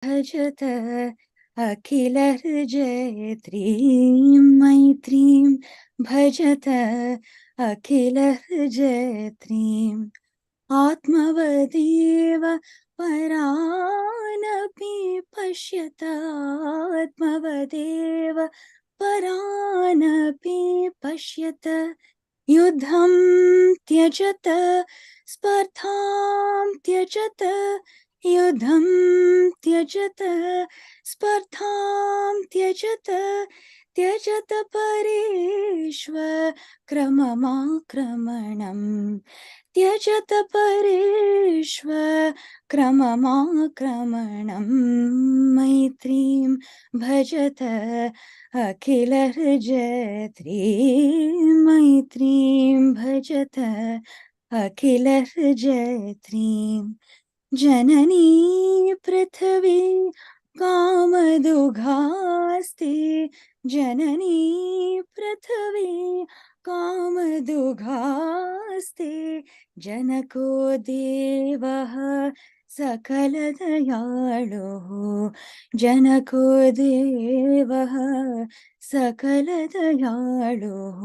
भजत अखिलहृजयत्रीं मैत्रीं भजत अखिलहृजयत्रीम् आत्मवदेव परानपि पश्यत आत्मवदेव परानपि पश्यत युद्धं त्यजत स्पर्धां त्यजत युद्धं त्यजत स्पर्धां त्यजत त्यजत परेष्वक्रममाक्रमणम् त्यजत परेष्वक्रममाक्रमणम् मैत्रीं भजत अखिलहृजयत्रीं मैत्रीं भजत अखिलहृजयत्रीं जननी पृथिवी कामदुघास्ते जननी पृथिवी कामदुघास्ते जनको देवः सकलदयाळुः जनको देवः सकलदयाळुः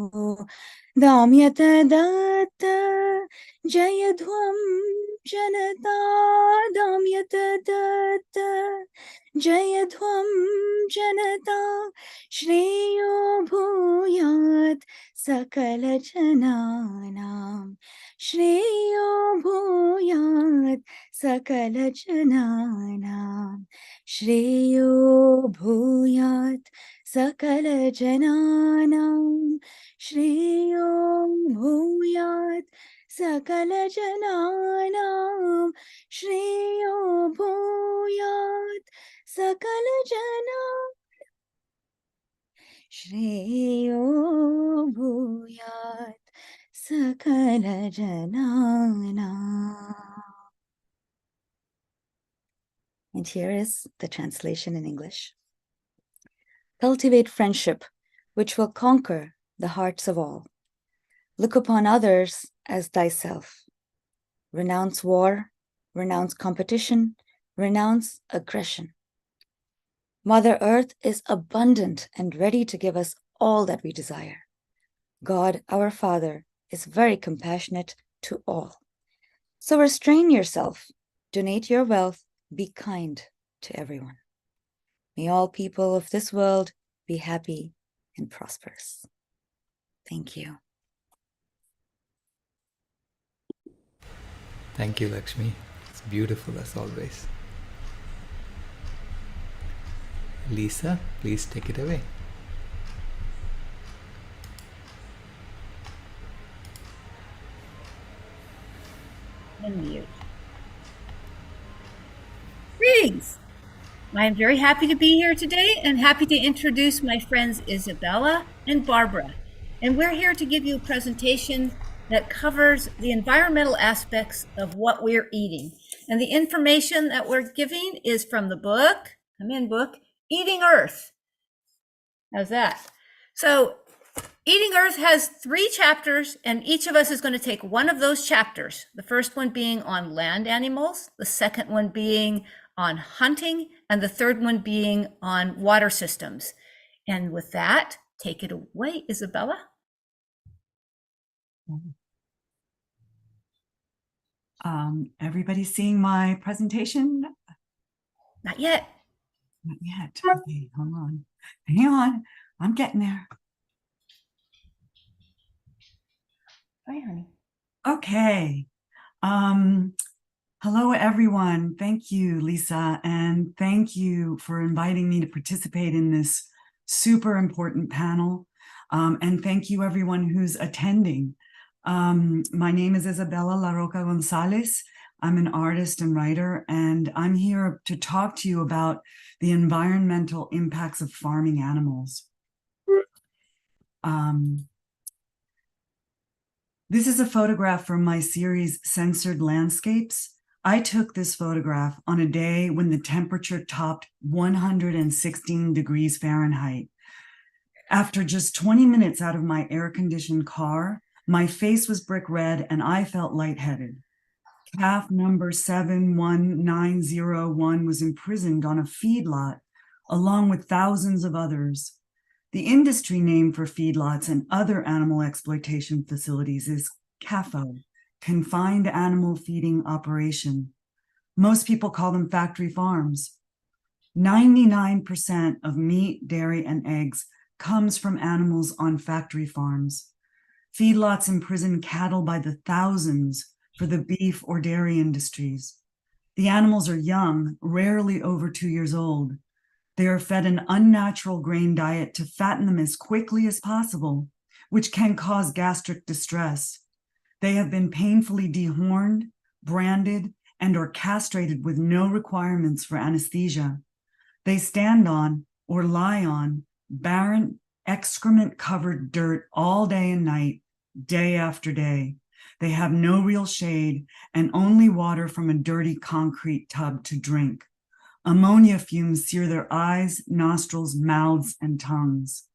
दाम्यत दत्त जयध्वं जनता दाम्यत दत्त जयध्वं जनता श्रेयो भूयात् सकलजनानां श्रेयो भूयात् सकलजनानां श्रेयो भूयात् सकलजनानां श्रेयो भूयात् सकलजनानां श्रेयो भूयात् सकलजनानां श्रेयो भूयात् सकलजनानाम्. And here is the translation in English. Cultivate friendship, which will conquer the hearts of all. Look upon others as thyself. Renounce war, renounce competition, renounce aggression. Mother Earth is abundant and ready to give us all that we desire. God, our Father, is very compassionate to all. So restrain yourself, donate your wealth, be kind to everyone. May all people of this world be happy and prosperous. Thank you. Thank you, Lakshmi. It's beautiful as always. Lisa, please take it away. Unmute. Greetings. I am very happy to be here today and happy to introduce my friends Isabella and Barbara. And we're here to give you a presentation that covers the environmental aspects of what we're eating. And the information that we're giving is from the book, Eating Earth. How's that? So Eating Earth has 3 chapters, and each of us is going to take one of those chapters. The first one being on land animals, the second one being on hunting, and the third one being on water systems. And with that, take it away, Isabella. Everybody seeing my presentation? Not yet. Not yet. Okay, hold on. Hang on. I'm getting there. Hi, honey. Okay. Hello, everyone. Thank you, Lisa, and thank you for inviting me to participate in this super important panel. And thank you, everyone who's attending. My name is Isabella La Roca Gonzalez. I'm an artist and writer, and I'm here to talk to you about the environmental impacts of farming animals. This is a photograph from my series, Censored Landscapes. I took this photograph on a day when the temperature topped 116 degrees Fahrenheit. After just 20 minutes out of my air-conditioned car, my face was brick red and I felt lightheaded. Calf number 71901 was imprisoned on a feedlot along with thousands of others. The industry name for feedlots and other animal exploitation facilities is CAFO, Confined Animal Feeding Operation. Most people call them factory farms. 99% of meat, dairy, and eggs comes from animals on factory farms. Feedlots imprison cattle by the thousands for the beef or dairy industries. The animals are young, rarely over 2 years old. They are fed an unnatural grain diet to fatten them as quickly as possible, which can cause gastric distress. They have been painfully dehorned, branded, and or castrated with no requirements for anesthesia. They stand on or lie on barren, excrement-covered dirt all day and night, day after day. They have no real shade and only water from a dirty concrete tub to drink. Ammonia fumes sear their eyes, nostrils, mouths, and tongues.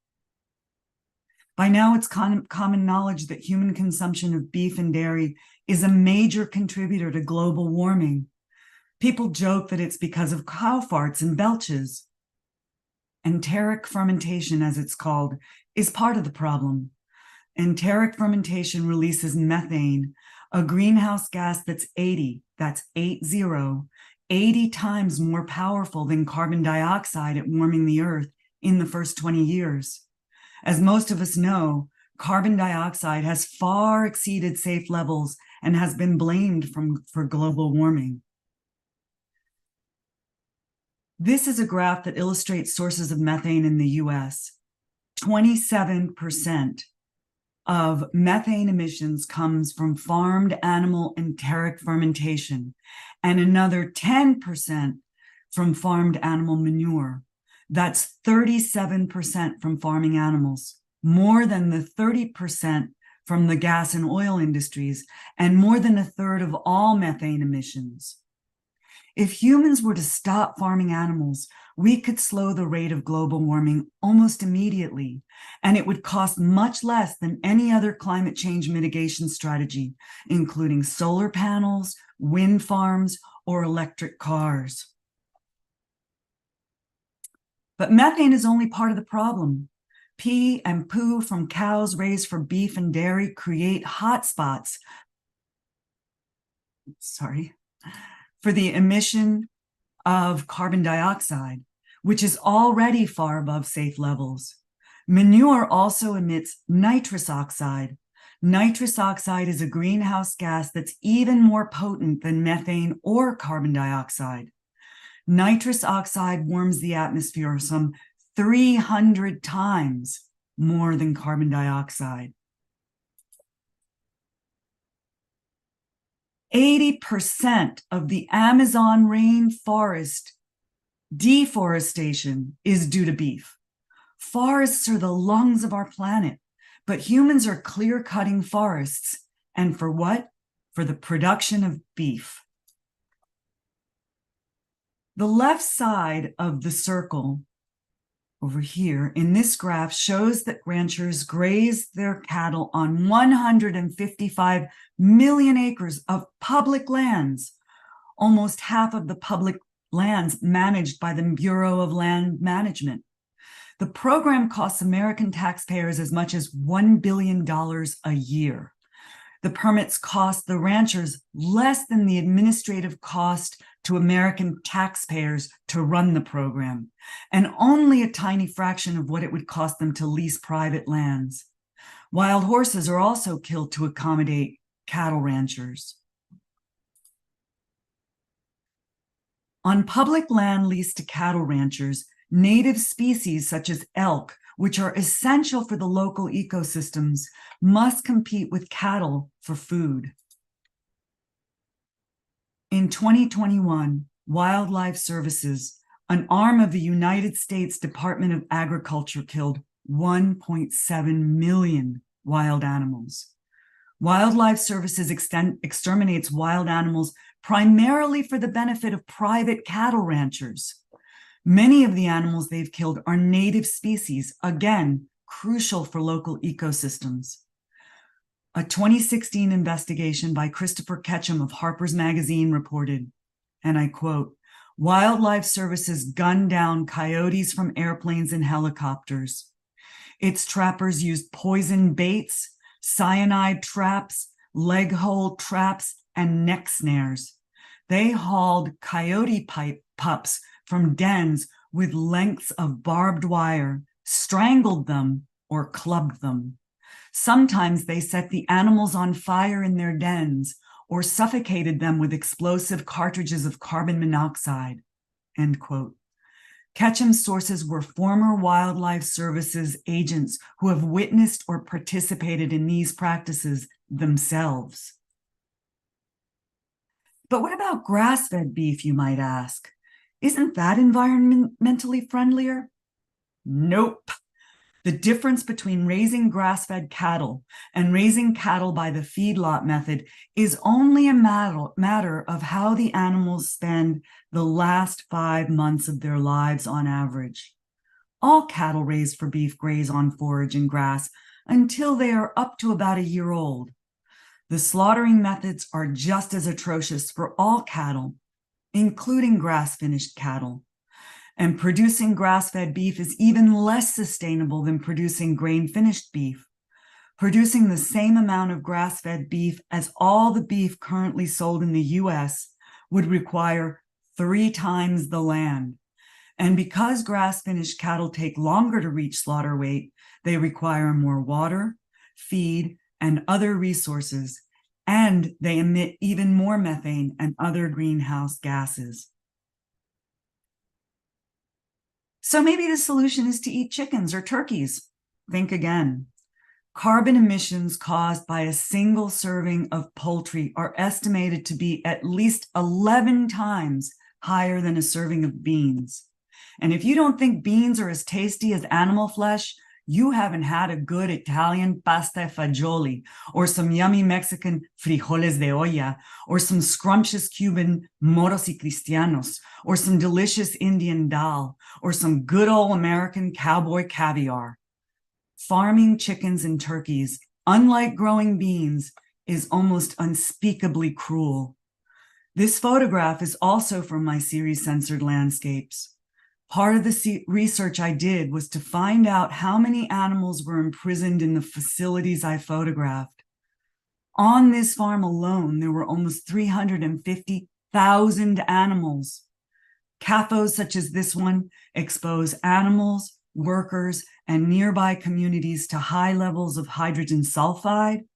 By now, it's common knowledge that human consumption of beef and dairy is a major contributor to global warming. People joke that it's because of cow farts and belches. Enteric fermentation, as it's called, is part of the problem. Enteric fermentation releases methane, a greenhouse gas that's 80 times more powerful than carbon dioxide at warming the earth in the first 20 years. As most of us know, carbon dioxide has far exceeded safe levels and has been blamed for global warming. This is a graph that illustrates sources of methane in the US. 27% of methane emissions comes from farmed animal enteric fermentation, and another 10% from farmed animal manure. That's 37% from farming animals, more than the 30% from the gas and oil industries, and more than a third of all methane emissions. If humans were to stop farming animals, we could slow the rate of global warming almost immediately, and it would cost much less than any other climate change mitigation strategy, including solar panels, wind farms, or electric cars. But methane is only part of the problem. Pee and poo from cows raised for beef and dairy create hotspots for the emission of carbon dioxide, which is already far above safe levels. Manure also emits nitrous oxide. Nitrous oxide is a greenhouse gas that's even more potent than methane or carbon dioxide. Nitrous oxide warms the atmosphere some 300 times more than carbon dioxide. 80% of the Amazon rainforest deforestation is due to beef. Forests are the lungs of our planet, but humans are clear-cutting forests. And for what? For the production of beef. The left side of the circle over here in this graph shows that ranchers graze their cattle on 155 million acres of public lands, almost half of the public lands managed by the Bureau of Land Management. The program costs American taxpayers as much as $1 billion a year. The permits cost the ranchers less than the administrative cost to American taxpayers to run the program, and only a tiny fraction of what it would cost them to lease private lands. Wild horses are also killed to accommodate cattle ranchers. On public land leased to cattle ranchers, native species such as elk, which are essential for the local ecosystems, must compete with cattle for food. In 2021, Wildlife Services, an arm of the United States Department of Agriculture, killed 1.7 million wild animals. Wildlife Services exterminates wild animals primarily for the benefit of private cattle ranchers. Many of the animals they've killed are native species, again, crucial for local ecosystems. A 2016 investigation by Christopher Ketchum of Harper's Magazine reported, and I quote, "Wildlife services gunned down coyotes from airplanes and helicopters. Its trappers used poison baits, cyanide traps, leg hole traps, and neck snares. They hauled coyote pups from dens with lengths of barbed wire, strangled them, or clubbed them. Sometimes they set the animals on fire in their dens or suffocated them with explosive cartridges of carbon monoxide," end quote. Ketchum's sources were former Wildlife Services agents who have witnessed or participated in these practices themselves. But what about grass-fed beef, you might ask? Isn't that environmentally friendlier? Nope. The difference between raising grass-fed cattle and raising cattle by the feedlot method is only a matter of how the animals spend the last 5 months of their lives on average. All cattle raised for beef graze on forage and grass until they are up to about a year old. The slaughtering methods are just as atrocious for all cattle, including grass-finished cattle. And producing grass-fed beef is even less sustainable than producing grain-finished beef. Producing the same amount of grass-fed beef as all the beef currently sold in the US would require 3 times the land. And because grass-finished cattle take longer to reach slaughter weight, they require more water, feed, and other resources, and they emit even more methane and other greenhouse gases. So maybe the solution is to eat chickens or turkeys. Think again. Carbon emissions caused by a single serving of poultry are estimated to be at least 11 times higher than a serving of beans. And if you don't think beans are as tasty as animal flesh, you haven't had a good Italian pasta e fagioli, or some yummy Mexican frijoles de olla, or some scrumptious Cuban moros y cristianos, or some delicious Indian dal, or some good old American cowboy caviar. Farming chickens and turkeys, unlike growing beans, is almost unspeakably cruel. This photograph is also from my series Censored Landscapes. Part of the research I did was to find out how many animals were imprisoned in the facilities I photographed. On this farm alone, there were almost 350,000 animals. CAFOs such as this one expose animals, workers, and nearby communities to high levels of hydrogen sulfide,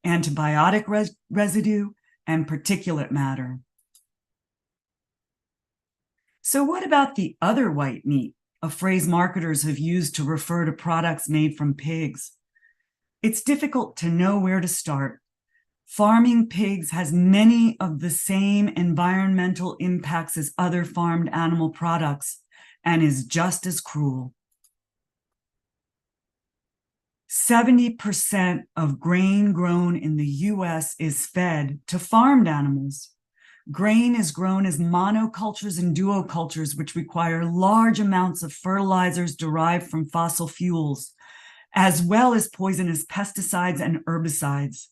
antibiotic residue, and particulate matter. So what about the other white meat, a phrase marketers have used to refer to products made from pigs? It's difficult to know where to start. Farming pigs has many of the same environmental impacts as other farmed animal products and is just as cruel. 70% of grain grown in the US is fed to farmed animals. Grain is grown as monocultures and duocultures, which require large amounts of fertilizers derived from fossil fuels, as well as poisonous pesticides and herbicides.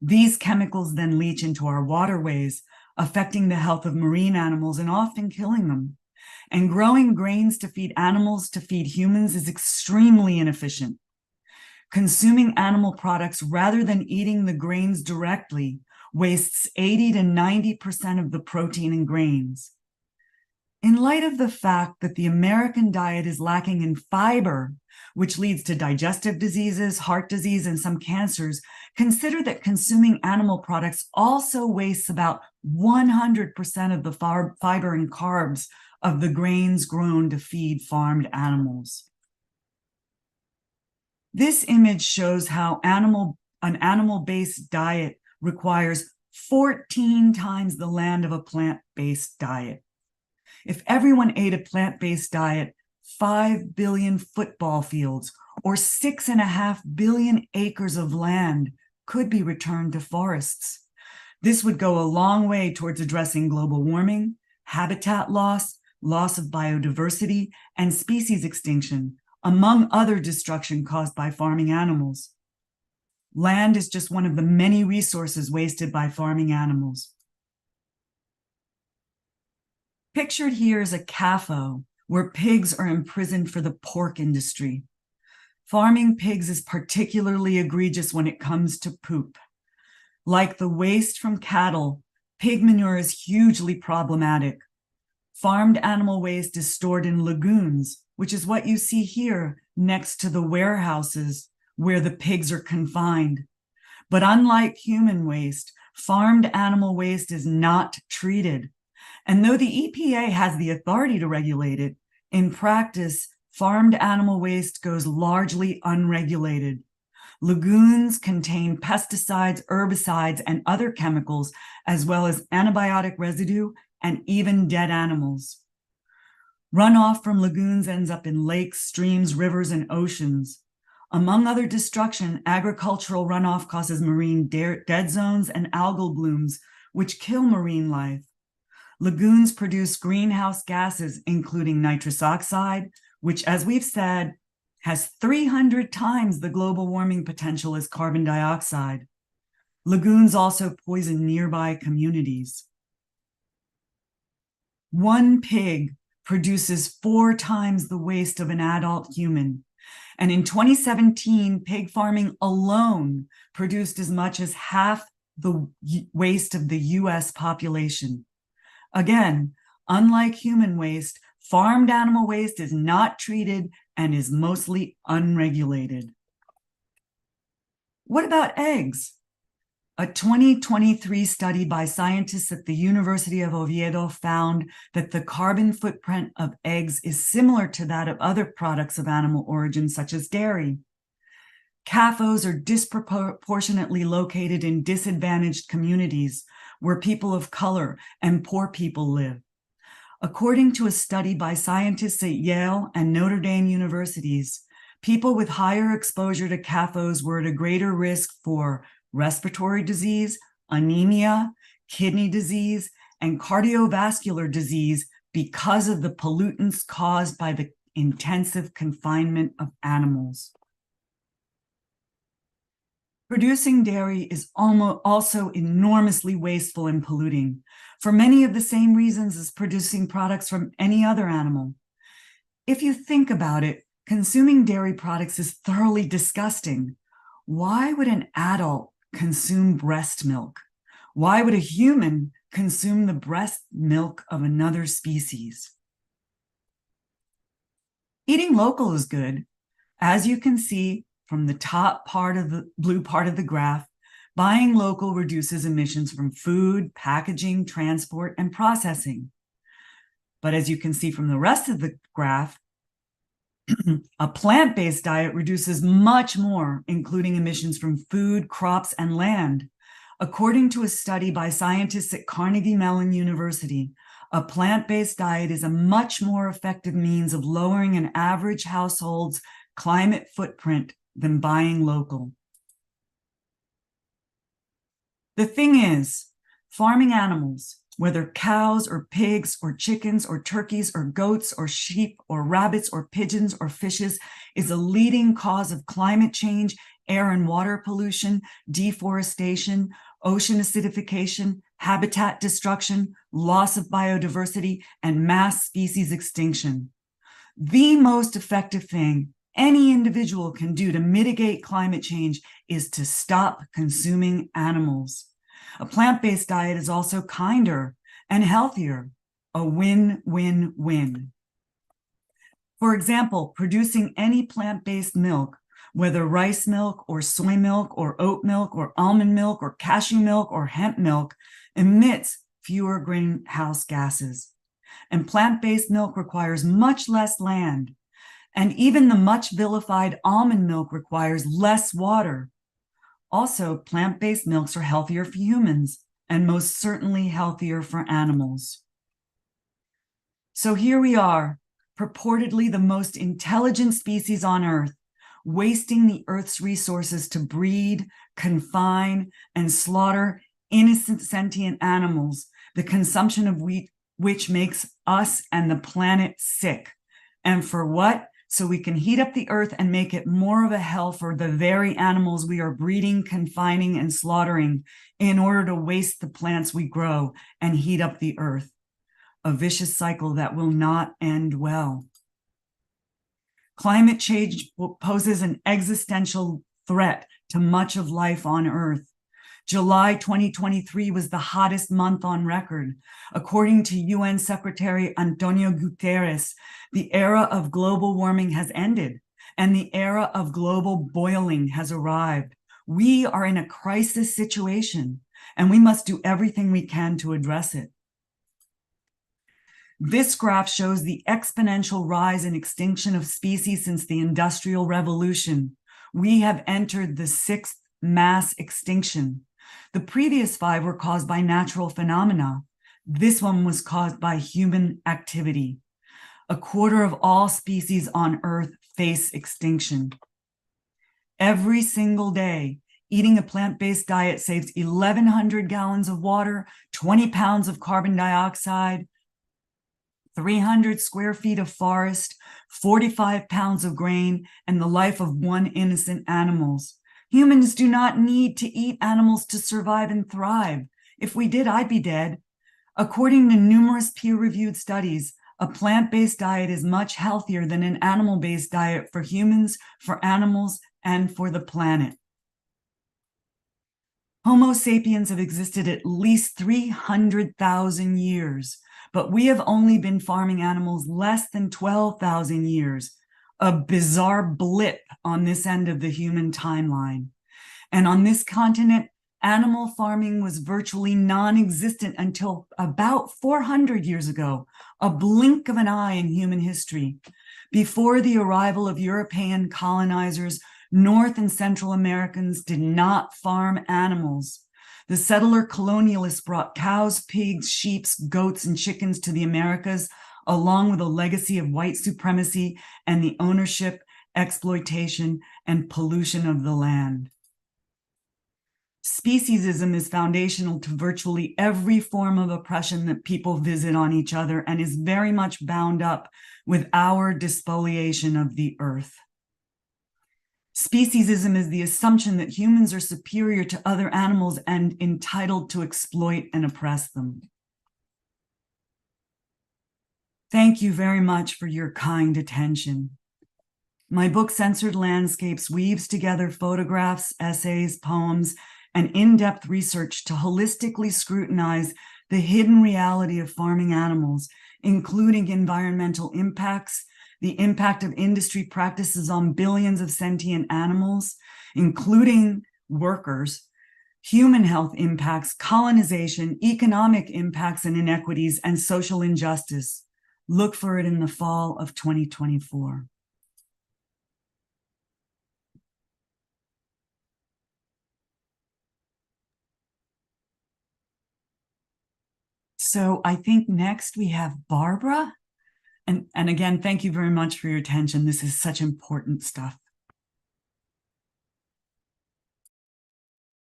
These chemicals then leach into our waterways, affecting the health of marine animals and often killing them. And growing grains to feed animals to feed humans is extremely inefficient. Consuming animal products rather than eating the grains directly wastes 80 to 90% of the protein in grains. In light of the fact that the American diet is lacking in fiber, which leads to digestive diseases, heart disease, and some cancers, consider that consuming animal products also wastes about 100% of the fiber and carbs of the grains grown to feed farmed animals. This image shows how an animal-based diet requires 14 times the land of a plant-based diet. If everyone ate a plant-based diet, 5 billion football fields or 6.5 billion acres of land could be returned to forests. This would go a long way towards addressing global warming, habitat loss, loss of biodiversity, and species extinction, among other destruction caused by farming animals. Land is just one of the many resources wasted by farming animals. Pictured here is a CAFO, where pigs are imprisoned for the pork industry. Farming pigs is particularly egregious when it comes to poop. Like the waste from cattle, pig manure is hugely problematic. Farmed animal waste is stored in lagoons, which is what you see here next to the warehouses where the pigs are confined. But unlike human waste, farmed animal waste is not treated. And though the EPA has the authority to regulate it, in practice, farmed animal waste goes largely unregulated. Lagoons contain pesticides, herbicides, and other chemicals, as well as antibiotic residue and even dead animals. Runoff from lagoons ends up in lakes, streams, rivers, and oceans. Among other destruction, agricultural runoff causes marine dead zones and algal blooms, which kill marine life. Lagoons produce greenhouse gases, including nitrous oxide, which, as we've said, has 300 times the global warming potential as carbon dioxide. Lagoons also poison nearby communities. One pig produces 4 times the waste of an adult human. And in 2017, pig farming alone produced as much as half the waste of the US population. Again, unlike human waste, farmed animal waste is not treated and is mostly unregulated. What about eggs? A 2023 study by scientists at the University of Oviedo found that the carbon footprint of eggs is similar to that of other products of animal origin, such as dairy. CAFOs are disproportionately located in disadvantaged communities where people of color and poor people live. According to a study by scientists at Yale and Notre Dame universities, people with higher exposure to CAFOs were at a greater risk for respiratory disease, anemia, kidney disease, and cardiovascular disease because of the pollutants caused by the intensive confinement of animals. Producing dairy is also enormously wasteful and polluting for many of the same reasons as producing products from any other animal. If you think about it, consuming dairy products is thoroughly disgusting. Why would an adult consume breast milk? Why would a human consume the breast milk of another species? Eating local is good. As you can see from the top part of the blue part of the graph, buying local reduces emissions from food, packaging, transport, and processing. But as you can see from the rest of the graph, a plant-based diet reduces much more, including emissions from food, crops, and land. According to a study by scientists at Carnegie Mellon University, a plant-based diet is a much more effective means of lowering an average household's climate footprint than buying local. The thing is, farming animals, whether cows or pigs or chickens or turkeys or goats or sheep or rabbits or pigeons or fishes, is a leading cause of climate change, air and water pollution, deforestation, ocean acidification, habitat destruction, loss of biodiversity, and mass species extinction. The most effective thing any individual can do to mitigate climate change is to stop consuming animals. A plant-based diet is also kinder and healthier, a win-win-win. For example, producing any plant-based milk, whether rice milk or soy milk or oat milk or almond milk or cashew milk or hemp milk, emits fewer greenhouse gases. And plant-based milk requires much less land. And even the much vilified almond milk requires less water. Also, plant-based milks are healthier for humans and most certainly healthier for animals. So here we are, purportedly the most intelligent species on Earth, wasting the Earth's resources to breed, confine, and slaughter innocent sentient animals, the consumption of which makes us and the planet sick. And for what? so we can heat up the earth and make it more of a hell for the very animals we are breeding, confining, and slaughtering in order to waste the plants we grow and heat up the earth. A vicious cycle that will not end well. Climate change poses an existential threat to much of life on Earth. July 2023 was the hottest month on record. According to UN Secretary Antonio Guterres, the era of global warming has ended and the era of global boiling has arrived. We are in a crisis situation and we must do everything we can to address it. This graph shows the exponential rise in extinction of species since the Industrial Revolution. We have entered the 6th mass extinction. The previous 5 were caused by natural phenomena. This one was caused by human activity. 1/4 of all species on Earth face extinction. Every single day, eating a plant-based diet saves 1,100 gallons of water, 20 pounds of carbon dioxide, 300 square feet of forest, 45 pounds of grain, and the life of 1 innocent animal. Humans do not need to eat animals to survive and thrive. If we did, I'd be dead. According to numerous peer-reviewed studies, a plant-based diet is much healthier than an animal-based diet for humans, for animals, and for the planet. Homo sapiens have existed at least 300,000 years. But we have only been farming animals less than 12,000 years, a bizarre blip on this end of the human timeline. And on this continent, animal farming was virtually non-existent until about 400 years ago, a blink of an eye in human history. Before the arrival of European colonizers, North and Central Americans did not farm animals. The settler colonialists brought cows, pigs, sheep, goats, and chickens to the Americas, along with a legacy of white supremacy and the ownership, exploitation, and pollution of the land. Speciesism is foundational to virtually every form of oppression that people visit on each other and is very much bound up with our despoliation of the earth. Speciesism is the assumption that humans are superior to other animals and entitled to exploit and oppress them. Thank you very much for your kind attention. My book, Censored Landscapes, weaves together photographs, essays, poems, and in-depth research to holistically scrutinize the hidden reality of farming animals, including environmental impacts, the impact of industry practices on billions of sentient animals, including workers, human health impacts, colonization, economic impacts and inequities, and social injustice. Look for it in the fall of 2024. So I think next we have Barbara. And again, thank you very much for your attention. This is such important stuff.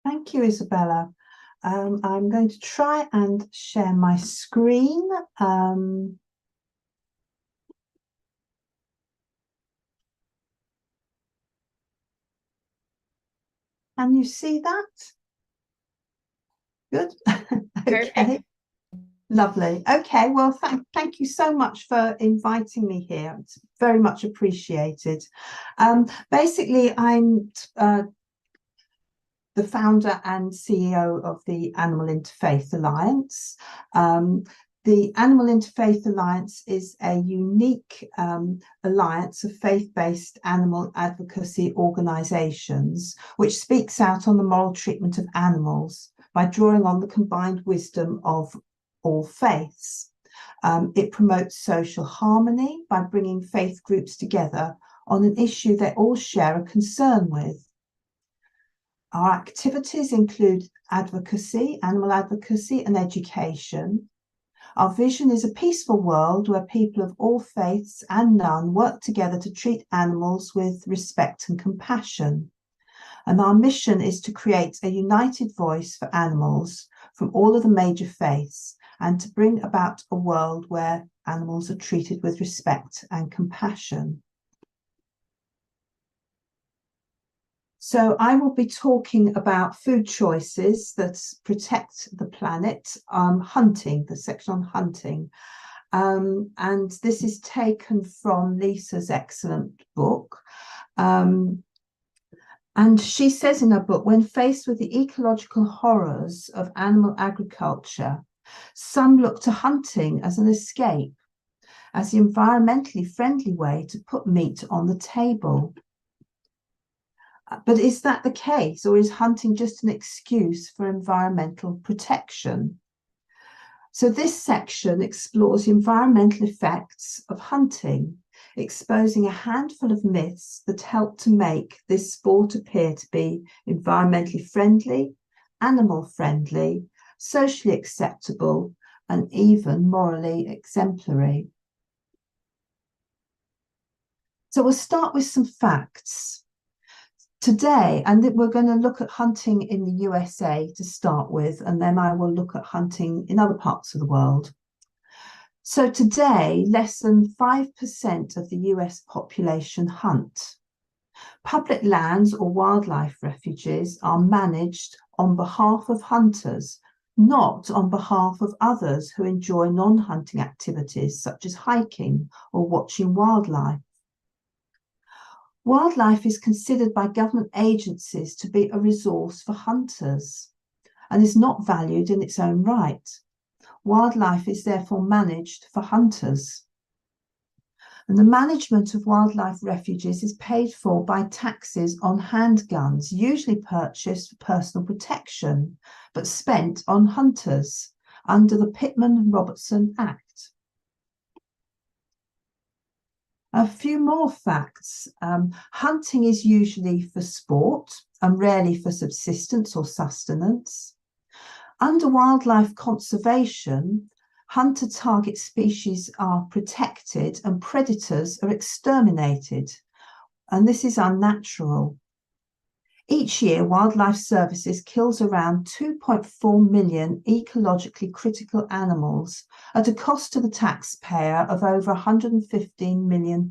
Thank you, Isabella. I'm going to try and share my screen. Can you see that? Good. Okay. Lovely. Okay, well, thank you so much for inviting me here. It's very much appreciated. Basically, I'm the founder and CEO of the Animal Interfaith Alliance. The Animal Interfaith Alliance is a unique alliance of faith-based animal advocacy organisations which speaks out on the moral treatment of animals by drawing on the combined wisdom of all faiths. It promotes social harmony by bringing faith groups together on an issue they all share a concern with. Our activities include advocacy, animal advocacy, and education. Our vision is a peaceful world where people of all faiths and none work together to treat animals with respect and compassion. And our mission is to create a united voice for animals from all of the major faiths and to bring about a world where animals are treated with respect and compassion. So I will be talking about food choices that protect the planet, hunting, the section on hunting. And this is taken from Lisa's excellent book. And she says in her book, when faced with the ecological horrors of animal agriculture, some look to hunting as an escape, as the environmentally friendly way to put meat on the table. But is that the case, or is hunting just an excuse for environmental protection? So this section explores the environmental effects of hunting, exposing a handful of myths that help to make this sport appear to be environmentally friendly, animal friendly, socially acceptable, and even morally exemplary. So we'll start with some facts. Today, and we're going to look at hunting in the USA to start with, and then I will look at hunting in other parts of the world. So today, less than 5% of the US population hunt. Public lands or wildlife refuges are managed on behalf of hunters, not on behalf of others who enjoy non-hunting activities such as hiking or watching wildlife. Wildlife is considered by government agencies to be a resource for hunters and is not valued in its own right. Wildlife is therefore managed for hunters. And the management of wildlife refuges is paid for by taxes on handguns, usually purchased for personal protection, but spent on hunters under the Pittman-Robertson Act. A few more facts. Hunting is usually for sport and rarely for subsistence or sustenance. Under wildlife conservation, hunter target species are protected and predators are exterminated, and this is unnatural. Each year, Wildlife Services kills around 2.4 million ecologically critical animals at a cost to the taxpayer of over $115 million.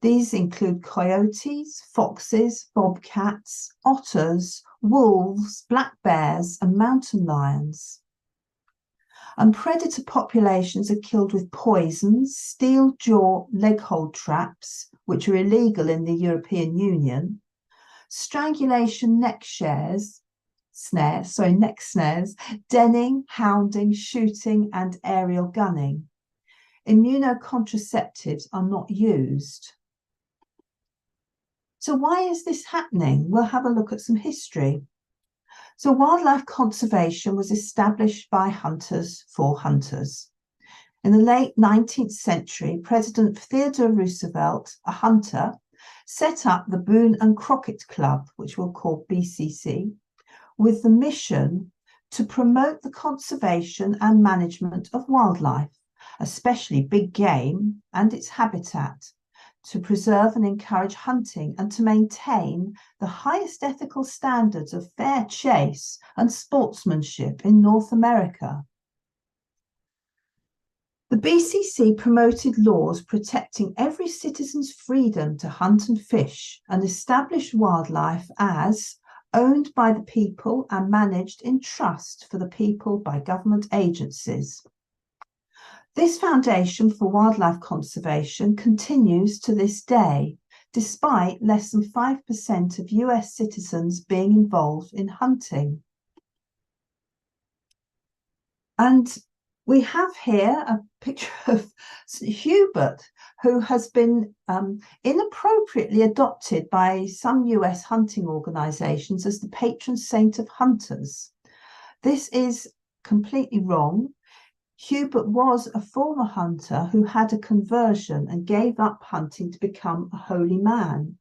These include coyotes, foxes, bobcats, otters, wolves, black bears, and mountain lions. And predator populations are killed with poisons, steel jaw leg hold traps, which are illegal in the European Union, strangulation neck snares, denning, hounding, shooting, and aerial gunning. Immunocontraceptives are not used. So why is this happening? We'll have a look at some history. So wildlife conservation was established by hunters for hunters. In the late 19th century, President Theodore Roosevelt, a hunter, set up the Boone and Crockett Club, which we'll call BCC, with the mission to promote the conservation and management of wildlife, especially big game and its habitat, to preserve and encourage hunting and to maintain the highest ethical standards of fair chase and sportsmanship in North America. The BCC promoted laws protecting every citizen's freedom to hunt and fish and established wildlife as owned by the people and managed in trust for the people by government agencies. This foundation for wildlife conservation continues to this day, despite less than 5% of US citizens being involved in hunting. And we have here a picture of Hubert, who has been inappropriately adopted by some US hunting organisations as the patron saint of hunters. This is completely wrong. Hubert was a former hunter who had a conversion and gave up hunting to become a holy man.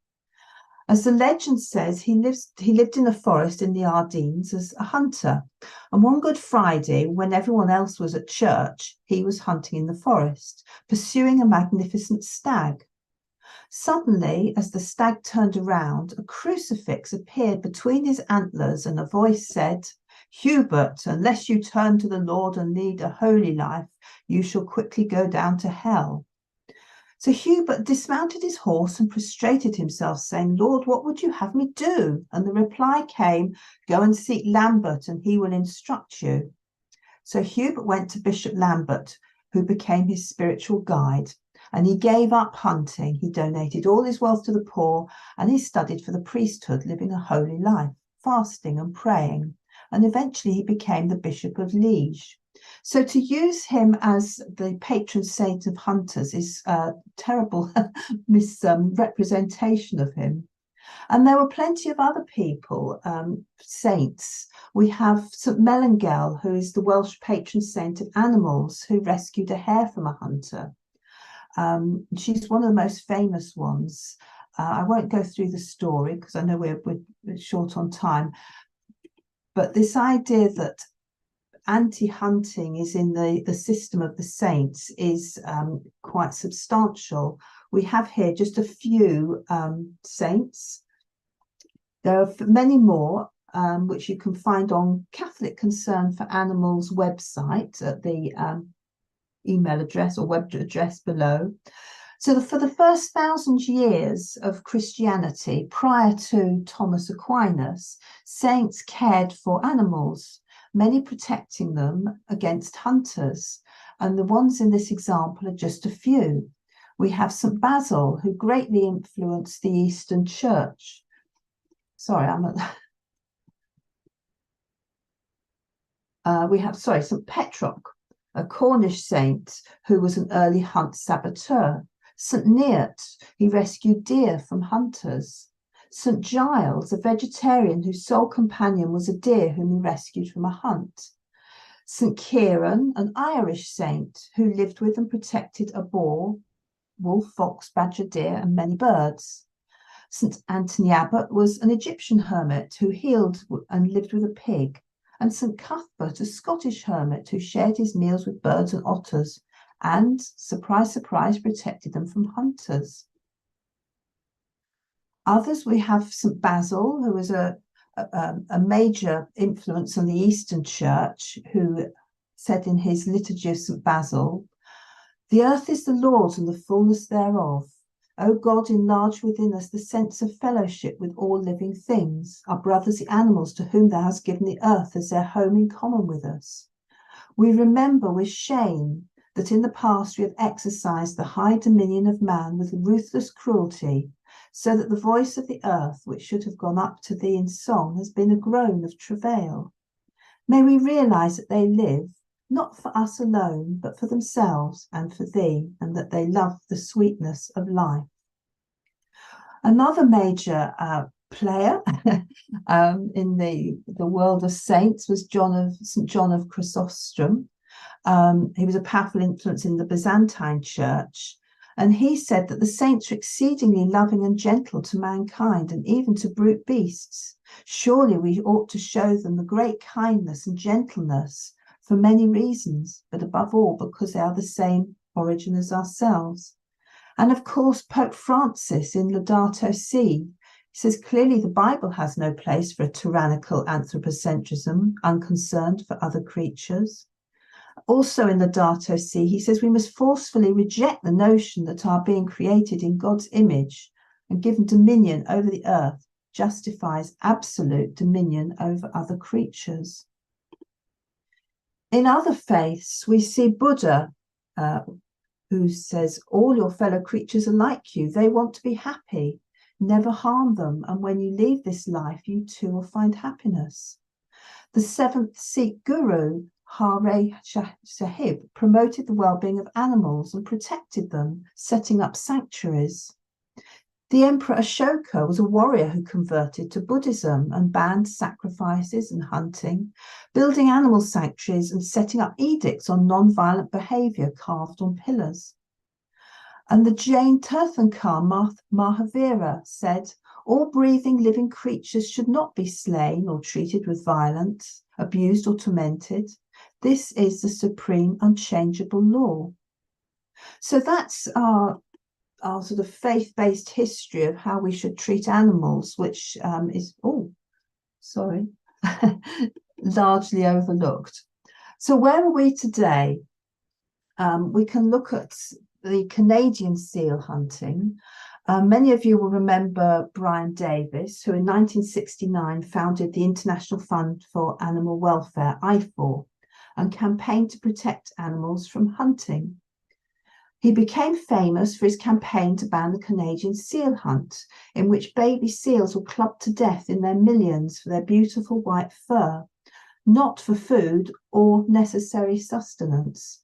As the legend says, he lived in a forest in the Ardennes as a hunter. And one Good Friday, when everyone else was at church, he was hunting in the forest, pursuing a magnificent stag. Suddenly, as the stag turned around, a crucifix appeared between his antlers and a voice said, "Hubert, unless you turn to the Lord and lead a holy life, you shall quickly go down to hell." So Hubert dismounted his horse and prostrated himself, saying, Lord, what would you have me do? And the reply came, go and seek Lambert, and he will instruct you. So Hubert went to Bishop Lambert, who became his spiritual guide, and he gave up hunting. He donated all his wealth to the poor, and he studied for the priesthood, living a holy life, fasting and praying. And eventually he became the Bishop of Liege. So to use him as the patron saint of hunters is a terrible misrepresentation of him. And there were plenty of other people, saints. We have St. Melangel, who is the Welsh patron saint of animals, who rescued a hare from a hunter. She's one of the most famous ones. I won't go through the story because I know we're short on time. But this idea that anti-hunting is in the system of the saints is quite substantial. We have here just a few saints. There are many more, which you can find on Catholic Concern for Animals website at the email address or web address below. So for the first 1,000 years of Christianity, prior to Thomas Aquinas, saints cared for animals, many protecting them against hunters. And the ones in this example are just a few. We have St. Basil, who greatly influenced the Eastern Church. Sorry, we have St. Petroc, a Cornish saint who was an early hunt saboteur. St. Neot, he rescued deer from hunters. St. Giles, a vegetarian whose sole companion was a deer whom he rescued from a hunt. St. Kieran, an Irish saint who lived with and protected a boar, wolf, fox, badger, deer, and many birds. St. Anthony Abbot was an Egyptian hermit who healed and lived with a pig. And St. Cuthbert, a Scottish hermit who shared his meals with birds and otters and, surprise, surprise, protected them from hunters. Others, we have St. Basil, who was a major influence on the Eastern Church, who said in his Liturgy of St. Basil, the earth is the Lord's and the fullness thereof. O God, enlarge within us the sense of fellowship with all living things, our brothers the animals to whom thou hast given the earth as their home in common with us. We remember with shame that in the past we have exercised the high dominion of man with ruthless cruelty, so that the voice of the earth, which should have gone up to thee in song, has been a groan of travail. May we realize that they live, not for us alone, but for themselves and for thee, and that they love the sweetness of life. Another major player in the world of saints was St. John of Chrysostom. He was a powerful influence in the Byzantine Church, and he said that the saints were exceedingly loving and gentle to mankind and even to brute beasts. Surely we ought to show them the great kindness and gentleness for many reasons, but above all because they are the same origin as ourselves. And of course, Pope Francis in Laudato Si says clearly the Bible has no place for a tyrannical anthropocentrism, unconcerned for other creatures. Also in Laudato Si, he says we must forcefully reject the notion that our being created in God's image and given dominion over the earth justifies absolute dominion over other creatures. In other faiths, we see Buddha, who says, all your fellow creatures are like you. They want to be happy. Never harm them. And when you leave this life, you too will find happiness. The seventh Sikh guru, Hare Sahib, promoted the well-being of animals and protected them, setting up sanctuaries. The Emperor Ashoka was a warrior who converted to Buddhism and banned sacrifices and hunting, building animal sanctuaries and setting up edicts on non-violent behavior carved on pillars. And the Jain Tirthankar Mahavira said, all breathing living creatures should not be slain or treated with violence, abused or tormented. This is the supreme unchangeable law. So that's our sort of faith-based history of how we should treat animals, which is largely overlooked. So where are we today? We can look at the Canadian seal hunting, many of you will remember Brian Davis, who in 1969 founded the International Fund for Animal Welfare, IFAW, and campaigned to protect animals from hunting. He became famous for his campaign to ban the Canadian seal hunt, in which baby seals were clubbed to death in their millions for their beautiful white fur, not for food or necessary sustenance.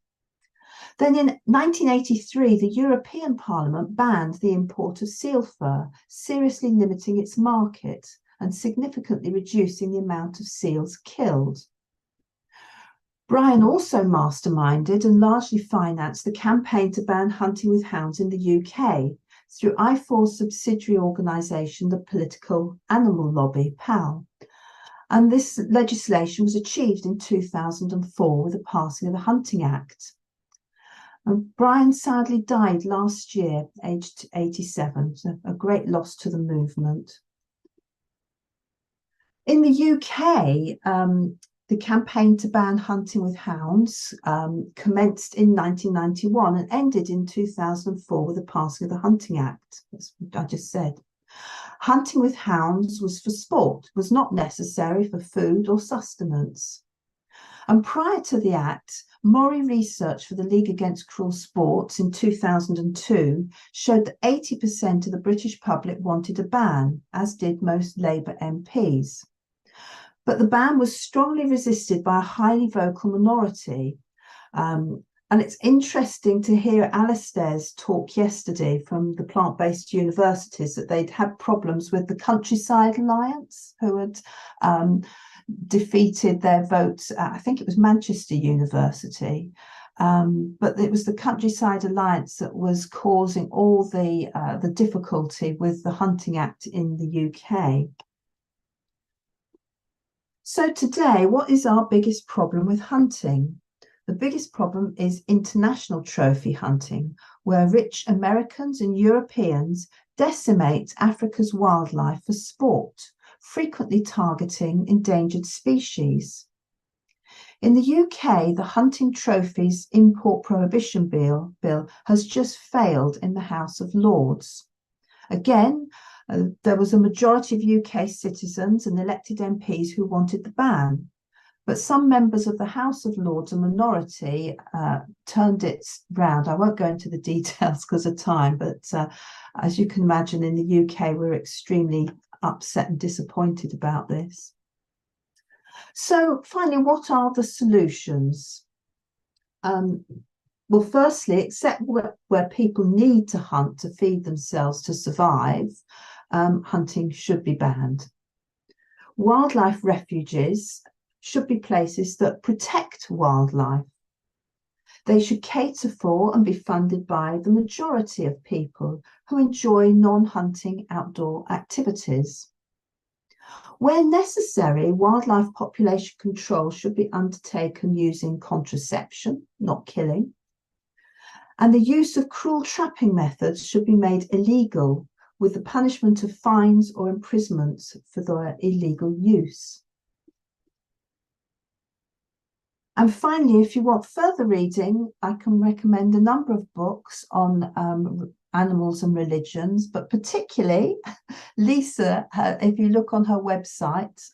Then in 1983, the European Parliament banned the import of seal fur, seriously limiting its market and significantly reducing the amount of seals killed. Brian also masterminded and largely financed the campaign to ban hunting with hounds in the UK through IFAW's subsidiary organisation, the Political Animal Lobby, PAL. And this legislation was achieved in 2004 with the passing of the Hunting Act. And Brian sadly died last year, aged 87, so a great loss to the movement. In the UK, the campaign to ban hunting with hounds commenced in 1991 and ended in 2004 with the passing of the Hunting Act, as I just said. Hunting with hounds was for sport, was not necessary for food or sustenance. And prior to the Act, Mori research for the League Against Cruel Sports in 2002 showed that 80% of the British public wanted a ban, as did most Labour MPs. But the ban was strongly resisted by a highly vocal minority. And it's interesting to hear Alistair's talk yesterday from the plant-based universities that they'd had problems with the Countryside Alliance, who had defeated their votes at, I think it was Manchester University. But it was the Countryside Alliance that was causing all the difficulty with the Hunting Act in the UK. So today, what is our biggest problem with hunting? The biggest problem is international trophy hunting, where rich Americans and Europeans decimate Africa's wildlife for sport, frequently targeting endangered species. In the UK, the Hunting Trophies Import Prohibition Bill has just failed in the House of Lords. Again, there was a majority of UK citizens and elected MPs who wanted the ban, but some members of the House of Lords, a minority, turned it round. I won't go into the details because of time, but as you can imagine, in the UK, we're extremely upset and disappointed about this. So finally, what are the solutions? Well, firstly, except where people need to hunt to feed themselves to survive, hunting should be banned. Wildlife refuges should be places that protect wildlife. They should cater for and be funded by the majority of people who enjoy non-hunting outdoor activities. Where necessary, wildlife population control should be undertaken using contraception, not killing. And the use of cruel trapping methods should be made illegal, with the punishment of fines or imprisonments for their illegal use. And finally, if you want further reading, I can recommend a number of books on animals and religions, but particularly Lisa, if you look on her website,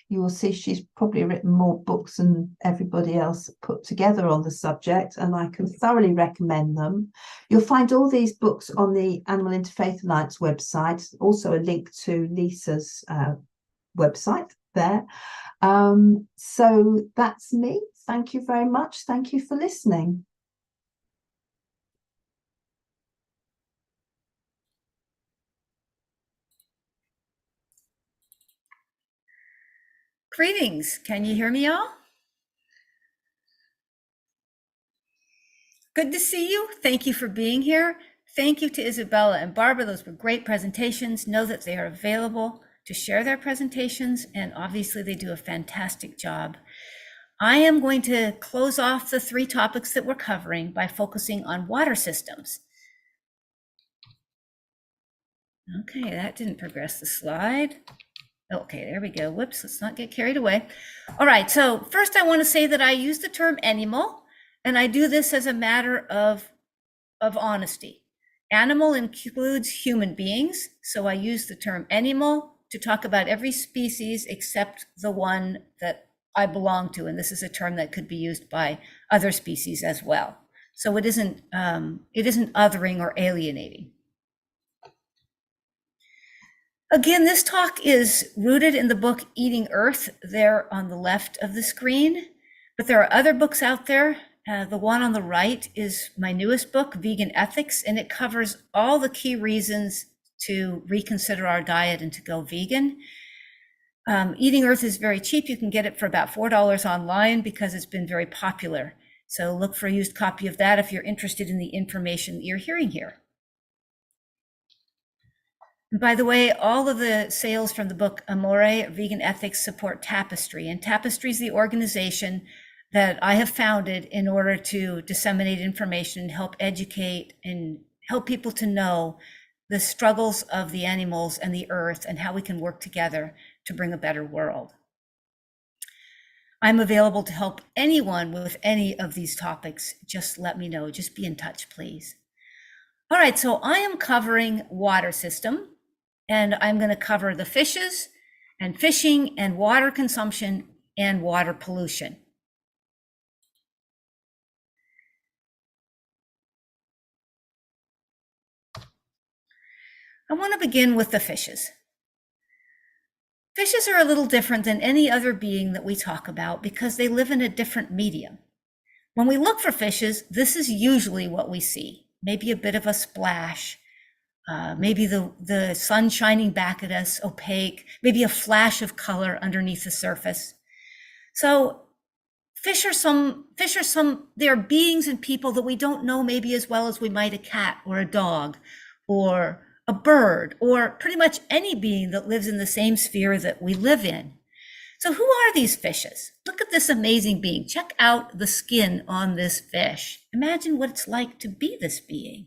you will see she's probably written more books than everybody else put together on the subject, and I can thoroughly recommend them. You'll find all these books on the Animal Interfaith Alliance website, also a link to Lisa's website there. So that's me. Thank you very much. Thank you for listening. Greetings. Can you hear me all? Good to see you. Thank you for being here. Thank you to Isabella and Barbara. Those were great presentations. Know that they are available to share their presentations, and obviously they do a fantastic job. I am going to close off the three topics that we're covering by focusing on water systems. Okay, that didn't progress the slide. Okay, there we go. Whoops, let's not get carried away. All right, so first I want to say that I use the term animal, and I do this as a matter of of honesty. Animal includes human beings, so I use the term animal to talk about every species except the one that I belong to, and this is a term that could be used by other species as well. So it isn't othering or alienating. Again, this talk is rooted in the book Eating Earth there on the left of the screen, but there are other books out there. The one on the right is my newest book, Vegan Ethics, and it covers all the key reasons to reconsider our diet and to go vegan. Eating Earth is very cheap. You can get it for about $4 online because it's been very popular. So look for a used copy of that if you're interested in the information that you're hearing here. And by the way, all of the sales from the book Amore, Vegan Ethics, support Tapestry. And Tapestry is the organization that I have founded in order to disseminate information and help educate and help people to know the struggles of the animals and the earth and how we can work together to bring a better world. I'm available to help anyone with any of these topics. Just let me know. Just be in touch, please. All right, so I am covering water system, and I'm going to cover the fishes and fishing and water consumption and water pollution. I want to begin with the fishes. Fishes are a little different than any other being that we talk about because they live in a different medium. When we look for fishes, this is usually what we see. Maybe a bit of a splash, maybe the sun shining back at us, opaque, maybe a flash of color underneath the surface. So they're beings and people that we don't know maybe as well as we might a cat or a dog or a bird, or pretty much any being that lives in the same sphere that we live in. So who are these fishes? Look at this amazing being. Check out the skin on this fish. Imagine what it's like to be this being.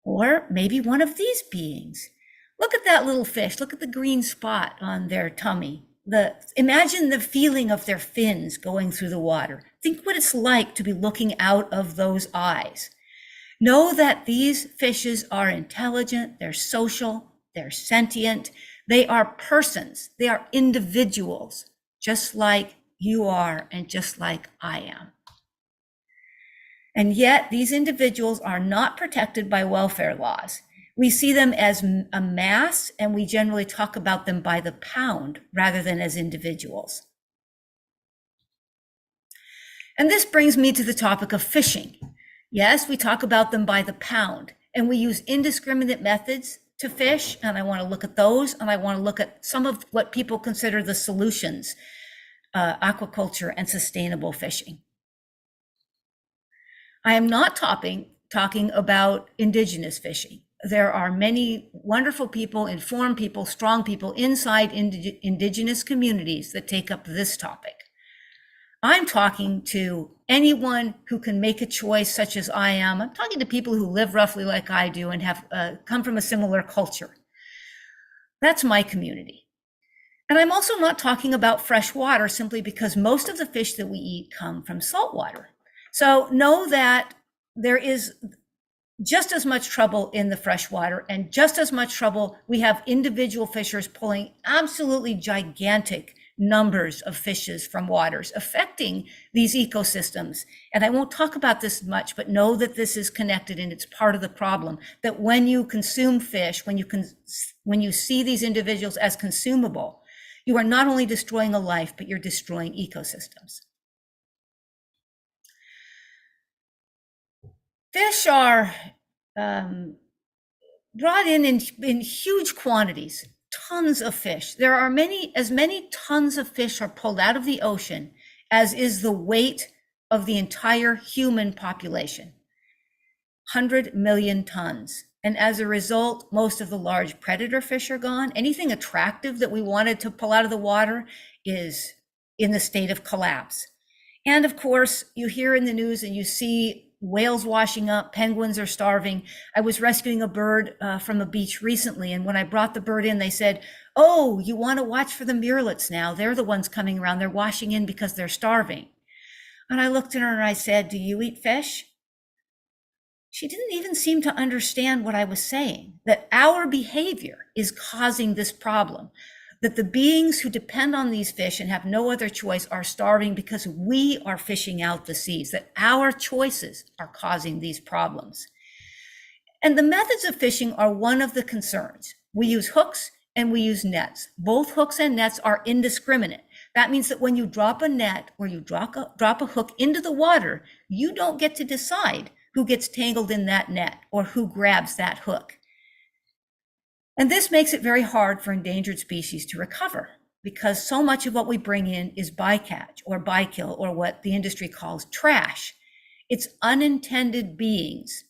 Or maybe one of these beings. Look at that little fish. Look at the green spot on their tummy. Imagine the feeling of their fins going through the water. Think what it's like to be looking out of those eyes. Know that these fishes are intelligent, they're social, they're sentient, they are persons, they are individuals, just like you are and just like I am. And yet these individuals are not protected by welfare laws. We see them as a mass, and we generally talk about them by the pound rather than as individuals. And this brings me to the topic of fishing. Yes, we talk about them by the pound, and we use indiscriminate methods to fish, and I want to look at those, and I want to look at some of what people consider the solutions, aquaculture and sustainable fishing. I am not talking about indigenous fishing. There are many wonderful people, informed people, strong people inside indigenous communities that take up this topic. I'm talking to anyone who can make a choice such as I am. I'm talking to people who live roughly like I do and have come from a similar culture. That's my community. And I'm also not talking about fresh water simply because most of the fish that we eat come from salt water. So know that there is just as much trouble in the freshwater and just as much trouble. We have individual fishers pulling absolutely gigantic numbers of fishes from waters, affecting these ecosystems. And I won't talk about this much, but know that this is connected and it's part of the problem, that when you consume fish, when you see these individuals as consumable, you are not only destroying a life, but you're destroying ecosystems. Fish are brought in huge quantities. Tons of fish. There are as many tons of fish are pulled out of the ocean as is the weight of the entire human population. 100 million tons. And as a result, most of the large predator fish are gone. Anything attractive that we wanted to pull out of the water is in the state of collapse. And of course, you hear in the news and you see whales washing up, penguins are starving. I was rescuing a bird from a beach recently, and when I brought the bird in, they said, "Oh, you want to watch for the murrelets now? They're the ones coming around. They're washing in because they're starving." And I looked at her and I said, "Do you eat fish?" she didn't even seem to understand what I was saying, that our behavior is causing this problem, that the beings who depend on these fish and have no other choice are starving because we are fishing out the seas, that our choices are causing these problems. And the methods of fishing are one of the concerns. We use hooks and we use nets. Both hooks and nets are indiscriminate. That means that when you drop a net or you drop a hook into the water, you don't get to decide who gets tangled in that net or who grabs that hook. And this makes it very hard for endangered species to recover, because so much of what we bring in is bycatch or bykill, or what the industry calls trash. It's unintended beings,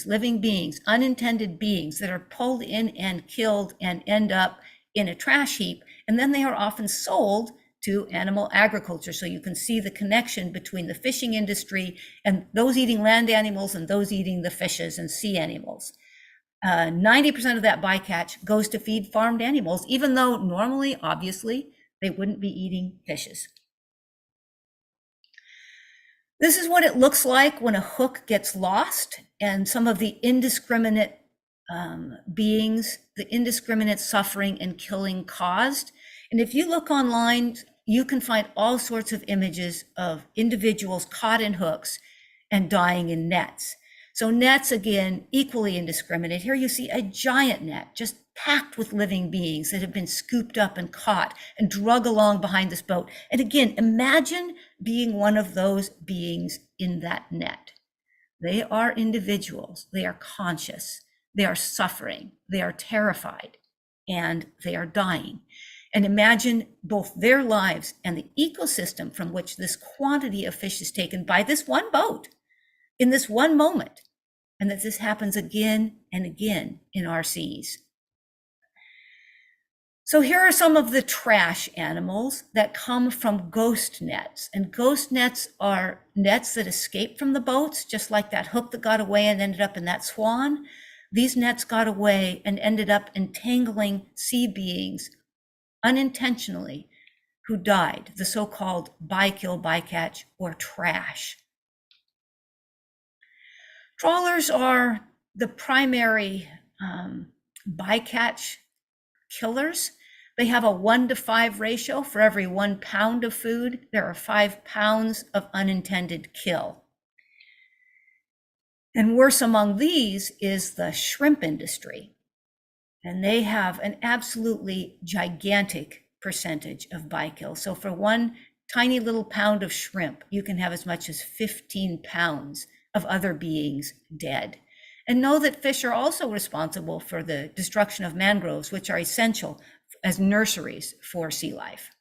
living beings, unintended beings that are pulled in and killed and end up in a trash heap. And then they are often sold to animal agriculture. So you can see the connection between the fishing industry and those eating land animals and those eating the fishes and sea animals. 90% of that bycatch goes to feed farmed animals, even though normally, obviously, they wouldn't be eating fishes. This is what it looks like when a hook gets lost, and some of the indiscriminate beings, the indiscriminate suffering and killing caused. And if you look online, you can find all sorts of images of individuals caught in hooks and dying in nets. So nets, again, equally indiscriminate. Here you see a giant net just packed with living beings that have been scooped up and caught and drug along behind this boat. And again, imagine being one of those beings in that net. They are individuals, they are conscious, they are suffering, they are terrified, and they are dying. And imagine both their lives and the ecosystem from which this quantity of fish is taken by this one boat in this one moment, and that this happens again and again in our seas. So here are some of the trash animals that come from ghost nets. And ghost nets are nets that escape from the boats, just like that hook that got away and ended up in that swan. These nets got away and ended up entangling sea beings unintentionally who died, the so-called bykill, bycatch, or trash. Trawlers are the primary bycatch killers. They have a 1-to-5 ratio. For every 1 pound of food, there are 5 pounds of unintended kill. And worse among these is the shrimp industry. And they have an absolutely gigantic percentage of bykill. So for 1 tiny little pound of shrimp, you can have as much as 15 pounds of other beings dead. And know that fish are also responsible for the destruction of mangroves, which are essential as nurseries for sea life.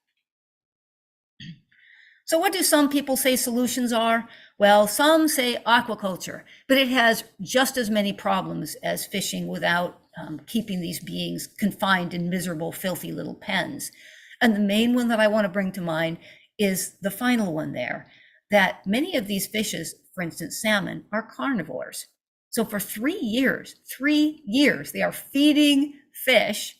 So what do some people say solutions are? Well, some say aquaculture, but it has just as many problems as fishing without keeping these beings confined in miserable, filthy little pens. And the main one that I want to bring to mind is the final one there, that many of these fishes, for instance, salmon, are carnivores. So for 3 years, they are feeding fish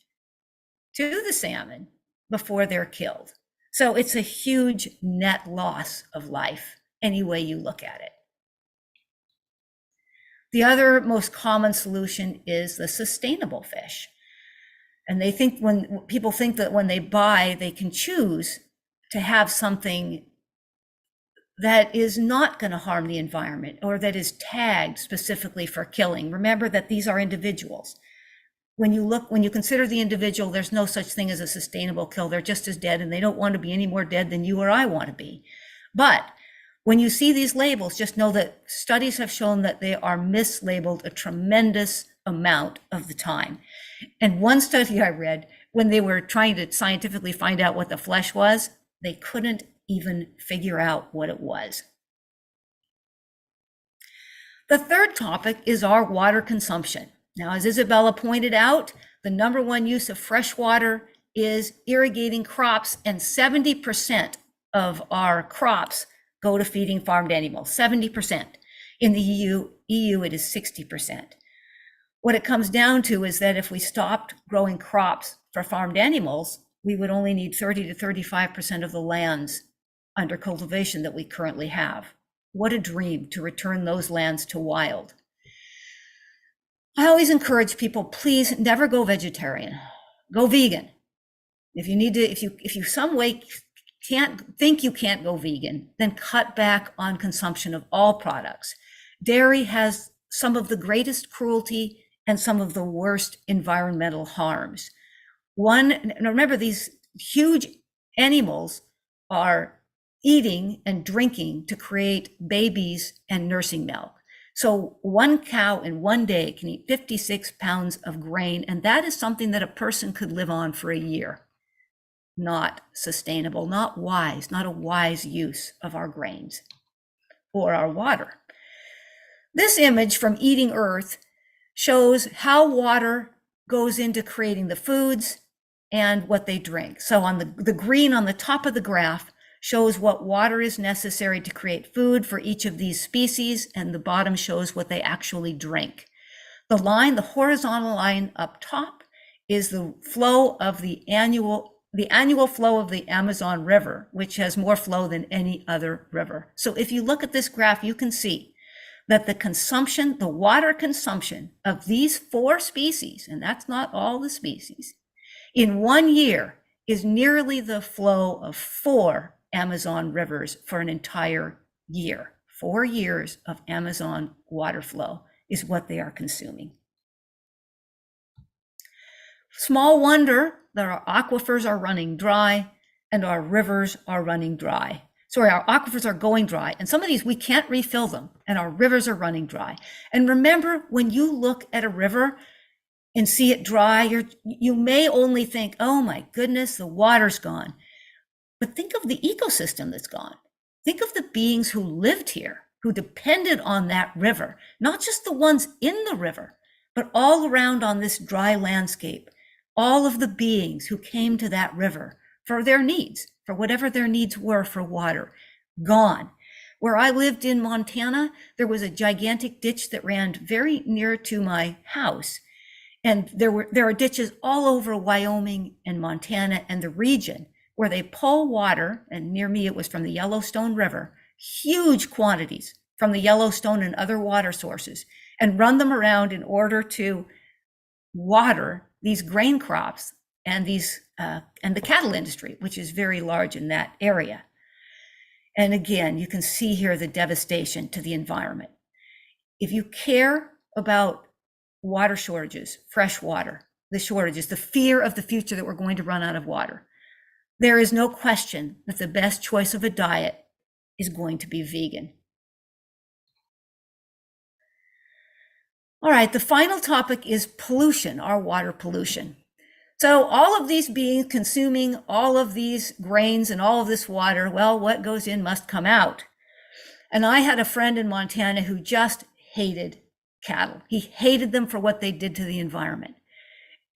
to the salmon before they're killed. So it's a huge net loss of life, any way you look at it. The other most common solution is the sustainable fish. And they think when people think that when they buy, they can choose to have something that is not going to harm the environment or that is tagged specifically for killing. Remember that these are individuals. When you consider the individual, there's no such thing as a sustainable kill. They're just as dead, and they don't want to be any more dead than you or I want to be. But when you see these labels, just know that studies have shown that they are mislabeled a tremendous amount of the time. And one study I read, when they were trying to scientifically find out what the flesh was, they couldn't even figure out what it was. The third topic is our water consumption. Now, as Isabella pointed out, the number one use of fresh water is irrigating crops, and 70% of our crops go to feeding farmed animals, 70%. In the EU, it is 60%. What it comes down to is that if we stopped growing crops for farmed animals, we would only need 30 to 35% of the lands under cultivation that we currently have. What a dream to return those lands to wild. I always encourage people, please never go vegetarian, go vegan. If you need to, if you some way you can't go vegan, then cut back on consumption of all products. Dairy has some of the greatest cruelty and some of the worst environmental harms. Now remember, these huge animals are eating and drinking to create babies and nursing milk. So one cow in one day can eat 56 pounds of grain, and that is something that a person could live on for a year. Not sustainable, not wise, not a wise use of our grains or our water. This image from Eating Earth shows how water goes into creating the foods and what they drink. So on the green on the top of the graph shows what water is necessary to create food for each of these species, and the bottom shows what they actually drink. The horizontal line up top is the flow of the annual flow of the Amazon River, which has more flow than any other river. So if you look at this graph, you can see that the water consumption of these 4 species, and that's not all the species, in 1 year is nearly the flow of 4 Amazon rivers for an entire year. 4 years of Amazon water flow is what they are consuming. Small wonder that our aquifers are running dry and our rivers are running dry. Sorry, our aquifers are going dry, and some of these we can't refill them, and our rivers are running dry. And remember, when you look at a river and see it dry, you may only think, oh my goodness, the water's gone. But think of the ecosystem that's gone. Think of the beings who lived here, who depended on that river, not just the ones in the river, but all around on this dry landscape. All of the beings who came to that river for their needs, for whatever their needs were for water, gone. Where I lived in Montana, there was a gigantic ditch that ran very near to my house. And there are ditches all over Wyoming and Montana and the region where they pull water, and near me it was from the Yellowstone River, huge quantities from the Yellowstone and other water sources, and run them around in order to water these grain crops and the cattle industry, which is very large in that area. And again, you can see here the devastation to the environment. If you care about water shortages, fresh water, the shortages, the fear of the future that we're going to run out of water, there is no question that the best choice of a diet is going to be vegan. All right, the final topic is pollution, our water pollution. So all of these beings consuming all of these grains and all of this water, well, what goes in must come out. And I had a friend in Montana who just hated cattle. He hated them for what they did to the environment.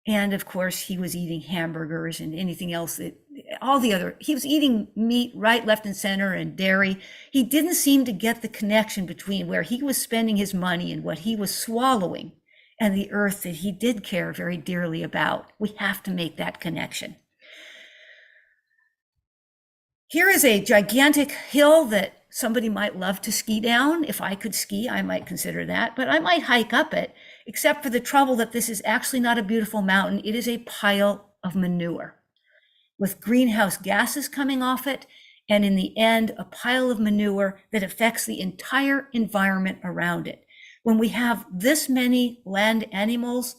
And of course, he was eating hamburgers and anything else he was eating meat right, left, and center, and dairy. He didn't seem to get the connection between where he was spending his money and what he was swallowing and the earth that he did care very dearly about. We have to make that connection. Here is a gigantic hill that somebody might love to ski down. If I could ski, I might consider that, but I might hike up it, except for the trouble that this is actually not a beautiful mountain. It is a pile of manure with greenhouse gases coming off it, and in the end, a pile of manure that affects the entire environment around it. When we have this many land animals,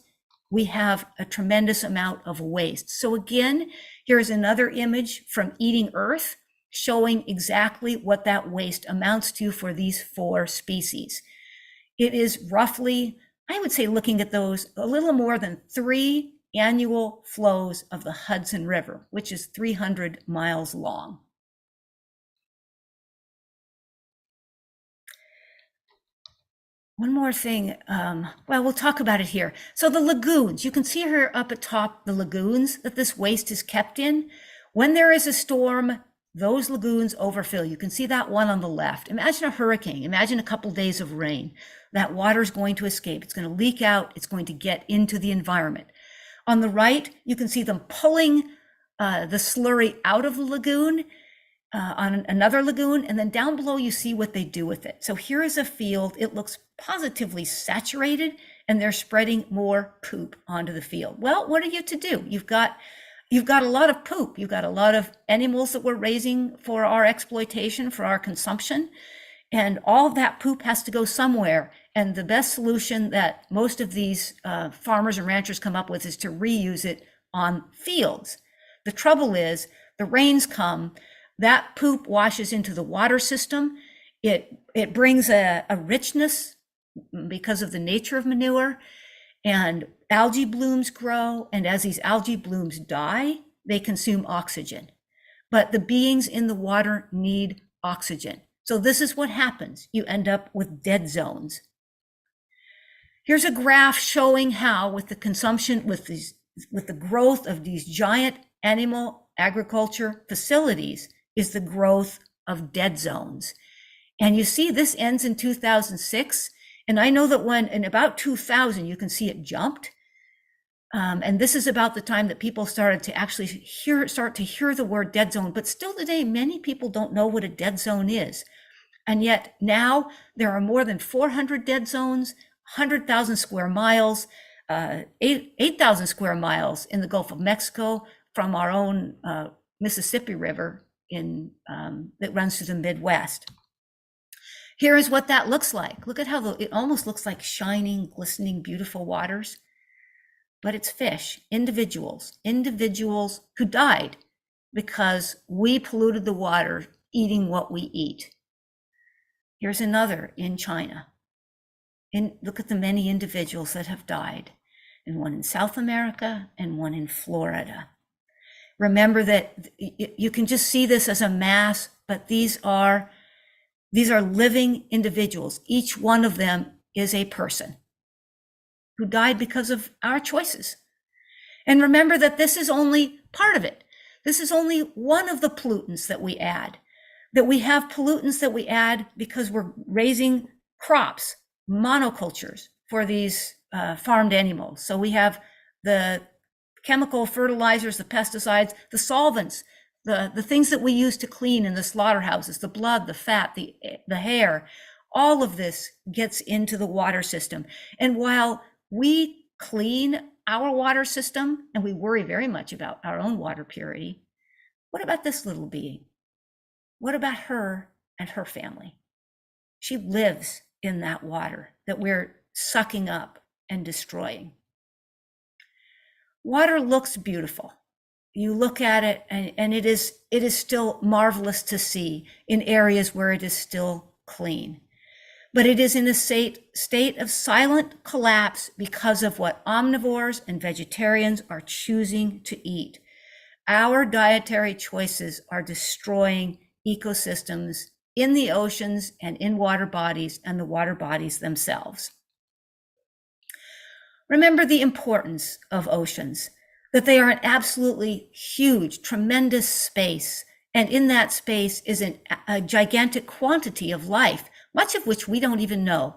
we have a tremendous amount of waste. So again, here's another image from Eating Earth showing exactly what that waste amounts to for these 4 species. It is roughly, I would say, looking at those, a little more than 3 annual flows of the Hudson River, which is 300 miles long. One more thing, we'll talk about it here. So the lagoons, you can see here up at top, the lagoons that this waste is kept in. When there is a storm, those lagoons overfill. You can see that one on the left. Imagine a hurricane, imagine a couple days of rain. That water is going to escape. It's going to leak out. It's going to get into the environment. On the right, you can see them pulling the slurry out of the lagoon. on another lagoon, and then down below you see what they do with it. So here is a field. It looks positively saturated, and they're spreading more poop onto the field. Well, what are you to do? You've got a lot of poop. You've got a lot of animals that we're raising for our exploitation, for our consumption, and all of that poop has to go somewhere. And the best solution that most of these farmers and ranchers come up with is to reuse it on fields. The trouble is, the rains come, that poop washes into the water system. It brings a richness because of the nature of manure, and algae blooms grow. And as these algae blooms die, they consume oxygen. But the beings in the water need oxygen. So this is what happens. You end up with dead zones. Here's a graph showing how, with the consumption, with the growth of these giant animal agriculture facilities, is the growth of dead zones. And you see this ends in 2006. And I know that when in about 2000, you can see it jumped. And this is about the time that people started to actually start to hear the word dead zone. But still today, many people don't know what a dead zone is. And yet now there are more than 400 dead zones, 100,000 square miles, 8,000 square miles in the Gulf of Mexico from our own Mississippi River that runs through the Midwest. Here is what that looks like. Look at how it almost looks like shining, glistening, beautiful waters. But it's fish, individuals who died because we polluted the water eating what we eat. Here's another in China. Look at the many individuals that have died, and one in South America and one in Florida. Remember that you can just see this as a mass, but these are living individuals. Each one of them is a person who died because of our choices. And remember that this is only part of it. This is only one of the pollutants that we add, that we have pollutants that we add because we're raising crops, monocultures for these farmed animals. So we have the chemical fertilizers, the pesticides, the solvents, the things that we use to clean in the slaughterhouses, the blood, the fat, the hair, all of this gets into the water system. And while we clean our water system and we worry very much about our own water purity, what about this little being? What about her and her family? She lives in that water that we're sucking up and destroying. Water looks beautiful. You look at it and it is still marvelous to see in areas where it is still clean. But it is in a state of silent collapse because of what omnivores and vegetarians are choosing to eat. Our dietary choices are destroying ecosystems in the oceans and in water bodies and the water bodies themselves. Remember the importance of oceans, that they are an absolutely huge, tremendous space. And in that space is a gigantic quantity of life, much of which we don't even know,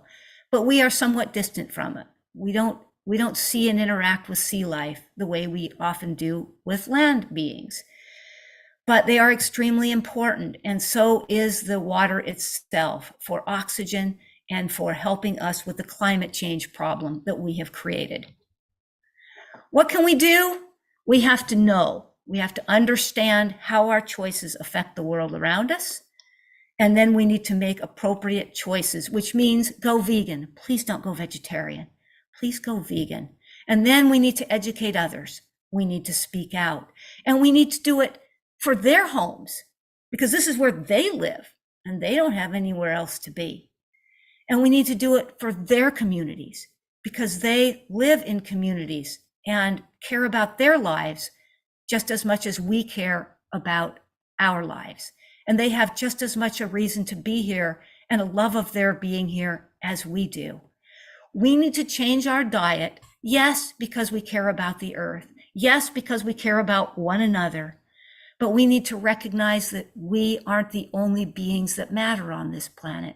but we are somewhat distant from it. We don't see and interact with sea life the way we often do with land beings. But they are extremely important, and so is the water itself for oxygen and for helping us with the climate change problem that we have created. What can we do? We have to know. We have to understand how our choices affect the world around us. And then we need to make appropriate choices, which means go vegan. Please don't go vegetarian. Please go vegan. And then we need to educate others. We need to speak out. And we need to do it for their homes, because this is where they live and they don't have anywhere else to be. And we need to do it for their communities because they live in communities and care about their lives just as much as we care about our lives. And they have just as much a reason to be here and a love of their being here as we do. We need to change our diet, yes, because we care about the earth, yes, because we care about one another, but we need to recognize that we aren't the only beings that matter on this planet.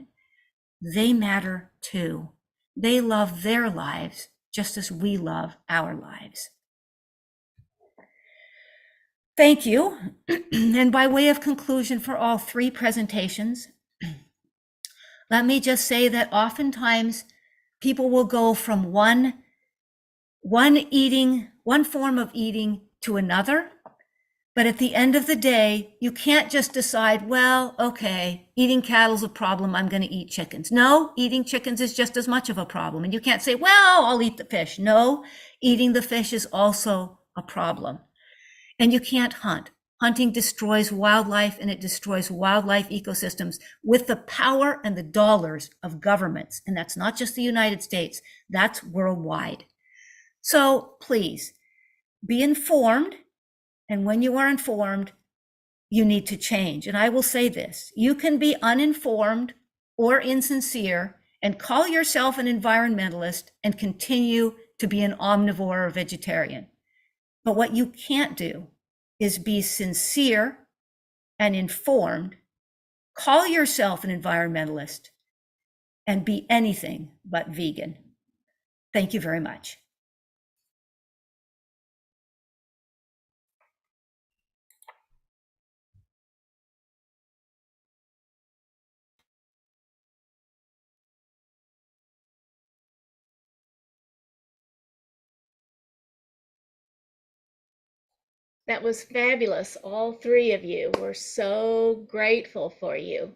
They matter too. They love their lives just as we love our lives. Thank you. And by way of conclusion for all three presentations, let me just say that oftentimes people will go from one form of eating to another. But at the end of the day, you can't just decide, well, okay, eating cattle's a problem, I'm going to eat chickens. No, eating chickens is just as much of a problem. And you can't say, well, I'll eat the fish. No, eating the fish is also a problem. And you can't hunt. Hunting destroys wildlife, and it destroys wildlife ecosystems with the power and the dollars of governments. And that's not just the United States, that's worldwide. So please be informed. And when you are informed, you need to change. And I will say this, you can be uninformed or insincere and call yourself an environmentalist and continue to be an omnivore or vegetarian. But what you can't do is be sincere and informed, call yourself an environmentalist, and be anything but vegan. Thank you very much. That was fabulous. All three of you. We're so grateful for you.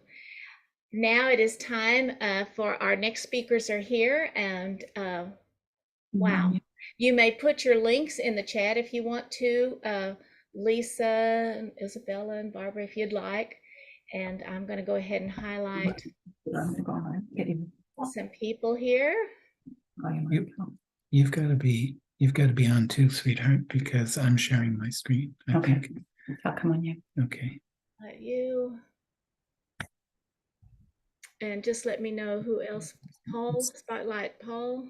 Now it is time for our next speakers are here, and wow. You may put your links in the chat if you want to, Lisa, Isabella, and Barbara, if you'd like. And I'm going to go ahead and highlight some people here. You've got to be on too, sweetheart, because I'm sharing my screen. Okay. I'll come on you. Okay. You. And just let me know who else. Paul, spotlight Paul.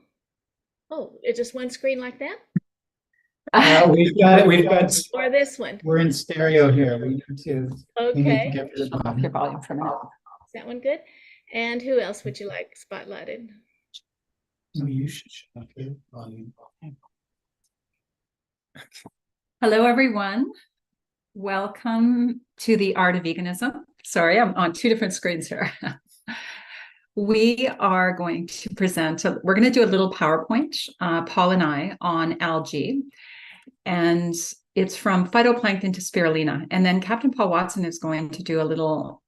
Oh, it's just one screen like that? We've got Or this one? we're in stereo here. We need to Okay. get rid of Off your volume for a minute. Is that one good? And who else would you like spotlighted? No, you should shut up your volume. Hello, everyone. Welcome to the Art of Veganism. Sorry, I'm on two different screens here. We are going to present, we're going to do a little PowerPoint, Paul and I, on algae. And it's from phytoplankton to spirulina. And then Captain Paul Watson is going to do a little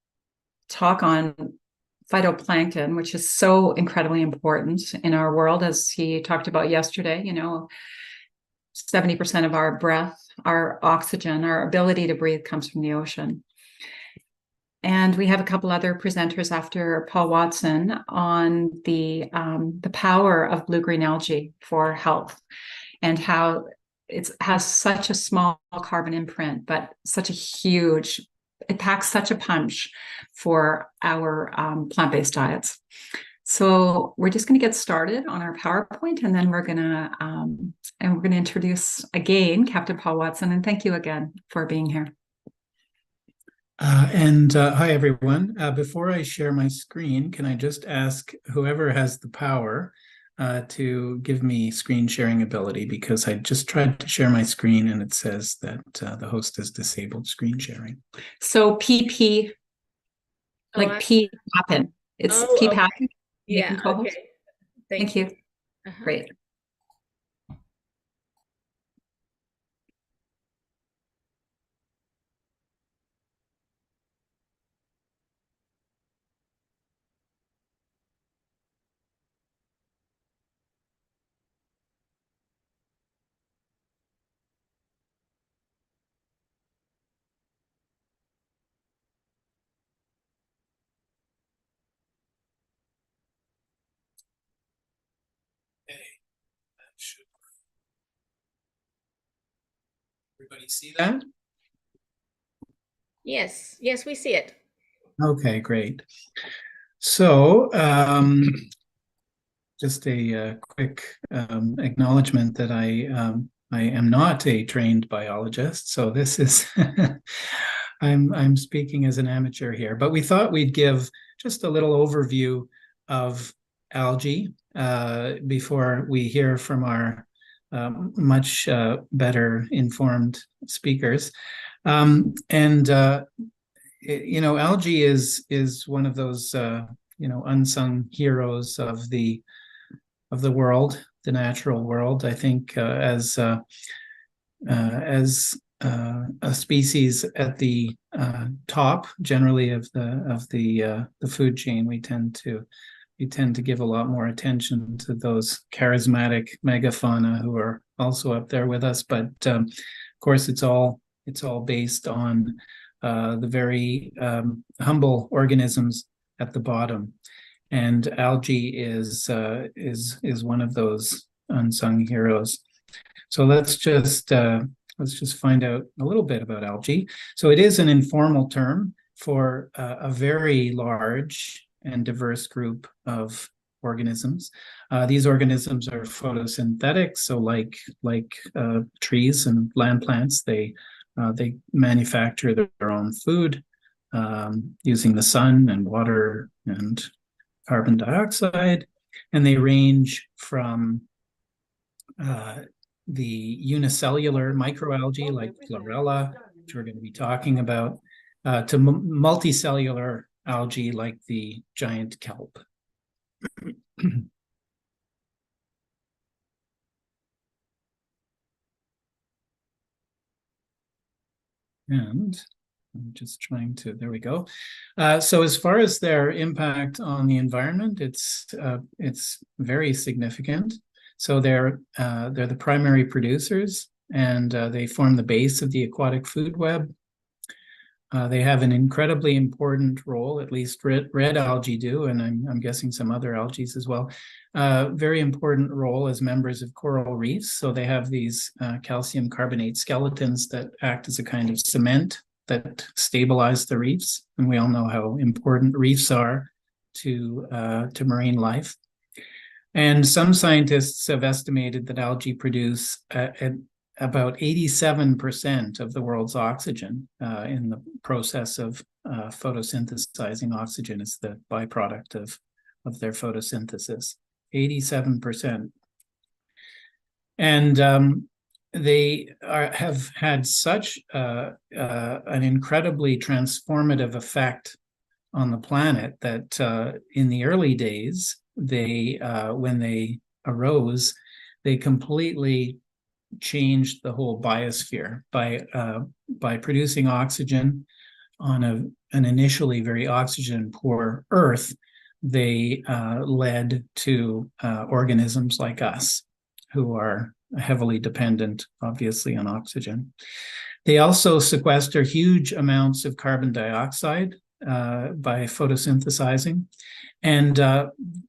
talk on phytoplankton, which is so incredibly important in our world, as he talked about yesterday. You know, 70% of our breath, our oxygen, our ability to breathe comes from the ocean. And we have a couple other presenters after Paul Watson on the power of blue-green algae for health, and how it has such a small carbon imprint, but such a huge, it packs such a punch for our plant-based diets. So we're just going to get started on our PowerPoint, and then we're going to introduce again Captain Paul Watson. And thank you again for being here. Hi, everyone. Before I share my screen, can I just ask whoever has the power to give me screen sharing ability, because I just tried to share my screen and it says that the host has disabled screen sharing. So PP, like P happen. It's P okay. happen. Yeah, okay. Thank you. Great. Everybody see that? Yes, yes, we see it. Okay, great. So just a quick acknowledgement that I am not a trained biologist, so this is I'm speaking as an amateur here, but we thought we'd give just a little overview of algae before we hear from our much better informed speakers. Algae is one of those unsung heroes of the world, the natural world. I think as a species at the top, generally of the food chain, we tend to give a lot more attention to those charismatic megafauna who are also up there with us. But of course, it's all based on the very humble organisms at the bottom, and algae is one of those unsung heroes. So let's just find out a little bit about algae. So it is an informal term for a very large and diverse group of organisms. These organisms are photosynthetic, so like trees and land plants, they manufacture their own food using the sun and water and carbon dioxide, and they range from the unicellular microalgae like chlorella, which we're going to be talking about, to multicellular algae like the giant kelp. And I'm just trying to, there we go. So as far as their impact on the environment, it's very significant. So they're the primary producers, and they form the base of the aquatic food web. They have an incredibly important role, at least red algae do, and I'm guessing some other algae as well. Very important role as members of coral reefs. So they have these calcium carbonate skeletons that act as a kind of cement that stabilize the reefs. And we all know how important reefs are to marine life. And some scientists have estimated that algae produce about 87% of the world's oxygen in the process of photosynthesizing oxygen. Is the byproduct of their photosynthesis, 87%. And they have had such an incredibly transformative effect on the planet that in the early days, when they arose, they completely changed the whole biosphere by producing oxygen on an initially very oxygen poor Earth. They led to organisms like us who are heavily dependent, obviously, on oxygen. They also sequester huge amounts of carbon dioxide by photosynthesizing, and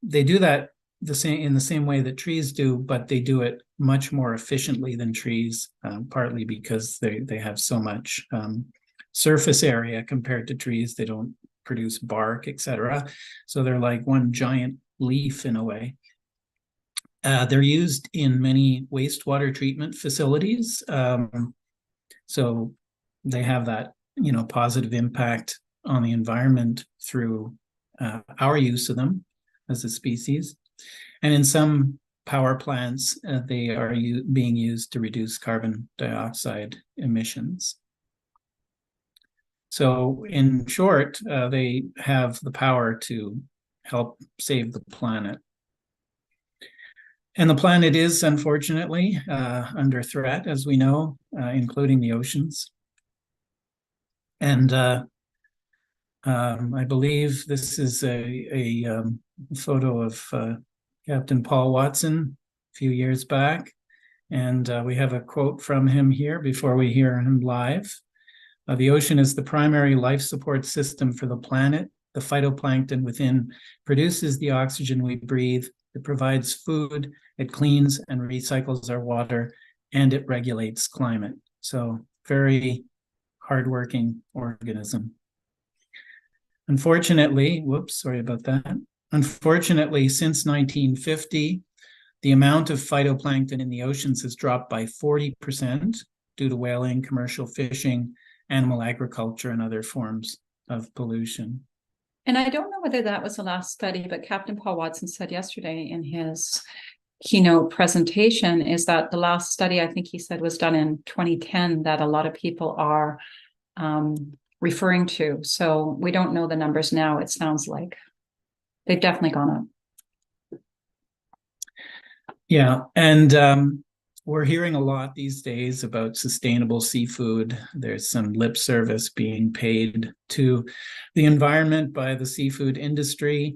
they do that in the same way that trees do, but they do it much more efficiently than trees, partly because they have so much surface area compared to trees. They don't produce bark, etc. So they're like one giant leaf in a way. They're used in many wastewater treatment facilities. So they have that, positive impact on the environment through our use of them as a species. And in some power plants, they are being used to reduce carbon dioxide emissions. So in short, they have the power to help save the planet. And the planet is, unfortunately, under threat, as we know, including the oceans. And I believe this is a photo of Captain Paul Watson a few years back. And we have a quote from him here before we hear him live. The ocean is the primary life support system for the planet. The phytoplankton within produces the oxygen we breathe. It provides food, it cleans and recycles our water, and it regulates climate. So very hardworking organism. Unfortunately, sorry about that. Unfortunately, since 1950, the amount of phytoplankton in the oceans has dropped by 40% due to whaling, commercial fishing, animal agriculture, and other forms of pollution. And I don't know whether that was the last study, but Captain Paul Watson said yesterday in his keynote presentation is that the last study, I think he said, was done in 2010, that a lot of people are referring to. So we don't know the numbers now. It sounds like they've definitely gone up. Yeah, and we're hearing a lot these days about sustainable seafood. There's some lip service being paid to the environment by the seafood industry.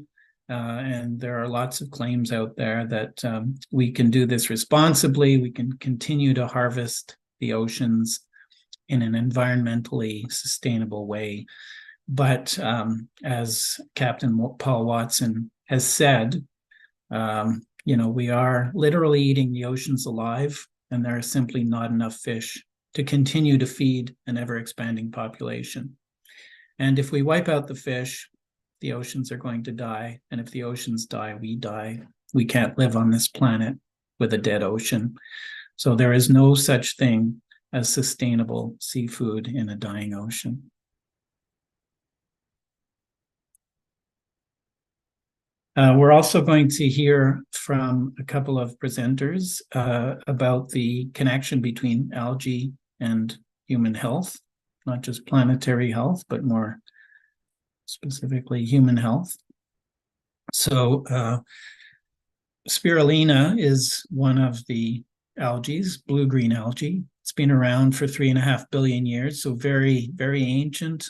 And there are lots of claims out there that we can do this responsibly. We can continue to harvest the oceans in an environmentally sustainable way. But as Captain Paul Watson has said, we are literally eating the oceans alive, and there are simply not enough fish to continue to feed an ever-expanding population. And if we wipe out the fish, the oceans are going to die. And if the oceans die, we die. We can't live on this planet with a dead ocean. So there is no such thing as sustainable seafood in a dying ocean. We're also going to hear from a couple of presenters about the connection between algae and human health, not just planetary health, but more specifically human health. So spirulina is one of the algae, blue-green algae. It's been around for 3.5 billion years, so very, very ancient.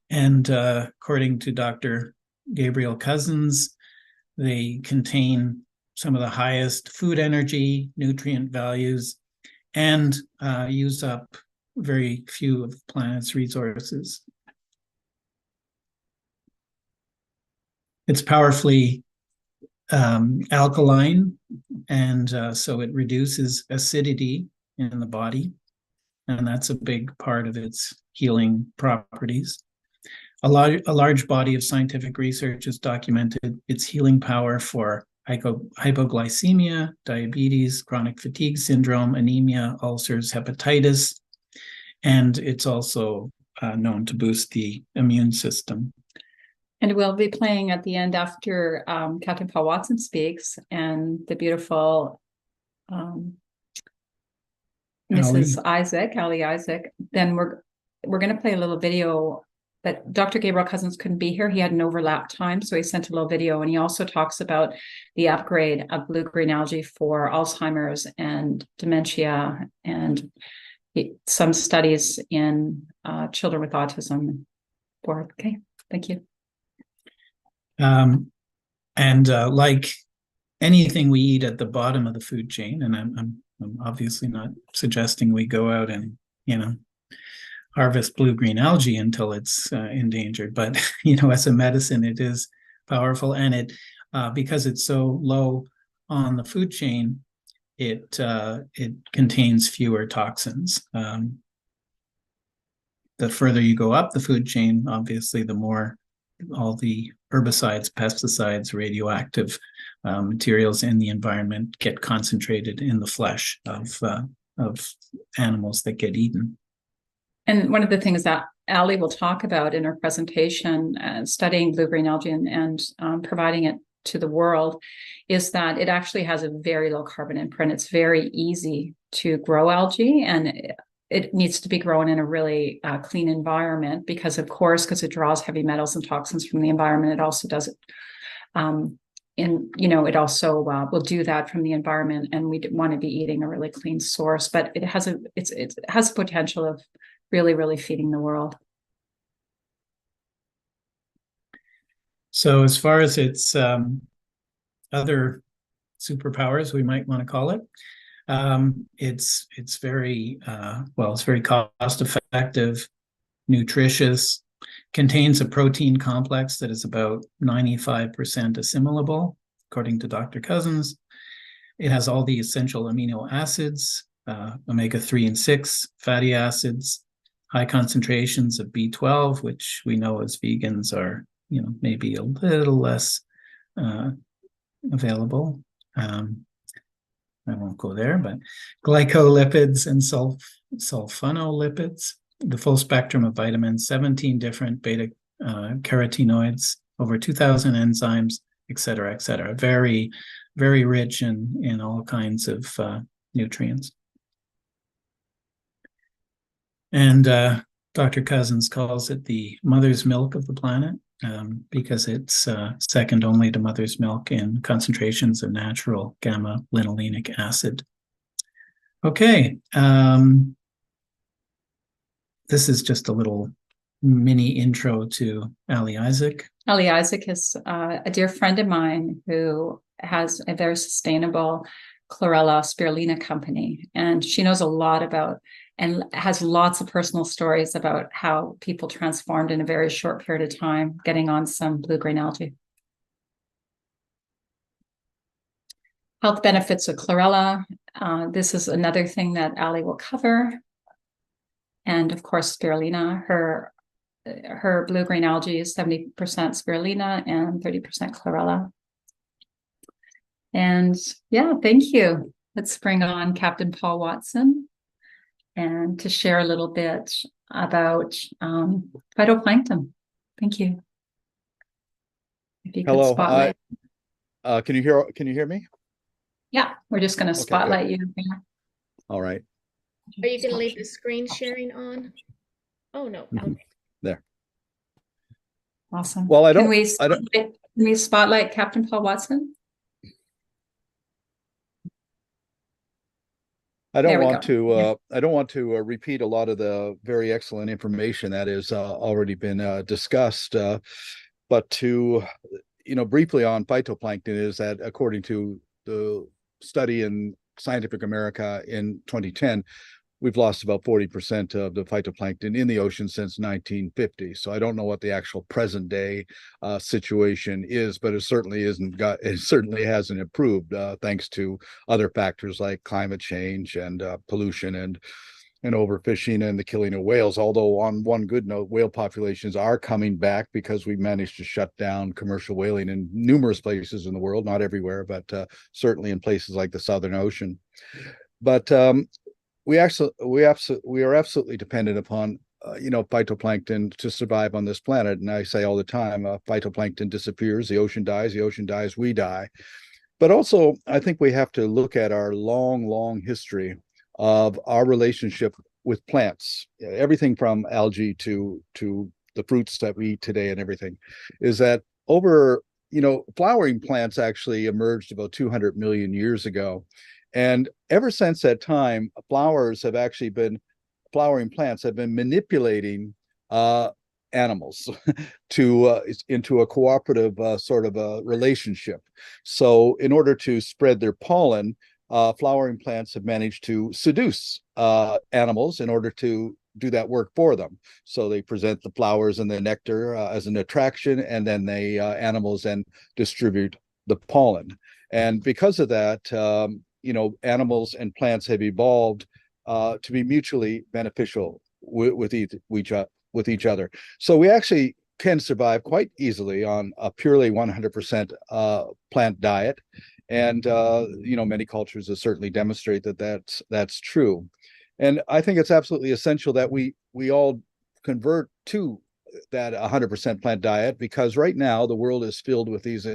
And according to Dr. Gabriel Cousins, they contain some of the highest food energy, nutrient values, and use up very few of the planet's resources. It's powerfully alkaline, and so it reduces acidity in the body, and that's a big part of its healing properties. A large body of scientific research has documented its healing power for hypoglycemia, diabetes, chronic fatigue syndrome, anemia, ulcers, hepatitis, and it's also known to boost the immune system. And we'll be playing at the end after Captain Paul Watson speaks and the beautiful Mrs. Ali Isaac. Then we're going to play a little video. But Dr. Gabriel Cousins couldn't be here. He had an overlap time, so he sent a little video, and he also talks about the upgrade of blue-green algae for Alzheimer's and dementia, and some studies in children with autism. Okay, thank you. And like anything we eat at the bottom of the food chain, and I'm obviously not suggesting we go out and harvest blue-green algae until it's endangered, but as a medicine, it is powerful, and it because it's so low on the food chain, it contains fewer toxins. The further you go up the food chain, obviously, the more all the herbicides, pesticides, radioactive materials in the environment get concentrated in the flesh of animals that get eaten. And one of the things that Ali will talk about in her presentation, studying blue-green algae and providing it to the world, is that it actually has a very low carbon imprint. It's very easy to grow algae, and it needs to be grown in a really clean environment because it draws heavy metals and toxins from the environment. It also does it it also will do that from the environment, and we want to be eating a really clean source. But it has a potential of really, really feeding the world. So as far as its other superpowers, we might want to call it, it's very it's very cost effective, nutritious, contains a protein complex that is about 95% assimilable, according to Dr. Cousins. It has all the essential amino acids, omega-3 and 6 fatty acids, high concentrations of B12, which we know as vegans are, maybe a little less available. I won't go there, but glycolipids and sulfonolipids, the full spectrum of vitamins, 17 different beta carotenoids, over 2,000 enzymes, et cetera, et cetera. Very, very rich in all kinds of nutrients. And Dr. Cousins calls it the mother's milk of the planet because it's second only to mother's milk in concentrations of natural gamma-linolenic acid. Okay, this is just a little mini intro to Ali Isaac. Ali Isaac is a dear friend of mine who has a very sustainable chlorella spirulina company, and she knows a lot about and has lots of personal stories about how people transformed in a very short period of time, getting on some blue-green algae. Health benefits of chlorella. This is another thing that Ali will cover. And of course, spirulina. Her blue-green algae is 70% spirulina and 30% chlorella. And yeah, thank you. Let's bring on Captain Paul Watson and to share a little bit about phytoplankton. Thank you. If you Hello. could spotlight. Can you hear me? Yeah, we're just going to spotlight you. All right. Are you going to leave the screen sharing on? Oh, no. Okay. There. Awesome. Well, Can we spotlight Captain Paul Watson? I don't want to repeat a lot of the very excellent information that has already been discussed, but to, briefly on phytoplankton is that according to the study in Scientific America in 2010, we've lost about 40% of the phytoplankton in the ocean since 1950. So I don't know what the actual present day situation is, but it certainly hasn't improved thanks to other factors like climate change and pollution and overfishing and the killing of whales. Although on one good note, whale populations are coming back because we managed to shut down commercial whaling in numerous places in the world, not everywhere, but certainly in places like the Southern Ocean. But we are absolutely dependent upon phytoplankton to survive on this planet. And I say all the time, phytoplankton disappears, the ocean dies, we die. But also, I think we have to look at our long history of our relationship with plants. Everything from algae to the fruits that we eat today and everything is that flowering plants actually emerged about 200 million years ago. And ever since that time, flowering plants have been manipulating animals into a cooperative sort of a relationship. So in order to spread their pollen, flowering plants have managed to seduce animals in order to do that work for them. So they present the flowers and the nectar as an attraction, and then animals then distribute the pollen. And because of that, animals and plants have evolved to be mutually beneficial with each other. So we actually can survive quite easily on a purely 100% plant diet. And, many cultures have certainly demonstrated that that's true. And I think it's absolutely essential that we all convert to that 100% plant diet, because right now the world is filled with these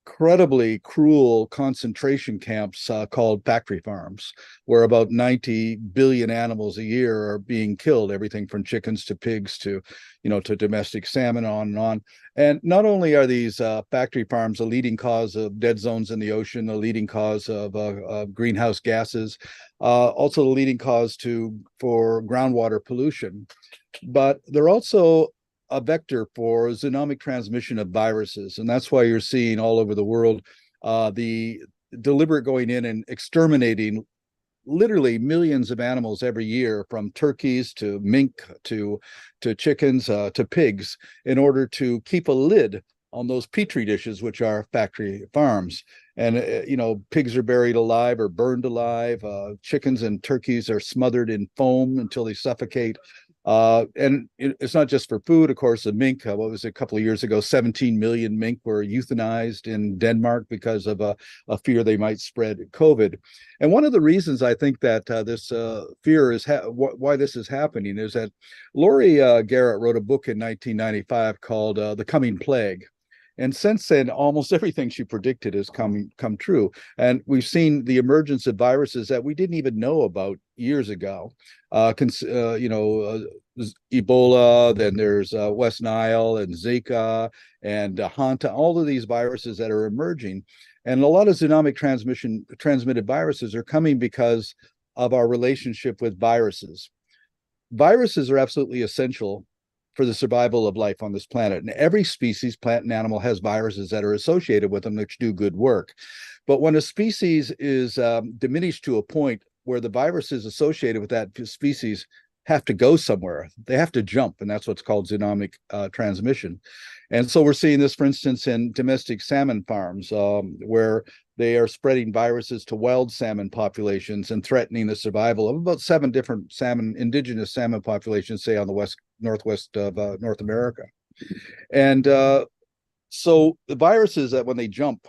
incredibly cruel concentration camps called factory farms, where about 90 billion animals a year are being killed, everything from chickens to pigs to domestic salmon, on and on. And not only are these factory farms a leading cause of dead zones in the ocean, a leading cause of greenhouse gases, also the leading cause for groundwater pollution, but they're also a vector for zoonotic transmission of viruses. And that's why you're seeing all over the world the deliberate going in and exterminating literally millions of animals every year, from turkeys to mink to chickens to pigs, in order to keep a lid on those petri dishes, which are factory farms. And pigs are buried alive or burned alive. Chickens and turkeys are smothered in foam until they suffocate. And it's not just for food, of course. The mink, what was it, a couple of years ago, 17 million mink were euthanized in Denmark because of a fear they might spread COVID. And one of the reasons I think that this fear is why this is happening is that Laurie Garrett wrote a book in 1995 called The Coming Plague. And since then, almost everything she predicted has come true. And we've seen the emergence of viruses that we didn't even know about years ago. The Ebola, then there's West Nile and Zika and Hanta, all of these viruses that are emerging. And a lot of zoonotic transmitted viruses are coming because of our relationship with viruses. Viruses are absolutely essential for the survival of life on this planet. And every species, plant and animal, has viruses that are associated with them which do good work. But when a species is diminished to a point where the viruses associated with that species have to go somewhere, they have to jump, and that's what's called zoonotic transmission. And so we're seeing this, for instance, in domestic salmon farms, where they are spreading viruses to wild salmon populations and threatening the survival of about 7 different indigenous salmon populations, say on the northwest of North America. And so the viruses, that when they jump,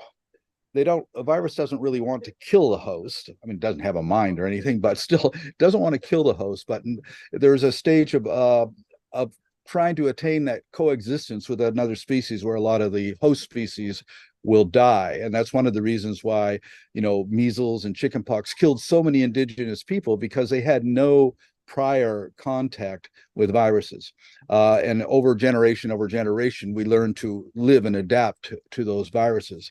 a virus doesn't really want to kill the host. I mean, it doesn't have a mind or anything, but still doesn't want to kill the host. But there's a stage of trying to attain that coexistence with another species where a lot of the host species will die. And that's one of the reasons why, measles and chickenpox killed so many indigenous people, because they had no prior contact with viruses. And over generation, we learn to live and adapt to those viruses.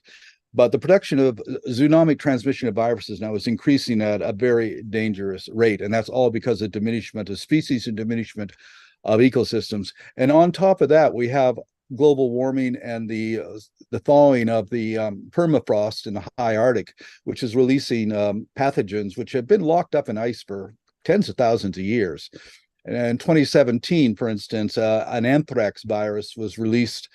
But the production of zoonotic transmission of viruses now is increasing at a very dangerous rate. And that's all because of diminishment of species and diminishment of ecosystems. And on top of that, we have global warming and the thawing of the permafrost in the high Arctic, which is releasing pathogens which have been locked up in ice for tens of thousands of years. And in 2017, for instance, an anthrax virus was released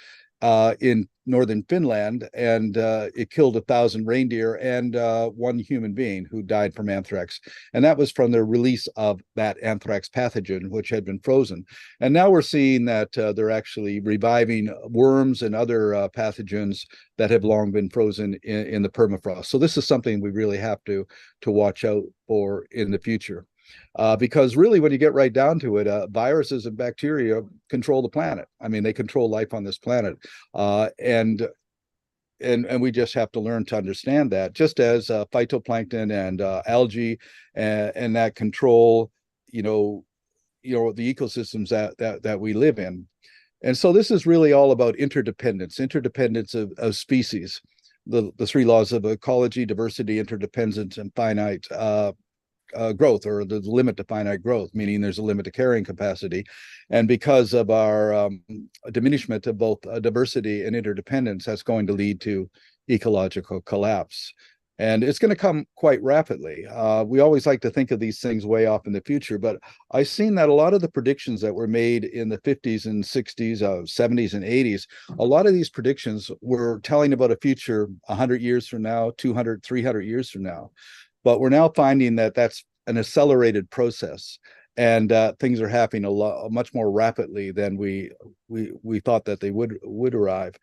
in northern Finland, and it killed 1,000 reindeer and 1 human being who died from anthrax. And that was from the release of that anthrax pathogen, which had been frozen. And now we're seeing that they're actually reviving worms and other pathogens that have long been frozen in the permafrost. So this is something we really have to watch out for in the future. Because really, when you get right down to it, viruses and bacteria control the planet. I mean, they control life on this planet, and we just have to learn to understand that. Just as phytoplankton and algae and that control, the ecosystems that we live in. And so this is really all about interdependence of species. The 3 laws of ecology: diversity, interdependence, and finite growth, or the limit to finite growth, meaning there's a limit to carrying capacity. And because of our diminishment of both diversity and interdependence, that's going to lead to ecological collapse. And it's going to come quite rapidly. We always like to think of these things way off in the future, but I've seen that a lot of the predictions that were made in the 50s and 60s, 70s and 80s, a lot of these predictions were telling about a future 100 years from now, 200, 300 years from now. But we're now finding that that's an accelerated process, and things are happening much more rapidly than we thought that they would arrive.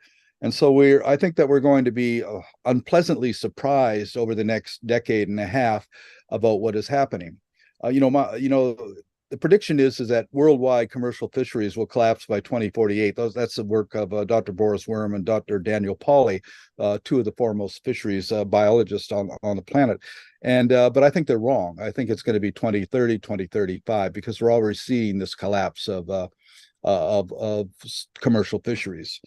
And so I think that we're going to be unpleasantly surprised over the next decade and a half about what is happening. The prediction is that worldwide commercial fisheries will collapse by 2048. That's the work of Dr. Boris Worm and Dr. Daniel Pauly, 2 of the foremost fisheries biologists on the planet. And but I think they're wrong. I think it's going to be 2030, 2035, because we're already seeing this collapse of commercial fisheries.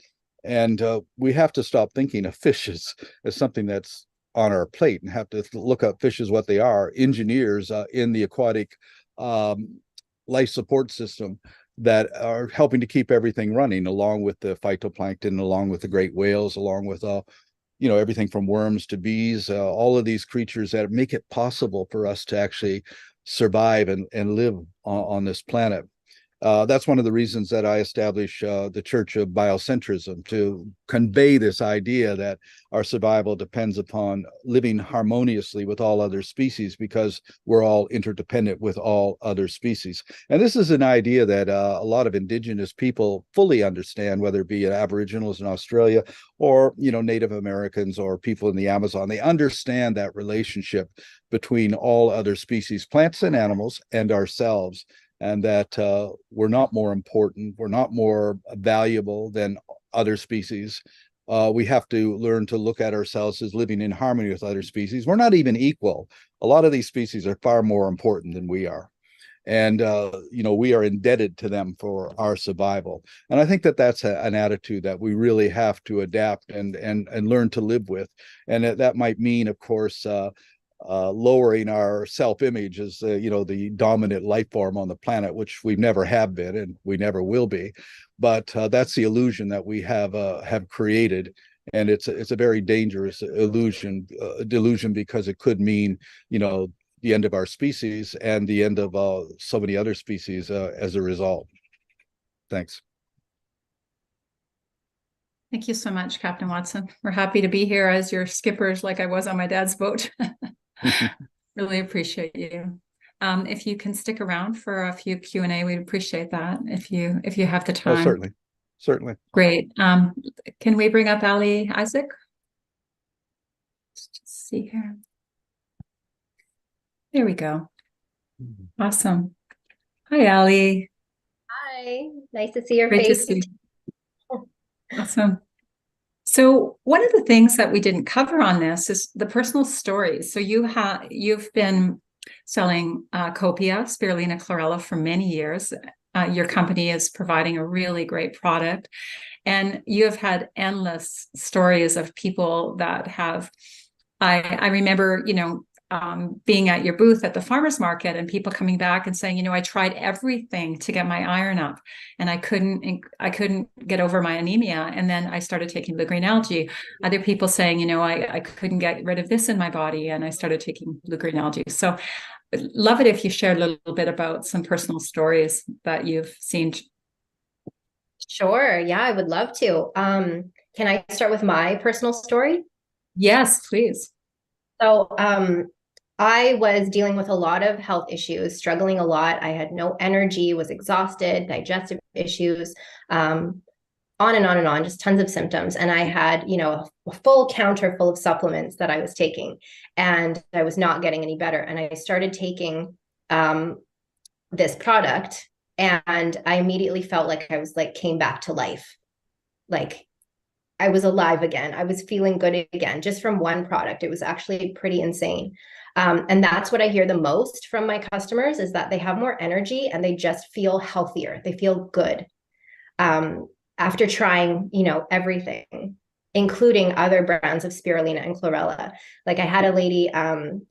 And we have to stop thinking of fish as something that's on our plate, and have to look at fish as what they are: engineers in the aquatic life support system that are helping to keep everything running, along with the phytoplankton, along with the great whales, along with everything from worms to bees, all of these creatures that make it possible for us to actually survive and live on this planet. That's one of the reasons that I established the Church of Biocentrism, to convey this idea that our survival depends upon living harmoniously with all other species, because we're all interdependent with all other species. And this is an idea that a lot of indigenous people fully understand, whether it be Aboriginals in Australia or Native Americans or people in the Amazon. They understand that relationship between all other species, plants and animals, and ourselves. And that we're not more important, we're not more valuable than other species. We have to learn to look at ourselves as living in harmony with other species. We're not even equal. A lot of these species are far more important than we are. And we are indebted to them for our survival. And I think that that's an attitude that we really have to adapt and learn to live with. And that might mean, of course, lowering our self-image as the dominant life form on the planet, which we never have been and we never will be. But that's the illusion that we have created, and it's a very dangerous delusion, because it could mean the end of our species and the end of so many other species as a result. Thanks. Thank you so much, Captain Watson. We're happy to be here as your skippers, like I was on my dad's boat. Really appreciate you. If you can stick around for a few Q&A, we'd appreciate that if you have the time. Oh, certainly. Great. Can we bring up Ali Isaac? Let's just see here. There we go. Awesome. Hi, Ali. Hi, nice to see your Great to face. see you. Awesome. So one of the things that we didn't cover on this is the personal stories. So you've been selling Copia, Spirulina chlorella, for many years. Your company is providing a really great product, and you have had endless stories of people that have. I remember, being at your booth at the farmers market and people coming back and saying, I tried everything to get my iron up and I couldn't get over my anemia. And then I started taking blue-green algae. Other people saying, I couldn't get rid of this in my body and I started taking blue-green algae. So I'd love it if you shared a little bit about some personal stories that you've seen. Sure, yeah, I would love to. Can I start with my personal story? Yes, please. So I was dealing with a lot of health issues, struggling a lot. I had no energy, was exhausted, digestive issues, on and on and on, just tons of symptoms. And I had, a full counter full of supplements that I was taking, and I was not getting any better. And I started taking this product, and I immediately felt like I was came back to life. Like I was alive again. I was feeling good again, just from one product. It was actually pretty insane. And that's what I hear the most from my customers, is that they have more energy and they just feel healthier. They feel good. After trying, everything, including other brands of spirulina and chlorella. Like I had a lady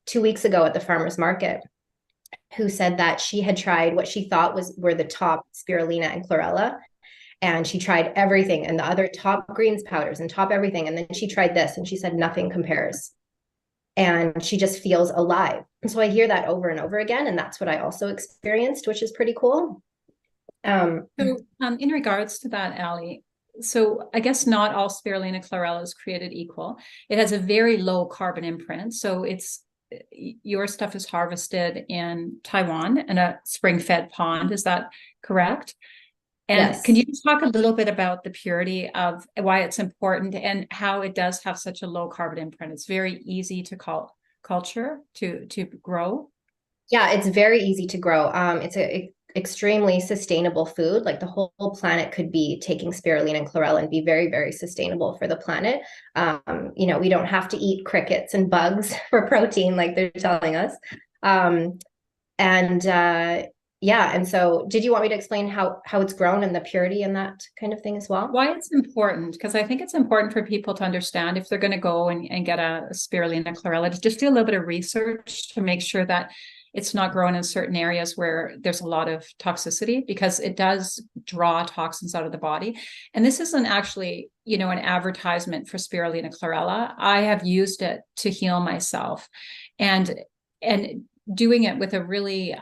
2 weeks ago at the farmer's market who said that she had tried what she thought were the top spirulina and chlorella. And she tried everything and the other top greens powders and top everything. And then she tried this and she said nothing compares. And she just feels alive. And so I hear that over and over again. And that's what I also experienced, which is pretty cool. So in regards to that, Ali, so I guess not all spirulina chlorella is created equal. It has a very low carbon imprint. So your stuff is harvested in Taiwan in a spring-fed pond. Is that correct? And yes. Can you talk a little bit about the purity of why it's important and how it does have such a low carbon imprint? It's very easy to culture, to grow. Yeah, it's very easy to grow. It's a extremely sustainable food. Like the whole planet could be taking spirulina and chlorella and be very, very sustainable for the planet. We don't have to eat crickets and bugs for protein like they're telling us. Yeah. And so did you want me to explain how it's grown and the purity and that kind of thing as well? Why it's important? Because I think it's important for people to understand if they're going to go and get a spirulina chlorella, to just do a little bit of research to make sure that it's not grown in certain areas where there's a lot of toxicity, because it does draw toxins out of the body. And this isn't actually, an advertisement for spirulina chlorella. I have used it to heal myself, and doing it with a really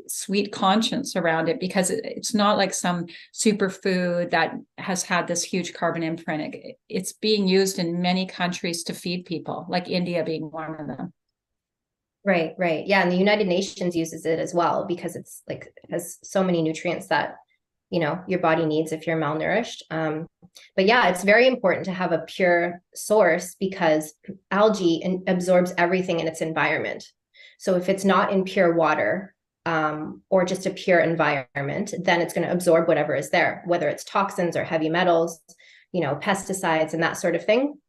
sweet conscience around it, because it's not like some superfood that has had this huge carbon imprint. It's being used in many countries to feed people, like India being one of them. Right. Yeah. And the United Nations uses it as well, because it's it has so many nutrients that, your body needs if you're malnourished. But yeah, it's very important to have a pure source, because algae absorbs everything in its environment. So if it's not in pure water, or just a pure environment, then it's going to absorb whatever is there, whether it's toxins or heavy metals, pesticides and that sort of thing.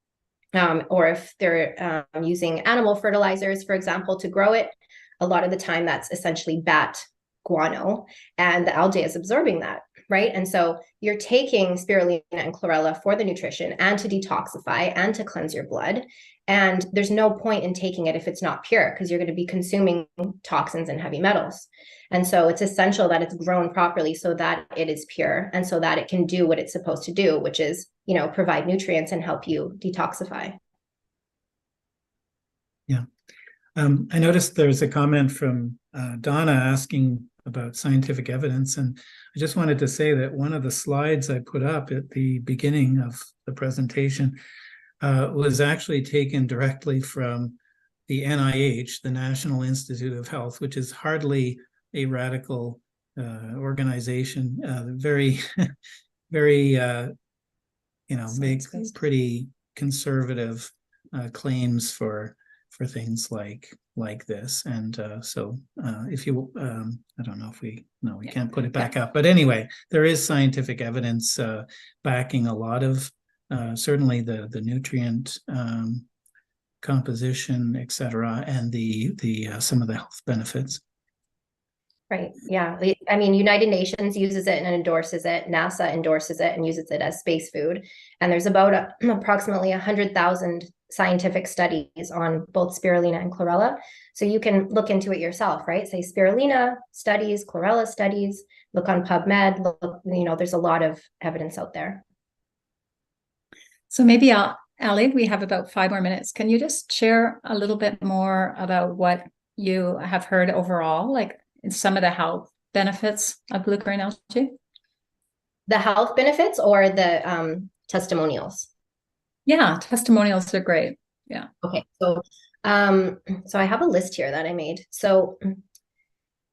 Or if they're using animal fertilizers, for example, to grow it, a lot of the time that's essentially bat guano, and the algae is absorbing that, right? And so you're taking spirulina and chlorella for the nutrition and to detoxify and to cleanse your blood. And there's no point in taking it if it's not pure, because you're going to be consuming toxins and heavy metals. And so it's essential that it's grown properly so that it is pure and so that it can do what it's supposed to do, which is, you know, provide nutrients and help you detoxify. Yeah. I noticed there's a comment from Donna asking about scientific evidence. And I just wanted to say that one of the slides I put up at the beginning of the presentation was actually taken directly from the NIH, the National Institute of Health, which is hardly a radical organization, very, very, make pretty conservative claims for things like this. And so if you, I don't know if we can't put it back up, but anyway, there is scientific evidence backing a lot of certainly the nutrient composition, et cetera, and the some of the health benefits. Right. Yeah. I mean, United Nations uses it and endorses it. NASA endorses it and uses it as space food. And there's about approximately 100,000 scientific studies on both spirulina and chlorella. So you can look into it yourself, right? Say spirulina studies, chlorella studies, look on PubMed, look, there's a lot of evidence out there. So maybe, Ali, we have about 5 more minutes. Can you just share a little bit more about what you have heard overall, like some of the health benefits of blue-green algae? The health benefits or the testimonials? Yeah, testimonials are great. Yeah. Okay. So I have a list here that I made. So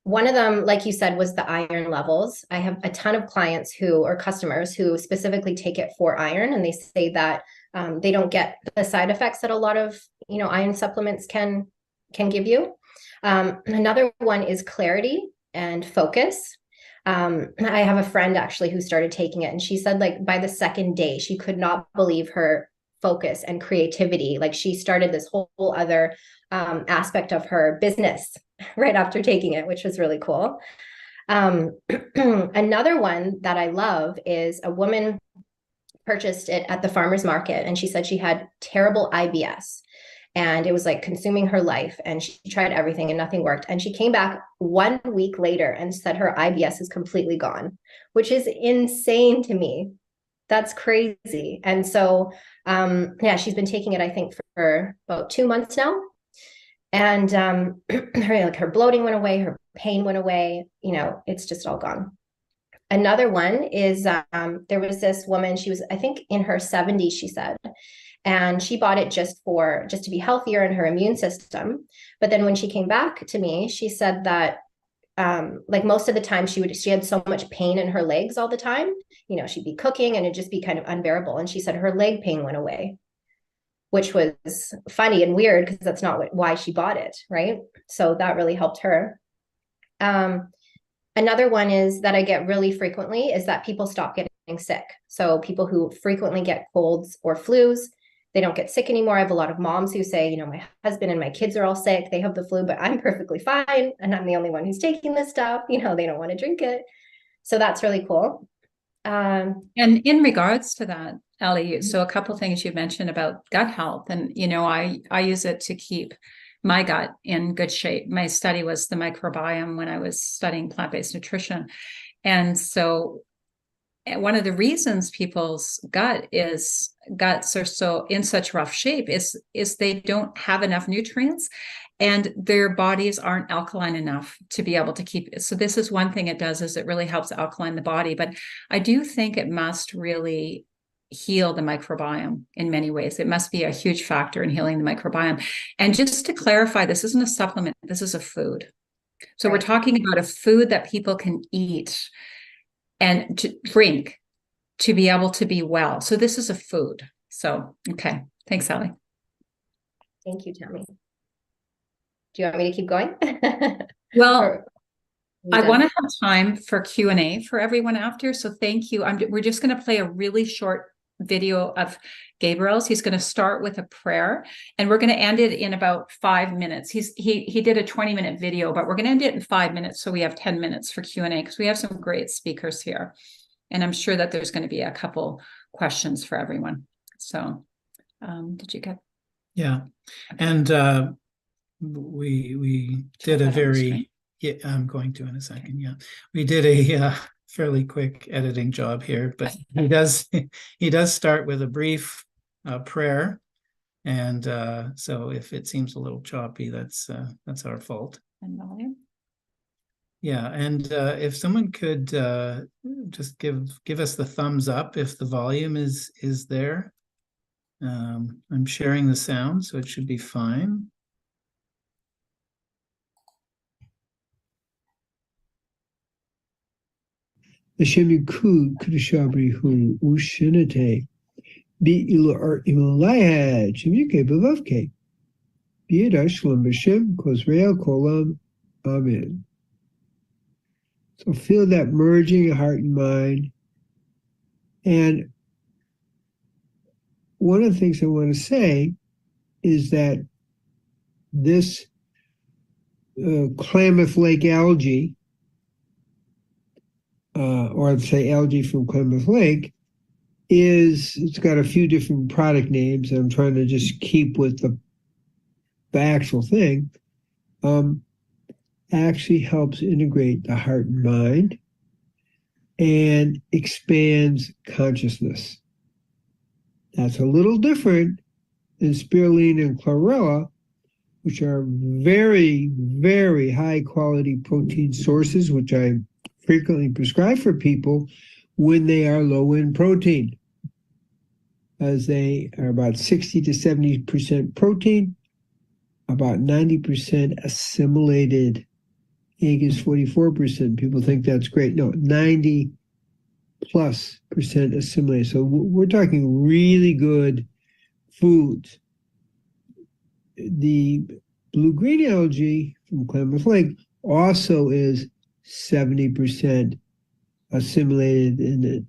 one of them, like you said, was the iron levels. I have a ton of clients or customers who specifically take it for iron, and they say that they don't get the side effects that a lot of, iron supplements can give you. Another one is clarity and focus. I have a friend actually who started taking it, and she said like by the second day, she could not believe her focus and creativity. Like she started this whole other aspect of her business right after taking it, which was really cool. Another one that I love is a woman purchased it at the farmer's market, and she said she had terrible IBS. And it was like consuming her life, and she tried everything and nothing worked. And she came back 1 week later and said her IBS is completely gone, which is insane to me. That's crazy. And so, she's been taking it, I think, for about 2 months now. And her bloating went away, her pain went away, it's just all gone. Another one is there was this woman, she was, I think, in her 70s, she said. And she bought it just to be healthier in her immune system. But then when she came back to me, she said that like most of the time she had so much pain in her legs all the time. She'd be cooking and it'd just be kind of unbearable. And she said her leg pain went away, which was funny and weird because that's not why she bought it, right? So that really helped her. Another one is that I get really frequently is that people stop getting sick. So people who frequently get colds or flus, they don't get sick anymore. I have a lot of moms who say, my husband and my kids are all sick. They have the flu, but I'm perfectly fine. And I'm the only one who's taking this stuff. They don't want to drink it. So that's really cool. And in regards to that, Ali, so a couple of things you mentioned about gut health. And, I use it to keep my gut in good shape. My study was the microbiome when I was studying plant-based nutrition. And so one of the reasons people's guts are so in such rough shape is they don't have enough nutrients and their bodies aren't alkaline enough to be able to keep it. So this is one thing it does, is it really helps alkaline the body. But I do think it must really heal the microbiome in many ways. It must be a huge factor in healing the microbiome. And just to clarify, this isn't a supplement, this is a food. So we're talking about a food that people can eat and to drink to be able to be well. So this is a food. So, okay. Thanks, Ali. Thank you, Tammy. Do you want me to keep going? Well, I want to have time for Q&A for everyone after. So thank you. We're just going to play a really short video of Gabriel's. He's going to start with a prayer, and we're going to end it in about 5 minutes. He did a 20-minute video, but we're going to end it in 5 minutes, so we have 10 minutes for Q&A, because we have some great speakers here, and I'm sure that there's going to be a couple questions for everyone. So did you get? Yeah, and we did a very, yeah, I'm going to in a second. Yeah, we did a fairly quick editing job here, but he does start with a brief prayer, and so if it seems a little choppy, that's our fault. And volume. Yeah, and if someone could just give us the thumbs up if the volume is there. I'm sharing the sound, so it should be fine. Hashem Yikud Kudushabri Hu Ushinate Be Ilar Imalaya Chimike Bavavke Be Shalom Hashem Kozreal Kolam Amen. So feel that merging of heart and mind. And one of the things I want to say is that this Klamath Lake algae, or I'd say algae from Klamath Lake, it's got a few different product names. I'm trying to just keep with the actual thing. Actually helps integrate the heart and mind and expands consciousness. That's a little different than spirulina and chlorella, which are very, very high quality protein sources, which I frequently prescribe for people when they are low in protein, as they are about 60 to 70% protein, about 90% assimilated. Egg is 44%. People think that's great. No, 90+% assimilated. So we're talking really good foods. The blue-green algae from Klamath Lake also is 70% assimilated in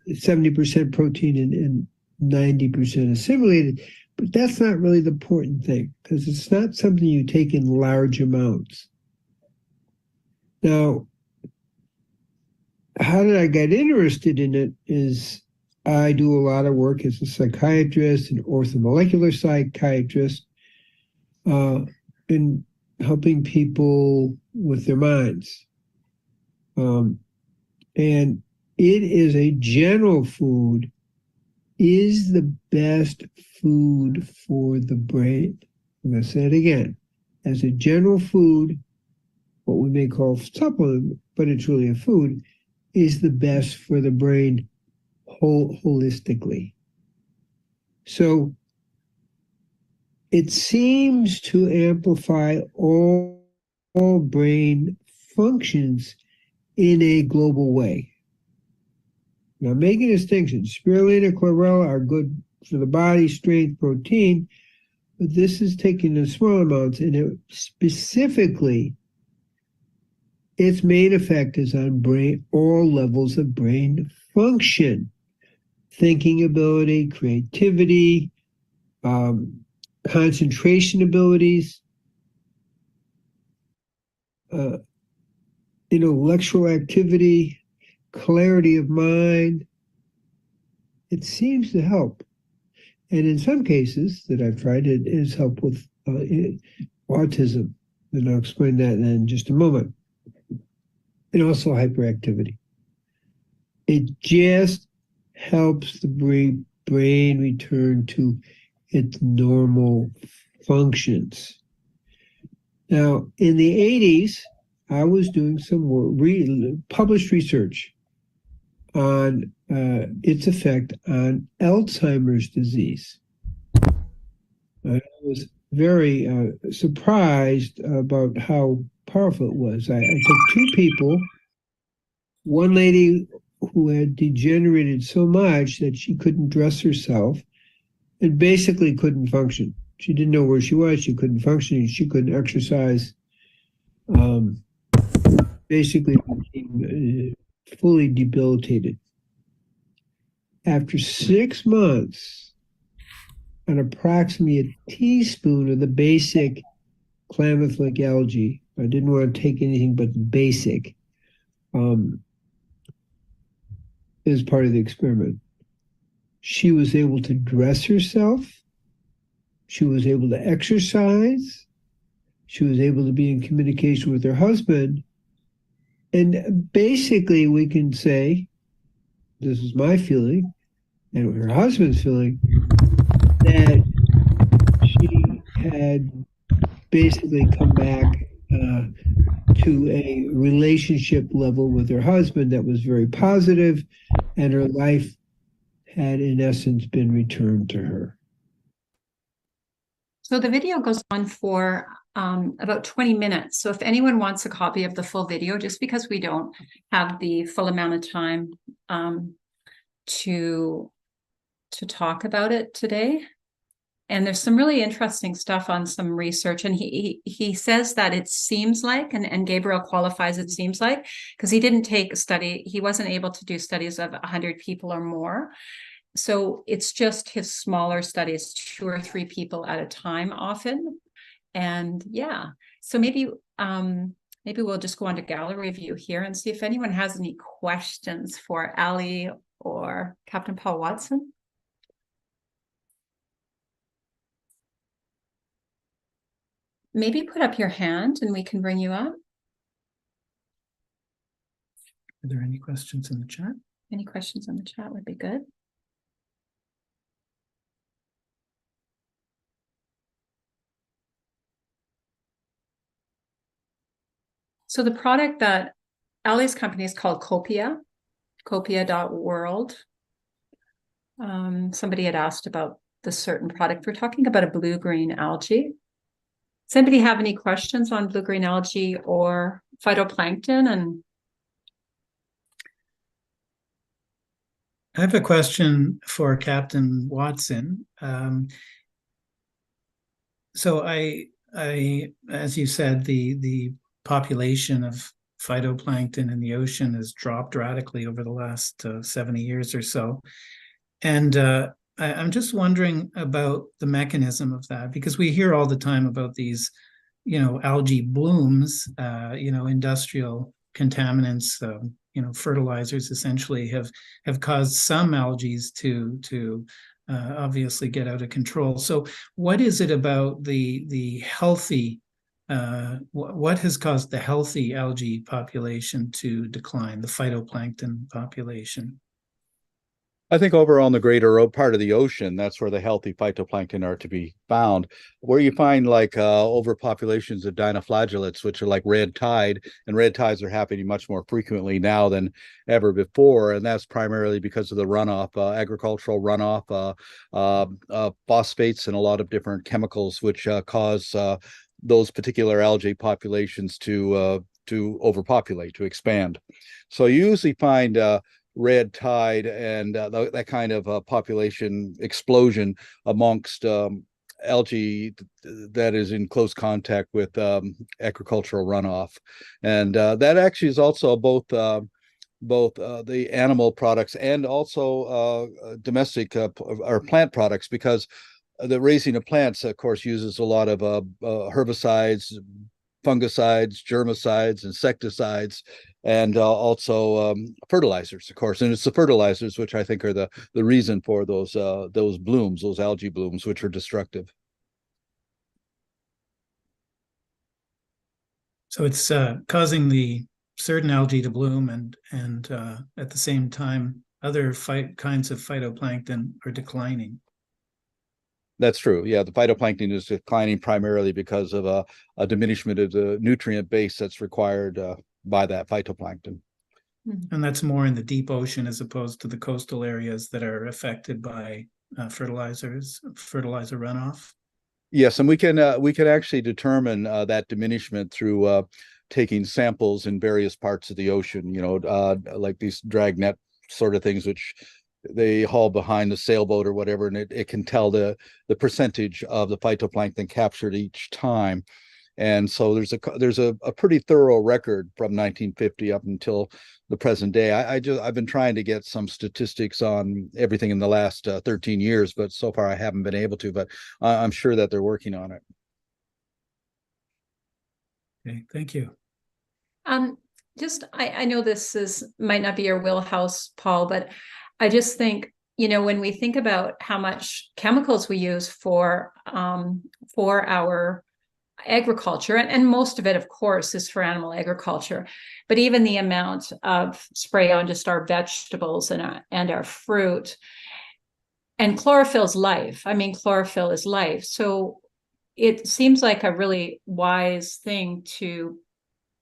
70% protein and 90% assimilated. But that's not really the important thing, because it's not something you take in large amounts. Now, how did I get interested in it is I do a lot of work as a psychiatrist and orthomolecular psychiatrist in helping people with their minds. And it is a general food, is the best food for the brain. I'm going to say it again. As a general food, what we may call supplement, but it's really a food, is the best for the brain holistically. So it seems to amplify all brain functions in a global way. Now, making a distinction, spirulina, chlorella are good for the body, strength, protein, but this is taken in small amounts, and it specifically, its main effect is on brain, all levels of brain function, thinking ability, creativity, concentration abilities, intellectual activity, clarity of mind. It seems to help. And in some cases that I've tried, it has helped with autism. And I'll explain that in just a moment. And also hyperactivity. It just helps the brain return to its normal functions. Now, in the 80s, I was doing some work, published research on its effect on Alzheimer's disease. I was very surprised about how powerful it was. I took two people, one lady who had degenerated so much that she couldn't dress herself and basically couldn't function. She didn't know where she was, she couldn't function, she couldn't exercise. Basically became fully debilitated. after 6 months, on approximately a teaspoon of the basic Klamath-like algae. I didn't want to take anything but the basic as part of the experiment. She was able to dress herself. She was able to exercise. She was able to be in communication with her husband. And basically, we can say, this is my feeling, and her husband's feeling, that she had basically come back to a relationship level with her husband that was very positive, and her life had, in essence, been returned to her. So the video goes on for about 20 minutes. So if anyone wants a copy of the full video, just because we don't have the full amount of time to talk about it today. And there's some really interesting stuff on some research. And he says that it seems like, and Gabriel qualifies it seems like, because he didn't take a study, he wasn't able to do studies of 100 people or more. So it's just his smaller studies, 2 or 3 people at a time often. And yeah, so maybe we'll just go on to gallery view here and see if anyone has any questions for Ali or Captain Paul Watson. Maybe put up your hand and we can bring you up. Are there any questions in the chat? Any questions in the chat would be good. So the product that Ali's company is called Copia, copia.world. Somebody had asked about the certain product. We're talking about a blue-green algae. Does anybody have any questions on blue-green algae or phytoplankton? And I have a question for Captain Watson. So as you said, the population of phytoplankton in the ocean has dropped radically over the last 70 years or so. And I'm just wondering about the mechanism of that, because we hear all the time about these, algae blooms, industrial contaminants, fertilizers essentially have caused some algae to obviously get out of control. So what is it about the healthy, what has caused the healthy algae population to decline, the phytoplankton population? I think over on the greater part of the ocean, that's where the healthy phytoplankton are to be found. Where you find like overpopulations of dinoflagellates, which are like red tide, and red tides are happening much more frequently now than ever before, and that's primarily because of the runoff, agricultural runoff, phosphates, and a lot of different chemicals which cause those particular algae populations to overpopulate, to expand. So you usually find red tide and that kind of population explosion amongst algae that is in close contact with agricultural runoff. And that actually is also both the animal products and also domestic or plant products, because the raising of plants, of course, uses a lot of herbicides, fungicides, germicides, insecticides, and also fertilizers, of course. And it's the fertilizers which I think are the reason for those blooms, those algae blooms, which are destructive. So it's causing the certain algae to bloom, and at the same time, other kinds of phytoplankton are declining. That's true. Yeah, the phytoplankton is declining primarily because of a diminishment of the nutrient base that's required by that phytoplankton. And that's more in the deep ocean as opposed to the coastal areas that are affected by fertilizer runoff. Yes, and we can actually determine that diminishment through taking samples in various parts of the ocean. Like these dragnet sort of things, which they haul behind the sailboat or whatever, and it can tell the percentage of the phytoplankton captured each time. And so there's a pretty thorough record from 1950 up until the present day. I've been trying to get some statistics on everything in the last 13 years, but so far I haven't been able to. But I'm sure that they're working on it. Okay, thank you. I know might not be your wheelhouse, Paul, but I just think, when we think about how much chemicals we use for our agriculture, and most of it, of course, is for animal agriculture, but even the amount of spray on just our vegetables and our fruit, and chlorophyll's life. I mean, chlorophyll is life. So it seems like a really wise thing to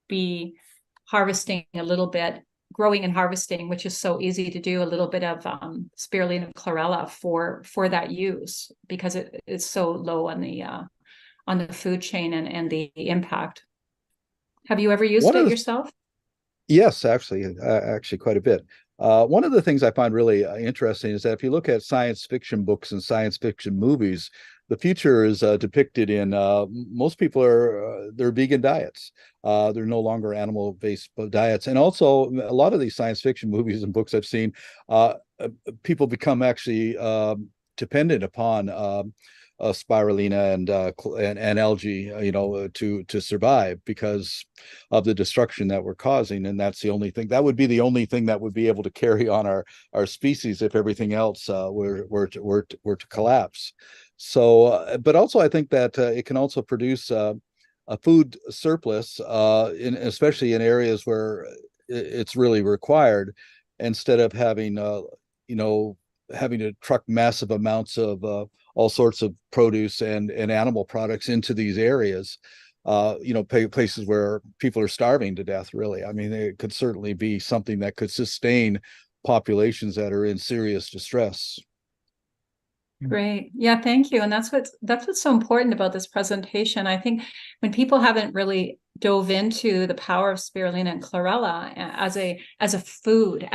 be harvesting a little bit, growing and harvesting, which is so easy to do, a little bit of spirulina chlorella for that use, because it's so low on the food chain and the impact. Have you ever used it yourself? Yes, actually quite a bit. One of the things I find really interesting is that if you look at science fiction books and science fiction movies, the future is depicted in most people they're vegan diets. They're no longer animal-based diets, and also a lot of these science fiction movies and books I've seen, people become actually dependent upon spirulina and algae, to survive because of the destruction that we're causing, and that's the only thing that would be able to carry on our species if everything else were to collapse. So, but also I think that it can also produce a food surplus, especially in areas where it's really required, instead of having having to truck massive amounts of all sorts of produce and animal products into these areas, places where people are starving to death, really. I mean, it could certainly be something that could sustain populations that are in serious distress. Great. Yeah, thank you. And that's what's so important about this presentation. I think when people haven't really dove into the power of spirulina and chlorella as a food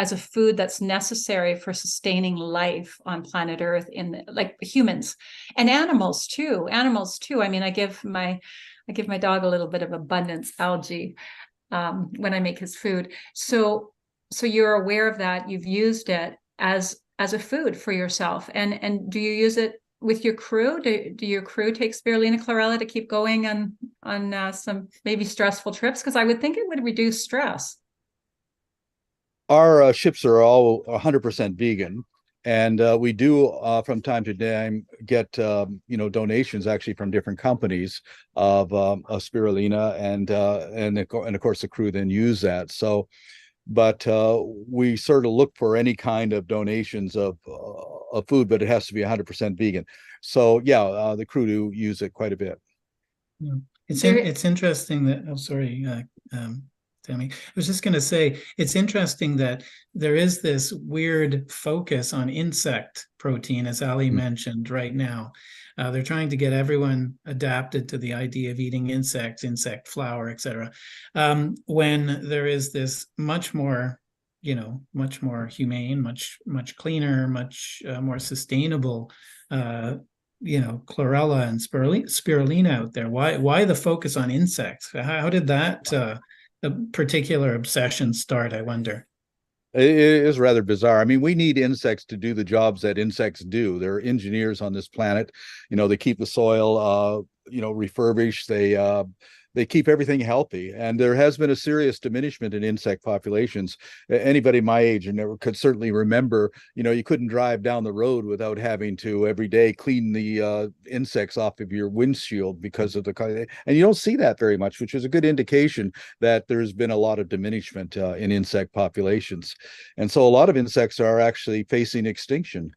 that's necessary for sustaining life on planet Earth, like humans and animals too. I mean, I give my dog a little bit of abundance algae when I make his food. So you're aware of that. You've used it as a food for yourself, and do you use it with your crew? Do your crew take spirulina chlorella to keep going on some maybe stressful trips? Because I would think it would reduce stress. Our ships are all 100% vegan, and we do from time to time get donations actually from different companies of spirulina, and of course the crew then use that. So, but we sort of look for any kind of donations of food, but it has to be 100% vegan. So yeah, the crew do use it quite a bit. Yeah. It's interesting that Tammy, I was just going to say, it's interesting that there is this weird focus on insect protein, as Ali mentioned right now. They're trying to get everyone adapted to the idea of eating insects, insect flour, etc. When there is this much more humane, much cleaner, much more sustainable, chlorella and spirulina out there. Why the focus on insects? How did that particular obsession start, I wonder? It is rather bizarre. I mean, we need insects to do the jobs that insects do. They're engineers on this planet. They keep the soil, refurbished. They keep everything healthy. And there has been a serious diminishment in insect populations. Anybody my age could certainly remember, you couldn't drive down the road without having to every day clean the insects off of your windshield because of and you don't see that very much, which is a good indication that there's been a lot of diminishment in insect populations. And so a lot of insects are actually facing extinction.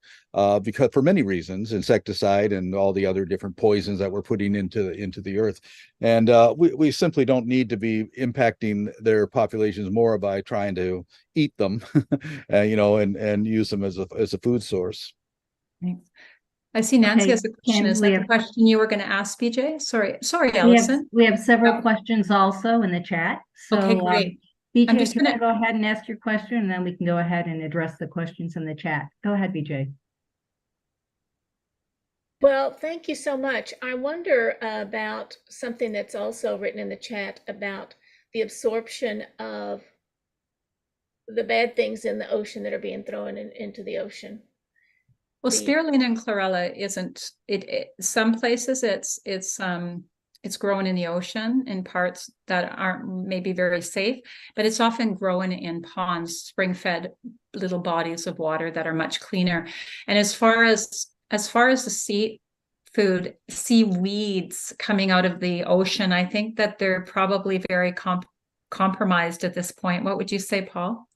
Because for many reasons, insecticide and all the other different poisons that we're putting into the earth, and we simply don't need to be impacting their populations more by trying to eat them, and use them as a food source. Thanks. I see Nancy has a question. Is that the question you were going to ask, BJ? Sorry, Allison. We have several questions also in the chat. So, okay, great. BJ, I'm just going to go ahead and ask your question, and then we can go ahead and address the questions in the chat. Go ahead, BJ. Well, thank you so much. I wonder about something that's also written in the chat about the absorption of the bad things in the ocean that are being thrown into the ocean. Well, The- spirulina and chlorella isn't some places it's grown in the ocean in parts that aren't maybe very safe, but it's often grown in ponds, spring-fed little bodies of water that are much cleaner. And as far as the seaweeds coming out of the ocean, I think that they're probably very compromised at this point. What would you say, Paul?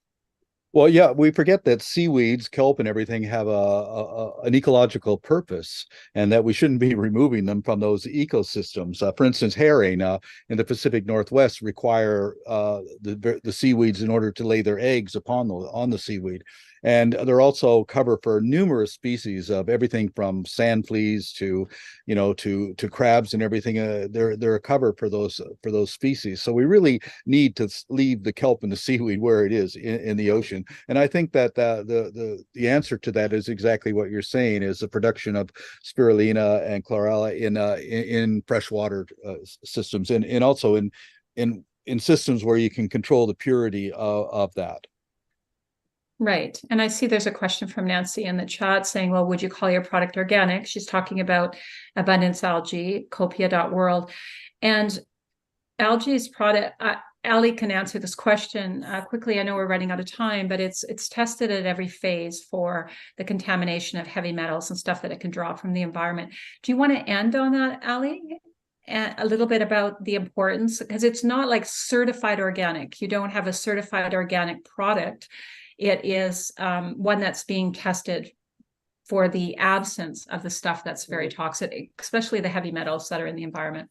Well, yeah, we forget that seaweeds, kelp, and everything have an ecological purpose, and that we shouldn't be removing them from those ecosystems. For instance, herring in the Pacific Northwest require the seaweeds in order to lay their eggs on the seaweed, and they're also cover for numerous species of everything from sand fleas to to crabs and everything. They're a cover for those species. So we really need to leave the kelp and the seaweed where it is in the ocean. And I think that the answer to that is exactly what you're saying: is the production of spirulina and chlorella in freshwater systems, and also in systems where you can control the purity of that. Right. And I see there's a question from Nancy in the chat saying, well, would you call your product organic? She's talking about abundance algae, copia.world. And algae's product, Ali can answer this question quickly. I know we're running out of time, but it's tested at every phase for the contamination of heavy metals and stuff that it can draw from the environment. Do you want to end on that, Ali? A little bit about the importance, because it's not like certified organic. You don't have a certified organic product. It is one that's being tested for the absence of the stuff that's very toxic, especially the heavy metals that are in the environment.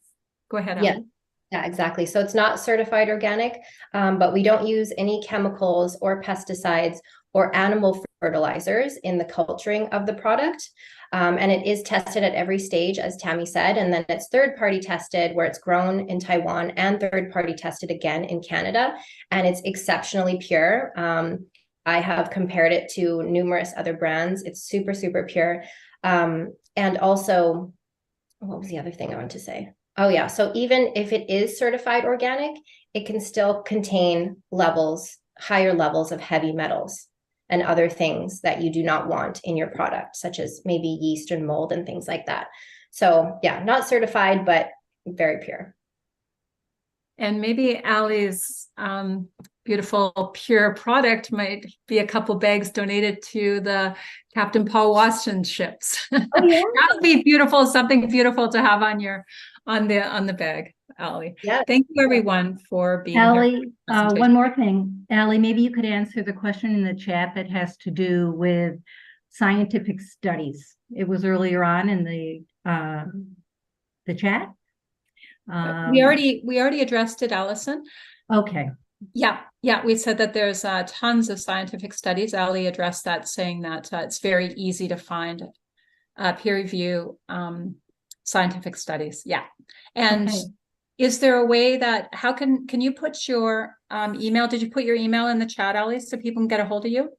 Go ahead, Ali. Yeah, exactly. So it's not certified organic, but we don't use any chemicals or pesticides or animal fertilizers in the culturing of the product. And it is tested at every stage, as Tammy said, and then it's third-party tested where it's grown in Taiwan and third-party tested again in Canada, and it's exceptionally pure. I have compared it to numerous other brands. It's super, super pure. And also, what was the other thing I wanted to say? Oh yeah, so even if it is certified organic, it can still contain higher levels of heavy metals and other things that you do not want in your product, such as maybe yeast and mold and things like that. So yeah, not certified, but very pure. And maybe Ali's beautiful pure product might be a couple bags donated to the Captain Paul Watson ships. Oh, yeah. That would be beautiful, something beautiful to have on the bag, Ali. Yeah. Thank you everyone for being Ali, here. One more thing. Ali, maybe you could answer the question in the chat that has to do with scientific studies. It was earlier on in the chat. We already addressed it, Allison. Okay. Yeah, we said that there's tons of scientific studies. Ali addressed that, saying that it's very easy to find peer review scientific studies. Yeah. And okay. Is there a way that, can you put your email? Did you put your email in the chat, Ali, so people can get a hold of you?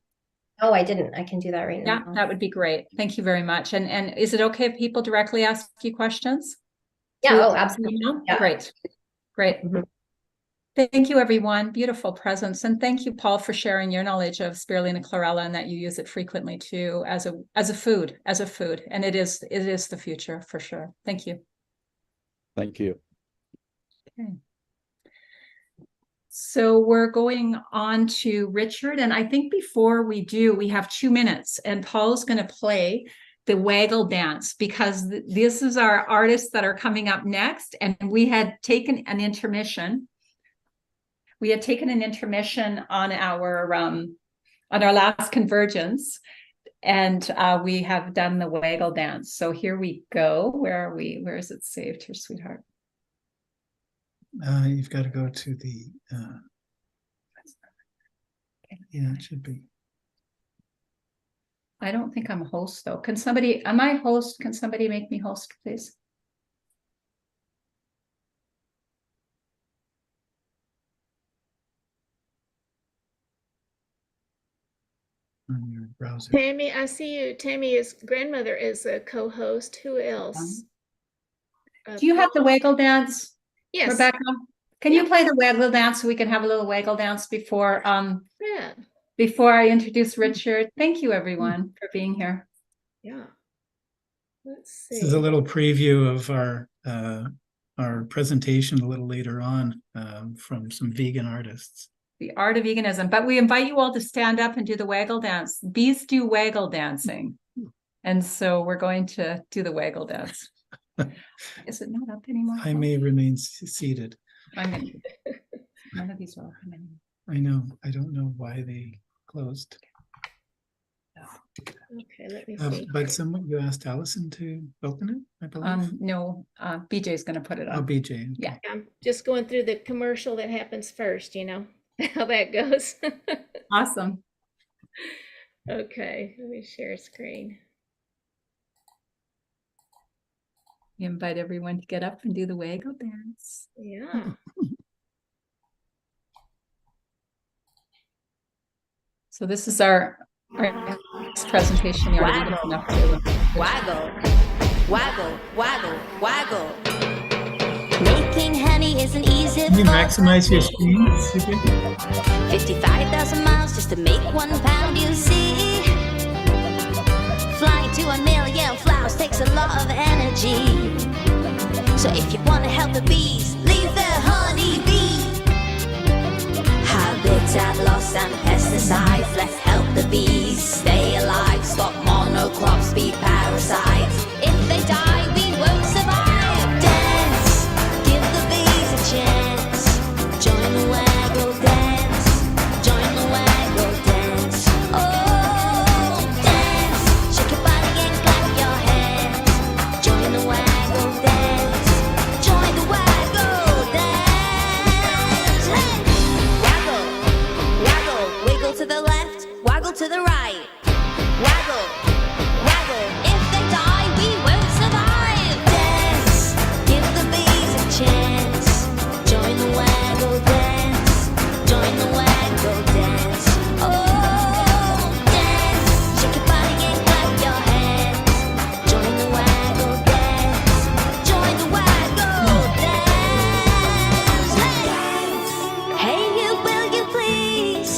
Oh, I didn't. I can do that right now. Yeah, that would be great. Thank you very much. And is it okay if people directly ask you questions? Yeah, oh, absolutely. Yeah. Great. Mm-hmm. Thank you, everyone. Beautiful presence. And thank you, Paul, for sharing your knowledge of spirulina chlorella and that you use it frequently too as a food. And it is the future for sure. Thank you. Thank you. Okay. So we're going on to Richard. And I think before we do, we have 2 minutes and Paul's going to play the waggle dance, because this is our artists that are coming up next. And we had taken an intermission. On our last convergence, and we have done the waggle dance. So here we go. Where are we? Where is it saved here, sweetheart? You've got to go to the. Yeah, it should be. I don't think I'm a host though. Am I host? Can somebody make me host, please? on your browser. Tammy, I see you. Tammy's grandmother is a co-host. Who else? Do you have the waggle dance, Yes. Rebecca? Can you play the waggle dance so we can have a little waggle dance before Yeah. before I introduce Richard? Thank you, everyone, for being here. Yeah. Let's see. This is a little preview of our presentation a little later on from some vegan artists. The art of veganism. But we invite you all to stand up and do the waggle dance. Bees do waggle dancing. And so we're going to do the waggle dance. Is it not up anymore? I may remain seated. I'm gonna, none of these are open anymore. I know. I don't know why they closed. Okay, let me see. But you asked Allison to open it, I believe. No, BJ's going to put it on. Oh, BJ. Yeah. I'm just going through the commercial that happens first, you know how that goes. Awesome. Okay, let me share screen. We invite everyone to get up and do the waggle dance. Yeah. So this is our next presentation. Waggle, waggle, waggle, waggle, waggle. Making honey isn't easy. Can you maximize your screen? 55,000 miles just to make 1 pound, you see. Flying to 1,000,000 flowers takes a lot of energy. So if you want to help the bees, leave the honey be. Habitat loss and pesticides, let's help the bees stay alive. Stop monocrops, be parasites. If they die, we won't survive. Dance, give the bees a chance. Join the waggle dance, join the waggle dance. Oh, dance, shake your body and clap your hands. Join the waggle dance, join the waggle dance. Hey! Waggle, waggle, wiggle to the left, waggle to the right. Waggle, waggle, if they die, we won't survive. Dance, give the bees a chance. Join the waggle dance, join the waggle dance. Oh, dance, shake your body and clap your hands. Join the waggle dance, join the waggle dance. Hey, you, will you please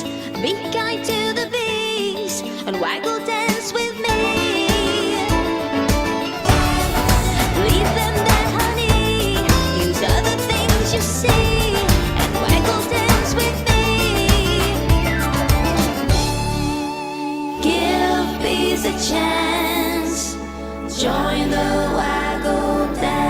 be kind to the bees and waggle dance with me? Leave them their honey, use other things you see, and waggle dance with me. Give bees a chance, join the waggle dance.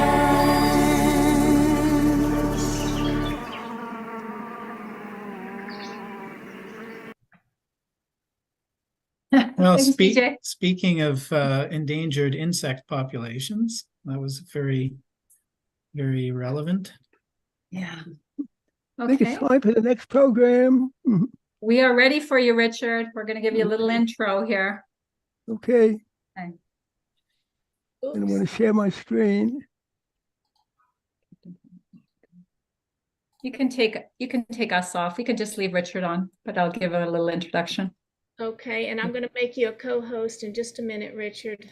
Well, Thanks, BJ. speaking of endangered insect populations, that was very, very relevant. Yeah. I think Okay. it's time for the next program. We are ready for you, Richard. We're going to give you a little intro here. Okay, Oops. and I'm going to share my screen. You can take us off. We can just leave Richard on, but I'll give a little introduction. Okay, and I'm going to make you a co-host in just a minute, Richard,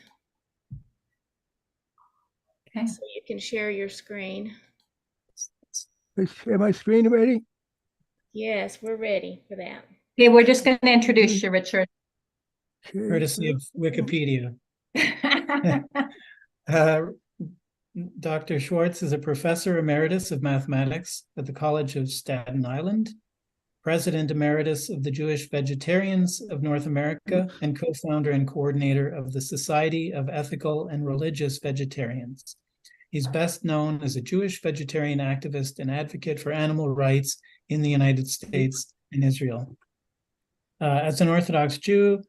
Okay. so you can share your screen. Let's share my screen already. Yes, we're ready for that. Okay, we're just going to introduce you, Richard. Okay. Courtesy of Wikipedia. Dr. Schwartz is a professor emeritus of mathematics at the College of Staten Island, president emeritus of the Jewish Vegetarians of North America, and co-founder and coordinator of the Society of Ethical and Religious Vegetarians. He's best known as a Jewish vegetarian activist and advocate for animal rights in the United States and Israel. As an Orthodox Jew,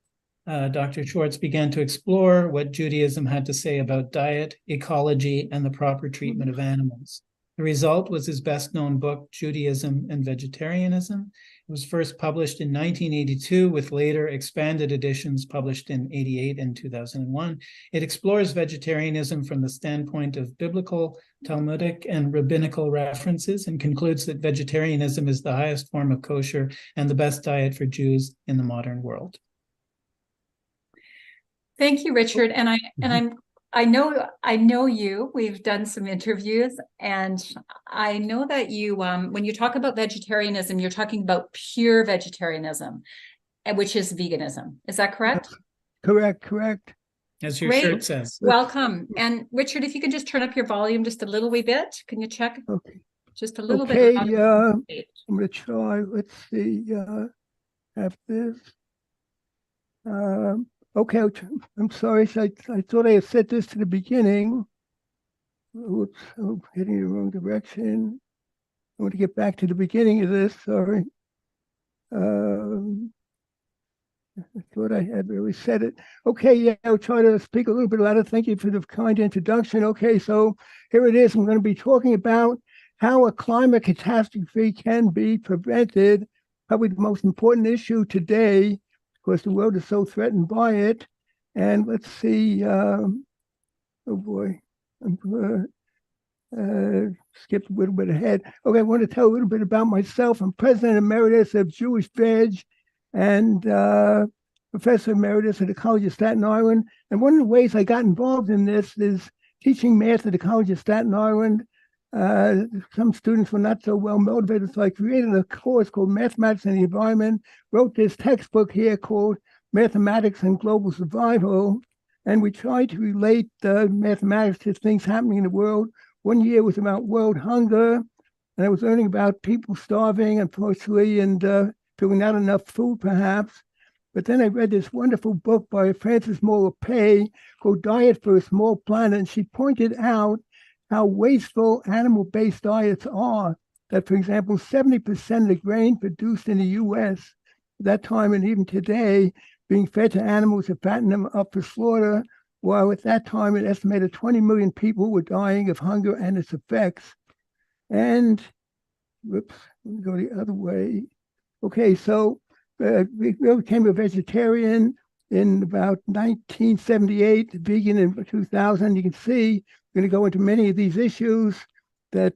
Dr. Schwartz began to explore what Judaism had to say about diet, ecology, and the proper treatment of animals. The result was his best-known book, Judaism and Vegetarianism. It was first published in 1982, with later expanded editions published in 88 and 2001. It explores vegetarianism from the standpoint of biblical, Talmudic, and rabbinical references, and concludes that vegetarianism is the highest form of kosher and the best diet for Jews in the modern world. Thank you, Richard. And I know you. We've done some interviews, and I know that you, when you talk about vegetarianism, you're talking about pure vegetarianism, which is veganism. Is that correct? Correct. As your Great. shirt says. Welcome. And Richard, if you could just turn up your volume just a little wee bit, can you check? Okay. Just a little Okay, bit. I'm gonna try. Let's see. Have this. Okay, I'm sorry. I thought I had set this to the beginning. Oops, I'm heading the wrong direction. I want to get back to the beginning of this. Sorry. I thought I had really said it. Okay, yeah, I'll try to speak a little bit about it. Thank you for the kind introduction. Okay, so here it is. I'm going to be talking about how a climate catastrophe can be prevented. Probably the most important issue today, because the world is so threatened by it. And let's see. Oh boy, I'm skipped a little bit ahead. Okay, I want to tell a little bit about myself. I'm President Emeritus of Jewish Veg and Professor Emeritus at the College of Staten Island. And one of the ways I got involved in this is teaching math at the College of Staten Island. Some students were not so well motivated, so I created a course called Mathematics and the Environment, wrote this textbook here called Mathematics and Global Survival, and we tried to relate mathematics to things happening in the world. One year was about world hunger, and I was learning about people starving, unfortunately, and feeling not enough food, perhaps. But then I read this wonderful book by Frances Moore Pay called Diet for a Small Planet, and she pointed out how wasteful animal-based diets are. That, for example, 70% of the grain produced in the U.S. at that time and even today being fed to animals to fatten them up for slaughter, while at that time an estimated 20 million people were dying of hunger and its effects. And, whoops, let me go the other way. Okay, so we became a vegetarian in about 1978, vegan in 2000. You can see we're going to go into many of these issues that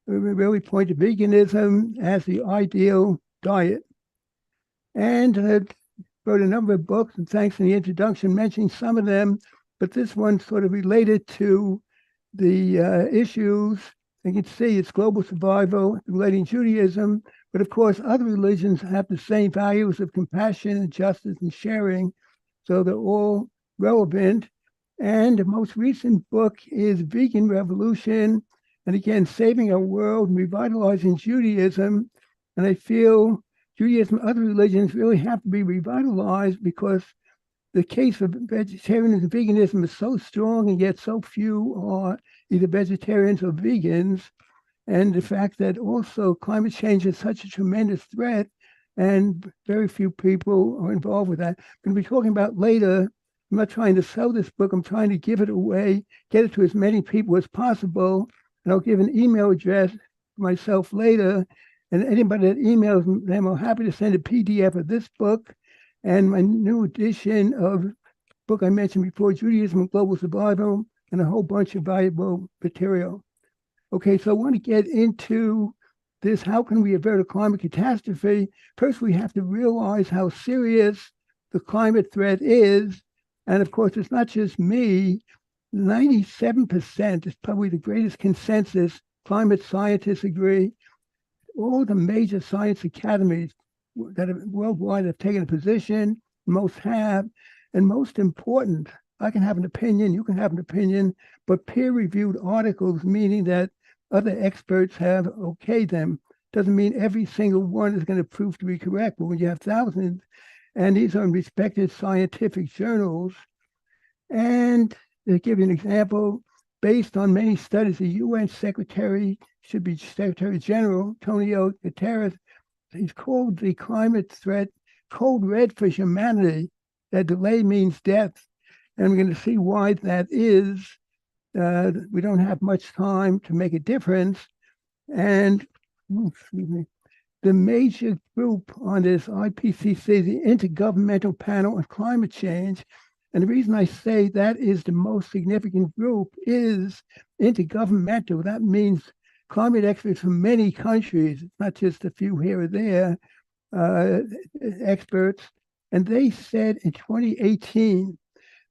really point to veganism as the ideal diet. And I wrote a number of books, and thanks in the introduction, mentioning some of them, but this one sort of related to the issues. You can see it's global survival, relating Judaism, but of course, other religions have the same values of compassion and justice and sharing, so they're all relevant. And the most recent book is Vegan Revolution, and again, saving our world and revitalizing Judaism. And I feel Judaism and other religions really have to be revitalized because the case for vegetarianism and veganism is so strong, and yet so few are either vegetarians or vegans. And the fact that also climate change is such a tremendous threat, and very few people are involved with that. I'm going to be talking about later. I'm not trying to sell this book. I'm trying to give it away, get it to as many people as possible. And I'll give an email address myself later. And anybody that emails them, I'm happy to send a PDF of this book and my new edition of the book I mentioned before, Judaism and Global Survival, and a whole bunch of valuable material. Okay, so I want to get into this. How can we avert a climate catastrophe? First, we have to realize how serious the climate threat is. And of course, it's not just me. 97% is probably the greatest consensus. Climate scientists agree. All the major science academies that are worldwide have taken a position, most have. And most important, I can have an opinion, you can have an opinion, but peer-reviewed articles, meaning that other experts have okayed them, doesn't mean every single one is going to prove to be correct. But when you have thousands, and these are in respected scientific journals, and to give you an example, based on many studies, the UN Secretary, should be Secretary General, Antonio Guterres, he's called the climate threat code red for humanity. That delay means death. And we're going to see why that is. We don't have much time to make a difference. And the major group on this IPCC, the Intergovernmental Panel on Climate Change, and the reason I say that is the most significant group is intergovernmental. That means climate experts from many countries, it's not just a few here or there, experts. And they said in 2018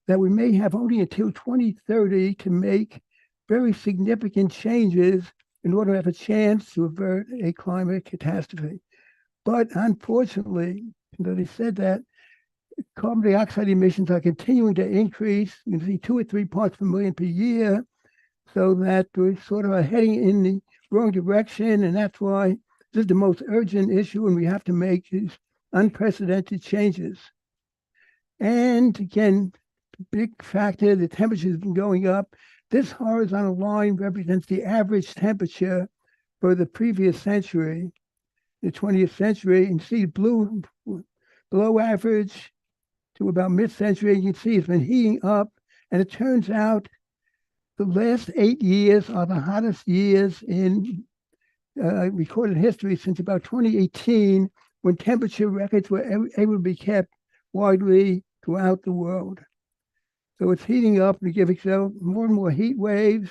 that we may have only until 2030 to make very significant changes in order to have a chance to avert a climate catastrophe. But unfortunately, they said that carbon dioxide emissions are continuing to increase. You can see 2 or 3 parts per million per year, so that we're sort of heading in the wrong direction. And that's why this is the most urgent issue, and we have to make these unprecedented changes. And again, big factor, the temperature has been going up. This horizontal line represents the average temperature for the previous century, the 20th century. And see blue below average to about mid-century. You can see it's been heating up. And it turns out the last 8 years are the hottest years in recorded history since about 2018, when temperature records were able to be kept widely throughout the world. So it's heating up and giving itself more and more heat waves.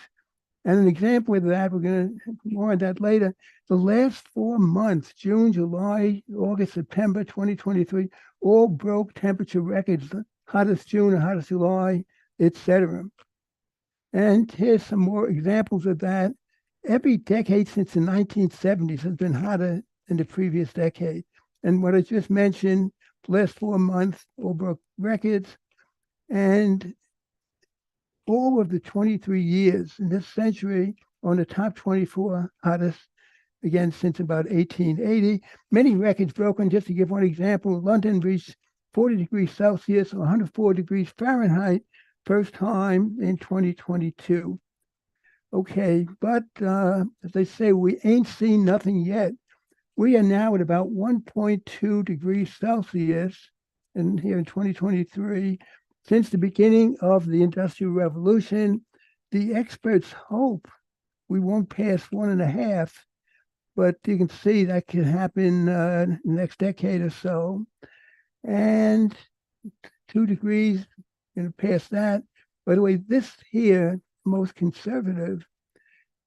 And an example of that, we're going to more on that later. The last 4 months, June, July, August, September 2023, all broke temperature records, the hottest June, the hottest July, etc. And here's some more examples of that. Every decade since the 1970s has been hotter than the previous decade. And what I just mentioned, the last 4 months, all broke records. And all of the 23 years in this century on the top 24 hottest, again, since about 1880. Many records broken. Just to give one example, London reached 40 degrees Celsius or 104 degrees Fahrenheit, first time in 2022. Okay, but as they say, we ain't seen nothing yet. We are now at about 1.2 degrees Celsius, and here in 2023. Since the beginning of the Industrial Revolution, the experts hope we won't pass 1.5, but you can see that could happen in the next decade or so. And 2 degrees, going to pass that. By the way, this here, most conservative,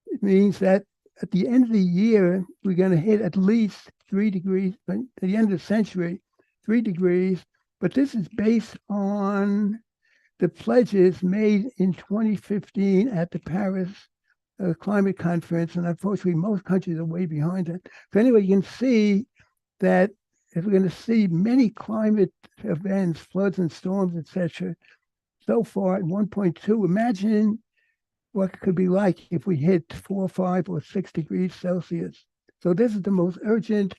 it means that at the end of the year, we're going to hit at least 3 degrees, at the end of the century, 3 degrees. But this is based on the pledges made in 2015 at the Paris Climate Conference. And unfortunately, most countries are way behind it. So anyway, you can see that if we're going to see many climate events, floods and storms, etc., so far at 1.2, imagine what it could be like if we hit 4, 5, or 6 degrees Celsius. So this is the most urgent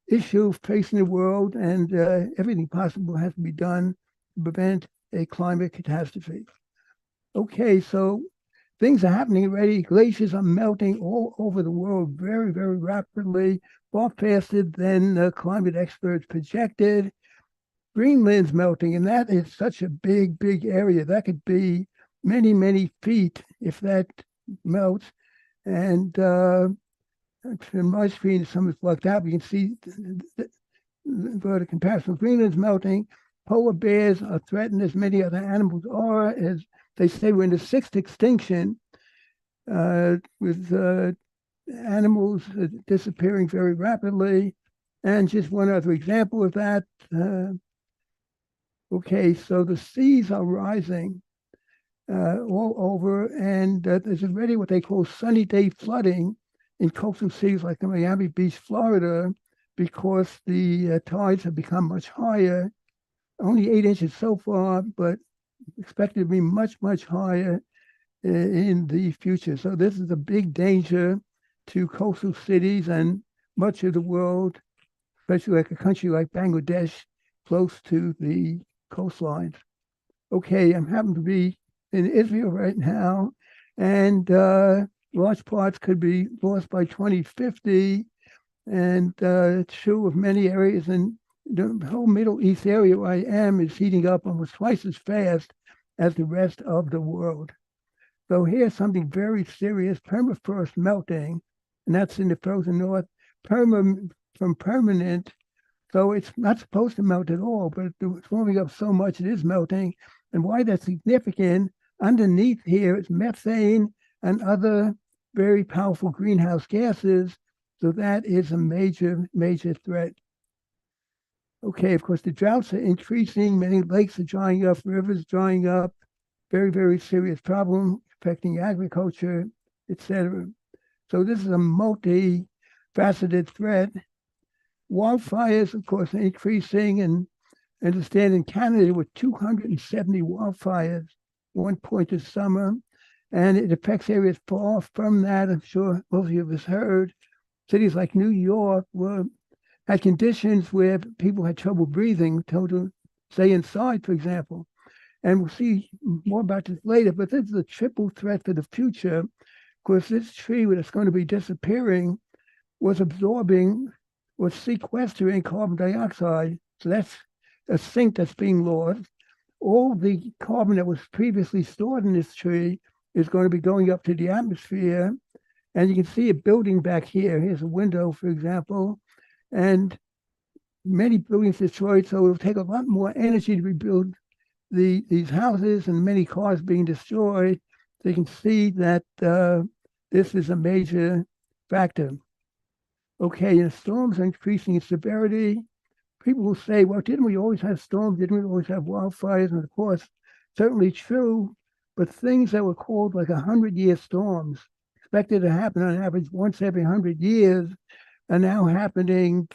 issue facing the world, and everything possible has to be done to prevent a climate catastrophe. Okay, so things are happening already. Glaciers are melting all over the world very, very rapidly, far faster than climate experts projected. Greenland's melting, and that is such a big, big area. That could be many, many feet if that melts. And in my screen, some is blocked out. We can see the comparison. Greenland's melting. Polar bears are threatened, as many other animals are. As they say, we're in the 6th extinction, with animals disappearing very rapidly. And just one other example of that. Okay, so the seas are rising all over, and there's already what they call sunny day flooding in coastal cities like Miami Beach, Florida, because the tides have become much higher. Only 8 inches so far, but expected to be much, much higher in the future. So this is a big danger to coastal cities and much of the world, especially like a country like Bangladesh, close to the coastlines. Okay, I'm happen to be in Israel right now, and large parts could be lost by 2050, and it's true of many areas. And the whole Middle East area where I am is heating up almost twice as fast as the rest of the world. So here's something very serious: permafrost melting, and that's in the frozen north. From permanent, so it's not supposed to melt at all, but it's warming up so much it is melting. And why that's significant, underneath here is methane and other very powerful greenhouse gases. So that is a major, major threat. Okay, of course, the droughts are increasing. Many lakes are drying up, rivers drying up. Very, very serious problem affecting agriculture, etc. So this is a multi-faceted threat. Wildfires, of course, are increasing, and understand in Canada there were 270 wildfires one point this summer, and it affects areas far from that. I'm sure most of you have heard. Cities like New York had conditions where people had trouble breathing, told to stay inside, for example. And we'll see more about this later, but this is a triple threat for the future. Of course, this tree that's going to be disappearing was absorbing or sequestering carbon dioxide. So that's a sink that's being lost. All the carbon that was previously stored in this tree is going to be going up to the atmosphere. And you can see a building back here. Here's a window, for example, and many buildings destroyed. So it'll take a lot more energy to rebuild these houses, and many cars being destroyed. So you can see that this is a major factor. Okay, and storms are increasing in severity. People will say, well, didn't we always have storms? Didn't we always have wildfires? And of course, certainly true, but things that were called like 100-year storms, expected to happen on average once every 100 years, are now happening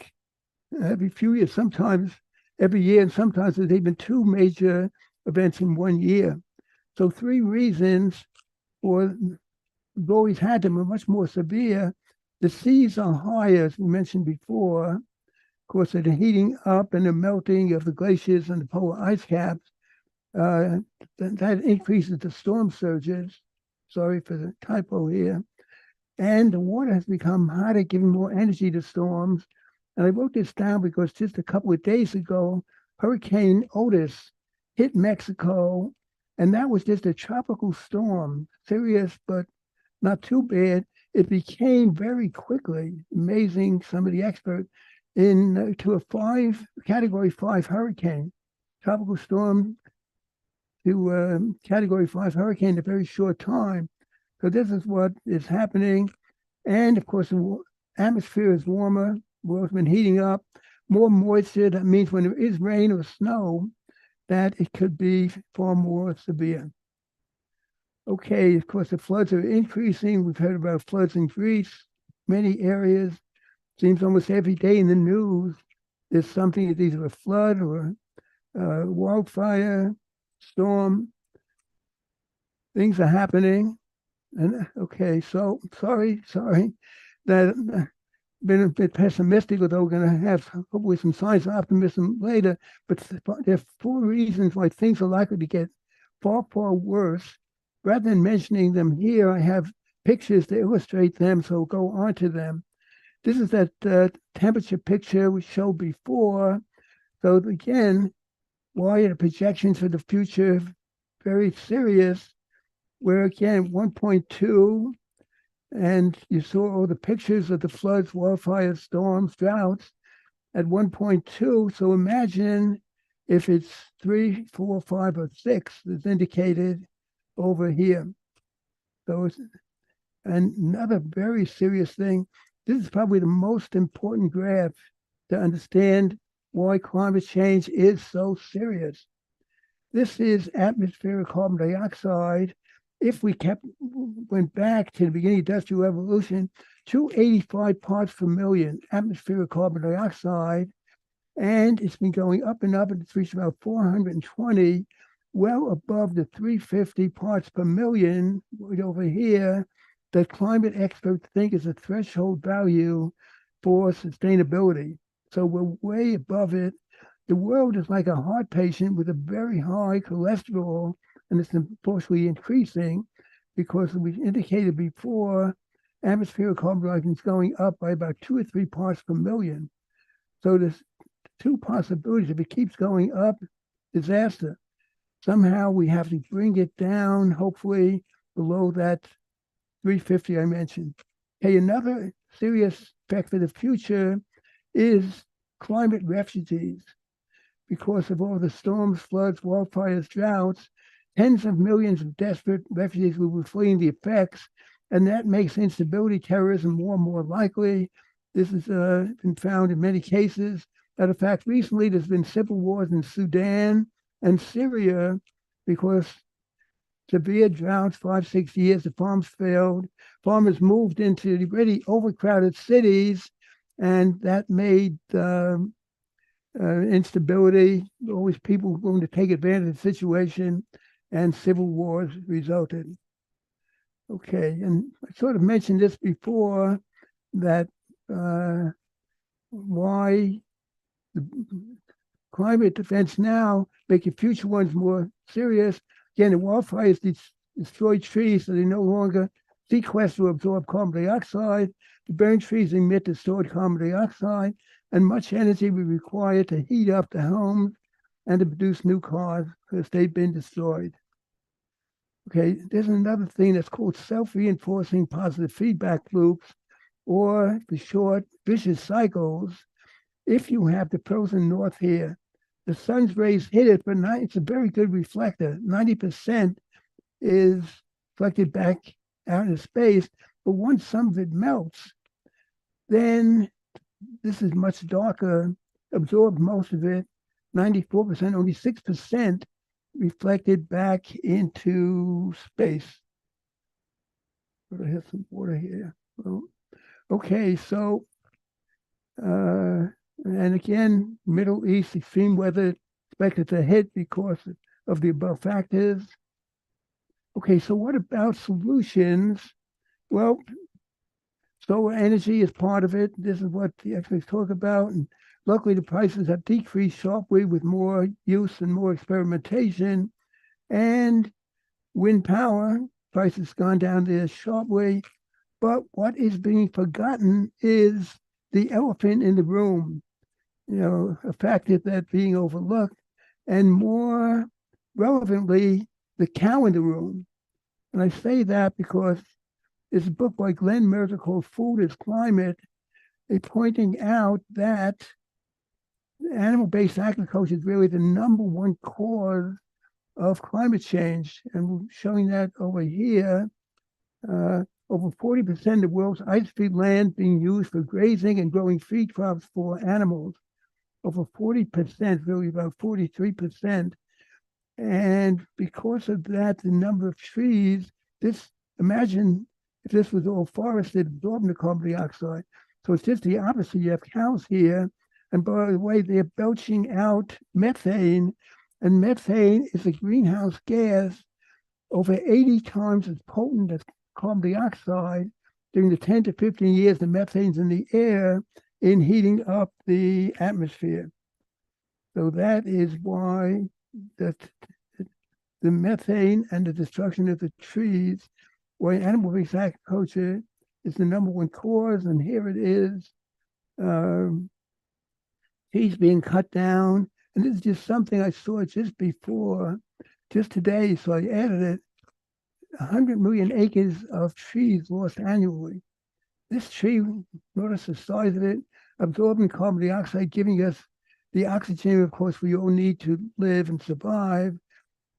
every few years, sometimes every year, and sometimes there's even two major events in 1 year. So 3 reasons for we've always had them are much more severe. The seas are higher, as we mentioned before. Of course, they're heating up and the melting of the glaciers and the polar ice caps. That increases the storm surges. Sorry for the typo here. And the water has become hotter, giving more energy to storms. And I wrote this down because just a couple of days ago, Hurricane Otis hit Mexico, and that was just a tropical storm, serious, but not too bad. It became very quickly, amazing, some of the experts, to a category 5 hurricane, tropical storm to category 5 hurricane in a very short time. So this is what is happening. And of course, the atmosphere is warmer, the world's been heating up, more moisture. That means when there is rain or snow, that it could be far more severe. Okay, of course, the floods are increasing. We've heard about floods in Greece, many areas. Seems almost every day in the news, there's something, it's either a flood or wildfire, storm. Things are happening. And okay, so sorry that been a bit pessimistic, although we're going to have hopefully some signs of optimism later. But there are 4 reasons why things are likely to get far, far worse. Rather than mentioning them here, I have pictures to illustrate them, so we'll go on to them. This is that temperature picture we showed before. So again, why are the projections for the future very serious? Where again, 1.2, and you saw all the pictures of the floods, wildfires, storms, droughts at 1.2. So imagine if it's 3, 4, 5, or 6 as indicated over here. So it's another very serious thing. This is probably the most important graph to understand why climate change is so serious. This is atmospheric carbon dioxide. If we went back to the beginning of the Industrial Revolution, 285 parts per million atmospheric carbon dioxide, and it's been going up and up, and it's reached about 420, well above the 350 parts per million right over here that climate experts think is a threshold value for sustainability. So we're way above it. The world is like a heart patient with a very high cholesterol, and it's unfortunately increasing because we indicated before, atmospheric carbon dioxide is going up by about 2 or 3 parts per million. So there's 2 possibilities. If it keeps going up, disaster. Somehow we have to bring it down, hopefully below that 350 I mentioned. Okay, another serious effect for the future is climate refugees. Because of all the storms, floods, wildfires, droughts, tens of millions of desperate refugees will be fleeing the effects, and that makes instability, terrorism more and more likely. This has been found in many cases. Matter of fact, recently there's been civil wars in Sudan and Syria because severe droughts, 5, 6 years, the farms failed. Farmers moved into the really overcrowded cities, and that made instability, always people going to take advantage of the situation, and civil wars resulted. Okay, and I sort of mentioned this before, that why the climate events now make the future ones more serious. Again, the wildfires destroy trees, so they no longer sequester or absorb carbon dioxide. The burned trees emit the stored carbon dioxide, and much energy will be required to heat up the homes and to produce new cars because they've been destroyed. Okay, there's another thing that's called self-reinforcing positive feedback loops, or for short, vicious cycles. If you have the frozen north here, the sun's rays hit it, but it's a very good reflector. 90% is reflected back out into space, but once some of it melts, then this is much darker, absorbed most of it, 94%, only 6% reflected back into space. But I have some water here. Well, okay, so, and again, Middle East extreme weather expected to hit because of the above factors. Okay, so what about solutions? Well, solar energy is part of it. This is what the experts talk about. And luckily, the prices have decreased sharply with more use and more experimentation. And wind power prices gone down there sharply. But what is being forgotten is the elephant in the room, a factor that's being overlooked, and more relevantly, the cow in the room. And I say that because there's a book by Glenn Mercer called Food is Climate, pointing out that animal-based agriculture is really the #1 cause of climate change. And we're showing that over here. Over 40% of the world's ice-free land being used for grazing and growing feed crops for animals. Over 40%, really about 43%. And because of that, the number of trees, imagine if this was all forested, absorbing the carbon dioxide. So it's just the opposite. You have cows here, and by the way, they're belching out methane, and methane is a greenhouse gas over 80 times as potent as carbon dioxide. During the 10 to 15 years, the methane's in the air in heating up the atmosphere. So that is why the methane and the destruction of the trees, why animal-based agriculture is the #1 cause. And here it is, trees being cut down. And this is just something I saw just before, just today, so I added it. 100 million acres of trees lost annually. This tree, notice the size of it, absorbing carbon dioxide, giving us the oxygen, of course, we all need to live and survive,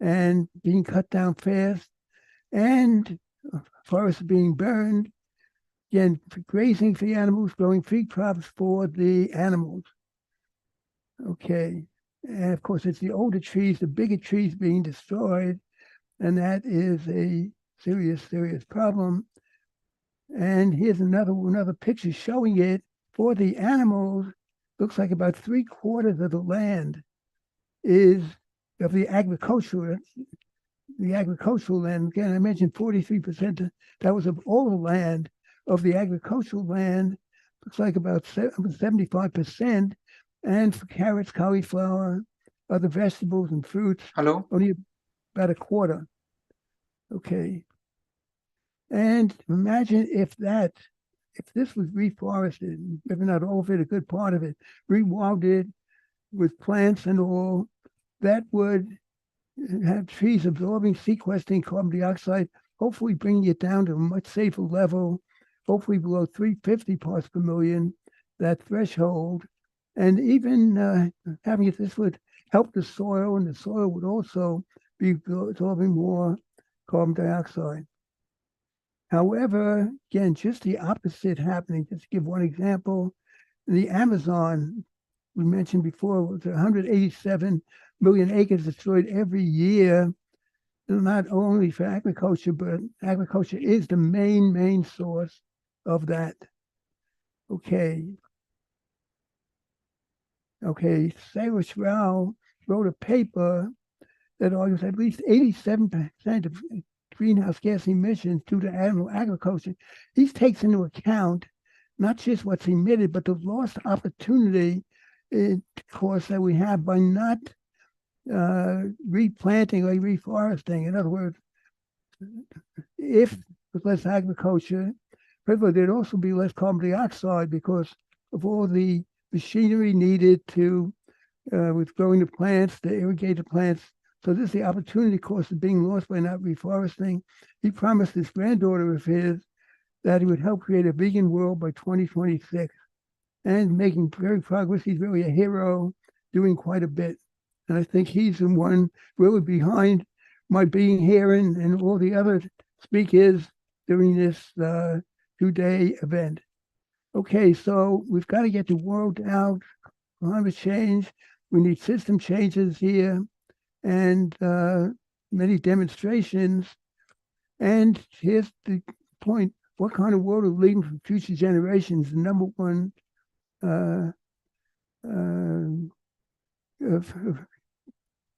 and being cut down fast, and forests being burned, again, grazing for the animals, growing feed crops for the animals. Okay, and of course, it's the older trees, the bigger trees being destroyed, and that is a serious, serious problem. And here's another picture showing it for the animals. Looks like about 3/4 of the land is of the agricultural land. Again, I mentioned 43%. That was of all the land. Of the agricultural land, looks like about 75%. And for carrots, cauliflower, other vegetables and fruits, only about 1/4. Okay. And imagine if this was reforested, maybe not all of it, a good part of it, rewilded with plants and all, that would have trees absorbing, sequestering carbon dioxide, hopefully bringing it down to a much safer level, hopefully below 350 parts per million, that threshold. And even having it, this would help the soil, and the soil would also be absorbing more carbon dioxide. However, again, just the opposite happening. Just to give one example, in the Amazon, we mentioned before, was 187 million acres destroyed every year, not only for agriculture, but agriculture is the main source of that. Okay. Okay, Sarah Schwal wrote a paper that argues at least 87% of greenhouse gas emissions due to animal agriculture. He takes into account not just what's emitted, but the lost opportunity, course, that we have by not replanting or reforesting. In other words, if with less agriculture, first of all, there'd also be less carbon dioxide because of all the machinery needed to with growing the plants, to irrigate the plants. So this is the opportunity cost of being lost by not reforesting. He promised this granddaughter of his that he would help create a vegan world by 2026, and making very progress. He's really a hero, doing quite a bit. And I think he's the one really behind my being here and all the other speakers during this 2-day event. Okay, so we've got to get the world out, climate change. We need system changes here and many demonstrations. And here's the point. What kind of world are we leaving for future generations? The number one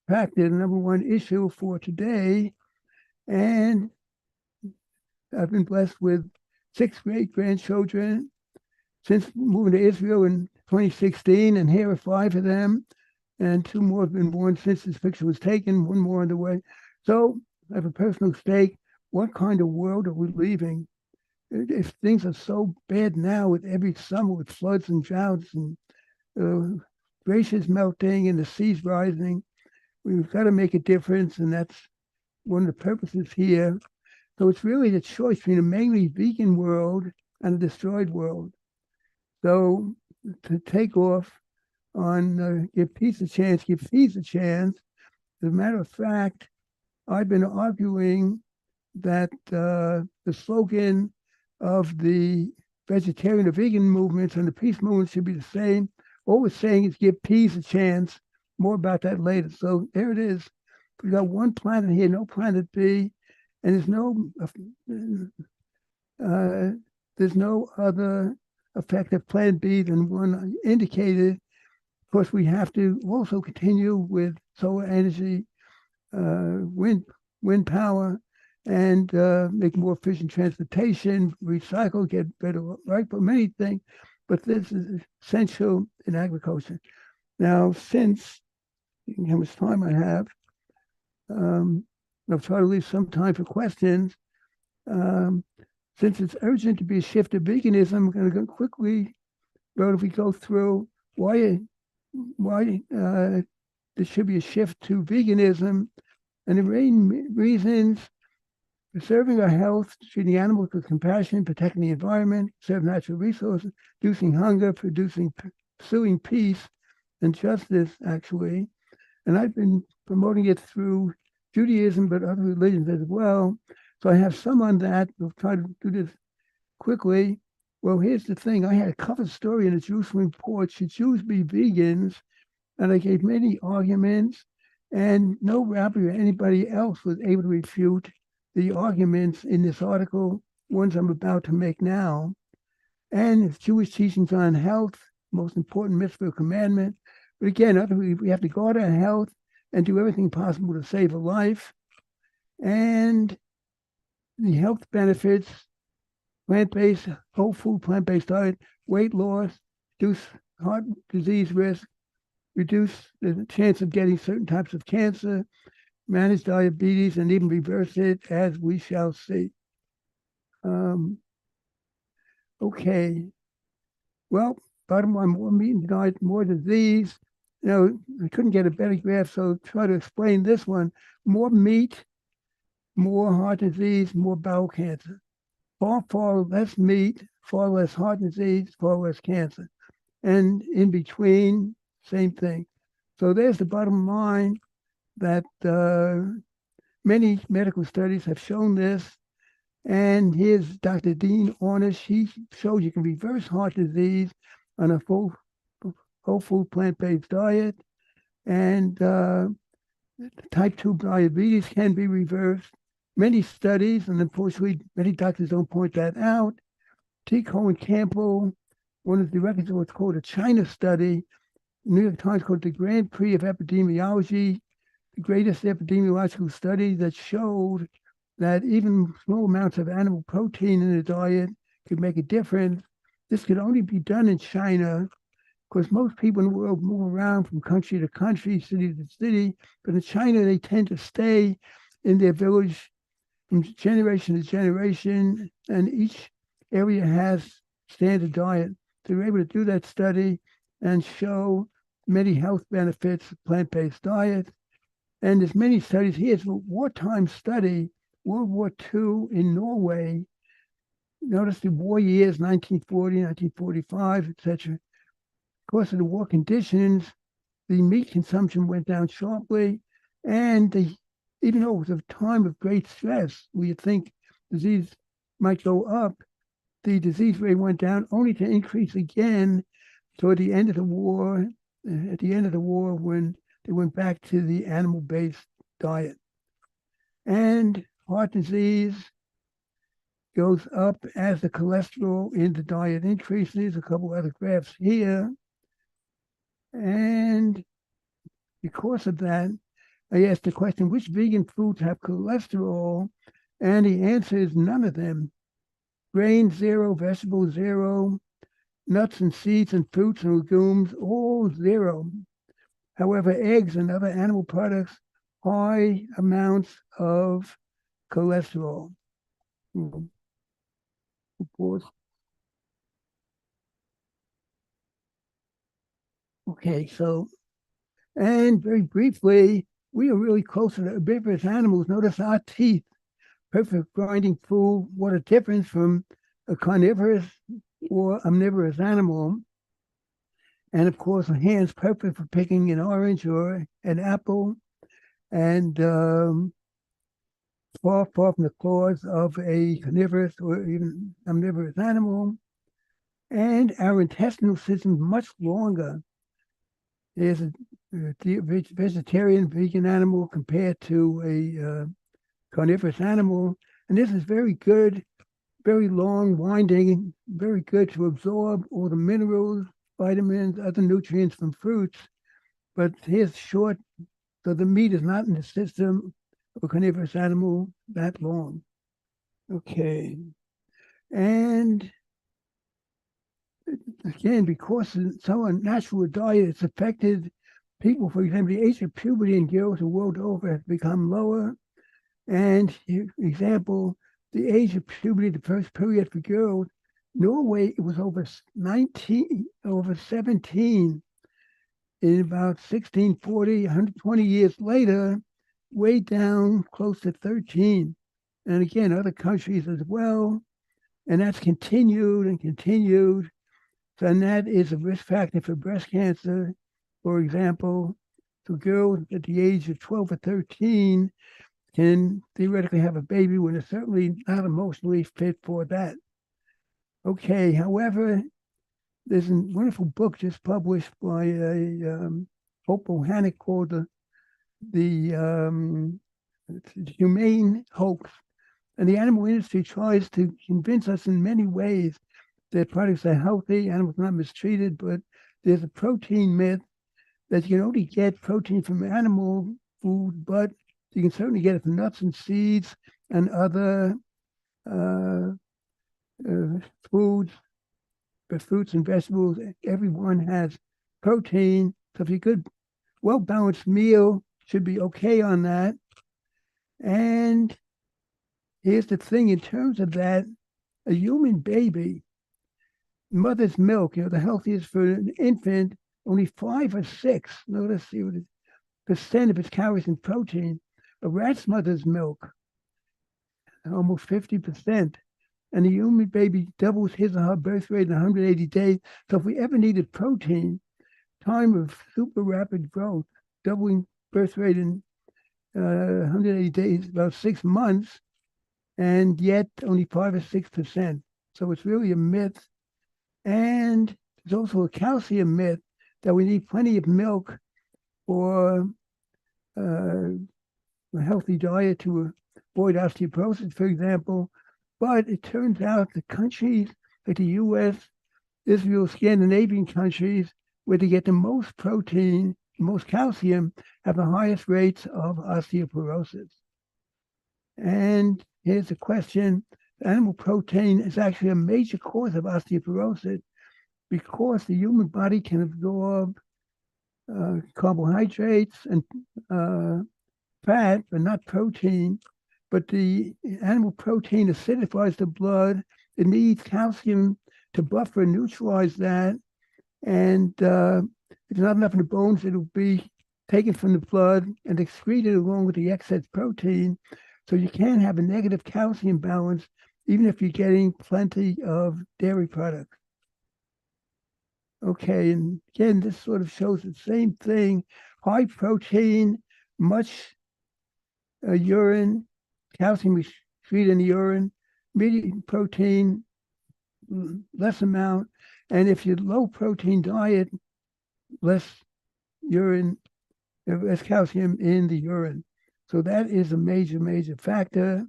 factor, the number one issue for today. And I've been blessed with 6 great-grandchildren since moving to Israel in 2016, and here are 5 of them, and 2 more have been born since this picture was taken, 1 more on the way. So I have a personal stake. What kind of world are we leaving? If things are so bad now with every summer with floods and droughts and glaciers melting and the seas rising, we've got to make a difference, and that's one of the purposes here. So it's really the choice between a mainly vegan world and a destroyed world. So to take off on give peace a chance, give peace a chance. As a matter of fact, I've been arguing that the slogan of the vegetarian or vegan movements and the peace movement should be the same. All we're saying is give peace a chance. More about that later. So there it is. We got one planet here, no planet B, and there's no other effective plan B than one I indicated. Of course, we have to also continue with solar energy, wind power, and make more efficient transportation, recycle, get better right for many things. But this is essential in agriculture. Now, since how much time I have, I'll try to leave some time for questions. Since it's urgent to be a shift to veganism, I'm going to go quickly, if we go through why there should be a shift to veganism, and the main reasons: preserving our health, treating animals with compassion, protecting the environment, conserve natural resources, reducing hunger, pursuing peace and justice, actually. And I've been promoting it through Judaism, but other religions as well. So I have some on that. We'll try to do this quickly. Well, here's the thing. I had a cover story in the Jerusalem Report, should Jews be vegans? And I gave many arguments, and no rabbi or anybody else was able to refute the arguments in this article, ones I'm about to make now. And it's Jewish teachings on health, most important mitzvah commandment. But again, we have to guard our health and do everything possible to save a life. And the health benefits: plant-based, whole food, plant-based diet, weight loss, reduce heart disease risk, reduce the chance of getting certain types of cancer, manage diabetes, and even reverse it, as we shall see. Okay. Well, bottom line: more meat and diet, more disease. I couldn't get a better graph, so try to explain this one. More meat, more heart disease, more bowel cancer. Far less meat, far less heart disease, far less cancer. And in between, same thing. So there's the bottom line, that many medical studies have shown this. And here's Dr. Dean Ornish. He shows you can reverse heart disease on a full whole food plant-based diet, and type 2 diabetes can be reversed. Many studies, and unfortunately, many doctors don't point that out. T. Cohen Campbell, one of the directors of what's called a China study, the New York Times called the Grand Prix of Epidemiology, the greatest epidemiological study that showed that even small amounts of animal protein in a diet could make a difference. This could only be done in China because most people in the world move around from country to country, city to city. But in China, they tend to stay in their village from generation to generation, and each area has standard diet. So they're able to do that study and show many health benefits of plant-based diet. And there's many studies. Here's a wartime study, World War II in Norway. Notice the war years, 1940, 1945, etc. Because of the war conditions, the meat consumption went down sharply, and even though it was a time of great stress, where you think disease might go up, the disease rate went down only to increase again toward the end of the war, at the end of the war when they went back to the animal-based diet. And heart disease goes up as the cholesterol in the diet increases. A couple other graphs here. And because of that, I asked the question, which vegan foods have cholesterol? And the answer is none of them. Grain, 0, vegetables, 0, nuts and seeds and fruits and legumes, all 0. However, eggs and other animal products, high amounts of cholesterol. Of course. Okay, so, and very briefly, we are really close to the herbivorous animals. Notice our teeth, perfect for grinding food. What a difference from a carnivorous or omnivorous animal. And of course, a hand's perfect for picking an orange or an apple. And far from the claws of a carnivorous or even omnivorous animal. And our intestinal system is much longer. There's a vegetarian vegan animal compared to a carnivorous animal. And this is very good, very long, winding, very good to absorb all the minerals, vitamins, other nutrients from fruits. But here's short, so the meat is not in the system of a carnivorous animal that long. Okay. And again, because it's so unnatural diet, it's affected people. For example, the age of puberty in girls the world over has become lower. And for example, the age of puberty, the first period for girls, Norway, it was over 17 in about 1640, 120 years later, way down close to 13. And again, other countries as well. And that's continued and continued. So, and that is a risk factor for breast cancer, for example. So girls at the age of 12 or 13 can theoretically have a baby when they're certainly not emotionally fit for that. Okay, however, there's a wonderful book just published by a Hope Ohanic called the Humane Hoax. And the animal industry tries to convince us in many ways that products are healthy, animals not mistreated, but there's a protein myth that you can only get protein from animal food, but you can certainly get it from nuts and seeds and other foods, but fruits and vegetables. Everyone has protein. So if you could, well-balanced meal should be okay on that. And here's the thing, in terms of that, a human baby, mother's milk, the healthiest for an infant, only 5 or 6, notice percent of its calories in protein. A rat's mother's milk, almost 50%. And the human baby doubles his or her birth rate in 180 days. So if we ever needed protein, time of super rapid growth, doubling birth rate in 180 days, about 6 months, and yet only 5 or 6%. So it's really a myth. And there's also a calcium myth that we need plenty of milk for a healthy diet to avoid osteoporosis, for example. But it turns out the countries like the US, Israel, Scandinavian countries, where they get the most protein, the most calcium, have the highest rates of osteoporosis. And here's a question. Animal protein is actually a major cause of osteoporosis because the human body can absorb carbohydrates and fat, but not protein. But the animal protein acidifies the blood. It needs calcium to buffer and neutralize that. And if there's not enough in the bones, it'll be taken from the blood and excreted along with the excess protein. So you can have a negative calcium balance even if you're getting plenty of dairy products. Okay, and again, this sort of shows the same thing. High protein, much urine, calcium is excreted in the urine, medium protein, less amount. And if you're low protein diet, less urine, less calcium in the urine. So that is a major factor.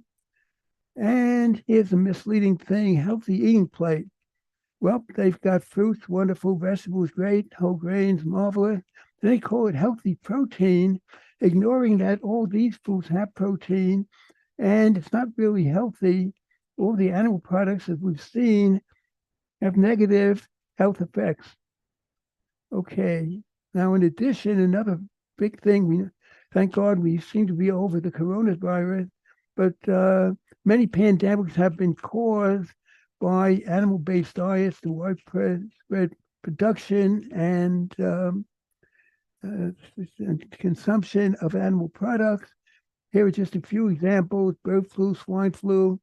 And here's a misleading thing, healthy eating plate. Well, they've got fruits, wonderful, vegetables, great, whole grains, marvelous. They call it healthy protein, ignoring that all these foods have protein, and it's not really healthy. All the animal products, as we've seen, have negative health effects. Okay, now in addition, another big thing, thank God we seem to be over the coronavirus, but many pandemics have been caused by animal-based diets, the widespread production and consumption of animal products. Here are just a few examples: bird flu, swine flu,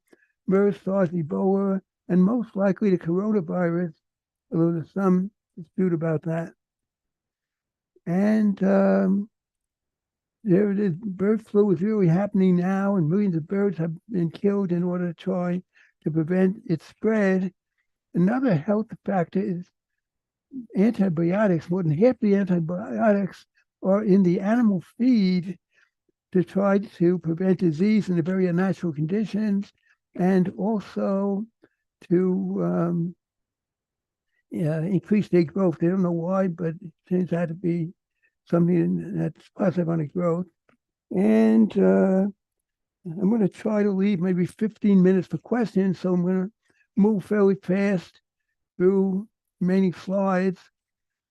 MERS, SARS, Ebola, and most likely the coronavirus, although there's some dispute about that. And there it is. Bird flu is really happening now, and millions of birds have been killed in order to try to prevent its spread. Another health factor is antibiotics. More than half the antibiotics are in the animal feed to try to prevent disease in the very unnatural conditions, and also to increase their growth. They don't know why, but it turns out to be something that's positive on the growth. And I'm going to try to leave maybe 15 minutes for questions, so I'm going to move fairly fast through remaining slides.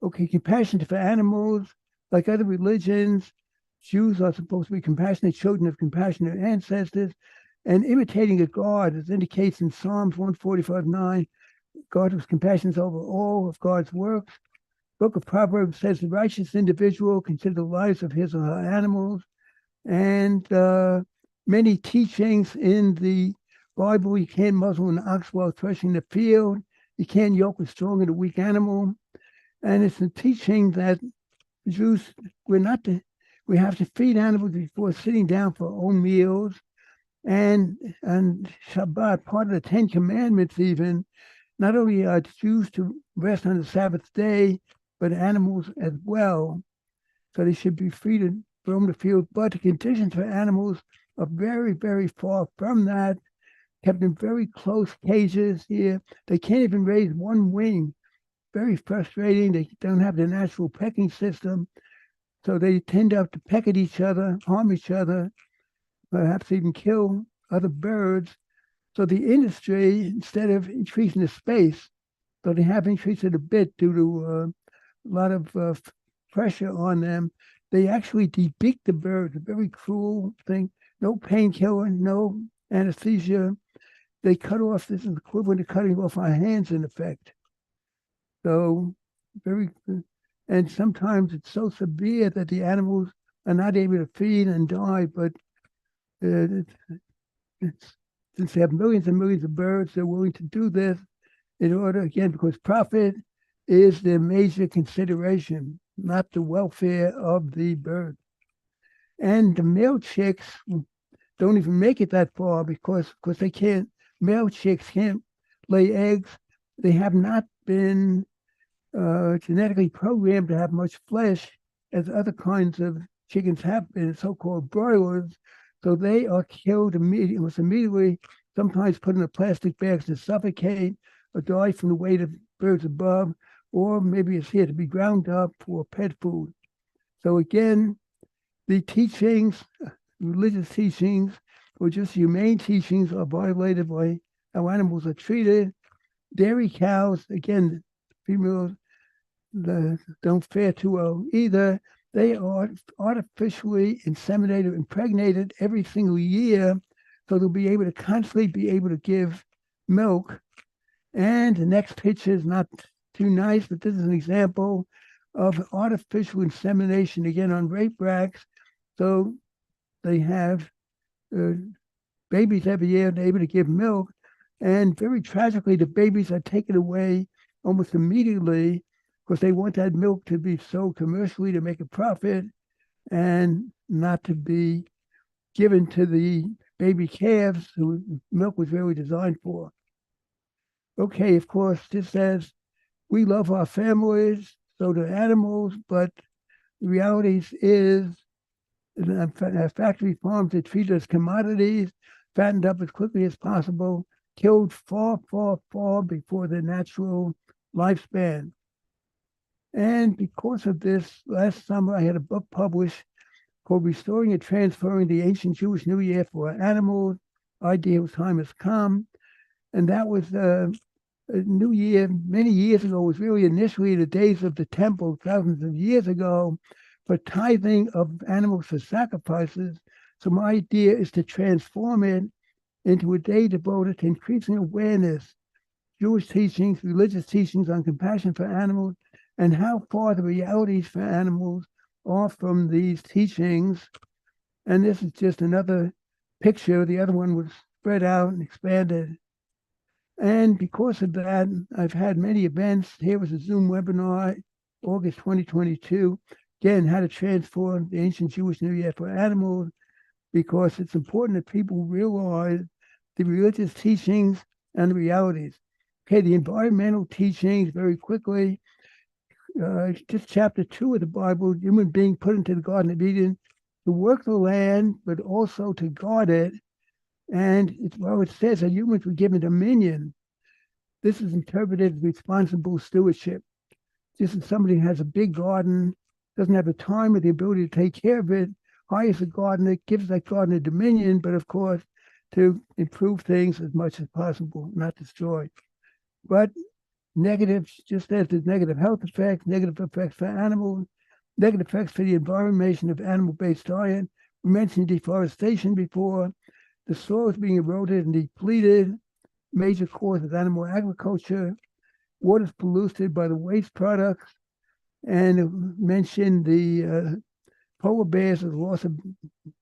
Okay, compassion for animals. Like other religions, Jews are supposed to be compassionate children of compassionate ancestors, and imitating a God, as indicates in Psalms 145:9, God was compassionate over all of God's works. Book of Proverbs says the righteous individual consider the lives of his or her animals, and many teachings in the Bible. You can't muzzle an ox while threshing the field. You can't yoke a strong and a weak animal. And it's a teaching that Jews, we have to feed animals before sitting down for our own meals. And Shabbat, part of the 10 Commandments even, not only are Jews to rest on the Sabbath day, but animals as well. So they should be free to roam the field. But the conditions for animals are very far from that. Kept in very close cages here. They can't even raise one wing. Very frustrating. They don't have the natural pecking system. So they tend to peck at each other, harm each other, perhaps even kill other birds. So the industry, instead of increasing the space, so they have increased it a bit due to a lot of pressure on them, they actually debeak the birds, a very cruel thing. No painkiller, no anesthesia. They cut off, this is equivalent to cutting off our hands in effect. So and sometimes it's so severe that the animals are not able to feed and die, but since they have millions and millions of birds, they're willing to do this in order, again, because profit is their major consideration, not the welfare of the bird. And the male chicks don't even make it that far because they can't, male chicks can't lay eggs. They have not been genetically programmed to have much flesh as other kinds of chickens have been, so-called broilers. So they are killed immediately, sometimes put in a plastic bags to suffocate or die from the weight of birds above, or maybe it's here to be ground up for pet food. So again, the teachings, religious teachings, or just humane teachings are violated by how animals are treated. Dairy cows, again, females don't fare too well either. They are artificially inseminated, impregnated every single year, so they'll be able to constantly be able to give milk. And the next picture is not too nice, but this is an example of artificial insemination, again, on rape racks. So they have babies every year, they're able to give milk. And very tragically, the babies are taken away almost immediately because they want that milk to be sold commercially to make a profit and not to be given to the baby calves who milk was really designed for. Okay, of course, this says we love our families, so do animals, but the reality is factory farms are treated as commodities, fattened up as quickly as possible, killed far, far, far before their natural lifespan. And because of this, last summer I had a book published called Restoring and Transferring the Ancient Jewish New Year for Animals, Ideal Time Has Come. And that was a new year many years ago. It was really initially the days of the temple, thousands of years ago, for tithing of animals for sacrifices. So my idea is to transform it into a day devoted to increasing awareness, Jewish teachings, religious teachings on compassion for animals, and how far the realities for animals are from these teachings. And this is just another picture. The other one was spread out and expanded. And because of that, I've had many events. Here was a Zoom webinar, August 2022. Again, how to transform the ancient Jewish New Year for animals, because it's important that people realize the religious teachings and the realities. Okay, the environmental teachings, very quickly. Just chapter 2 of the Bible, human being put into the Garden of Eden to work the land, but also to guard it. And it says that humans were given dominion. This is interpreted as responsible stewardship. Just as somebody who has a big garden, doesn't have the time or the ability to take care of it, hires a gardener, gives that gardener dominion, but of course, to improve things as much as possible, not destroy. But negatives, just as there's negative health effects, negative effects for animals, negative effects for the environment of animal-based diet. We mentioned deforestation before. The soil is being eroded and depleted, major cause of animal agriculture. Water is polluted by the waste products. And mentioned the polar bears as loss of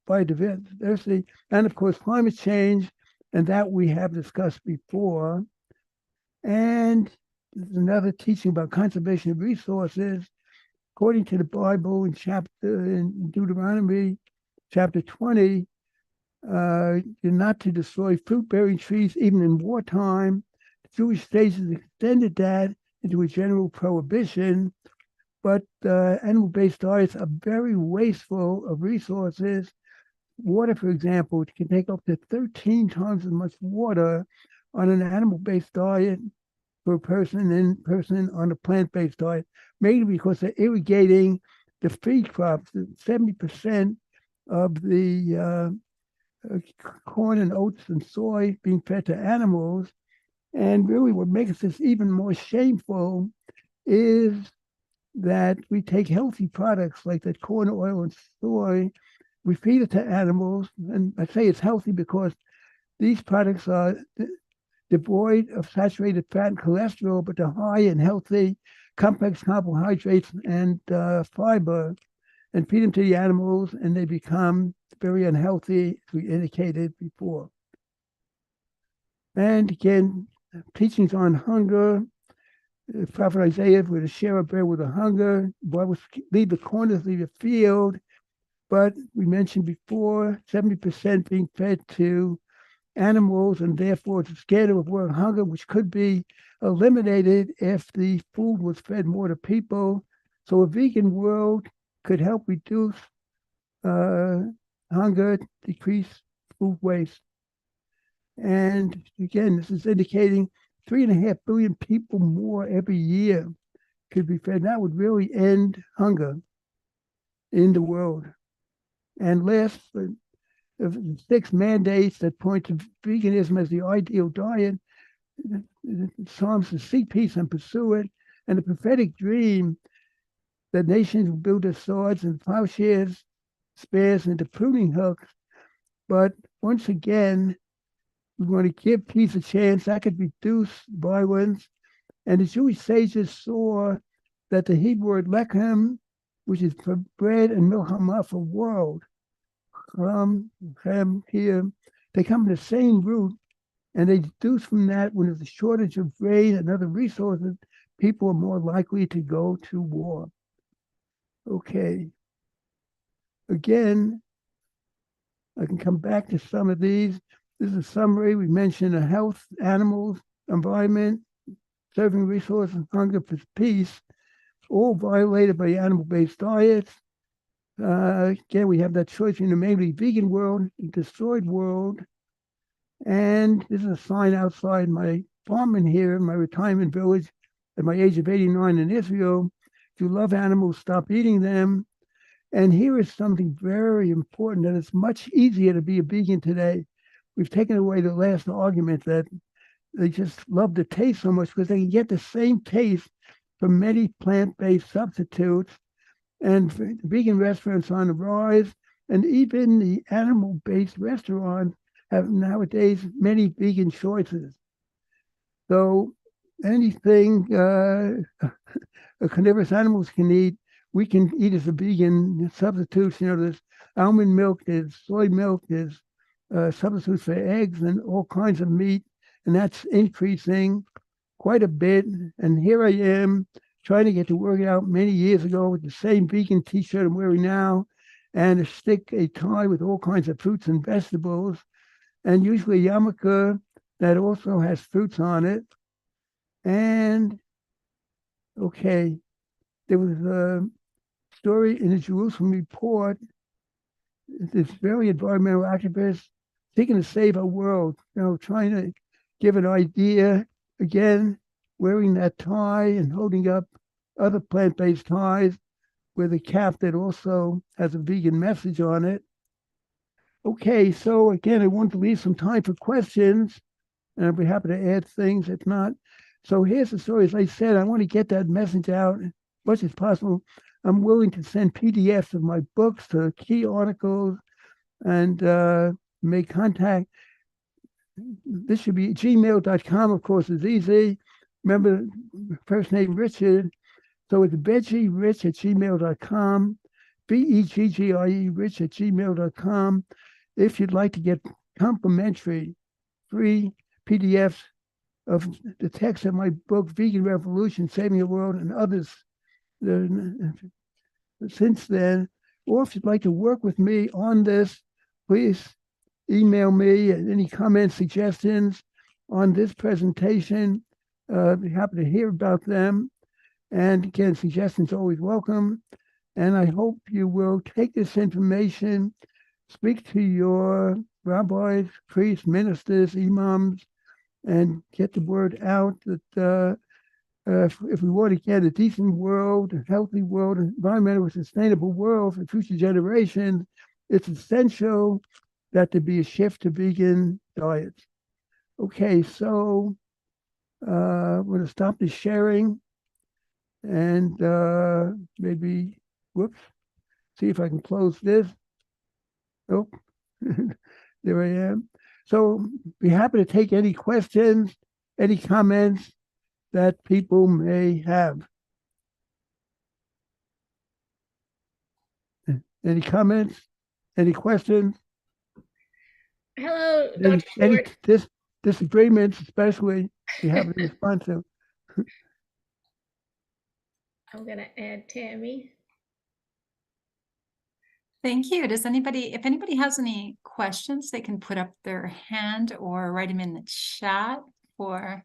biodiversity. And of course, climate change, and that we have discussed before. And there's another teaching about conservation of resources. According to the Bible in Deuteronomy, chapter 20, you're not to destroy fruit-bearing trees even in wartime. The Jewish states has extended that into a general prohibition, but animal-based diets are very wasteful of resources. Water, for example, can take up to 13 times as much water on an animal-based diet for a person than person on a plant-based diet, mainly because they're irrigating the feed crops. 70% of the corn and oats and soy being fed to animals. And really what makes this even more shameful is that we take healthy products like that corn oil and soy, we feed it to animals. And I say it's healthy because these products are devoid of saturated fat and cholesterol, but they're high in healthy complex carbohydrates and fiber, and feed them to the animals, and they become very unhealthy, as we indicated before. And again, teachings on hunger. Prophet Isaiah, with a share of bread with a hunger, leave the corners, leave the field. But we mentioned before, 70% being fed to animals, and therefore it's a scared of word hunger, which could be eliminated if the food was fed more to people. So a vegan world could help reduce hunger, decrease food waste. And again, this is indicating 3.5 billion people more every year could be fed. That would really end hunger in the world. And last, of the 6 mandates that point to veganism as the ideal diet, the Psalms to seek peace and pursue it, and the prophetic dream that nations will build their swords and plowshares, spears into pruning hooks. But once again, we want to give peace a chance. That could reduce violence. And the Jewish sages saw that the Hebrew word lechem, which is for bread, and milchama for world, here, they come from the same root, and they deduce from that when there's a shortage of grain and other resources, people are more likely to go to war. Okay. Again, I can come back to some of these. This is a summary. We mentioned health, animals, environment, serving resources, hunger for peace, all violated by animal-based diets. Again, we have that choice in the mainly vegan world, destroyed world. And this is a sign outside my apartment here in my retirement village at my age of 89 in Israel. If you love animals, stop eating them. And here is something very important, that it's much easier to be a vegan today. We've taken away the last argument that they just love the taste so much because they can get the same taste from many plant-based substitutes. And vegan restaurants on the rise, and even the animal-based restaurants have nowadays many vegan choices. So anything carnivorous animals can eat, we can eat as a vegan substitutes. You know, there's almond milk, there's soy milk, there's substitutes for eggs and all kinds of meat, and that's increasing quite a bit. And here I am trying to get to work out many years ago with the same vegan t-shirt I'm wearing now, and a tie with all kinds of fruits and vegetables, and usually a yarmulke that also has fruits on it. And okay, there was a story in the Jerusalem Report, this very environmental activist seeking to save our world, you know, trying to give an idea, again, wearing that tie and holding up other plant-based ties with a cap that also has a vegan message on it. Okay, so again, I want to leave some time for questions, and I'll be happy to add things if not. So here's the story. As I said, I want to get that message out as much as possible. I'm willing to send PDFs of my books to key articles and make contact. This should be gmail.com, of course, is easy. Remember, first name Richard. So it's veggierich@gmail.com, VEGGIE rich@gmail.com. If you'd like to get complimentary free PDFs of the text of my book, Vegan Revolution, Saving the World, and others since then, or if you'd like to work with me on this, please email me any comments, suggestions on this presentation. I'd be happy to hear about them. And again, suggestions always welcome. And I hope you will take this information, speak to your rabbis, priests, ministers, imams, and get the word out that if we want to get a decent world, a healthy world, an environmentally sustainable world for future generations, it's essential that there be a shift to vegan diets. Okay, so I'm going to stop the sharing and maybe, whoops, see if I can close this. Oh, there I am. So be happy to take any questions, any comments that people may have. Any comments? Any questions? Hello, Any, Dr. Ford. disagreements, especially you have to respond to. I'm going to add Tammy. Thank you. Does anybody, if anybody has any questions, they can put up their hand or write them in the chat for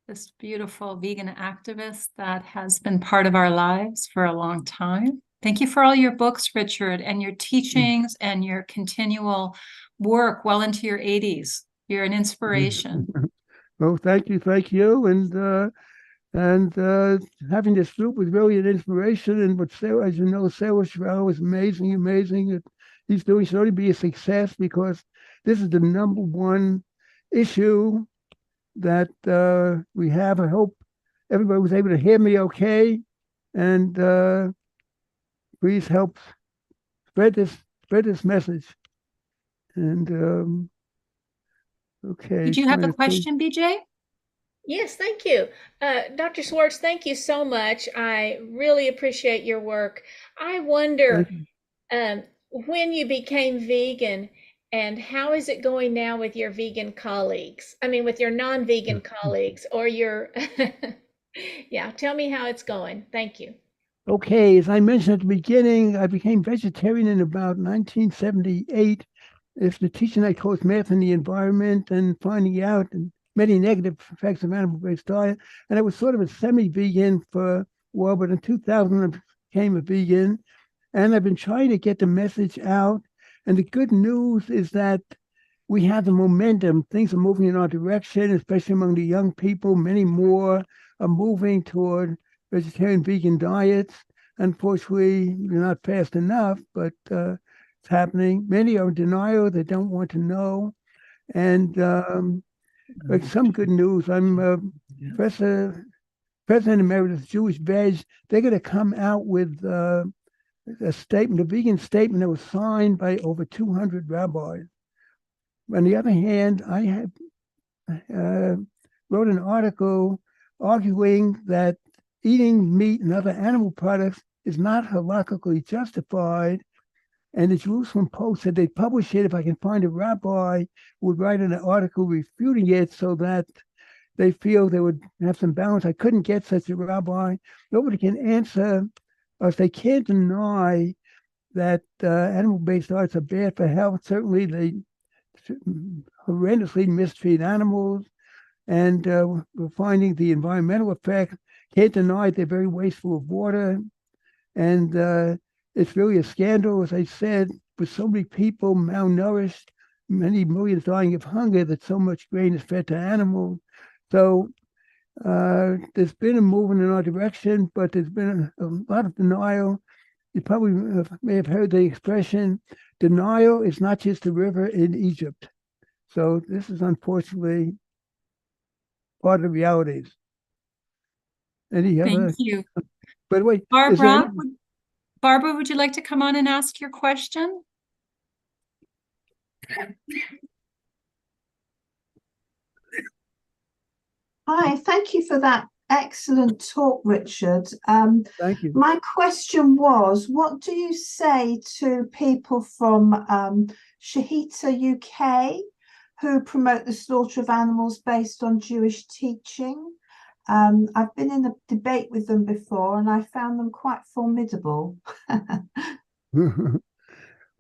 this beautiful vegan activist that has been part of our lives for a long time. Thank you for all your books, Richard, and your teachings and your continual work well into your 80s. You're an inspiration. Well, thank you, and having this group was really an inspiration. And what Sarah, as you know, Sarah Schrow is amazing. That he's doing should only be a success, because this is the number one issue that we have. I hope everybody was able to hear me okay, and please help spread this message. And okay. Did you have a question, BJ? Yes, thank you. Dr. Swartz, thank you so much. I really appreciate your work. I wonder when you became vegan, and how is it going now with your vegan colleagues? I mean, with your non-vegan colleagues, or your, yeah, tell me how it's going. Thank you. Okay, as I mentioned at the beginning, I became vegetarian in about 1978. It's the teaching I taught math and the environment, and finding out many negative effects of animal-based diet. And I was sort of a semi-vegan for a while, but in 2000 I became a vegan. And I've been trying to get the message out. And the good news is that we have the momentum. Things are moving in our direction, especially among the young people. Many more are moving toward vegetarian vegan diets. Unfortunately, we're not fast enough, but it's happening. Many are in denial. They don't want to know. And like some good news, I'm President Emeritus Jewish Veg. They're going to come out with a statement, a vegan statement that was signed by over 200 rabbis. On the other hand, I had wrote an article arguing that eating meat and other animal products is not halakhically justified. And the Jerusalem Post said they'd publish it if I can find a rabbi who would write an article refuting it, so that they feel they would have some balance. I couldn't get such a rabbi. Nobody can answer, or if they can't deny that animal-based diets are bad for health. Certainly, they horrendously mistreat animals, and we're finding the environmental effect. Can't deny they're very wasteful of water, and it's really a scandal, as I said, with so many people malnourished, many millions dying of hunger, that so much grain is fed to animals. So there's been a movement in our direction, but there's been a lot of denial. You probably may have heard the expression, denial is not just a river in Egypt. So this is unfortunately part of the realities. Any other? Thank you. By the way, Barbara, would you like to come on and ask your question? Hi, thank you for that excellent talk, Richard. Thank you. My question was, what do you say to people from Shahita UK who promote the slaughter of animals based on Jewish teaching? I've been in a debate with them before, and I found them quite formidable.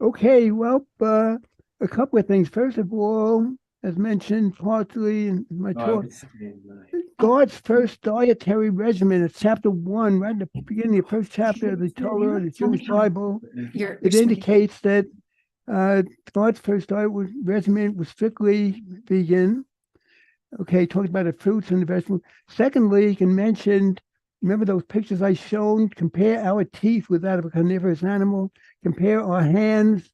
Okay, well, a couple of things. First of all, as mentioned partly in my talk, God's first dietary regimen, it's chapter 1, right at the beginning of the first chapter of the Torah, the Jewish Bible. It indicates that God's first diet regimen was strictly vegan. Okay, talks about the fruits and the vegetables. Secondly, you can mention, remember those pictures I showed? Compare our teeth with that of a carnivorous animal. Compare our hands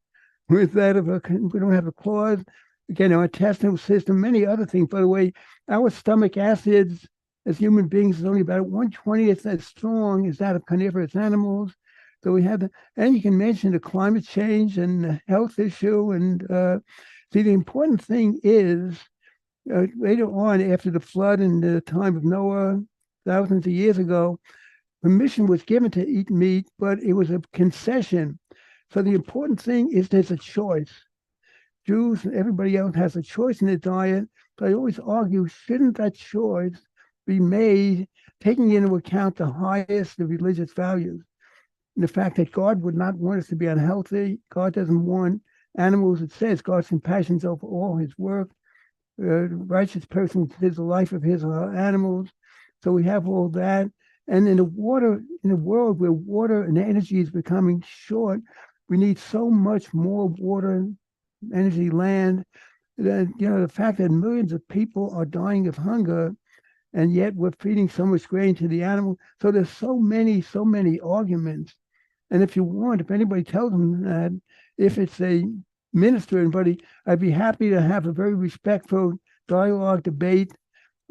with that of we don't have a claws. Again, our intestinal system, many other things. By the way, our stomach acids as human beings is only about 1/20th as strong as that of carnivorous animals. So we have, and you can mention the climate change and the health issue. And see, the important thing is, later on, after the flood in the time of Noah, thousands of years ago, permission was given to eat meat, but it was a concession. So the important thing is there's a choice. Jews and everybody else has a choice in their diet, but I always argue, shouldn't that choice be made taking into account the highest of religious values? And the fact that God would not want us to be unhealthy. God doesn't want animals. It says God's compassion is over all his work. righteous person is the life of his or her animals. So we have all that. And in a world where water and energy is becoming short, we need so much more water, energy, land. That, the fact that millions of people are dying of hunger, and yet we're feeding so much grain to the animal. So there's so many arguments. And if anybody tells them that, if it's a minister, anybody, I'd be happy to have a very respectful dialogue, debate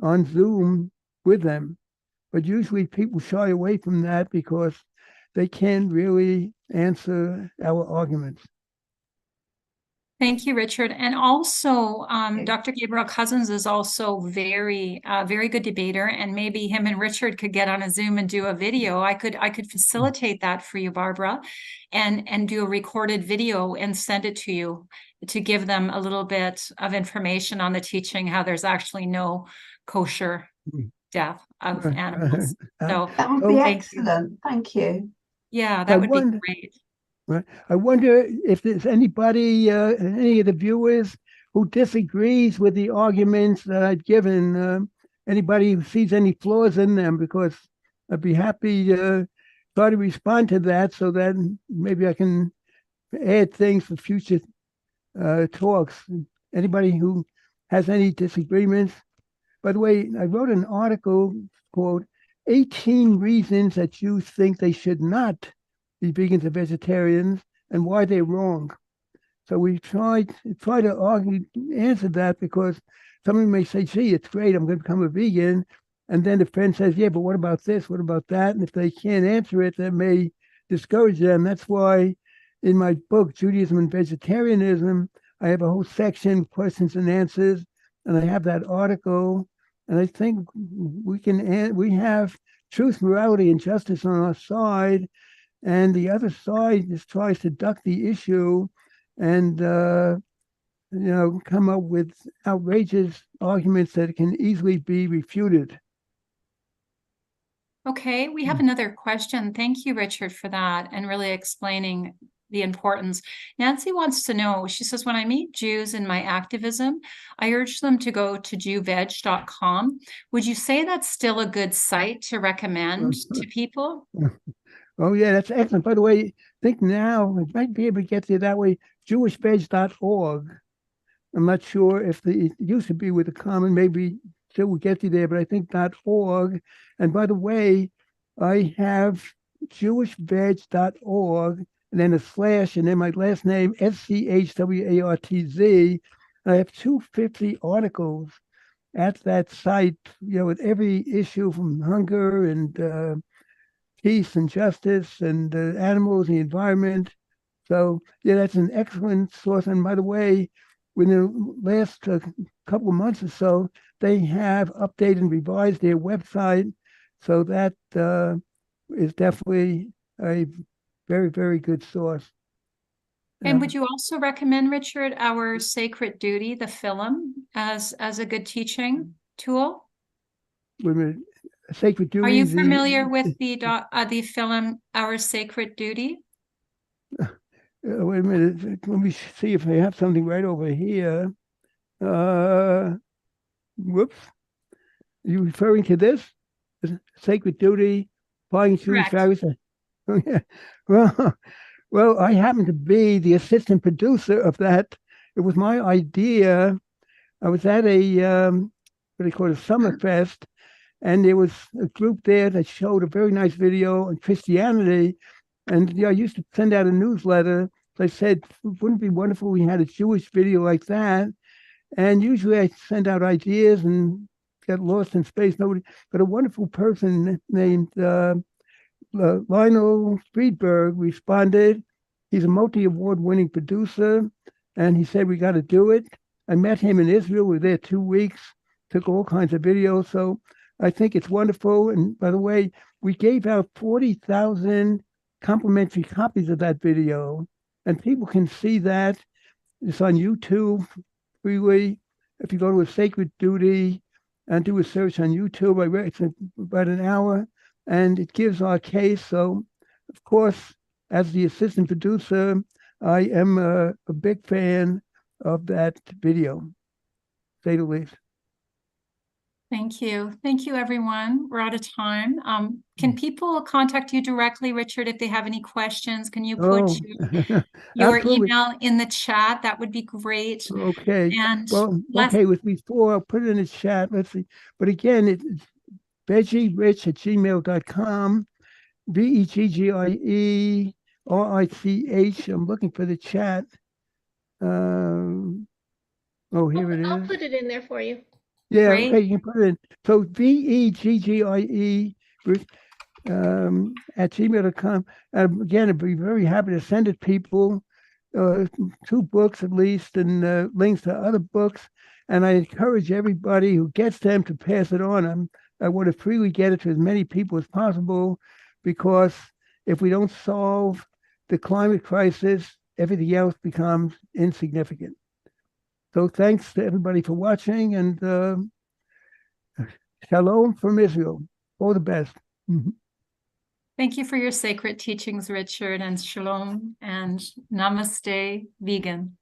on Zoom with them. But usually people shy away from that because they can't really answer our arguments. Thank you, Richard. And also, Dr. Gabriel Cousins is also very good debater, and maybe him and Richard could get on a Zoom and do a video. I could facilitate that for you, Barbara, and do a recorded video and send it to you to give them a little bit of information on the teaching, how there's actually no kosher death of animals. So that would be excellent. Thank you. Yeah, that would be great. Right. I wonder if there's anybody, any of the viewers who disagrees with the arguments that I've given, anybody who sees any flaws in them, because I'd be happy to try to respond to that so that maybe I can add things for future talks. Anybody who has any disagreements. By the way, I wrote an article called 18 Reasons That You Think They Should Not Be Vegans or Vegetarians and Why They're Wrong. So we try to answer that, because someone may say, gee, it's great, I'm going to become a vegan. And then the friend says, yeah, but what about this? What about that? And if they can't answer it, that may discourage them. That's why in my book, Judaism and Vegetarianism, I have a whole section, questions and answers, and I have that article. And I think we have truth, morality, and justice on our side, and the other side just tries to duck the issue and come up with outrageous arguments that can easily be refuted. Okay, we have another question. Thank you, Richard, for that and really explaining the importance. Nancy wants to know, she says, when I meet Jews in my activism, I urge them to go to jewveg.com. Would you say that's still a good site to recommend to people? Oh, yeah, that's excellent. By the way, I think now I might be able to get there that way, jewishveg.org. I'm not sure if it used to be with a common, maybe still will get you there, but I think .org. And by the way, I have jewishveg.org and then a slash, and then my last name, SCHWARTZ. I have 250 articles at that site, with every issue from hunger and peace and justice and animals, the environment. So, yeah, that's an excellent source. And by the way, within the last couple of months or so, they have updated and revised their website. So that is definitely a very, very good source. And would you also recommend, Richard, our Sacred Duty, the film, as a good teaching tool? Wait a minute. Sacred Duty. Are you familiar with the film, Our Sacred Duty? Wait a minute. Let me see if I have something right over here. Whoops. Are you referring to this? Sacred Duty, applying Jewish values? Oh, yeah. Well, I happen to be the assistant producer of that. It was my idea. I was at a what they call a summer fest, and there was a group there that showed a very nice video on Christianity. And I used to send out a newsletter. So I said, wouldn't it be wonderful if we had a Jewish video like that? And usually I send out ideas and get lost in space. Nobody, but a wonderful person named Lionel Friedberg responded. He's a multi-award-winning producer, and he said, we got to do it. I met him in Israel. We were there 2 weeks, took all kinds of videos. So I think it's wonderful. And by the way, we gave out 40,000 complimentary copies of that video, and people can see that. It's on YouTube freely. If you go to a Sacred Duty and do a search on YouTube, it's about an hour, and it gives our case. So, of course, as the assistant producer, I am a big fan of that video. say the least. Thank you. Thank you, everyone. We're out of time. Can people contact you directly, Richard, if they have any questions? Can you put Oh, your absolutely. email in the chat? That would be great. Okay. And Well, okay, with before I'll put it in the chat. Let's see. But again, it's veggierich@gmail.com. VEGGIERICH. I'm looking for the chat. Oh, here it I'll is. put it in there for you. Yeah, Great. okay, you can put it in. So VEGGIE at gmail.com. Again, I'd be very happy to send it people, 2 books at least, and links to other books. And I encourage everybody who gets them to pass it on. I want to freely get it to as many people as possible, because if we don't solve the climate crisis, everything else becomes insignificant. So thanks to everybody for watching, and shalom from Israel. All the best. Thank you for your sacred teachings, Richard, and shalom and namaste, vegan.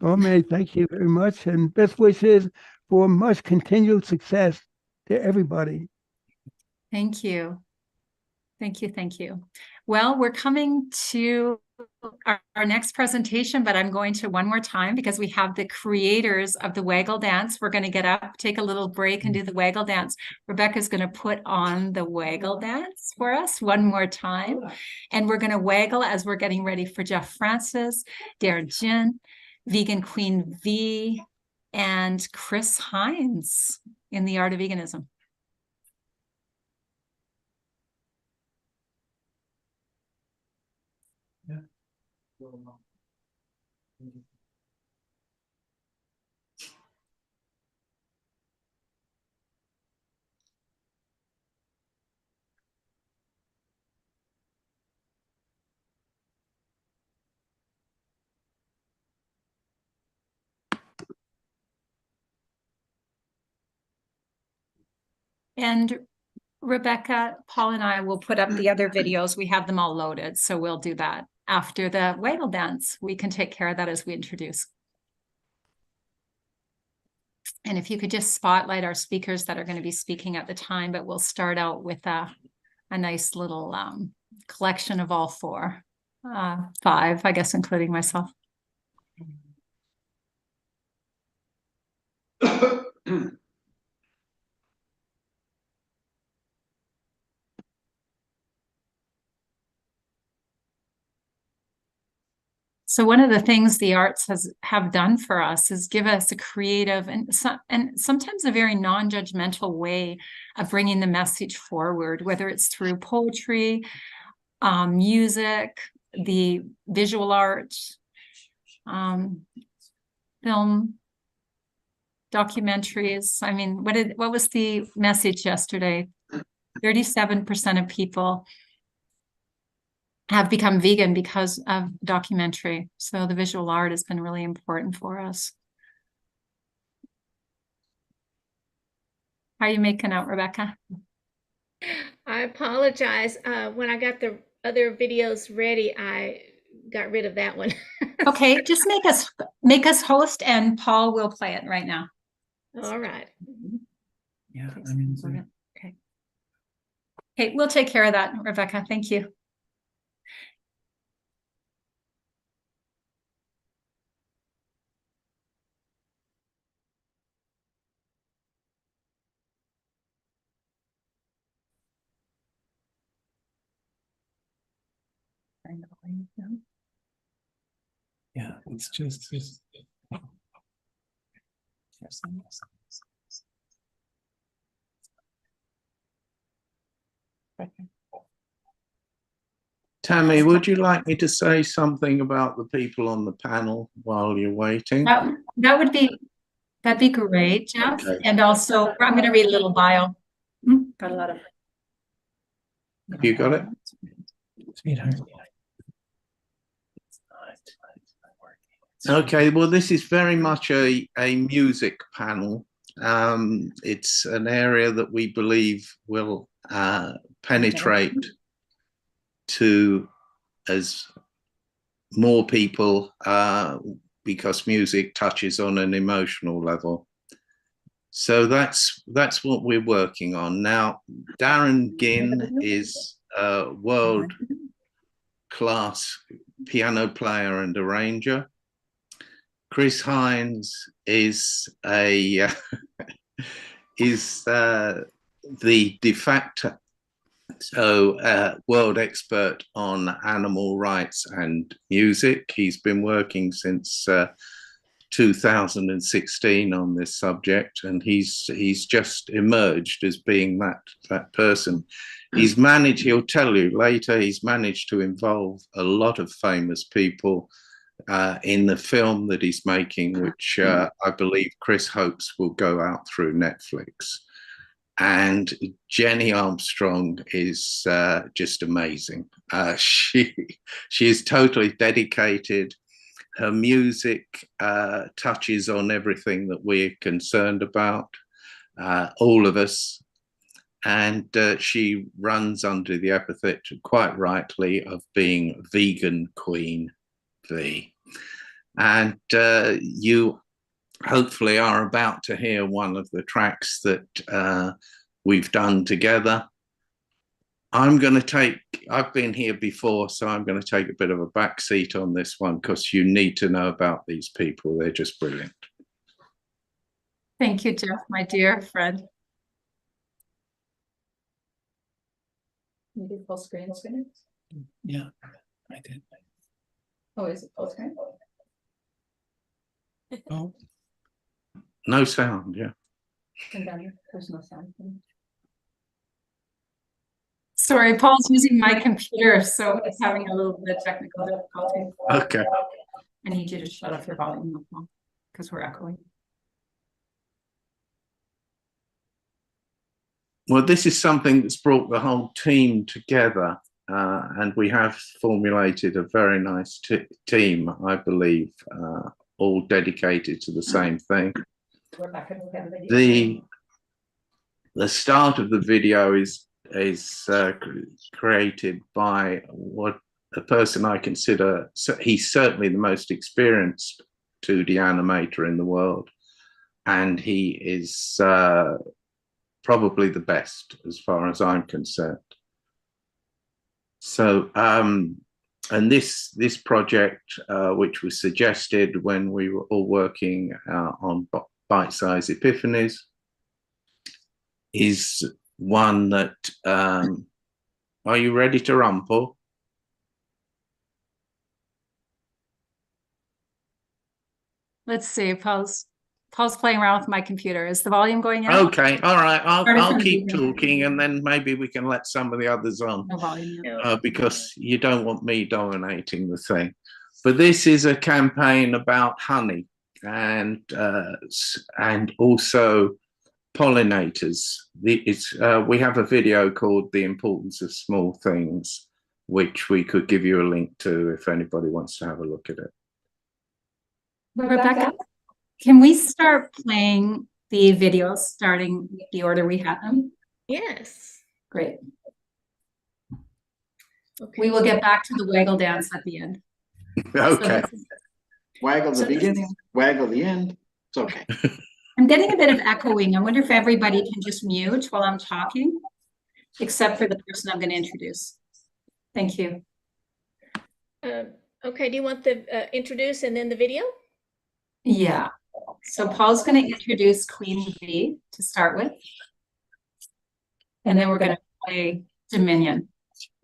Amen. Thank you very much, and best wishes for much continued success to everybody. Thank you. Thank you. Thank you. Well, we're coming to our next presentation, but I'm going to one more time because we have the creators of the waggle dance. We're going to get up, take a little break, and do the waggle dance. Rebecca's going to put on the waggle dance for us one more time. And we're going to waggle as we're getting ready for Jeff Francis, Darren Jin, Vegan Queen V, and Chris Hines in the Art of Veganism. And Rebecca, Paul, and I will put up the other videos. We have them all loaded, so we'll do that after the waggle dance. We can take care of that as we introduce. And if you could just spotlight our speakers that are going to be speaking at the time, but we'll start out with a nice little collection of all 4, 5, I guess, including myself. So one of the things the arts have done for us is give us a creative and sometimes a very non-judgmental way of bringing the message forward, whether it's through poetry, music, the visual arts, film, documentaries. I mean, what was the message yesterday? 37% of people have become vegan because of documentary. So the visual art has been really important for us. How are you making out, Rebecca? I apologize. When I got the other videos ready, I got rid of that one. Okay, just make us host, and Paul will play it right now. All right. Yeah, okay. Okay, we'll take care of that, Rebecca. Thank you. Yeah, it's just Tammy, would you like me to say something about the people on the panel while you're waiting? That'd be great, Jeff. Okay. And also, I'm going to read a little bio. Got a lot of. You got it? Sweetheart. Okay, well, this is very much a music panel. It's an area that we believe will penetrate to as more people because music touches on an emotional level. So that's what we're working on now. Darren Ginn is a world-class piano player and arranger. Chris Hines is a the de facto world expert on animal rights and music. He's been working since 2016 on this subject, and he's just emerged as being that person. He's managed, he'll tell you later, he's managed to involve a lot of famous people in the film that he's making, which I believe Chris hopes will go out through Netflix. And Jenny Armstrong is just amazing. She is totally dedicated. Her music touches on everything that we're concerned about, all of us. And she runs under the epithet, quite rightly, of being Vegan Queen V. And you hopefully are about to hear one of the tracks that we've done together. I've been here before, so I'm going to take a bit of a back seat on this one because you need to know about these people. They're just brilliant. Thank you, Jeff, my dear friend. Maybe full screen. Yeah, I did. Oh, is it full screen? Oh, no sound, yeah. And then there's no sound. Sorry, Paul's using my computer, so it's having a little bit of technical difficulty. Okay. I need you to shut off your volume, because we're echoing. Well, this is something that's brought the whole team together, and we have formulated a very nice team, I believe, all dedicated to the same thing. The start of the video is created by a person I consider, he's certainly the most experienced 2D animator in the world, and he is probably the best as far as I'm concerned. So and this project, which was suggested when we were all working on Bite-Size Epiphanies, is one that are you ready to run, Paul? Let's see, Paul's playing around with my computer. Is the volume going out? Okay, all right. I'll keep talking, and then maybe we can let some of the others on. No volume. Because you don't want me dominating the thing. But this is a campaign about honey and also pollinators. We have a video called "The Importance of Small Things," which we could give you a link to if anybody wants to have a look at it. Rebecca, can we start playing the videos starting with the order we have them? Yes. Great. Okay. We will get back to the waggle dance at the end. Okay. Waggle the beginning, waggle the end. It's okay. I'm getting a bit of echoing. I wonder if everybody can just mute while I'm talking, except for the person I'm going to introduce. Thank you. Okay, do you want the introduce and then the video? Yeah. So Paul's going to introduce Queen V to start with. And then we're going to play Dominion.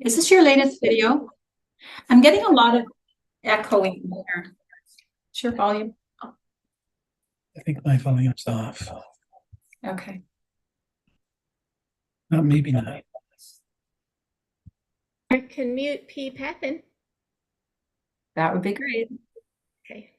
Is this your latest video? I'm getting a lot of echoing here. Is your volume? I think my volume's off. Okay. Maybe not. I can mute P. Pappin. That would be great. Okay.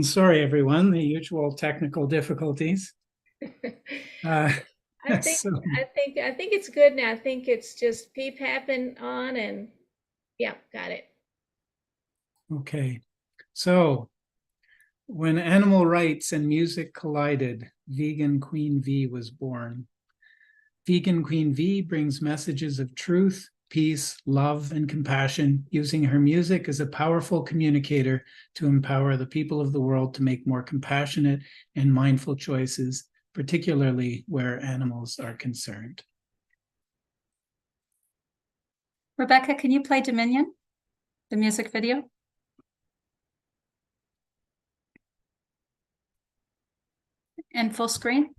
Sorry, everyone, the usual technical difficulties. I think So, I think it's good now. I think it's just PPAPing on and yeah, got it. okay. So when animal rights and music collided, Vegan Queen V was born. Vegan Queen V brings messages of truth, peace, love, and compassion, using her music as a powerful communicator to empower the people of the world to make more compassionate and mindful choices, particularly where animals are concerned. Rebecca, can you play Dominion, the music video? And full screen?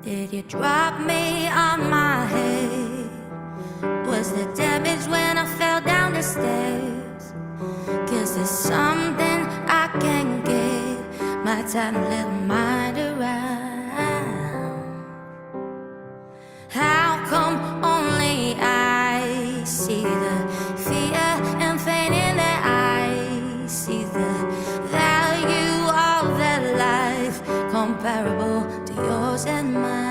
Did you drop me on my head? Was the damage when I fell down the stairs? 'Cause there's something I can't get my tiny little mind around. How come only I see the fear and pain in their eyes? See the value of their life comparable to yours and mine.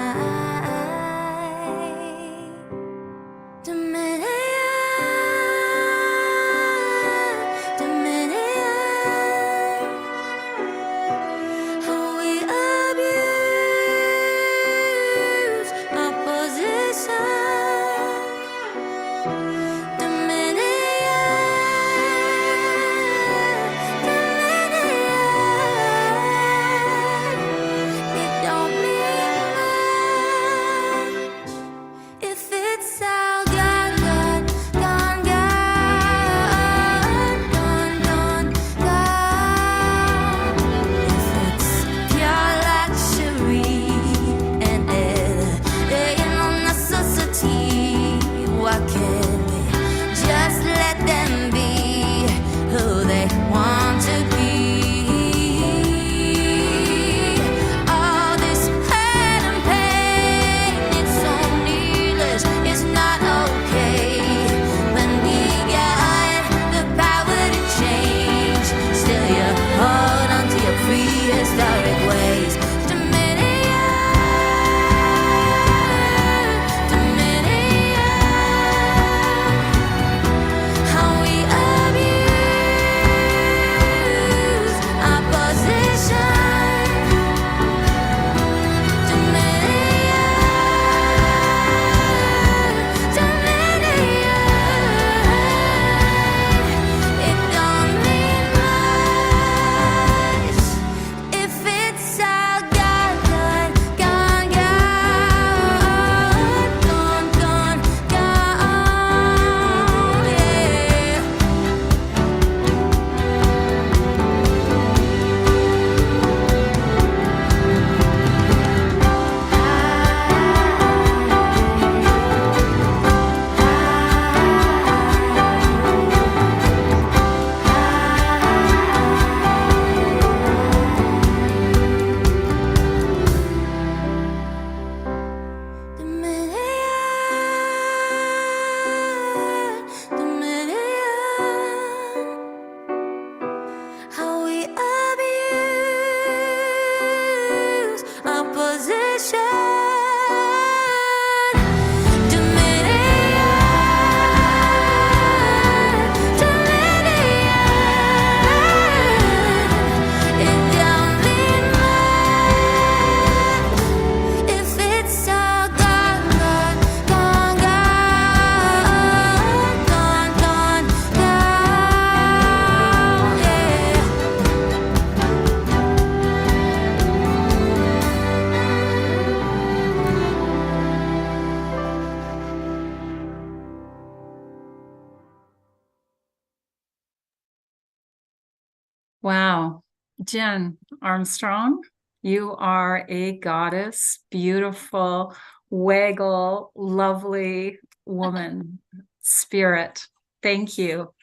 Wow. Jen Armstrong, you are a goddess, beautiful, waggle, lovely woman, spirit. Thank you.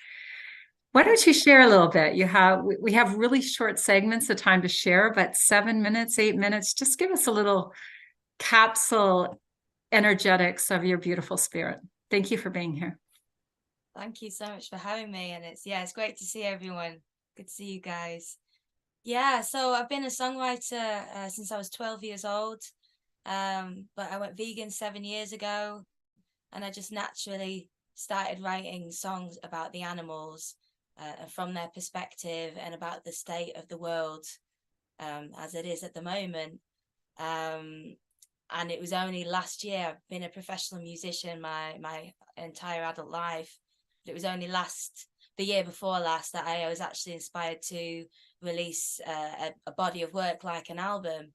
Why don't you share a little bit? We have really short segments of time to share, but 7 minutes, 8 minutes, just give us a little capsule energetics of your beautiful spirit. Thank you for being here. Thank you so much for having me. And it's great to see everyone. Good to see you guys. Yeah, so I've been a songwriter since I was 12 years old. But I went vegan 7 years ago, and I just naturally started writing songs about the animals from their perspective and about the state of the world as it is at the moment. And it was only last year, I've been a professional musician my entire adult life. It was only the year before last that I was actually inspired to release a body of work like an album.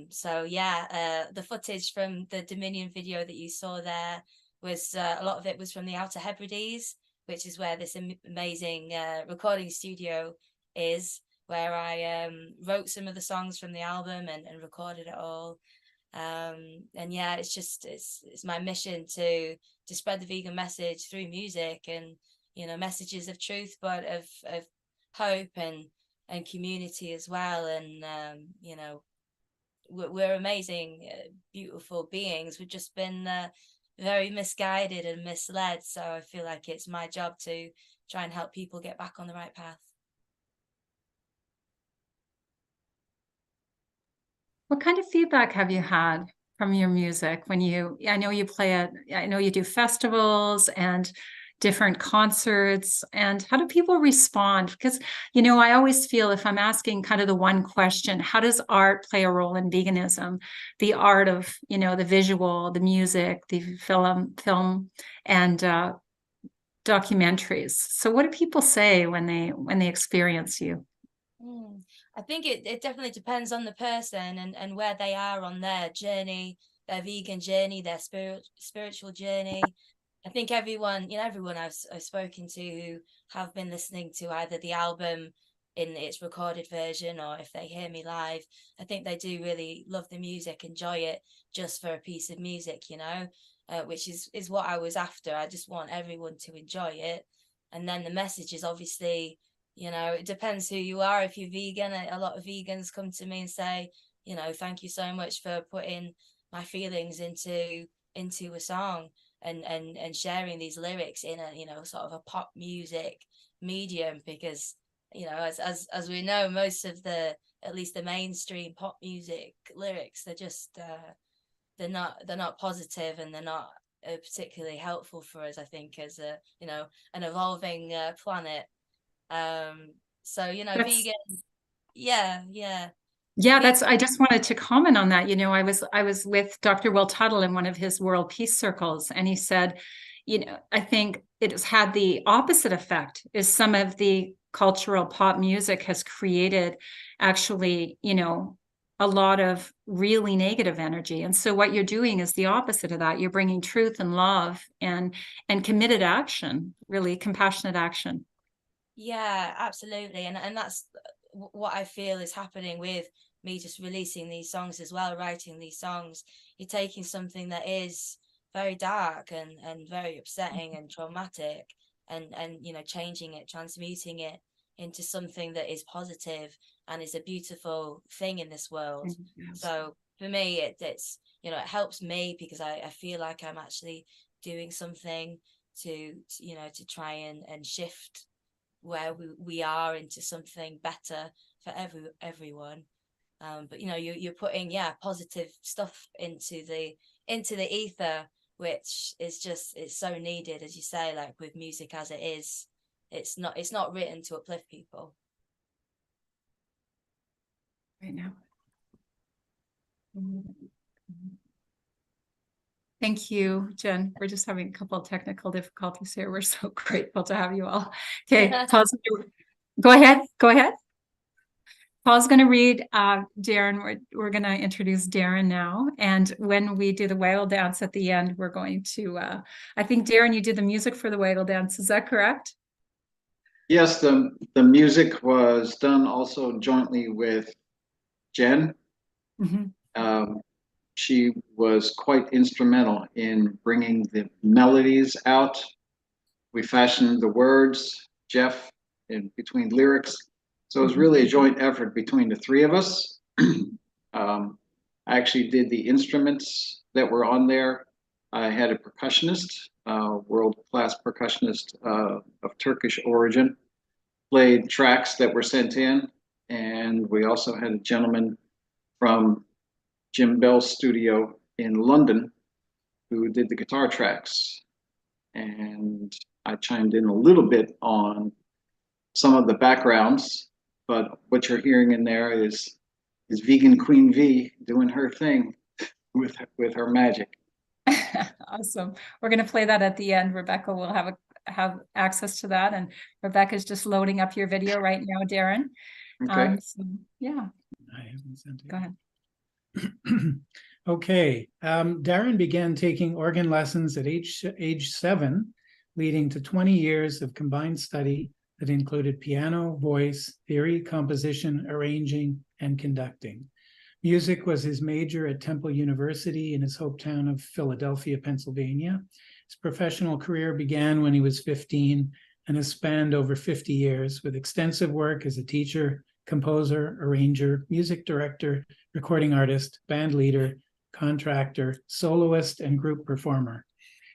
So yeah, the footage from the Dominion video that you saw there was a lot of it was from the Outer Hebrides, which is where this amazing recording studio is, where I wrote some of the songs from the album and recorded it all. And yeah, it's my mission to spread the vegan message through music, and messages of truth, but of hope and community as well. And we're amazing, beautiful beings. We've just been very misguided and misled, so I feel like it's my job to try and help people get back on the right path. What kind of feedback have you had from your music when I know you I know you do festivals and different concerts, and how do people respond? Because, I always feel if I'm asking kind of the one question, how does art play a role in veganism? The art of, the visual, the music, the film and documentaries. So what do people say when they experience you? I think it definitely depends on the person and where they are on their journey, their vegan journey, their spiritual journey. I think everyone I've spoken to who have been listening to either the album in its recorded version, or if they hear me live, I think they do really love the music, enjoy it just for a piece of music, which is what I was after. I just want everyone to enjoy it. And then the message is obviously, it depends who you are. If you're vegan, a lot of vegans come to me and say, thank you so much for putting my feelings into a song and sharing these lyrics in a sort of a pop music medium, because as we know, most of at least the mainstream pop music lyrics, they're just they're not positive, and they're not particularly helpful for us, I think, as an evolving planet. So vegan, yeah. I just wanted to comment on that. I was with Dr. Will Tuttle in one of his World Peace Circles, and he said, I think it has had the opposite effect, is some of the cultural pop music has created actually, a lot of really negative energy. And so what you're doing is the opposite of that. You're bringing truth and love and committed action, really compassionate action. Yeah, absolutely. And that's what I feel is happening with me just releasing these songs as well, writing these songs. You're taking something that is very dark and very upsetting and traumatic, and changing it, transmuting it into something that is positive and is a beautiful thing in this world. Yes. So for me, it's it helps me, because I feel like I'm actually doing something to try and shift where we are into something better for everyone. But you're putting positive stuff into the ether, which is it's so needed, as you say, like with music as it is. It's not written to uplift people. Right now. Thank you, Jen. We're just having a couple of technical difficulties here. We're so grateful to have you all. Okay, Paul's go ahead. Paul's going to read Darren. We're going to introduce Darren now. And when we do the waggle dance at the end, we're going to, I think, Darren, you did the music for the waggle dance. Is that correct? Yes, the music was done also jointly with Jen. Mm-hmm. She was quite instrumental in bringing the melodies out. We fashioned the words. Jeff in between lyrics. So it was really a joint effort between the three of us. I actually did the instruments that were on there. I had a percussionist, world-class percussionist of Turkish origin, played tracks that were sent in. And we also had a gentleman from Jim Bell's studio in London who did the guitar tracks. And I chimed in a little bit on some of the backgrounds, but what you're hearing in there is Vegan Queen V doing her thing with her magic. Awesome. We're going to play that at the end. Rebecca will have access to that, and Rebecca's just loading up your video right now, Darren. Okay. So, yeah. I haven't sent it. Go ahead. Okay. Darren began taking organ lessons at age 7, leading to 20 years of combined study that included piano, voice, theory, composition, arranging, and conducting. Music was his major at Temple University in his hometown of Philadelphia, Pennsylvania. His professional career began when he was 15 and has spanned over 50 years with extensive work as a teacher, composer, arranger, music director, recording artist, band leader, contractor, soloist, and group performer.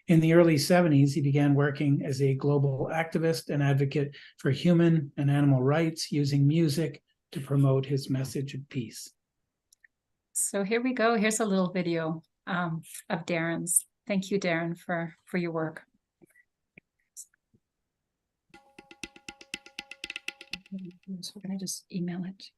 In the early 70s, he began working as a global activist and advocate for human and animal rights, using music to promote his message of peace. So here we go. Here's a little video of Darren's. Thank you, Darren, for your work. So we're going to just email it.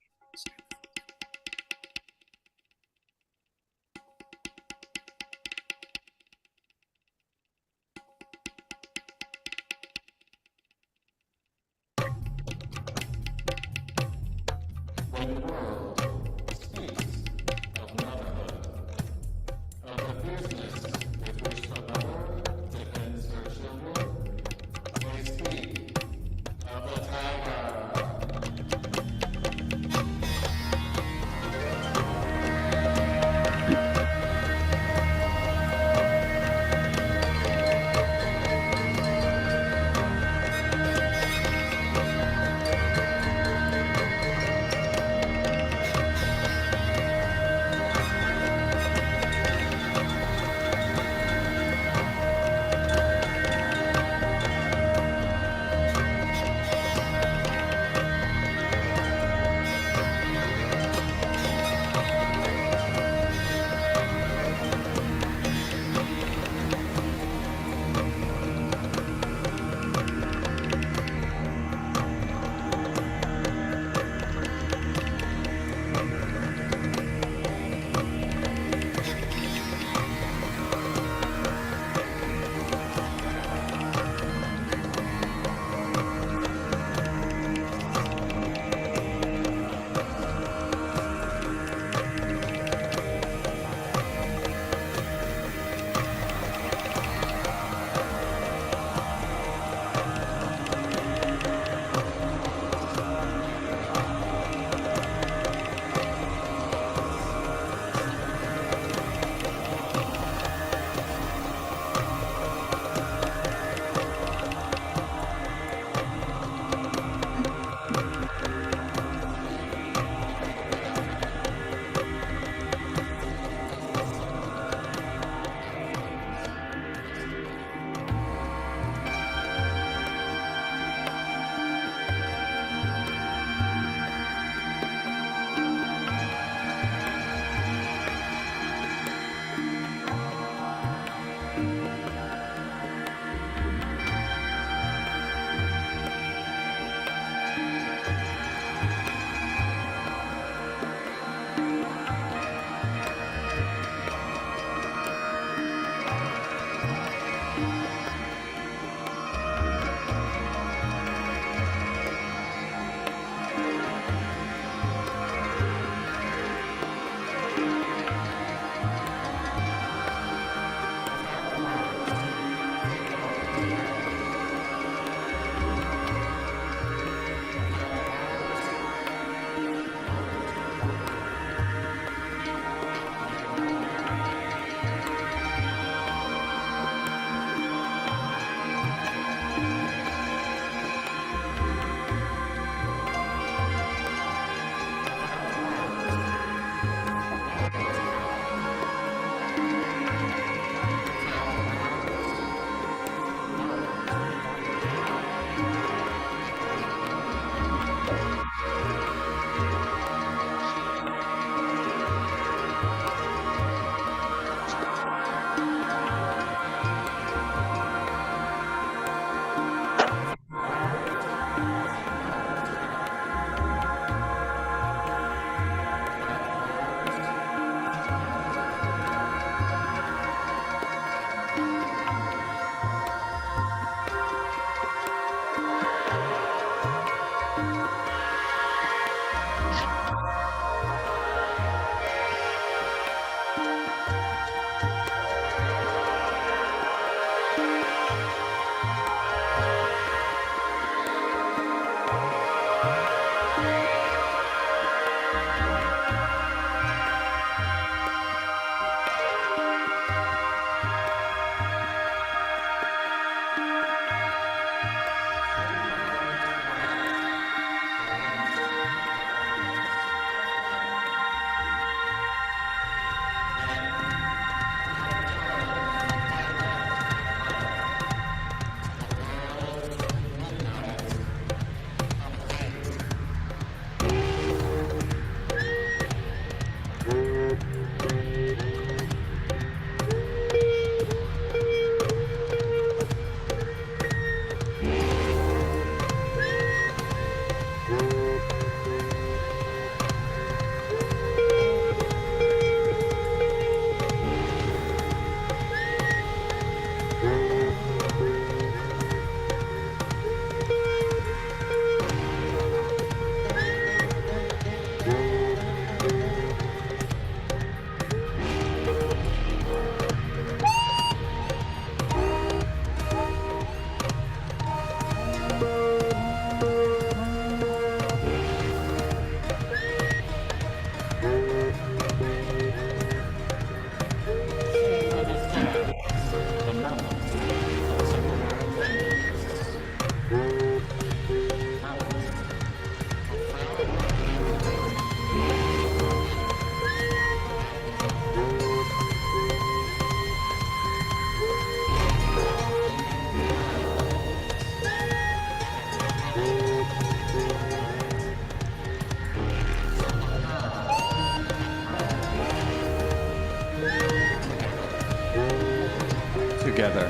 together,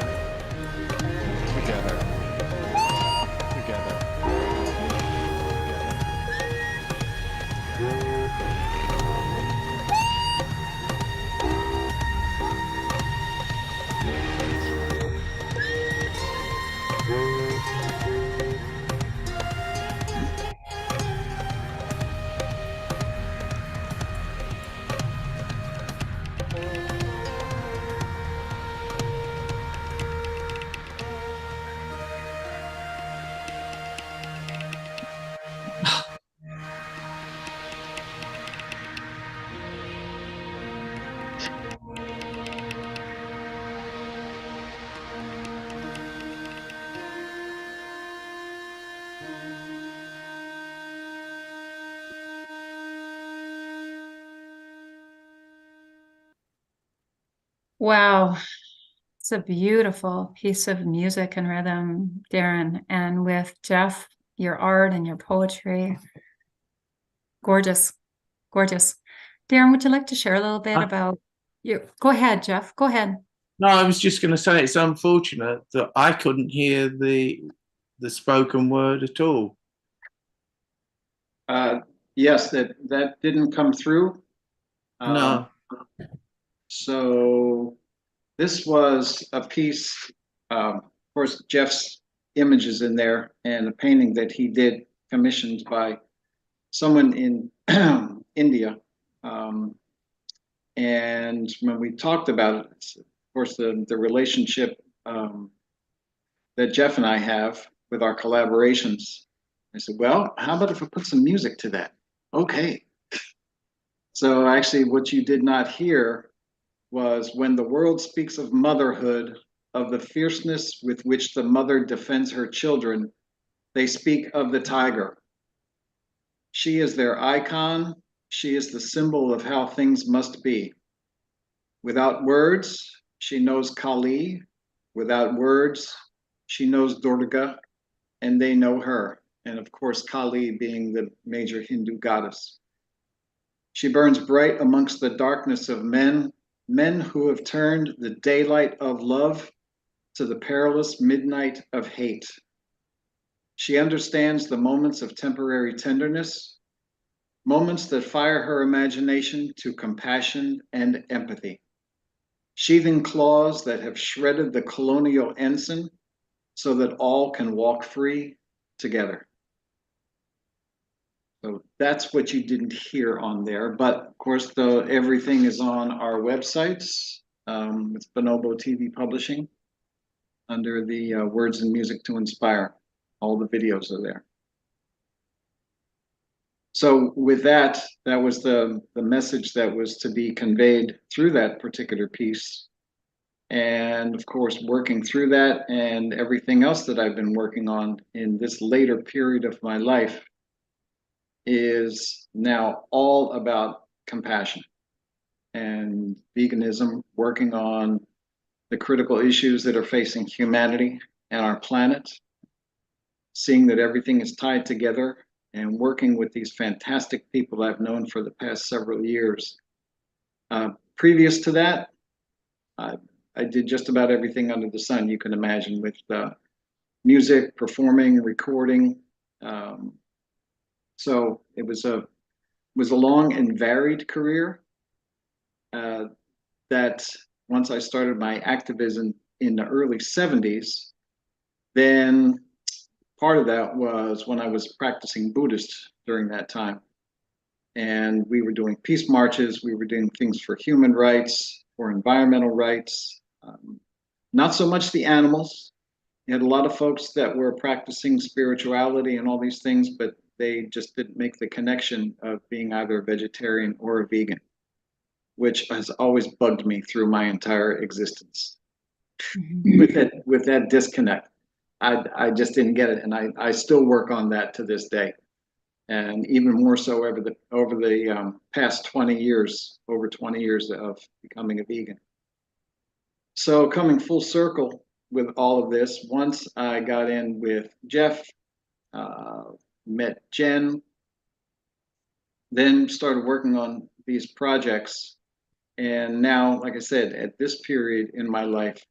together, together. Wow. It's a beautiful piece of music and rhythm, Darren. And with Jeff, your art and your poetry. Gorgeous, gorgeous. Darren, would you like to share a little bit about you? Go ahead, Jeff. Go ahead. No, I was just going to say it's unfortunate that I couldn't hear the spoken word at all. Yes, that didn't come through. No. So this was a piece, of course, Jeff's images in there and a painting that he did commissioned by someone in India. And when we talked about it, of course, the relationship that Jeff and I have with our collaborations, I said, well, how about if I put some music to that? Okay. So actually what you did not hear was when the world speaks of motherhood, of the fierceness with which the mother defends her children, they speak of the tiger. She is their icon. She is the symbol of how things must be. Without words, she knows Kali. Without words, she knows Durga, and they know her. And of course, Kali being the major Hindu goddess. She burns bright amongst the darkness of men, men who have turned the daylight of love to the perilous midnight of hate. She understands the moments of temporary tenderness, moments that fire her imagination to compassion and empathy. Sheathing claws that have shredded the colonial ensign so that all can walk free together. So that's what you didn't hear on there. But of course, everything is on our websites. It's Bonobo TV Publishing under the Words and Music to Inspire. All the videos are there. So with that, that was the message that was to be conveyed through that particular piece. And of course, working through that and everything else that I've been working on in this later period of my life is now all about compassion and veganism, working on the critical issues that are facing humanity and our planet, seeing that everything is tied together, and working with these fantastic people I've known for the past several years. Previous to that, I did just about everything under the sun you can imagine, with music, performing, recording. So it was a long and varied career that once I started my activism in the early 70s, then part of that was when I was practicing Buddhist during that time. And we were doing peace marches, we were doing things for human rights, for environmental rights, not so much the animals. You had a lot of folks that were practicing spirituality and all these things, but they just didn't make the connection of being either a vegetarian or a vegan, which has always bugged me through my entire existence. With that disconnect. I just didn't get it, and I still work on that to this day, and even more so over the past 20 years, over 20 years of becoming a vegan. So coming full circle with all of this, once I got in with Jeff, met Jen, then started working on these projects, and now, like I said, at this period in my life,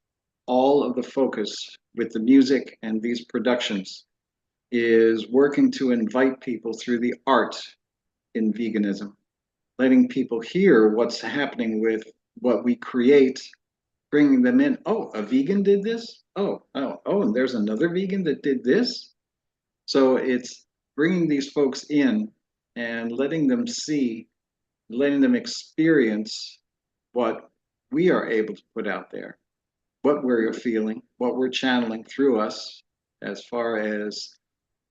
all of the focus with the music and these productions is working to invite people through the art in veganism, letting people hear what's happening with what we create, bringing them in. Oh, a vegan did this? Oh, and there's another vegan that did this? So it's bringing these folks in and letting them see, letting them experience what we are able to put out there, what we're feeling, what we're channeling through us, as far as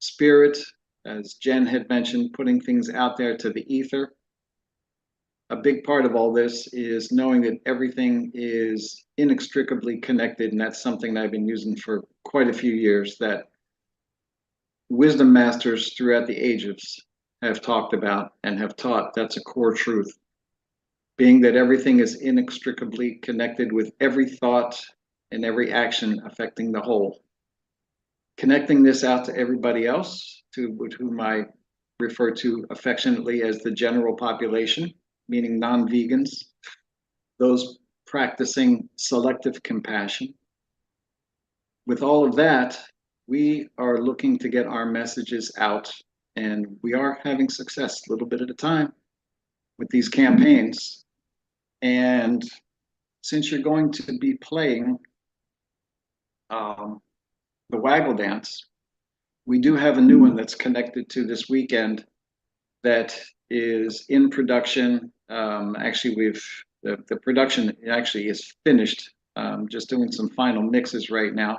spirit, as Jen had mentioned, putting things out there to the ether. A big part of all this is knowing that everything is inextricably connected, and that's something that I've been using for quite a few years, that wisdom masters throughout the ages have talked about and have taught. That's a core truth, being that everything is inextricably connected with every thought and every action affecting the whole. Connecting this out to everybody else, to whom I refer to affectionately as the general population, meaning non-vegans, those practicing selective compassion. With all of that, we are looking to get our messages out, and we are having success a little bit at a time with these campaigns. And since you're going to be playing the Waggle Dance, we do have a new one that's connected to this weekend that is in production. Actually, the production actually is finished. Just doing some final mixes right now.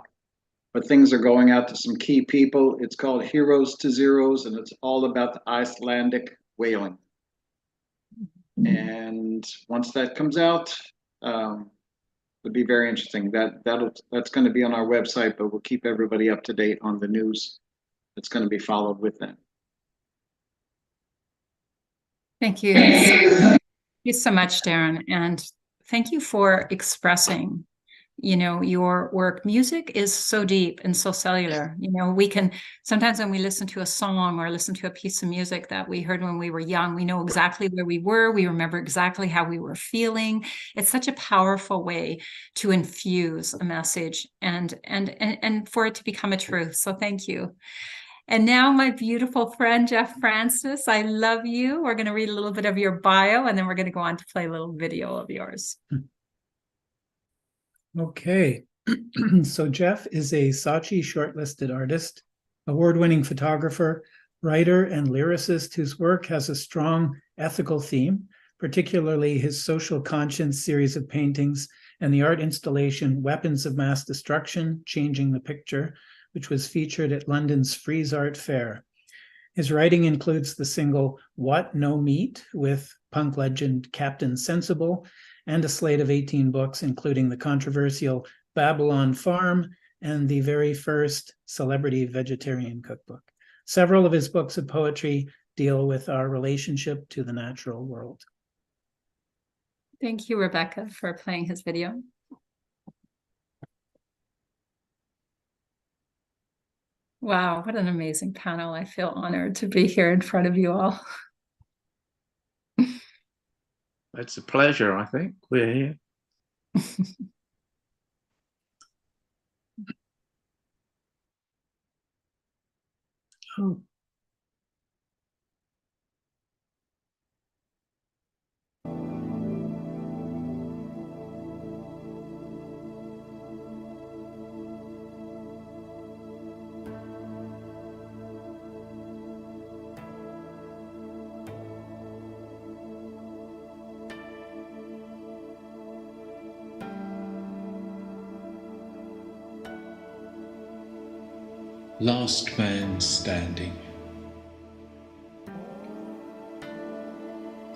But things are going out to some key people. It's called Heroes to Zeros, and it's all about the Icelandic whaling. And once that comes out, it'll be very interesting. That's going to be on our website, but we'll keep everybody up to date on the news that's going to be followed with that. Thank you. Thank you so much, Darren. And thank you for expressing, your work. Music is so deep and so cellular. We can, sometimes when we listen to a song or listen to a piece of music that we heard when we were young, we know exactly where we were. We remember exactly how we were feeling. It's such a powerful way to infuse a message and for it to become a truth. So thank you. And now my beautiful friend, Jeff Francis, I love you. We're going to read a little bit of your bio, and then we're going to go on to play a little video of yours. Okay, so Jeff is a Saatchi shortlisted artist, award-winning photographer, writer, and lyricist whose work has a strong ethical theme, particularly his social conscience series of paintings and the art installation Weapons of Mass Destruction, Changing the Picture, which was featured at London's Frieze Art Fair. His writing includes the single What No Meat with punk legend Captain Sensible, and a slate of 18 books, including the controversial Babylon Farm and the very first Celebrity Vegetarian Cookbook. Several of his books of poetry deal with our relationship to the natural world. Thank you, Rebecca, for playing his video. Wow, what an amazing panel. I feel honored to be here in front of you all. It's a pleasure, I think. We're here. Oh. Last man standing.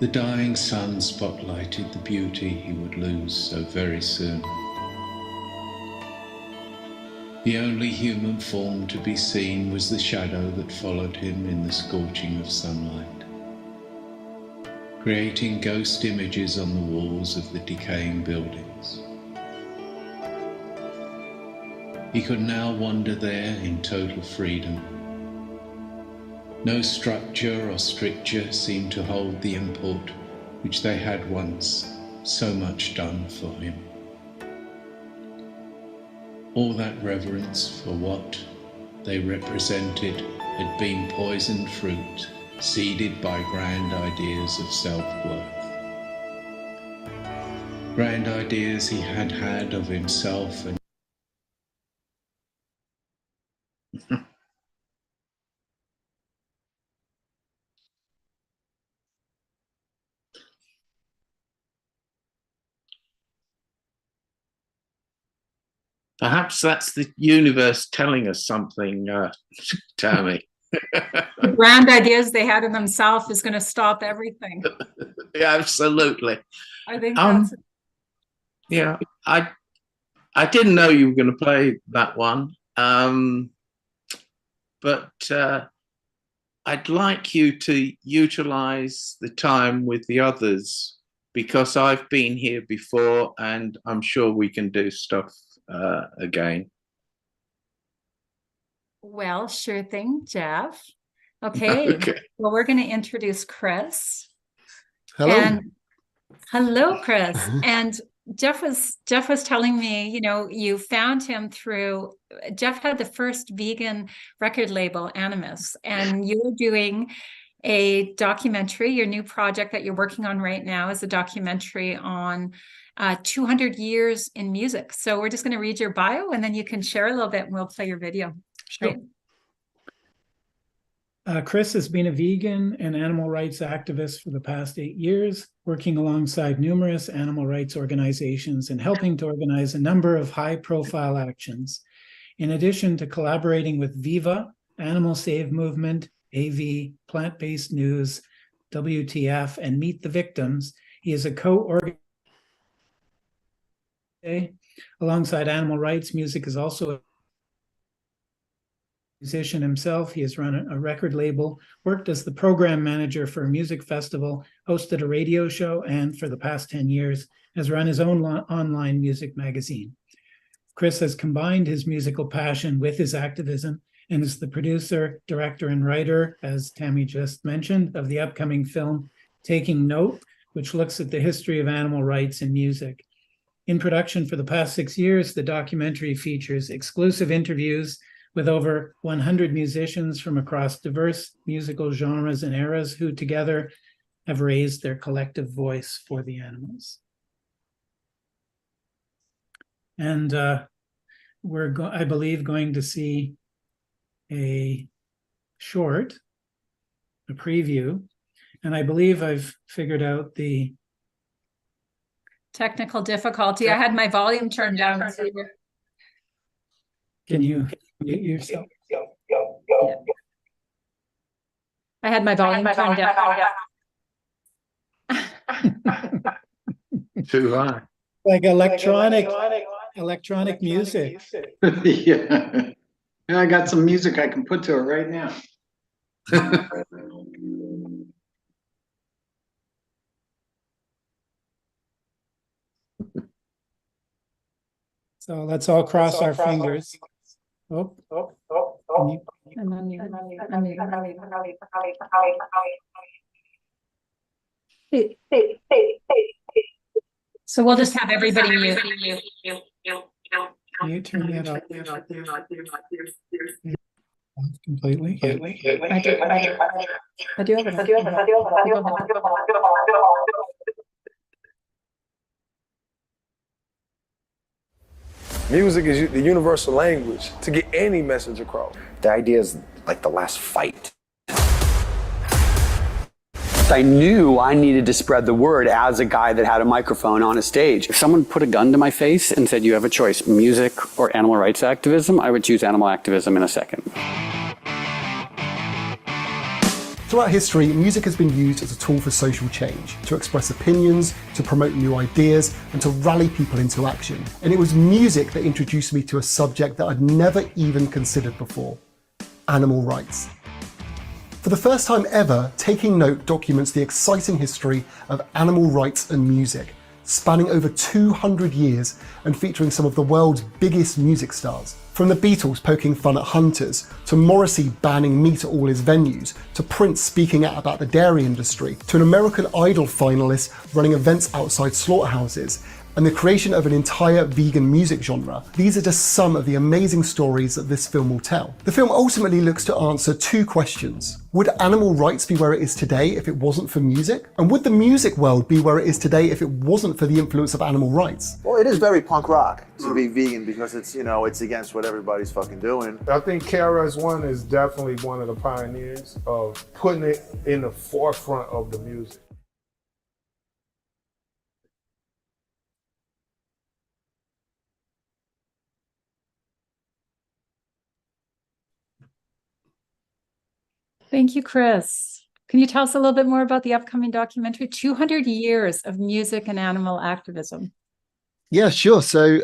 The dying sun spotlighted the beauty he would lose so very soon. The only human form to be seen was the shadow that followed him in the scorching of sunlight, creating ghost images on the walls of the decaying buildings. He could now wander there in total freedom. No structure or stricture seemed to hold the import which they had once so much done for him. All that reverence for what they represented had been poisoned fruit, seeded by grand ideas of self-worth. Grand ideas he had had of himself and Perhaps that's the universe telling us something, Tammy. The grand ideas they had in themselves is going to stop everything. Yeah, absolutely. I think that's yeah, I didn't know you were going to play that one, but I'd like you to utilize the time with the others, because I've been here before and I'm sure we can do stuff again. well, sure thing, Jeff. Okay. Well, we're going to introduce Chris. Hello. And hello, Chris. And Jeff was telling me, you know, you found him through, Jeff had the first vegan record label, Animus, and you were doing a documentary. Your new project that you're working on right now is a documentary on 200 years in music. So we're just going to read your bio and then you can share a little bit and we'll play your video. Sure. Chris has been a vegan and animal rights activist for the past 8 years, working alongside numerous animal rights organizations and helping to organize a number of high-profile actions. In addition to collaborating with Viva, Animal Save Movement, AV, Plant-Based News, WTF, and Meet the Victims, he is a co-organizer. Alongside animal rights, music is also a musician himself. He has run a record label, worked as the program manager for a music festival, hosted a radio show, and for the past 10 years has run his own online music magazine. Chris has combined his musical passion with his activism and is the producer, director, and writer, as Tammy just mentioned, of the upcoming film Taking Note, which looks at the history of animal rights in music. In production for the past 6 years, the documentary features exclusive interviews with over 100 musicians from across diverse musical genres and eras who together have raised their collective voice for the animals. And we're, I believe, going to see a short, a preview, and I believe I've figured out the technical difficulty. I had my volume turned down. Can you mute yourself? Yeah. I had my volume turned down. Too high. Like electronic music. Yeah. Yeah, I got some music I can put to it right now. So let's all cross our fingers. Oh. So we'll just have everybody mute. Can you turn that off? Completely. I do have it. Music is the universal language to get any message across. The idea is like the last fight. I knew I needed to spread the word as a guy that had a microphone on a stage. If someone put a gun to my face and said, you have a choice, music or animal rights activism, I would choose animal activism in a second. Throughout history, music has been used as a tool for social change, to express opinions, to promote new ideas, and to rally people into action. And it was music that introduced me to a subject that I'd never even considered before: animal rights. For the first time ever, Taking Note documents the exciting history of animal rights and music, spanning over 200 years and featuring some of the world's biggest music stars. From the Beatles poking fun at hunters, to Morrissey banning meat at all his venues, to Prince speaking out about the dairy industry, to an American Idol finalist running events outside slaughterhouses. and the creation of an entire vegan music genre. These are just some of the amazing stories that this film will tell. The film ultimately looks to answer two questions. Would animal rights be where it is today if it wasn't for music? And would the music world be where it is today if it wasn't for the influence of animal rights? Well, it is very punk rock to be vegan because it's, you know, it's against what everybody's fucking doing. I think KRS-One is definitely one of the pioneers of putting it in the forefront of the music. Thank you, Chris. Can you tell us a little bit more about the upcoming documentary, 200 Years of Music and Animal Activism? Yeah, sure. So,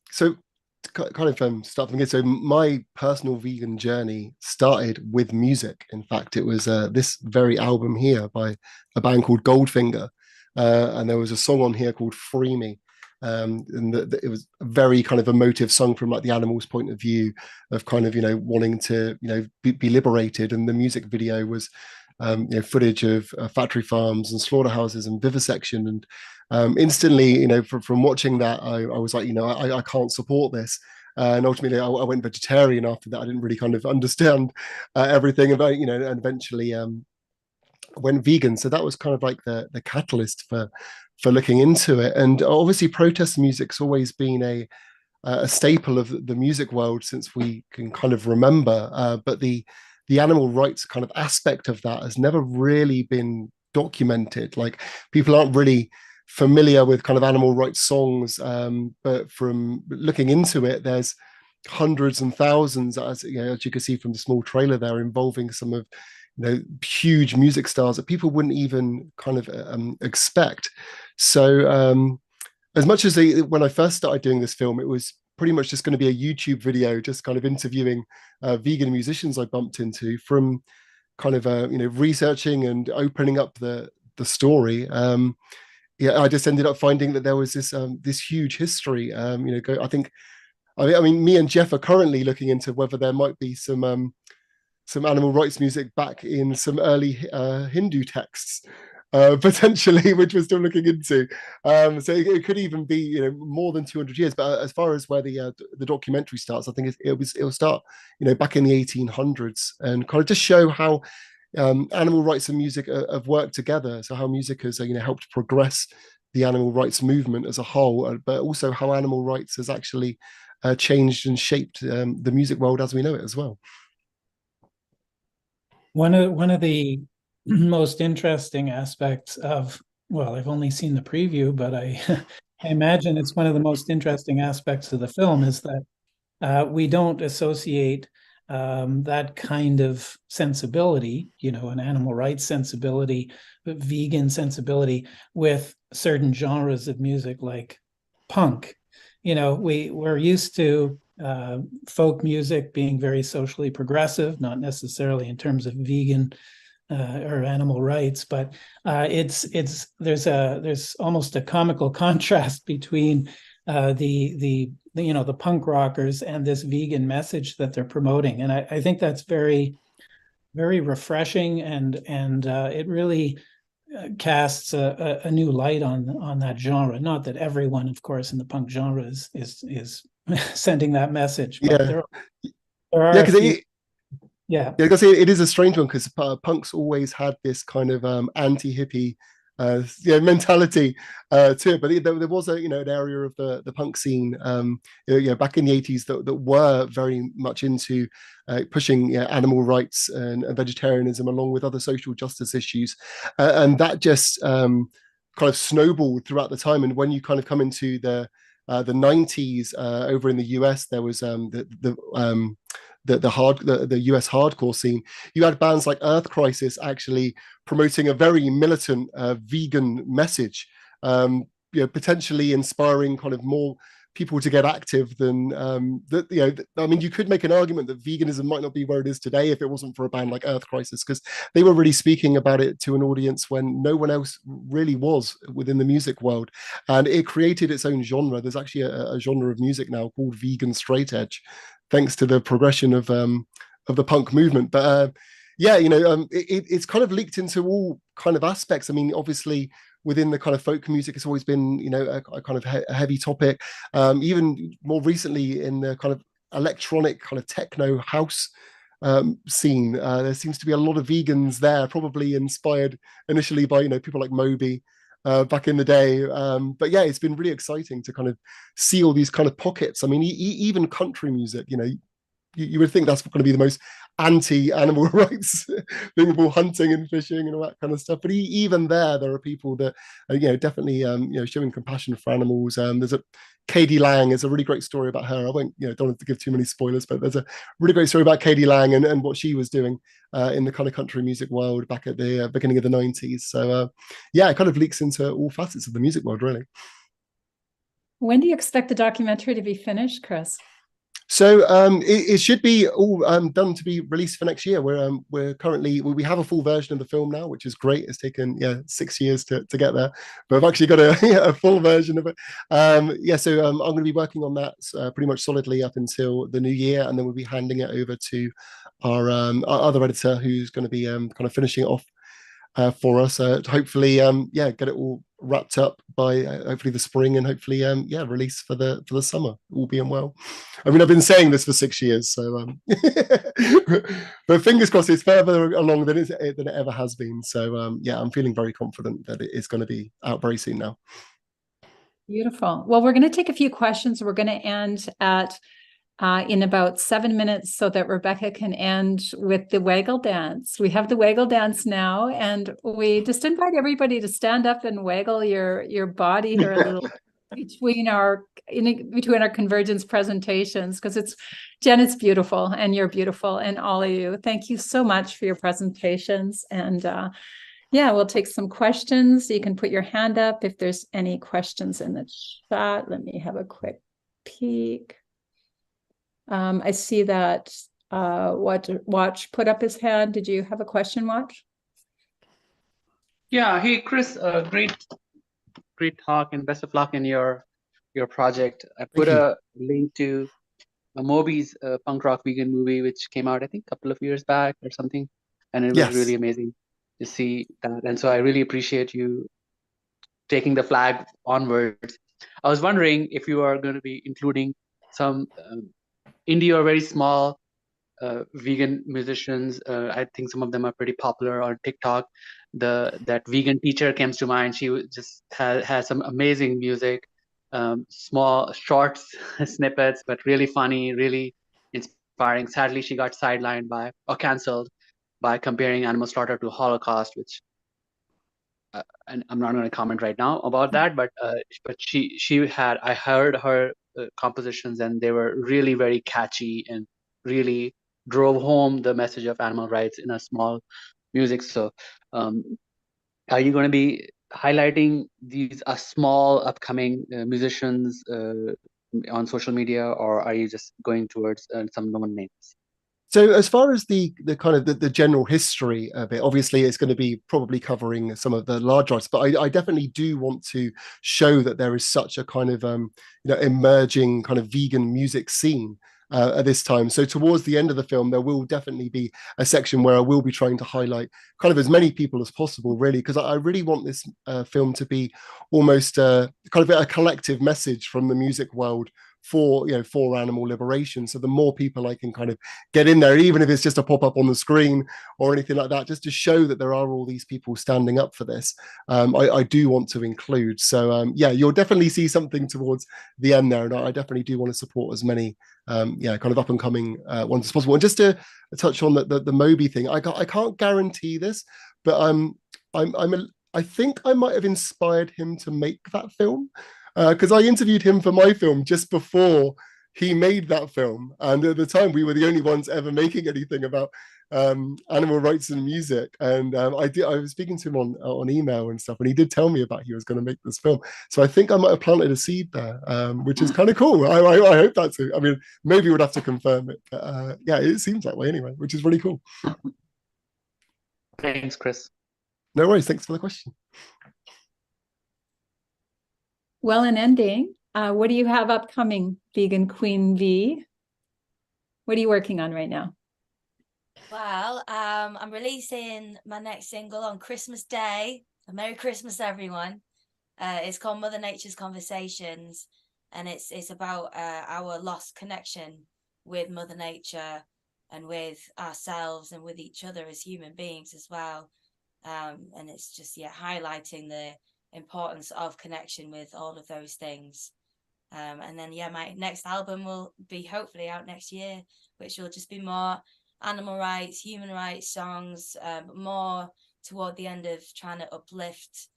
start from here. So my personal vegan journey started with music. In fact, it was this very album here by a band called Goldfinger. And there was a song on here called Free Me. And it was a very kind of emotive song from like the animals' point of view of kind of, you know, wanting to, you know, be liberated. And the music video was, you know, footage of factory farms and slaughterhouses and vivisection. And instantly, you know, from watching that, I was like, you know, I can't support this. And ultimately, I went vegetarian after that. I didn't really kind of understand everything about, you know, and eventually went vegan. So that was kind of like the catalyst for looking into it. And obviously protest music's always been a staple of the music world since we can kind of remember, but the animal rights kind of aspect of that has never really been documented. Like, people aren't really familiar with kind of animal rights songs, but from looking into it, there's hundreds and thousands, as you know, as you can see from the small trailer there, involving some of, you know, huge music stars that people wouldn't even kind of expect. So as much as when I first started doing this film, it was pretty much just going to be a YouTube video, just kind of interviewing vegan musicians I bumped into. From kind of you know, researching and opening up the story, yeah, I just ended up finding that there was this huge history. You know, I mean, me and Jeff are currently looking into whether there might be some animal rights music back in some early Hindu texts, potentially, which we're still looking into. So it could even be, you know, more than 200 years. But as far as where the documentary starts, I think it'll start, you know, back in the 1800s, and kind of just show how animal rights and music have worked together. So how music has, you know, helped progress the animal rights movement as a whole, but also how animal rights has actually changed and shaped the music world as we know it as well. One of the most interesting aspects of, well, I've only seen the preview, but I imagine it's one of the most interesting aspects of the film is that we don't associate that kind of sensibility, you know, an animal rights sensibility, vegan sensibility, with certain genres of music like punk. You know, we're used to folk music being very socially progressive, not necessarily in terms of vegan or animal rights, but there's almost a comical contrast between the you know, the punk rockers and this vegan message that they're promoting, and I think that's very, very refreshing, and it really casts a new light on that genre. Not that everyone, of course, in the punk genre is sending that message, but there are yeah, a few. Yeah, because it is a strange one, because punk's always had this kind of anti-hippie mentality to it. But there was an area of the punk scene back in the 80s that were very much into pushing animal rights and vegetarianism, along with other social justice issues, and that just kind of snowballed throughout the time. And when you kind of come into the 90s, over in the US, there was the US hardcore scene. You had bands like Earth Crisis actually promoting a very militant vegan message, potentially inspiring kind of more people to get active than I mean, you could make an argument that veganism might not be where it is today if it wasn't for a band like Earth Crisis, because they were really speaking about it to an audience when no one else really was within the music world, and it created its own genre. There's actually a genre of music now called vegan straight edge, thanks to the progression of the punk movement. But it's kind of leaked into all kind of aspects. I mean, obviously, within the kind of folk music, it's always been, you know, a kind of a heavy topic. Even more recently in the kind of electronic kind of techno house scene, there seems to be a lot of vegans there, probably inspired initially by, you know, people like Moby back in the day. But yeah, it's been really exciting to kind of see all these kind of pockets. I mean, even country music, you know, you would think that's going to be the most anti-animal rights thing of all hunting and fishing and all that kind of stuff. But even there are people that are, you know, definitely, you know, showing compassion for animals. There's a Katie Lang is a really great story about her. I won't, you know, don't want to give too many spoilers, but there's a really great story about Katie Lang and what she was doing in the kind of country music world back at the beginning of the 90s. So yeah, it kind of leaks into all facets of the music world, really. When do you expect the documentary to be finished, Chris? So it should be all done to be released for next year. We're currently, we have a full version of the film now, which is great. It's taken 6 years to get there, but I've actually got a full version of it. So I'm going to be working on that pretty much solidly up until the new year, and then we'll be handing it over to our other editor, who's going to be kind of finishing it off for us. Hopefully, get it all wrapped up by hopefully the spring, and hopefully, release for the summer, all being well. I mean, I've been saying this for 6 years, so but fingers crossed it's further along than it ever has been. So I'm feeling very confident that it is going to be out very soon now. Beautiful. Well, we're going to take a few questions. We're going to end at in about 7 minutes so that Rebecca can end with the waggle dance. We have the waggle dance now, and we just invite everybody to stand up and waggle your body here a little between our convergence presentations, because Jen, it's beautiful, and you're beautiful, and all of you. Thank you so much for your presentations. And we'll take some questions. You can put your hand up if there's any questions in the chat. Let me have a quick peek. I see that Watch put up his hand. Did you have a question, Watch? Yeah. Hey, Chris, great talk, and best of luck in your project. I put a link to Moby's punk rock vegan movie, which came out, I think, a couple of years back or something, and it was really amazing to see that. And so I really appreciate you taking the flag onwards. I was wondering if you are going to be including some indie or very small vegan musicians. I think some of them are pretty popular on TikTok. That vegan teacher comes to mind. She just has some amazing music, small short snippets, but really funny, really inspiring. Sadly, she got sidelined canceled by comparing animal slaughter to Holocaust, which and I'm not going to comment right now about that. But I heard her compositions, and they were really very catchy and really drove home the message of animal rights in a small music. So are you going to be highlighting these small upcoming musicians on social media, or are you just going towards some known names? So as far as the kind of the general history of it, obviously it's going to be probably covering some of the large artists, but I definitely do want to show that there is such a kind of emerging kind of vegan music scene at this time. So towards the end of the film, there will definitely be a section where I will be trying to highlight kind of as many people as possible, really, because I really want this film to be almost kind of a collective message from the music world for animal liberation. So the more people I can kind of get in there, even if it's just a pop-up on the screen or anything like that, just to show that there are all these people standing up for this, I do want to include. So you'll definitely see something towards the end there, and I definitely do want to support as many kind of up and coming ones as possible. And just to touch on the Moby thing, I can't guarantee this, but I think I might have inspired him to make that film, because I interviewed him for my film just before he made that film, and at the time we were the only ones ever making anything about animal rights and music. And I was speaking to him on email and stuff, and he did tell me about he was going to make this film. So I think I might have planted a seed there, which is kind of cool. I hope that's it. I mean, maybe we'd have to confirm it, but it seems that way anyway, which is really cool. Thanks, Chris. No worries. Thanks for the question. Well, in ending, what do you have upcoming, Vegan Queen V? What are you working on right now? Well, I'm releasing my next single on Christmas Day. Merry Christmas, everyone. It's called Mother Nature's Conversations, and it's about our lost connection with Mother Nature and with ourselves and with each other as human beings as well. And it's just, yeah, highlighting the importance of connection with all of those things. And then, yeah, my next album will be hopefully out next year, which will just be more animal rights, human rights songs, but more toward the end of trying to uplift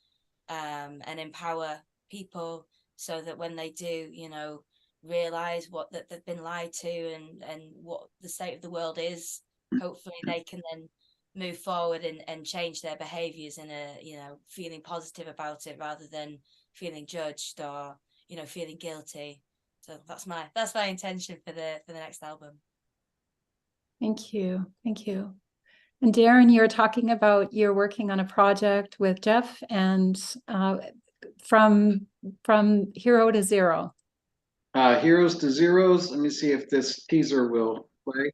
and empower people so that when they do, you know, realize that they've been lied to and what the state of the world is, hopefully they can then move forward and change their behaviors in a, you know, feeling positive about it rather than feeling judged or, you know, feeling guilty. So that's my intention for the next album. Thank you. Thank you. And Darren, you're talking about you're working on a project with Jeff and from hero to zero. Heroes to Zeros. Let me see if this teaser will play.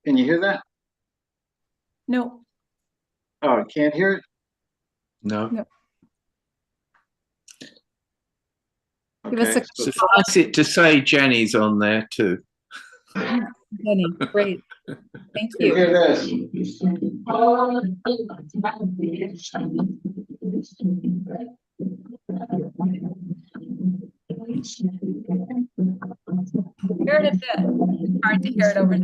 Can you hear that? No. Oh, I can't hear it? No. No. Okay. Give us Suffice it to say Jenny's on there too. Jenny, great. Thank You you. hear this? Hear it a bit. It's hard to hear it over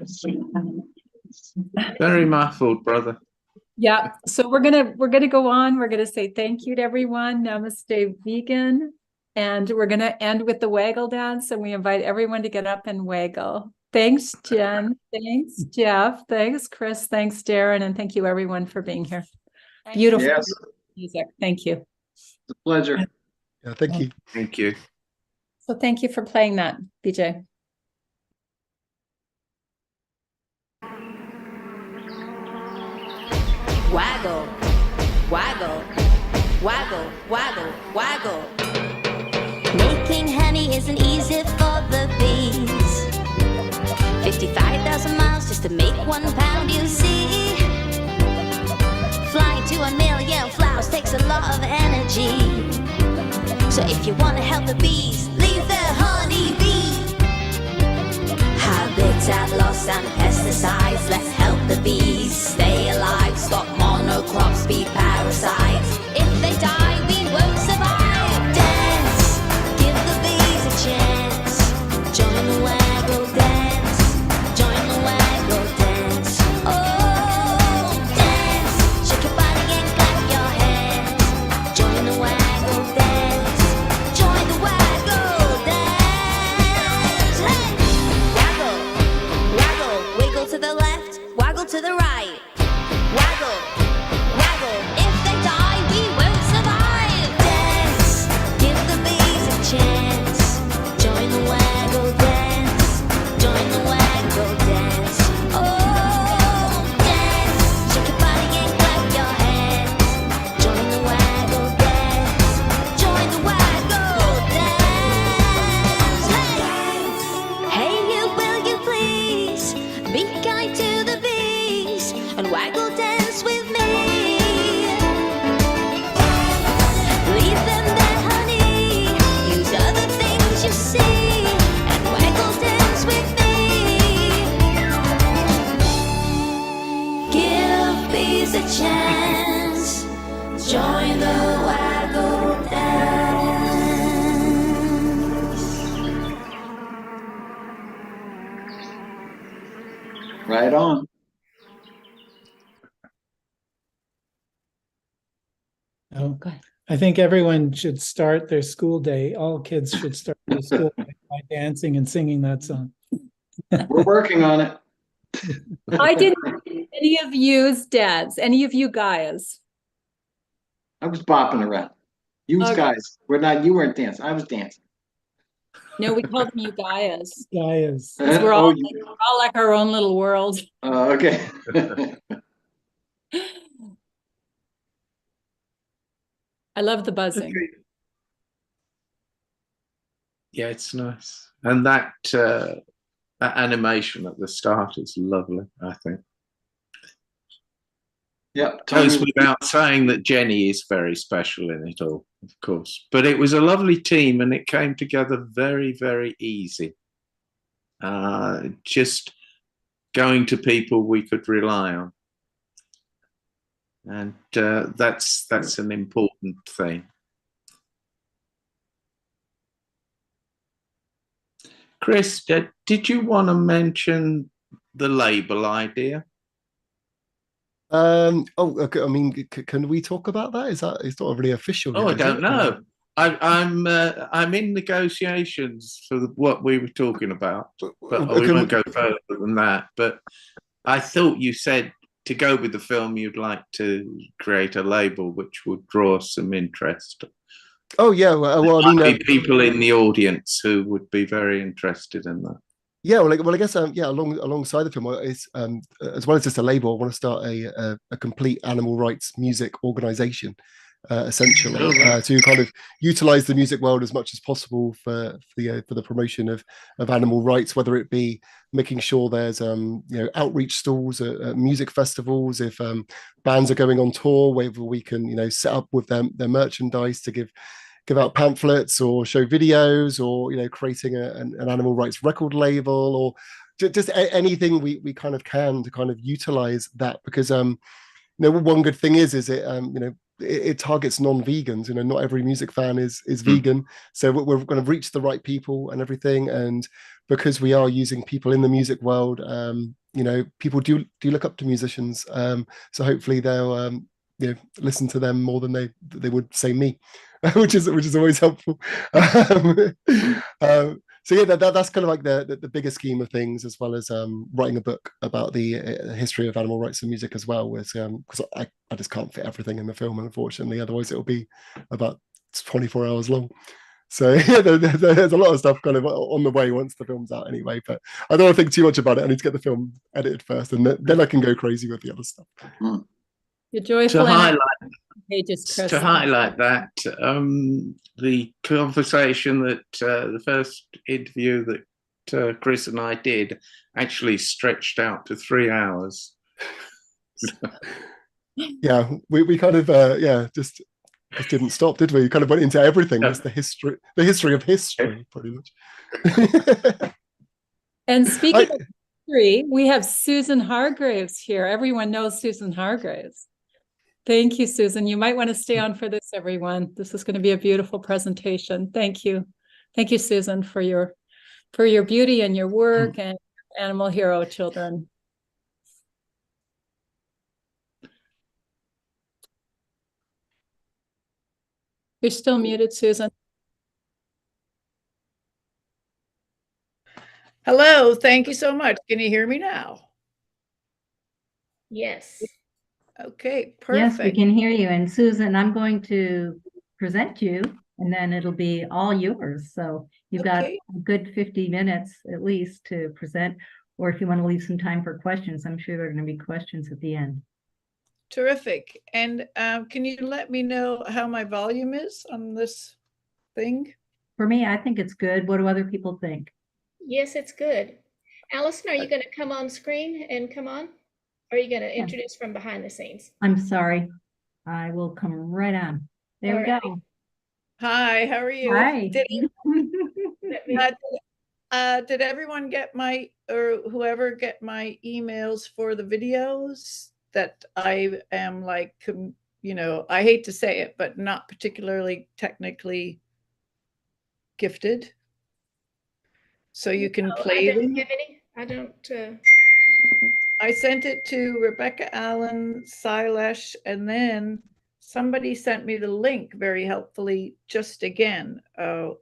Zoom. It's very muffled, brother. Yeah, so we're gonna go on. We're gonna say thank you to everyone. Namaste, vegan, and we're gonna end with the waggle dance. And we invite everyone to get up and waggle. Thanks, Jen. Thanks, Jeff. Thanks, Chris. Thanks, Darren, and thank you everyone for being here. Beautiful music. Thank you. It's a pleasure. Yeah, thank you. Thank you. So thank you for playing that, BJ. Waggle, waggle, waggle, waggle, waggle. Making honey isn't easy for the bees. 55,000 miles just to make 1 pound, you see. Flying to 1,000,000 flowers takes a lot of energy. So if you want to help the bees, leave the honey be. Habitat loss and pesticides, let's help the bees stay alive. Stop monocrops, be parasites. If they die, we won't survive. Dance, give the bees a chance. Join the waggle dance, join the waggle dance. Oh, dance, shake your body and clap your hands. Join the waggle dance, join the waggle dance. Hey! Waggle, waggle, wiggle to the left, waggle to the right. Waggle, waggle, if they die, we won't survive. Dance, give the bees a chance. Join the waggle dance, join the waggle dance. Oh, dance, shake your body and clap your hands. Join the waggle dance, join the waggle dance. Hey, you, will you please be kind to the bees and waggle dance with me. Leave them their honey, use other things you see, and waggle dance with me. Give bees a chance, join the waggle dance. Right on. Oh, I think everyone should start their school day. All kids should start their school day by dancing and singing that song. We're working on it. I didn't see any of you's dads, any of you guys. I was bopping around. You Okay. guys, you weren't dancing. I was dancing. No, we called them you guys. Guys. We're all like our own little world. Okay. I love the buzzing. Yeah, it's nice. And that animation at the start is lovely, I think. Yep. Goes Tony, without saying that Jenny is very special in it all, of course. But it was a lovely team and it came together very, very easy. Just going to people we could rely on. And that's an important thing. Chris, did you want to mention the label idea? Oh, okay. I mean, can we talk about that? It's not really official Oh, yet, I don't know. I'm in negotiations for what we were talking about, but we won't go further than that. But I thought you said to go with the film, you'd like to create a label which would draw some interest. Oh yeah, well I mean, people in the audience who would be very interested in that. Yeah, well, I guess yeah. Alongside the film, is as well as just a label, I want to start a complete animal rights music organization, essentially, to kind of utilize the music world as much as possible for the promotion of animal rights, whether it be making sure there's outreach stalls at music festivals, if bands are going on tour, whether we can set up with their merchandise to give out pamphlets or show videos, or creating an animal rights record label, or just anything we kind of can to kind of utilize that, because one good thing is it targets non-vegans. Not every music fan is vegan, so we're going to reach the right people and everything. And because we are using people in the music world, people do look up to musicians, so hopefully they'll listen to them more than they would say me, which is always helpful. So yeah, that's kind of like the bigger scheme of things, as well as writing a book about the history of animal rights and music as well, because I just can't fit everything in the film, unfortunately. Otherwise, it'll be about 24 hours long. So yeah, there's a lot of stuff kind of on the way once the film's out anyway. But I don't want to think too much about it. I need to get the film edited first, and then I can go crazy with the other stuff. You're joyful to highlight that, the conversation that the first interview that Chris and I did actually stretched out to 3 hours. Yeah, we kind of just didn't stop, did we? We kind of went into everything. Just the history of history, pretty much. And speaking of history, we have Susan Hargraves here. Everyone knows Susan Hargraves. Thank you, Susan. You might want to stay on for this, everyone. This is going to be a beautiful presentation. Thank you. Thank you, Susan, for your beauty and your work and animal hero children. You're still muted, Susan. Hello, thank you so much. Can you hear me now? Yes. Okay, perfect. Yes, we can hear you. And Susan, I'm going to present you, and then it'll be all yours. So you've got a good 50 minutes at least to present, or if you want to leave some time for questions, I'm sure there are going to be questions at the end. Terrific. And can you let me know how my volume is on this thing? For me, I think it's good. What do other people think? Yes, it's good. Allison, are you going to come on screen and come on? Or are you going to introduce from behind the scenes? I'm sorry. I will come right on. There we go. Hi, how are you? Hi. Did everyone get whoever get my emails for the videos? That I am like, I hate to say it, but not particularly technically gifted. So you can play them. I didn't get any. I don't. I sent it to Rebecca Allen, Silesh, and then somebody sent me the link very helpfully just again. Oh,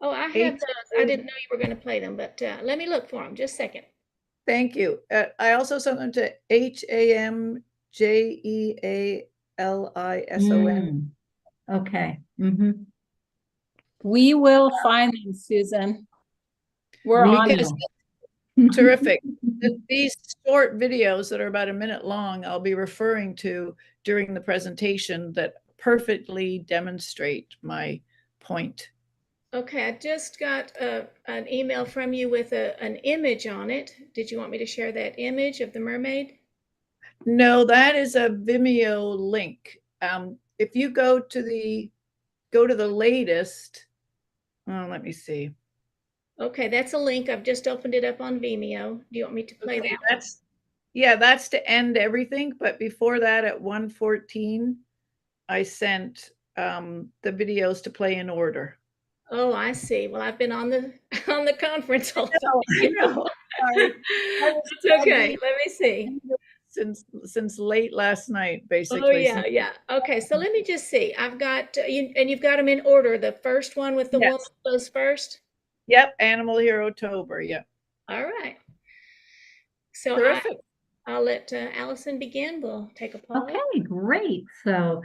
I had those. I didn't know you were going to play them, but let me look for them. Just a second. Thank you. I also sent them to HAMJEALISON. Okay. We will find them, Susan. We're on it. Terrific. These short videos that are about a minute long, I'll be referring to during the presentation that perfectly demonstrate my point. Okay, I just got an email from you with an image on it. Did you want me to share that image of the mermaid? No, that is a Vimeo link. If you go to the latest, let me see. Okay, that's a link. I've just opened it up on Vimeo. Do you want me to play that? That's to end everything. But before that, at 1:14, I sent the videos to play in order. Oh, I see. Well, I've been on the conference all time. I know. Sorry. It's okay. Let me see. Since late last night, basically. Oh yeah, yeah. Okay, so let me just see. I've got and you've got them in order. The first one with the woman goes first. Yep, Animal Hero Tober. Yep. All right. So terrific. I'll let Allison begin. We'll take a pause. Okay, great. So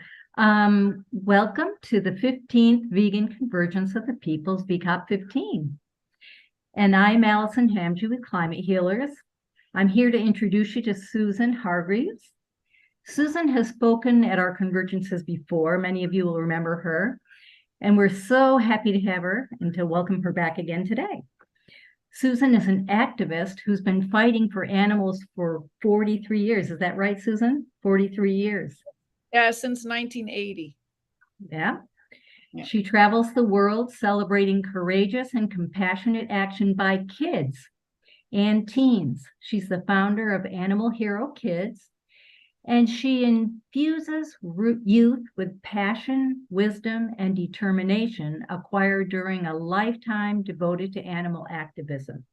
welcome to the 15th Vegan Convergence of the Peoples, VCOP15. And I'm Allison Hamji with Climate Healers. I'm here to introduce you to Susan Hargreaves. Susan has spoken at our convergences before. Many of you will remember her. And we're so happy to have her and to welcome her back again today. Susan is an activist who's been fighting for animals for 43 years. Is that right, Susan? 43 years. Yeah, since 1980. Yeah. She travels the world celebrating courageous and compassionate action by kids and teens. She's the founder of Animal Hero Kids, and she infuses youth with passion, wisdom, and determination acquired during a lifetime devoted to animal activism.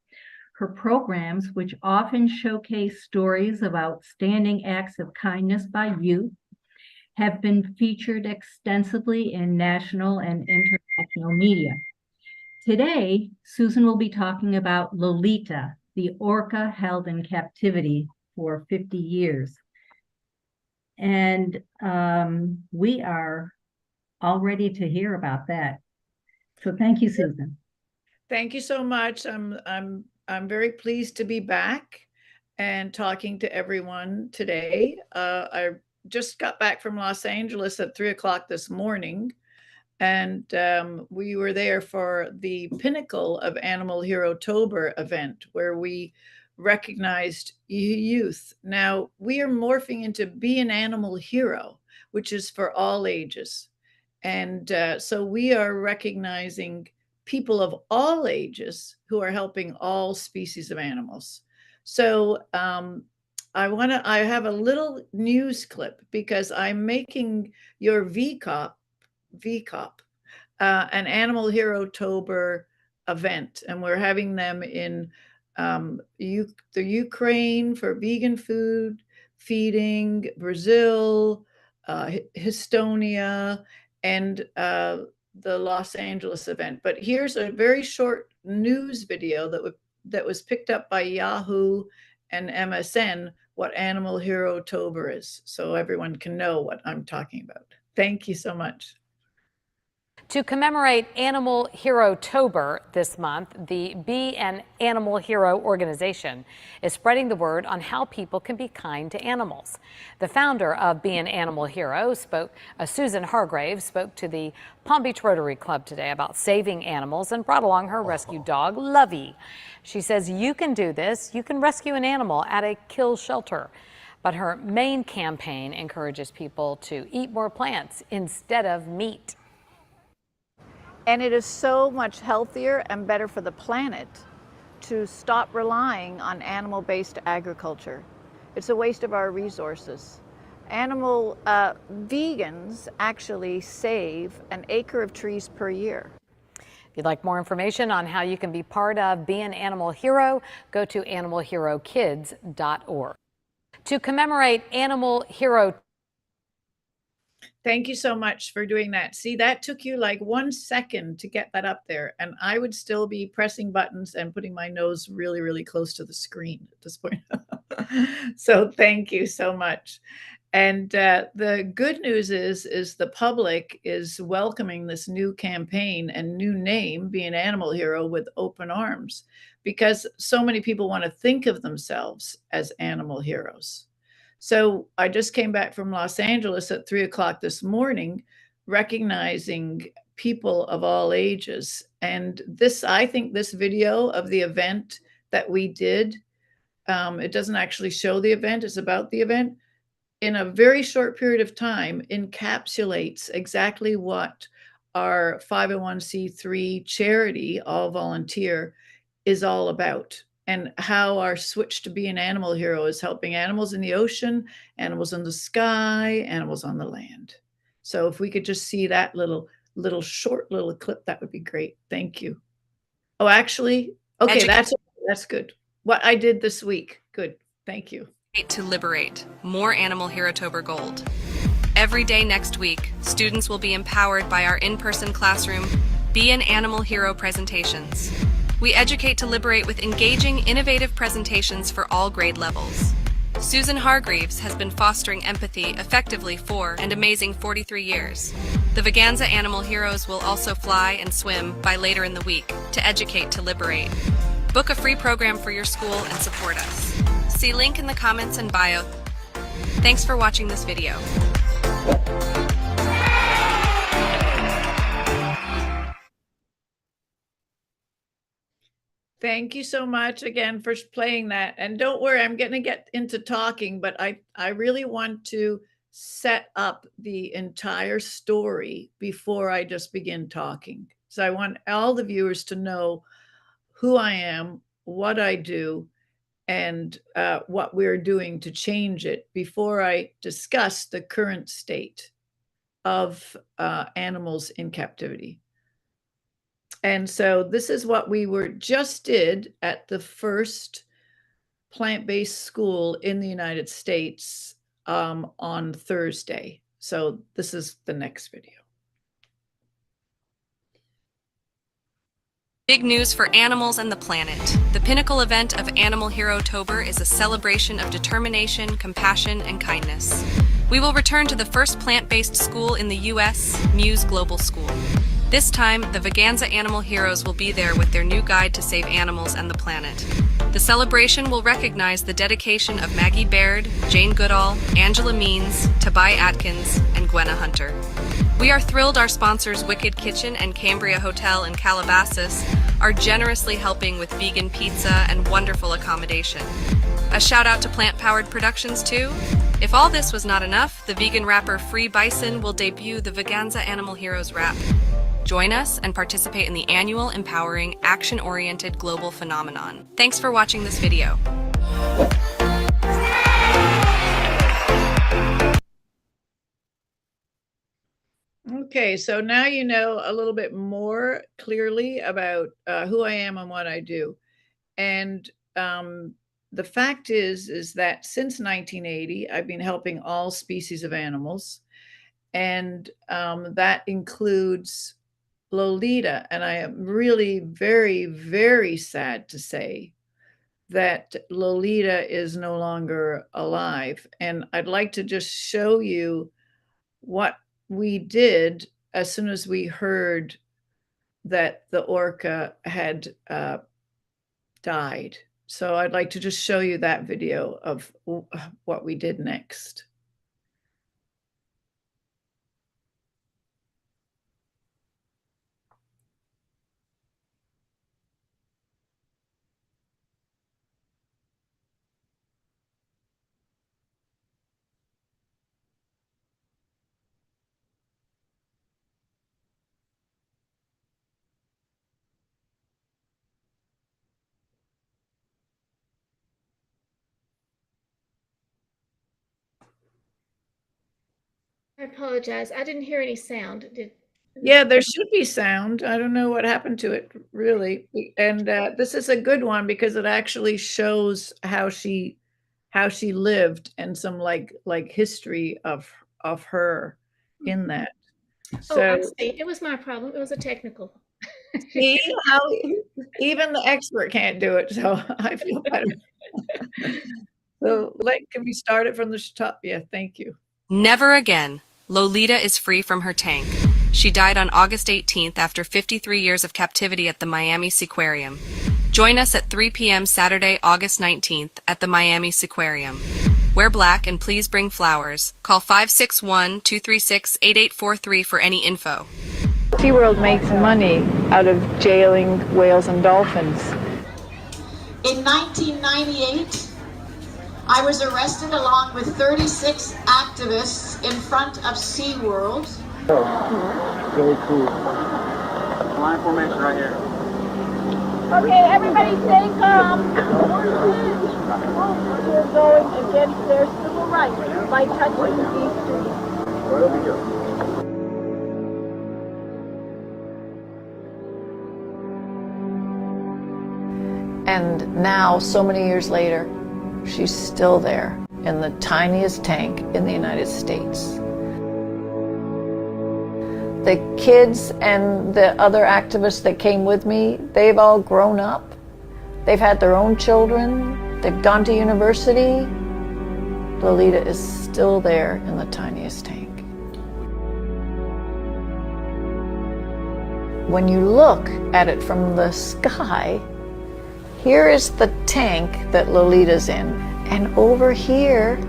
Her programs, which often showcase stories of outstanding acts of kindness by youth, have been featured extensively in national and international media. Today, Susan will be talking about Lolita, the orca held in captivity for 50 years. And we are all ready to hear about that. So thank you, Susan. Thank you so much. I'm very pleased to be back and talking to everyone today. I just got back from Los Angeles at 3 o'clock this morning, and we were there for the pinnacle of Animal Hero Tober event, where we recognized youth. Now we are morphing into Be an Animal Hero, which is for all ages. And so we are recognizing people of all ages who are helping all species of animals. So I have a little news clip because I'm making your VCOP, an Animal Hero Tober event, and we're having them in the Ukraine for vegan food feeding, Brazil, Estonia, and the Los Angeles event. But here's a very short news video that was picked up by Yahoo and MSN, what Animal Hero Tober is, so everyone can know what I'm talking about. Thank you so much. To commemorate Animal Hero Tober this month, the Be an Animal Hero organization is spreading the word on how people can be kind to animals. The founder of Be an Animal Hero, Susan Hargreaves, spoke to the Palm Beach Rotary Club today about saving animals and brought along her rescue dog, Lovey. She says you can do this. You can rescue an animal at a kill shelter. But her main campaign encourages people to eat more plants instead of meat. And it is so much healthier and better for the planet to stop relying on animal-based agriculture. It's a waste of our resources. Vegans actually save an acre of trees per year. If you'd like more information on how you can be part of Be an Animal Hero, go to animalherokids.org. To commemorate Animal Hero. Thank you so much for doing that. See, that took you like 1 second to get that up there, and I would still be pressing buttons and putting my nose really, really close to the screen at this point. So thank you so much. And the good news is the public is welcoming this new campaign and new name, Be an Animal Hero, with open arms, because so many people want to think of themselves as animal heroes. So I just came back from Los Angeles at 3 o'clock this morning, recognizing people of all ages. And this, I think this video of the event that we did, it doesn't actually show the event, it's about the event, in a very short period of time encapsulates exactly what our 501c3 charity, all volunteer, is all about, and how our switch to be an animal hero is helping animals in the ocean, animals in the sky, animals on the land. So if we could just see that short little clip, that would be great. Thank you. Oh, actually, okay, that's good. What I did this week. Good. Thank you. To liberate more Animal Hero-tober gold. Every day next week, students will be empowered by our in-person classroom Be an Animal Hero presentations. We educate to liberate with engaging, innovative presentations for all grade levels. Susan Hargreaves has been fostering empathy effectively for an amazing 43 years. The Veganza Animal Heroes will also fly and swim by later in the week to educate to liberate. Book a free program for your school and support us. See link in the comments and bio. Thanks for watching this video. Thank you so much again for playing that. And don't worry, I'm going to get into talking, but I really want to set up the entire story before I just begin talking. So I want all the viewers to know who I am, what I do, and what we're doing to change it before I discuss the current state of animals in captivity. And so this is what we just did at the first plant-based school in the United States on Thursday. So this is the next video. Big news for animals and the planet. The pinnacle event of Animal Hero-tober is a celebration of determination, compassion, and kindness. We will return to the first plant-based school in the U.S., Muse Global School. This time, the Veganza Animal Heroes will be there with their new guide to save animals and the planet. The celebration will recognize the dedication of Maggie Baird, Jane Goodall, Angela Means, Tobias Atkins, and Gwenna Hunter. We are thrilled our sponsors Wicked Kitchen and Cambria Hotel in Calabasas are generously helping with vegan pizza and wonderful accommodation. A shout out to Plant Powered Productions too. If all this was not enough, the vegan rapper Free Bison will debut the Veganza Animal Heroes rap. Join us and participate in the annual empowering, action-oriented global phenomenon. Thanks for watching this video. Okay, so now you know a little bit more clearly about who I am and what I do. And the fact is that since 1980, I've been helping all species of animals. And that includes Lolita. And I am really very, very sad to say that Lolita is no longer alive. And I'd like to just show you what we did as soon as we heard that the orca had died. So I'd like to just show you that video of what we did next. I apologize. I didn't hear any sound. Yeah, there should be sound. I don't know what happened to it, really. And this is a good one because it actually shows how she lived and some like history of her in that. So I see. It was my problem. It was a technical. See how even the expert can't do it. So I feel better. So can we start it from the top? Yeah, thank you. Never again. Lolita is free from her tank. She died on August 18th after 53 years of captivity at the Miami Seaquarium. Join us at 3 p.m. Saturday, August 19th at the Miami Seaquarium. Wear black and please bring flowers. Call 561-236-8843 for any info. SeaWorld makes money out of jailing whales and dolphins. In 1998, I was arrested along with 36 activists in front of SeaWorld. Very cool. Line formation right here. Okay, everybody stay calm. We're going against their civil rights by touching these trees. Right over here. And now, so many years later, she's still there in the tiniest tank in the United States. The kids and the other activists that came with me, they've all grown up. They've had their own children. They've gone to university. Lolita is still there in the tiniest tank. When you look at it from the sky, here is the tank that Lolita's in, and over here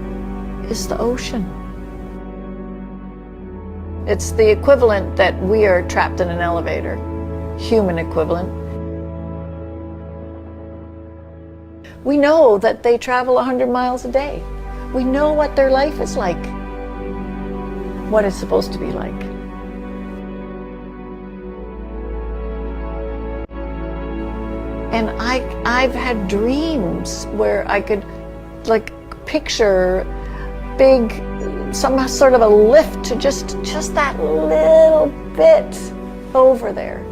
is the ocean. It's the equivalent that we are trapped in an elevator, human equivalent. We know that they travel 100 miles a day. We know what their life is like, what it's supposed to be like. And I've had dreams where I could like picture big, some sort of a lift to just that little bit over there.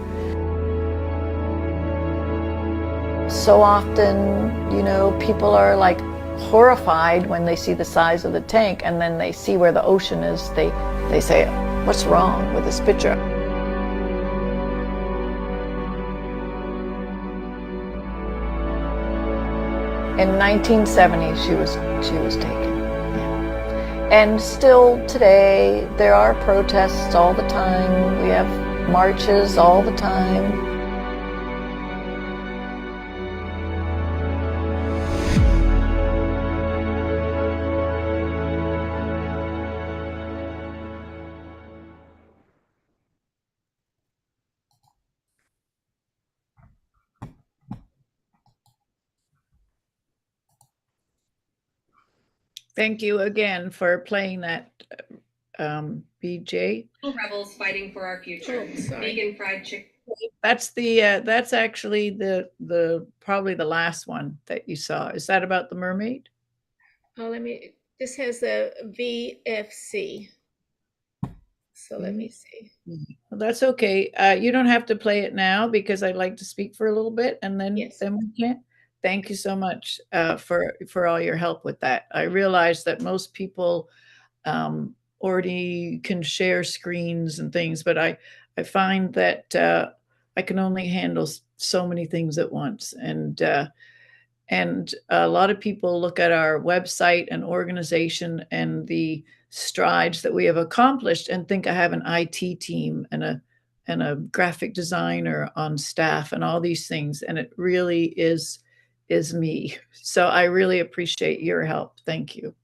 So often, you know, people are like horrified when they see the size of the tank, and then they see where the ocean is. They say, what's wrong with this picture? In 1970, she was taken. And still today, there are protests all the time. We have marches all the time. Thank you again for playing that, BJ. Rebels fighting for our future. Vegan fried chicken. That's the that's actually the probably the last one that you saw. Is that about the mermaid? Oh, this has a VFC. So let me see. Well, that's okay. You don't have to play it now because I'd like to speak for a little bit, and then we can. Thank you so much for all your help with that. I realize that most people already can share screens and things, but I find that I can only handle so many things at once, and a lot of people look at our website and organization and the strides that we have accomplished and think I have an IT team and a graphic designer on staff and all these things, and it really is me. So I really appreciate your help. Thank you.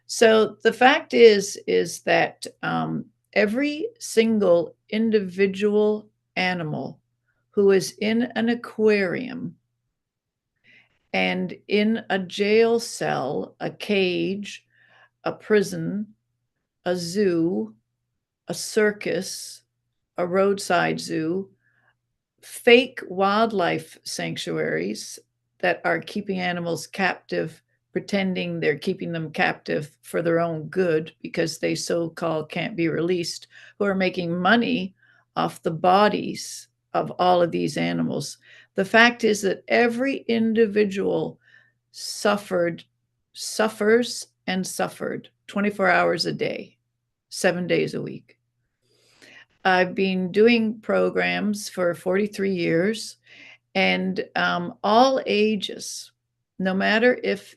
So the fact is that every single individual animal who is in an aquarium and in a jail cell, a cage, a prison, a zoo, a circus, a roadside zoo, fake wildlife sanctuaries that are keeping animals captive, pretending they're keeping them captive for their own good because they so-called can't be released, who are making money off the bodies of all of these animals. The fact is that every individual suffers and suffered 24 hours a day, 7 days a week. I've been doing programs for 43 years, and all ages, no matter if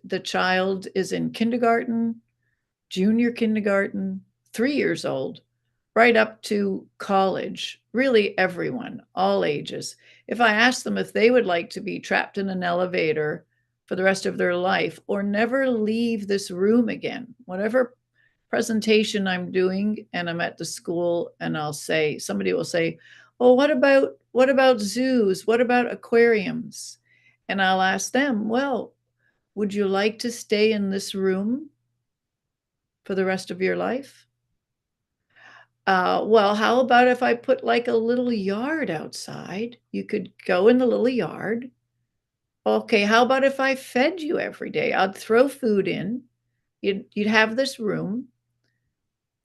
the child is in kindergarten, junior kindergarten, 3 years old, right up to college, really everyone, all ages. If I ask them if they would like to be trapped in an elevator for the rest of their life or never leave this room again, whatever presentation I'm doing and I'm at the school and I'll say, somebody will say, oh, what about zoos? What about aquariums? And I'll ask them, well, would you like to stay in this room for the rest of your life? Well, how about if I put like a little yard outside? You could go in the little yard. Okay, how about if I fed you every day? I'd throw food in. You'd have this room,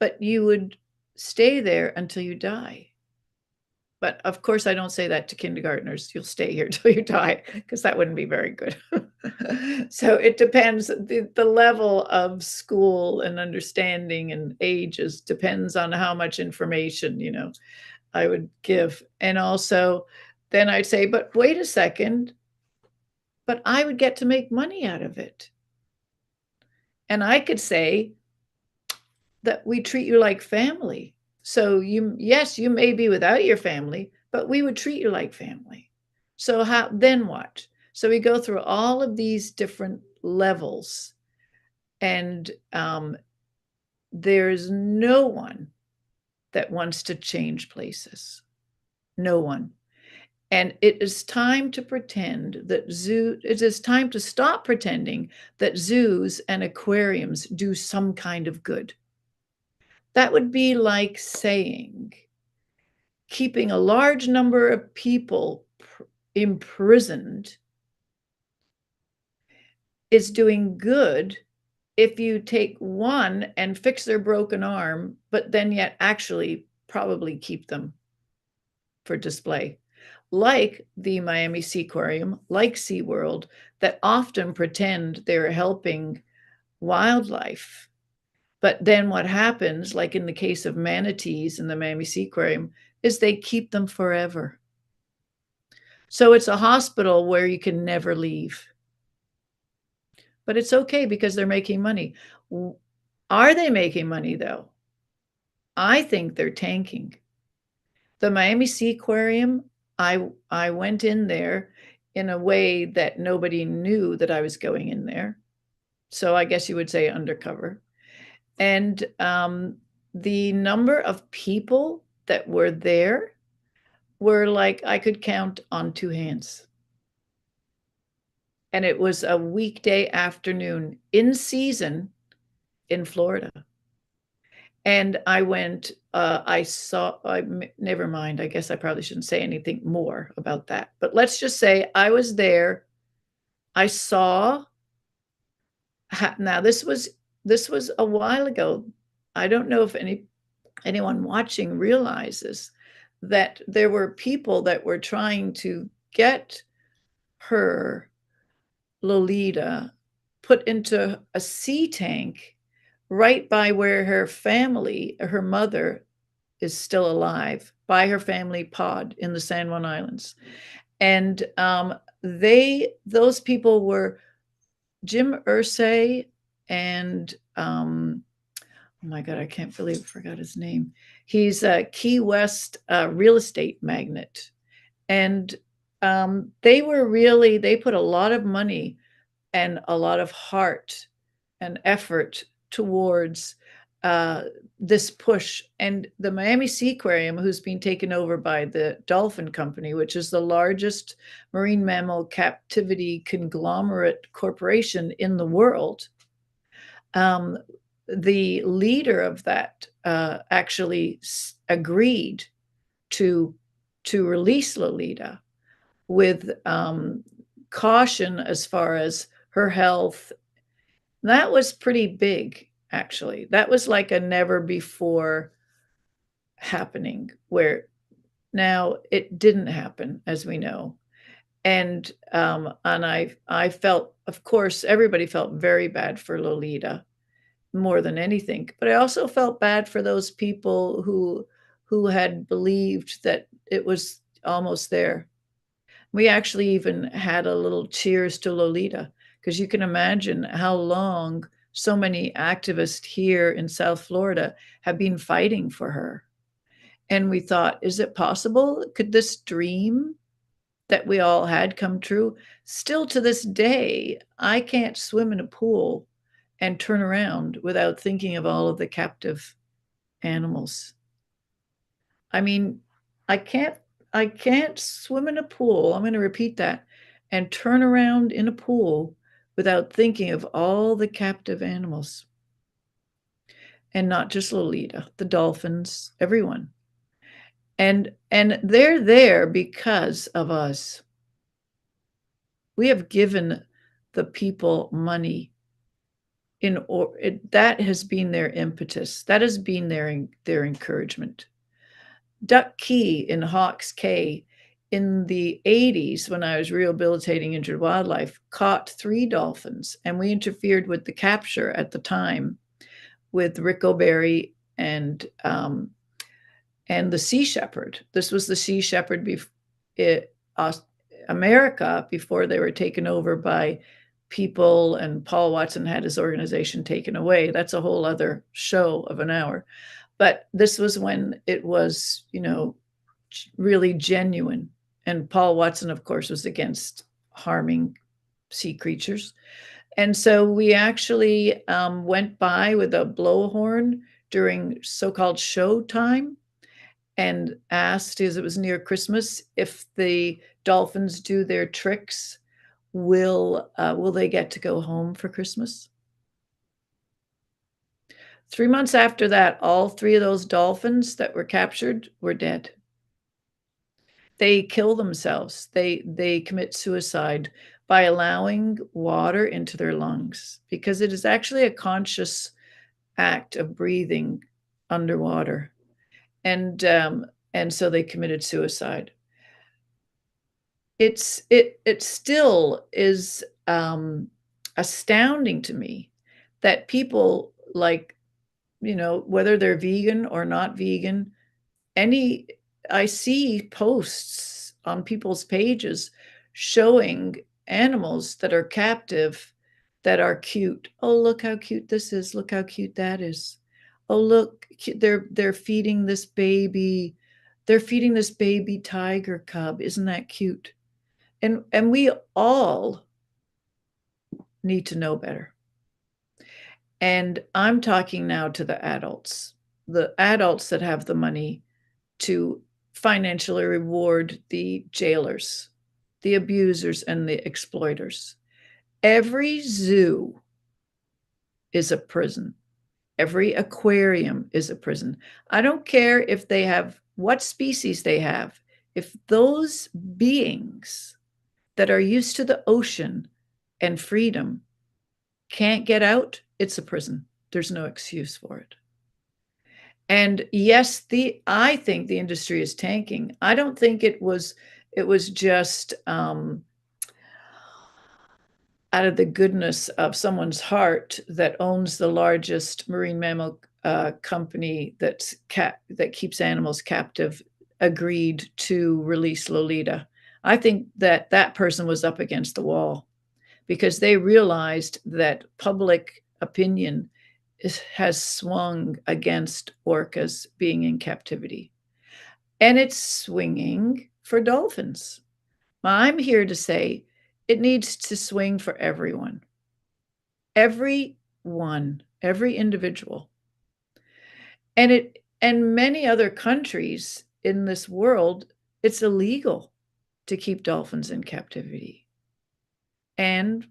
but you would stay there until you die. But of course, I don't say that to kindergartners. You'll stay here till you die, because that wouldn't be very good. So it depends. The level of school and understanding and ages depends on how much information, you know, I would give. And also, then I'd say, but wait a second, but I would get to make money out of it. And I could say that we treat you like family. So yes, you may be without your family, but we would treat you like family. So then what? So we go through all of these different levels, and there's no one that wants to change places. No one. And it is time to pretend that it is time to stop pretending that zoos and aquariums do some kind of good. That would be like saying keeping a large number of people imprisoned is doing good if you take one and fix their broken arm, but then yet actually probably keep them for display. Like the Miami Seaquarium, like SeaWorld, that often pretend they're helping wildlife. But then what happens, like in the case of manatees in the Miami Seaquarium, is they keep them forever. So it's a hospital where you can never leave. But it's okay because they're making money. Are they making money though? I think they're tanking. The Miami Seaquarium, I went in there in a way that nobody knew that I was going in there. So I guess you would say undercover. And the number of people that were there were like, I could count on two hands. And it was a weekday afternoon in season in Florida. And I went, never mind, I guess I probably shouldn't say anything more about that. But let's just say I was there. I saw, now this was a while ago. I don't know if anyone watching realizes that there were people that were trying to get her, Lolita, put into a sea tank right by where her family, her mother, is still alive, by her family pod in the San Juan Islands. And those people were Jim Irsay and oh my God, I can't believe I forgot his name. He's a Key West real estate magnate. And they put a lot of money and a lot of heart and effort towards this push. And the Miami Seaquarium, who's been taken over by the Dolphin Company, which is the largest marine mammal captivity conglomerate corporation in the world, the leader of that actually agreed to release Lolita with caution as far as her health. That was pretty big, actually. That was like a never before happening, where now it didn't happen, as we know. And I felt, of course, everybody felt very bad for Lolita more than anything, but I also felt bad for those people who had believed that it was almost there. We actually even had a little cheers to Lolita, because you can imagine how long so many activists here in South Florida have been fighting for her. And we thought, is it possible? Could this dream that we all had come true? Still to this day, I can't swim in a pool and turn around without thinking of all of the captive animals. I mean, I can't swim in a pool. I'm going to repeat that, and turn around in a pool without thinking of all the captive animals. And not just Lolita, the dolphins, everyone. And they're there because of us. We have given the people money that has been their impetus. That has been their encouragement. Duck Key in Hawks Cay in the 80s, when I was rehabilitating injured wildlife, caught 3 dolphins, and we interfered with the capture at the time with Rick O'Berry and the Sea Shepherd. This was the Sea Shepherd America before they were taken over by people, and Paul Watson had his organization taken away. That's a whole other show of an hour. But this was when it was, really genuine. And Paul Watson, of course, was against harming sea creatures. And so we actually went by with a blowhorn during so-called show time and asked, as it was near Christmas, if the dolphins do their tricks, will they get to go home for Christmas? 3 months after that, all 3 of those dolphins that were captured were dead. They kill themselves. They commit suicide by allowing water into their lungs, because it is actually a conscious act of breathing underwater. And so they committed suicide. It still is astounding to me that people, like, whether they're vegan or not vegan, I see posts on people's pages showing animals that are captive that are cute. Oh, look how cute this is. Look how cute that is. Oh, look, they're feeding this baby. They're feeding this baby tiger cub. Isn't that cute? And we all need to know better. And I'm talking now to the adults that have the money to financially reward the jailers, the abusers, and the exploiters. Every zoo is a prison. Every aquarium is a prison. I don't care if they have what species they have. If those beings that are used to the ocean and freedom can't get out, it's a prison. There's no excuse for it. And yes, I think the industry is tanking. I don't think it was just out of the goodness of someone's heart that owns the largest marine mammal company that keeps animals captive agreed to release Lolita. I think that person was up against the wall, because they realized that public opinion has swung against orcas being in captivity. And it's swinging for dolphins. I'm here to say it needs to swing for everyone. Everyone, every individual. And many other countries in this world, it's illegal to keep dolphins in captivity. And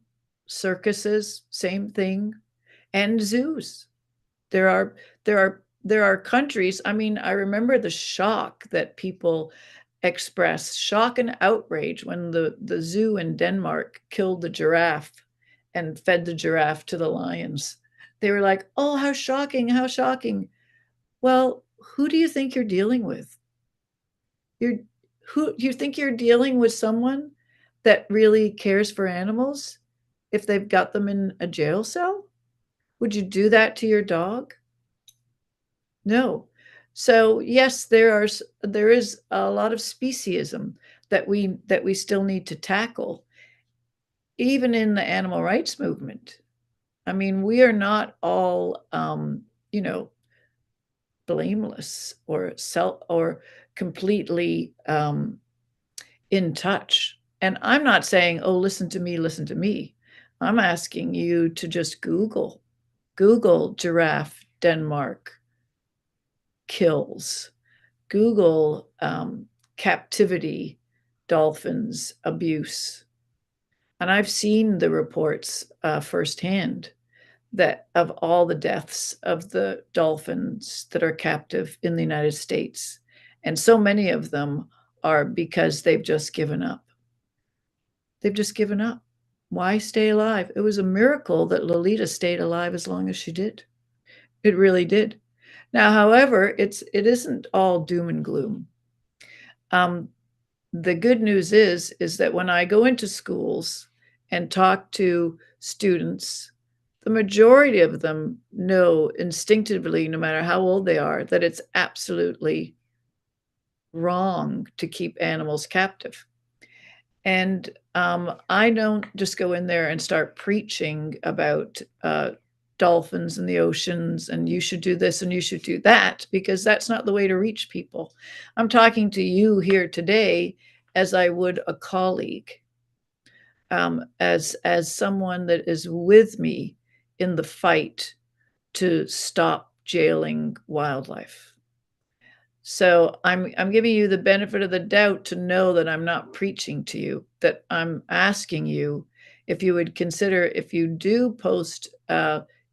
circuses, same thing. And zoos. There are countries. I mean, I remember the shock that people expressed, shock and outrage, when the zoo in Denmark killed the giraffe and fed the giraffe to the lions. They were like, "Oh, how shocking, how shocking." Well, who do you think you're dealing with? You think you're dealing with someone that really cares for animals if they've got them in a jail cell? Would you do that to your dog? No. So yes, there is a lot of speciesism that we still need to tackle, even in the animal rights movement. I mean, we are not all blameless or completely in touch. And I'm not saying, oh, listen to me, listen to me. I'm asking you to just Google Google giraffe Denmark kills. Google captivity dolphins abuse. And I've seen the reports firsthand that of all the deaths of the dolphins that are captive in the United States. And so many of them are because they've just given up. They've just given up. Why stay alive? It was a miracle that Lolita stayed alive as long as she did. It really did. Now, however, it isn't all doom and gloom. The good news is that when I go into schools and talk to students, the majority of them know instinctively, no matter how old they are, that it's absolutely wrong to keep animals captive. And I don't just go in there and start preaching about dolphins in the oceans and you should do this and you should do that, because that's not the way to reach people. I'm talking to you here today as I would a colleague, as someone that is with me in the fight to stop jailing wildlife. So I'm giving you the benefit of the doubt to know that I'm not preaching to you, that I'm asking you if you would consider, if you do post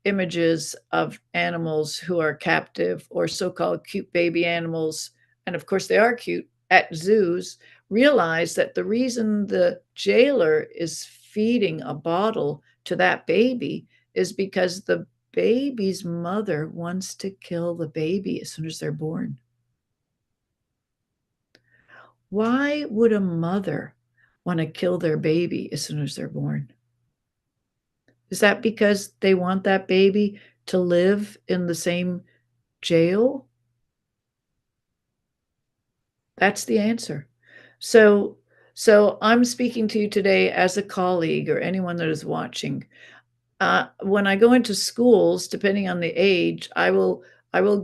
images of animals who are captive or so-called cute baby animals, and of course they are cute, at zoos, realize that the reason the jailer is feeding a bottle to that baby is because the baby's mother wants to kill the baby as soon as they're born. Why would a mother want to kill their baby as soon as they're born? Is that because they want that baby to live in the same jail? That's the answer. So I'm speaking to you today as a colleague or anyone that is watching. When I go into schools, depending on the age, I will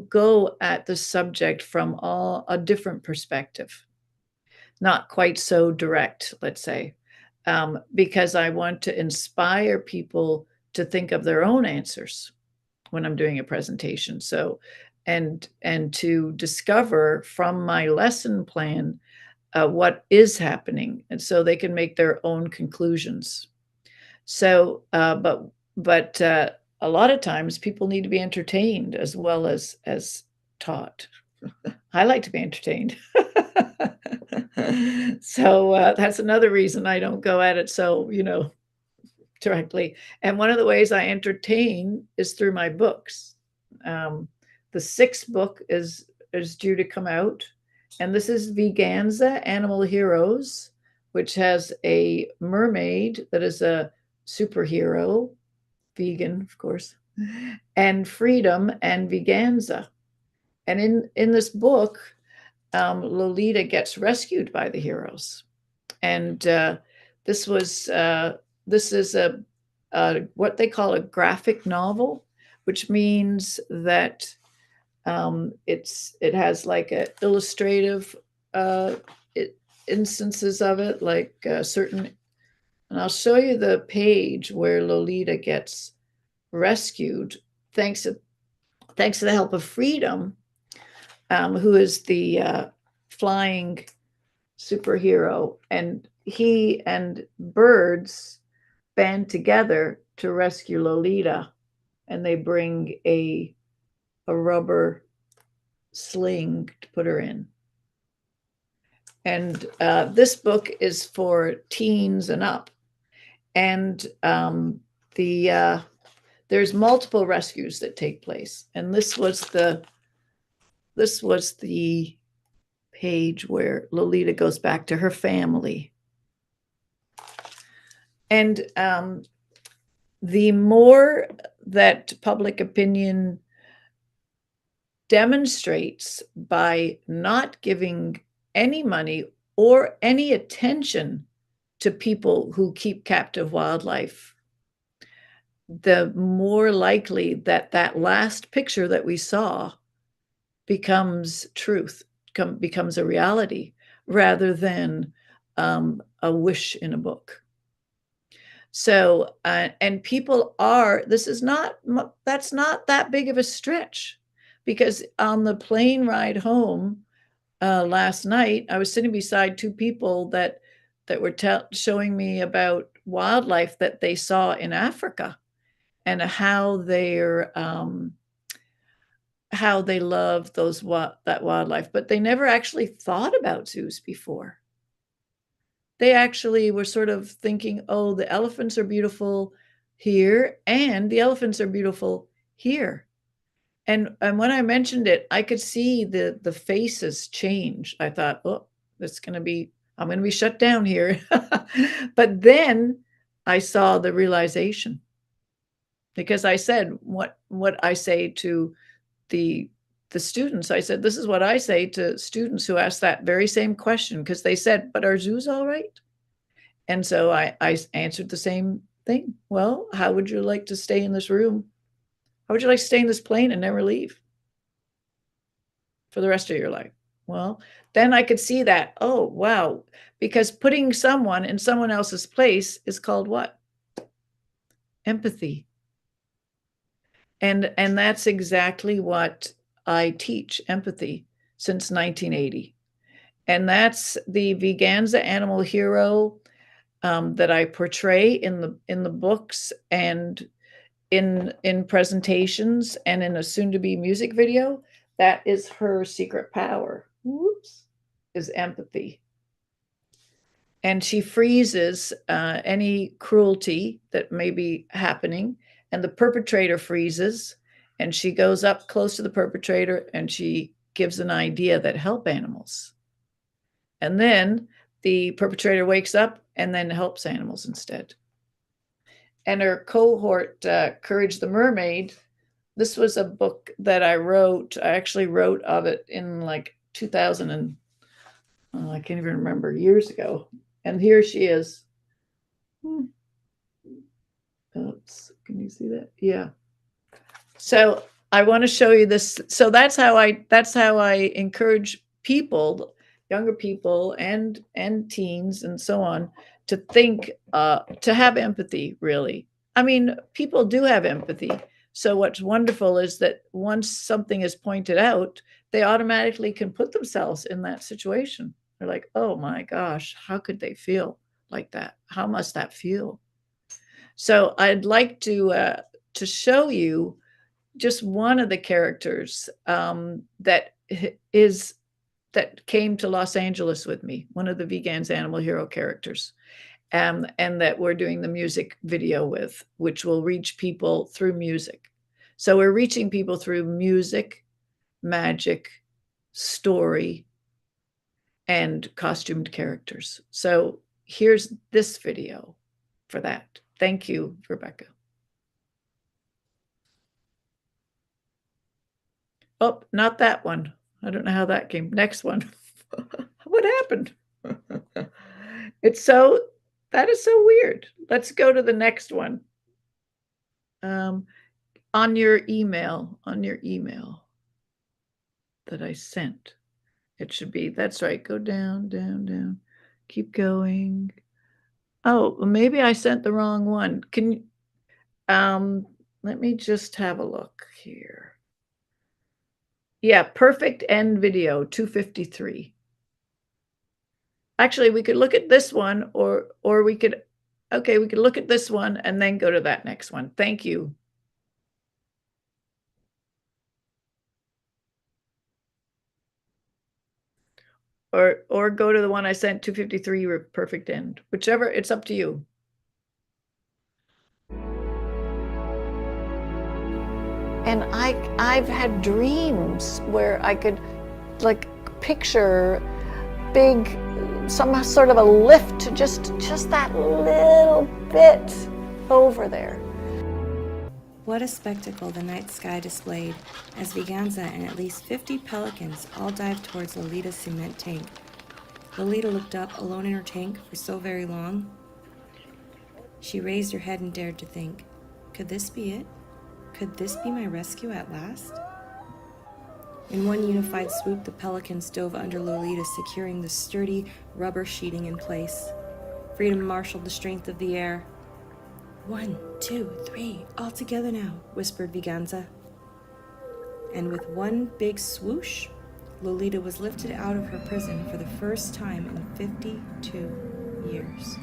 go at the subject from a different perspective. Not quite so direct, let's say, because I want to inspire people to think of their own answers when I'm doing a presentation. So, and to discover from my lesson plan what is happening, and so they can make their own conclusions. So, but a lot of times people need to be entertained as well as taught. I like to be entertained. So that's another reason I don't go at it so, directly. And one of the ways I entertain is through my books. The 6th book is due to come out, and this is Veganza, Animal Heroes, which has a mermaid that is a superhero, vegan, of course, and Freedom and Veganza. And in this book, Lolita gets rescued by the heroes, and this is what they call a graphic novel, which means that it has like a illustrative instances of it, like certain. And I'll show you the page where Lolita gets rescued, thanks to the help of Freedom, who is the flying superhero, and he and birds band together to rescue Lolita, and they bring a rubber sling to put her in. And this book is for teens and up, and there's multiple rescues that take place, and this was the page where Lolita goes back to her family. And the more that public opinion demonstrates by not giving any money or any attention to people who keep captive wildlife, the more likely that last picture that we saw becomes truth, becomes a reality, rather than a wish in a book. So, and people are, that's not that big of a stretch, because on the plane ride home last night, I was sitting beside two people that were showing me about wildlife that they saw in Africa, and how they love that wildlife, but they never actually thought about zoos before. They actually were sort of thinking, oh, the elephants are beautiful here, and the elephants are beautiful here. And when I mentioned it, I could see the faces change. I thought, oh, I'm going to be shut down here. But then I saw the realization, because I said what I say to the students. I said, this is what I say to students who ask that very same question, because they said, but are zoos all right? And so I answered the same thing. Well, how would you like to stay in this room? How would you like to stay in this plane and never leave for the rest of your life? Well, then I could see that, oh, wow, because putting someone in someone else's place is called what? Empathy. And that's exactly what I teach, empathy, since 1980. And that's the Veganza animal hero that I portray in the books and in presentations and in a soon-to-be music video. That is her secret power. Whoops, is empathy. And she freezes any cruelty that may be happening, and the perpetrator freezes, and she goes up close to the perpetrator and she gives an idea that help animals. And then the perpetrator wakes up and then helps animals instead. And her cohort, Courage the Mermaid, this was a book that I wrote. I actually wrote of it in like 2000 and I can't even remember, years ago. And here she is. Oops, can you see that? Yeah. So I want to show you this. So that's how I encourage people, younger people and teens and so on, to think, to have empathy, really. I mean, people do have empathy. So what's wonderful is that once something is pointed out, they automatically can put themselves in that situation. They're like, oh my gosh, how could they feel like that? How must that feel? So I'd like to show you just one of the characters that came to Los Angeles with me, one of the Veganza Animal Hero characters, and that we're doing the music video with, which will reach people through music. So we're reaching people through music, magic, story, and costumed characters. So here's this video for that. Thank you, Rebecca. Oh, not that one. I don't know how that came. Next one. What happened? That is so weird. Let's go to the next one. On your email that I sent. It should be, that's right. Go down, down, down. Keep going. Oh, well, maybe I sent the wrong one. Can you, let me just have a look here. Yeah, perfect end video 253. Actually, we could look at this one or we could look at this one and then go to that next one. Thank you. Or go to the one I sent 253 or perfect end, whichever, it's up to you. And I've had dreams where I could like picture big, some sort of a lift to just that little bit over there. What a spectacle the night sky displayed as Veganza and at least 50 pelicans all dived towards Lolita's cement tank. Lolita looked up, alone in her tank, for so very long. She raised her head and dared to think, could this be it? Could this be my rescue at last? In one unified swoop, the pelicans dove under Lolita, securing the sturdy rubber sheeting in place. Freedom marshaled the strength of the air. 1, 2, 3, all together now, whispered Viganza. And with one big swoosh, Lolita was lifted out of her prison for the first time in 52 years.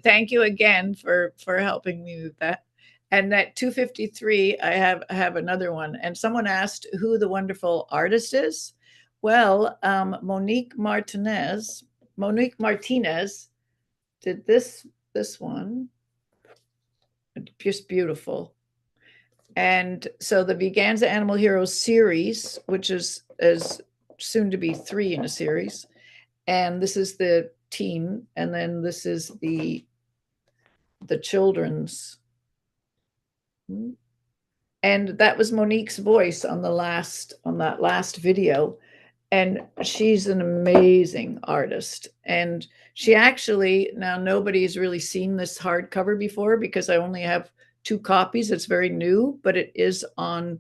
Thank you again for helping me with that. And that 253, I have another one. And someone asked who the wonderful artist is. Well, Monique Martinez did this one. Just beautiful. And so the Veganza Animal Heroes series, which is soon to be 3 in a series, and this is the teen, and then this is the children's. And that was Monique's voice on that last video. And she's an amazing artist. And she actually, now nobody's really seen this hardcover before because I only have 2 copies. It's very new, but it is on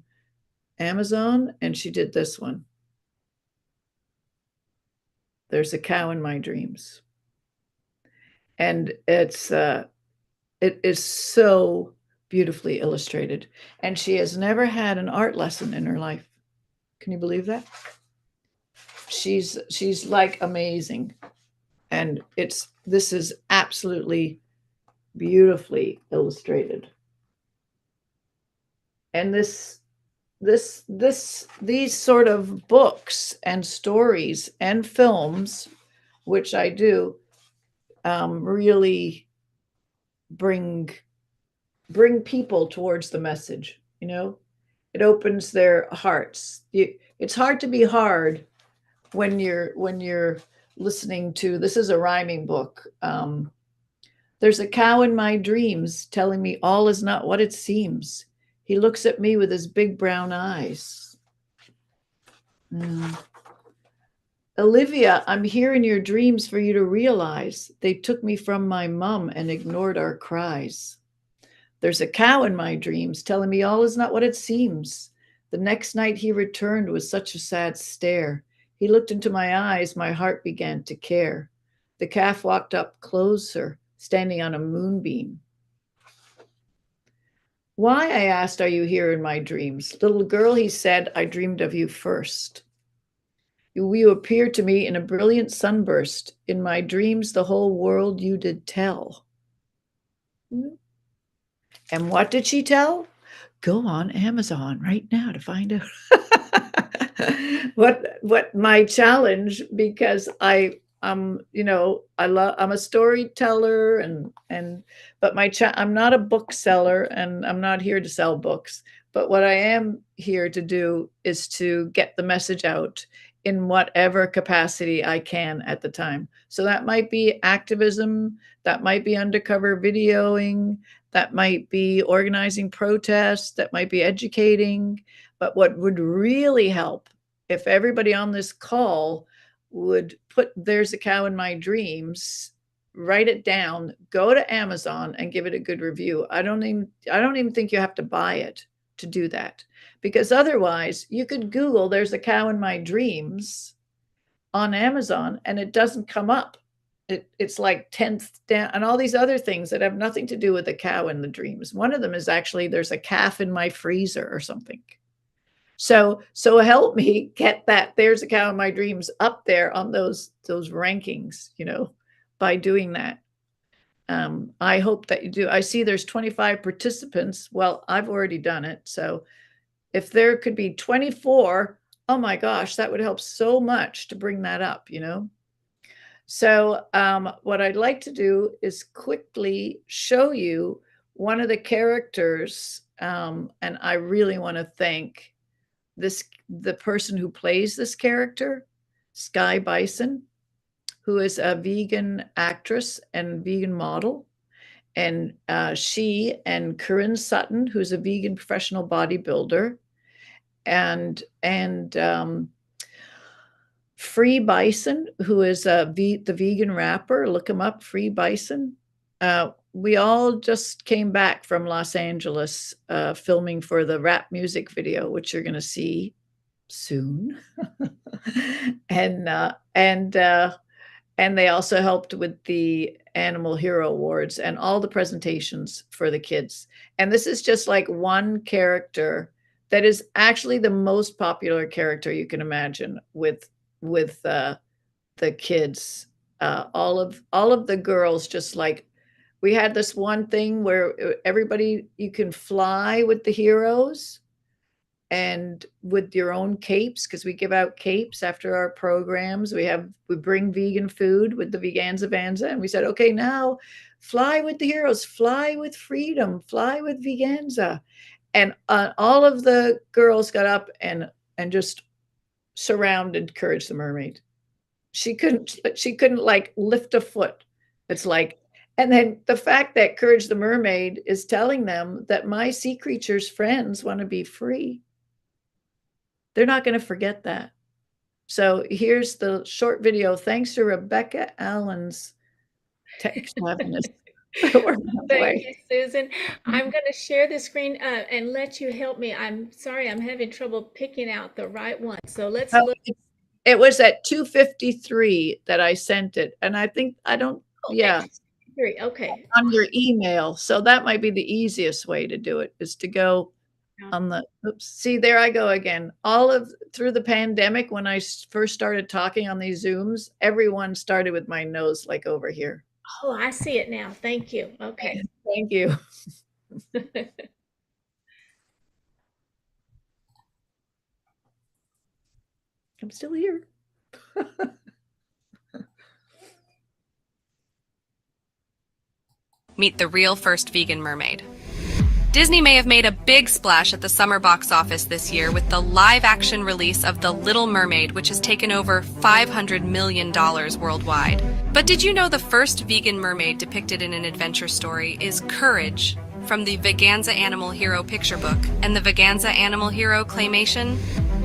Amazon, and she did this one. There's a Cow in My Dreams. And it is so beautifully illustrated. And she has never had an art lesson in her life. Can you believe that? She's like amazing. And this is absolutely beautifully illustrated. And these sort of books and stories and films, which I do, really bring people towards the message. You know, it opens their hearts. It's hard to be hard when you're listening to, this is a rhyming book. There's a cow in my dreams telling me all is not what it seems. He looks at me with his big brown eyes. Olivia, I'm here in your dreams for you to realize they took me from my mom and ignored our cries. There's a cow in my dreams telling me all is not what it seems. The next night he returned with such a sad stare. He looked into my eyes, my heart began to care. The calf walked up closer, standing on a moonbeam. Why, I asked, are you here in my dreams? Little girl, he said, I dreamed of you first. You appeared to me in a brilliant sunburst. In my dreams, the whole world you did tell. And what did she tell? Go on Amazon right now to find out what my challenge, because I'm a storyteller but I'm not a bookseller, and I'm not here to sell books. But what I am here to do is to get the message out in whatever capacity I can at the time. So that might be activism, that might be undercover videoing, that might be organizing protests, that might be educating. But what would really help if everybody on this call would put There's a Cow in My Dreams, write it down, go to Amazon and give it a good review. I don't even think you have to buy it to do that, because otherwise you could Google There's a Cow in My Dreams on Amazon and it doesn't come up. It's like 10th down, and all these other things that have nothing to do with the cow in the dreams. One of them is actually There's a Calf in My Freezer or something. So help me get that There's a Cow in My Dreams up there on those rankings, by doing that. I hope that you do. I see there's 25 participants. Well, I've already done it. So if there could be 24, oh my gosh, that would help so much to bring that up, So what I'd like to do is quickly show you one of the characters. And I really want to thank the person who plays this character, Sky Bison, who is a vegan actress and vegan model. And she and Corinne Sutton, who's a vegan professional bodybuilder, and Free Bison, who is the vegan rapper. Look him up, Free Bison. we all just came back from Los Angeles filming for the rap music video, which you're going to see soon. and they also helped with the Animal Hero Awards and all the presentations for the kids. And this is just like one character that is actually the most popular character you can imagine with the kids. All of the girls, just like, we had this one thing where everybody, you can fly with the heroes and with your own capes, because we give out capes after our programs. We bring vegan food with the Veganza Vanza, and we said, okay, now fly with the heroes, fly with freedom, fly with Veganza. And all of the girls got up and just surrounded Courage the Mermaid. She couldn't like lift a foot. It's like, and then the fact that Courage the Mermaid is telling them that my sea creatures friends want to be free, they're not going to forget that. So here's the short video. Thanks to Rebecca Allen's tech savviness. Thank you, Susan. I'm going to share the screen and let you help me. I'm sorry, I'm having trouble picking out the right one. So let's look. It was at 2:53 that I sent it. And I think, yeah. Okay. On your email. So that might be the easiest way to do it, is to go on the, oops, see, there I go again. Through the pandemic, when I first started talking on these Zooms, everyone started with my nose like over here. Oh, I see it now. Thank you. Okay. Thank you. I'm still here. Meet the real first vegan mermaid. Disney may have made a big splash at the summer box office this year with the live-action release of The Little Mermaid, which has taken over $500 million worldwide. But did you know the first vegan mermaid depicted in an adventure story is Courage from the Veganza Animal Hero picture book and the Veganza Animal Hero claymation?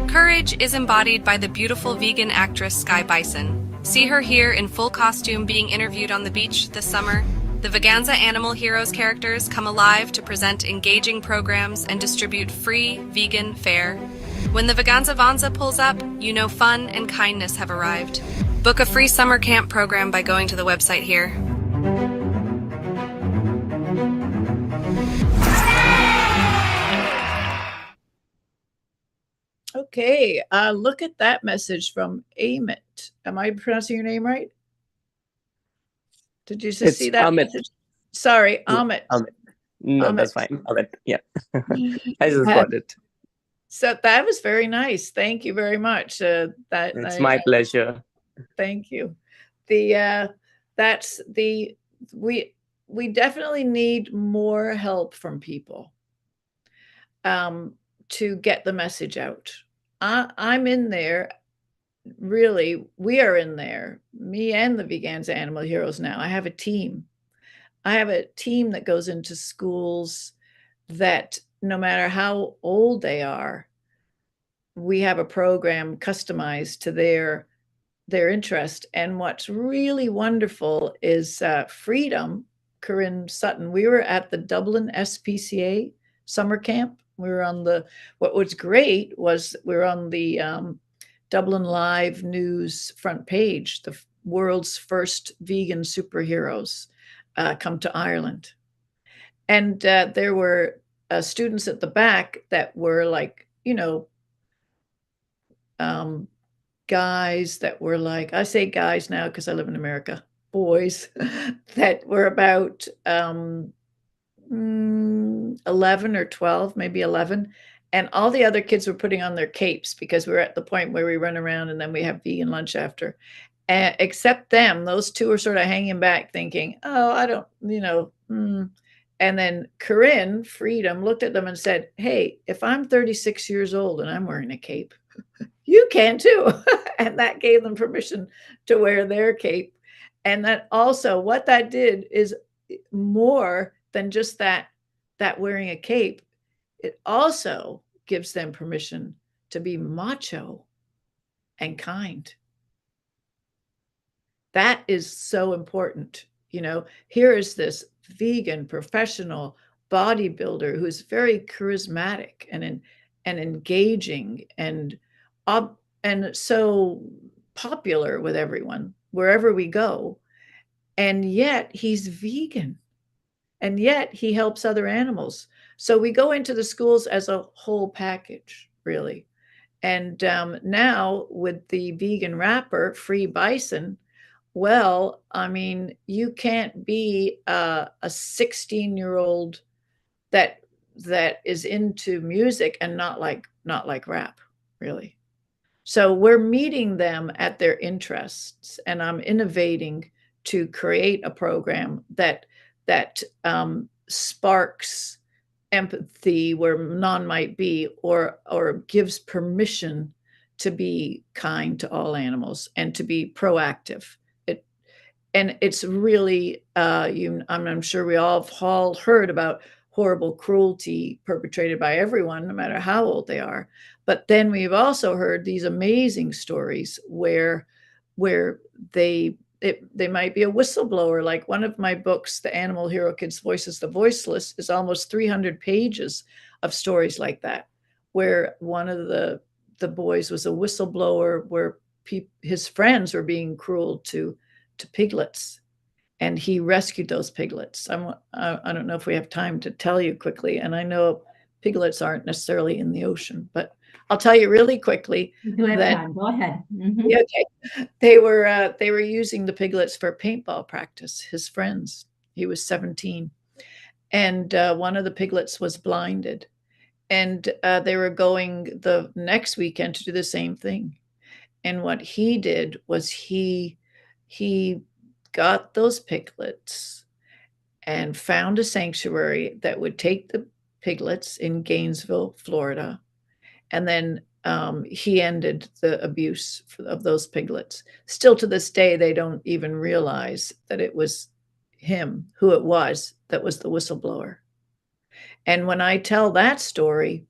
Courage is embodied by the beautiful vegan actress Skye Bison. See her here in full costume being interviewed on the beach this summer. The Veganza Animal Heroes characters come alive to present engaging programs and distribute free vegan fare. When the Veganza Vanza pulls up, you know fun and kindness have arrived. Book a free summer camp program by going to the website here. Okay, look at that message from Amit. Am I pronouncing your name right? Did you just see that message? Sorry, Amit. No, Amit. that's fine. Amit, yeah. I just got it. So that was very nice. Thank you very much. It's my pleasure. Thank you. We definitely need more help from people to get the message out. I'm in there. Really, we are in there, me and the Veganza Animal Heroes now. I have a team. I have a team that goes into schools that no matter how old they are, we have a program customized to their interest. And what's really wonderful is Freedom, Corinne Sutton. We were at the Dublin SPCA summer camp. We were on what was great was we were on the Dublin Live News front page, the world's first vegan superheroes come to Ireland. And there were students at the back that were like, guys that were like, I say guys now because I live in America, boys that were about 11 or 12, maybe 11. And all the other kids were putting on their capes because we're at the point where we run around and then we have vegan lunch after. Except them, those two are sort of hanging back thinking, oh, I don't, And then Corinne, Freedom, looked at them and said, hey, if I'm 36 years old and I'm wearing a cape, you can too. And that gave them permission to wear their cape. And that also, what that did is more than just that wearing a cape. It also gives them permission to be macho and kind. That is so important You know, here is this vegan professional bodybuilder who's very charismatic and engaging and so popular with everyone wherever we go. And yet he's vegan. And yet he helps other animals. So we go into the schools as a whole package, really. And now with the vegan wrapper, Free Bison, well, I mean, you can't be a 16-year-old that is into music and not like rap, really. So we're meeting them at their interests, and I'm innovating to create a program that sparks empathy where none might be, or gives permission to be kind to all animals and to be proactive. And it's really, I'm sure we all have heard about horrible cruelty perpetrated by everyone, no matter how old they are. But then we've also heard these amazing stories where they might be a whistleblower. Like one of my books, The Animal Hero Kids Voices the Voiceless, is almost 300 pages of stories like that, where one of the boys was a whistleblower, where his friends were being cruel to piglets, and he rescued those piglets. I don't know if we have time to tell you quickly, and I know piglets aren't necessarily in the ocean, but I'll tell you really quickly. You have time. Go ahead. Yeah, okay. They were using the piglets for paintball practice. His friends. He was 17, and one of the piglets was blinded, and they were going the next weekend to do the same thing. And what he did was he got those piglets and found a sanctuary that would take the piglets in Gainesville, Florida. And then he ended the abuse of those piglets. Still to this day, they don't even realize that it was him, who it was, that was the whistleblower. And when I tell that story,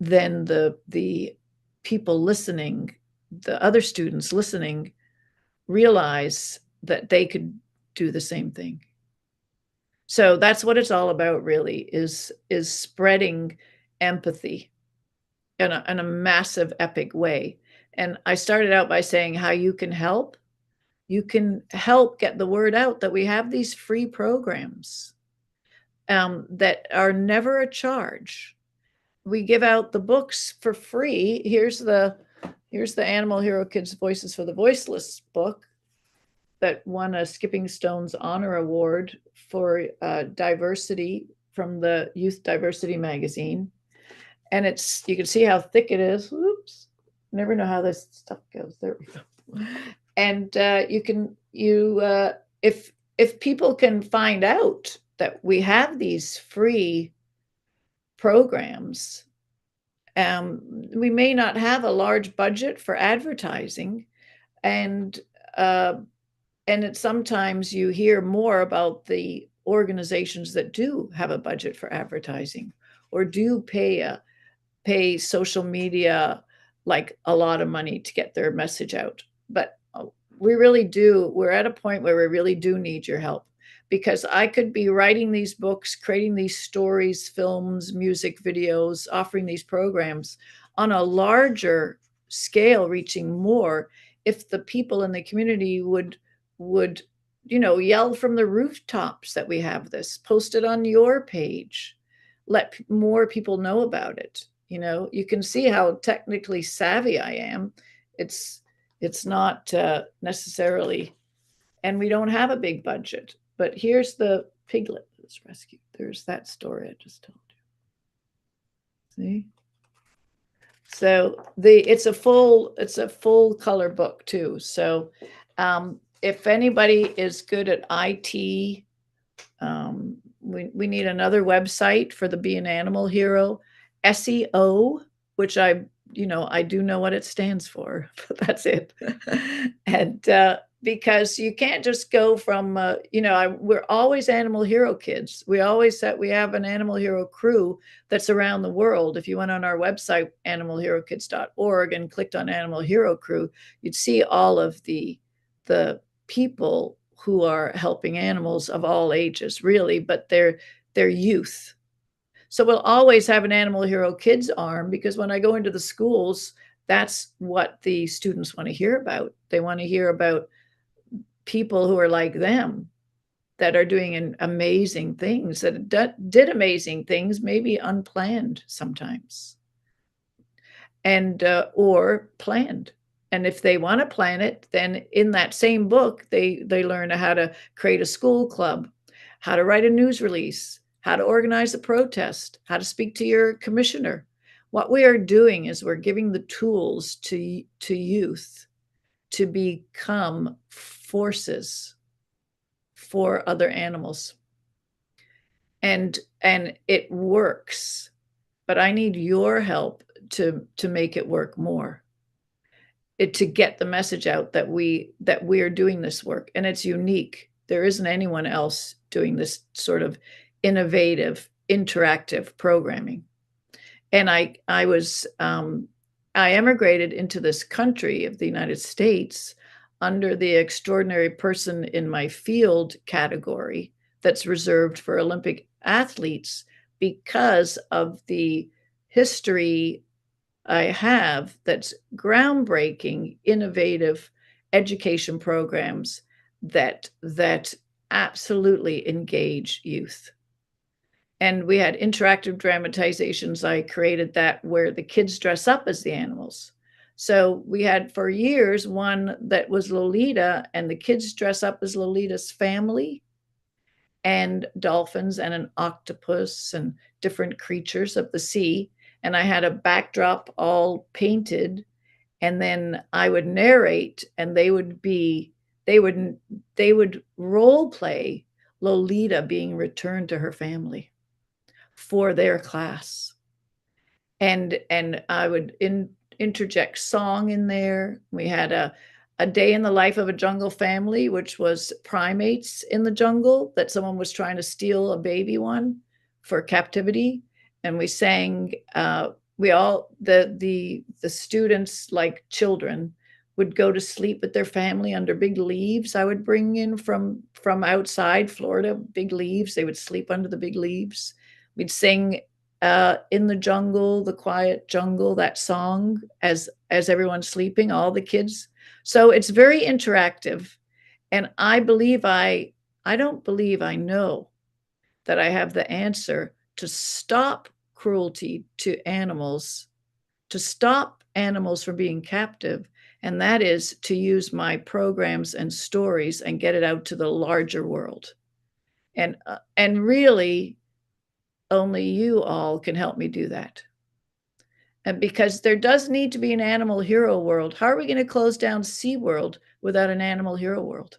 then the people listening, the other students listening, realize that they could do the same thing. So that's what it's all about, really, is spreading empathy in a massive, epic way. And I started out by saying how you can help. You can help get the word out that we have these free programs that are never a charge. We give out the books for free. Here's the Animal Hero Kids Voices for the Voiceless book that won a Skipping Stones Honor Award for diversity from the Youth Diversity magazine. And you can see how thick it is. Oops, never know how this stuff goes. There we go. And if people can find out that we have these free programs, we may not have a large budget for advertising, and sometimes you hear more about the organizations that do have a budget for advertising or do pay social media like a lot of money to get their message out. But we're at a point where we really do need your help, because I could be writing these books, creating these stories, films, music videos, offering these programs on a larger scale, reaching more, if the people in the community would yell from the rooftops that we have this, post it on your page, let more people know about it. You can see how technically savvy I am. It's not necessarily, and we don't have a big budget. But here's the piglet that's rescued. There's that story I just told you. See? So it's a full color book too. So if anybody is good at IT, we need another website for the Be an Animal Hero. SEO, which I do know what it stands for, but that's it. And because you can't just go from, we're always Animal Hero kids. We have an Animal Hero crew that's around the world. If you went on our website, animalherokids.org, and clicked on Animal Hero Crew, you'd see all of the people who are helping animals of all ages, really, but they're youth. So we'll always have an Animal Hero Kids arm, because when I go into the schools, that's what the students want to hear about. They want to hear about people who are like them, that are doing amazing things, that did amazing things, maybe unplanned sometimes, and or planned. And if they want to plan it, then in that same book, they learn how to create a school club, how to write a news release, how to organize a protest, how to speak to your commissioner. What we are doing is we're giving the tools to youth to become forces for other animals. And it works, but I need your help to make it work more. To get the message out that we are doing this work, and it's unique. There isn't anyone else doing this sort of innovative, interactive programming. And I emigrated into this country of the United States under the extraordinary person in my field category that's reserved for Olympic athletes, because of the history I have that's groundbreaking, innovative education programs that absolutely engage youth. And we had interactive dramatizations. I created that where the kids dress up as the animals. So we had for years one that was Lolita, and the kids dress up as Lolita's family, and dolphins and an octopus and different creatures of the sea. And I had a backdrop all painted, and then I would narrate, and they would role play Lolita being returned to her family for their class. And I would interject song in there. We had a day in the life of a jungle family, which was primates in the jungle, that someone was trying to steal a baby one for captivity. And we sang, the students, like children, would go to sleep with their family under big leaves. I would bring in from outside Florida, big leaves. They would sleep under the big leaves. We'd sing In the Jungle, the Quiet Jungle, that song as everyone's sleeping, all the kids. So it's very interactive. And I don't believe I know that I have the answer to stop cruelty to animals, to stop animals from being captive. And that is to use my programs and stories and get it out to the larger world. And really, only you all can help me do that. And because there does need to be an animal hero world. How are we going to close down SeaWorld without an animal hero world?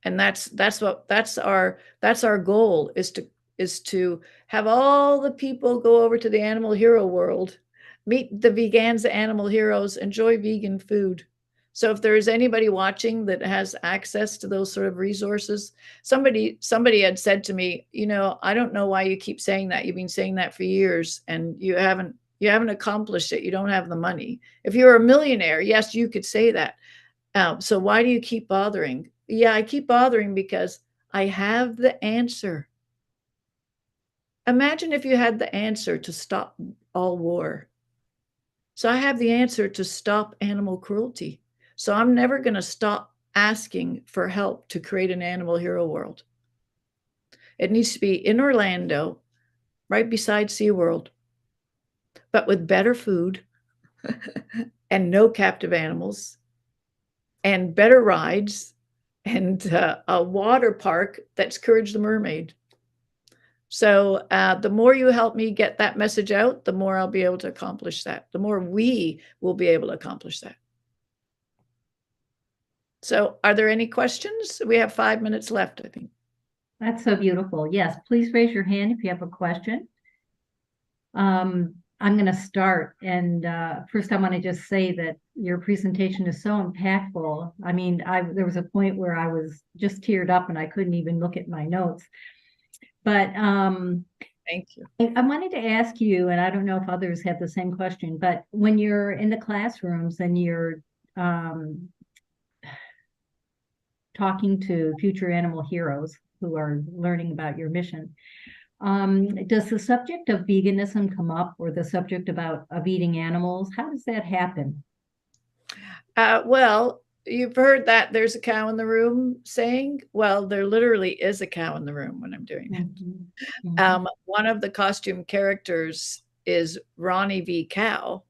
And that's our goal, is to have all the people go over to the animal hero world, meet the Veganza animal heroes, enjoy vegan food. So if there is anybody watching that has access to those sort of resources, somebody had said to me, I don't know why you keep saying that. You've been saying that for years, and you haven't accomplished it. You don't have the money. If you're a millionaire, yes, you could say that. So why do you keep bothering? Yeah, I keep bothering because I have the answer. Imagine if you had the answer to stop all war. So I have the answer to stop animal cruelty. So I'm never going to stop asking for help to create an animal hero world. It needs to be in Orlando, right beside SeaWorld, but with better food and no captive animals and better rides and a water park that's Courage the Mermaid. So the more you help me get that message out, the more I'll be able to accomplish that. The more we will be able to accomplish that. So are there any questions? We have 5 minutes left, I think. That's so beautiful. Yes, please raise your hand if you have a question. I'm going to start. And first, I want to just say that your presentation is so impactful. I mean, there was a point where I was just teared up and I couldn't even look at my notes. But thank you. I wanted to ask you, and I don't know if others have the same question, but when you're in the classrooms and you're talking to future animal heroes who are learning about your mission. Does the subject of veganism come up, or the subject of eating animals? How does that happen? Well, you've heard that there's a cow in the room saying, well, there literally is a cow in the room when I'm doing that. One of the costume characters is Ronnie V. Cow,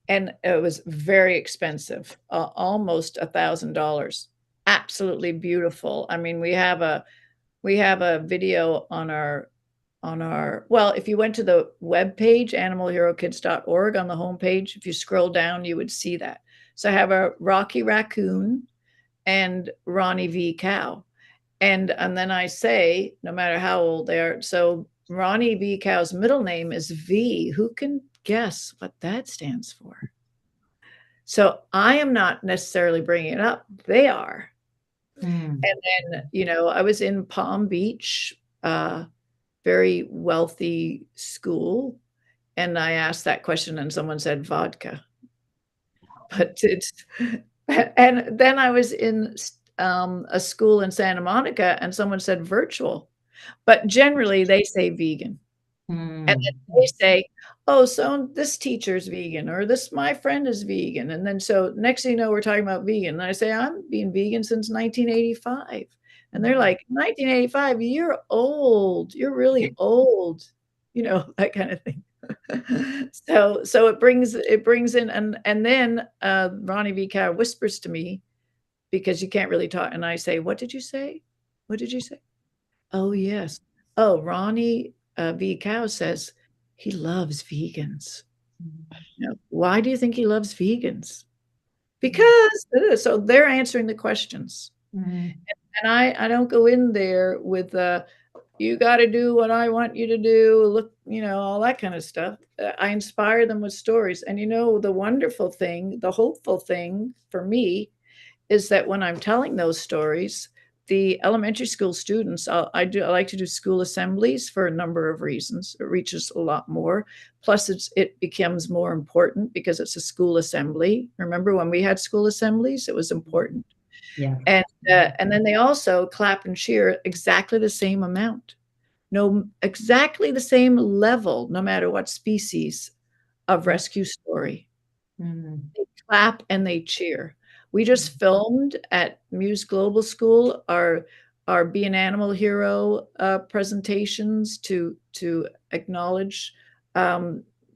and it was very expensive, almost $1,000. Absolutely beautiful. I mean, we have a video on our well, if you went to the webpage, animalherokids.org, on the homepage, if you scroll down, you would see that. So I have a Rocky Raccoon and Ronnie V. Cow. And then I say, no matter how old they are, so Ronnie V. Cow's middle name is V. Who can guess what that stands for? So I am not necessarily bringing it up. They are. And then, you know, I was in Palm Beach, very wealthy school, and I asked that question and someone said vodka. But it's, and then I was in a school in Santa Monica and someone said virtual, but generally they say vegan. And then they say, oh, so this teacher's vegan, or this, my friend is vegan. And then so next thing you know, we're talking about vegan. And I say, I'm being vegan since 1985. And they're like, 1985, you're old. You're really old. You know, that kind of thing. So it brings in, and then Ronnie V. Cow whispers to me, because you can't really talk. And I say, what did you say? What did you say? Oh, yes. Oh, Ronnie V. Cow says he loves vegans. You know, why do you think he loves vegans? Because so they're answering the questions. And I don't go in there with you got to do what I want you to do, look, you know, all that kind of stuff. I inspire them with stories. And you know, the wonderful thing, the hopeful thing for me is that when I'm telling those stories, the elementary school students, I like to do school assemblies for a number of reasons. It reaches a lot more. Plus, it becomes more important because it's a school assembly. Remember when we had school assemblies, it was important. Yeah. And then they also clap and cheer exactly the same amount. No, exactly the same level, no matter what species of rescue story. They clap and they cheer. We just filmed at Muse Global School our Be an Animal Hero presentations to acknowledge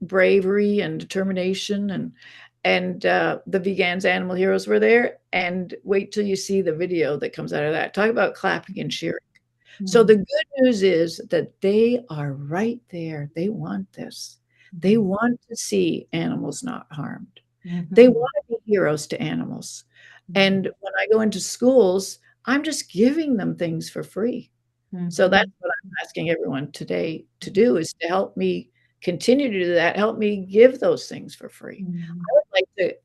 bravery and determination, and the Vegans Animal Heroes were there. And wait till you see the video that comes out of that. Talk about clapping and cheering. So the good news is that they are right there. They want this. They want to see animals not harmed. They want to be heroes to animals. And when I go into schools, I'm just giving them things for free. So that's what I'm asking everyone today to do, is to help me continue to do that. Help me give those things for free.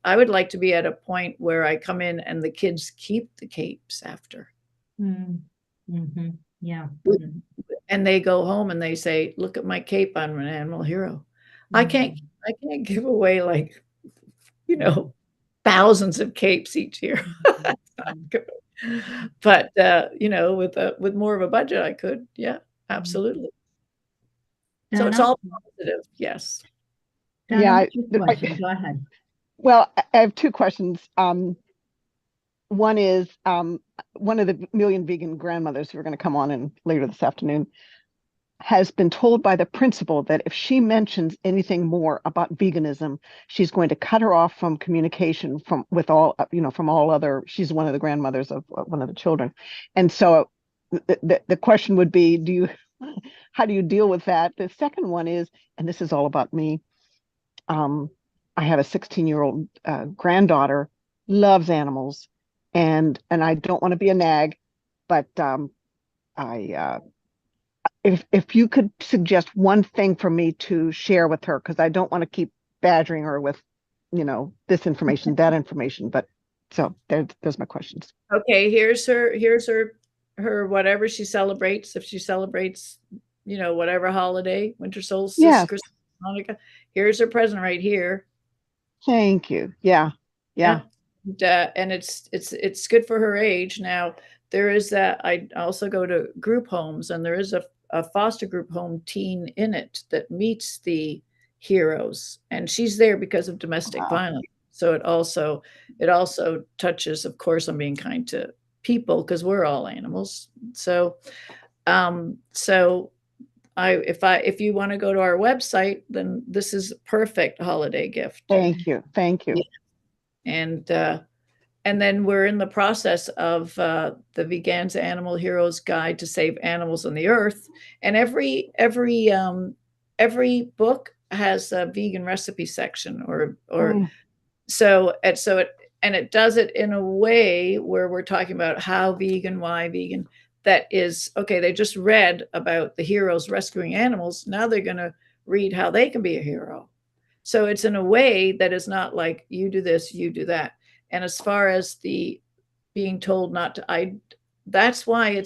I would like to be at a point where I come in and the kids keep the capes after. Yeah. And they go home and they say, look at my cape, I'm an animal hero. I can't give away, like, you know, thousands of capes each year. That's not good. But you know, with more of a budget, I could. Yeah, absolutely. So it's all positive. Yes. Donna, Yeah. what's your question? Go ahead. Well, I have two questions. One is one of the million vegan grandmothers who are going to come on in later this afternoon has been told by the principal that if she mentions anything more about veganism, she's going to cut her off from communication from all other. She's one of the grandmothers of one of the children, and so the question would be, how do you deal with that? The second one is, and this is all about me. I have a 16-year-old granddaughter, loves animals, and I don't want to be a nag, but if you could suggest one thing for me to share with her, because I don't want to keep badgering her with, this information, that information. But so there's my questions. Okay, here's her whatever she celebrates. If she celebrates, whatever holiday, winter solstice, yes. Christmas, Hanukkah, here's her present right here. Thank you. Yeah. And it's good for her age. Now, there is that. I also go to group homes, and there is a foster group home teen in it that meets the heroes, and she's there because of domestic violence. So it also touches, of course, on being kind to people, because we're all animals. So if you want to go to our website, then this is a perfect holiday gift. Thank you. And then we're in the process of the Veganza Animal Heroes Guide to Save Animals on the Earth. And every book has a vegan recipe section, it does it in a way where we're talking about how vegan, why vegan. That is, okay, they just read about the heroes rescuing animals. Now they're going to read how they can be a hero. So it's in a way that is not like, you do this, you do that. And as far as the being told not to, that's why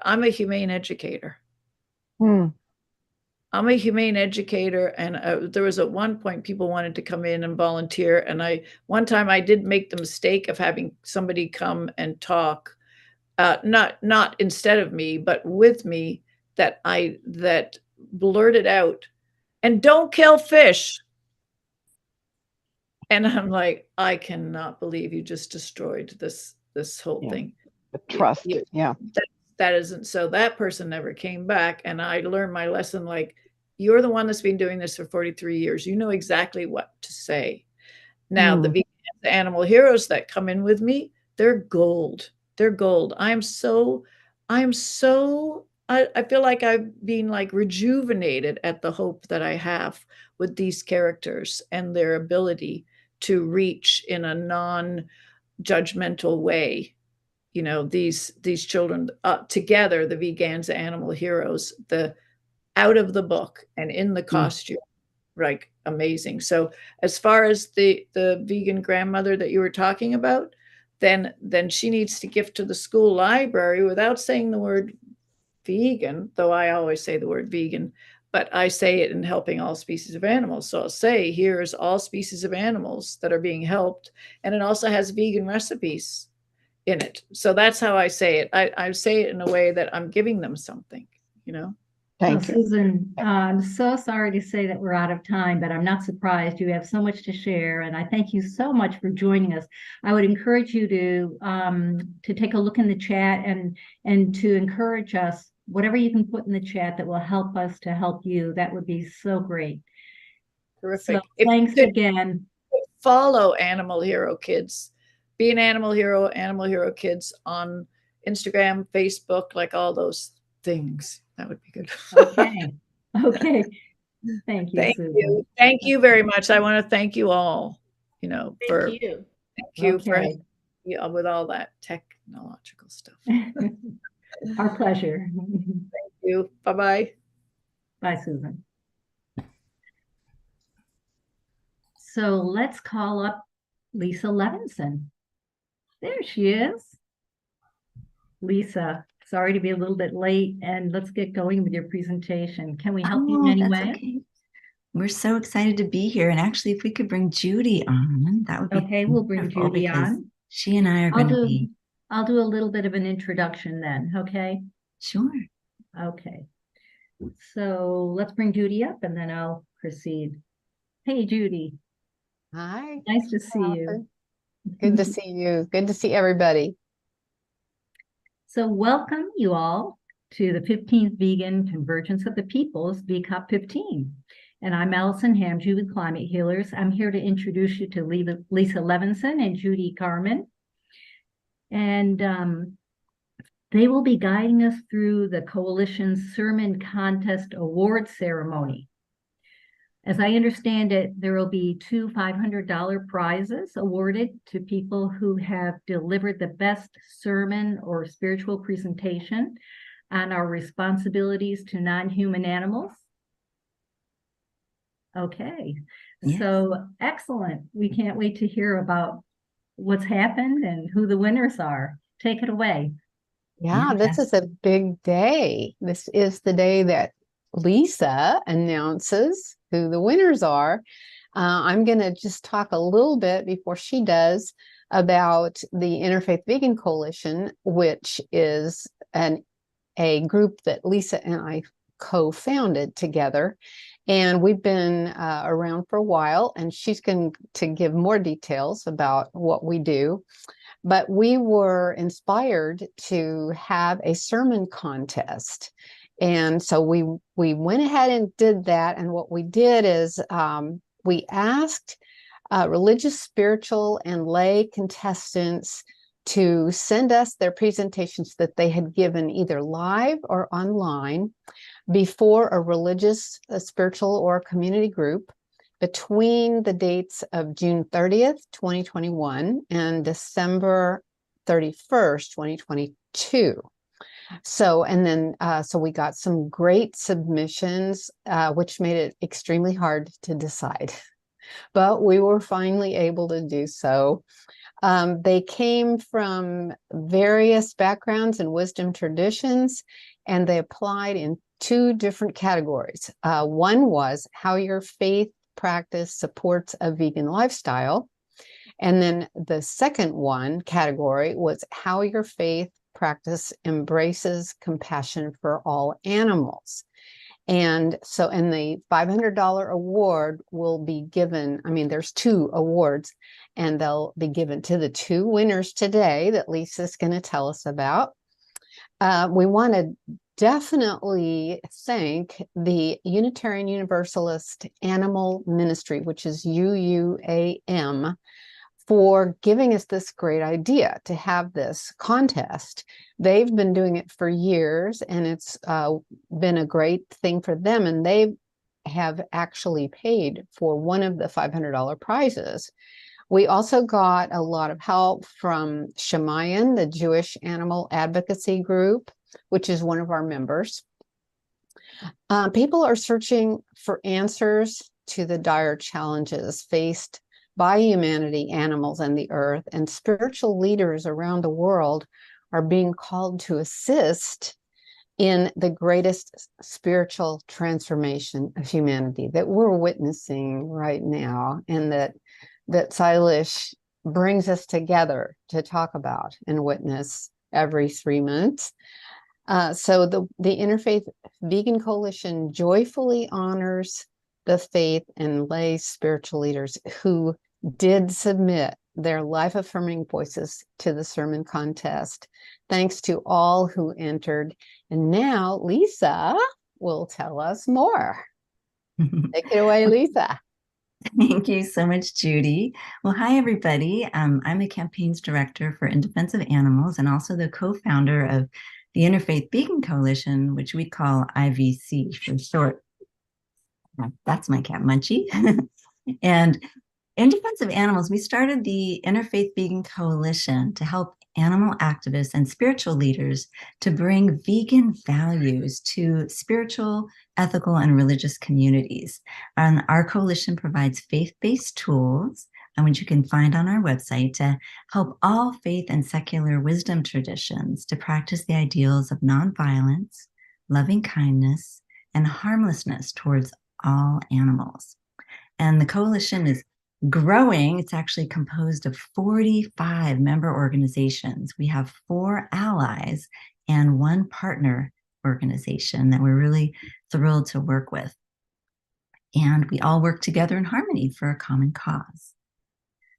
I'm a humane educator. I'm a humane educator. And there was at one point people wanted to come in and volunteer. And one time I did make the mistake of having somebody come and talk, not instead of me, but with me, that blurted out, and don't kill fish. And I'm like, I cannot believe you just destroyed this whole thing. The trust. That isn't, so that person never came back. And I learned my lesson, like, you're the one that's been doing this for 43 years. You know exactly what to say. Now, the animal heroes that come in with me, they're gold. They're gold. I feel like I've been like rejuvenated at the hope that I have with these characters and their ability to reach in a non-judgmental way, these children together, the Veganza Animal Heroes, out of the book and in the costume, like amazing. So as far as the vegan grandmother that you were talking about, then she needs to gift to the school library without saying the word vegan, though I always say the word vegan, but I say it in helping all species of animals. So I'll say, here's all species of animals that are being helped. And it also has vegan recipes in it. So that's how I say it. I say it in a way that I'm giving them something, Thank you. Susan, I'm so sorry to say that we're out of time, but I'm not surprised. You have so much to share, and I thank you so much for joining us. I would encourage you to take a look in the chat and to encourage us. Whatever you can put in the chat that will help us to help you, that would be so great. Terrific. So, thanks again. Follow Animal Hero Kids. Be an Animal Hero Kids on Instagram, Facebook, like all those things. That would be good. Okay. Thank you, Susan. Thank you very much. I want to thank you all, Thank you for with all that technological stuff. Our pleasure. Thank you. Bye-bye. Bye, Susan. So let's call up Lisa Levinson. There she is. Lisa, sorry to be a little bit late, and let's get going with your presentation. Can we help you in any way? Okay. We're so excited to be here. And actually, if we could bring Judy on, that would be okay. We'll bring Judy on. She and I are going to be. I'll do a little bit of an introduction then, okay? Sure. Okay. So let's bring Judy up and then I'll proceed. Hey, Judy. Hi. Nice to see you. Good to see you. Good to see everybody. So welcome you all to the 15th Vegan Convergence of the Peoples, VCOP15. And I'm Allison Hamju with Climate Healers. I'm here to introduce you to Lisa Levinson and Judy Carmen. And they will be guiding us through the Coalition's Sermon Contest Award Ceremony. As I understand it, there will be 2 $500 prizes awarded to people who have delivered the best sermon or spiritual presentation on our responsibilities to non-human animals. Okay, yes. So excellent. We can't wait to hear about what's happened and who the winners are. Take it away. Yeah, this is a big day. This is the day that Lisa announces who the winners are. I'm going to just talk a little bit before she does about the Interfaith Vegan Coalition, which is a group that Lisa and I co-founded together. And we've been around for a while, and she's going to give more details about what we do. But we were inspired to have a sermon contest. And so we went ahead and did that. And what we did is we asked religious, spiritual, and lay contestants to send us their presentations that they had given either live or online before a religious, a spiritual, or community group between the dates of June 30th, 2021 and December 31st, 2022. So, and then, so we got some great submissions, which made it extremely hard to decide, but we were finally able to do so. They came from various backgrounds and wisdom traditions, and they applied in 2 different categories. One was how your faith practice supports a vegan lifestyle. And then the second one category was how your faith practice embraces compassion for all animals. And so, and the $500 award will be given, I mean, there's 2 awards, and they'll be given to the 2 winners today that Lisa's going to tell us about. We want to definitely thank the Unitarian Universalist Animal Ministry, which is UUAM, for giving us this great idea to have this contest. They've been doing it for years, and it's been a great thing for them, and they have actually paid for one of the $500 prizes. We also got a lot of help from Shemayan, the Jewish Animal Advocacy Group, which is one of our members. People are searching for answers to the dire challenges faced by humanity, animals, and the earth, and spiritual leaders around the world are being called to assist in the greatest spiritual transformation of humanity that we're witnessing right now, and that Silas brings us together to talk about and witness every 3 months. So the Interfaith Vegan Coalition joyfully honors the faith and lay spiritual leaders who did submit their life-affirming voices to the sermon contest. Thanks to all who entered. And now Lisa will tell us more. Take it away, Lisa. Thank you so much, Judy. Well, hi, everybody. I'm a campaigns director for In Defense of Animals and also the co-founder of the Interfaith Vegan Coalition, which we call IVC for short. That's my cat, Munchie. And In Defense of Animals, we started the Interfaith Vegan Coalition to help animal activists and spiritual leaders to bring vegan values to spiritual, ethical, and religious communities. And our coalition provides faith-based tools, which you can find on our website, to help all faith and secular wisdom traditions to practice the ideals of nonviolence, loving kindness, and harmlessness towards all animals. And the coalition is growing. It's actually composed of 45 member organizations. We have 4 allies and 1 partner organization that we're really thrilled to work with. And we all work together in harmony for a common cause.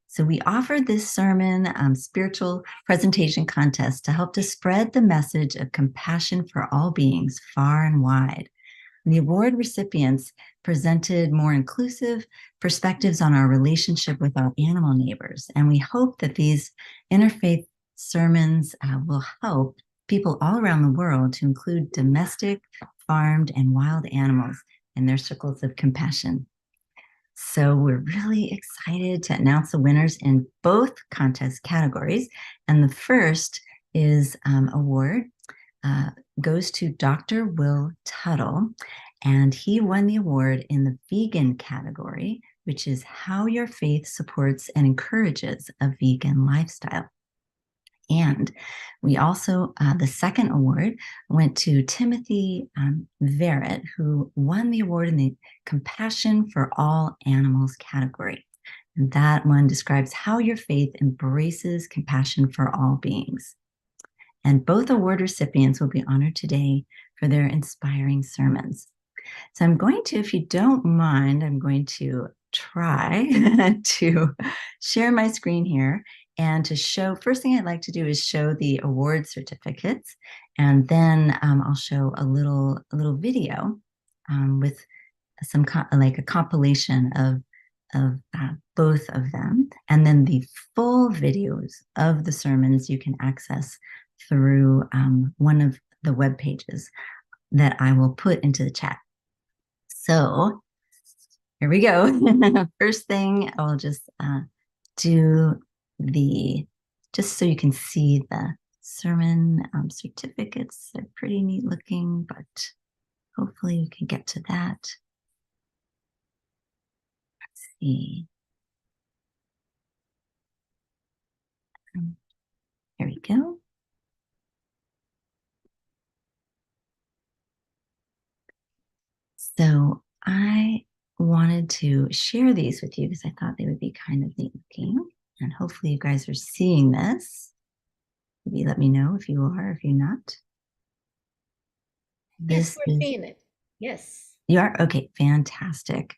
So we offered this sermon spiritual presentation contest to help to spread the message of compassion for all beings far and wide. The award recipients presented more inclusive perspectives on our relationship with our animal neighbors. And we hope that these interfaith sermons will help people all around the world to include domestic, farmed, and wild animals in their circles of compassion. So we're really excited to announce the winners in both contest categories. And the first is award goes to Dr. Will Tuttle, and he won the award in the vegan category, which is how your faith supports and encourages a vegan lifestyle. And we also, the second award went to Timothy Verrett, who won the award in the Compassion for All Animals category. And that one describes how your faith embraces compassion for all beings. And both award recipients will be honored today for their inspiring sermons. So I'm going to, if you don't mind, I'm going to try to share my screen here and to show, first thing I'd like to do is show the award certificates. And then I'll show a little video with some like a compilation of both of them. And then the full videos of the sermons you can access through one of the web pages that I will put into the chat. So here we go. First thing, I will just do just so you can see the sermon certificates. They're pretty neat looking, but hopefully we can get to that. Let's see. Here we go. So I wanted to share these with you because I thought they would be kind of neat looking. And hopefully you guys are seeing this. Maybe let me know if you are, if you're not. Yes, we're seeing it. Yes. You are? Okay, fantastic.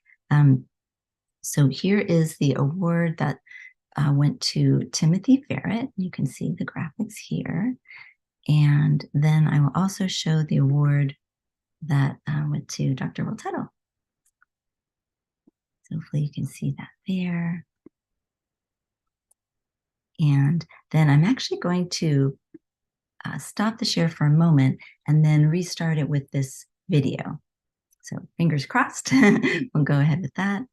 So here is the award that went to Timothy Ferret. You can see the graphics here. And then I will also show the award that went to Dr. Voltetto. So hopefully you can see that there. And then I'm actually going to stop the share for a moment and then restart it with this video. So fingers crossed, we'll go ahead with that.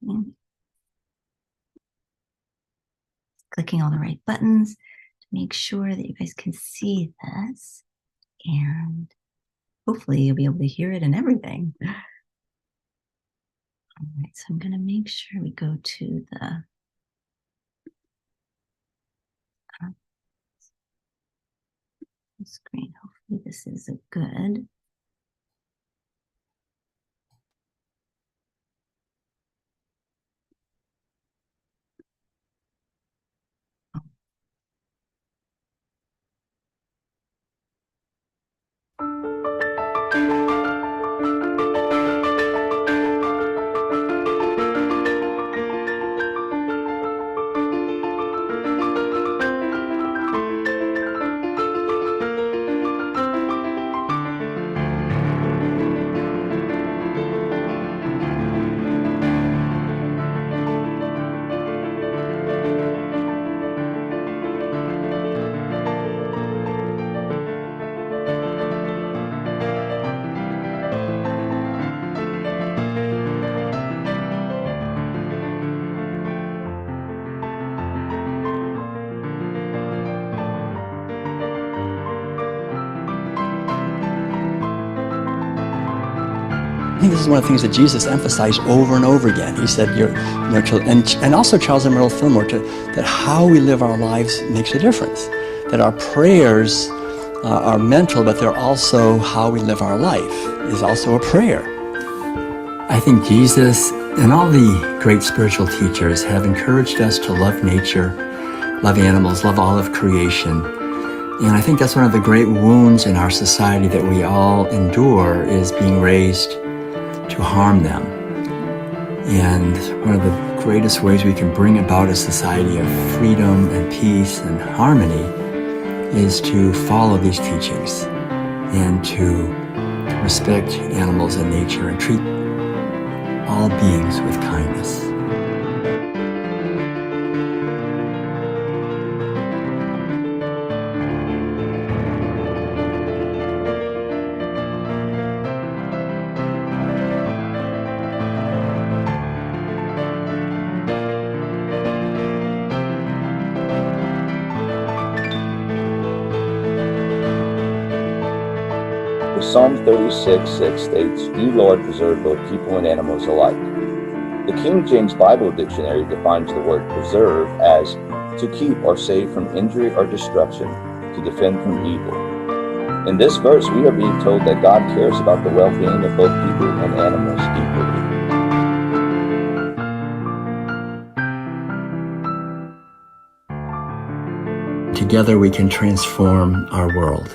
Okay. Clicking all the right buttons to make sure that you guys can see this, and hopefully you'll be able to hear it and everything. All right, so I'm going to make sure we go to the screen. Hopefully this is a good. I think this is one of the things that Jesus emphasized over and over again. He said, and also Charles Emerald Fillmore, that how we live our lives makes a difference. That our prayers are mental, but they're also how we live our life is also a prayer. I think Jesus and all the great spiritual teachers have encouraged us to love nature, love animals, love all of creation. And I think that's one of the great wounds in our society that we all endure, is being raised to harm them. And one of the greatest ways we can bring about a society of freedom and peace and harmony is to follow these teachings and to respect animals and nature and treat all beings with kindness. The Psalm 36:6 states, "You, Lord, preserve both people and animals alike." The King James Bible Dictionary defines the word preserve as to keep or save from injury or destruction, to defend from evil. In this verse, we are being told that God cares about the well-being of both people and animals equally. Together we can transform our world.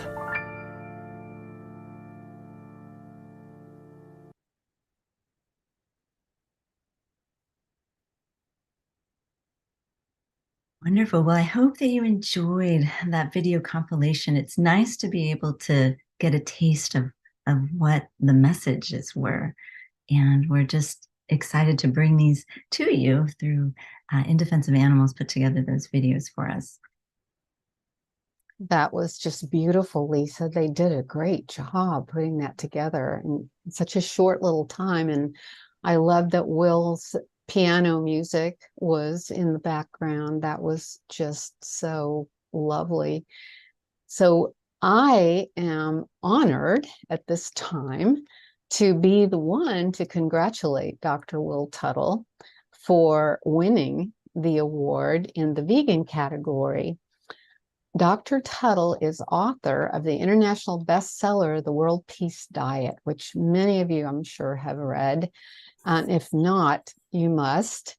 Wonderful. Well, I hope that you enjoyed that video compilation. It's nice to be able to get a taste of what the messages were. And we're just excited to bring these to you through In Defense of Animals put together those videos for us. That was just beautiful, Lisa. They did a great job putting that together in such a short little time. And I love that Will's piano music was in the background. That was just so lovely. So I am honored at this time to be the one to congratulate Dr. Will Tuttle for winning the award in the vegan category. Dr. Tuttle is author of the international bestseller, The World Peace Diet, which many of you, I'm sure, have read. If not, you must.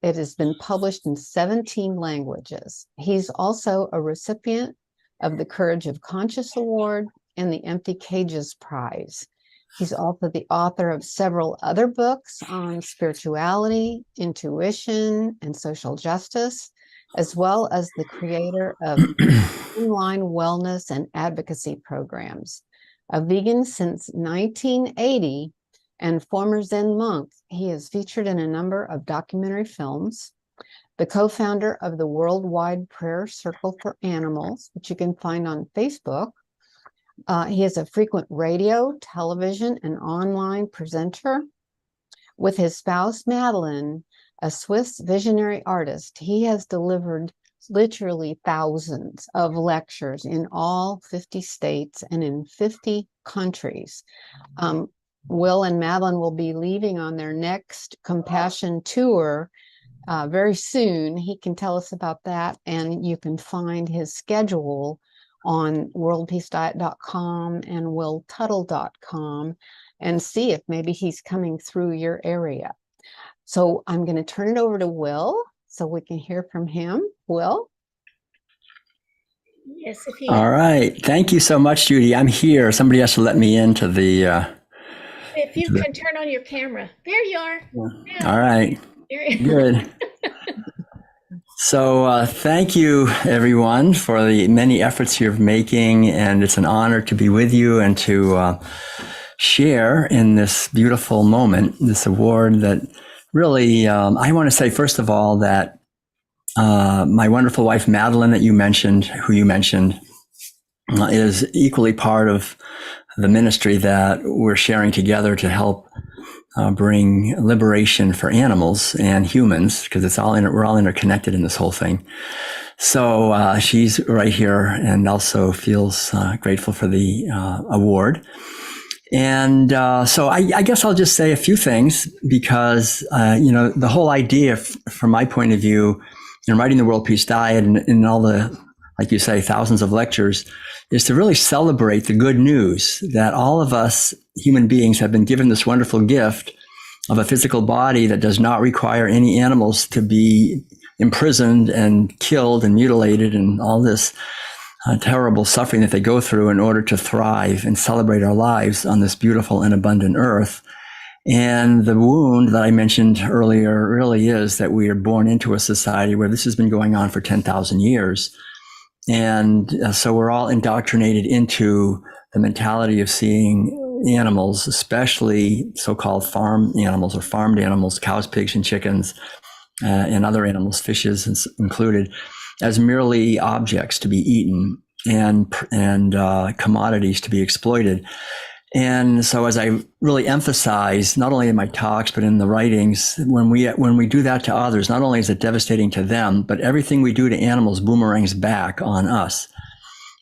It has been published in 17 languages. He's also a recipient of the Courage of Conscious Award and the Empty Cages Prize. He's also the author of several other books on spirituality, intuition, and social justice, as well as the creator of online wellness and advocacy programs. A vegan since 1980 and former Zen monk, he is featured in a number of documentary films, the co-founder of the Worldwide Prayer Circle for Animals, which you can find on Facebook. He is a frequent radio, television, and online presenter. With his spouse, Madeline, a Swiss visionary artist, he has delivered literally thousands of lectures in all 50 states and in 50 countries. Will and Madeline will be leaving on their next Compassion tour very soon. He can tell us about that, and you can find his schedule on worldpeacediet.com and willtuttle.com and see if maybe he's coming through your area. So I'm going to turn it over to Will so we can hear from him. Will? Yes, if he... All right. Thank you so much, Judy. I'm here. Somebody has to let me into the... If you can turn on your camera. There you are. Yeah. All right. Good. So thank you, everyone, for the many efforts you're making. And it's an honor to be with you and to share in this beautiful moment, this award that really, I want to say, first of all, that my wonderful wife, Madeline, who you mentioned, is equally part of the ministry that we're sharing together to help bring liberation for animals and humans, because we're all interconnected in this whole thing. So she's right here and also feels grateful for the award. And so I guess I'll just say a few things because, the whole idea from my point of view in writing the World Peace Diet and all the, like you say, thousands of lectures, is to really celebrate the good news that all of us human beings have been given this wonderful gift of a physical body that does not require any animals to be imprisoned and killed and mutilated and all this terrible suffering that they go through in order to thrive and celebrate our lives on this beautiful and abundant earth. And the wound that I mentioned earlier really is that we are born into a society where this has been going on for 10,000 years. And so we're all indoctrinated into the mentality of seeing animals, especially so-called farm animals or farmed animals, cows, pigs, and chickens, and other animals, fishes included, as merely objects to be eaten and commodities to be exploited. And so, as I really emphasize, not only in my talks but in the writings, when we do that to others, not only is it devastating to them, but everything we do to animals boomerangs back on us.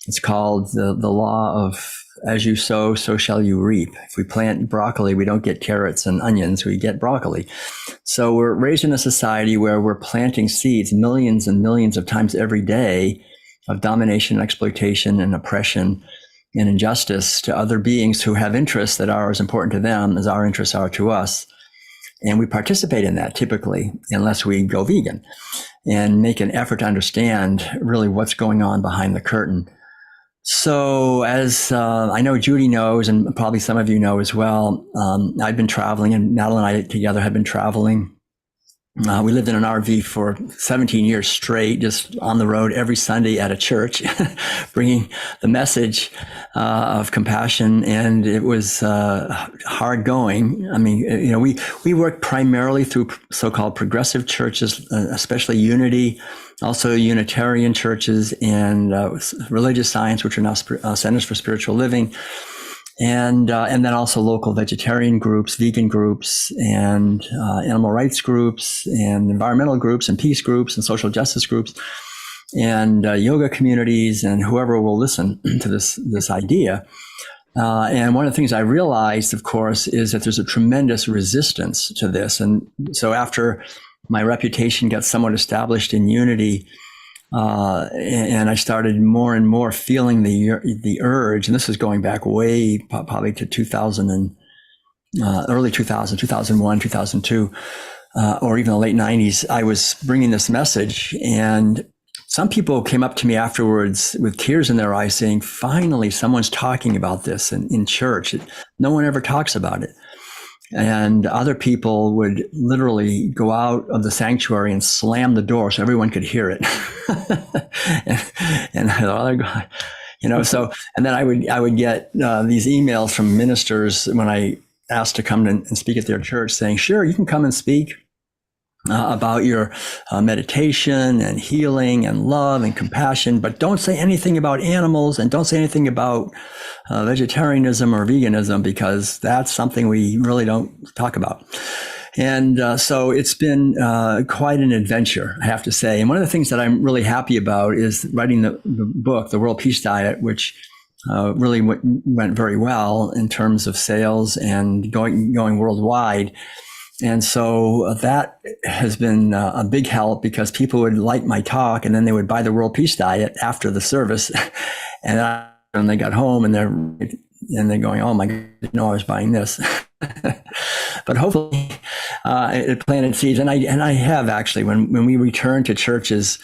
It's called the law of as you sow, so shall you reap. If we plant broccoli, we don't get carrots and onions, we get broccoli. So we're raised in a society where we're planting seeds millions and millions of times every day of domination, exploitation, and oppression and injustice to other beings who have interests that are as important to them as our interests are to us. And we participate in that typically, unless we go vegan and make an effort to understand really what's going on behind the curtain. So as I know Judy knows, and probably some of you know as well, I've been traveling, and Natalie and I together have been traveling. We lived in an RV for 17 years straight, just on the road every Sunday at a church, bringing the message of compassion. And it was hard going. I mean, you know, we worked primarily through so-called progressive churches, especially Unity, also Unitarian churches, and religious science, which are now centers for spiritual living. And then also local vegetarian groups, vegan groups, and animal rights groups, and environmental groups, and peace groups, and social justice groups, and yoga communities, and whoever will listen to this idea. And one of the things I realized, of course, is that there's a tremendous resistance to this. And so after my reputation got somewhat established in Unity, and I started more and more feeling the urge, and this is going back way probably to 2000 and early 2000, 2001, 2002, or even the late 90s. I was bringing this message, and some people came up to me afterwards with tears in their eyes saying, finally, someone's talking about this in church. No one ever talks about it. And other people would literally go out of the sanctuary and slam the door so everyone could hear it. and I thought, oh God, you know, so, and then I would get these emails from ministers when I asked to come and speak at their church saying, sure, you can come and speak about your meditation and healing and love and compassion, but don't say anything about animals, and don't say anything about vegetarianism or veganism, because that's something we really don't talk about. And so it's been quite an adventure, I have to say. And one of the things that I'm really happy about is writing the book, The World Peace Diet, which really went very well in terms of sales and going worldwide. And so that has been a big help, because people would like my talk and then they would buy the World Peace Diet after the service. And they got home and they're going, oh my God, I didn't know I was buying this. But hopefully it planted seeds. And I have actually, when we return to churches,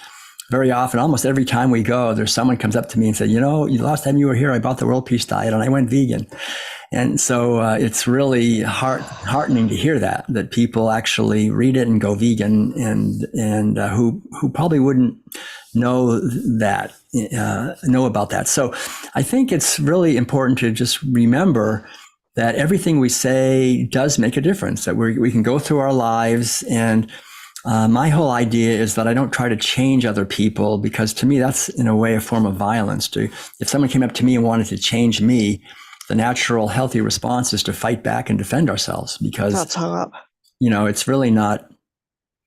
very often, almost every time we go, there's someone comes up to me and said, you know, the last time you were here, I bought the World Peace Diet and I went vegan. And so it's really heartening to hear that people actually read it and go vegan, and who probably wouldn't know about that. So I think it's really important to just remember that everything we say does make a difference, that we can go through our lives. And my whole idea is that I don't try to change other people, because to me, that's in a way a form of violence. If someone came up to me and wanted to change me, the natural, healthy response is to fight back and defend ourselves, because that's you know, it's really not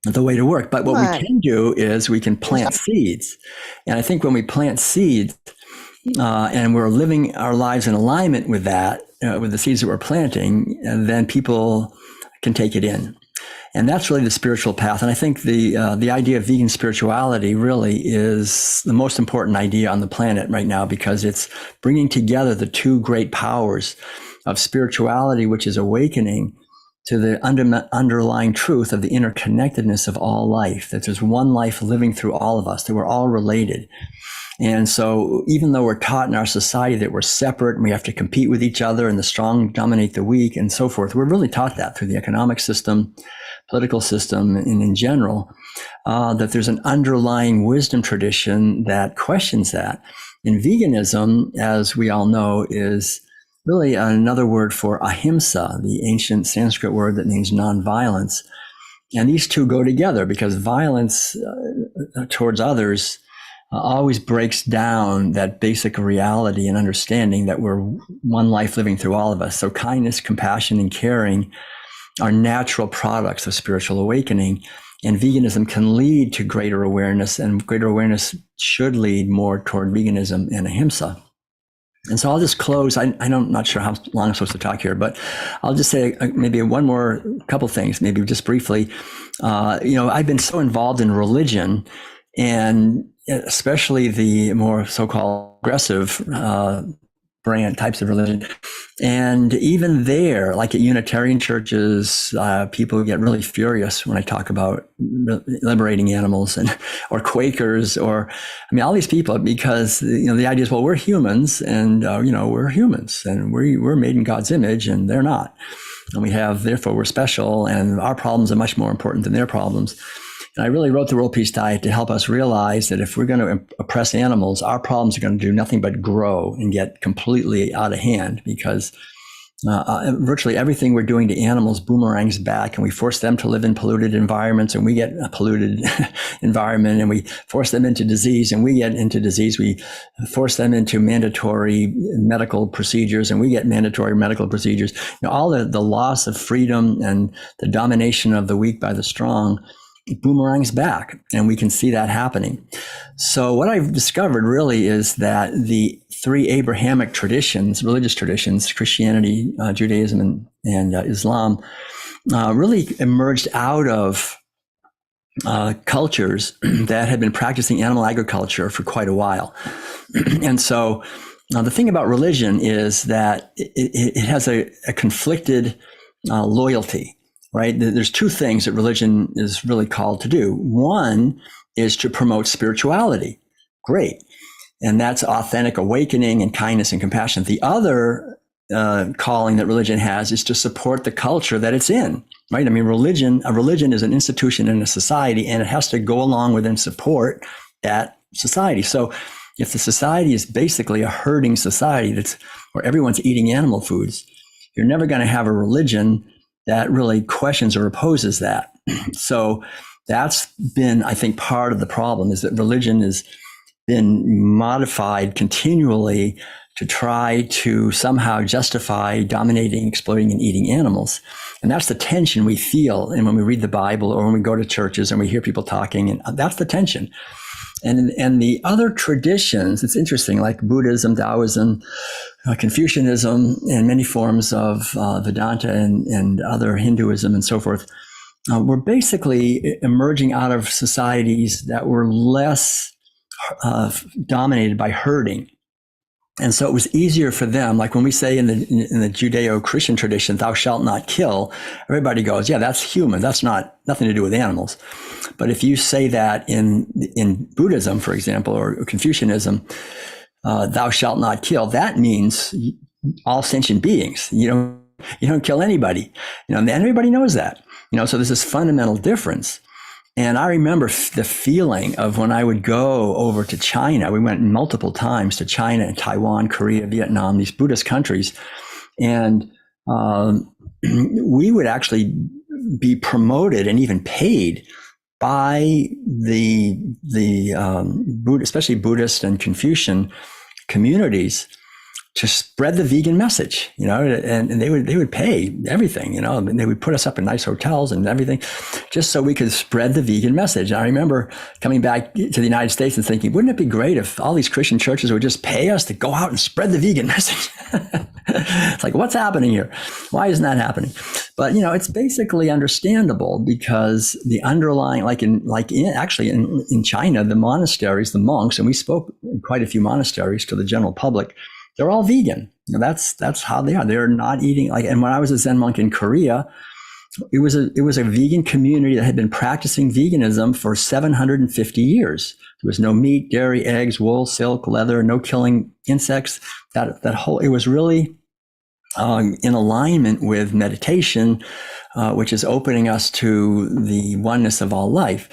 the way to work. But what we can do is we can plant seeds. And I think when we plant seeds and we're living our lives in alignment with that, with the seeds that we're planting, then people can take it in. And that's really the spiritual path. And I think the idea of vegan spirituality really is the most important idea on the planet right now, because it's bringing together the two great powers of spirituality, which is awakening to the underlying truth of the interconnectedness of all life, that there's one life living through all of us, that we're all related. And so even though we're taught in our society that we're separate and we have to compete with each other and the strong dominate the weak and so forth, we're really taught that through the economic system, political system, and in general, that there's an underlying wisdom tradition that questions that. And veganism, as we all know, is really another word for ahimsa, the ancient Sanskrit word that means nonviolence. And these two go together, because violence towards others always breaks down that basic reality and understanding that we're one life living through all of us. So kindness, compassion, and caring are natural products of spiritual awakening. And veganism can lead to greater awareness, and greater awareness should lead more toward veganism and ahimsa. And so I'll just close. I'm not sure how long I'm supposed to talk here, but I'll just say maybe one more couple things, maybe just briefly. I've been so involved in religion, and especially the more so-called aggressive brand types of religion. And even there, like at Unitarian churches, people get really furious when I talk about liberating animals, or Quakers, or all these people, because the idea is, well, we're humans, and we're humans, and we're made in God's image, and they're not, and therefore we're special, and our problems are much more important than their problems. And I really wrote the World Peace Diet to help us realize that if we're going to oppress animals, our problems are going to do nothing but grow and get completely out of hand, because virtually everything we're doing to animals boomerangs back, and we force them to live in polluted environments, and we get a polluted environment, and we force them into disease, and we get into disease. We force them into mandatory medical procedures, and we get mandatory medical procedures. All the loss of freedom and the domination of the weak by the strong boomerangs back, and we can see that happening. So what I've discovered really is that the three Abrahamic traditions, religious traditions, Christianity, Judaism, and Islam, really emerged out of cultures that had been practicing animal agriculture for quite a while. And so the thing about religion is that it has a conflicted loyalty. Right? There's two things that religion is really called to do. One is to promote spirituality. Great. And that's authentic awakening and kindness and compassion. The other calling that religion has is to support the culture that it's in. Right? A religion is an institution in a society, and it has to go along with and support that society. So if the society is basically a herding society where everyone's eating animal foods, you're never going to have a religion that really questions or opposes that. So that's been, I think, part of the problem, is that religion has been modified continually to try to somehow justify dominating, exploiting, and eating animals. And that's the tension we feel. And when we read the Bible, or when we go to churches and we hear people talking, and that's the tension. And the other traditions, it's interesting, like Buddhism, Taoism, Confucianism, and many forms of Vedanta and other Hinduism and so forth, were basically emerging out of societies that were less dominated by herding. And so it was easier for them. Like when we say in the Judeo-Christian tradition, "Thou shalt not kill," everybody goes, "Yeah, that's human. That's nothing to do with animals." But if you say that in Buddhism, for example, or Confucianism, "Thou shalt not kill," that means all sentient beings. You don't kill anybody. And everybody knows that. So there's this fundamental difference. And I remember the feeling of when I would go over to China. We went multiple times to China and Taiwan, Korea, Vietnam, these Buddhist countries. And we would actually be promoted and even paid by the especially Buddhist and Confucian communities to spread the vegan message, and they would pay everything, and they would put us up in nice hotels and everything, just so we could spread the vegan message. And I remember coming back to the United States and thinking, wouldn't it be great if all these Christian churches would just pay us to go out and spread the vegan message? It's like, what's happening here? Why isn't that happening? But it's basically understandable, because the underlying, in China, the monasteries, the monks, and we spoke in quite a few monasteries to the general public, they're all vegan. That's how they are. They're not eating and when I was a Zen monk in Korea, it was a vegan community that had been practicing veganism for 750 years. There was no meat, dairy, eggs, wool, silk, leather, no killing insects. It was really in alignment with meditation, which is opening us to the oneness of all life.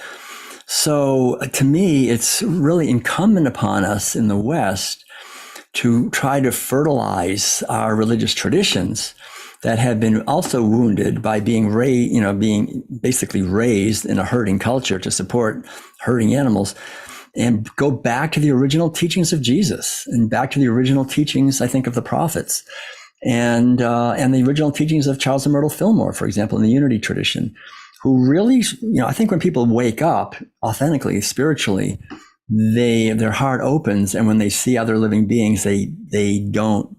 So to me, it's really incumbent upon us in the West to try to fertilize our religious traditions that have been also wounded by being basically raised in a herding culture to support herding animals, and go back to the original teachings of Jesus, and back to the original teachings, I think, of the prophets, and the original teachings of Charles and Myrtle Fillmore, for example, in the Unity tradition, who really, I think when people wake up authentically, spiritually, their heart opens, and when they see other living beings, they don't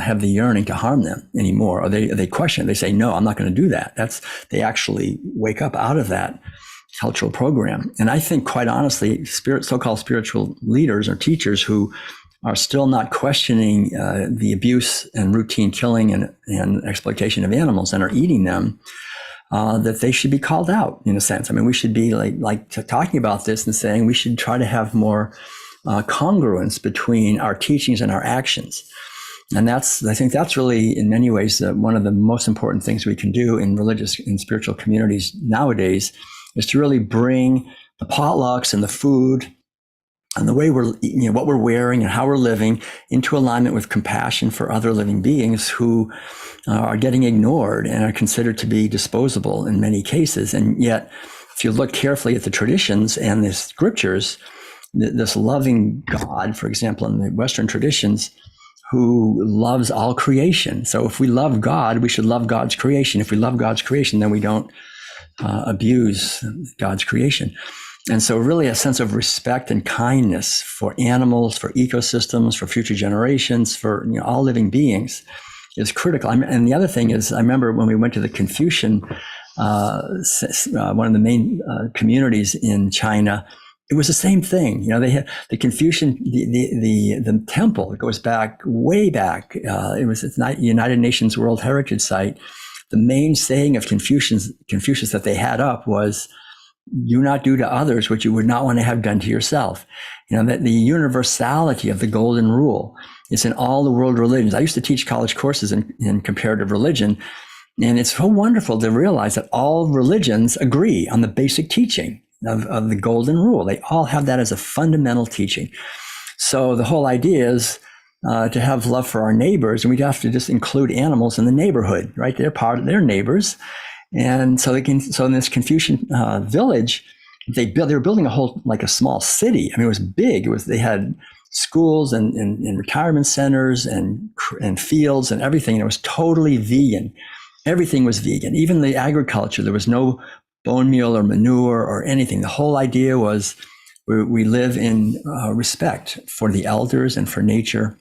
have the yearning to harm them anymore, or they question. They say, "No, I'm not going to do that." They actually wake up out of that cultural program. And I think, quite honestly, so-called spiritual leaders or teachers who are still not questioning the abuse and routine killing and exploitation of animals and are eating them, that they should be called out, in a sense. I mean, we should be talking about this and saying we should try to have more congruence between our teachings and our actions. And I think that's really, in many ways, one of the most important things we can do in religious and spiritual communities nowadays, is to really bring the potlucks and the food and the way what we're wearing and how we're living into alignment with compassion for other living beings who are getting ignored and are considered to be disposable in many cases. And yet, if you look carefully at the traditions and the scriptures, this loving God, for example, in the Western traditions, who loves all creation. So if we love God, we should love God's creation. If we love God's creation, then we don't abuse God's creation. And so really a sense of respect and kindness for animals, for ecosystems, for future generations, for all living beings is critical. And the other thing is, I remember when we went to the Confucian, one of the main communities in China, it was the same thing. They had the Confucian, the temple. It goes back, way back. It's not United Nations World Heritage Site. The main saying of Confucius that they had up was, "Do not do to others what you would not want to have done to yourself." That the universality of the golden rule is in all the world religions. I used to teach college courses in comparative religion, and it's so wonderful to realize that all religions agree on the basic teaching of the golden rule. They all have that as a fundamental teaching. So the whole idea is to have love for our neighbors, and we'd have to just include animals in the neighborhood, right? They're part of their neighbors. And so in this Confucian village, they were building a whole, like a small city. I mean, it was big. They had schools and retirement centers and fields and everything. And it was totally vegan. Everything was vegan. Even the agriculture, there was no bone meal or manure or anything. The whole idea was we live in respect for the elders and for nature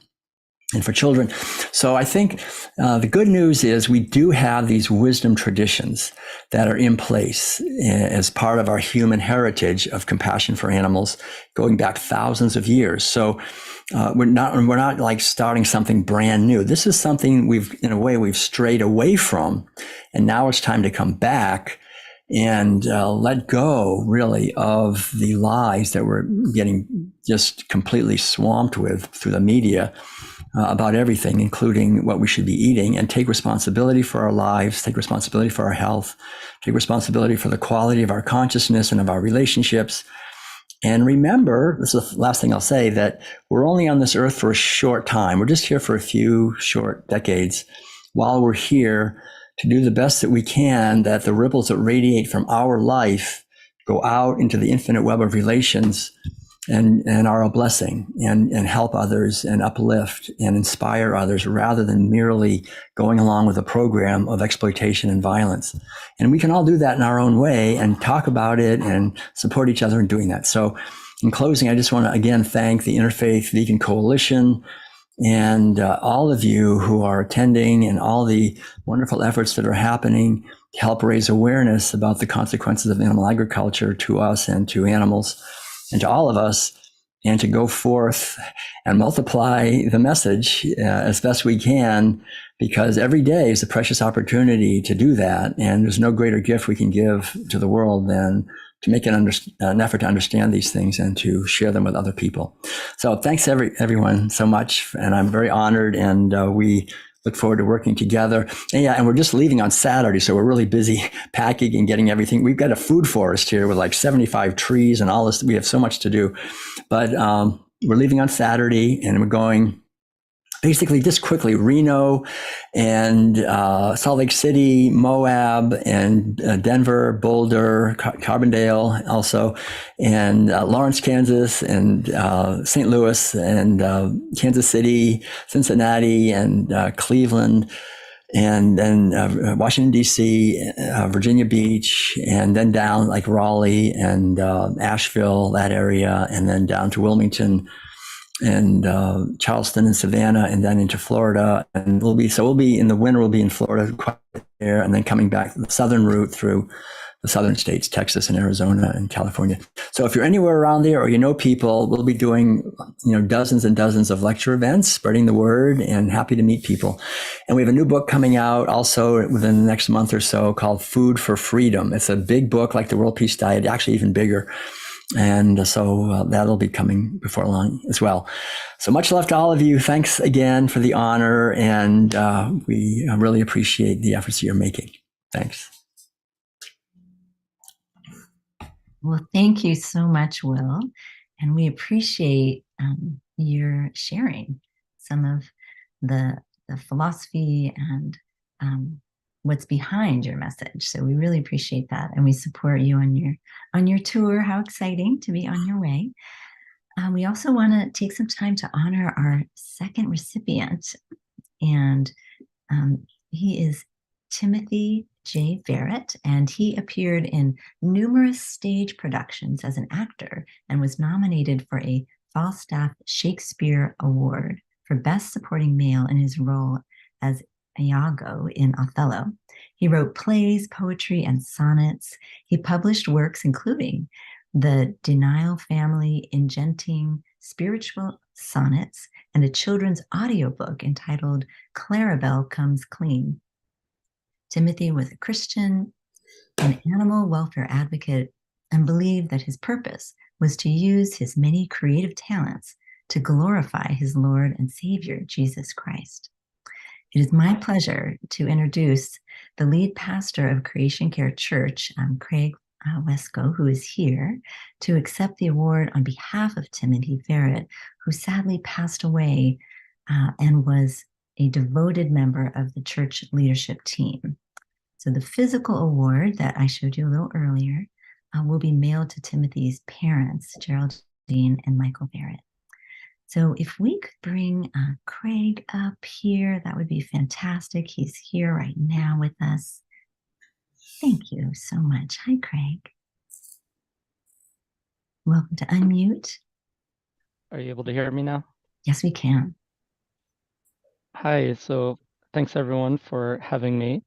and for children. So I think the good news is we do have these wisdom traditions that are in place as part of our human heritage of compassion for animals going back thousands of years. So we're not like starting something brand new. This is something we've strayed away from, and now it's time to come back and let go, really, of the lies that we're getting just completely swamped with through the media about everything, including what we should be eating, and take responsibility for our lives, take responsibility for our health, take responsibility for the quality of our consciousness and of our relationships. And remember, this is the last thing I'll say, that we're only on this earth for a short time. We're just here for a few short decades. While we're here, to do the best that we can, that the ripples that radiate from our life go out into the infinite web of relations and are a blessing, and help others and uplift and inspire others, rather than merely going along with a program of exploitation and violence. And we can all do that in our own way and talk about it and support each other in doing that. So in closing, I just want to again thank the Interfaith Vegan Coalition and all of you who are attending, and all the wonderful efforts that are happening to help raise awareness about the consequences of animal agriculture to us and to animals and to all of us, and to go forth and multiply the message as best we can, because every day is a precious opportunity to do that. And there's no greater gift we can give to the world than to make an effort to understand these things and to share them with other people. So thanks everyone so much. And I'm very honored, and we look forward to working together. And we're just leaving on Saturday, so we're really busy packing and getting everything. We've got a food forest here with like 75 trees and all this. We have so much to do. But we're leaving on Saturday, and we're going basically just quickly Reno and Salt Lake City, Moab, and Denver, Boulder, Carbondale also, and Lawrence, Kansas, and St. Louis, and Kansas City, Cincinnati, and Cleveland, and then Washington, D.C., Virginia Beach, and then down like Raleigh and Asheville, that area, and then down to Wilmington and Charleston and Savannah, and then into Florida. And we'll be in the winter, we'll be in Florida quite there, and then coming back the southern route through the southern states, Texas and Arizona and California. So if you're anywhere around there or you know people, we'll be doing, dozens and dozens of lecture events, spreading the word, and happy to meet people. And we have a new book coming out also within the next month or so called Food for Freedom. It's a big book like the World Peace Diet, actually even bigger. And so that'll be coming before long as well. So much love to all of you. Thanks again for the honor. And we really appreciate the efforts you're making. Thanks. Well, thank you so much, Will. And we appreciate your sharing some of the philosophy and what's behind your message. So we really appreciate that. And we support you on your tour. How exciting to be on your way. We also want to take some time to honor our second recipient. And he is Timothy J. Verrett, and he appeared in numerous stage productions as an actor and was nominated for a Falstaff Shakespeare Award for Best Supporting Male in his role as Iago in Othello. He wrote plays, poetry, and sonnets. He published works including the Denial Family Ingenting Spiritual Sonnets and a children's audiobook entitled Clarabelle Comes Clean. Timothy was a Christian, an animal welfare advocate, and believed that his purpose was to use his many creative talents to glorify his Lord and Savior, Jesus Christ. It is my pleasure to introduce the lead pastor of Creation Care Church, Craig Wesco, who is here to accept the award on behalf of Timothy Verrett, who sadly passed away and was a devoted member of the church leadership team. So the physical award that I showed you a little earlier will be mailed to Timothy's parents, Geraldine and Michael Verrett. So if we could bring Craig up here, that would be fantastic. He's here right now with us. Thank you so much. Hi, Craig. Welcome to Unmute. Are you able to hear me now? Yes, we can. Hi, so thanks everyone for having me.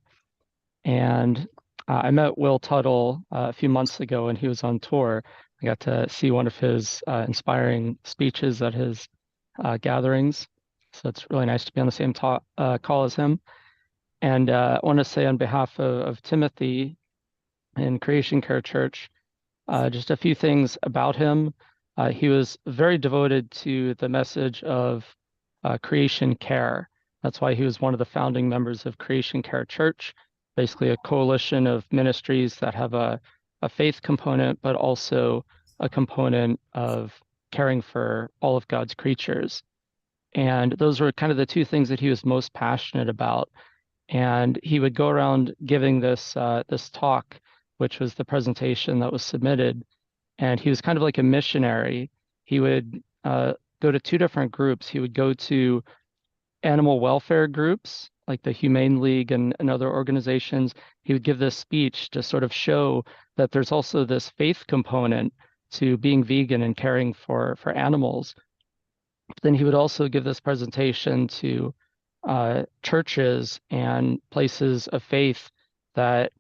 And I met Will Tuttle a few months ago when he was on tour. I got to see one of his inspiring speeches at his gatherings. So it's really nice to be on the same call as him. And I want to say on behalf of Timothy and Creation Care Church, just a few things about him. He was very devoted to the message of creation care. That's why he was one of the founding members of Creation Care Church, basically a coalition of ministries that have a faith component, but also a component of caring for all of God's creatures. And those were kind of the two things that he was most passionate about. And he would go around giving this talk, which was the presentation that was submitted. And he was kind of like a missionary. He would go to two different groups. He would go to animal welfare groups like the Humane League and other organizations. He would give this speech to sort of show that there's also this faith component to being vegan and caring for animals. Then he would also give this presentation to churches and places of faith that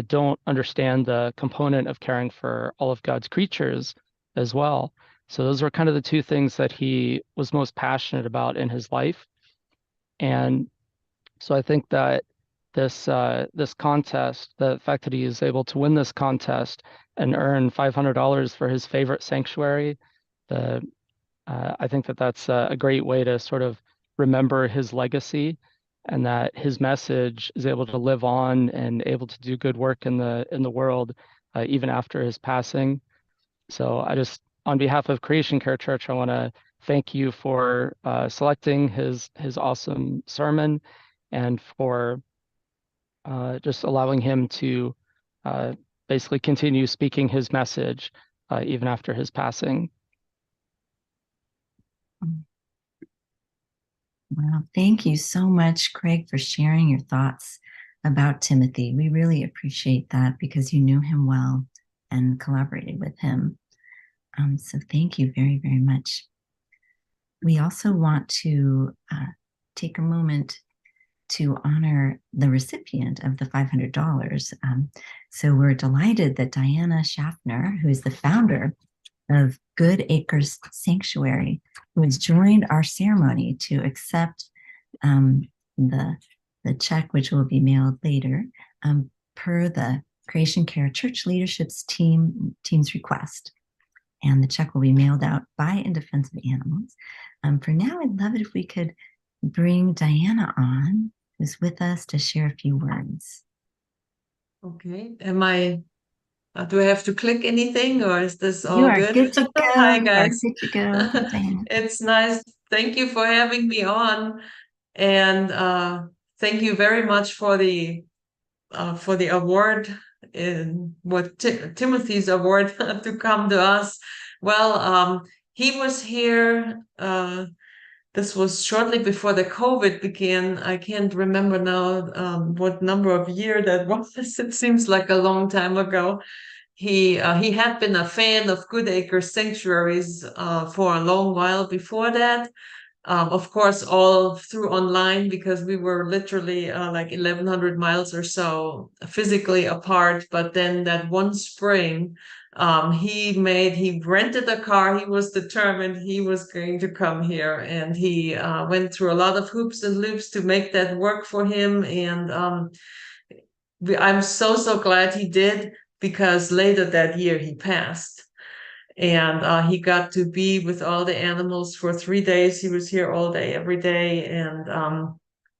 don't understand the component of caring for all of God's creatures as well. So those were kind of the two things that he was most passionate about in his life. And so I think that this contest, the fact that he is able to win this contest and earn $500 for his favorite sanctuary, I think that that's a great way to sort of remember his legacy, and that his message is able to live on and able to do good work in the world even after his passing. So I just, on behalf of Creation Care Church, I want to thank you for selecting his awesome sermon and for just allowing him to basically continue speaking his message even after his passing. Well, thank you so much, Craig, for sharing your thoughts about Timothy. We really appreciate that because you knew him well and collaborated with him. So thank you very, very much. We also want to take a moment to honor the recipient of the $500. So we're delighted that Diana Schaffner, who is the founder of Good Acres Sanctuary, who has joined our ceremony to accept the check, which will be mailed later, per the Creation Care Church Leadership's team's request. And the check will be mailed out by In Defense of Animals. For now, I'd love it if we could bring Diana on, who's with us, to share a few words. Okay. Do I have to click anything, or is this all You are good? good to go. Hi, guys. You are good to go, Diana. It's nice. Thank you for having me on, and thank you very much for the award, in what Timothy's award to come to us. Well, he was here. This was shortly before the COVID began. I can't remember now what number of year that was. It seems like a long time ago. He had been a fan of Good Acres Sanctuaries for a long while before that. Of course, all through online, because we were literally like 1,100 miles or so physically apart. But then that one spring, he rented a car. He was determined he was going to come here, and he went through a lot of hoops and loops to make that work for him. And I'm so glad he did, because later that year he passed. And he got to be with all the animals for 3 days. He was here all day, every day. And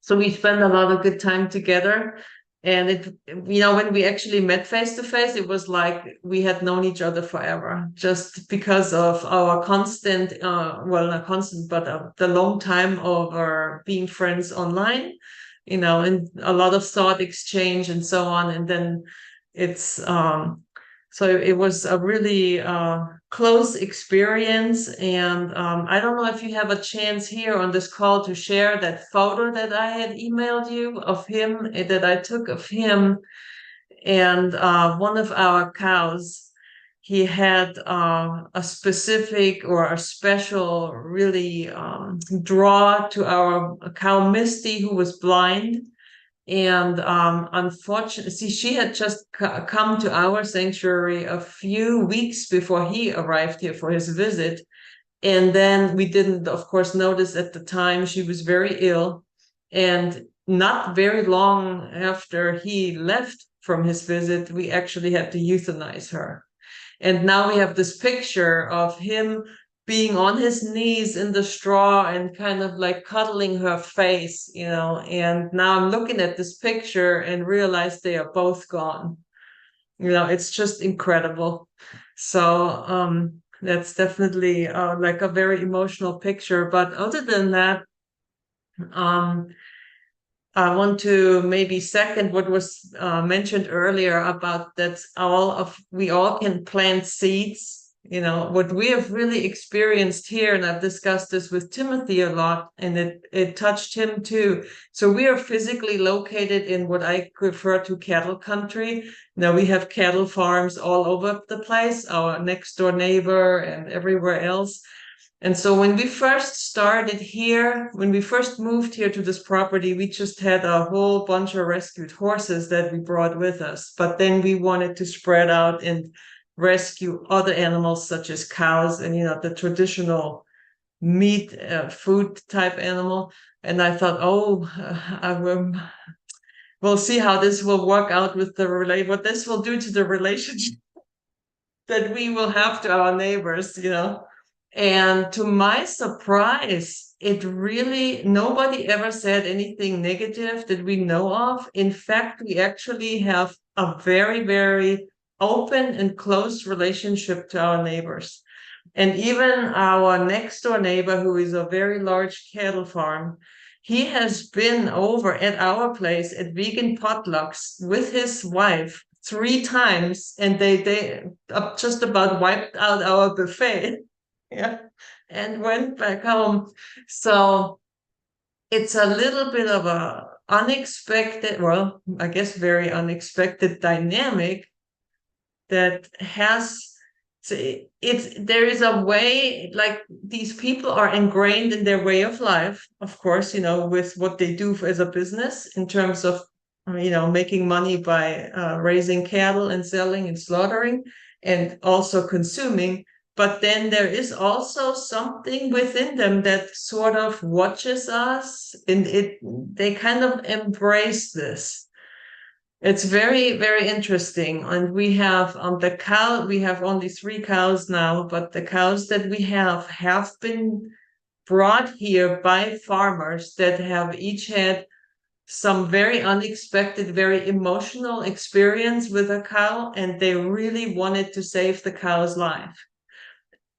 so we spent a lot of good time together. And when we actually met face to face, it was like we had known each other forever, just because of our constant, well, not constant, but the long time of our being friends online, and a lot of thought exchange and so on. And then so it was a really close experience. And I don't know if you have a chance here on this call to share that photo that I had emailed you of him, that I took of him. And one of our cows, he had a specific or a special really draw to our cow Misty, who was blind. And unfortunately, she had just come to our sanctuary a few weeks before he arrived here for his visit. And then we didn't, of course, notice at the time she was very ill. And not very long after he left from his visit, we actually had to euthanize her. And now we have this picture of him being on his knees in the straw and kind of like cuddling her face, and now I'm looking at this picture and realize they are both gone. It's just incredible. So that's definitely like a very emotional picture. But other than that, I want to maybe second what was mentioned earlier about that we all can plant seeds. What we have really experienced here, and I've discussed this with Timothy a lot, and it touched him too. So we are physically located in what I refer to cattle country. Now we have cattle farms all over the place, our next door neighbor and everywhere else. And so when we first started here, when we first moved here to this property, we just had a whole bunch of rescued horses that we brought with us. But then we wanted to spread out and rescue other animals such as cows and the traditional meat food type animal. And I thought, we'll see how this will work out with what this will do to the relationship that we will have to our neighbors. And to my surprise, nobody ever said anything negative that we know of. In fact, we actually have a very, very open and close relationship to our neighbors. And even our next door neighbor, who is a very large cattle farm, he has been over at our place at vegan potlucks with his wife 3 times, and they just about wiped out our buffet. Yeah, and went back home. So it's a little bit of a unexpected, well, I guess very unexpected dynamic that has there is a way, like these people are ingrained in their way of life, of course, with what they do as a business in terms of making money by raising cattle and selling and slaughtering and also consuming. But then there is also something within them that sort of watches us, and they kind of embrace this. It's very, very interesting. And we have the cow, we have only 3 cows now, but the cows that we have been brought here by farmers that have each had some very unexpected, very emotional experience with a cow, and they really wanted to save the cow's life.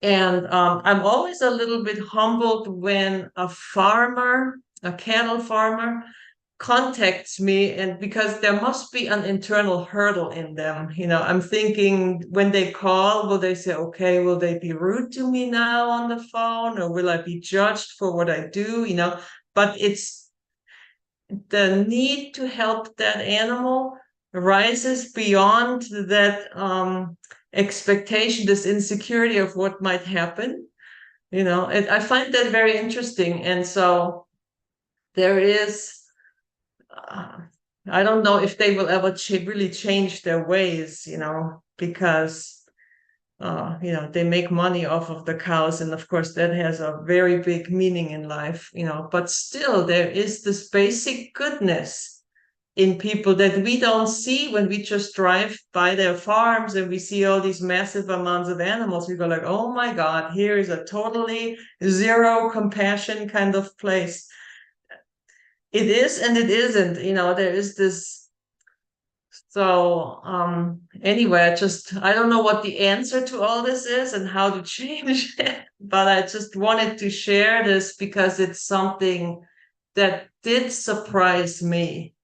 And I'm always a little bit humbled when a farmer, a cattle farmer, contacts me, and because there must be an internal hurdle in them. I'm thinking when they call, will they say, okay, will they be rude to me now on the phone, or will I be judged for what I do? But it's the need to help that animal rises beyond that expectation, this insecurity of what might happen. I find that very interesting. And so there is I don't know if they will ever really change their ways, because they make money off of the cows, and of course that has a very big meaning in life, but still there is this basic goodness in people that we don't see when we just drive by their farms and we see all these massive amounts of animals. We go like, oh my God, here is a totally zero compassion kind of place. It is and it isn't, there is this. So anyway, I don't know what the answer to all this is and how to change it, but I just wanted to share this because it's something that did surprise me.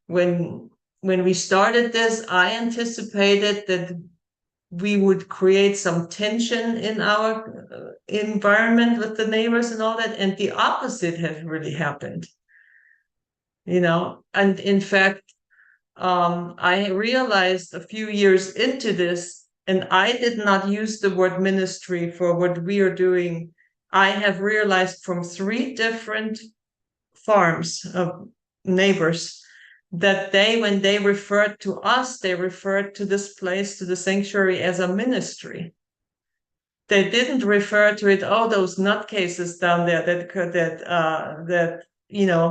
When we started this, I anticipated that we would create some tension in our environment with the neighbors and all that, and the opposite has really happened. And in fact, I realized a few years into this, and I did not use the word ministry for what we are doing. I have realized from 3 different farms of neighbors that when they referred to us, they referred to this place, to the sanctuary, as a ministry. They didn't refer to it, those nutcases down there that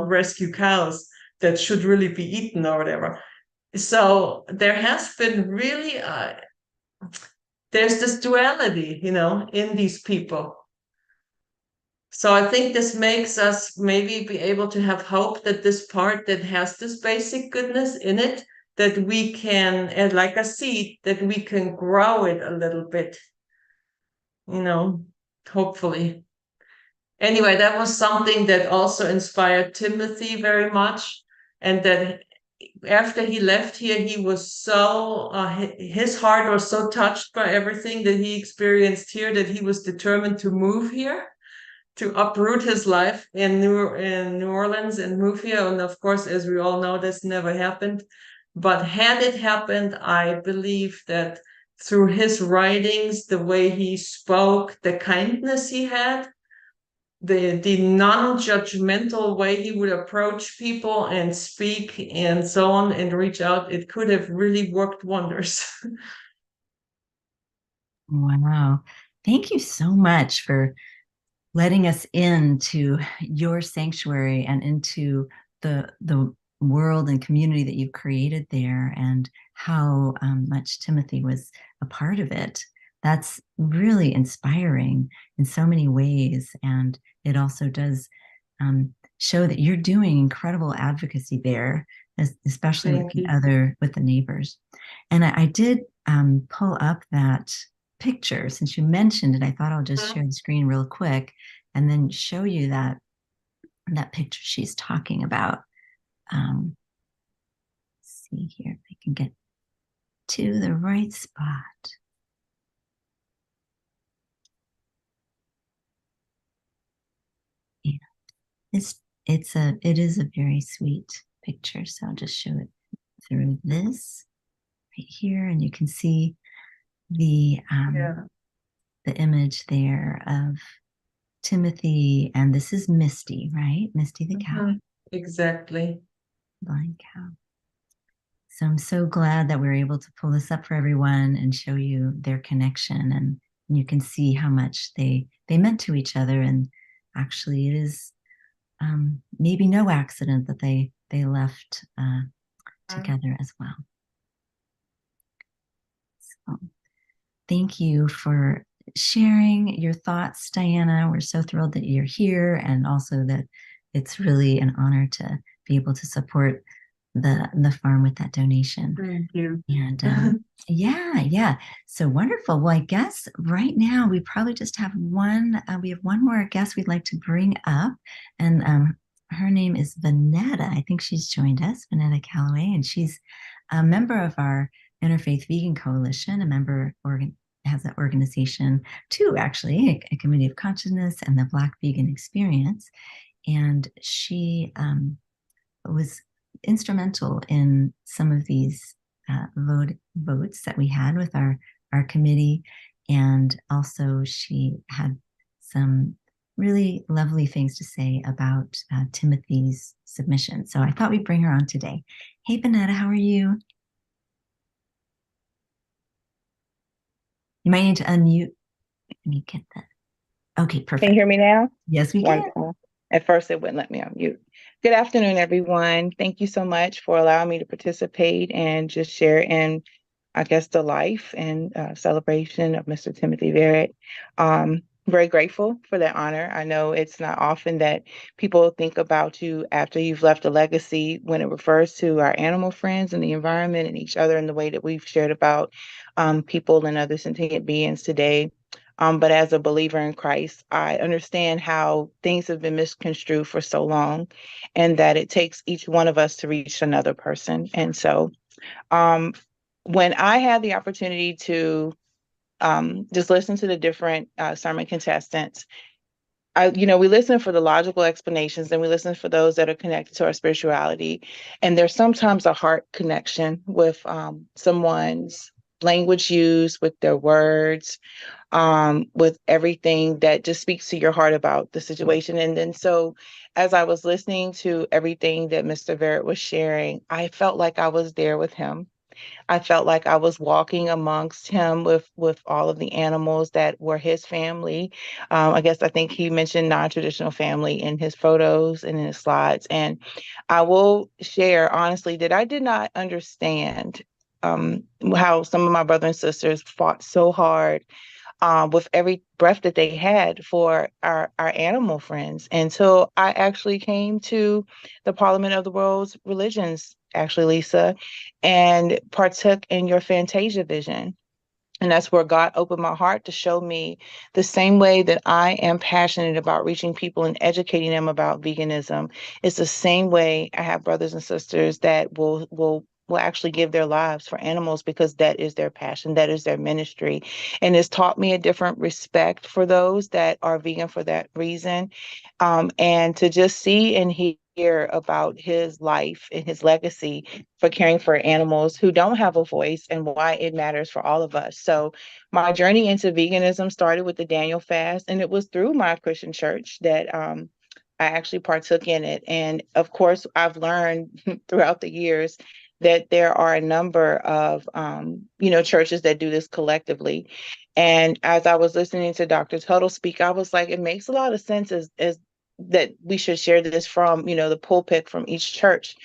rescue cows that should really be eaten or whatever. So there has been really, there's this duality, in these people. So I think this makes us maybe be able to have hope that this part that has this basic goodness in it, that we can, and like a seed, that we can grow it a little bit, hopefully. Anyway, that was something that also inspired Timothy very much. And that after he left here, he was so, his heart was so touched by everything that he experienced here that he was determined to move here, to uproot his life in New Orleans and move here. And of course, as we all know, this never happened. But had it happened, I believe that through his writings, the way he spoke, the kindness he had, the non-judgmental way he would approach people and speak and so on and reach out, it could have really worked wonders. Wow. Thank you so much for letting us into your sanctuary and into the world and community that you've created there, and how much Timothy was a part of it. That's really inspiring in so many ways. And it also does show that you're doing incredible advocacy there, especially with the neighbors. And I did pull up that picture since you mentioned it. I thought I'll just share the screen real quick and then show you that picture she's talking about. Let's see here if I can get to the right spot. Yeah. it is a very sweet picture. So I'll just show it through this right here, and you can see the image there of Timothy, and this is Misty, right? Misty the cow. Exactly. Blind cow. So I'm so glad that we're able to pull this up for everyone and show you their connection, and you can see how much they meant to each other. And actually, it is maybe no accident that they left together as well. So thank you for sharing your thoughts, Diana. We're so thrilled that you're here, and also that it's really an honor to be able to support the farm with that donation. Thank you. And yeah. So wonderful. Well, I guess right now we probably just have we have one more guest we'd like to bring up, and her name is Vanetta. I think she's joined us, Vanetta Calloway, and she's a member of our Interfaith Vegan Coalition, has an organization too, actually, a Committee of Consciousness and the Black Vegan Experience. And she was instrumental in some of these votes that we had with our committee. And also she had some really lovely things to say about Timothy's submission. So I thought we'd bring her on today. Hey, Vanetta, how are you? You might need to unmute. Let me get that. Okay, perfect. Can you hear me now? Yes, we can. At first, it wouldn't let me unmute. Good afternoon, everyone. Thank you so much for allowing me to participate and just share in, I guess, the life and celebration of Mr. Timothy Verrett. Very grateful for that honor. I know it's not often that people think about you after you've left a legacy when it refers to our animal friends and the environment and each other in the way that we've shared about people and other sentient beings today. But as a believer in Christ, I understand how things have been misconstrued for so long, and that it takes each one of us to reach another person. And so when I had the opportunity to just listen to the different sermon contestants, we listen for the logical explanations, and we listen for those that are connected to our spirituality. And there's sometimes a heart connection with someone's language use, with their words, with everything that just speaks to your heart about the situation. And then so as I was listening to everything that Mr. Verrett was sharing, I felt like I was there with him. I felt like I was walking amongst him with all of the animals that were his family. I think he mentioned non-traditional family in his photos and in his slides. And I will share honestly that I did not understand how some of my brothers and sisters fought so hard with every breath that they had for our animal friends, until I actually came to the Parliament of the World's Religions, actually, Lisa, and partook in your Fantasia vision. And that's where God opened my heart to show me the same way that I am passionate about reaching people and educating them about veganism. It's the same way I have brothers and sisters that will actually give their lives for animals, because that is their passion, that is their ministry. And it's taught me a different respect for those that are vegan for that reason. And to just see and hear about his life and his legacy for caring for animals who don't have a voice, and why it matters for all of us. So my journey into veganism started with the Daniel fast, and it was through my Christian church that I actually partook in it. And of course, I've learned throughout the years that there are a number of, churches that do this collectively. And as I was listening to Dr. Tuttle speak, I was like, it makes a lot of sense as that we should share this from, the pulpit from each church.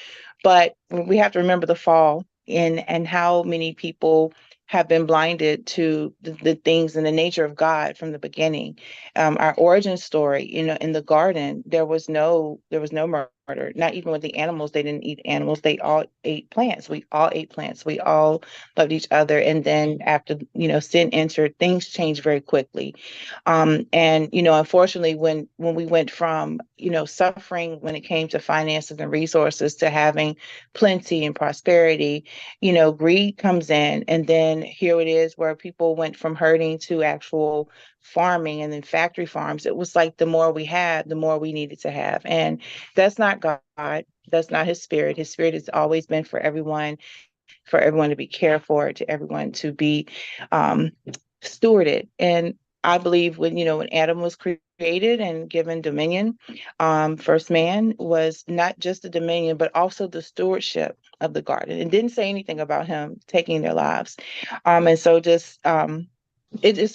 But we have to remember the fall and how many people have been blinded to the things and the nature of God from the beginning. Our origin story, in the garden, there was no murder, not even with the animals. They didn't eat animals. They all ate plants. We all ate plants. We all loved each other. And then after, sin entered, things changed very quickly. And, unfortunately, when we went from, suffering when it came to finances and resources to having plenty and prosperity, greed comes in. And then And here it is where people went from herding to actual farming and then factory farms. It was like the more we had, the more we needed to have. And that's not God. That's not his spirit. His spirit has always been for everyone to be cared for, to everyone to be stewarded. And I believe when Adam was created and given dominion, first man was not just the dominion, but also the stewardship of the garden. It didn't say anything about him taking their lives. And so it just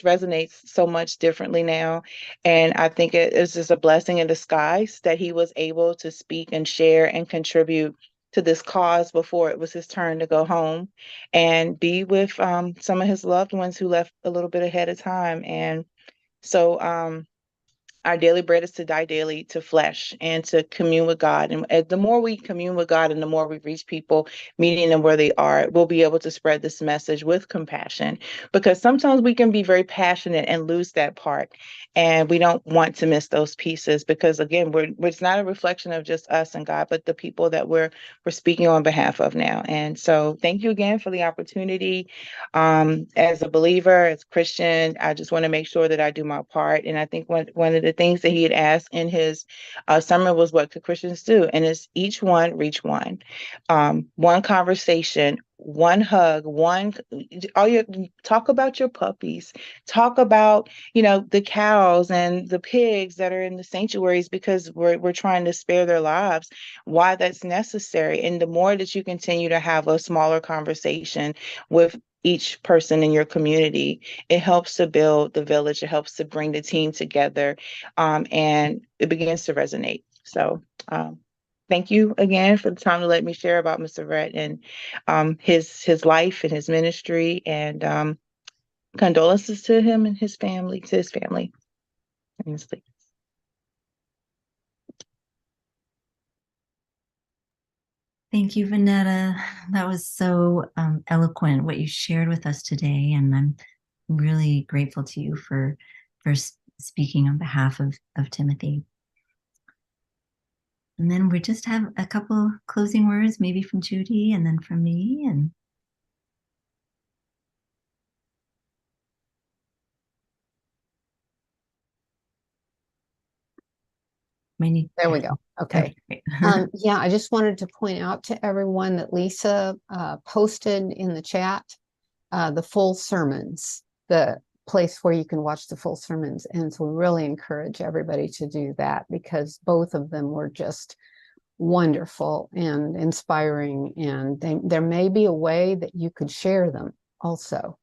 resonates so much differently now. And I think it is just a blessing in disguise that he was able to speak and share and contribute to this cause before it was his turn to go home and be with some of his loved ones who left a little bit ahead of time. And so our daily bread is to die daily to flesh and to commune with God. And the more we commune with God and the more we reach people, meeting them where they are, we'll be able to spread this message with compassion, because sometimes we can be very passionate and lose that part. And we don't want to miss those pieces, because again, it's not a reflection of just us and God, but the people that we're speaking on behalf of now. And so thank you again for the opportunity. As a believer, as a Christian, I just want to make sure that I do my part. And I think one of the things that he had asked in his sermon was, what could Christians do? And it's each one reach one. One conversation, one hug, talk about your puppies, talk about, the cows and the pigs that are in the sanctuaries, because we're trying to spare their lives, why that's necessary. And the more that you continue to have a smaller conversation with each person in your community, it helps to build the village, it helps to bring the team together, and it begins to resonate. So thank you again for the time to let me share about Mr. Rhett and his life and his ministry, and condolences to him and his family, and his leaders. Thank you, Vanetta. That was so eloquent, what you shared with us today. And I'm really grateful to you for speaking on behalf of Timothy. And then we just have a couple closing words, maybe from Judy and then from me. And there we go. Okay. Yeah, I just wanted to point out to everyone that Lisa posted in the chat the full sermons, the place where you can watch the full sermons. And so we really encourage everybody to do that, because both of them were just wonderful and inspiring. And there may be a way that you could share them also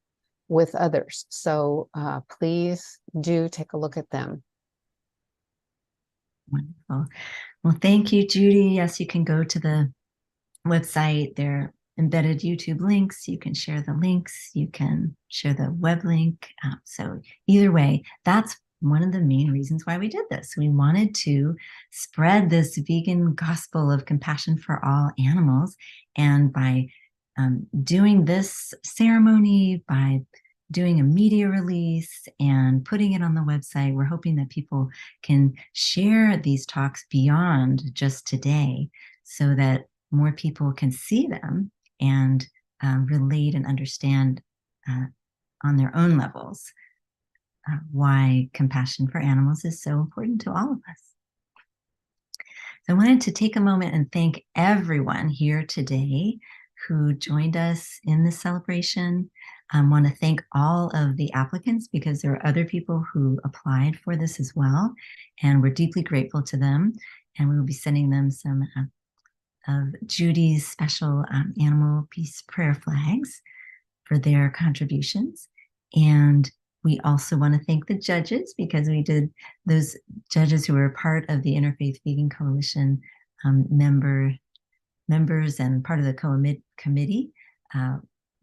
with others. So please do take a look at them. Wonderful. Well, thank you, Judy. Yes, you can go to the website. There are embedded YouTube links. You can share the links. You can share the web link. So either way, that's one of the main reasons why we did this. We wanted to spread this vegan gospel of compassion for all animals. And by doing this ceremony, by doing a media release and putting it on the website, we're hoping that people can share these talks beyond just today, so that more people can see them and relate and understand on their own levels why compassion for animals is so important to all of us. So I wanted to take a moment and thank everyone here today who joined us in this celebration. I want to thank all of the applicants, because there are other people who applied for this as well, and we're deeply grateful to them. And we will be sending them some of Judy's special animal peace prayer flags for their contributions. And we also want to thank the judges, because we did, those judges who were part of the Interfaith Vegan Coalition members and part of the committee.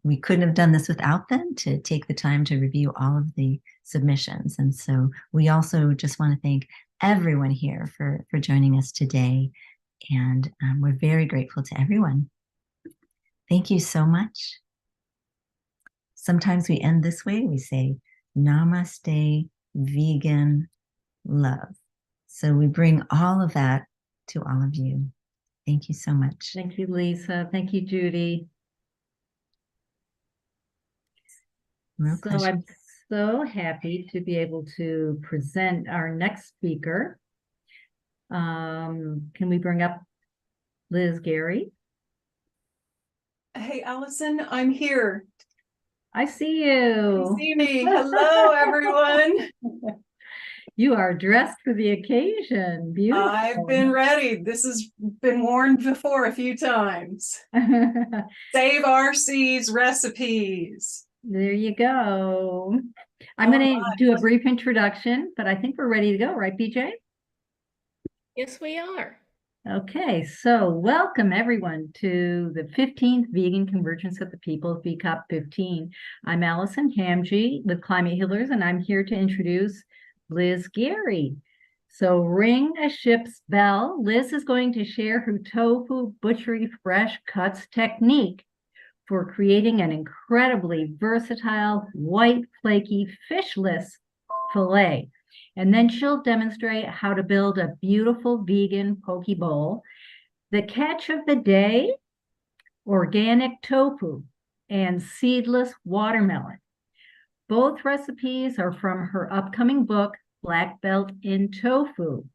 We couldn't have done this without them, to take the time to review all of the submissions. And so we also just want to thank everyone here for joining us today. And we're very grateful to everyone. Thank you so much. Sometimes we end this way. We say, Namaste, vegan love. So we bring all of that to all of you. Thank you so much. Thank you, Lisa. Thank you, Judy. Real So pleasure. I'm so happy to be able to present our next speaker. Can we bring up Liz Gary? Hey, Allison, I'm here. I see You you. see me. Hello, everyone. You are dressed for the occasion. Beautiful. I've been ready. This has been worn before a few times. Save our seas recipes. There you go. I'm going to do a brief introduction, but I think we're ready to go, right, BJ? Yes, we are. Okay, so welcome everyone to the 15th Vegan Convergence of the Peoples, VCOP15. I'm Allison Hamji with Climate Healers, and I'm here to introduce Liz Gary. So ring a ship's bell. Liz is going to share her tofu butchery fresh cuts technique for creating an incredibly versatile, white, flaky, fishless fillet. And then she'll demonstrate how to build a beautiful vegan poke bowl. The catch of the day, organic tofu and seedless watermelon. Both recipes are from her upcoming book, Black Belt in Tofu.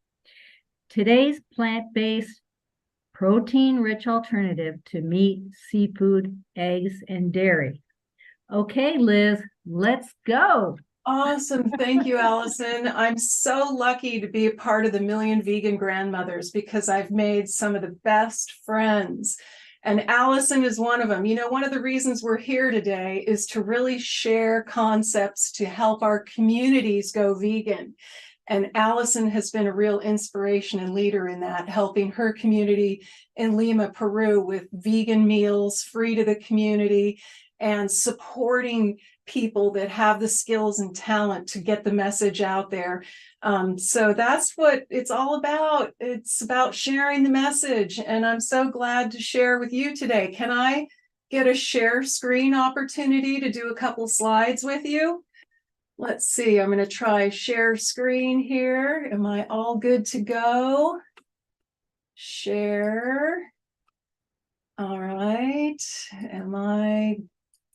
Today's plant-based, protein-rich alternative to meat, seafood, eggs, and dairy. Okay, Liz, let's go. Awesome. Thank you, Allison. I'm so lucky to be a part of the Million Vegan Grandmothers because I've made some of the best friends. And Allison is one of them. You know, one of the reasons we're here today is to really share concepts to help our communities go vegan. And Allison has been a real inspiration and leader in that, helping her community in Lima, Peru with vegan meals, free to the community, and supporting people that have the skills and talent to get the message out there. So that's what it's all about. It's about sharing the message. And I'm so glad to share with you today. Can I get a share screen opportunity to do a couple slides with you? Let's see, I'm going to try share screen here. Am I all good to go? Share. All right. Am I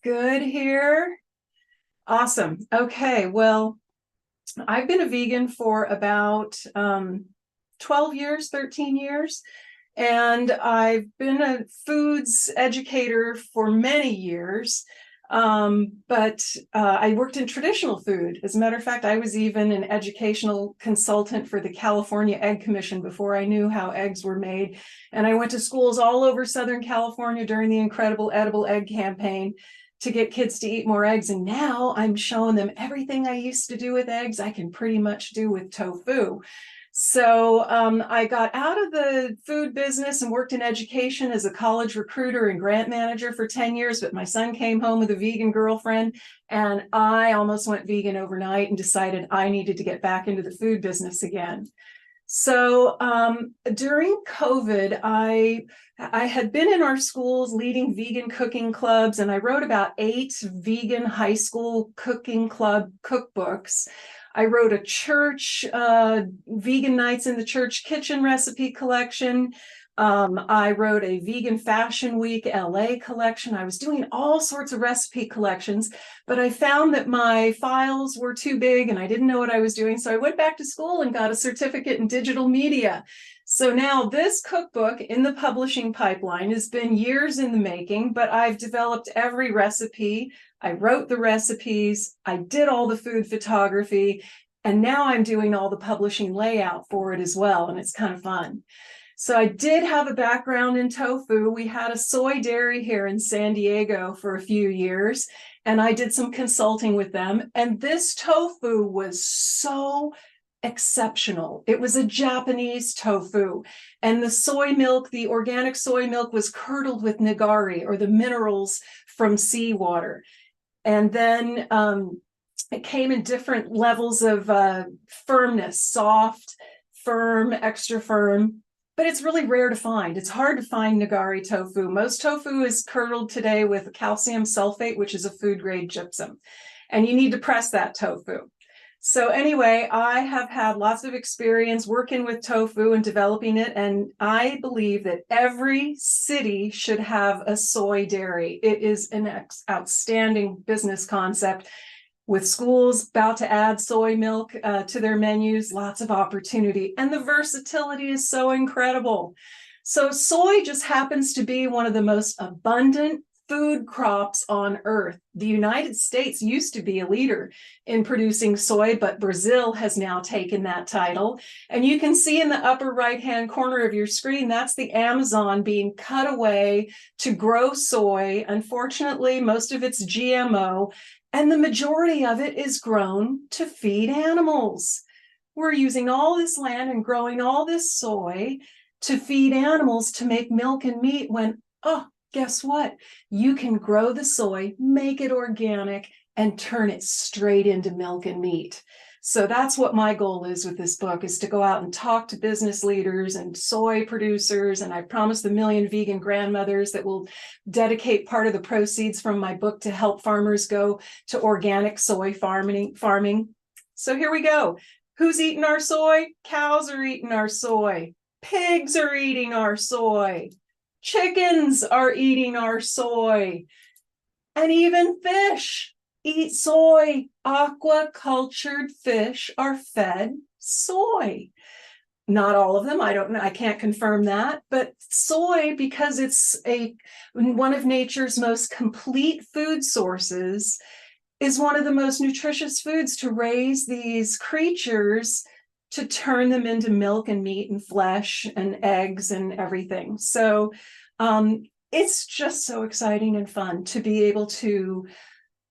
good here? Awesome. Okay. Well, I've been a vegan for about 12 years, 13 years, and I've been a foods educator for many years. But I worked in traditional food. As a matter of fact, I was even an educational consultant for the California Egg Commission before I knew how eggs were made. And I went to schools all over Southern California during the incredible edible egg campaign to get kids to eat more eggs. And now I'm showing them everything I used to do with eggs, I can pretty much do with tofu. So I got out of the food business and worked in education as a college recruiter and grant manager for 10 years, but my son came home with a vegan girlfriend and I almost went vegan overnight and decided I needed to get back into the food business again. So during COVID, I had been in our schools leading vegan cooking clubs, and I wrote about 8 vegan high school cooking club cookbooks. I wrote a church, Vegan Nights in the Church Kitchen recipe collection. I wrote a Vegan Fashion Week LA collection. I was doing all sorts of recipe collections, but I found that my files were too big and I didn't know what I was doing. So I went back to school and got a certificate in digital media. So now this cookbook in the publishing pipeline has been years in the making, but I've developed every recipe. I wrote the recipes. I did all the food photography, and now I'm doing all the publishing layout for it as well. And it's kind of fun. So I did have a background in tofu. We had a soy dairy here in San Diego for a few years, and I did some consulting with them. And this tofu was so exceptional. It was a Japanese tofu, and the soy milk, the organic soy milk, was curdled with nigari, or the minerals from seawater. And then it came in different levels of firmness, soft, firm, extra firm. But it's really rare to find. It's hard to find nigari tofu. Most tofu is curdled today with calcium sulfate, which is a food grade gypsum. And you need to press that tofu. So anyway, I have had lots of experience working with tofu and developing it, and I believe that every city should have a soy dairy. It is an outstanding business concept. With schools about to add soy milk to their menus, lots of opportunity, and the versatility is so incredible. So soy just happens to be one of the most abundant food crops on earth. The United States used to be a leader in producing soy, but Brazil has now taken that title. And you can see in the upper right-hand corner of your screen, that's the Amazon being cut away to grow soy. Unfortunately, most of it's GMO, and the majority of it is grown to feed animals. We're using all this land and growing all this soy to feed animals to make milk and meat when, oh, guess what? You can grow the soy, make it organic, and turn it straight into milk and meat. So that's what my goal is with this book, is to go out and talk to business leaders and soy producers. And I promised the million vegan grandmothers that will dedicate part of the proceeds from my book to help farmers go to organic soy farming. So here we go. Who's eating our soy? Cows are eating our soy. Pigs are eating our soy. Chickens are eating our soy. And even fish eat soy. Aquacultured fish are fed soy. Not all of them, I don't know, I can't confirm that, but soy, because it's one of nature's most complete food sources, is one of the most nutritious foods to raise these creatures, to turn them into milk and meat and flesh and eggs and everything. So it's just so exciting and fun to be able to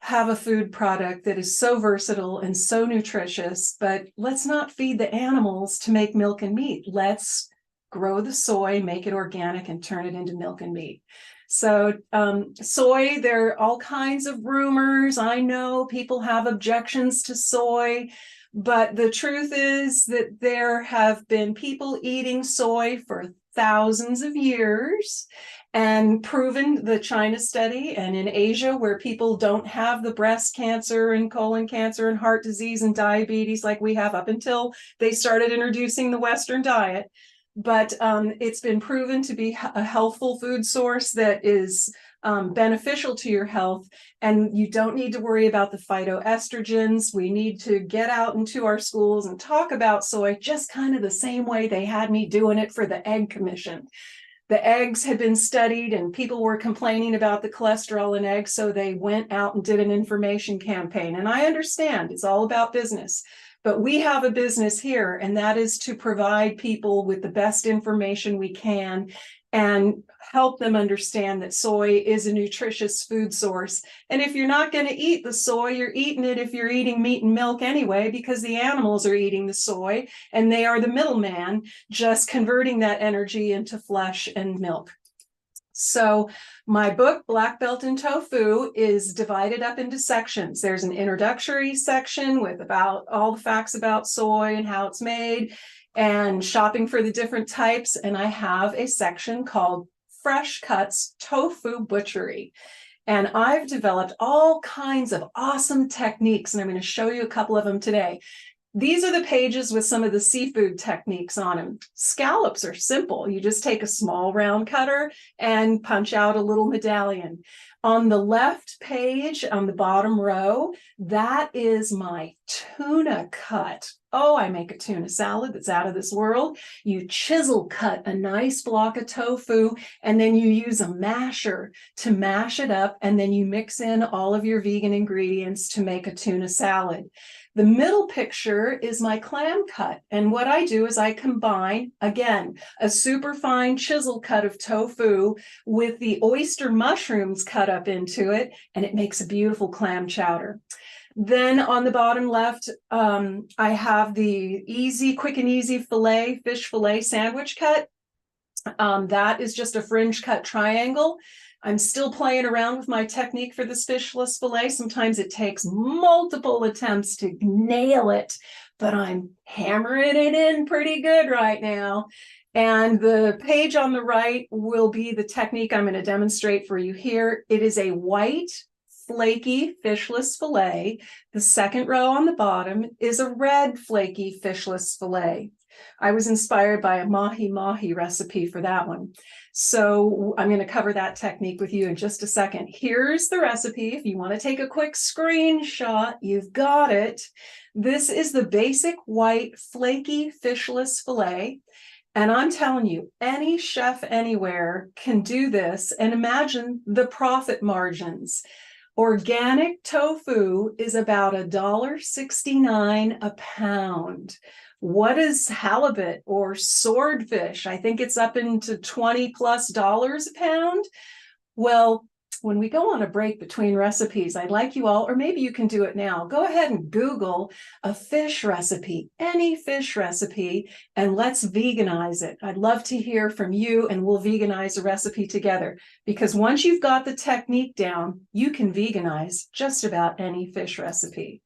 have a food product that is so versatile and so nutritious, but let's not feed the animals to make milk and meat. Let's grow the soy, make it organic, and turn it into milk and meat. So soy, there are all kinds of rumors. I know people have objections to soy, but the truth is that there have been people eating soy for thousands of years, and proven, the China study, and in Asia, where people don't have the breast cancer and colon cancer and heart disease and diabetes like we have up until they started introducing the Western diet. But it's been proven to be a healthful food source that is beneficial to your health, and you don't need to worry about the phytoestrogens. We need to get out into our schools and talk about soy just kind of the same way they had me doing it for the Egg Commission. The eggs had been studied and people were complaining about the cholesterol in eggs, so they went out and did an information campaign. And I understand it's all about business, but we have a business here, and that is to provide people with the best information we can and help them understand that soy is a nutritious food source. And if you're not going to eat the soy, you're eating it if you're eating meat and milk anyway, because the animals are eating the soy and they are the middleman, just converting that energy into flesh and milk. So my book, Black Belt in Tofu, is divided up into sections. There's an introductory section with about all the facts about soy and how it's made, and shopping for the different types. And I have a section called Fresh Cuts Tofu Butchery. And I've developed all kinds of awesome techniques, and I'm going to show you a couple of them today. These are the pages with some of the seafood techniques on them. Scallops are simple. You just take a small round cutter and punch out a little medallion. On the left page, on the bottom row, that is my tuna cut. Oh, I make a tuna salad that's out of this world. You chisel cut a nice block of tofu, and then you use a masher to mash it up, and then you mix in all of your vegan ingredients to make a tuna salad. The middle picture is my clam cut. And what I do is I combine, again, a super fine chisel cut of tofu with the oyster mushrooms cut up into it, and it makes a beautiful clam chowder. Then on the bottom left, I have the quick and easy fish fillet sandwich cut. That is just a fringe cut triangle. I'm still playing around with my technique for this fishless fillet. Sometimes it takes multiple attempts to nail it, but I'm hammering it in pretty good right now. And the page on the right will be the technique I'm going to demonstrate for you here. It is a white flaky fishless fillet. The second row on the bottom is a red flaky fishless fillet. I was inspired by a mahi-mahi recipe for that one. So I'm going to cover that technique with you in just a second. Here's the recipe. If you want to take a quick screenshot, you've got it. This is the basic white flaky fishless fillet. And I'm telling you, any chef anywhere can do this, and imagine the profit margins. Organic tofu is about $1.69 a pound. What is halibut or swordfish? I think it's up into $20+ a pound. Well, when we go on a break between recipes, I'd like you all, or maybe you can do it now, go ahead and Google a fish recipe, any fish recipe, and let's veganize it. I'd love to hear from you, and we'll veganize a recipe together, because once you've got the technique down, you can veganize just about any fish recipe.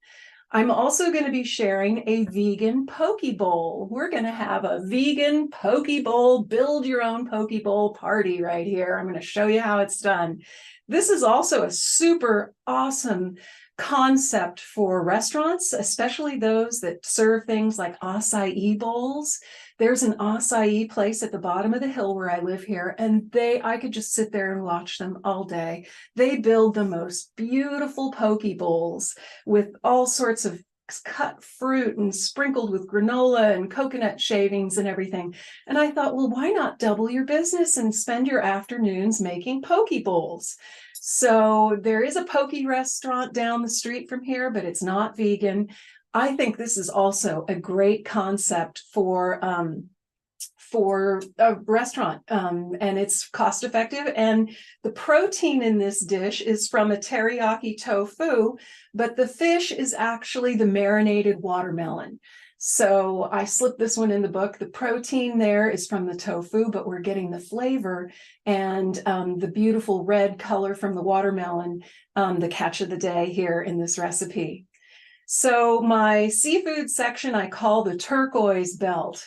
I'm also going to be sharing a vegan poke bowl. We're going to have a vegan poke bowl, build your own poke bowl party right here. I'm going to show you how it's done. This is also a super awesome concept for restaurants, especially those that serve things like acai bowls. There's an acai place at the bottom of the hill where I live here, and I could just sit there and watch them all day. They build the most beautiful poke bowls with all sorts of cut fruit and sprinkled with granola and coconut shavings and everything. And I thought, well, why not double your business and spend your afternoons making poke bowls? So there is a poke restaurant down the street from here, but it's not vegan. I think this is also a great concept for a restaurant, and it's cost effective. And the protein in this dish is from a teriyaki tofu, but the fish is actually the marinated watermelon. So I slipped this one in the book. The protein there is from the tofu, but we're getting the flavor and the beautiful red color from the watermelon, the catch of the day here in this recipe. So my seafood section I call the turquoise belt.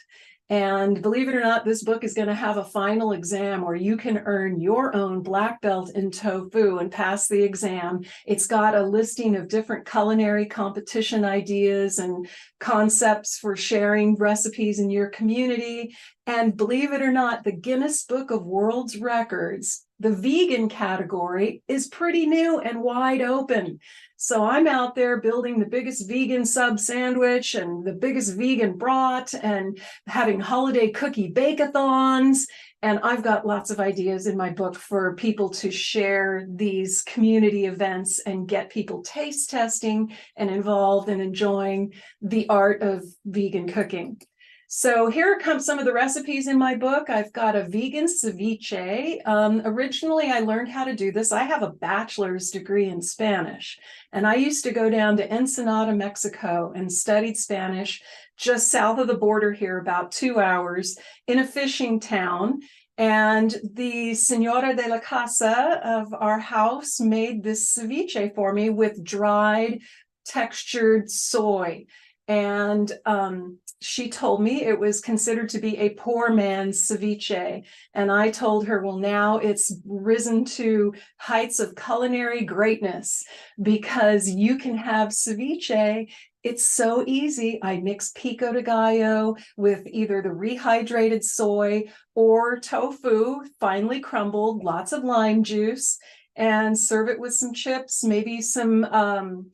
And believe it or not, this book is going to have a final exam where you can earn your own black belt in tofu and pass the exam. It's got a listing of different culinary competition ideas and concepts for sharing recipes in your community. And believe it or not, the Guinness Book of World Records, the vegan category, is pretty new and wide open. So I'm out there building the biggest vegan sub sandwich and the biggest vegan brat and having holiday cookie bake-a-thons. And I've got lots of ideas in my book for people to share these community events and get people taste testing and involved and enjoying the art of vegan cooking. So here come some of the recipes in my book. I've got a vegan ceviche. Originally, I learned how to do this. I have a bachelor's degree in Spanish, and I used to go down to Ensenada, Mexico, and studied Spanish just south of the border here, about 2 hours, in a fishing town. And the señora de la casa of our house made this ceviche for me with dried, textured soy. And she told me it was considered to be a poor man's ceviche. And I told her, well, now it's risen to heights of culinary greatness because you can have ceviche. It's so easy. I mix pico de gallo with either the rehydrated soy or tofu, finely crumbled, lots of lime juice, and serve it with some chips, maybe some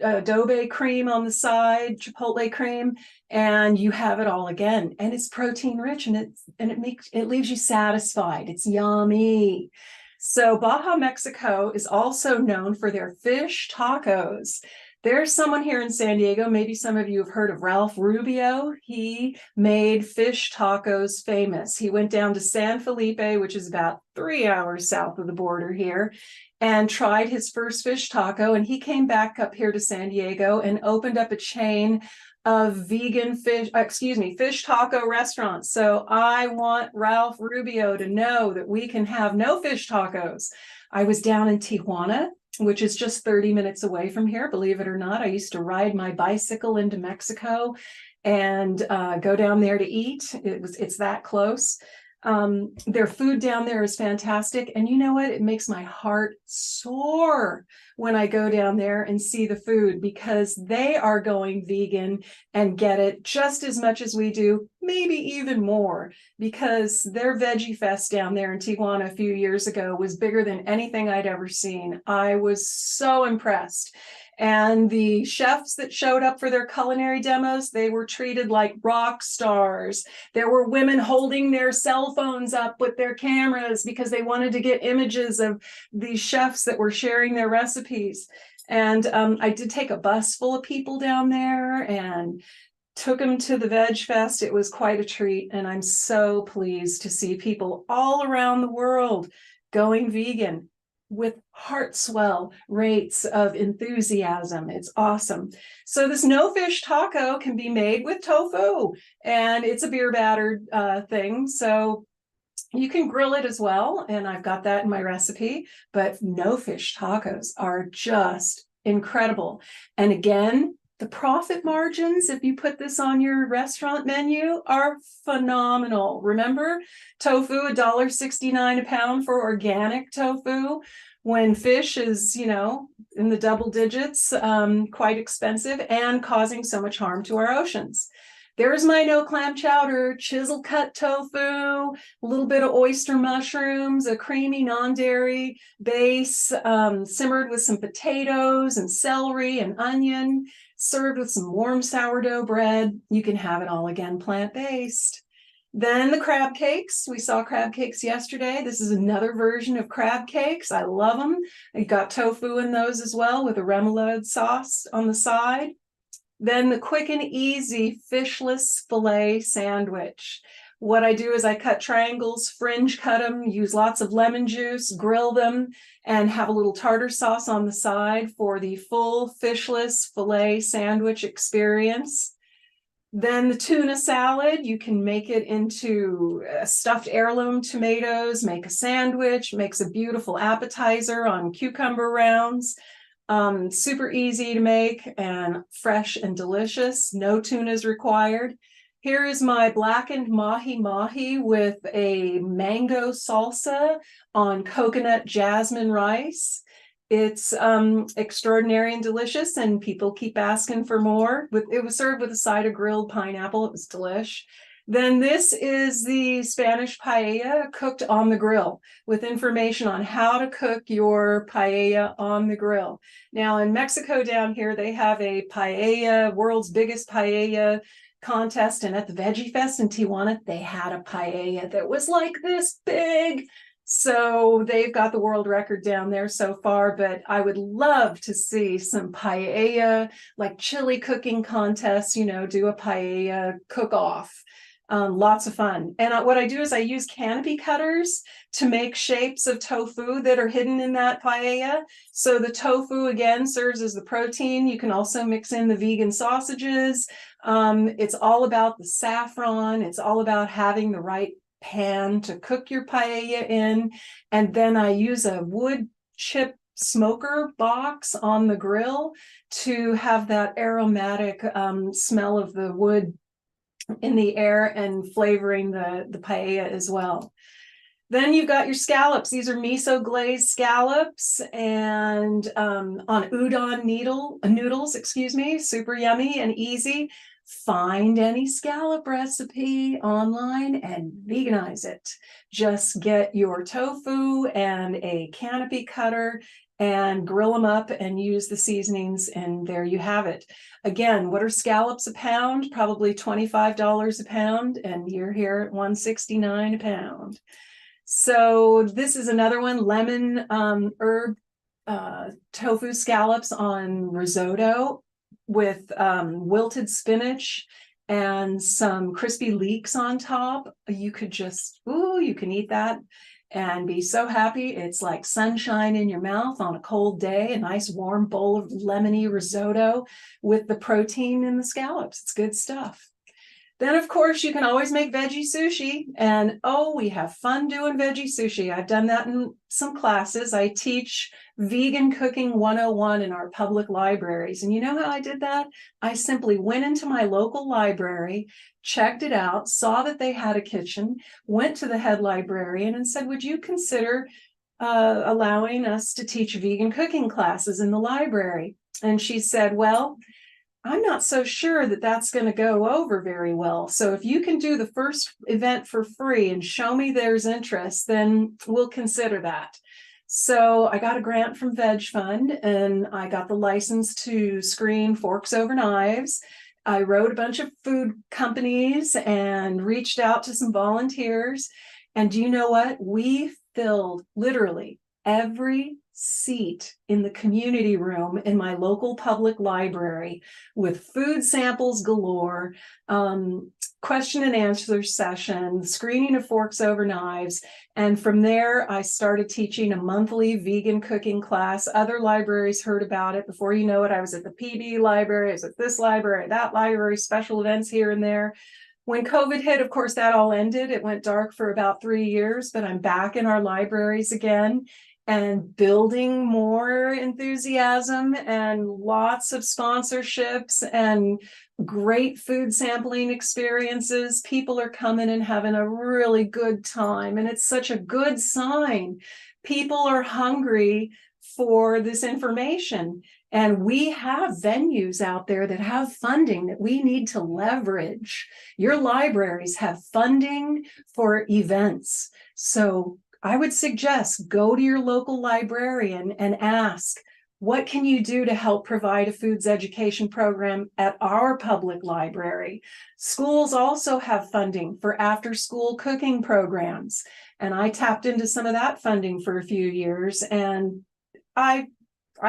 adobe cream on the side, chipotle cream, and you have it all again. And it's protein rich, and it leaves you satisfied. It's yummy. So Baja, Mexico is also known for their fish tacos. There's someone here in San Diego, maybe some of you have heard of Ralph Rubio. He made fish tacos famous. He went down to San Felipe, which is about 3 hours south of the border here, and tried his first fish taco. And he came back up here to San Diego and opened up a chain of fish taco restaurants. So I want Ralph Rubio to know that we can have no fish tacos. I was down in Tijuana, which is just 30 minutes away from here, believe it or not. I used to ride my bicycle into Mexico and go down there to eat. It's that close. Their food down there is fantastic. And you know what? It makes my heart soar when I go down there and see the food, because they are going vegan and get it just as much as we do, maybe even more, because their Veggie Fest down there in Tijuana a few years ago was bigger than anything I'd ever seen. I was so impressed. And the chefs that showed up for their culinary demos, they were treated like rock stars. There were women holding their cell phones up with their cameras because they wanted to get images of these chefs that were sharing their recipes. And I did take a bus full of people down there and took them to the Veg Fest. It was quite a treat. And I'm so pleased to see people all around the world going vegan with heart swell rates of enthusiasm. It's awesome. So this no fish taco can be made with tofu, and it's a beer battered thing. So you can grill it as well. And I've got that in my recipe, but no fish tacos are just incredible. And again, the profit margins, if you put this on your restaurant menu, are phenomenal. Remember, tofu, $1.69 a pound for organic tofu, when fish is, you know, in the double digits, quite expensive and causing so much harm to our oceans. There's my no clam chowder, chisel cut tofu, a little bit of oyster mushrooms, a creamy non-dairy base, simmered with some potatoes and celery and onion, served with some warm sourdough bread. You can have it all again plant-based. Then the crab cakes. We saw crab cakes yesterday. This is another version of crab cakes. I love them. I got tofu in those as well with a remoulade sauce on the side. Then the quick and easy fishless filet sandwich. What I do is I cut triangles, fringe cut them, use lots of lemon juice, grill them, and have a little tartar sauce on the side for the full fishless filet sandwich experience. Then the tuna salad, you can make it into stuffed heirloom tomatoes, make a sandwich, makes a beautiful appetizer on cucumber rounds. Super easy to make and fresh and delicious. No tuna is required. Here is my blackened mahi-mahi with a mango salsa on coconut jasmine rice. It's extraordinary and delicious, and people keep asking for more. It was served with a side of grilled pineapple. It was delish. Then this is the Spanish paella cooked on the grill, with information on how to cook your paella on the grill. Now in Mexico down here, they have a paella, world's biggest paella contest. And at the Veggie Fest in Tijuana, they had a paella that was like this big. So they've got the world record down there so far, but I would love to see some paella, like chili cooking contests, you know, do a paella cook-off. Lots of fun. And what I do is I use canopy cutters to make shapes of tofu that are hidden in that paella. So the tofu, again, serves as the protein. You can also mix in the vegan sausages. It's all about the saffron. It's all about having the right pan to cook your paella in. And then I use a wood chip smoker box on the grill to have that aromatic smell of the wood in the air and flavoring the paella as well. Then you've got your scallops. These are miso glazed scallops and on udon noodles, excuse me, super yummy and easy. Find any scallop recipe online and veganize it. Just get your tofu and a canopy cutter and grill them up and use the seasonings, and there you have it. Again, what are scallops a pound? Probably $25 a pound, and you're here at $169 a pound. So this is another one, lemon herb tofu scallops on risotto with wilted spinach and some crispy leeks on top. You could just, you can eat that and be so happy. It's like sunshine in your mouth on a cold day, a nice warm bowl of lemony risotto with the protein in the scallops. It's good stuff. Then, of course, you can always make veggie sushi. And oh, we have fun doing veggie sushi. I've done that in some classes. I teach Vegan Cooking 101 in our public libraries. And you know how I did that? I simply went into my local library, checked it out, saw that they had a kitchen, went to the head librarian and said, would you consider allowing us to teach vegan cooking classes in the library? And she said, well, I'm not so sure that that's going to go over very well. So if you can do the first event for free and show me there's interest, then we'll consider that. So I got a grant from Veg Fund and I got the license to screen Forks Over Knives. I wrote a bunch of food companies and reached out to some volunteers. And do you know what? We filled literally every seat in the community room in my local public library with food samples galore, question and answer session, screening of Forks Over Knives. And from there, I started teaching a monthly vegan cooking class. Other libraries heard about it. Before you know it, I was at the PB library, I was at this library, that library, special events here and there. When COVID hit, of course, that all ended. It went dark for about 3 years, but I'm back in our libraries again and building more enthusiasm and lots of sponsorships and great food sampling experiences. People are coming and having a really good time, and it's such a good sign. People are hungry for this information, and we have venues out there that have funding that we need to leverage. Your libraries have funding for events. So I would suggest go to your local librarian and ask, what can you do to help provide a foods education program at our public library? Schools also have funding for after-school cooking programs. And I tapped into some of that funding for a few years, and I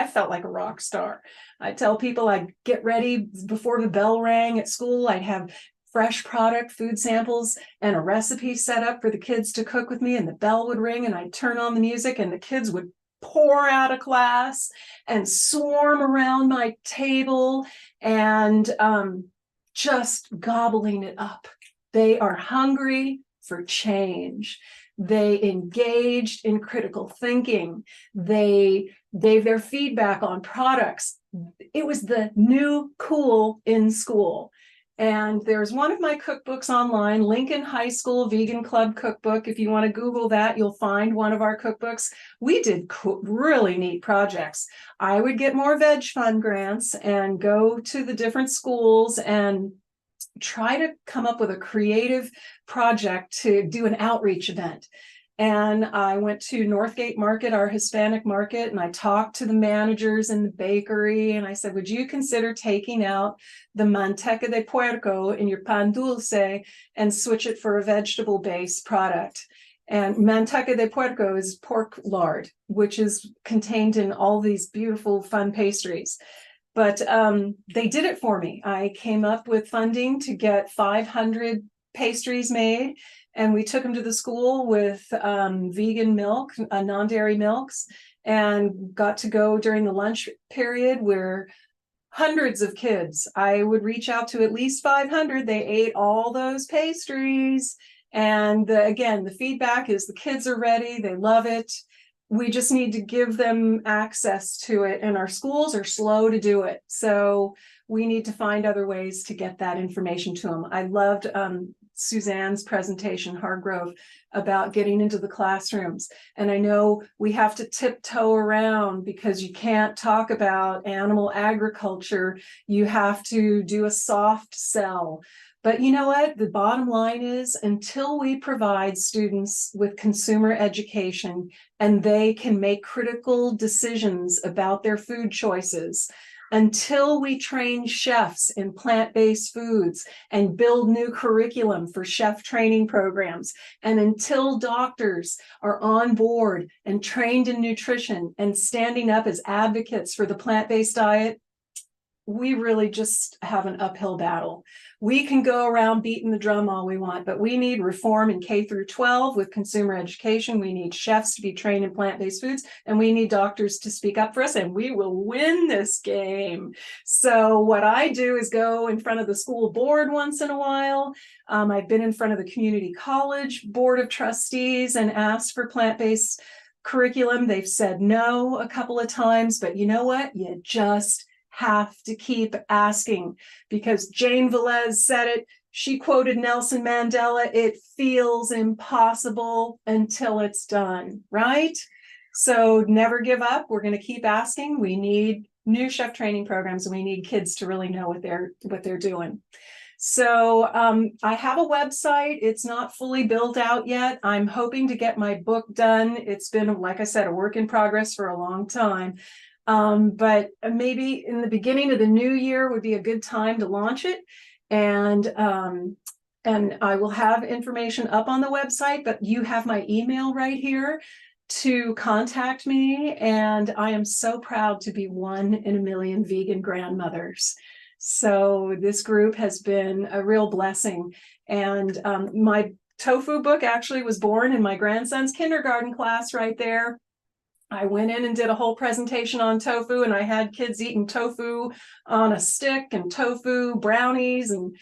felt like a rock star. I tell people I'd get ready before the bell rang at school. I'd have fresh product, food samples, and a recipe set up for the kids to cook with me, and the bell would ring and I'd turn on the music and the kids would pour out of class and swarm around my table and just gobbling it up. They are hungry for change. They engaged in critical thinking. They gave their feedback on products. It was the new cool in school. And there's one of my cookbooks online, Lincoln High School Vegan Club Cookbook. If you want to Google that, you'll find one of our cookbooks. We did really neat projects. I would get more Veg Fund grants and go to the different schools and try to come up with a creative project to do an outreach event. And I went to Northgate Market, our Hispanic market, and I talked to the managers in the bakery. And I said, would you consider taking out the manteca de puerco in your pan dulce and switch it for a vegetable-based product? And manteca de puerco is pork lard, which is contained in all these beautiful, fun pastries. But they did it for me. I came up with funding to get 500 pastries made, and we took them to the school with vegan milk, non-dairy milks, and got to go during the lunch period where hundreds of kids, I would reach out to at least 500, they ate all those pastries. And again, the feedback is the kids are ready, they love it. We just need to give them access to it, and our schools are slow to do it. So we need to find other ways to get that information to them. I loved Suzanne's presentation, Hargrove, about getting into the classrooms. And I know we have to tiptoe around because you can't talk about animal agriculture. You have to do a soft sell. But you know what? The bottom line is, until we provide students with consumer education and they can make critical decisions about their food choices, until we train chefs in plant-based foods and build new curriculum for chef training programs, and until doctors are on board and trained in nutrition and standing up as advocates for the plant-based diet, we really just have an uphill battle. We can go around beating the drum all we want, but we need reform in K through 12 with consumer education. We need chefs to be trained in plant-based foods, and we need doctors to speak up for us, and we will win this game. So what I do is go in front of the school board once in a while. I've been in front of the community college board of trustees and asked for plant-based curriculum. They've said no a couple of times, but you know what? You just have to keep asking, because Jane Velez said it. She quoted Nelson Mandela, "It feels impossible until it's done," right? So never give up. We're going to keep asking. We need new chef training programs, and we need kids to really know what they're doing. So I have a website. It's not fully built out yet. I'm hoping to get my book done. It's been, like I said, a work in progress for a long time. But maybe in the beginning of the new year would be a good time to launch it. And I will have information up on the website, but you have my email right here to contact me. And I am so proud to be 1 in a million vegan grandmothers. So this group has been a real blessing. And my tofu book actually was born in my grandson's kindergarten class right there. I went in and did a whole presentation on tofu, and I had kids eating tofu on a stick and tofu brownies, and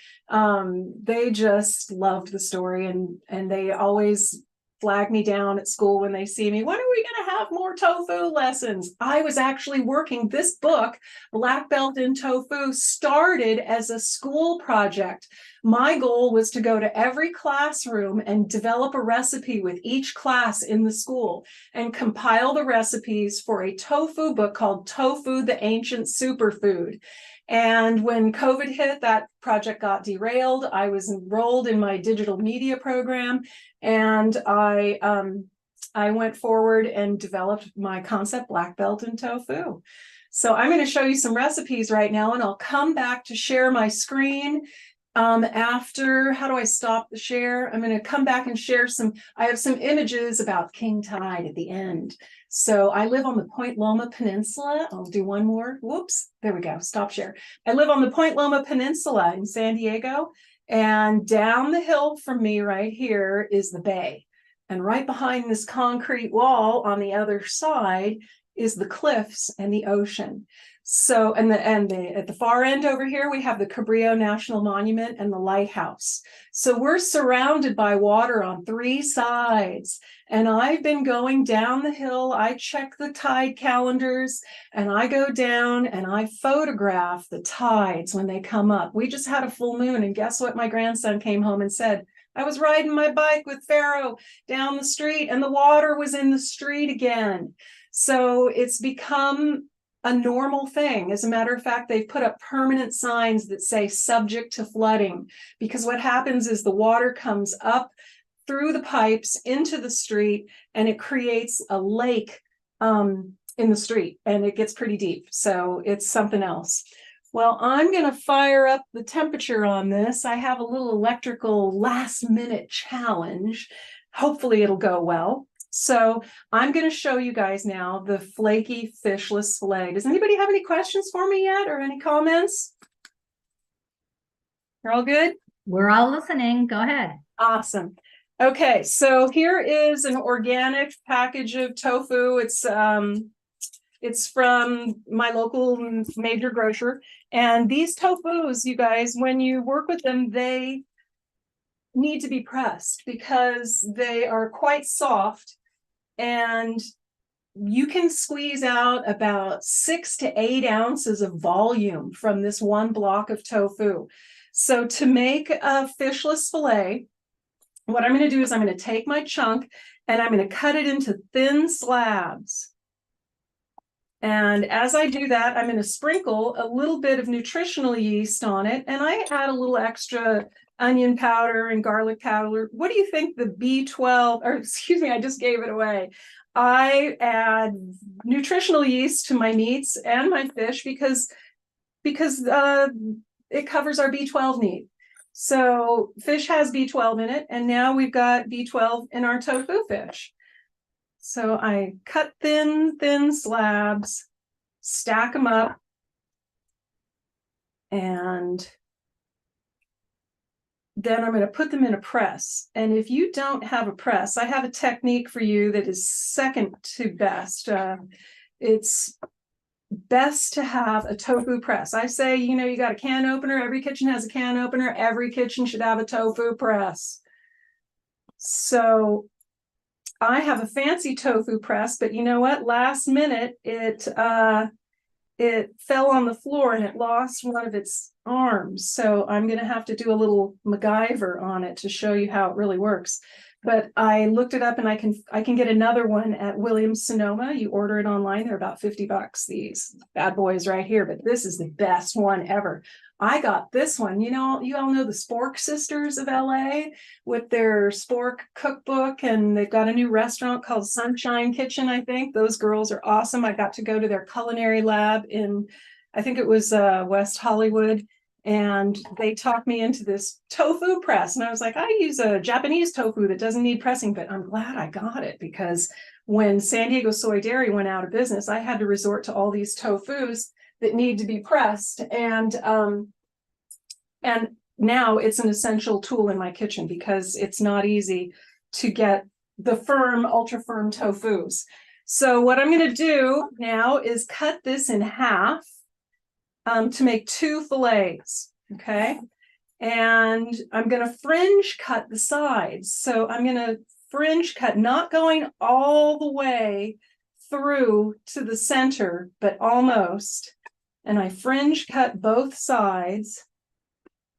they just loved the story, and they always flag me down at school when they see me. When are we going to have more tofu lessons? I was actually working this book, Black Belt in Tofu, started as a school project. My goal was to go to every classroom and develop a recipe with each class in the school and compile the recipes for a tofu book called Tofu, the Ancient Superfood. And when COVID hit, that project got derailed. I was enrolled in my digital media program, and I went forward and developed my concept, Black Belt in Tofu. So I'm going to show you some recipes right now, and I'll come back to share my screen after. How do I stop the share? I'm going to come back and share I have some images about king tide at the end. So I live on the Point Loma Peninsula. I'll do one more. Whoops, there we go, stop share. I live on the Point Loma Peninsula in San Diego, and down the hill from me right here is the bay. And right behind this concrete wall on the other side is the cliffs and the ocean. So, at the far end over here, we have the Cabrillo National Monument and the lighthouse. So we're surrounded by water on 3 sides. And I've been going down the hill. I check the tide calendars, and I go down and I photograph the tides when they come up. We just had a full moon, and guess what? My grandson came home and said, I was riding my bike with Pharaoh down the street, and the water was in the street again. So it's become a normal thing. As a matter of fact, they've put up permanent signs that say subject to flooding, because what happens is the water comes up through the pipes into the street, and it creates a lake in the street, and it gets pretty deep. So it's something else. Well, I'm going to fire up the temperature on this. I have a little electrical last minute challenge. Hopefully it'll go well. So I'm going to show you guys now the flaky fishless fillet. Does anybody have any questions for me yet, or any comments? You're all good? We're all listening. Go ahead. Awesome. Okay, so here is an organic package of tofu. It's from my local major grocer. And these tofus, you guys, when you work with them, they need to be pressed because they are quite soft, and you can squeeze out about 6 to 8 ounces of volume from this one block of tofu. So to make a fishless fillet, what I'm going to do is I'm going to take my chunk and I'm going to cut it into thin slabs. And as I do that, I'm going to sprinkle a little bit of nutritional yeast on it, and I add a little extra onion powder and garlic powder. What do you think the B12, or excuse me, I just gave it away. I add nutritional yeast to my meats and my fish because it covers our B12 need. So fish has B12 in it, and now we've got B12 in our tofu fish. So I cut thin slabs, stack them up, And then I'm going to put them in a press. And if you don't have a press, I have a technique for you that is second to best. It's best to have a tofu press. I say, you know, you got a can opener. Every kitchen has a can opener. Every kitchen should have a tofu press. So I have a fancy tofu press, but you know what? Last minute, it fell on the floor and it lost one of its arms. So I'm going to have to do a little MacGyver on it to show you how it really works. But I looked it up and I can get another one at Williams Sonoma. You order it online. They're about $50, these bad boys right here. But this is the best one ever. I got this one. You know, you all know the Spork Sisters of LA with their Spork cookbook, and they've got a new restaurant called Sunshine Kitchen, I think. Those girls are awesome. I got to go to their culinary lab in, I think it was West Hollywood, and they talked me into this tofu press. And I was like, I use a Japanese tofu that doesn't need pressing, but I'm glad I got it, because when San Diego Soy Dairy went out of business, I had to resort to all these tofus that need to be pressed. And now it's an essential tool in my kitchen because it's not easy to get the firm, ultra firm tofus. So what I'm going to do now is cut this in half to make 2 fillets. Okay. And I'm going to fringe cut the sides. So I'm going to fringe cut, not going all the way through to the center, but almost. And I fringe cut both sides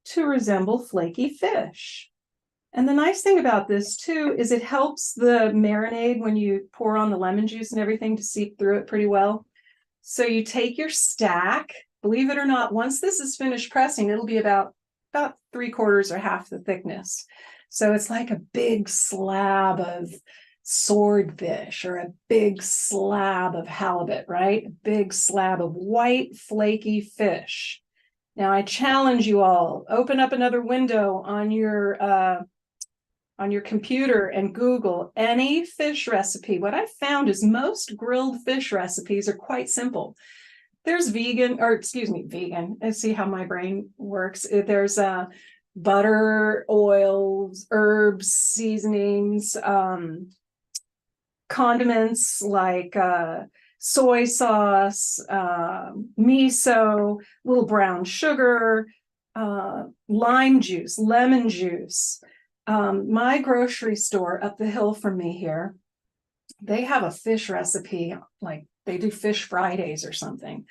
to resemble flaky fish. And the nice thing about this too is it helps the marinade when you pour on the lemon juice and everything to seep through it pretty well. So you take your stack, believe it or not, once this is finished pressing, it'll be about 3/4 or half the thickness. So it's like a big slab of swordfish or a big slab of halibut, right? A big slab of white flaky fish. Now I challenge you all, open up another window on your computer and Google any fish recipe. What I found is most grilled fish recipes are quite simple. There's vegan. Let's see how my brain works. There's butter, oils, herbs, seasonings, condiments like soy sauce, miso, little brown sugar, lime juice, lemon juice. My grocery store up the hill from me here, they have a fish recipe, like they do Fish Fridays or something.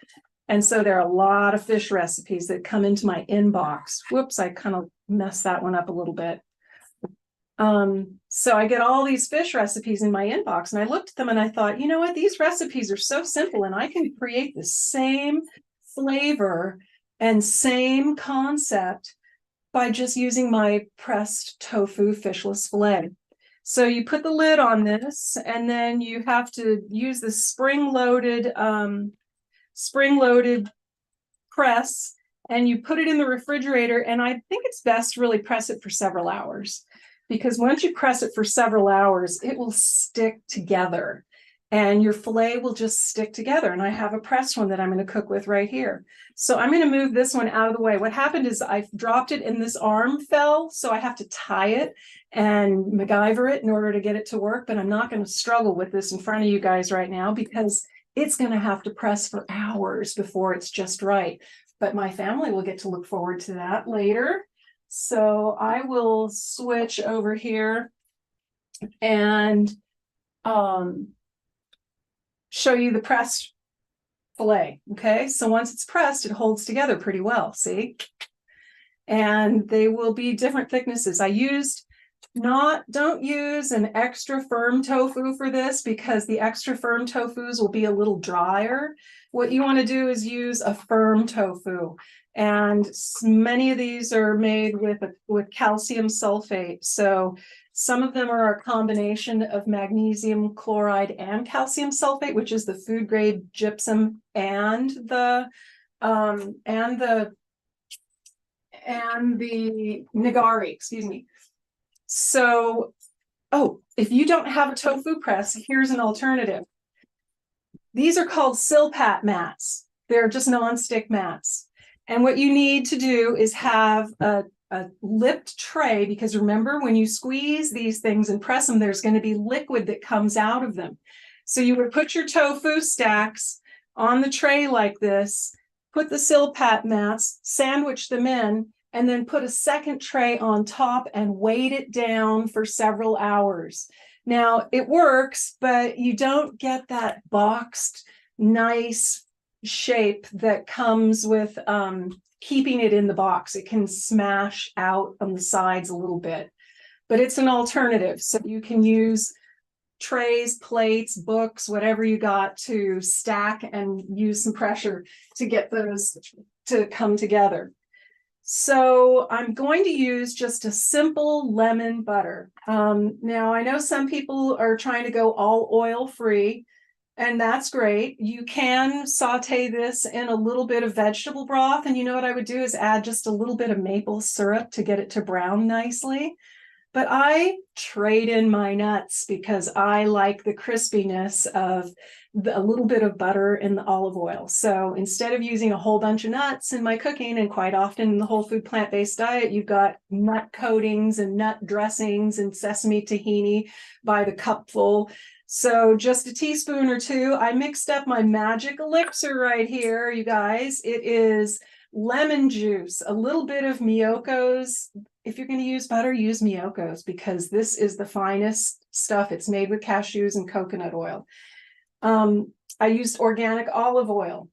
And so there are a lot of fish recipes that come into my inbox. Whoops, I kind of messed that one up a little bit. So I get all these fish recipes in my inbox, and I looked at them and I thought, you know what, these recipes are so simple and I can create the same flavor and same concept by just using my pressed tofu fishless fillet. So you put the lid on this, and then you have to use the spring-loaded press, and you put it in the refrigerator. And I think it's best to really press it for several hours, because once you press it for several hours, it will stick together and your fillet will just stick together. And I have a pressed one that I'm going to cook with right here. So I'm going to move this one out of the way. What happened is I dropped it and this arm fell, so I have to tie it and MacGyver it in order to get it to work. But I'm not going to struggle with this in front of you guys right now, because it's going to have to press for hours before it's just right. But my family will get to look forward to that later. So I will switch over here and show you the pressed fillet. Okay, so once it's pressed, it holds together pretty well, see? And they will be different thicknesses. Don't use an extra firm tofu for this, because the extra firm tofus will be a little drier. What you want to do is use a firm tofu. And many of these are made with calcium sulfate. So some of them are a combination of magnesium chloride and calcium sulfate, which is the food grade gypsum and the nigari, excuse me. So, if you don't have a tofu press, here's an alternative. These are called Silpat mats. They're just nonstick mats. And what you need to do is have a lipped tray, because remember, when you squeeze these things and press them, there's going to be liquid that comes out of them. So you would put your tofu stacks on the tray like this, put the silpat mats, sandwich them in, and then put a second tray on top and weight it down for several hours. Now, it works, but you don't get that boxed, nice shape that comes with keeping it in the box. It can smash out on the sides a little bit, but it's an alternative. So you can use trays, plates, books, whatever you got to stack and use some pressure to get those to come together. So I'm going to use just a simple lemon butter. Now I know some people are trying to go all oil free, and that's great. You can saute this in a little bit of vegetable broth. And you know what I would do is add just a little bit of maple syrup to get it to brown nicely. But I trade in my nuts because I like the crispiness of a little bit of butter in the olive oil. So instead of using a whole bunch of nuts in my cooking, and quite often in the whole food plant-based diet, you've got nut coatings and nut dressings and sesame tahini by the cupful. So just a teaspoon or two. I mixed up my magic elixir right here, you guys. It is lemon juice, a little bit of Miyoko's. If you're going to use butter, use Miyoko's, because this is the finest stuff. It's made with cashews and coconut oil. I used organic olive oil.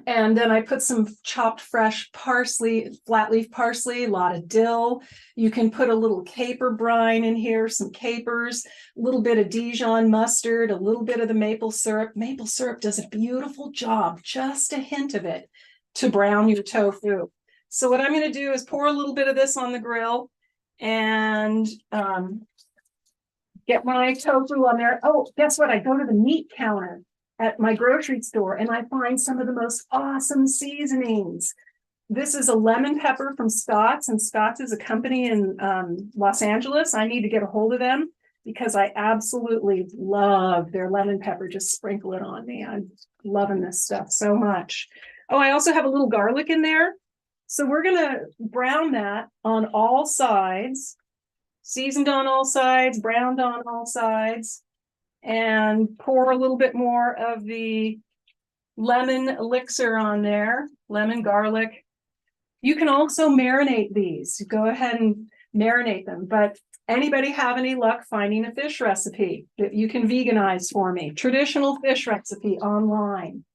And then I put some chopped fresh parsley, flat leaf parsley, a lot of dill. You can put a little caper brine in here, some capers, a little bit of Dijon mustard, a little bit of the maple syrup. Maple syrup does a beautiful job, just a hint of it, to brown your tofu. So what I'm going to do is pour a little bit of this on the grill and get my tofu on there. Oh, guess what? I go to the meat counter at my grocery store and I find some of the most awesome seasonings. This is a lemon pepper from Scott's, and Scott's is a company in Los Angeles. I need to get a hold of them because I absolutely love their lemon pepper. Just sprinkle it on me. I'm loving this stuff so much. Oh, I also have a little garlic in there. So we're going to brown that on all sides, seasoned on all sides, browned on all sides, and pour a little bit more of the lemon elixir on there, lemon garlic. You can also marinate these. Go ahead and marinate them. But anybody have any luck finding a fish recipe that you can veganize for me? Traditional fish recipe online.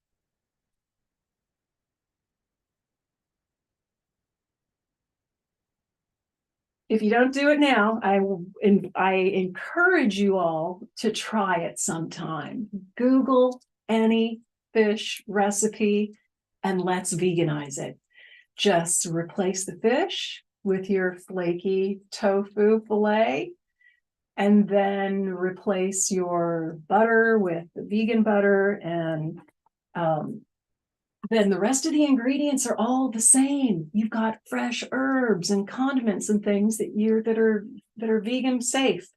If you don't do it now, I encourage you all to try it sometime. Google any fish recipe and let's veganize it. Just replace the fish with your flaky tofu fillet, and then replace your butter with the vegan butter, and then the rest of the ingredients are all the same. You've got fresh herbs and condiments and things that are vegan safe.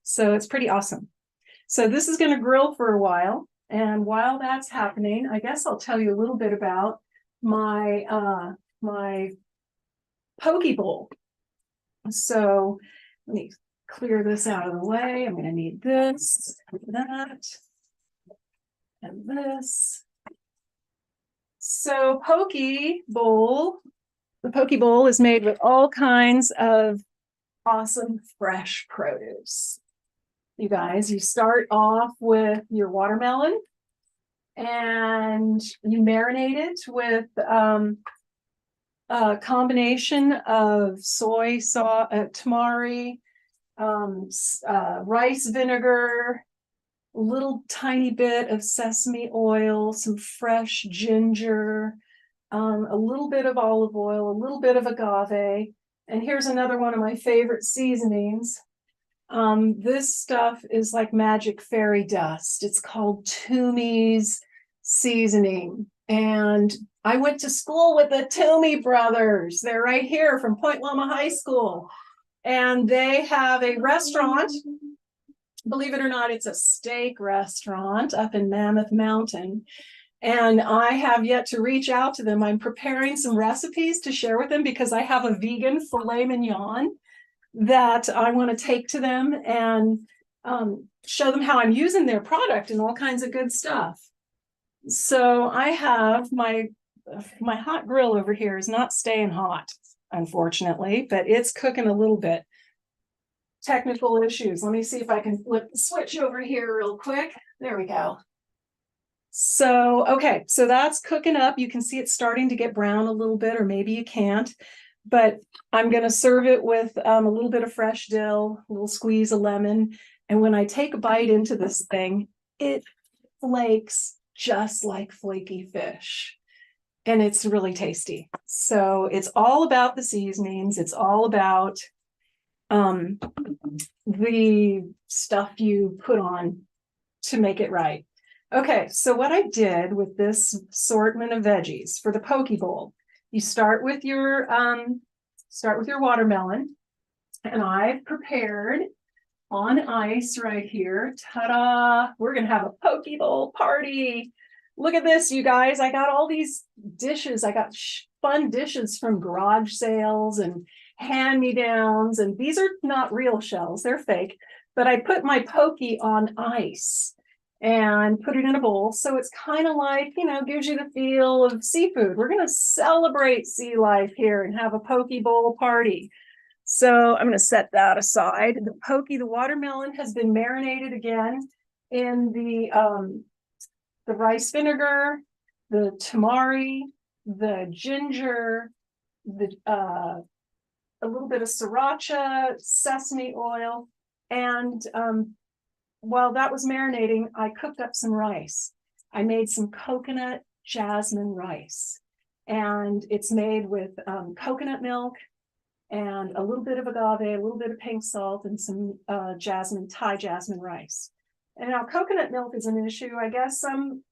So it's pretty awesome. So this is going to grill for a while, and while that's happening, I guess I'll tell you a little bit about my my poke bowl. So let me clear this out of the way. I'm going to need this, that, and this. So the poke bowl is made with all kinds of awesome fresh produce. You guys, you start off with your watermelon and you marinate it with a combination of soy sauce, tamari, rice vinegar, a little tiny bit of sesame oil, some fresh ginger, a little bit of olive oil, a little bit of agave. And here's another one of my favorite seasonings. This stuff is like magic fairy dust. It's called Toomey's seasoning. And I went to school with the Toomey brothers. They're right here from Point Loma High School. And they have a restaurant. Believe it or not, it's a steak restaurant up in Mammoth Mountain. And I have yet to reach out to them. I'm preparing some recipes to share with them because I have a vegan filet mignon that I want to take to them and show them how I'm using their product and all kinds of good stuff. So I have my hot grill over here is not staying hot, unfortunately, but it's cooking a little bit. Technical issues. Let me see if I can flip the switch over here real quick. There we go. So, okay, so that's cooking up. You can see it's starting to get brown a little bit, or maybe you can't. But I'm going to serve it with a little bit of fresh dill, a little squeeze of lemon. And when I take a bite into this thing, it flakes just like flaky fish. And it's really tasty. So it's all about the seasonings. It's all about the stuff you put on to make it right. Okay, so what I did with this assortment of veggies for the poke bowl, you start with your watermelon, and I've prepared on ice right here. Ta-da! We're gonna have a poke bowl party. Look at this, you guys. I got all these dishes. I got fun dishes from garage sales and hand-me-downs, and these are not real shells, they're fake, but I put my poke on ice and put it in a bowl, so it's kind of like, you know, gives you the feel of seafood. We're going to celebrate sea life here and have a poke bowl party. So I'm going to set that aside. The watermelon has been marinated again in the rice vinegar, the tamari, the ginger, a little bit of sriracha, sesame oil, and while that was marinating, I cooked up some rice. I made some coconut jasmine rice, and it's made with coconut milk and a little bit of agave, a little bit of pink salt, and some Thai jasmine rice. And now coconut milk is an issue. I guess some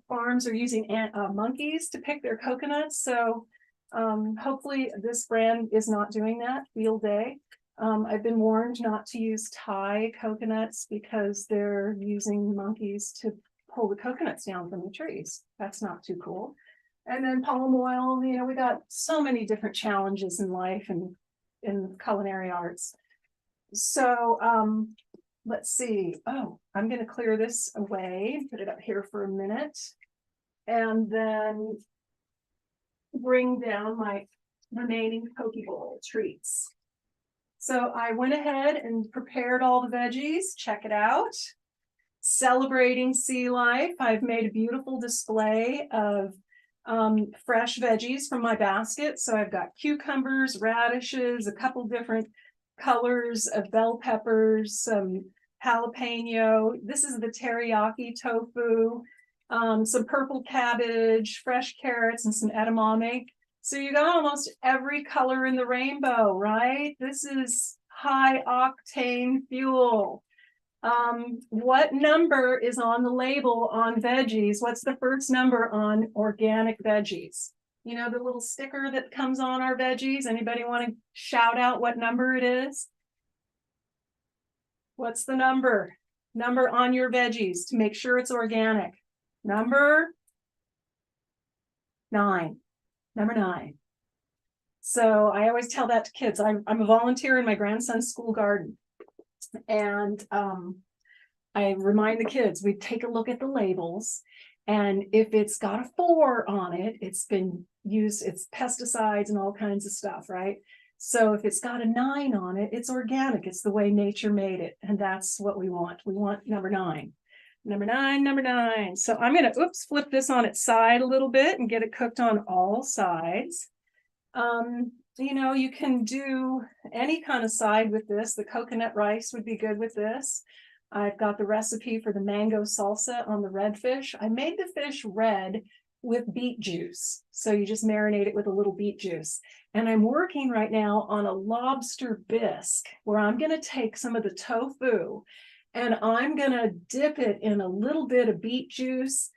farms are using monkeys to pick their coconuts, so hopefully this brand is not doing that. Field day. I've been warned not to use Thai coconuts because they're using monkeys to pull the coconuts down from the trees. That's not too cool. And then palm oil, you know, we got so many different challenges in life and in culinary arts. So let's see. Oh, I'm going to clear this away, put it up here for a minute, and then bring down my remaining poke bowl treats. So I went ahead and prepared all the veggies. Check it out. Celebrating sea life. I've made a beautiful display of fresh veggies from my basket. So I've got cucumbers, radishes, a couple different colors of bell peppers, some jalapeno. This is the teriyaki tofu, some purple cabbage, fresh carrots, and some edamame. So you got almost every color in the rainbow, right? This is high octane fuel. What number is on the label on veggies? What's the first number on organic veggies? You know, the little sticker that comes on our veggies. Anybody want to shout out what number it is? What's the number on your veggies to make sure it's organic? Number 9. Number 9. So I always tell that to kids. I'm a volunteer in my grandson's school garden. And I remind the kids, we take a look at the labels. And if it's got a 4 on it, it's been used, it's pesticides and all kinds of stuff, right? So if it's got a 9 on it, it's organic. It's the way nature made it. And that's what we want. We want number 9. Number 9, number 9. So I'm going to, flip this on its side a little bit and get it cooked on all sides. You know, you can do any kind of side with this. The coconut rice would be good with this. I've got the recipe for the mango salsa on the red fish. I made the fish red with beet juice. So you just marinate it with a little beet juice. And I'm working right now on a lobster bisque where I'm going to take some of the tofu and I'm going to dip it in a little bit of beet juice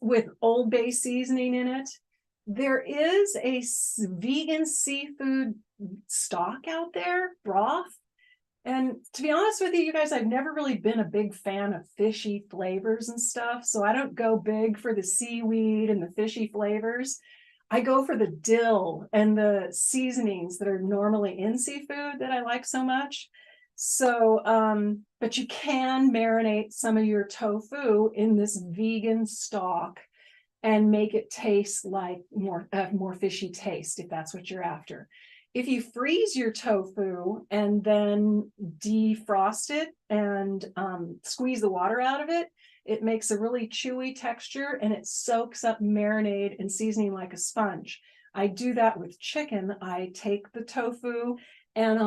with Old Bay seasoning in it. There is a vegan seafood stock out there, broth, And to be honest with you guys, I've never really been a big fan of fishy flavors and stuff. So I don't go big for the seaweed and the fishy flavors. I go for the dill and the seasonings that are normally in seafood that I like so much. So, but you can marinate some of your tofu in this vegan stock and make it taste like more fishy taste, if that's what you're after. If you freeze your tofu and then defrost it and squeeze the water out of it, it makes a really chewy texture and it soaks up marinade and seasoning like a sponge. I do that with chicken. I take the tofu and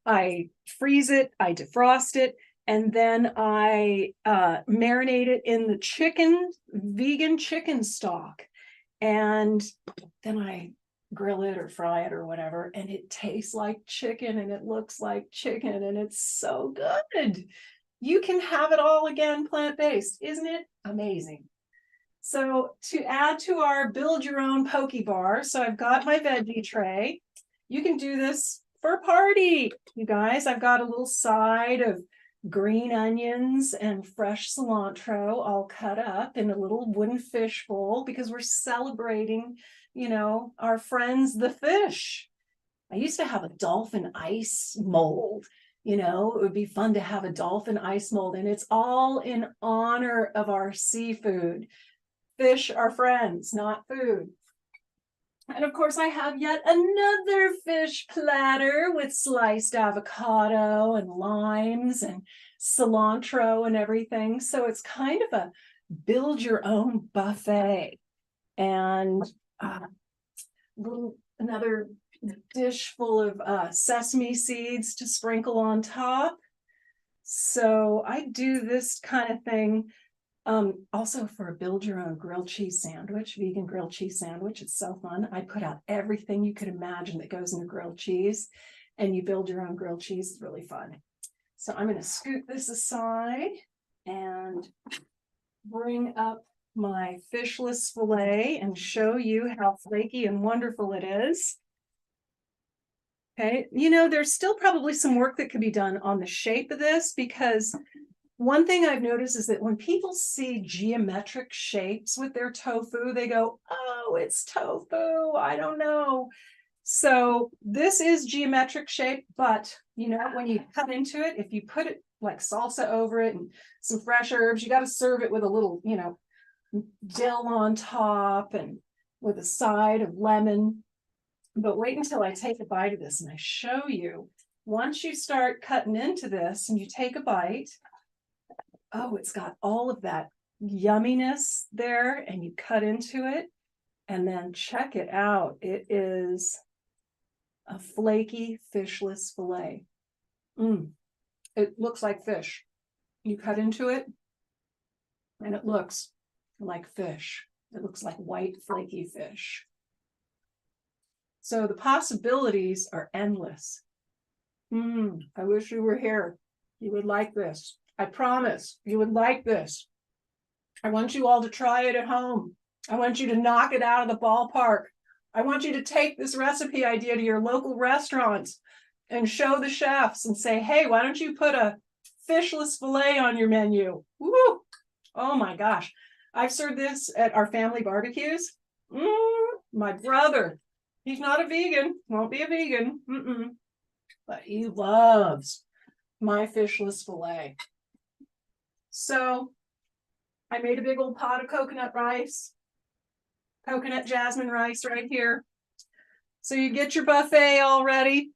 I freeze it, I defrost it, and then I marinate it in the vegan chicken stock. And then I grill it or fry it or whatever, and it tastes like chicken and it looks like chicken and it's so good. You can have it all again plant-based. Isn't it amazing? So to add to our build your own poke bar, so I've got my veggie tray. You can do this for a party, you guys. I've got a little side of green onions and fresh cilantro all cut up in a little wooden fish bowl because we're celebrating, you know, our friends, the fish. I used to have a dolphin ice mold. You know, it would be fun to have a dolphin ice mold, and it's all in honor of our seafood. Fish are friends, not food. And of course, I have yet another fish platter with sliced avocado and limes and cilantro and everything. So it's kind of a build your own buffet. And another dish full of sesame seeds to sprinkle on top. So I do this kind of thing also for a build your own grilled cheese sandwich, vegan grilled cheese sandwich. It's so fun. I put out everything you could imagine that goes into grilled cheese, and you build your own grilled cheese. It's really fun. So I'm going to scoot this aside and bring up my fishless fillet and show you how flaky and wonderful it is. Okay, you know, there's still probably some work that could be done on the shape of this, because one thing I've noticed is that when people see geometric shapes with their tofu, they go, oh, it's tofu, I don't know. So this is geometric shape, but you know, when you cut into it, if you put it like salsa over it and some fresh herbs, you got to serve it with a little, you know, dill on top and with a side of lemon. But wait until I take a bite of this and I show you. Once you start cutting into this and you take a bite, oh, it's got all of that yumminess there, and you cut into it, and then check it out. It is a flaky fishless fillet. It looks like fish. You cut into it, and it looks like fish. It looks like white flaky fish. So the possibilities are endless. I wish you were here. You would like this. I promise you would like this. I want you all to try it at home. I want you to knock it out of the ballpark. I want you to take this recipe idea to your local restaurants and show the chefs and say, hey, why don't you put a fishless fillet on your menu? Woo! Oh my gosh. I've served this at our family barbecues. My brother, he's not a vegan, won't be a vegan, but he loves my fishless fillet. So I made a big old pot of coconut rice, coconut jasmine rice right here. So you get your buffet all ready.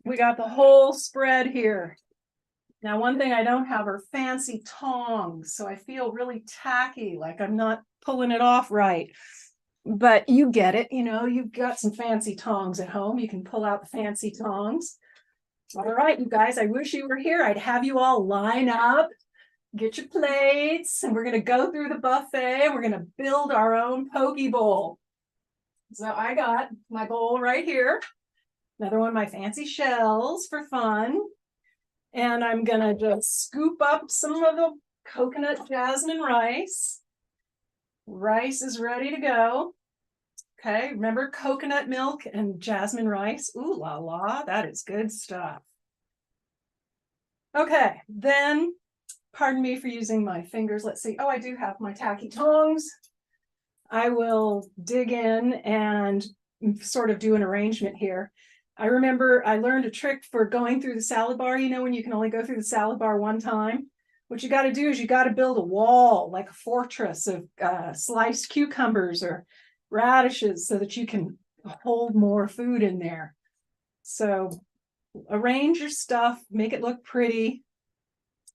We got the whole spread here. Now, one thing I don't have are fancy tongs, so I feel really tacky, like I'm not pulling it off right. But you get it, you know, you've got some fancy tongs at home. You can pull out the fancy tongs. All right, you guys, I wish you were here. I'd have you all line up, get your plates, and we're going to go through the buffet. We're going to build our own poke bowl. So I got my bowl right here. Another one of my fancy shells for fun. And I'm going to just scoop up some of the coconut jasmine rice. Rice is ready to go. Okay, remember coconut milk and jasmine rice. Ooh la la, that is good stuff. Okay, then, pardon me for using my fingers. Let's see. Oh, I do have my tacky tongs. I will dig in and sort of do an arrangement here. I remember I learned a trick for going through the salad bar. You know, when you can only go through the salad bar one time, what you got to do is you got to build a wall, like a fortress of sliced cucumbers or radishes so that you can hold more food in there. So arrange your stuff, make it look pretty,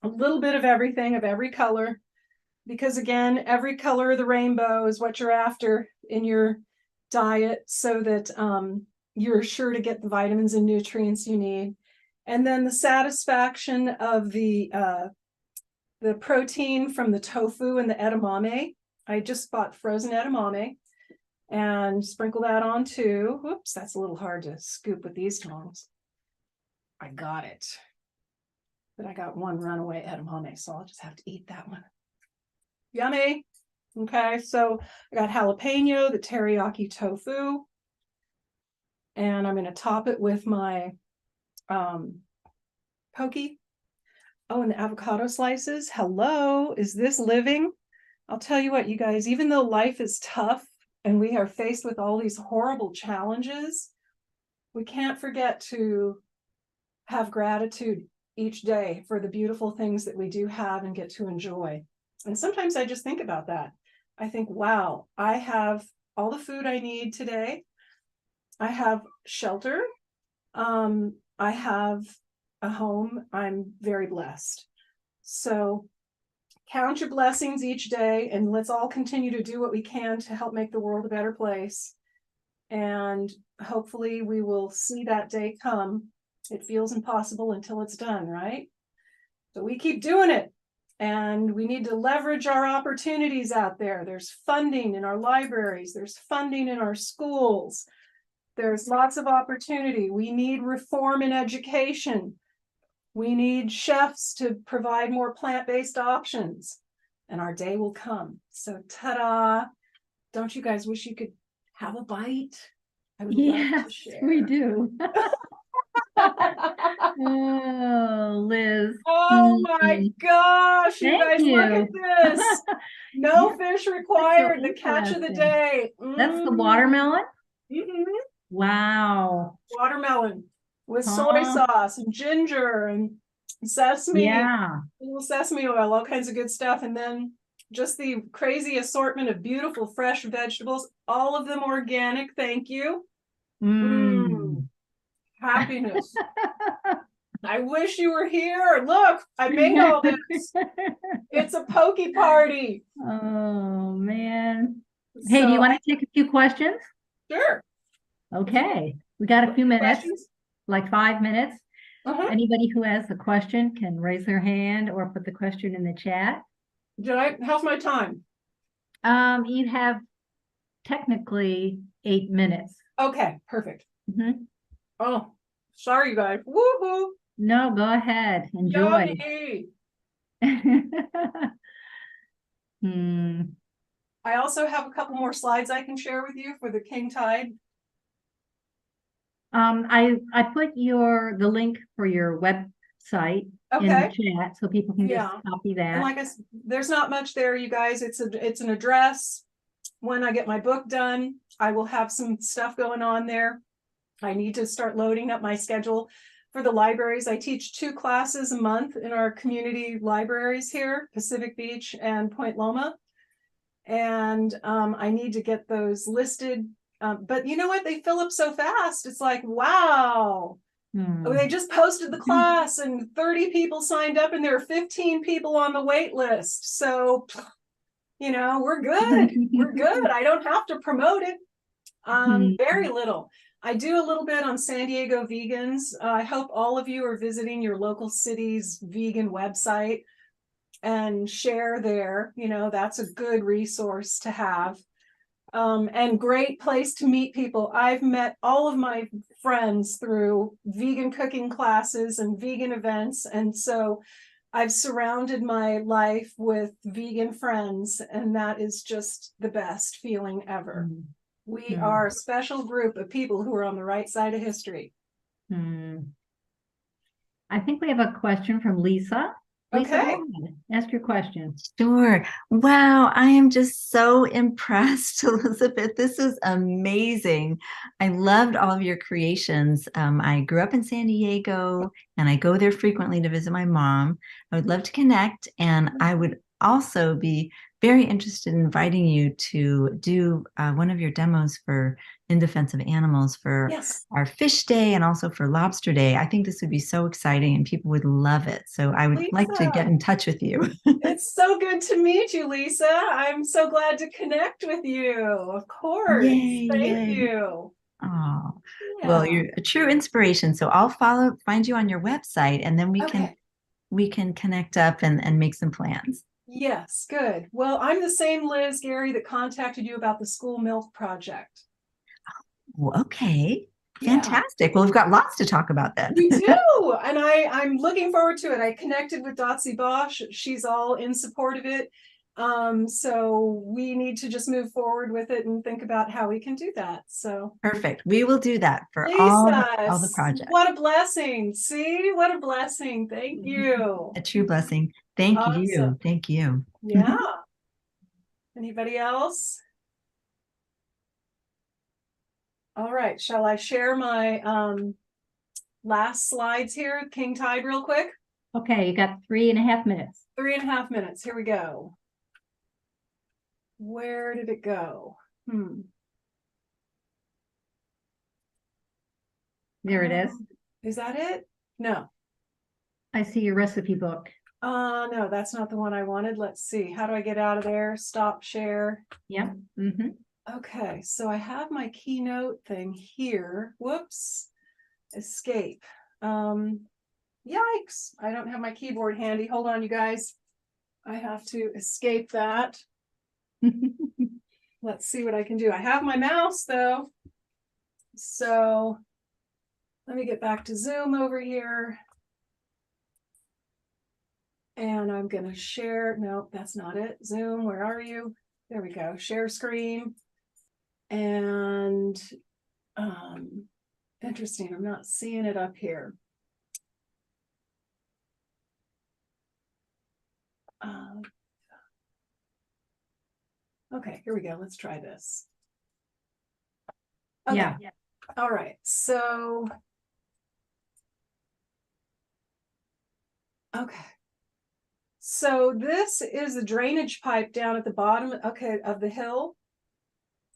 a little bit of everything, of every color, because again, every color of the rainbow is what you're after in your diet so that you're sure to get the vitamins and nutrients you need. And then the satisfaction of the protein from the tofu and the edamame. I just bought frozen edamame and sprinkle that on too. Whoops, that's a little hard to scoop with these tongs. I got it. But I got one runaway edamame, so I'll just have to eat that one. Yummy. Okay, so I got jalapeno, the teriyaki tofu, and I'm going to top it with my poke. Oh, and the avocado slices. Hello, is this living? I'll tell you what, you guys, even though life is tough and we are faced with all these horrible challenges, we can't forget to have gratitude each day for the beautiful things that we do have and get to enjoy. And sometimes I just think about that. I think, wow, I have all the food I need today. I have shelter. I have a home. I'm very blessed. So count your blessings each day and let's all continue to do what we can to help make the world a better place. And hopefully we will see that day come. It feels impossible until it's done, right? So we keep doing it. And we need to leverage our opportunities out there. There's funding in our libraries. There's funding in our schools. There's lots of opportunity. We need reform in education. We need chefs to provide more plant-based options. And our day will come. So ta-da. Don't you guys wish you could have a bite? I would love to share. We do. Oh, Liz. Oh my gosh, you guys, look at this. No fish required, so the catch of the day. That's the watermelon? Mm-hmm. Wow. Watermelon with soy sauce and ginger and sesame. Yeah. Little sesame oil, all kinds of good stuff. And then just the crazy assortment of beautiful fresh vegetables, all of them organic. Thank you. Happiness. I wish you were here. Look, I made all this. It's a pokey party. Oh, man. Hey, do you want to take a few questions? Sure. Okay. We got a few minutes, like 5 minutes. Anybody who has a question can raise their hand or put the question in the chat. How's my time? You have technically 8 minutes. Okay, perfect. Oh, sorry, you guys. Woohoo! No, go ahead. Enjoy. I also have a couple more slides I can share with you for the King Tide. I put the link for your website in the chat so people can just copy that. And like I said, there's not much there, you guys. It's an address. When I get my book done, I will have some stuff going on there. I need to start loading up my schedule for the libraries. I teach 2 classes a month in our community libraries here, Pacific Beach and Point Loma. And I need to get those listed. But you know what? They fill up so fast. It's like, wow. They just posted the class and 30 people signed up and there are 15 people on the wait list. So, you know, we're good. We're good. I don't have to promote it. Very little. I do a little bit on San Diego vegans. I hope all of you are visiting your local city's vegan website and share there. You know, that's a good resource to have. And great place to meet people. I've met all of my friends through vegan cooking classes and vegan events. And so I've surrounded my life with vegan friends, and that is just the best feeling ever. We are a special group of people who are on the right side of history. I think we have a question from Lisa. Lisa, Okay. go ahead. Ask your question. Sure. Wow, I am just so impressed, Elizabeth. This is amazing. I loved all of your creations. I grew up in San Diego and I go there frequently to visit my mom. I would love to connect, and I would also be very interested in inviting you to do one of your demos for In Defense of Animals for our Fish Day and also for Lobster Day. I think this would be so exciting and people would love it. So I would like to get in touch with you. It's so good to meet you, Lisa. I'm so glad to connect with you. Of course. Yay, Thank yay. you. Oh, well, you're a true inspiration. So I'll find you on your website, and then we can connect up and make some plans. Yes, good. Well, I'm the same Liz, Gary, that contacted you about the school milk project. Well, okay. Fantastic. Well, we've got lots to talk about then. We do. And I'm looking forward to it. I connected with Dotsie Bosch. She's all in support of it. So we need to just move forward with it and think about how we can do that. So perfect. We will do that for Lisa, all the projects. What a blessing. See, what a blessing. Thank you. A true blessing. Thank you. Thank you. Yeah. Anybody else? All right. Shall I share my last slides here, King Tide, real quick? Okay, you got 3.5 minutes. 3.5 minutes. Here we go. Where did it go? There it is. Is that it? No. I see your recipe book. No, that's not the one I wanted. Let's see. How do I get out of there? Stop share. Yep. Okay, so I have my Keynote thing here. Whoops. Escape. Yikes. I don't have my keyboard handy. Hold on, you guys. I have to escape that. Let's see what I can do. I have my mouse though. So let me get back to Zoom over here. And I'm going to share. No, that's not it. Zoom, where are you? There we go. Share screen. And interesting. I'm not seeing it up here. Okay, here we go. Let's try this. Okay. Yeah. All right. So, okay. So this is the drainage pipe down at the bottom, of the hill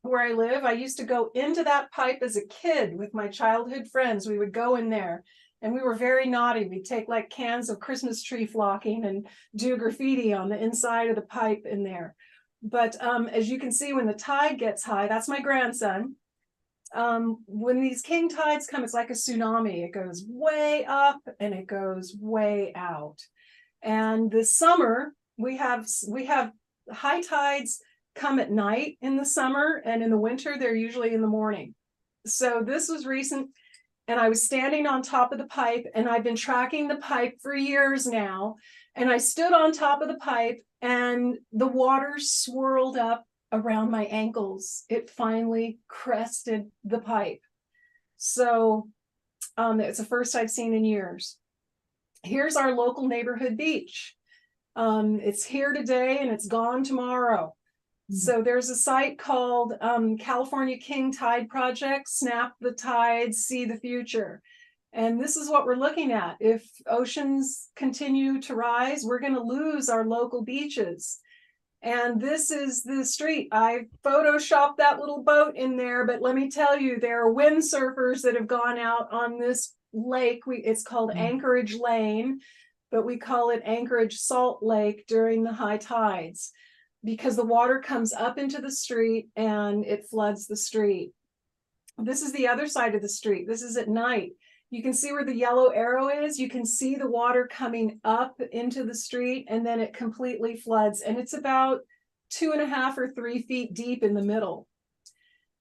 where I live. I used to go into that pipe as a kid with my childhood friends. We would go in there and we were very naughty. We'd take like cans of Christmas tree flocking and do graffiti on the inside of the pipe in there. But as you can see, when the tide gets high, that's my grandson. When these king tides come, it's like a tsunami. It goes way up and it goes way out. And this summer, we have high tides come at night in the summer, and in the winter, they're usually in the morning. So this was recent, and I was standing on top of the pipe, and I've been tracking the pipe for years now. And I stood on top of the pipe, and the water swirled up around my ankles. It finally crested the pipe. So it's the first I've seen in years. Here's our local neighborhood beach. It's here today and it's gone tomorrow. So there's a site called California King Tide Project, Snap the Tides, See the Future. And this is what we're looking at. If oceans continue to rise, we're going to lose our local beaches. And this is the street. I photoshopped that little boat in there, but let me tell you, there are windsurfers that have gone out on this lake. It's called Anchorage Lane, but we call it Anchorage Salt Lake during the high tides because the water comes up into the street and it floods the street. This is the other side of the street. This is at night. You can see where the yellow arrow is. You can see the water coming up into the street and then it completely floods. And it's about 2.5 or 3 feet deep in the middle.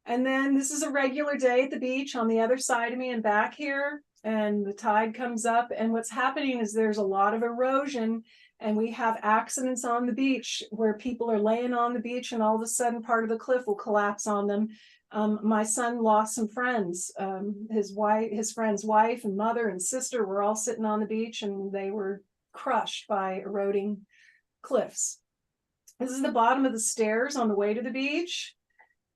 And then this is a regular day at the beach on the other side of me and back here. And the tide comes up. And what's happening is there's a lot of erosion. And we have accidents on the beach where people are laying on the beach and all of a sudden part of the cliff will collapse on them. My son lost some friends. His friend's wife and mother and sister were all sitting on the beach, and they were crushed by eroding cliffs. This is the bottom of the stairs on the way to the beach.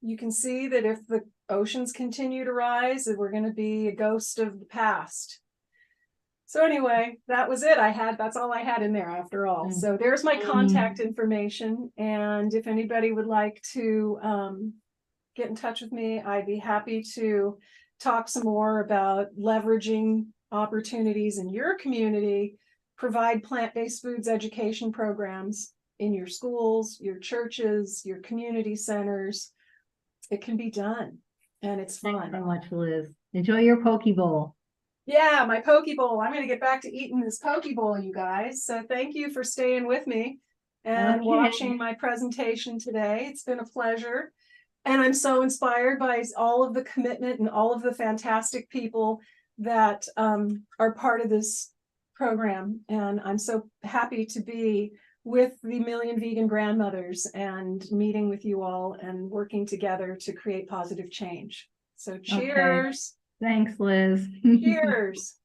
You can see that if the oceans continue to rise, that we're going to be a ghost of the past. So anyway, that was it. That's all I had in there after all. So there's my contact information. And if anybody would like to get in touch with me, I'd be happy to talk some more about leveraging opportunities in your community, provide plant-based foods education programs in your schools, your churches, your community centers. It can be done, and it's fun. Thanks so much, Liz. Enjoy your poke bowl. Yeah, my poke bowl. I'm going to get back to eating this poke bowl, you guys. So thank you for staying with me and watching my presentation today. It's been a pleasure. And I'm so inspired by all of the commitment and all of the fantastic people that are part of this program. And I'm so happy to be with the Million Vegan Grandmothers and meeting with you all and working together to create positive change. So cheers. Okay. Thanks, Liz. Cheers.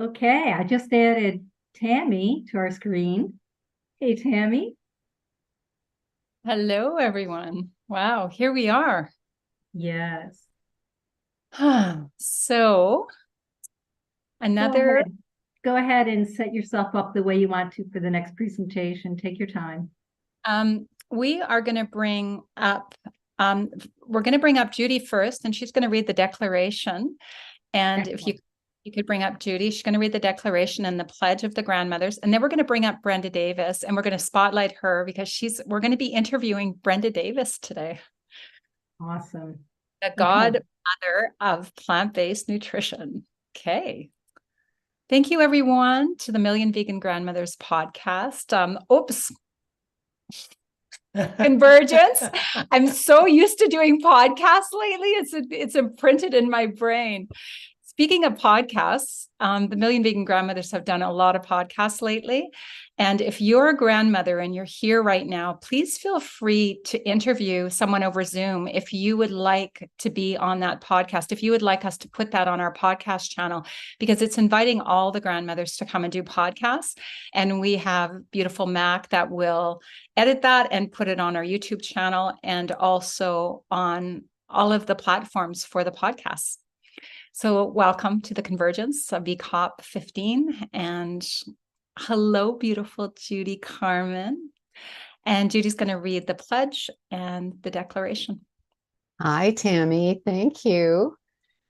Okay, I just added Tammy to our screen. Hey, Tammy. Hello, everyone. Wow, here we are. Yes. So another. Go ahead and set yourself up the way you want to for the next presentation. Take your time. We are going to bring up, we're going to bring up Judy first, and she's going to read the declaration. And if you could bring up Judy, she's going to read the declaration and the pledge of the grandmothers. And then we're going to bring up Brenda Davis, and we're going to spotlight her because we're going to be interviewing Brenda Davis today. Awesome. The godmother of plant-based nutrition. Okay. Thank you, everyone, to the Million Vegan Grandmothers podcast. Convergence. I'm so used to doing podcasts lately. It's imprinted in my brain. Speaking of podcasts, the Million Vegan Grandmothers have done a lot of podcasts lately. And if you're a grandmother and you're here right now, please feel free to interview someone over Zoom if you would like to be on that podcast, if you would like us to put that on our podcast channel, because it's inviting all the grandmothers to come and do podcasts. And we have beautiful Mac that will edit that and put it on our YouTube channel and also on all of the platforms for the podcasts. So welcome to the Convergence of VCOP15, and hello, beautiful Judy Carmen. And Judy's going to read the pledge and the declaration. Hi, Tammy. Thank you.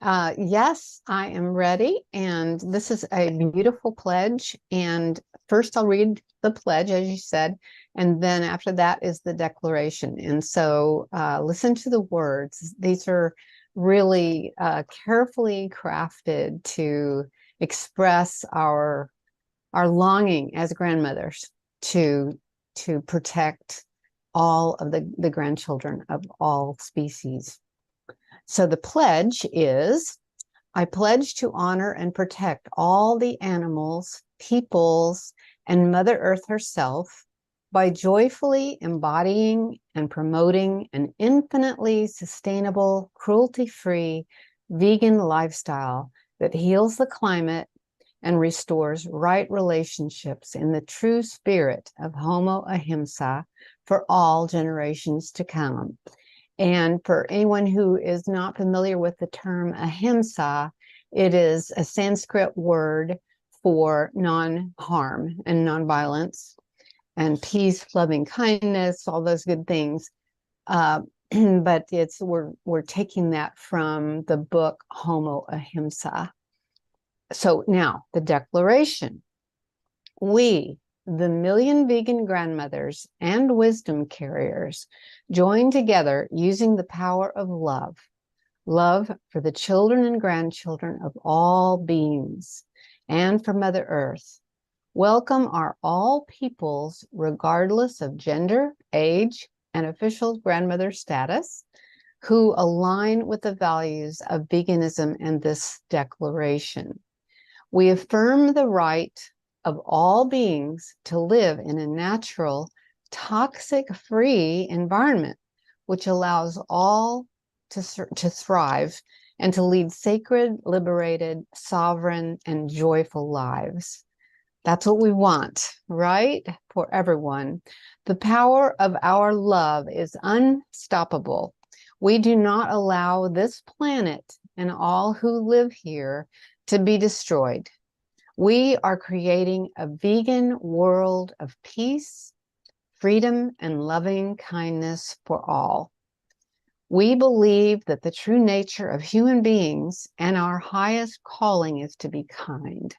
Yes, I am ready. And this is a beautiful pledge. And first I'll read the pledge, as you said, and then after that is the declaration. And so listen to the words. These are really carefully crafted to express our longing as grandmothers to protect all of the grandchildren of all species. So the pledge is, I pledge to honor and protect all the animals, peoples, and Mother Earth herself by joyfully embodying and promoting an infinitely sustainable, cruelty-free, vegan lifestyle that heals the climate and restores right relationships in the true spirit of Homo Ahimsa for all generations to come. And for anyone who is not familiar with the term Ahimsa, it is a Sanskrit word for non-harm and non-violence and peace, loving kindness, all those good things. But we're taking that from the book Homo Ahimsa. So now the declaration. We, the Million Vegan Grandmothers and wisdom carriers, join together using the power of love for the children and grandchildren of all beings, and for Mother Earth. Welcome our all peoples, regardless of gender, age, and official grandmother status, who align with the values of veganism and this declaration. We affirm the right of all beings to live in a natural, toxic-free environment which allows all to thrive and to lead sacred, liberated, sovereign, and joyful lives. That's what we want, right? For everyone. The power of our love is unstoppable. We do not allow this planet and all who live here to be destroyed. We are creating a vegan world of peace, freedom, and loving kindness for all. We believe that the true nature of human beings and our highest calling is to be kind,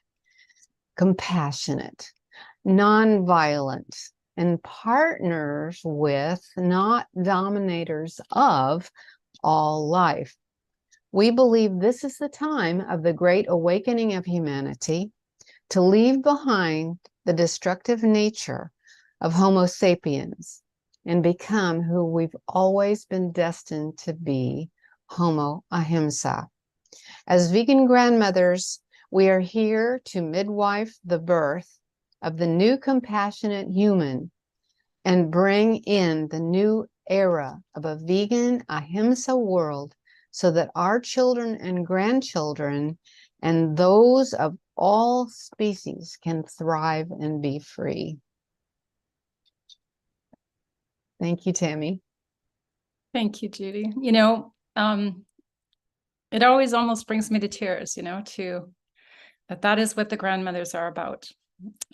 compassionate, nonviolent, and partners with, not dominators of, all life. We believe this is the time of the great awakening of humanity to leave behind the destructive nature of Homo sapiens and become who we've always been destined to be, Homo ahimsa. As vegan grandmothers, we are here to midwife the birth of the new compassionate human and bring in the new era of a vegan ahimsa world so that our children and grandchildren and those of all species can thrive and be free. Thank you, Tammy. Thank you, Judy. You know, it always almost brings me to tears, you know, that is what the grandmothers are about.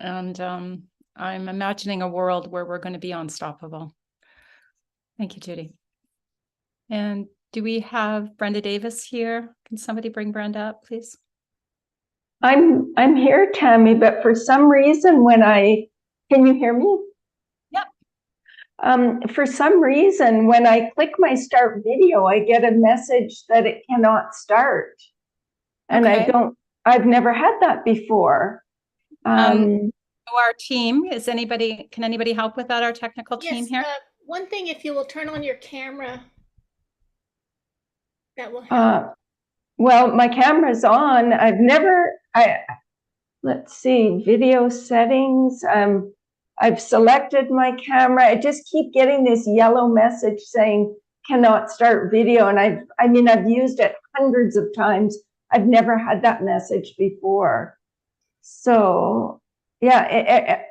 And I'm imagining a world where we're going to be unstoppable. Thank you, Judy. And do we have Brenda Davis here? Can somebody bring Brenda up, please? I'm here, Tammy, but for some reason can you hear me? Yep. For some reason, when I click my start video, I get a message that it cannot start. And okay. I've never had that before. Our team, can anybody help with that? Our technical team here? One thing, if you will turn on your camera, that will help. Well, my camera's on. Let's see, video settings. I've selected my camera. I just keep getting this yellow message saying cannot start video. And I've used it hundreds of times. I've never had that message before. So yeah,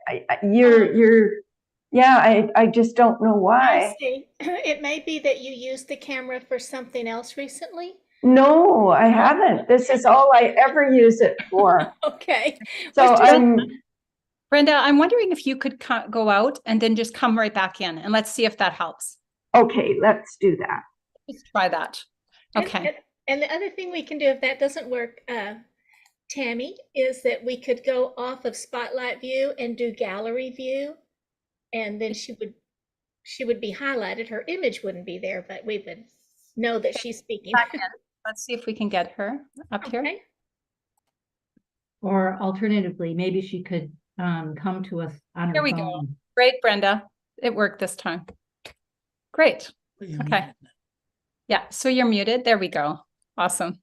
I just don't know why. I see. It may be that you used the camera for something else recently. No, I haven't. This is all I ever use it for. Okay. So Brenda, I'm wondering if you could go out and then just come right back in, and let's see if that helps. Okay, let's do that. Let's try that. Okay. And the other thing we can do if that doesn't work, Tammy, is that we could go off of Spotlight View and do Gallery View, and then she would be highlighted. Her image wouldn't be there, but we would know that she's speaking. Let's see if we can get her up here. Or alternatively, maybe she could come to us on her phone. Here we go. Great, Brenda. It worked this time. Great. Okay. Yeah, so you're muted. There we go. Awesome.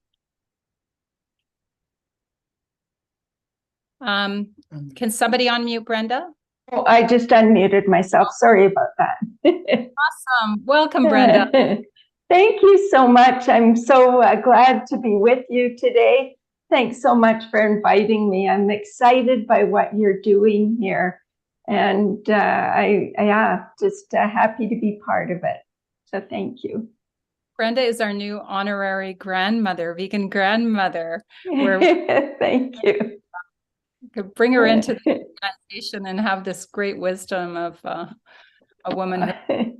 Can somebody unmute Brenda? Oh, I just unmuted myself. Sorry about that. Awesome. Welcome, Brenda. Thank you so much. I'm so glad to be with you today. Thanks so much for inviting me. I'm excited by what you're doing here. And just happy to be part of it. So thank you. Brenda is our new honorary grandmother, vegan grandmother. Thank you. Could bring her into the organization and have this great wisdom of a woman who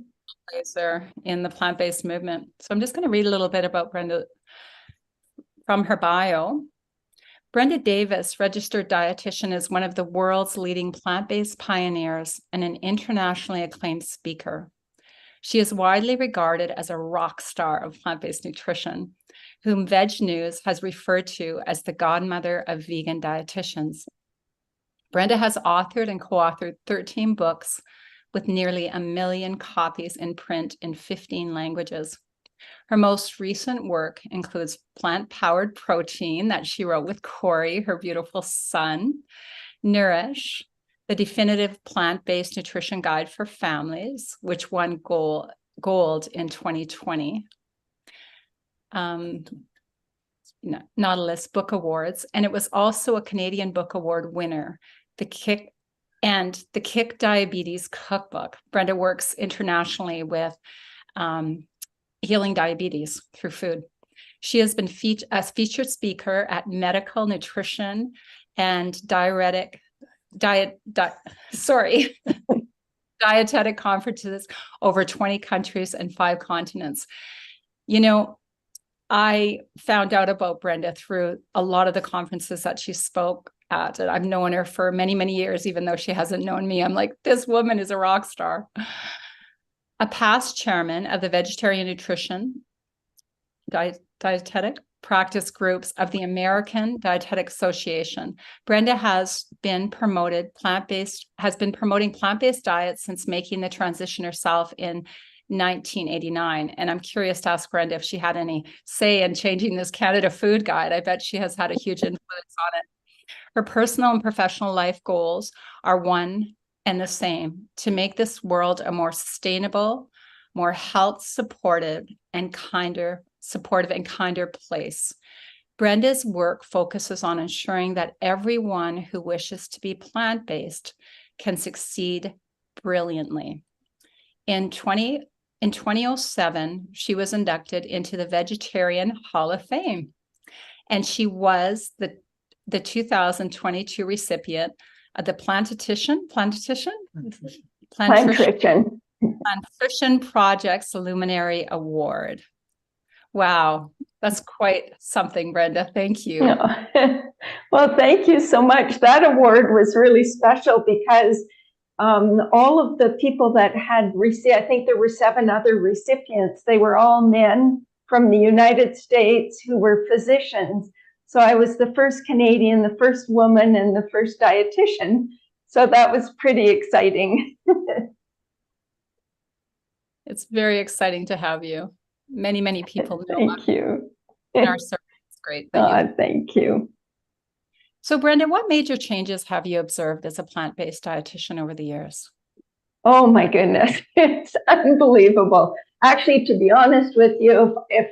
plays her in the plant-based movement. So I'm just going to read a little bit about Brenda from her bio. Brenda Davis, registered dietitian, is one of the world's leading plant-based pioneers and an internationally acclaimed speaker. She is widely regarded as a rock star of plant-based nutrition, whom Veg News has referred to as the godmother of vegan dietitians. Brenda has authored and co-authored 13 books with nearly 1 million copies in print in 15 languages. Her most recent work includes Plant-Powered Protein that she wrote with Corey, her beautiful son, Nourish, the definitive plant-based nutrition guide for families, which won Gold in 2020. Nautilus Book Awards, and it was also a Canadian Book Award winner. The Kick Diabetes Cookbook. Brenda works internationally with healing diabetes through food. She has been a featured speaker at medical, nutrition, and dietetic conferences over 20 countries and 5 continents. You know, I found out about Brenda through a lot of the conferences that she spoke at. And I've known her for many, many years, even though she hasn't known me. I'm like, this woman is a rock star. A past chairman of the Vegetarian Nutrition Dietetic Practice Groups of the American Dietetic Association. Brenda has been promoting plant-based diets since making the transition herself in 1989. And I'm curious to ask Brenda if she had any say in changing this Canada Food Guide. I bet she has had a huge influence on it. Her personal and professional life goals are one and the same: to make this world a more sustainable, more health supportive and kinder place. Brenda's work focuses on ensuring that everyone who wishes to be plant-based can succeed brilliantly. In 2007, she was inducted into the Vegetarian Hall of Fame, and she was the 2022 recipient of the Plantition Project's Luminary Award. Wow, that's quite something, Brenda. Thank you. Well, thank you so much. That award was really special because all of the people that had received, I think there were 7 other recipients, they were all men from the United States who were physicians. So I was the first Canadian, the first woman, and the first dietitian. So that was pretty exciting. It's very exciting to have you. Many, many people know. Thank you. In our circle. It's great. Thank you. So Brenda, what major changes have you observed as a plant-based dietitian over the years? Oh my goodness, it's unbelievable. Actually, to be honest with you, if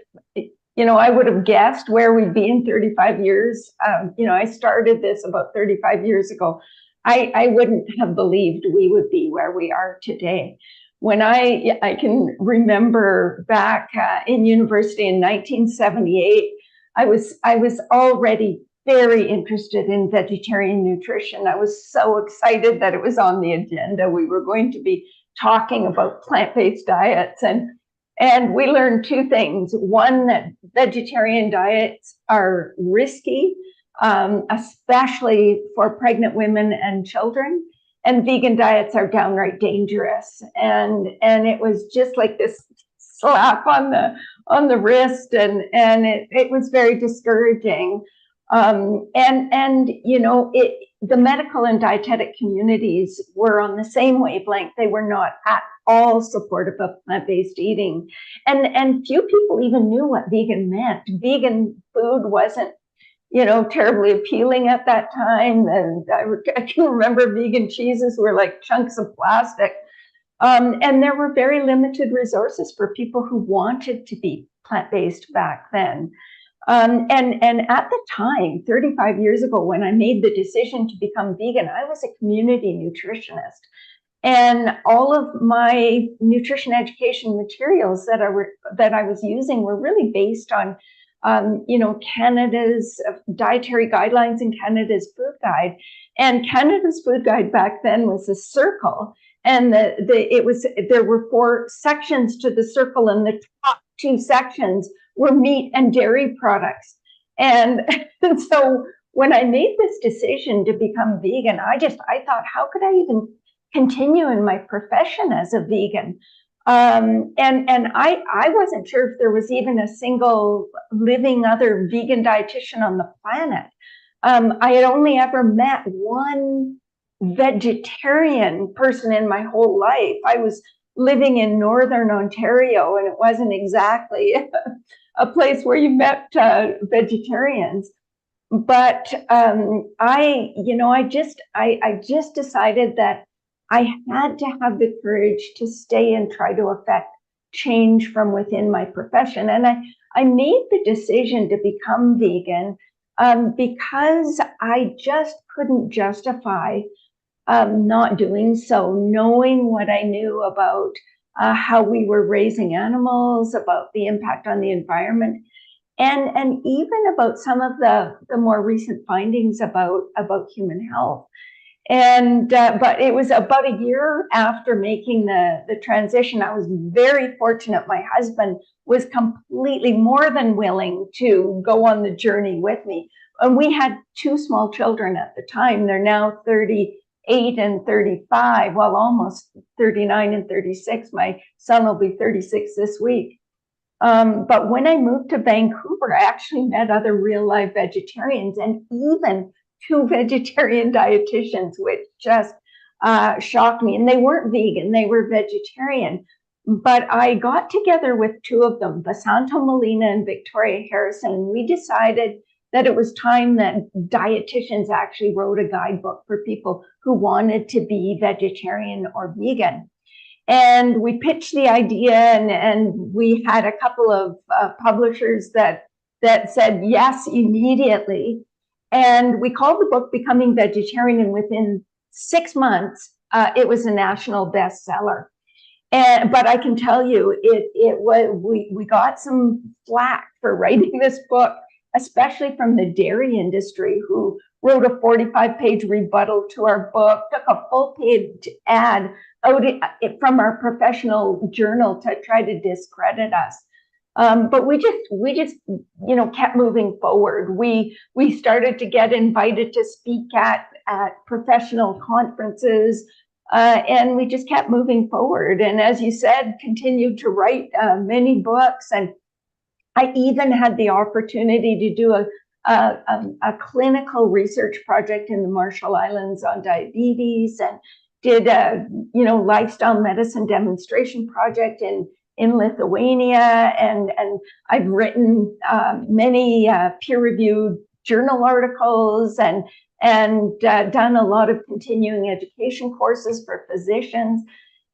I would have guessed where we'd be in 35 years. I started this about 35 years ago. I wouldn't have believed we would be where we are today. When I can remember back in university in 1978, I was already very interested in vegetarian nutrition. I was so excited that it was on the agenda. We were going to be talking about plant-based diets, and we learned 2 things. One, that vegetarian diets are risky, especially for pregnant women and children, and vegan diets are downright dangerous. And it was just like this slap on the wrist, and it was very discouraging. The medical and dietetic communities were on the same wavelength. They were not at all supportive of plant-based eating. And few people even knew what vegan meant. Vegan food wasn't, terribly appealing at that time. And I can remember vegan cheeses were like chunks of plastic. And there were very limited resources for people who wanted to be plant-based back then. And at the time, 35 years ago, when I made the decision to become vegan, I was a community nutritionist. And all of my nutrition education materials that I was using were really based on, Canada's dietary guidelines and Canada's food guide. And Canada's food guide back then was a circle, and there were 4 sections to the circle, and the top 2 sections were meat and dairy products. And so when I made this decision to become vegan, I thought, how could I even continue in my profession as a vegan? And I wasn't sure if there was even a single living other vegan dietitian on the planet. I had only ever met one vegetarian person in my whole life. I was living in Northern Ontario, and it wasn't exactly a place where you met vegetarians. But I just decided that I had to have the courage to stay and try to change from within my profession. And I made the decision to become vegan because I just couldn't justify not doing so, knowing what I knew about how we were raising animals, about the impact on the environment, and even about some of the more recent findings about human health. And but it was about a year after making the transition. I was very fortunate. My husband was completely more than willing to go on the journey with me. And we had 2 small children at the time. They're now 38 and 35, well, almost 39 and 36. My son will be 36 this week. But when I moved to Vancouver, I actually met other real life vegetarians, and even 2 vegetarian dietitians, which just shocked me. And they weren't vegan, they were vegetarian. But I got together with 2 of them, Basanto Molina and Victoria Harrison, and we decided that it was time that dietitians actually wrote a guidebook for people who wanted to be vegetarian or vegan. And we pitched the idea, and we had a couple of publishers that said yes immediately. And we called the book Becoming Vegetarian, and within 6 months, it was a national bestseller. But I can tell you, we got some flack for writing this book, especially from the dairy industry, who wrote a 45-page rebuttal to our book, took a full-page ad out from our professional journal to try to discredit us. But we just kept moving forward. We started to get invited to speak at professional conferences, and we just kept moving forward. And as you said, continued to write many books. And I even had the opportunity to do a clinical research project in the Marshall Islands on diabetes, and did a lifestyle medicine demonstration project in Lithuania, and I've written many peer-reviewed journal articles, and done a lot of continuing education courses for physicians.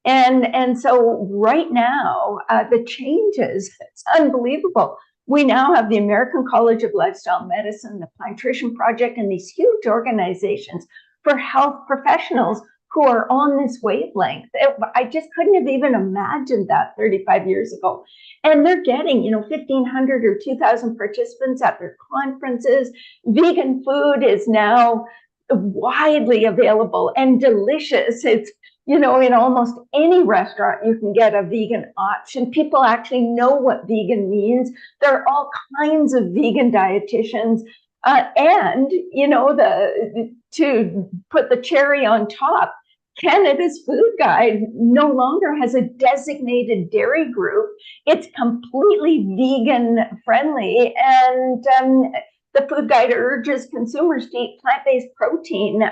And so right now, the changes, it's unbelievable. We now have the American College of Lifestyle Medicine, the Plantation Project, and these huge organizations for health professionals who are on this wavelength. I just couldn't have even imagined that 35 years ago. And they're getting, 1,500 or 2,000 participants at their conferences. Vegan food is now widely available and delicious. It's, in almost any restaurant, you can get a vegan option. People actually know what vegan means. There are all kinds of vegan dietitians. And, to put the cherry on top, Canada's Food Guide no longer has a designated dairy group. It's completely vegan friendly, and the Food Guide urges consumers to eat plant-based protein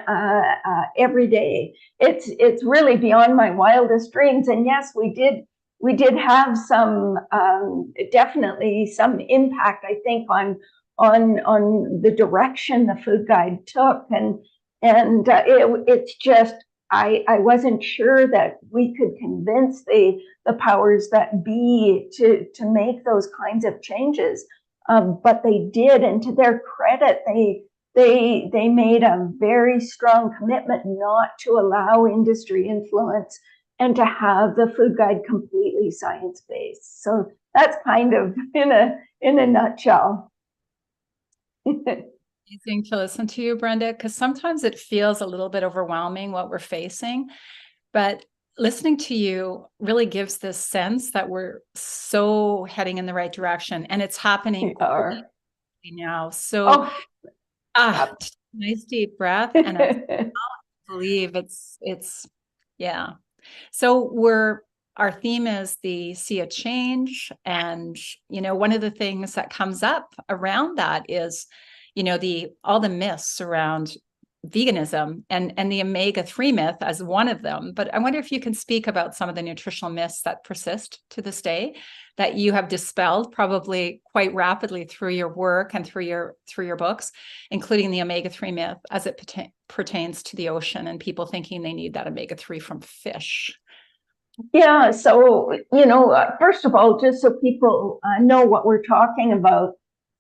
every day. It's really beyond my wildest dreams. And yes, we did have some definitely some impact, I think, on the direction the Food Guide took, and it's just. I wasn't sure that we could convince the powers that be to make those kinds of changes, but they did. And to their credit, they made a very strong commitment not to allow industry influence and to have the Food Guide completely science-based. So that's kind of in a nutshell. Amazing to listen to you, Brenda, because sometimes it feels a little bit overwhelming what we're facing, but listening to you really gives this sense that we're so heading in the right direction, and it's happening now. So, nice deep breath, and I believe it's yeah. So our theme is the sea of change, and one of the things that comes up around that is all the myths around veganism, and the omega-3 myth as one of them. But I wonder if you can speak about some of the nutritional myths that persist to this day, that you have dispelled probably quite rapidly through your work and through your books, including the omega-3 myth as it pertains to the ocean and people thinking they need that omega-3 from fish. Yeah, so, first of all, just so people know what we're talking about,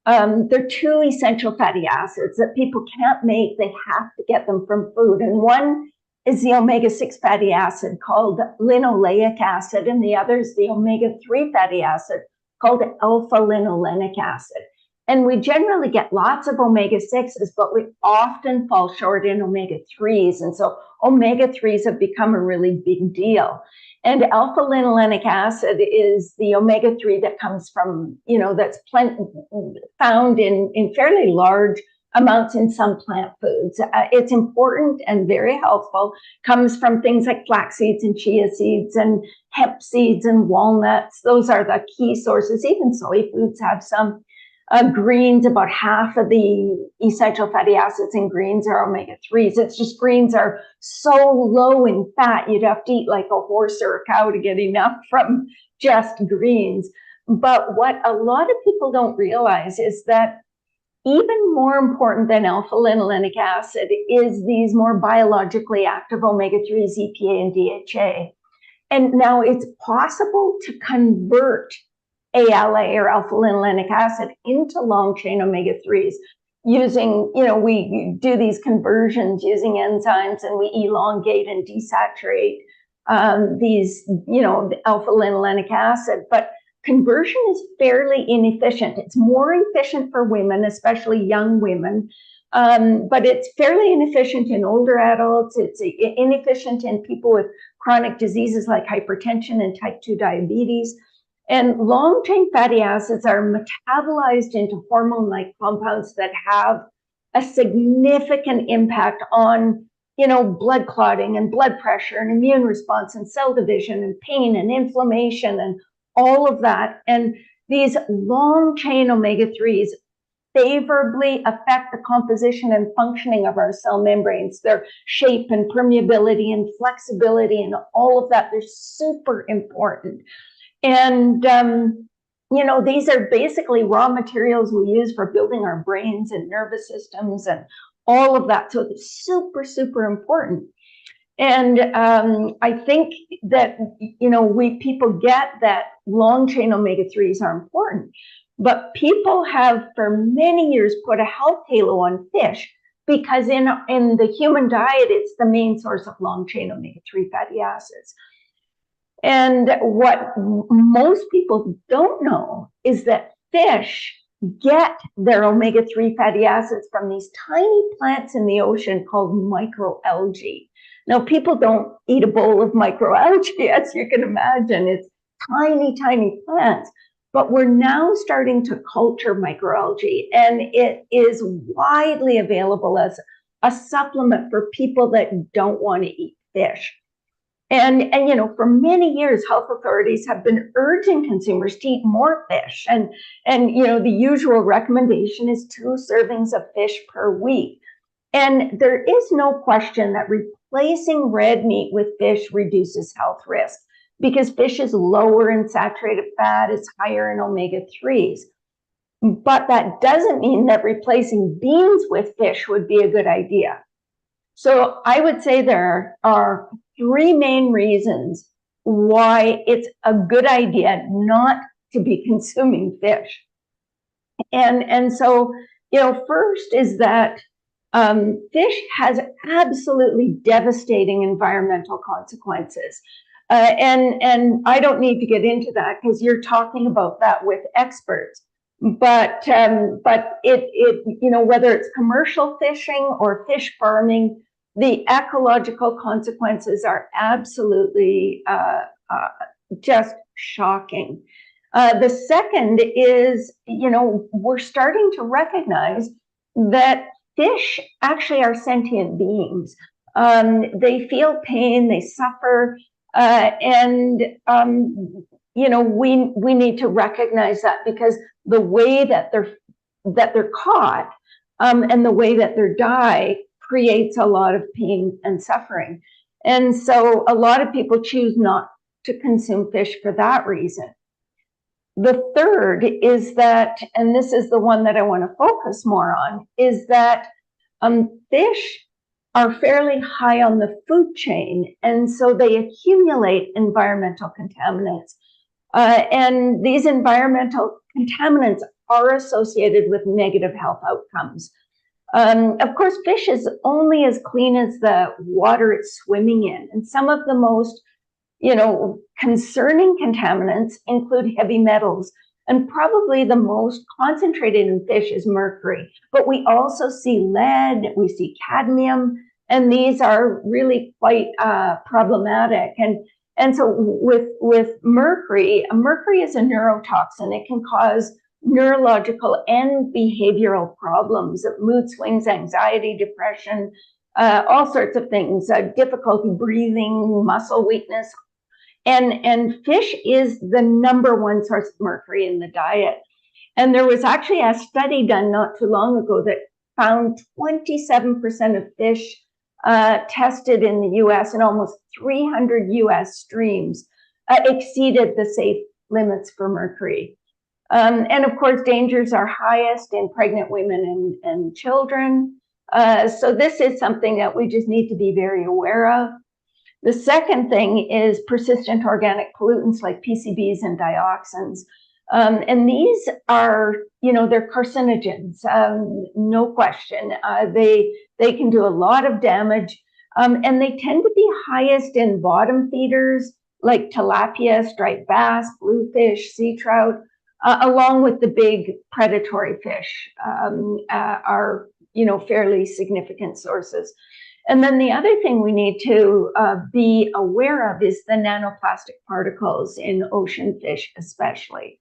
there are two essential fatty acids that people can't make. They have to get them from food. And one is the omega-6 fatty acid called linoleic acid, and the other is the omega-3 fatty acid called alpha-linolenic acid. And we generally get lots of omega-6s, but we often fall short in omega-3s. And so omega-3s have become a really big deal. And alpha-linolenic acid is the omega-3 that comes from, that's found in fairly large amounts in some plant foods. It's important and very helpful, comes from things like flax seeds and chia seeds and hemp seeds and walnuts. Those are the key sources. Even soy foods have some. Greens, about half of the essential fatty acids in greens are omega-3s. It's just greens are so low in fat, you'd have to eat like a horse or a cow to get enough from just greens. But what a lot of people don't realize is that even more important than alpha-linolenic acid is these more biologically active omega-3s, EPA and DHA. And now it's possible to convert ALA or alpha-linolenic acid into long-chain omega-3s using, we do these conversions using enzymes, and we elongate and desaturate these, the alpha-linolenic acid. But conversion is fairly inefficient. It's more efficient for women, especially young women, but it's fairly inefficient in older adults. It's inefficient in people with chronic diseases like hypertension and type 2 diabetes. And long-chain fatty acids are metabolized into hormone-like compounds that have a significant impact on, blood clotting and blood pressure and immune response and cell division and pain and inflammation and all of that. And these long-chain omega-3s favorably affect the composition and functioning of our cell membranes, their shape and permeability and flexibility and all of that. They're super important. And, these are basically raw materials we use for building our brains and nervous systems and all of that. So it's super, super important. And I think that, people get that long-chain omega-3s are important, but people have for many years put a health halo on fish because in the human diet, it's the main source of long-chain omega-3 fatty acids. And what most people don't know is that fish get their omega-3 fatty acids from these tiny plants in the ocean called microalgae. Now, people don't eat a bowl of microalgae, as you can imagine. It's tiny, tiny plants. But we're now starting to culture microalgae, and it is widely available as a supplement for people that don't want to eat fish. And for many years, health authorities have been urging consumers to eat more fish. And the usual recommendation is 2 servings of fish per week. And there is no question that replacing red meat with fish reduces health risk because fish is lower in saturated fat, it's higher in omega-3s. But that doesn't mean that replacing beans with fish would be a good idea. So I would say there are 3 main reasons why it's a good idea not to be consuming fish. And so, first is that fish has absolutely devastating environmental consequences. And I don't need to get into that because you're talking about that with experts. But it whether it's commercial fishing or fish farming, the ecological consequences are absolutely just shocking. The second is, we're starting to recognize that fish actually are sentient beings. They feel pain, they suffer, and we need to recognize that because the way that they're caught and the way that they die creates a lot of pain and suffering. And so a lot of people choose not to consume fish for that reason. The third is that, and this is the one that I want to focus more on, is that fish are fairly high on the food chain, and so they accumulate environmental contaminants. And these environmental contaminants are associated with negative health outcomes. Of course, fish is only as clean as the water it's swimming in, and some of the most, concerning contaminants include heavy metals, and probably the most concentrated in fish is mercury. But we also see lead, we see cadmium, and these are really quite problematic. And so with mercury is a neurotoxin. It can cause neurological and behavioral problems, mood swings, anxiety, depression, all sorts of things, difficulty breathing, muscle weakness. And fish is the #1 source of mercury in the diet. And there was actually a study done not too long ago that found 27% of fish tested in the US and almost 300 US streams exceeded the safe limits for mercury. And of course, dangers are highest in pregnant women and children. So this is something that we just need to be very aware of. The second thing is persistent organic pollutants like PCBs and dioxins. And these are, they're carcinogens, no question. They can do a lot of damage, and they tend to be highest in bottom feeders like tilapia, striped bass, bluefish, sea trout, along with the big predatory fish are, fairly significant sources. And then the other thing we need to be aware of is the nanoplastic particles in ocean fish, especially.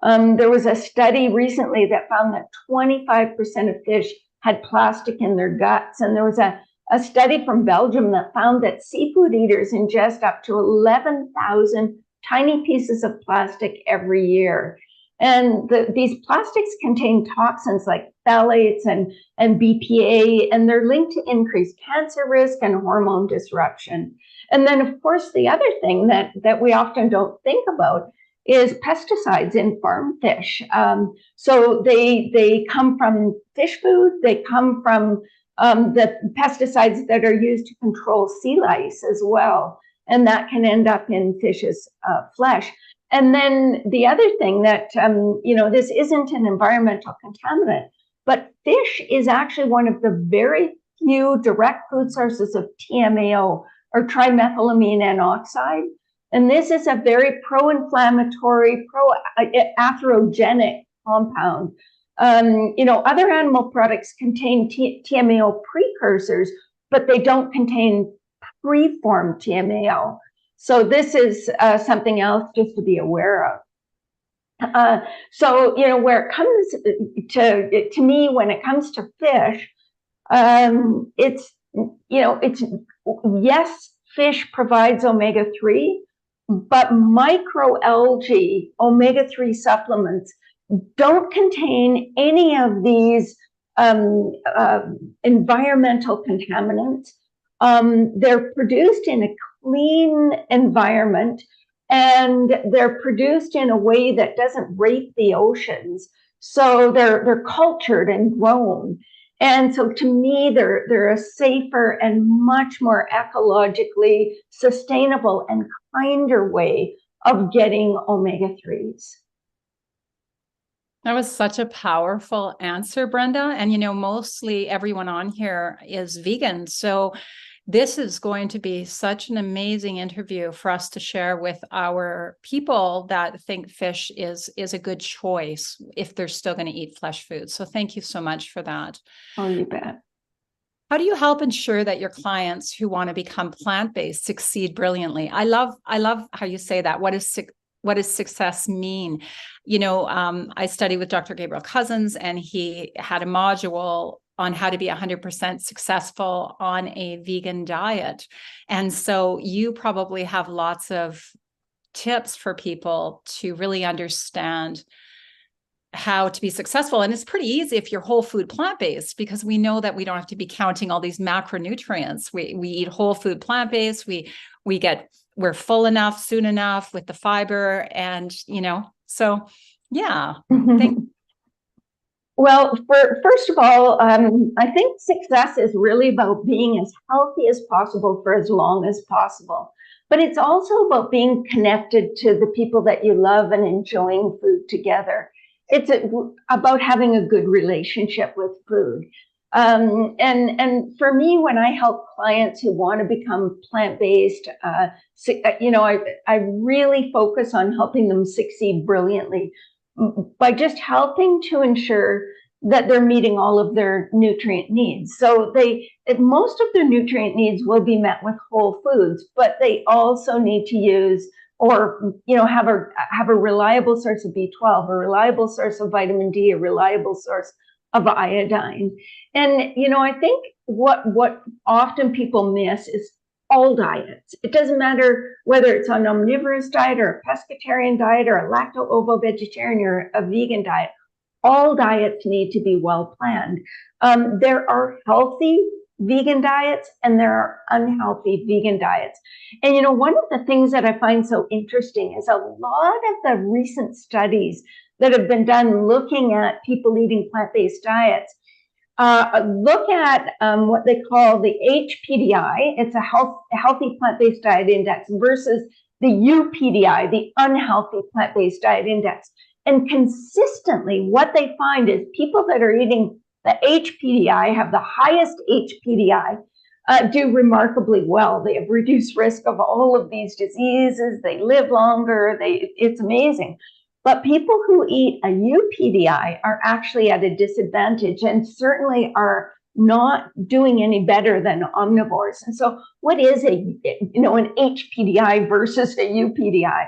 There was a study recently that found that 25% of fish had plastic in their guts. And there was a study from Belgium that found that seafood eaters ingest up to 11,000 tiny pieces of plastic every year. And these plastics contain toxins like phthalates and BPA, and they're linked to increased cancer risk and hormone disruption. And then, of course, the other thing that we often don't think about is pesticides in farm fish. So they come from fish food, they come from the pesticides that are used to control sea lice as well, and that can end up in fish's flesh. And then the other thing that, this isn't an environmental contaminant, but fish is actually one of the very few direct food sources of TMAO, or trimethylamine N-oxide. And this is a very pro-inflammatory, pro-atherogenic compound. Other animal products contain TMAO precursors, but they don't contain preformed TMAO. So this is something else just to be aware of. So, where it comes to me, when it comes to fish, it's yes, fish provides omega-3, but microalgae omega-3 supplements don't contain any of these environmental contaminants. They're produced in a clean environment, and they're produced in a way that doesn't rape the oceans. So they're cultured and grown. And so to me, they're a safer and much more ecologically sustainable and kinder way of getting omega-3s. That was such a powerful answer, Brenda. And, mostly everyone on here is vegan. So this is going to be such an amazing interview for us to share with our people that think fish is a good choice if they're still going to eat flesh food. So thank you so much for that. Oh, you bet. How do you help ensure that your clients who want to become plant-based succeed brilliantly? I love how you say that. What does success mean? I studied with Dr. Gabriel Cousins, and he had a module on how to be 100% successful on a vegan diet. And so you probably have lots of tips for people to really understand how to be successful. And it's pretty easy if you're whole food plant-based, because we know that we don't have to be counting all these macronutrients. We eat whole food plant-based. We're full enough soon enough with the fiber, and so yeah. Well, first of all, I think success is really about being as healthy as possible for as long as possible. But it's also about being connected to the people that you love and enjoying food together. It's about having a good relationship with food. And for me, when I help clients who want to become plant-based, I really focus on helping them succeed brilliantly by just helping to ensure that they're meeting all of their nutrient needs. So most of their nutrient needs will be met with whole foods, but they also need to use or have a reliable source of B12, a reliable source of vitamin D, a reliable source of iodine. And I think what often people miss is all diets. It doesn't matter whether it's an omnivorous diet or a pescatarian diet or a lacto-ovo-vegetarian or a vegan diet. All diets need to be well planned. There are healthy vegan diets and there are unhealthy vegan diets. And one of the things that I find so interesting is a lot of the recent studies that have been done looking at people eating plant-based diets look at what they call the HPDI. It's a healthy plant-based diet index versus the UPDI, the unhealthy plant-based diet index. And consistently, what they find is people that are eating the HPDI have the highest HPDI, do remarkably well. They have reduced risk of all of these diseases. They live longer. It's amazing. But people who eat a UPDI are actually at a disadvantage and certainly are not doing any better than omnivores. And so what is an HPDI versus a UPDI?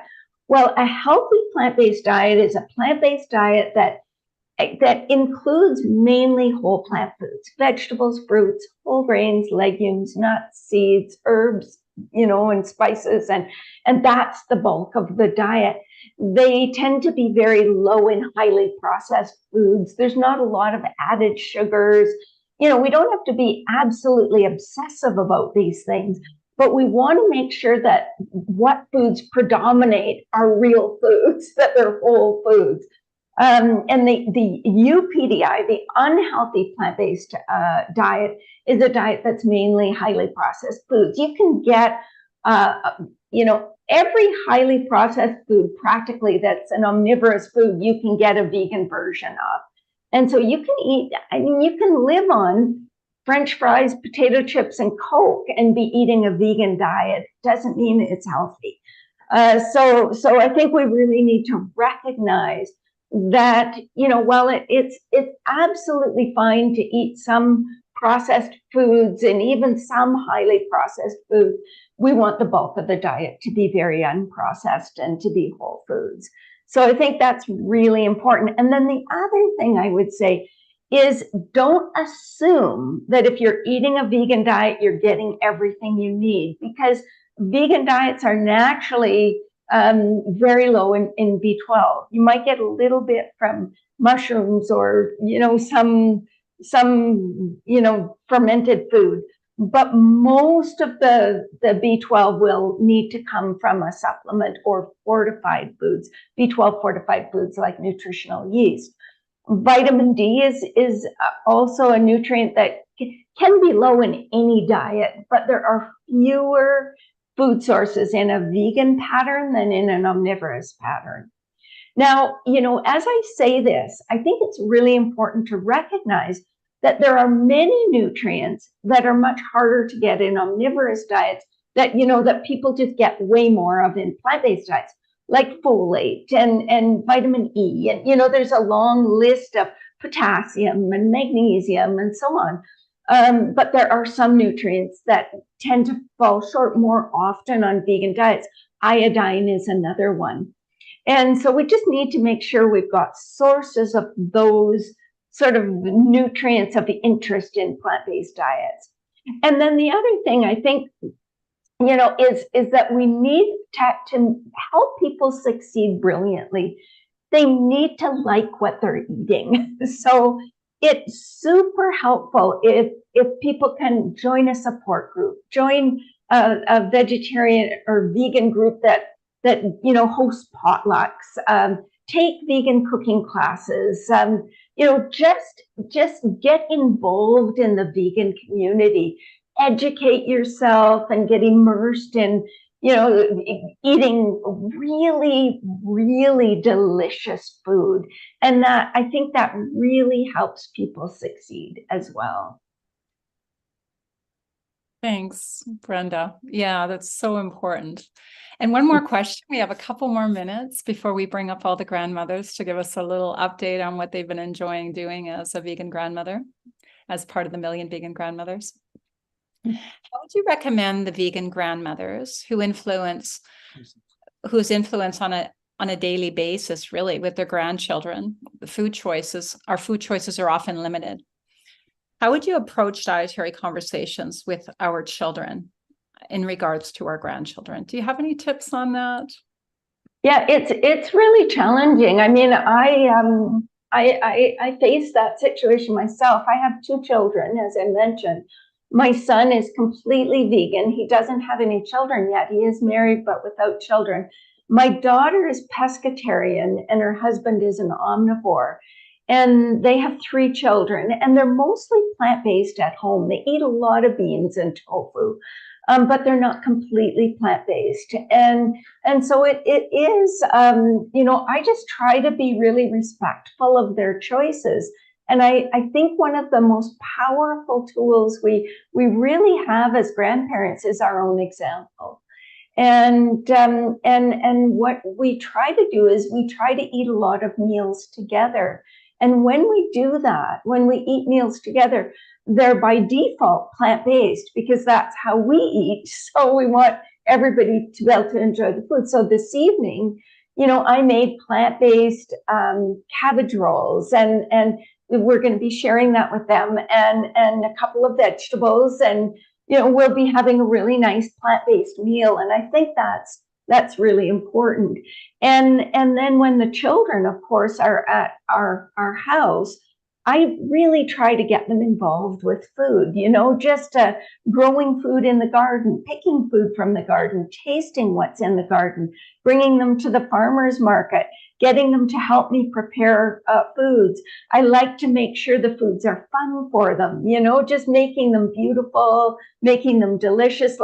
Well, a healthy plant-based diet is a plant-based diet that includes mainly whole plant foods, vegetables, fruits, whole grains, legumes, nuts, seeds, herbs, and spices, and that's the bulk of the diet. They tend to be very low in highly processed foods. There's not a lot of added sugars. We don't have to be absolutely obsessive about these things, but we want to make sure that what foods predominate are real foods, that they're whole foods. And the UPDI, the unhealthy plant-based diet, is a diet that's mainly highly processed foods. You can get, every highly processed food practically that's an omnivorous food, you can get a vegan version of. And so you can live on French fries, potato chips, and Coke and be eating a vegan diet. Doesn't mean it's healthy. So I think we really need to recognize that, while it's absolutely fine to eat some processed foods and even some highly processed foods, we want the bulk of the diet to be very unprocessed and to be whole foods. So I think that's really important. And then the other thing I would say is don't assume that if you're eating a vegan diet, you're getting everything you need, because vegan diets are naturally very low in B12. You might get a little bit from mushrooms or, some fermented food, but most of the B12 will need to come from a supplement or fortified foods, B12 fortified foods like nutritional yeast. Vitamin D is also a nutrient that can be low in any diet, but there are fewer food sources in a vegan pattern than in an omnivorous pattern. Now, as I say this, I think it's really important to recognize that there are many nutrients that are much harder to get in omnivorous diets that people just get way more of in plant-based diets, like folate and vitamin E. And, there's a long list of potassium and magnesium and so on. But there are some nutrients that tend to fall short more often on vegan diets. Iodine is another one. And so we just need to make sure we've got sources of those sort of nutrients of interest in plant-based diets. And then the other thing I think, is that we need to help people succeed brilliantly. They need to like what they're eating. So it's super helpful if people can join a support group, join a vegetarian or vegan group that hosts potlucks, take vegan cooking classes, just get involved in the vegan community, educate yourself and get immersed in, eating really, really delicious food. And that, I think that really helps people succeed as well. Thanks, Brenda. Yeah, that's so important. And one more question. We have a couple more minutes before we bring up all the grandmothers to give us a little update on what they've been enjoying doing as a vegan grandmother, as part of the Million Vegan Grandmothers. How would you recommend the vegan grandmothers whose influence on a daily basis, really, with their grandchildren? Our food choices are often limited. How would you approach dietary conversations with our children in regards to our grandchildren? Do you have any tips on that? Yeah, it's really challenging. I mean, I face that situation myself. I have 2 children, as I mentioned. My son is completely vegan. He doesn't have any children yet. He is married, but without children. My daughter is pescatarian and her husband is an omnivore. And they have 3 children, and they're mostly plant-based at home. They eat a lot of beans and tofu, but they're not completely plant-based. And so it is, I just try to be really respectful of their choices. And I think one of the most powerful tools we really have as grandparents is our own example. And what we try to do is we try to eat a lot of meals together. And when we do that, when we eat meals together, they're by default plant-based because that's how we eat. So we want everybody to be able to enjoy the food. So this evening, I made plant-based cabbage rolls, and we're going to be sharing that with them, and a couple of vegetables, and we'll be having a really nice plant-based meal. And I think that's really important. And then when the children, of course, are at our house, I really try to get them involved with food, just growing food in the garden, picking food from the garden, tasting what's in the garden, bringing them to the farmer's market, getting them to help me prepare foods. I like to make sure the foods are fun for them, just making them beautiful, making them delicious.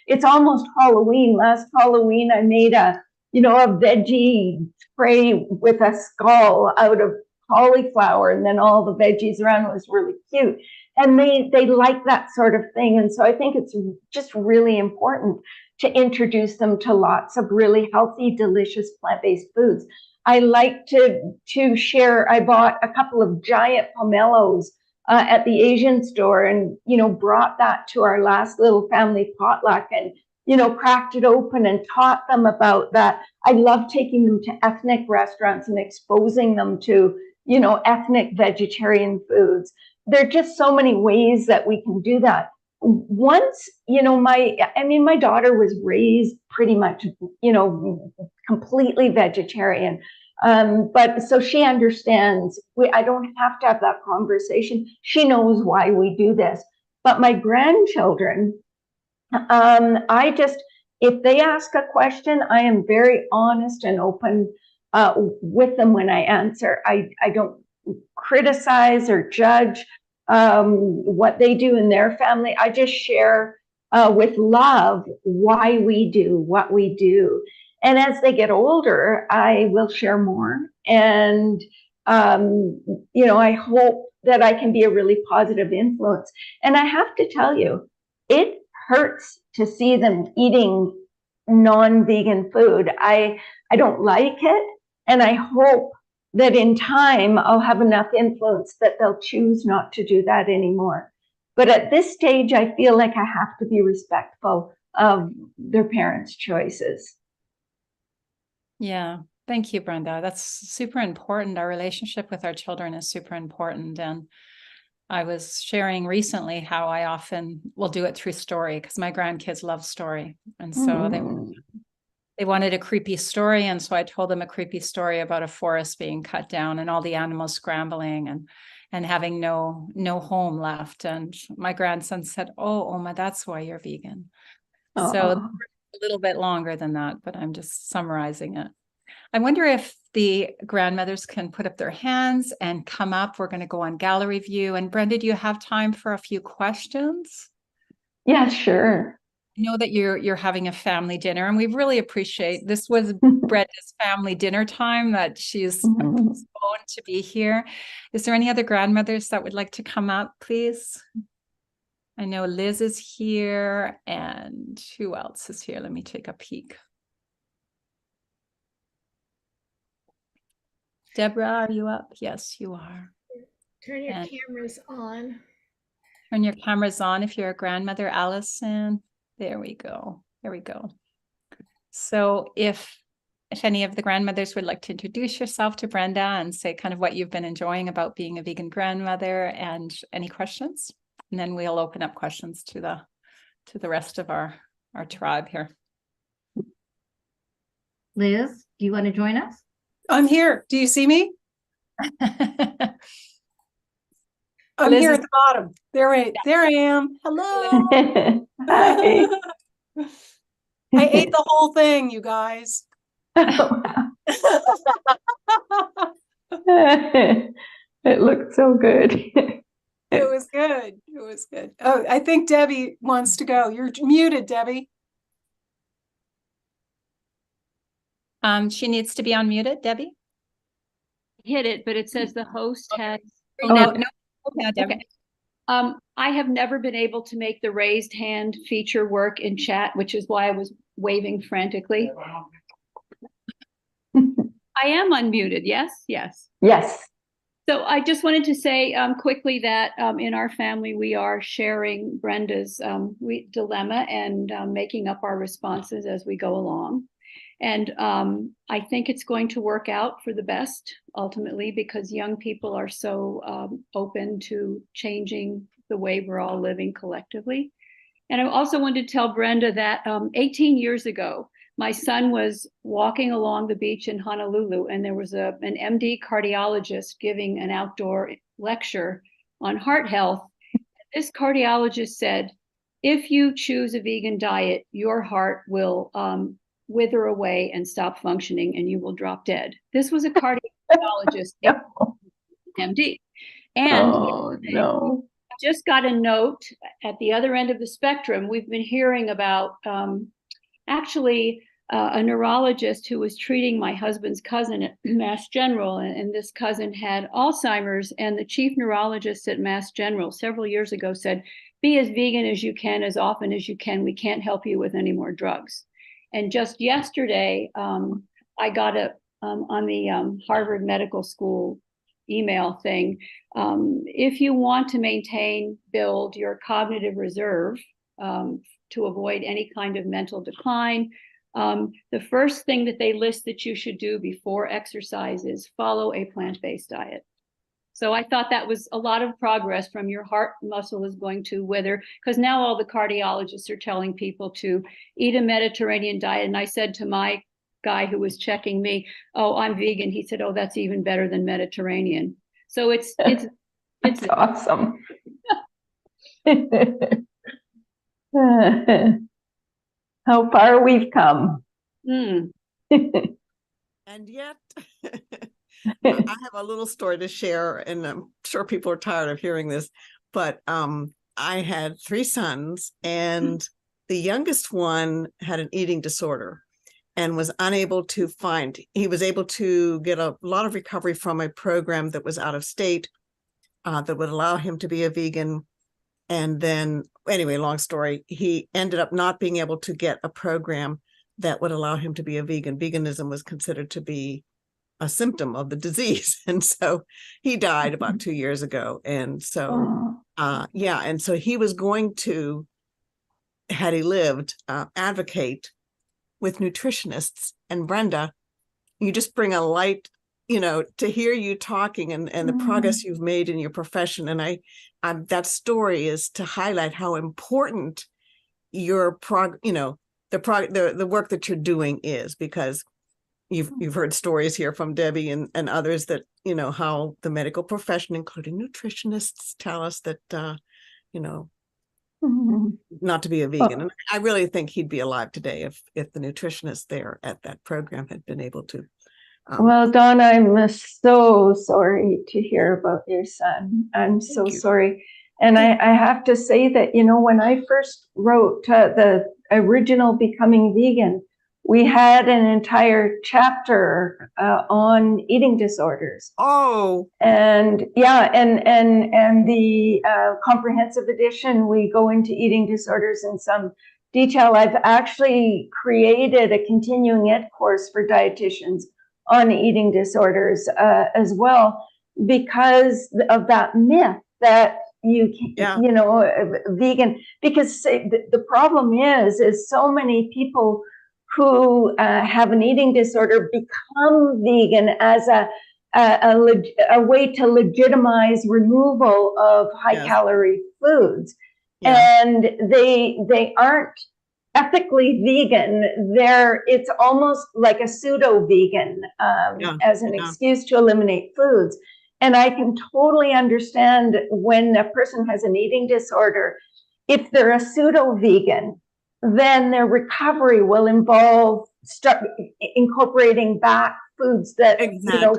It's almost Halloween. Last Halloween, I made a veggie tray with a skull out of cauliflower, and then all the veggies around. It was really cute. And they like that sort of thing. And so I think it's just really important to introduce them to lots of really healthy, delicious plant-based foods. I like to share, I bought a couple of giant pomelos at the Asian store, and, brought that to our last little family potluck, and, cracked it open and taught them about that. I love taking them to ethnic restaurants and exposing them to, ethnic vegetarian foods. There are just so many ways that we can do that. Once, my daughter was raised pretty much, completely vegetarian. But so she understands, I don't have to have that conversation. She knows why we do this. But my grandchildren, if they ask a question, I am very honest and open with them when I answer. I don't criticize or judge what they do in their family. I just share with love why we do what we do. And as they get older, I will share more. And, I hope that I can be a really positive influence. And I have to tell you, it hurts to see them eating non-vegan food. I don't like it. And I hope that in time, I'll have enough influence that they'll choose not to do that anymore. But at this stage, I feel like I have to be respectful of their parents' choices. Yeah, thank you, Brenda. That's super important. Our relationship with our children is super important. And I was sharing recently how I often will do it through story, because my grandkids love story. And so they wanted a creepy story. And so I told them a creepy story about a forest being cut down and all the animals scrambling and having no home left. And my grandson said, "Oh, Oma, that's why you're vegan." So a little bit longer than that, but I'm just summarizing it. I wonder if the grandmothers can put up their hands and come up. We're going to go on gallery view. And Brenda, do you have time for a few questions? Yeah, sure. I know that you're having a family dinner, and we really appreciate this was Brenda's family dinner time that she's postponed to be here. Is there any other grandmothers that would like to come up, please? I know Liz is here, and who else is here? Let me take a peek. Deborah, are you up? Yes, you are. Turn your cameras on. Turn your cameras on if you're a grandmother, Allison. There we go. There we go. So if any of the grandmothers would like to introduce yourself to Brenda and say kind of what you've been enjoying about being a vegan grandmother and any questions, and then we'll open up questions to the rest of our tribe here. Liz, do you want to join us? I'm here. Do you see me? I'm Liz here is- at the bottom. There I am. Hello. Hi. I ate the whole thing, you guys. It looked so good. It was good. It was good. Oh, I think Debbie wants to go. You're muted, Debbie. She needs to be unmuted, Debbie. Hit it, but it says the host has. No, Debbie. Okay. I have never been able to make the raised hand feature work in chat, which is why I was waving frantically. I am unmuted. Yes, yes. Yes. So I just wanted to say quickly that in our family, we are sharing Brenda's dilemma and making up our responses as we go along. And I think it's going to work out for the best ultimately, because young people are so open to changing the way we're all living collectively. And I also wanted to tell Brenda that 18 years ago, my son was walking along the beach in Honolulu, and there was an MD cardiologist giving an outdoor lecture on heart health. This cardiologist said, if you choose a vegan diet, your heart will wither away and stop functioning, and you will drop dead. This was a cardiologist, MD. And no. I just got a note at the other end of the spectrum. We've been hearing about a neurologist who was treating my husband's cousin at Mass General, and this cousin had Alzheimer's, and the chief neurologist at Mass General several years ago said, be as vegan as you can, as often as you can. We can't help you with any more drugs. And just yesterday, I got on the Harvard Medical School email thing. If you want to build your cognitive reserve to avoid any kind of mental decline, the first thing that they list that you should do before exercise is follow a plant-based diet. So I thought that was a lot of progress. From your heart muscle is going to wither, because now all the cardiologists are telling people to eat a Mediterranean diet. And I said to my guy who was checking me, oh, I'm vegan. He said, oh, that's even better than Mediterranean. So it's awesome. How far we've come. Mm. And yet, I have a little story to share, and I'm sure people are tired of hearing this, but I had 3 sons, and the youngest one had an eating disorder and was unable to he was able to get a lot of recovery from a program that was out of state that would allow him to be a vegan. And then, anyway, long story, he ended up not being able to get a program that would allow him to be a vegan. Veganism was considered to be a symptom of the disease. And so he died about 2 years ago. And so, and so he was going to, had he lived, advocate with nutritionists. And Brenda, you just bring a light, to hear you talking and the progress you've made in your profession. And that story is to highlight how important your the work that you're doing is, because you've heard stories here from Debbie and others that, how the medical profession, including nutritionists, tell us that, not to be a vegan. And I really think he'd be alive today if the nutritionists there at that program had been able to Well, Donna, I'm so sorry to hear about your son. I'm so sorry. And I have to say that, you know, when I first wrote the original Becoming Vegan, we had an entire chapter on eating disorders. Oh. And yeah, and the comprehensive edition, we go into eating disorders in some detail. I've actually created a continuing ed course for dietitians on eating disorders as well, because of that myth that you know, vegan, because the problem is so many people who have an eating disorder become vegan as a way to legitimize removal of high calorie foods. And they aren't ethically vegan. It's almost like a pseudo vegan as an excuse to eliminate foods. And I can totally understand when a person has an eating disorder, if they're a pseudo vegan, then their recovery will involve incorporating back foods that, you know,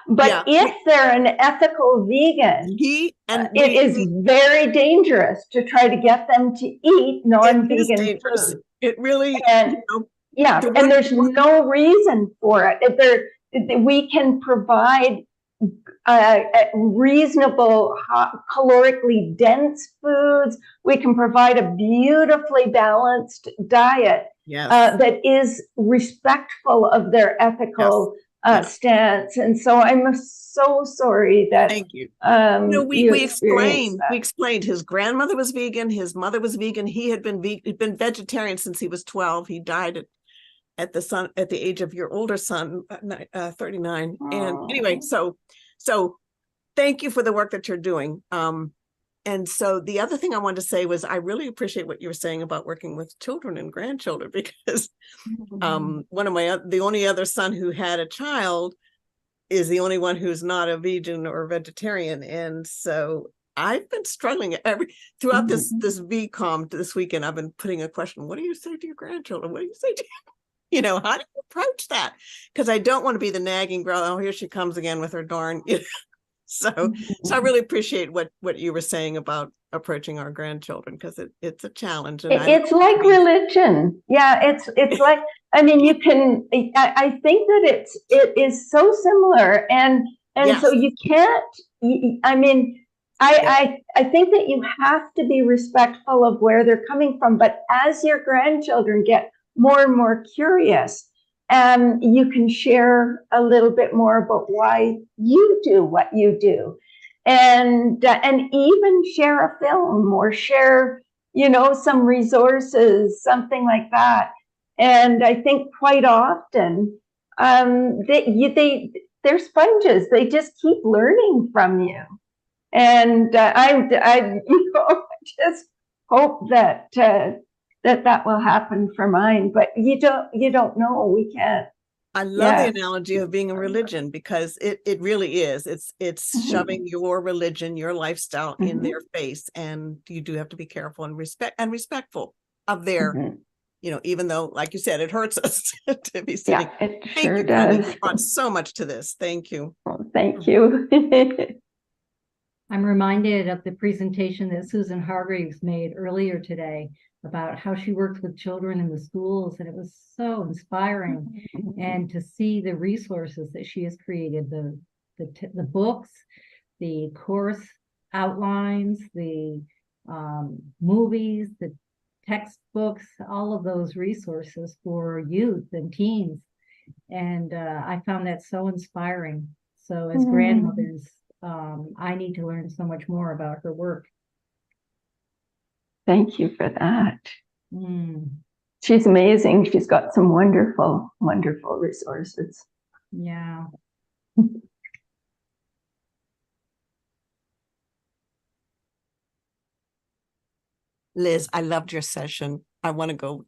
but if they're an ethical vegan, it is very dangerous to try to get them to eat non-vegan food. It really, and, and there's no reason for it. We can provide reasonable, calorically dense foods. We can provide a beautifully balanced diet that is respectful of their ethical stance. And so I'm so sorry that we explained his grandmother was vegan, his mother was vegan, he'd been vegetarian since he was 12. He died at the age of your older son, 39. And anyway, so thank you for the work that you're doing. And so the other thing I wanted to say was I really appreciate what you were saying about working with children and grandchildren, because the only other son who had a child is the only one who's not a vegan or vegetarian. And so I've been struggling throughout this VCOM this weekend. I've been putting a question: what do you say to your grandchildren? What do you say to you know, how do you approach that? Because I don't want to be the nagging girl. Oh, here she comes again with her darn. So I really appreciate what you were saying about approaching our grandchildren, because it's a challenge. And it's like religion. Yeah, it's like, I mean, you can. I think that it is so similar, and so you can't. I mean, I think that you have to be respectful of where they're coming from. But as your grandchildren get more and more curious, you can share a little bit more about why you do what you do, and even share a film or share, you know, some resources, something like that. And I think quite often they're sponges. They just keep learning from you. And I you know, just hope that that will happen for mine, but you don't know. We can't. I love the analogy of being a religion, because it really is. It's shoving your religion, your lifestyle in their face, and you do have to be careful and respectful of their, you know, even though, like you said, it hurts us to be sitting. Yeah, it Thank sure you, does. You brought so much to this. Thank you. Well, thank you. I'm reminded of the presentation that Susan Hargreaves made earlier today about how she works with children in the schools, and it was so inspiring. And to see the resources that she has created, the books, the course outlines, the movies, the textbooks, all of those resources for youth and teens. And I found that so inspiring. So as grandmothers, I need to learn so much more about her work. Thank you for that. She's amazing. She's got some wonderful, wonderful resources. Yeah. Liz, I loved your session. I want to go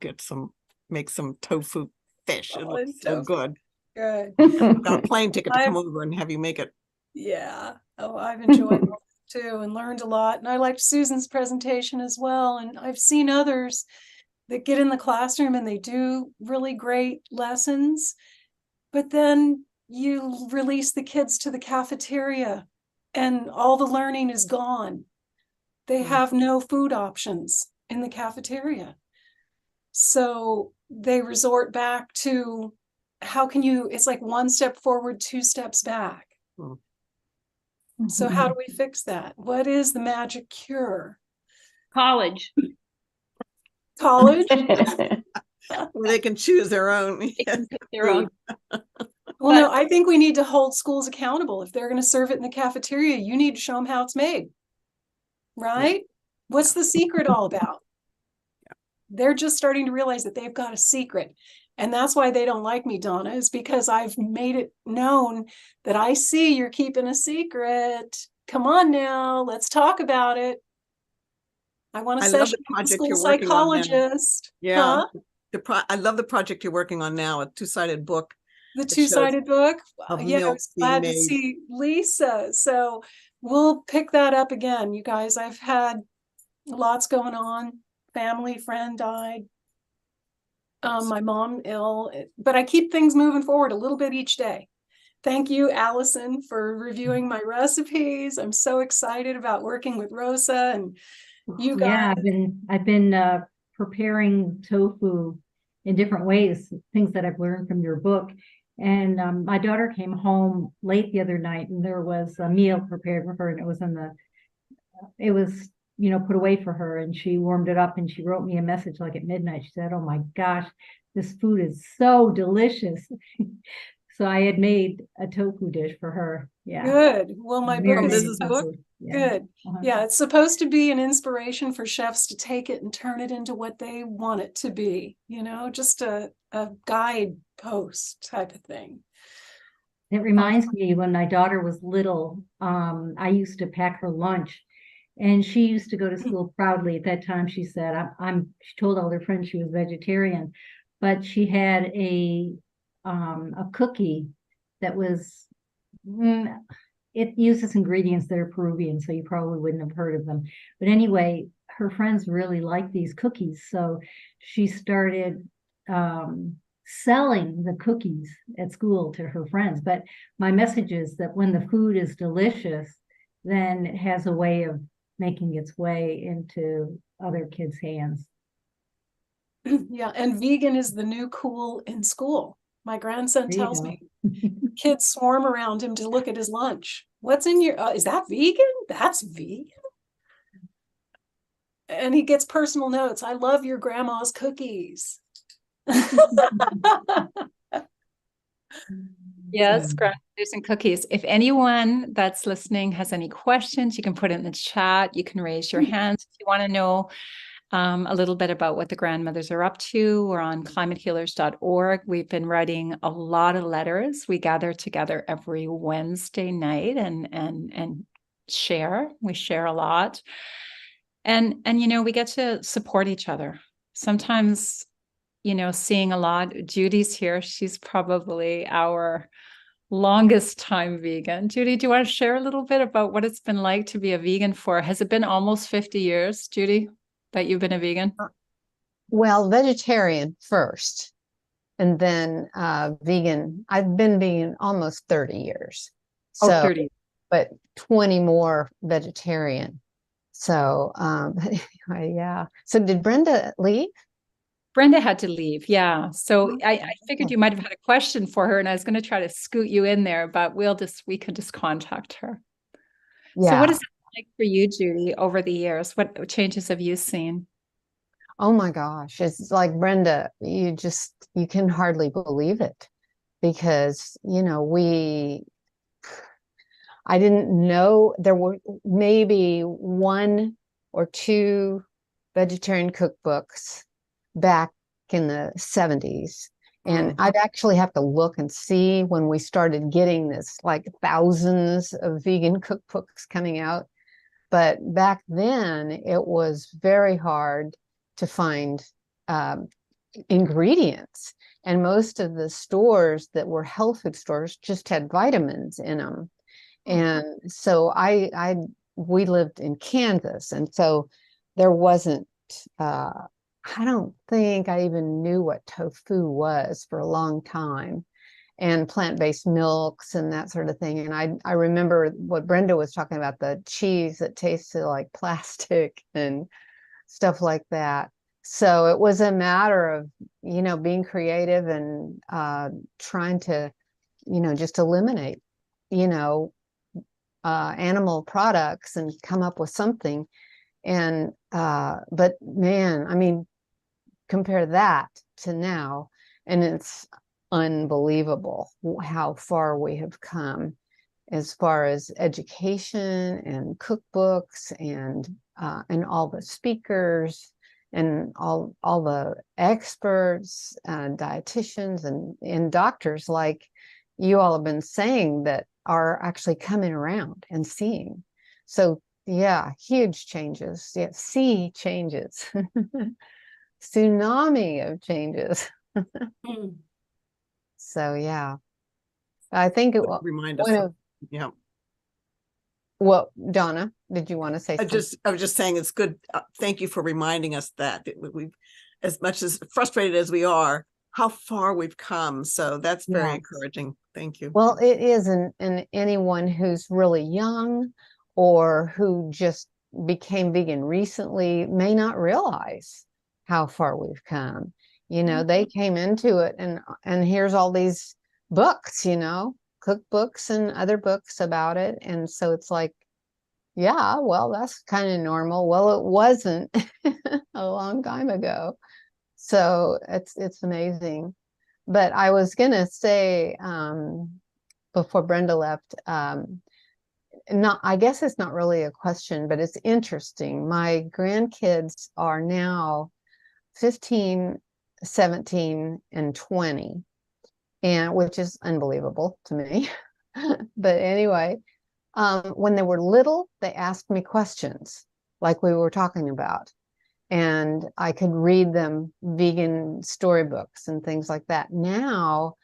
make some tofu fish. It looks so good. Good. I've got a plane ticket to come over and have you make it. Yeah. Oh, I've enjoyed it too and learned a lot. And I liked Susan's presentation as well. And I've seen others that get in the classroom and they do really great lessons. but then you release the kids to the cafeteria and all the learning is gone. They have no food options in the cafeteria. So they resort back to it's like one step forward, two steps back. So how do we fix that? What is the magic cure? College. College? Where they can choose their own. They can pick their own. Well, no, I think we need to hold schools accountable. If they're going to serve it in the cafeteria, you need to show them how it's made. Right? What's the secret all about? They're just starting to realize that they've got a secret. And that's why they don't like me, Donna, is because I've made it known that I see you're keeping a secret. Come on now, let's talk about it. I want to session with the school psychologist. Yeah. Huh? I love the project you're working on now, a two-sided book. The two-sided book? Yeah, I was glad to see Lisa. So we'll pick that up again, you guys. I've had lots going on. Family, friend died. My mom ill, but I keep things moving forward a little bit each day. Thank you, Allison, for reviewing my recipes. I'm so excited about working with Rosa and you guys. Yeah, I've been preparing tofu in different ways, things that I've learned from your book. And my daughter came home late the other night, and there was a meal prepared for her, and it was put away for her, and she warmed it up and she wrote me a message like at midnight. She said, "Oh my gosh, this food is so delicious." So I had made a tofu dish for her. Yeah. Good. Well, my book is book. Good. Yeah, it's supposed to be an inspiration for chefs to take it and turn it into what they want it to be, just a guidepost type of thing. It reminds me when my daughter was little, I used to pack her lunch. And she used to go to school proudly. At that time, she said, she told all her friends she was vegetarian, but she had a cookie that was, it uses ingredients that are Peruvian, so you probably wouldn't have heard of them. But anyway, her friends really liked these cookies. So she started selling the cookies at school to her friends. But my message is that when the food is delicious, then it has a way of making its way into other kids' hands. Yeah, and vegan is the new cool in school. My grandson tells me kids swarm around him to look at his lunch. What's in your, is that vegan? That's vegan. And he gets personal notes. I love your grandma's cookies. Yes, grandmothers and cookies. If anyone that's listening has any questions, you can put it in the chat. You can raise your hands if you want to know a little bit about what the grandmothers are up to. We're on climatehealers.org. We've been writing a lot of letters. We gather together every Wednesday night and share. We share a lot. And we get to support each other. Sometimes, seeing a lot. Judy's here. She's probably our longest time vegan. Judy, do you want to share a little bit about what it's been like to be a vegan for? Has it been almost 50 years, Judy, that you've been a vegan? Well, vegetarian first, and then vegan. I've been vegan almost 30 years. So, 30. But 20 more vegetarian. So, yeah. So did Brenda leave? Brenda had to leave. Yeah. So I figured you might have had a question for her, and I was going to try to scoot you in there, but we could just contact her. Yeah. So what is it like for you, Judy, over the years? What changes have you seen? Oh my gosh. It's like Brenda, you can hardly believe it because, I didn't know there were maybe 1 or 2 vegetarian cookbooks back in the 70s. And I'd actually have to look and see when we started getting this, like thousands of vegan cookbooks coming out. But back then it was very hard to find ingredients. And most of the stores that were health food stores just had vitamins in them. And so we lived in Kansas. And so there wasn't, I don't think I even knew what tofu was for a long time. and plant-based milks and that sort of thing. And I remember what Brenda was talking about, the cheese that tasted like plastic and stuff like that. So it was a matter of, you know, being creative and trying to, you know, just eliminate, you know, animal products and come up with something. And but man, I mean, compare that to now, and it's unbelievable how far we have come as far as education and cookbooks and all the speakers and all the experts, dietitians and doctors like you all have been saying that are actually coming around and seeing. So yeah, huge changes. Yeah, sea changes. Tsunami of changes. So yeah, I think it will remind us. Yeah. Well, Donna, did you want to say something? I was just saying it's good. Thank you for reminding us that we've, as much as frustrated as we are, how far we've come. So that's very encouraging. Thank you. Well, it is, and anyone who's really young or who just became vegan recently may not realize how far we've come. You know, they came into it and here's all these books, you know, cookbooks and other books about it. And so it's like, yeah, well, that's kind of normal. Well, it wasn't a long time ago. So it's amazing. But I was gonna say before Brenda left, I guess it's not really a question, but it's interesting. My grandkids are now 15, 17, and 20, and which is unbelievable to me. But anyway, when they were little, they asked me questions like we were talking about, and I could read them vegan storybooks and things like that. Now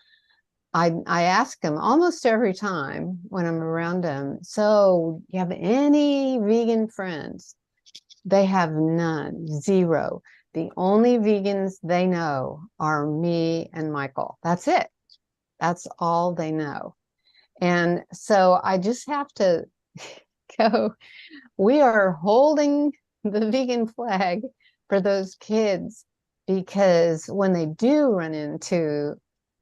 I ask them almost every time when I'm around them, so you have any vegan friends? They have none, zero. The only vegans they know are me and Michael. That's it. That's all they know. And so I just have to go, we are holding the vegan flag for those kids, because when they do run into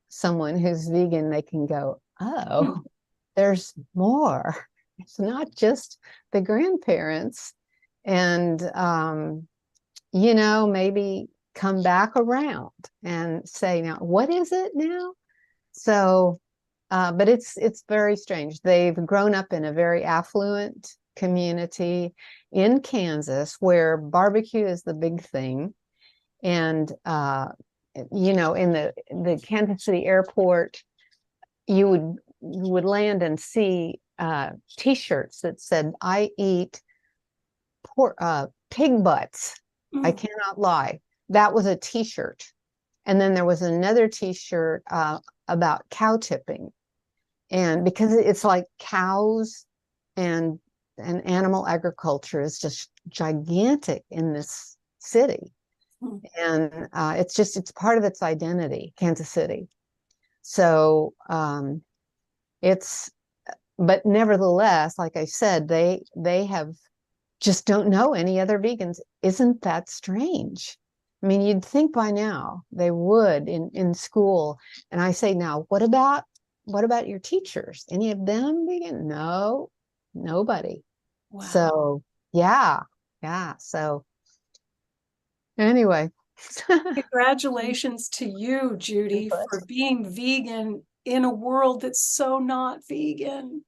someone who's vegan, they can go, oh, there's more. It's not just the grandparents. And, you know, maybe come back around and say, now, what is it now? So, but it's very strange. They've grown up in a very affluent community in Kansas where barbecue is the big thing. And, you know, in the Kansas City airport, you would land and see T-shirts that said, I eat pig butts. I cannot lie. That was a T-shirt. And then there was another T-shirt about cow tipping. And because it's like cows and animal agriculture is just gigantic in this city. And it's part of its identity, Kansas City. So but nevertheless, like I said, they have just don't know any other vegans. Isn't that strange? I mean, you'd think by now they would in school. And I say, now, what about your teachers? Any of them vegan? No, nobody. Wow. So yeah. So anyway. Congratulations to you, Judy, for being vegan in a world that's so not vegan.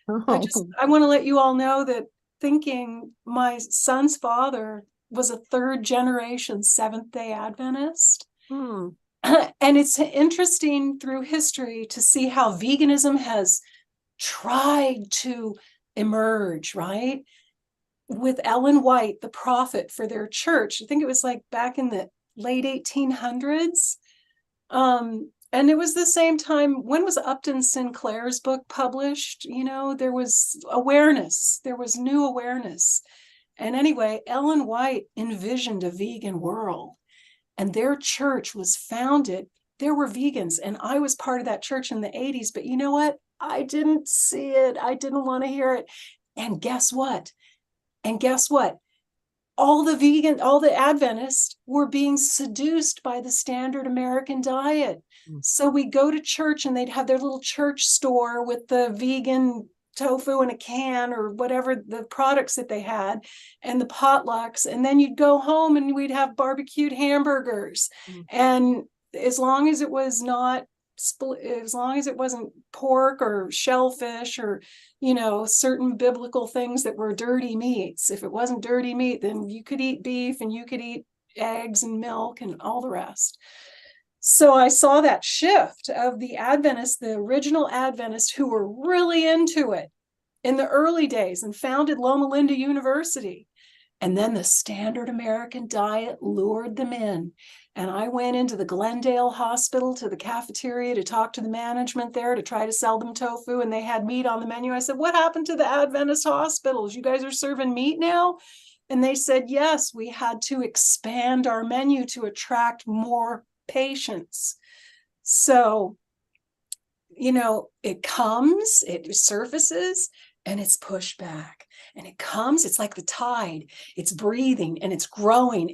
I want to let you all know that thinking my son's father was a third generation Seventh-day Adventist. And it's interesting through history to see how veganism has tried to emerge, right? With Ellen White, the prophet for their church. I think it was like back in the late 1800s. And it was the same time, when was Upton Sinclair's book published? You know, there was awareness, there was new awareness. And anyway, Ellen White envisioned a vegan world, and their church was founded there were vegans, and I was part of that church in the 80s, but you know what? I didn't see it. I didn't want to hear it. And guess what? All the Adventists were being seduced by the standard American diet. So we go to church and they'd have their little church store with the vegan tofu in a can or whatever the products that they had and the potlucks. And then you'd go home and we'd have barbecued hamburgers. And as long as it was not as long as it wasn't pork or shellfish or, certain biblical things that were dirty meats. If it wasn't dirty meat, then you could eat beef and you could eat eggs and milk and all the rest. So I saw that shift of the Adventists, the original Adventists who were really into it in the early days and founded Loma Linda University. And then the standard American diet lured them in. And I went into the Glendale Hospital to the cafeteria to talk to the management there to try to sell them tofu. And they had meat on the menu. I said, what happened to the Adventist hospitals? You guys are serving meat now? And they said, yes, we had to expand our menu to attract more patients. So, it comes, it surfaces, and it's pushed back. And it comes, it's like the tide, it's breathing and it's growing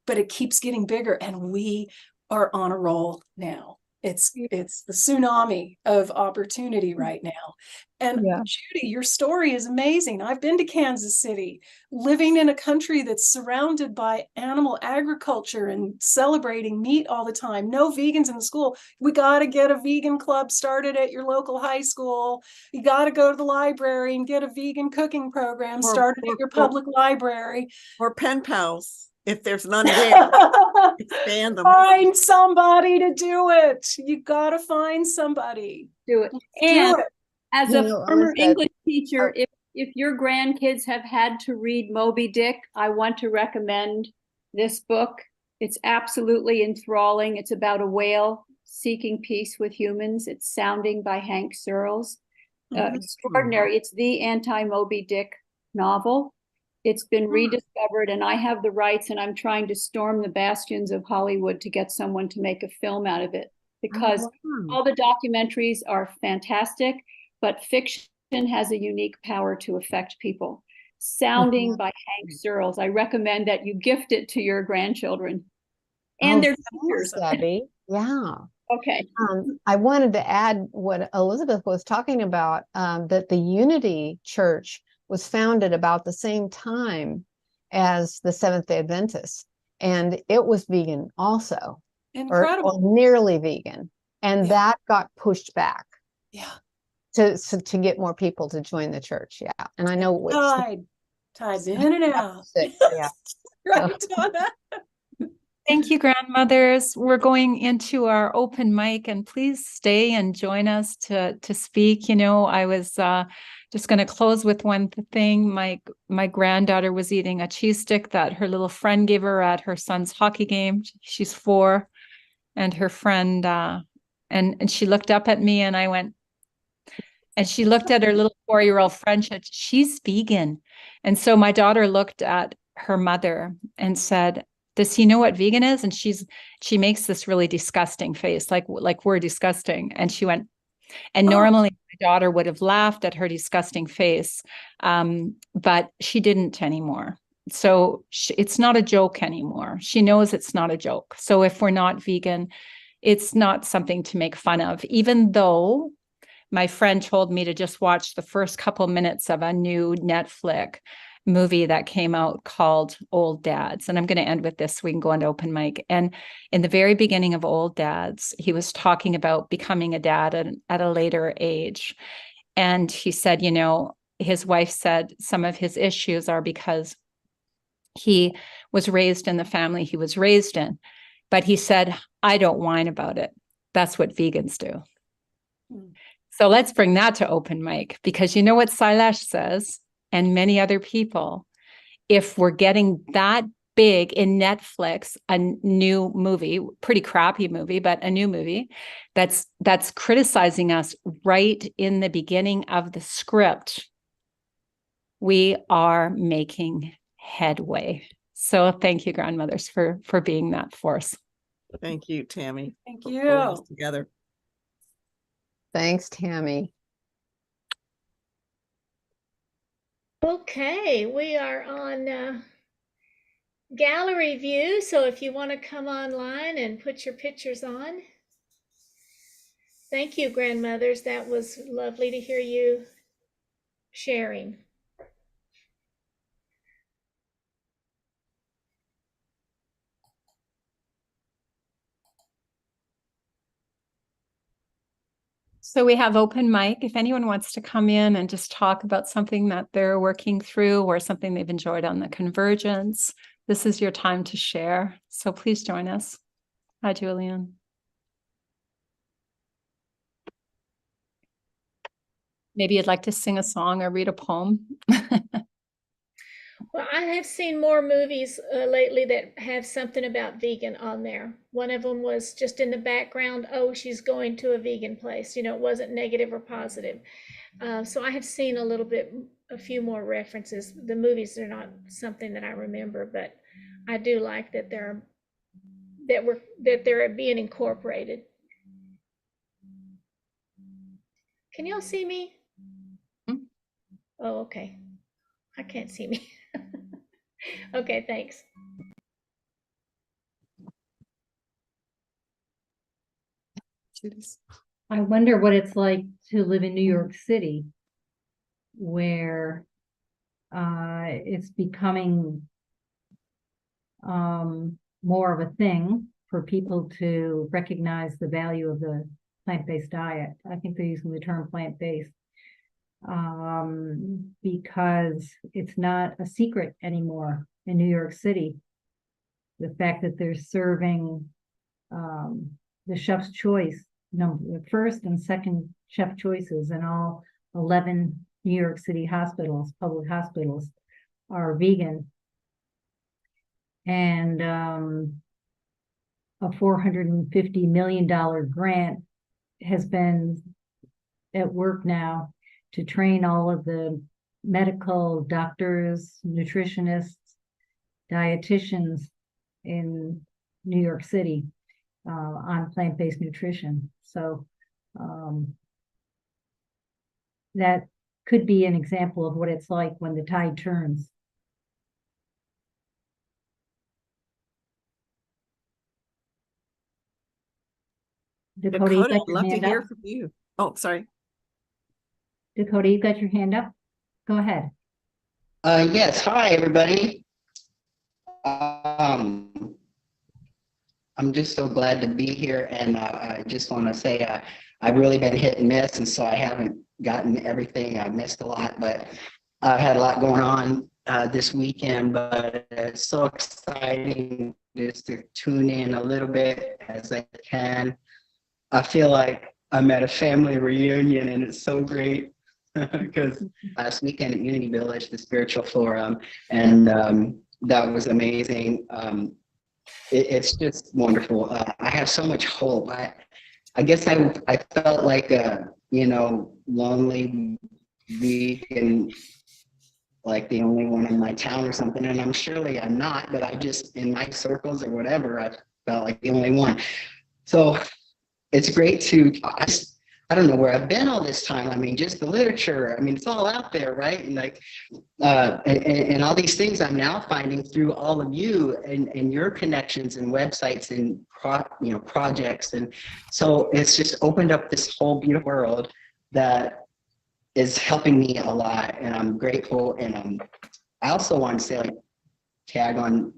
but it keeps getting bigger. And we are on a roll now. It's the tsunami of opportunity right now. And Judy, your story is amazing. I've been to Kansas City, living in a country that's surrounded by animal agriculture and celebrating meat all the time. No vegans in the school. We got to get a vegan club started at your local high school. You got to go to the library and get a vegan cooking program started at your public library. Or pen pals. If there's none there, expand them. Find somebody to do it. You got to find somebody. Do it. And as a former English teacher, if your grandkids have had to read Moby Dick, I want to recommend this book. It's absolutely enthralling. It's about a whale seeking peace with humans. It's Sounding by Hank Searles. Extraordinary. It's the anti-Moby Dick novel. It's been rediscovered, and I have the rights, and I'm trying to storm the bastions of Hollywood to get someone to make a film out of it, because all the documentaries are fantastic, but fiction has a unique power to affect people. Sounding by Hank Searles. I recommend that you gift it to your grandchildren and their teachers. Debbie. Yeah. Okay. I wanted to add what Elizabeth was talking about, that the Unity Church was founded about the same time as the Seventh-day Adventists. And it was vegan also. Incredible. Or nearly vegan. And that got pushed back. Yeah. To get more people to join the church. Yeah. And I know ties in and out. Yeah. Right, Donna. Thank you, grandmothers. We're going into our open mic, and please stay and join us to speak. I was just going to close with one thing. My granddaughter was eating a cheese stick that her little friend gave her at her son's hockey game. She's 4, and her friend and she looked up at me, and I went, and she looked at her little 4-year-old friend. Said, she's vegan. And so my daughter looked at her mother and said, does he know what vegan is? And she makes this really disgusting face, like we're disgusting. And she went, and normally my daughter would have laughed at her disgusting face, but she didn't anymore. So it's not a joke anymore. She knows it's not a joke. So if we're not vegan, it's not something to make fun of, even though my friend told me to just watch the first couple minutes of a new Netflix movie that came out called Old Dads. And I'm going to end with this so we can go into open mic. And in the very beginning of Old Dads, he was talking about becoming a dad at a later age. And he said, his wife said some of his issues are because he was raised in the family he was raised in. But he said, I don't whine about it. That's what vegans do. So let's bring that to open mic, because you know what Silash says, and many other people, if we're getting that big in Netflix, a new movie, pretty crappy movie, but a new movie that's criticizing us right in the beginning of the script, we are making headway. So thank you, grandmothers, for being that force. Thank you, Tammy. Thank for pulling us you. together. Thanks, Tammy. Okay, we are on gallery view, so if you want to come online and put your pictures on. Thank you, grandmothers. That was lovely to hear you sharing. So we have open mic. If anyone wants to come in and just talk about something that they're working through or something they've enjoyed on the Convergence, this is your time to share. So please join us. Hi, Julian. Maybe you'd like to sing a song or read a poem. Well, I have seen more movies lately that have something about vegan on there. One of them was just in the background, oh, she's going to a vegan place. You know, it wasn't negative or positive. So I have seen a few more references. The movies are not something that I remember, but I do like that they're being incorporated. Can y'all see me? Oh, okay. I can't see me. Okay, thanks. I wonder what it's like to live in New York City, where it's becoming more of a thing for people to recognize the value of the plant-based diet. I think they're using the term plant-based because it's not a secret anymore in New York City. The fact that they're serving the chef's choice, the first and second chef choices in all 11 New York City hospitals, public hospitals, are vegan. And a $450 million grant has been at work now to train all of the medical doctors, nutritionists, dietitians in New York City on plant-based nutrition. So that could be an example of what it's like when the tide turns. Dakota, I'd love to hear from you. Oh, sorry. Dakota, you got your hand up? Go ahead. Yes. Hi, everybody. I'm just so glad to be here, and I just want to say I've really been hit and miss, and so I haven't gotten everything. I missed a lot, but I've had a lot going on this weekend, but it's so exciting just to tune in a little bit as I can. I feel like I'm at a family reunion, and it's so great because last weekend at Unity Village, the spiritual forum, and that was amazing. It's just wonderful. I have so much hope. I guess I felt like a lonely vegan, like the only one in my town or something, and I'm not, but I just, in my circles or whatever, I felt like the only one. So it's great to, I don't know where I've been all this time. I mean, just the literature. I mean, it's all out there, right? And like, and all these things I'm now finding through all of you and your connections and websites and projects. And so it's just opened up this whole beautiful world that is helping me a lot, and I'm grateful. And I also want to say, like, tag on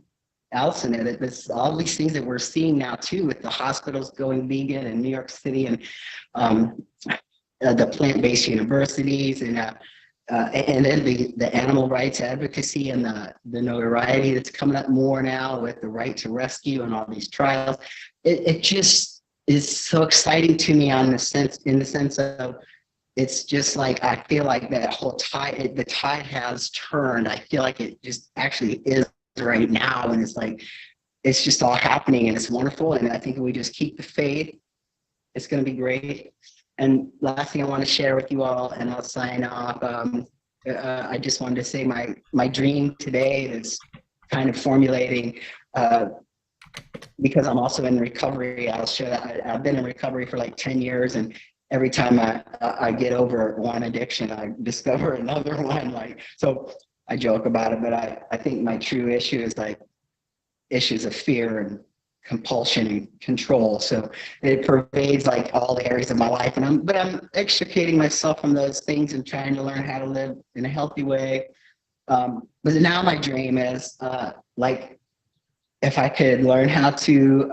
Allison, that this all these things that we're seeing now too, with the hospitals going vegan in New York City, and the plant-based universities, and then the animal rights advocacy and the notoriety that's coming up more now with the right to rescue and all these trials. It just is so exciting to me in the sense of, it's just like, I feel like that whole tide, the tide has turned. I feel like it just actually is right now, and it's like, it's just all happening, and it's wonderful. And I think if we just keep the faith, it's going to be great. And last thing I want to share with you all, and I'll sign off. I just wanted to say my dream today is kind of formulating because I'm also in recovery, I'll share that I've been in recovery for like 10 years, and every time I get over one addiction, I discover another one. Like, so I joke about it, but I think my true issue is like issues of fear and compulsion and control. So it pervades like all the areas of my life, and I'm extricating myself from those things and trying to learn how to live in a healthy way. But now my dream is like, if I could learn how to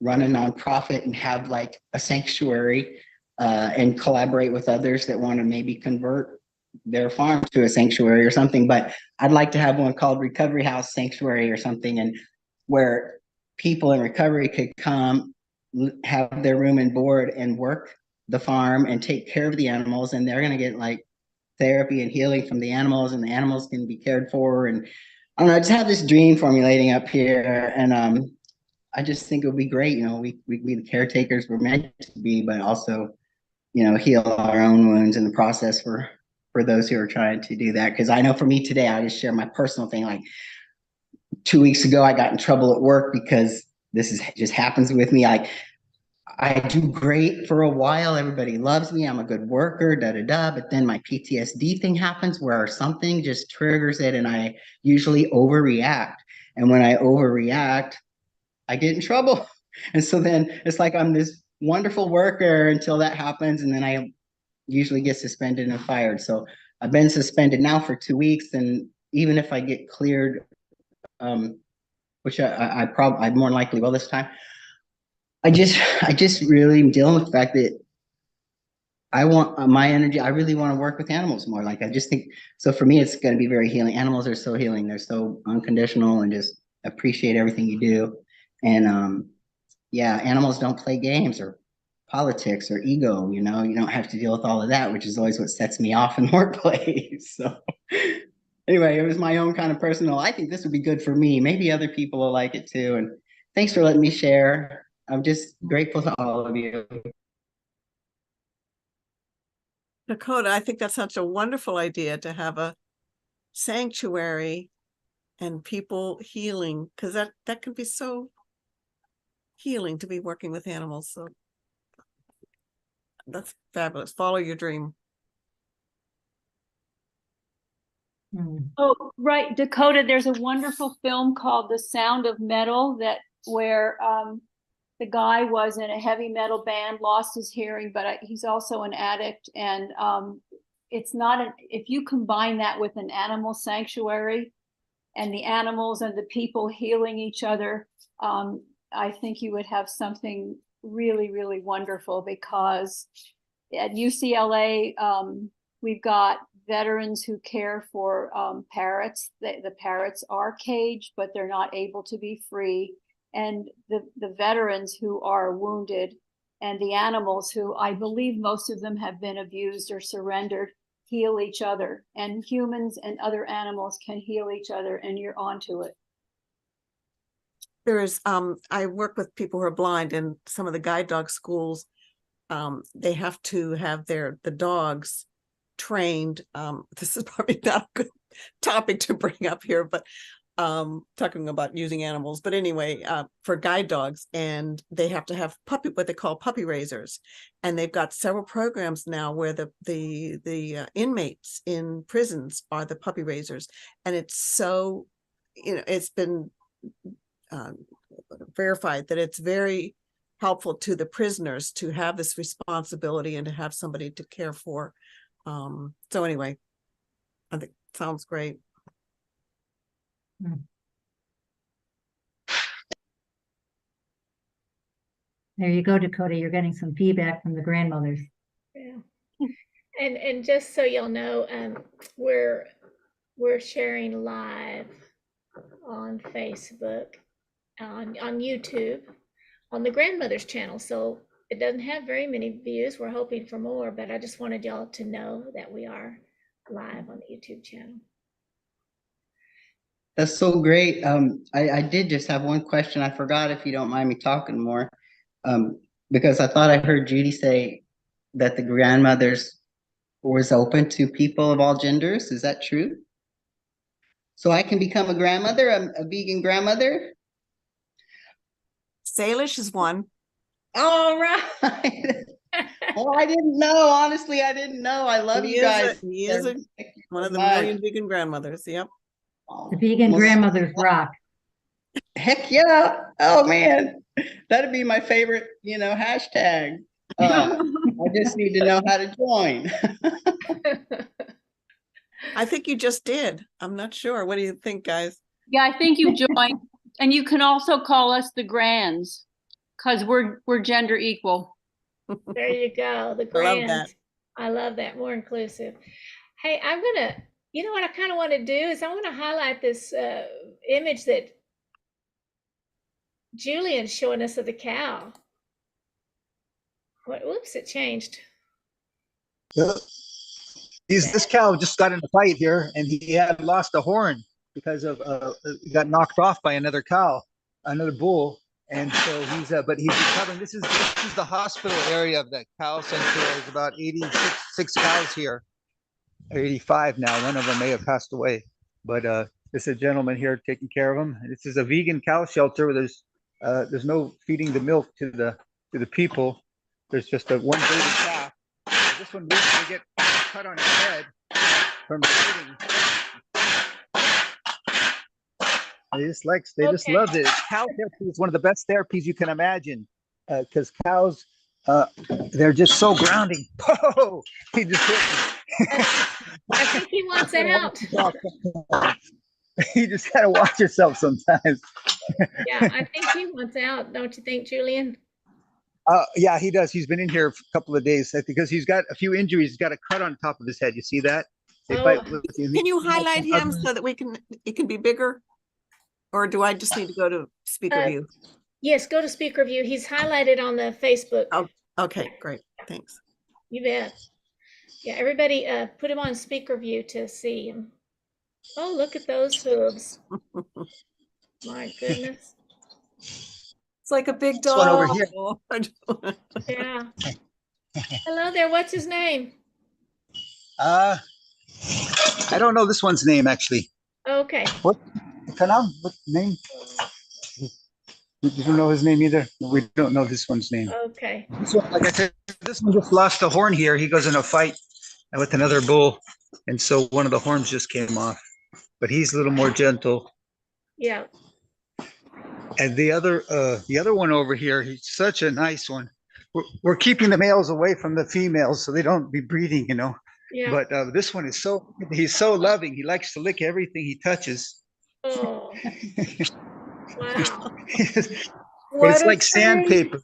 run a nonprofit and have like a sanctuary and collaborate with others that want to maybe convert their farm to a sanctuary or something. But I'd like to have one called Recovery House Sanctuary or something, and where people in recovery could come, have their room and board, and work the farm and take care of the animals, and they're going to get like therapy and healing from the animals, and the animals can be cared for. And I don't know, I just have this dream formulating up here, and I just think it would be great. You know, we be the caretakers we're meant to be, but also, you know, heal our own wounds in the process for those who are trying to do that. Because I know for me today, I just share my personal thing. Like 2 weeks ago, I got in trouble at work because this is just happens with me. I do great for a while. Everybody loves me. I'm a good worker, But then my PTSD thing happens where something just triggers it, and I usually overreact. And when I overreact, I get in trouble. And so then it's like I'm this wonderful worker until that happens, and then I usually get suspended and fired. So I've been suspended now for 2 weeks, and even if I get cleared, which I probably more likely will this time, I just really am dealing with the fact that I want my energy. I really want to work with animals more. Like, I just think, so for me, it's going to be very healing. Animals are so healing. They're so unconditional and just appreciate everything you do. And yeah, animals don't play games or politics or ego, you know, you don't have to deal with all of that, which is always what sets me off in the workplace. So anyway, it was my own kind of personal, I think this would be good for me. Maybe other people will like it too. And thanks for letting me share. I'm just grateful to all of you. Dakota, I think that's such a wonderful idea to have a sanctuary and people healing, because that can be so healing to be working with animals. So that's fabulous. Follow your dream. Oh, right, Dakota, there's a wonderful film called The Sound of Metal where the guy was in a heavy metal band, lost his hearing, but he's also an addict. And it's not if you combine that with an animal sanctuary and the animals and the people healing each other, I think you would have something really, really wonderful, because at UCLA, we've got veterans who care for parrots. The parrots are caged, but they're not able to be free. And the veterans who are wounded and the animals who, I believe most of them have been abused or surrendered, heal each other. And humans and other animals can heal each other, and you're onto it. There is, I work with people who are blind, and some of the guide dog schools, they have to have the dogs trained. This is probably not a good topic to bring up here, but talking about using animals, but anyway, for guide dogs, and they have to have what they call puppy raisers, and they've got several programs now where the inmates in prisons are the puppy raisers, and it's so, you know, it's been verified that it's very helpful to the prisoners to have this responsibility and to have somebody to care for. So anyway, I think it sounds great. There you go, Dakota. You're getting some feedback from the grandmothers. Yeah. And just so y'all know, we're sharing live on Facebook, on YouTube, on the grandmother's channel. So it doesn't have very many views. We're hoping for more, but I just wanted y'all to know that we are live on the YouTube channel. That's so great. I did just have one question. I forgot, if you don't mind me talking more, because I thought I heard Judy say that the grandmothers was open to people of all genders. Is that true? So I can become a grandmother, a vegan grandmother? Salish is one. All right. Well, I didn't know. Honestly, I didn't know. I love you guys. He is one of the much. million vegan grandmothers. Yep. The vegan grandmothers rock. Heck yeah. Oh man. That'd be my favorite, hashtag. I just need to know how to join. I think you just did. I'm not sure. What do you think, guys? Yeah, I think you joined. And you can also call us the Grands, because we're gender equal. There you go. The I love grand. that. I love that. More inclusive. Hey, I'm gonna, what I kind of want to do is I want to highlight this image that Julian's showing us of the cow. Whoops, it changed. Yeah. This cow just got in a fight here, and he had lost a horn because of he got knocked off by another cow, another bull, and so but he's recovering. This is the hospital area of the cow sanctuary. There's about 86 cows here, 85 now. One of them may have passed away, but this is a gentleman here taking care of them. This is a vegan cow shelter where there's no feeding the milk to the people. There's just one baby calf. This one recently get cut on his head from feeding. They just love it. Cow therapy is one of the best therapies you can imagine, because cows, they're just so grounding. Oh, he just hit me. I think he wants out. You just gotta watch yourself sometimes. Yeah, I think he wants out. Don't you think, Julian? Yeah, he does. He's been in here for a couple of days because he's got a few injuries. He's got a cut on top of his head. You see that? Can you highlight him so that it can be bigger? Or do I just need to go to speaker view? Yes, go to speaker view. He's highlighted on the Facebook. Oh, okay, great. Thanks. You bet. Yeah, everybody put him on speaker view to see him. Oh, look at those hooves. My goodness. It's like a big This one dog. over here. Yeah. Hello there. What's his name? I don't know this one's name actually. Okay. What name? You don't know his name either? We don't know this one's name. Okay. This one, like I said, this one just lost a horn here. He goes in a fight with another bull, and so one of the horns just came off. But he's a little more gentle. Yeah. And the other one over here, he's such a nice one. We're keeping the males away from the females so they don't be breeding, Yeah. But this one is he's so loving. He likes to lick everything he touches. Oh. Wow. But it's like sandpaper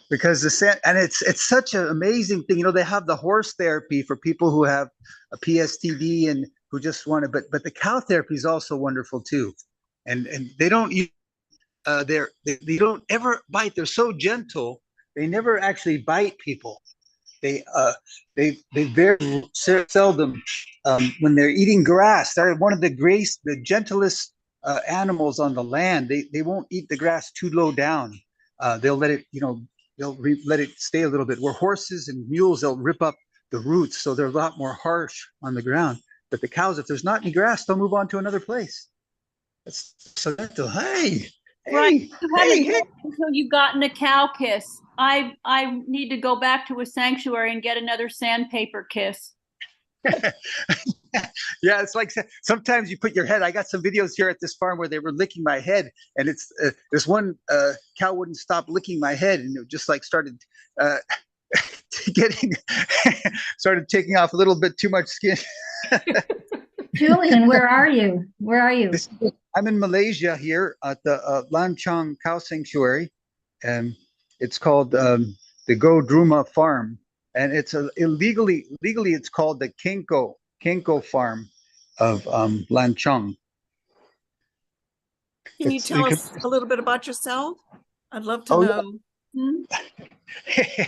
because the sand, and it's such an amazing thing. They have the horse therapy for people who have a PSTD and who just want to, but the cow therapy is also wonderful too. And they don't they don't ever bite. They're so gentle. They never actually bite people. They very seldom when they're eating grass. They're one of the gentlest animals on the land. They won't eat the grass too low down. They'll let it let it stay a little bit. Where horses and mules, they'll rip up the roots, so they're a lot more harsh on the ground. But the cows, if there's not any grass, they'll move on to another place. That's so gentle. Hey, Right. You haven't hey. until you've gotten a cow kiss. I need to go back to a sanctuary and get another sandpaper kiss. Yeah, it's like sometimes you put your head. I got some videos here at this farm where they were licking my head, and it's this one cow wouldn't stop licking my head, and it just like started started taking off a little bit too much skin. Julian, where are you? Where are you? I'm in Malaysia here at the Lanchang Cow Sanctuary, and it's called the Godruma Farm, and it's legally it's called the Kenko Farm of Lanchang. Can you tell us a little bit about yourself? I'd love to know. Yeah.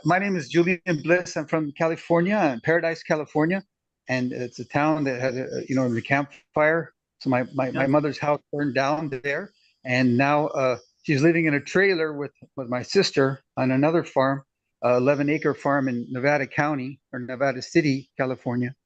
My name is Julian Bliss. I'm from California, Paradise, California. And it's a town that had, the campfire. So my mother's house burned down there. And now she's living in a trailer with my sister on another farm, 11-acre farm in Nevada County or Nevada City, California.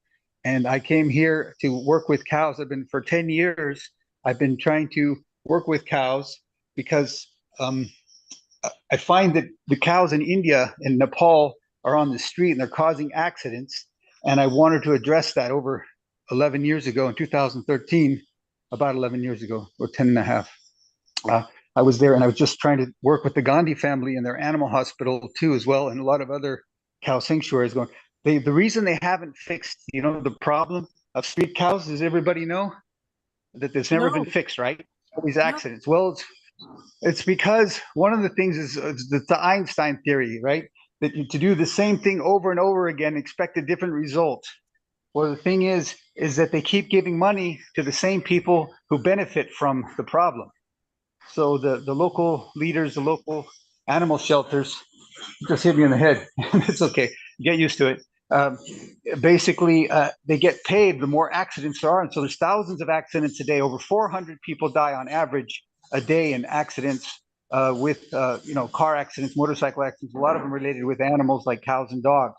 And I came here to work with cows. For 10 years, I've been trying to work with cows because I find that the cows in India and Nepal are on the street and they're causing accidents. And I wanted to address that over 11 years ago in 2013, about 11 years ago, or 10 and a half. I was there and I was just trying to work with the Gandhi family in their animal hospital too, as well, and a lot of other cow sanctuaries going. The reason they haven't fixed, the problem of street cows, does everybody know? That it's never been fixed, right? All these accidents. Well, it's because one of the things is the Einstein theory, right? That to do the same thing over and over again, expect a different result. Well, the thing is that they keep giving money to the same people who benefit from the problem. So the local leaders, the local animal shelters, just hit me in the head. It's okay. Get used to it. Basically, they get paid the more accidents there are. And so there's thousands of accidents a day. Over 400 people die on average a day in accidents with, car accidents, motorcycle accidents, a lot of them related with animals like cows and dogs.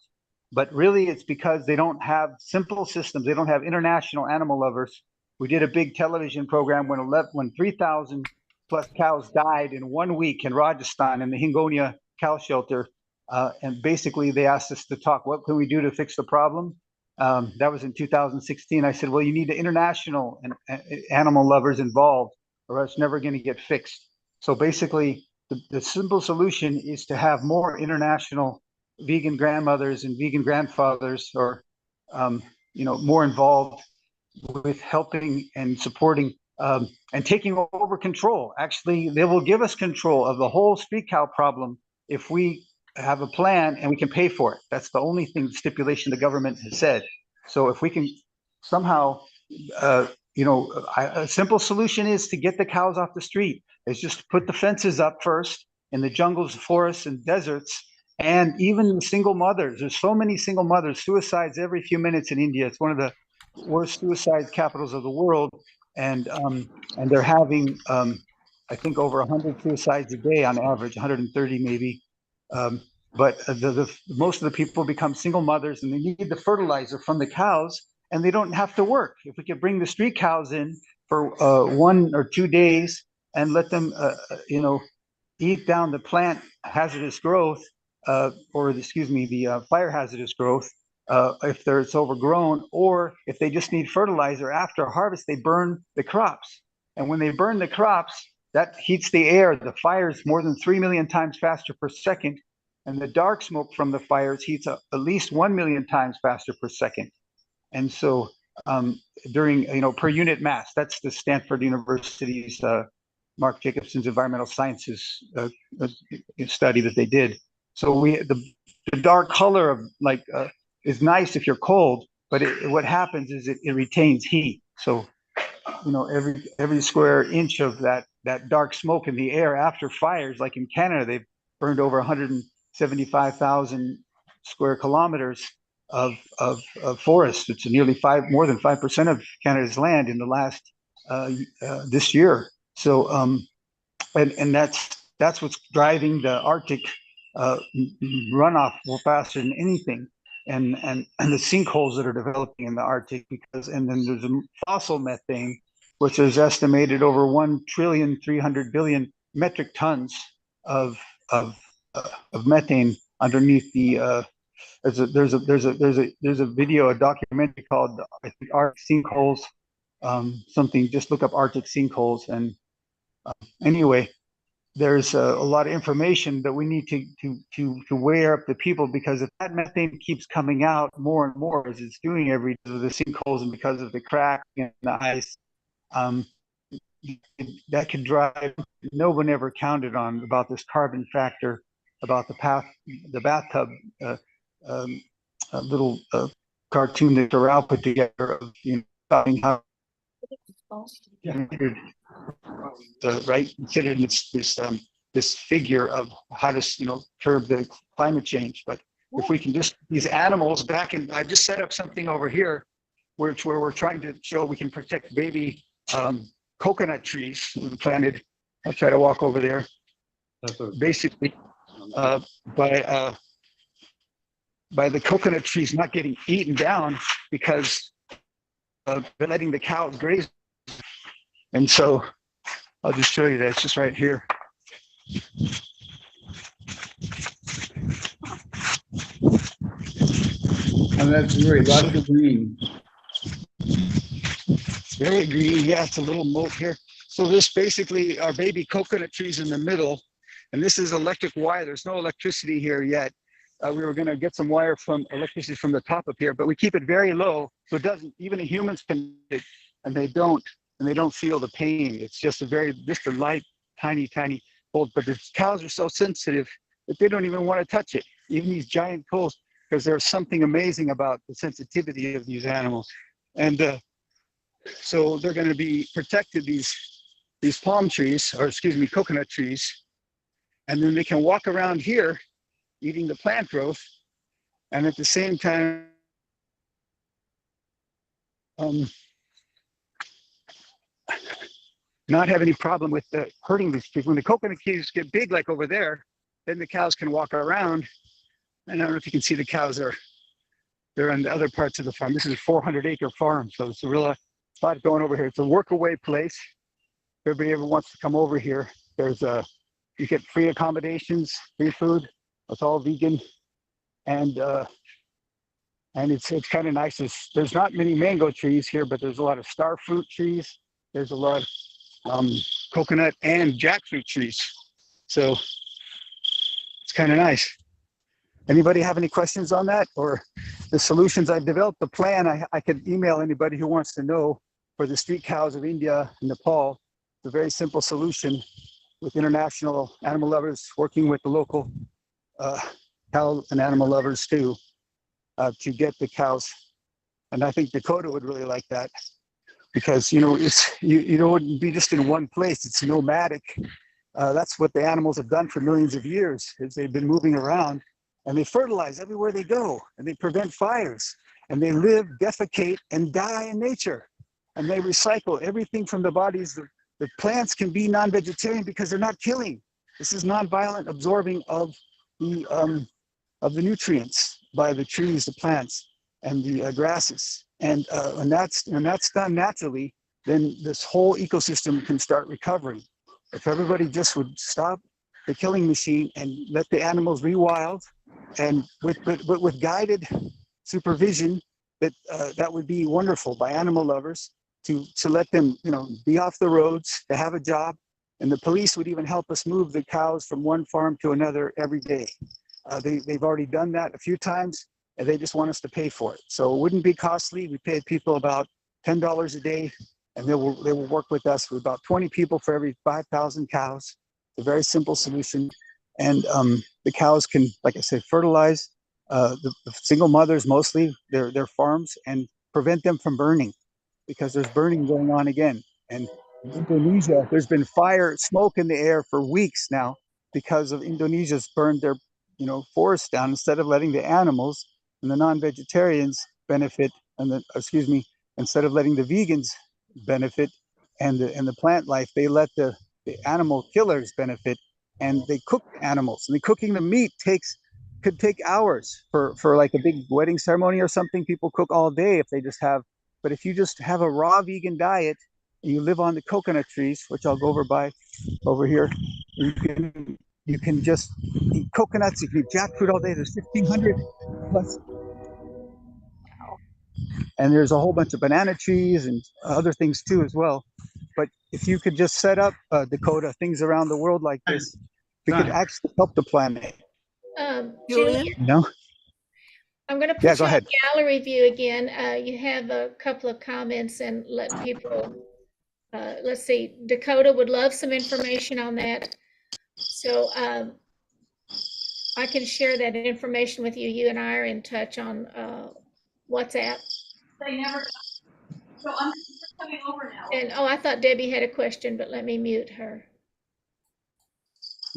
But really, it's because they don't have simple systems. They don't have international animal lovers. We did a big television program when 3,000 plus cows died in 1 week in Rajasthan in the Hingonia cow shelter. And basically, they asked us to talk, what can we do to fix the problem? That was in 2016. I said, well, you need the international animal lovers involved, or it's never going to get fixed. So basically, the simple solution is to have more international vegan grandmothers and vegan grandfathers, or more involved with helping and supporting and taking over control. Actually, they will give us control of the whole street cow problem if we have a plan and we can pay for it. That's the only stipulation the government has said. So if we can somehow, a simple solution is to get the cows off the street. It's just put the fences up first in the jungles, forests, and deserts. And even the single mothers, there's so many single mothers, suicides every few minutes in India. It's one of the worst suicide capitals of the world. And they're having, I think, over 100 suicides a day on average, 130 maybe. But most of the people become single mothers, and they need the fertilizer from the cows, and they don't have to work. If we could bring the street cows in for 1 or 2 days and let them, eat down the plant hazardous growth, the fire hazardous growth, if it's overgrown, or if they just need fertilizer after harvest, they burn the crops. And when they burn the crops, that heats the air. The fires more than 3 million times faster per second. And the dark smoke from the fires heats up at least 1 million times faster per second. And so during, per unit mass, that's the Stanford University's Mark Jacobson's environmental sciences study that they did. So the dark color of is nice if you're cold, but what happens is it retains heat. So, every square inch of that dark smoke in the air after fires, like in Canada, they've burned over 175,000 square kilometers of forest. It's nearly more than 5% of Canada's land in the last this year. So, and that's what's driving the Arctic runoff faster than anything, and the sinkholes that are developing in the Arctic, and then there's a fossil methane, which is estimated over 1,300,000,000,000,000 metric tons of methane underneath the. There's a video, a documentary called, I think, Arctic sinkholes, something. Just look up Arctic sinkholes, and anyway, there's a lot of information that we need to wear up the people, because if that methane keeps coming out more and more, as it's doing every day of the sinkholes and because of the crack in the ice, that could drive. No one ever counted on about this carbon factor, about the bathtub little cartoon that Doral put together of showing how considered this figure of how to curb the climate change. But if we can just these animals back in, I just set up something over here where we're trying to show we can protect baby coconut trees we planted. I'll try to walk over there. Basically, by the coconut trees not getting eaten down because they're letting the cows graze. And so I'll just show you that. It's just right here. And that's very lots of green. It's very green. Yeah, it's a little moat here. So this basically are baby coconut trees in the middle. And this is electric wire. There's no electricity here yet. We were going to get some wire from electricity from the top up here, but we keep it very low so it doesn't, even the humans can, and they don't feel the pain. It's just just a light, tiny bolt. But the cows are so sensitive that they don't even want to touch it, even these giant poles, because there's something amazing about the sensitivity of these animals. And so they're going to be protected, these palm trees, or excuse me, coconut trees, and then they can walk around here eating the plant growth, and at the same time not have any problem with hurting these trees. When the coconut trees get big, like over there, then the cows can walk around. And I don't know if you can see the cows they're on the other parts of the farm. This is a 400-acre farm, so it's a real lot going over here. It's a work-away place. If everybody ever wants to come over here, you get free accommodations, free food. It's all vegan, and it's kind of nice. There's not many mango trees here, but there's a lot of star fruit trees. There's a lot of coconut and jackfruit trees. So it's kind of nice. Anybody have any questions on that or the solutions? I've developed the plan. I could email anybody who wants to know for the street cows of India and Nepal. It's a very simple solution with international animal lovers working with the local cow and animal lovers too, to get the cows. And I think Dakota would really like that, because you don't wouldn't be just in one place. It's nomadic. That's what the animals have done for millions of years, is they've been moving around, and they fertilize everywhere they go, and they prevent fires, and they live, defecate, and die in nature, and they recycle everything from the bodies. The plants can be non-vegetarian because they're not killing. This is non-violent absorbing of the nutrients by the trees, the plants, and the grasses. And when that's done naturally, then this whole ecosystem can start recovering. If everybody just would stop the killing machine and let the animals rewild, and with guided supervision, that would be wonderful by animal lovers to let them be off the roads, to have a job. And the police would even help us move the cows from one farm to another every day. They've already done that a few times, and they just want us to pay for it. So it wouldn't be costly. We pay people about $10 a day, and they will work with us with about 20 people for every 5,000 cows. It's a very simple solution. And the cows can, like I said, fertilize the single mothers, mostly their farms, and prevent them from burning, because there's burning going on again. And in Indonesia, there's been smoke in the air for weeks now, because of Indonesia's burned their forests down instead of letting the animals and the non-vegetarians benefit, instead of letting the vegans benefit and the plant life, they let the animal killers benefit, and they cook animals. And cooking the meat could take hours for like a big wedding ceremony or something. People cook all day if they just have. But if you just have a raw vegan diet and you live on the coconut trees, which I'll go over here, you can just eat coconuts. You can eat jackfruit all day. There's 1,500 plus. And there's a whole bunch of banana trees and other things too as well. But if you could just set up, Dakota, things around the world like this, we could actually help the planet. Julian? I'm going to put you on gallery view again. You have a couple of comments, and let people, let's see, Dakota would love some information on that. So I can share that information with you. You and I are in touch on WhatsApp. They never. So I'm coming over now. And I thought Debbie had a question, but let me mute her.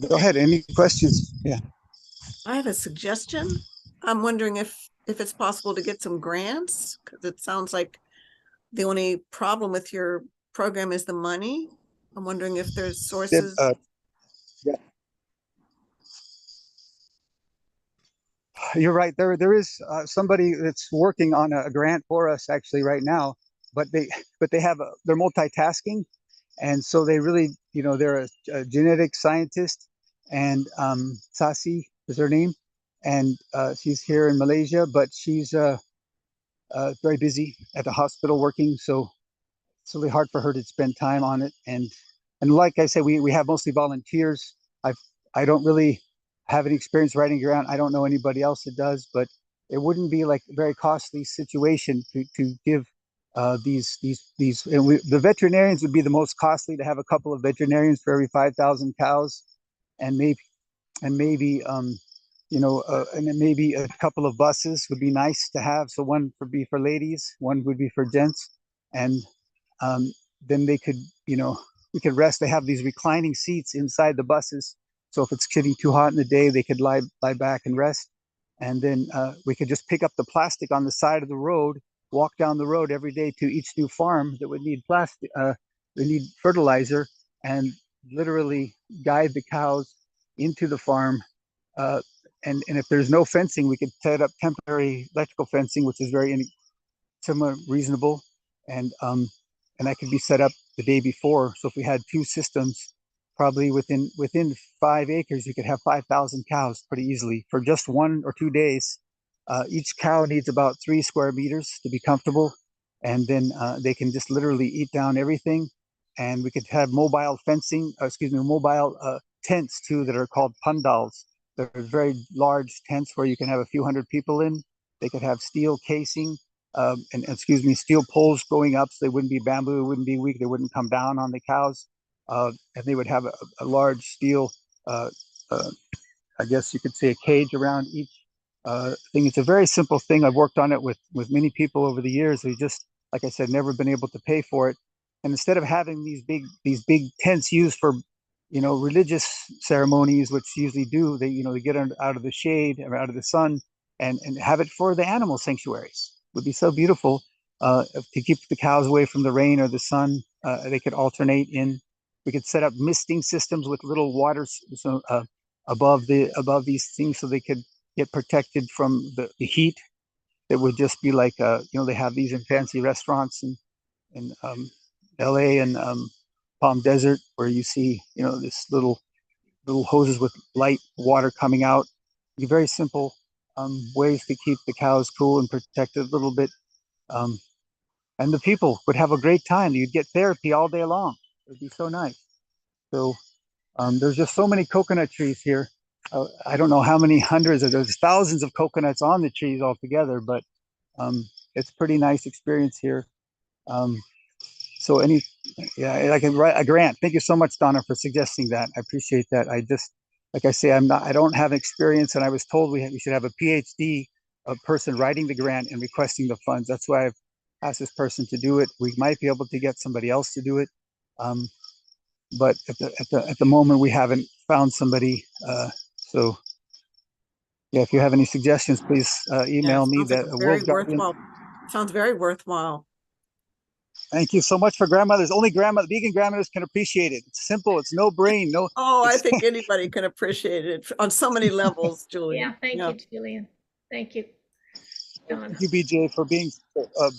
Go ahead. Any questions? Yeah. I have a suggestion. I'm wondering if it's possible to get some grants, because it sounds like the only problem with your program is the money. I'm wondering if there's sources. Yeah. You're right. There is somebody that's working on a grant for us actually right now, but they're multitasking, And so they really, they're a genetic scientist, and Sasi is her name, and she's here in Malaysia, but she's very busy at the hospital working, so it's really hard for her to spend time on it. And like I said, we have mostly volunteers. I don't really have any experience riding around. I don't know anybody else that does, but it wouldn't be like a very costly situation to give the veterinarians would be the most costly, to have a couple of veterinarians for every 5,000 cows, and maybe and then maybe a couple of buses would be nice to have. So one would be for ladies, one would be for gents, and then they could, we could rest. They have these reclining seats inside the buses, so if it's getting too hot in the day, they could lie back and rest. And then we could just pick up the plastic on the side of the road, walk down the road every day to each new farm that would need plastic, they need fertilizer, and literally guide the cows into the farm. And if there's no fencing, we could set up temporary electrical fencing, which is very similar, reasonable, and that could be set up the day before. So if we had two systems, probably within 5 acres, you could have 5,000 cows pretty easily for just 1 or 2 days. Each cow needs about 3 square meters to be comfortable, and then they can just literally eat down everything. And we could have mobile fencing, mobile tents too, that are called pandals. They're very large tents where you can have a few hundred people in. They could have steel casing, steel poles going up, so they wouldn't be bamboo, it wouldn't be weak, they wouldn't come down on the cows. And they would have a large steel, I guess you could say, a cage around each thing. It's a very simple thing. I've worked on it with many people over the years. We just, like I said, never been able to pay for it. And instead of having these big tents used for religious ceremonies, which usually do, they get out of the shade or out of the sun, and have it for the animal sanctuaries. It would be so beautiful to keep the cows away from the rain or the sun. They could alternate in. We could set up misting systems with little waters above these things, so they could get protected from the heat. It would just be like they have these in fancy restaurants in LA and Palm Desert, where you see this little hoses with light water coming out. Very simple ways to keep the cows cool and protected a little bit. And the people would have a great time. You'd get therapy all day long. It would be so nice. So there's just so many coconut trees here. I don't know how many hundreds, there's thousands of coconuts on the trees altogether, but it's a pretty nice experience here. So I can write a grant. Thank you so much, Donna, for suggesting that. I appreciate that. I just, like I say, I don't have experience, and I was told we should have a PhD person writing the grant and requesting the funds. That's why I've asked this person to do it. We might be able to get somebody else to do it. But at the moment, we haven't found somebody. So yeah, if you have any suggestions, please email me. That very worthwhile. Sounds very worthwhile. Thank you so much for grandmothers. Only vegan grandmothers can appreciate it. It's simple. It's no brain. No. Oh, I think anybody can appreciate it on so many levels, Julie. Yeah, thank you, Julian. Thank you, Donna. Thank you, BJ, for being.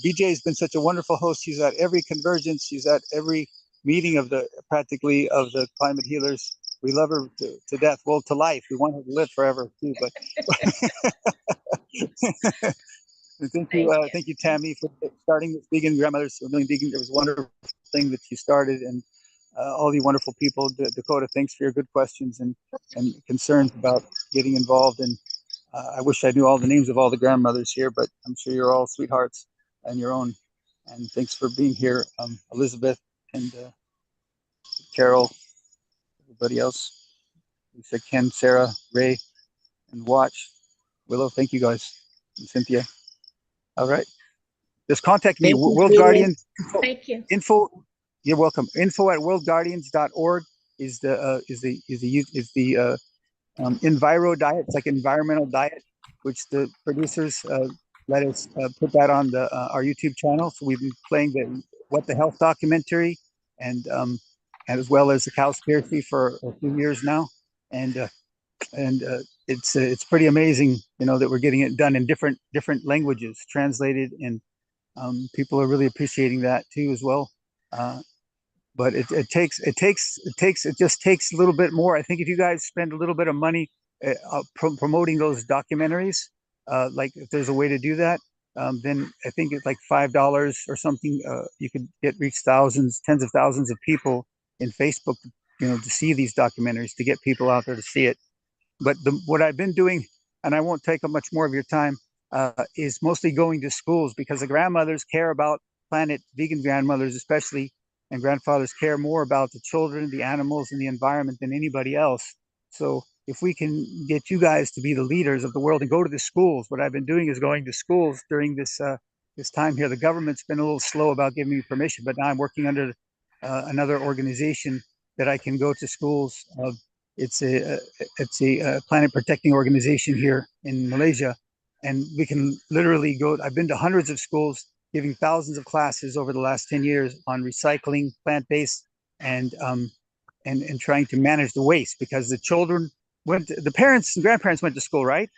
BJ has been such a wonderful host. She's at every convergence. She's at every meeting of the climate healers. We love her to death. Well, to life. We want her to live forever too. But thank you, Tammy, for starting this Vegan Grandmothers A Million Vegan. It was a wonderful thing that you started, and all the wonderful people. Dakota, thanks for your good questions and concerns about getting involved. And I wish I knew all the names of all the grandmothers here, but I'm sure you're all sweethearts on your own. And thanks for being here, Elizabeth and Carol, everybody else. Lisa, Ken, Sarah, Ray, and Watch. Willow, thank you guys. And Cynthia. All right. Just contact me, World Guardian. Thank you. Info. You're welcome. info@worldguardians.org is the Enviro diet. It's like environmental diet, which the producers let us put that on our YouTube channel. So we've been playing the What the Health documentary, and as well as the Cowspiracy for a few years now, and it's pretty amazing, that we're getting it done in different languages, translated, and people are really appreciating that too as well. but it just takes a little bit more. I think if you guys spend a little bit of money promoting those documentaries, like if there's a way to do that, then I think it's like $5 or something. You could reach thousands, tens of thousands of people in Facebook, to see these documentaries, to get people out there to see it. But what I've been doing, and I won't take up much more of your time, is mostly going to schools, because the grandmothers care about planet, vegan grandmothers especially, and grandfathers care more about the children, the animals, and the environment than anybody else. So if we can get you guys to be the leaders of the world and go to the schools, what I've been doing is going to schools during this time here. The government's been a little slow about giving me permission, but now I'm working under another organization that I can go to schools. It's a planet protecting organization here in Malaysia, and we can literally go. I've been to hundreds of schools, giving thousands of classes over the last 10 years on recycling, plant-based, and trying to manage the waste, because the children the parents and grandparents went to school, right?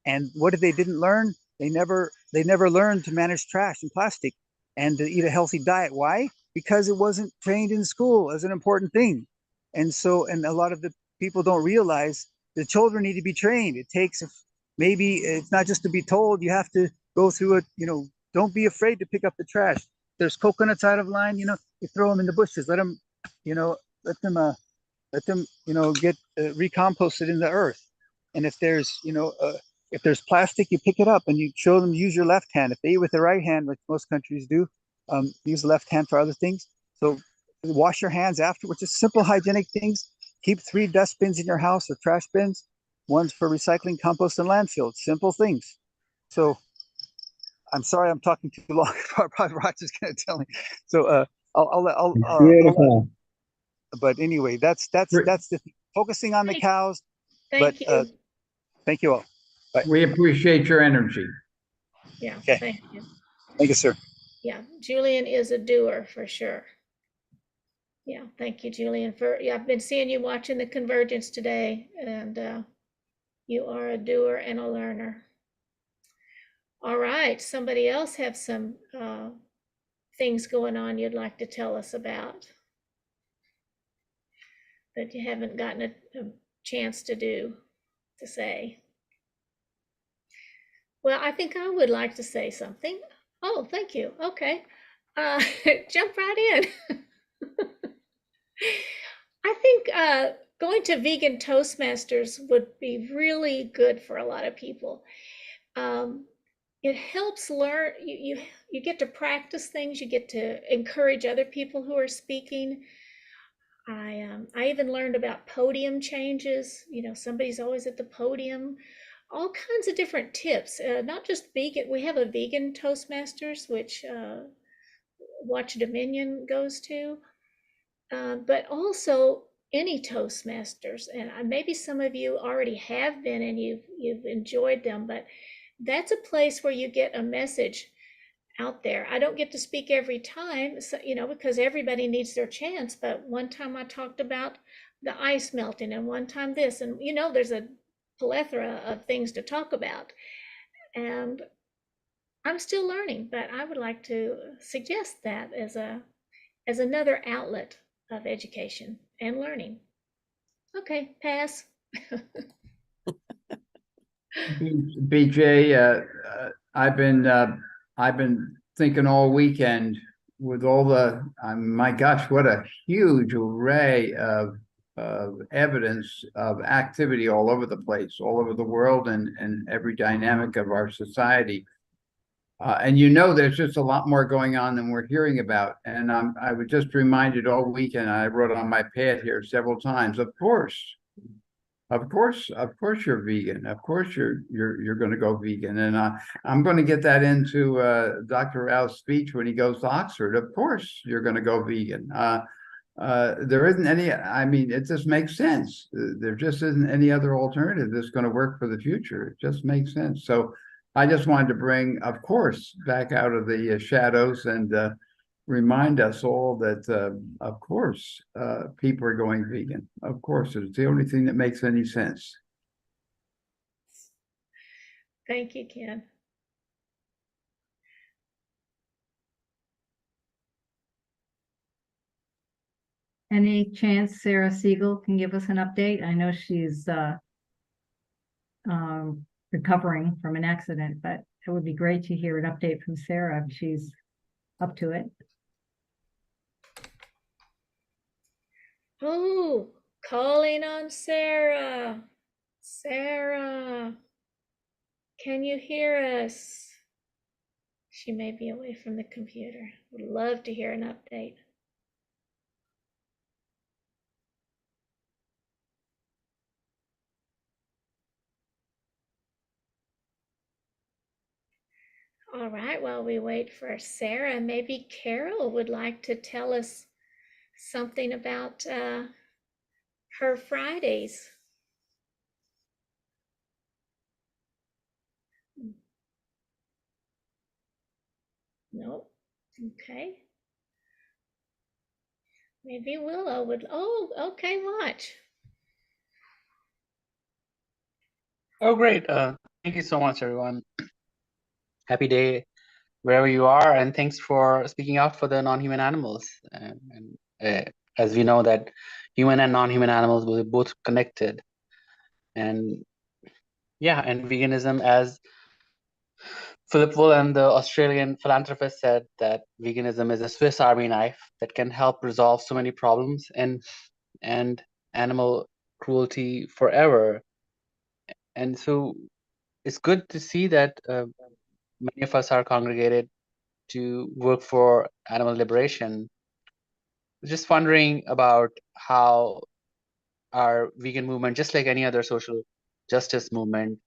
And what did they didn't learn? They never learned to manage trash and plastic and to eat a healthy diet. Why? Because it wasn't trained in school as an important thing. And a lot of the people don't realize the children need to be trained. It takes, maybe it's not just to be told, you have to go through it, don't be afraid to pick up the trash. There's coconuts out of line, you throw them in the bushes, let them get recomposted in the earth. And if there's plastic, you pick it up and you show them use your left hand. If they eat with the right hand, which most countries do, use the left hand for other things. So wash your hands afterwards. Just simple hygienic things. Keep 3 dustbins in your house, or trash bins. One's for recycling, compost, and landfill. Simple things. So I'm sorry I'm talking too long. Probably Roger's going to tell me. So Beautiful. But anyway, that's the focusing on the cows. Thank you. Thank you all. Bye. We appreciate your energy. Yeah, okay. Thank you. Thank you, sir. Yeah, Julian is a doer for sure. Yeah, thank you, Julian. I've been seeing you watching the Convergence today, and you are a doer and a learner. All right, somebody else have some things going on you'd like to tell us about that you haven't gotten a chance to say? Well, I think I would like to say something. Oh, thank you. Okay. Jump right in. I think going to vegan Toastmasters would be really good for a lot of people. It helps learn, you get to practice things, you get to encourage other people who are speaking. I even learned about podium changes. Somebody's always at the podium. All kinds of different tips, not just vegan. We have a vegan Toastmasters, which Watch Dominion goes to, but also any Toastmasters. And maybe some of you already have been and you've enjoyed them, but that's a place where you get a message out there. I don't get to speak every time, so, because everybody needs their chance. But one time I talked about the ice melting, and one time this, and there's a plethora of things to talk about. And I'm still learning, but I would like to suggest that as another outlet of education and learning. Okay, pass. BJ, I've been thinking all weekend with all the, my gosh, what a huge array of evidence of activity all over the place, all over the world, and every dynamic of our society. And there's just a lot more going on than we're hearing about. And I was just reminded all weekend, I wrote on my pad here several times, of course you're vegan. Of course you're going to go vegan. And I'm going to get that into Dr. Rao's speech when he goes to Oxford. Of course you're going to go vegan. There isn't any, it just makes sense. There just isn't any other alternative that's going to work for the future. It just makes sense. So I just wanted to bring, of course, back out of the shadows and remind us all that, of course, people are going vegan. Of course, it's the only thing that makes any sense. Thank you, Ken. Any chance Sarah Siegel can give us an update? I know she's recovering from an accident, but it would be great to hear an update from Sarah if she's up to it. Oh, calling on Sarah. Sarah, can you hear us? She may be away from the computer. Would love to hear an update. All right, while we wait for Sarah, maybe Carol would like to tell us something about her Fridays. No, okay. Maybe Willow would, oh, okay, watch. Oh, great. Thank you so much, everyone. Happy day wherever you are, and thanks for speaking out for the non-human animals. As we know that human and non-human animals were both connected. And yeah, and veganism, as Philip Wool and the Australian philanthropist said, that veganism is a Swiss Army knife that can help resolve so many problems and animal cruelty forever. And so it's good to see that many of us are congregated to work for animal liberation. Just wondering about how our vegan movement, just like any other social justice movement,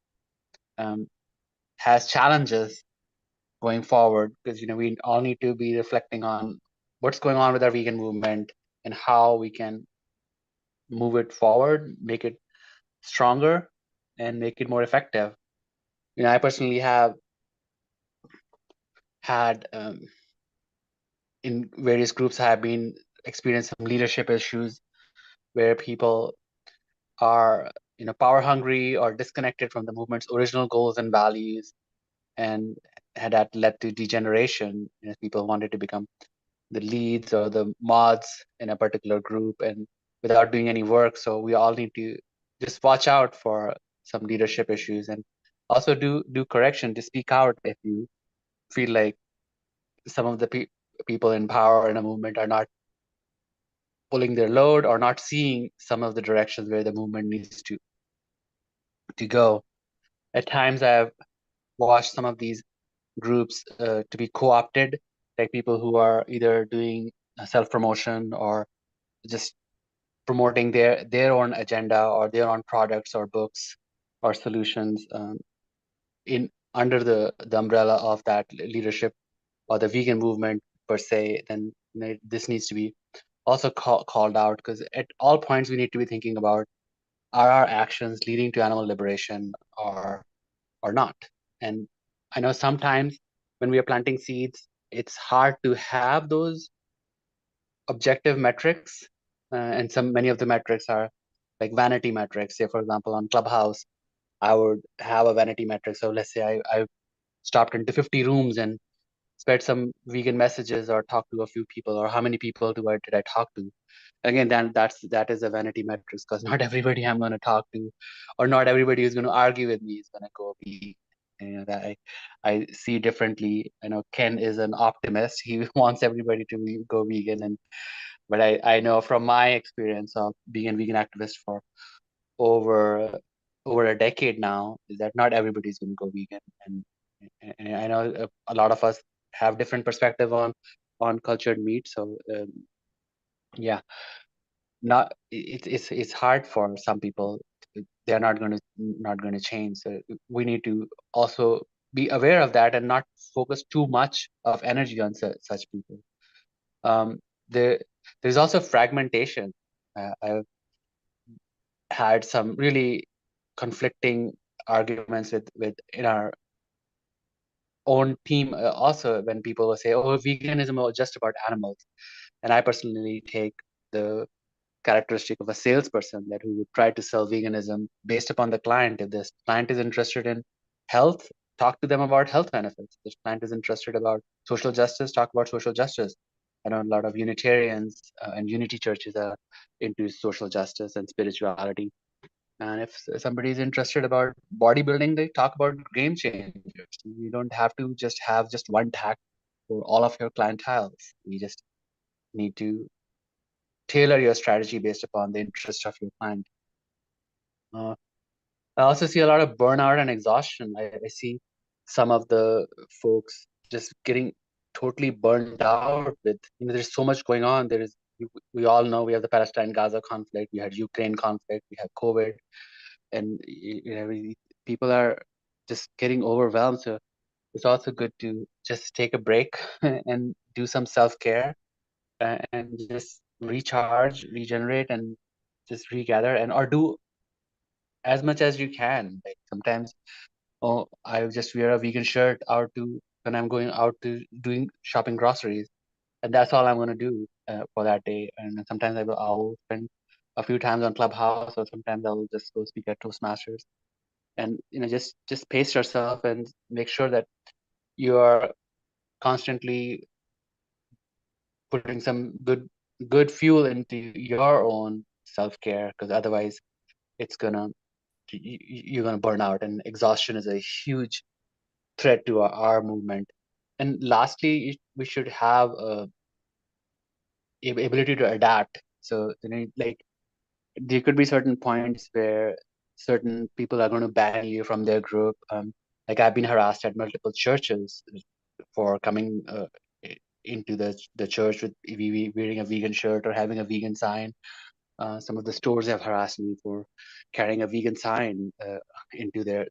has challenges going forward, because we all need to be reflecting on what's going on with our vegan movement and how we can move it forward, make it stronger, and make it more effective. I personally have had in various groups, I have been experiencing some leadership issues where people are power hungry or disconnected from the movement's original goals and values, and that led to degeneration. People wanted to become the leads or the mods in a particular group and without doing any work. So we all need to just watch out for some leadership issues, and also do correction, to speak out if you feel like some of the people in power in a movement are not pulling their load or not seeing some of the directions where the movement needs to go. At times I've watched some of these groups to be co-opted, like people who are either doing self-promotion or just promoting their own agenda or their own products or books or solutions in under the umbrella of that leadership or the vegan movement per se. Then this needs to be also called out, because at all points we need to be thinking about, are our actions leading to animal liberation or not? And I know sometimes when we are planting seeds, it's hard to have those objective metrics, and many of the metrics are like vanity metrics. Say, for example, on Clubhouse, I would have a vanity metric. So let's say I stopped into 50 rooms and spread some vegan messages or talked to a few people, or how many people did I talk to? Again, then that is a vanity metric, because not everybody I'm going to talk to, or not everybody who's going to argue with me is going to go vegan. That I see differently. I know Ken is an optimist. He wants everybody to go vegan, but I know from my experience of being a vegan activist for over a decade now, is that not everybody's going to go vegan, and I know a lot of us have different perspective on cultured meat. So yeah, it's hard for some people. They're not going to change. So we need to also be aware of that and not focus too much of energy on such people. There's also fragmentation. I've had some really conflicting arguments with in our own team, also, when people will say, oh, veganism is just about animals. And I personally take the characteristic of a salesperson that who would try to sell veganism based upon the client. If this client is interested in health, talk to them about health benefits. If this client is interested about social justice, talk about social justice. I know a lot of Unitarians and Unity churches are into social justice and spirituality. And if somebody is interested about bodybuilding, they talk about game changers. You don't have to just have just one tack for all of your clientele. You just need to tailor your strategy based upon the interest of your client. I also see a lot of burnout and exhaustion. I see some of the folks just getting totally burned out with, there's so much going on. We all know we have the Palestine-Gaza conflict, we had Ukraine conflict, we have COVID, and people are just getting overwhelmed. So it's also good to just take a break and do some self-care and just recharge, regenerate, and just regather, and or do as much as you can. Like sometimes, oh, I just wear a vegan shirt out to when I'm going out to doing shopping groceries, and that's all I'm gonna do for that day. And sometimes I'll spend a few times on Clubhouse, or sometimes I'll just go speak at Toastmasters. And just pace yourself and make sure that you are constantly putting some good fuel into your own self-care, because otherwise you're gonna burn out, and exhaustion is a huge threat to our movement. And lastly, we should have a ability to adapt. So like there could be certain points where certain people are going to ban you from their group. Like I've been harassed at multiple churches for coming into the church with wearing a vegan shirt or having a vegan sign. Some of the stores have harassed me for carrying a vegan sign into their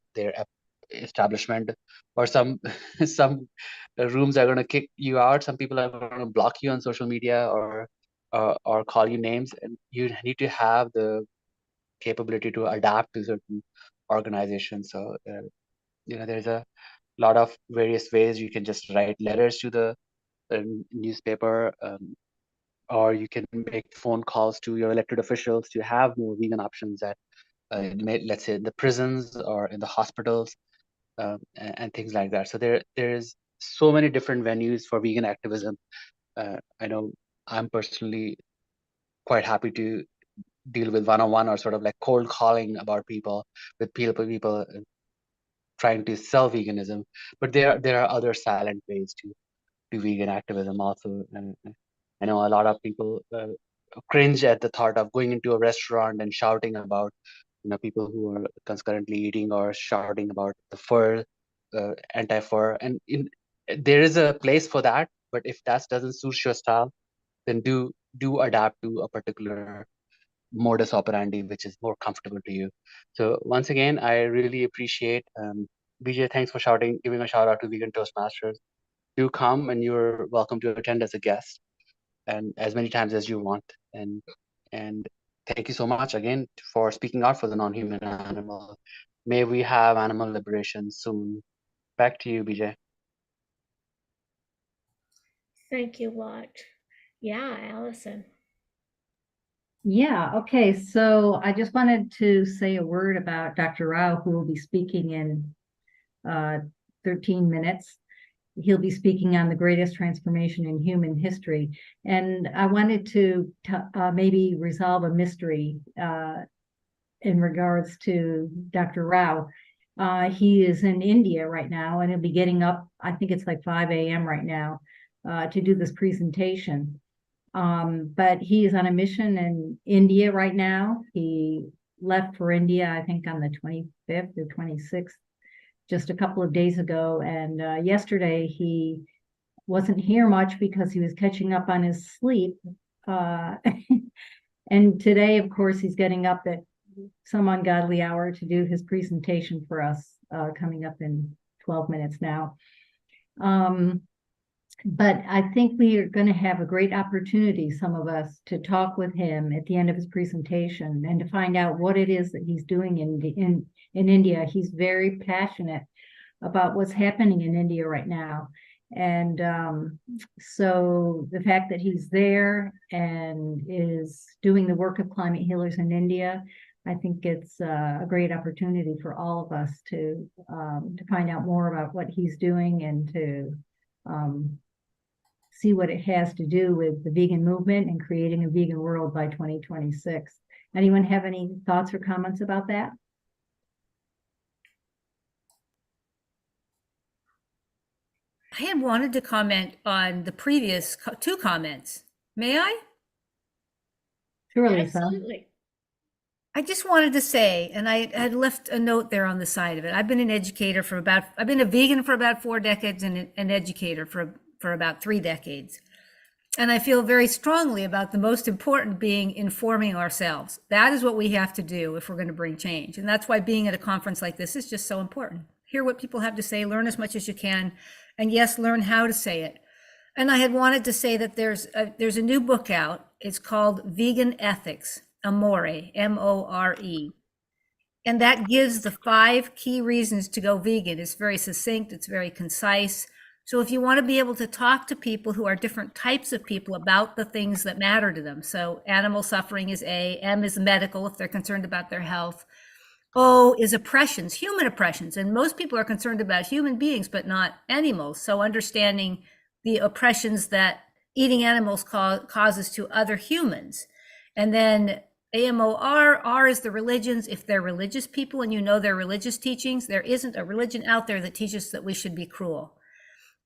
establishment, or some some rooms are going to kick you out. Some people are going to block you on social media, or call you names, and you need to have the capability to adapt to certain organizations. So there's a lot of various ways. You can just write letters to the newspaper, or you can make phone calls to your elected officials to have more vegan options at let's say in the prisons or in the hospitals, and things like that. So there's so many different venues for vegan activism. I know I'm personally quite happy to deal with one-on-one or sort of like cold calling about people with people trying to sell veganism, but there are other silent ways to do vegan activism also. And I know a lot of people cringe at the thought of going into a restaurant and shouting about people who are concurrently eating, or shouting about the fur, anti-fur, and there is a place for that. But if that doesn't suit your style, then do adapt to a particular modus operandi which is more comfortable to you. So once again, I really appreciate BJ. Thanks for giving a shout out to Vegan Toastmasters. Do come, and you're welcome to attend as a guest, and as many times as you want. And thank you so much again for speaking out for the non-human animal. May we have animal liberation soon. Back to you, BJ. Thank you, Watt. Yeah, Allison. Yeah, okay. So I just wanted to say a word about Dr. Rao, who will be speaking in 13 minutes. He'll be speaking on the greatest transformation in human history. And I wanted to maybe resolve a mystery in regards to Dr. Rao. He is in India right now, and he'll be getting up, I think it's like 5 a.m. right now, to do this presentation. But he is on a mission in India right now. He left for India, I think on the 25th or 26th, just a couple of days ago. And yesterday he wasn't here much because he was catching up on his sleep. And today, of course, he's getting up at some ungodly hour to do his presentation for us, coming up in 12 minutes now. But I think we are going to have a great opportunity, some of us, to talk with him at the end of his presentation and to find out what it is that he's doing in India. He's very passionate about what's happening in India right now. And so the fact that he's there and is doing the work of climate healers in India, I think it's a great opportunity for all of us to find out more about what he's doing, and to see what it has to do with the vegan movement and creating a vegan world by 2026. Anyone have any thoughts or comments about that? I had wanted to comment on the previous two comments. May I? Sure, Lisa. Absolutely. I just wanted to say, and I had left a note there on the side of it. I've been an educator I've been a vegan for about 4 decades and an educator for about 3 decades. And I feel very strongly about the most important being informing ourselves. That is what we have to do if we're going to bring change. And that's why being at a conference like this is just so important. Hear what people have to say, learn as much as you can, and yes, learn how to say it. And I had wanted to say that there's a new book out. It's called Vegan Ethics, Amore, M-O-R-E. And that gives the 5 key reasons to go vegan. It's very succinct, it's very concise. So if you want to be able to talk to people who are different types of people about the things that matter to them. So animal suffering is A, M is medical if they're concerned about their health. O is oppressions, human oppressions. And most people are concerned about human beings, but not animals. So understanding the oppressions that eating animals causes to other humans. And then AMOR, R is the religions. If they're religious people and you know their religious teachings, there isn't a religion out there that teaches that we should be cruel.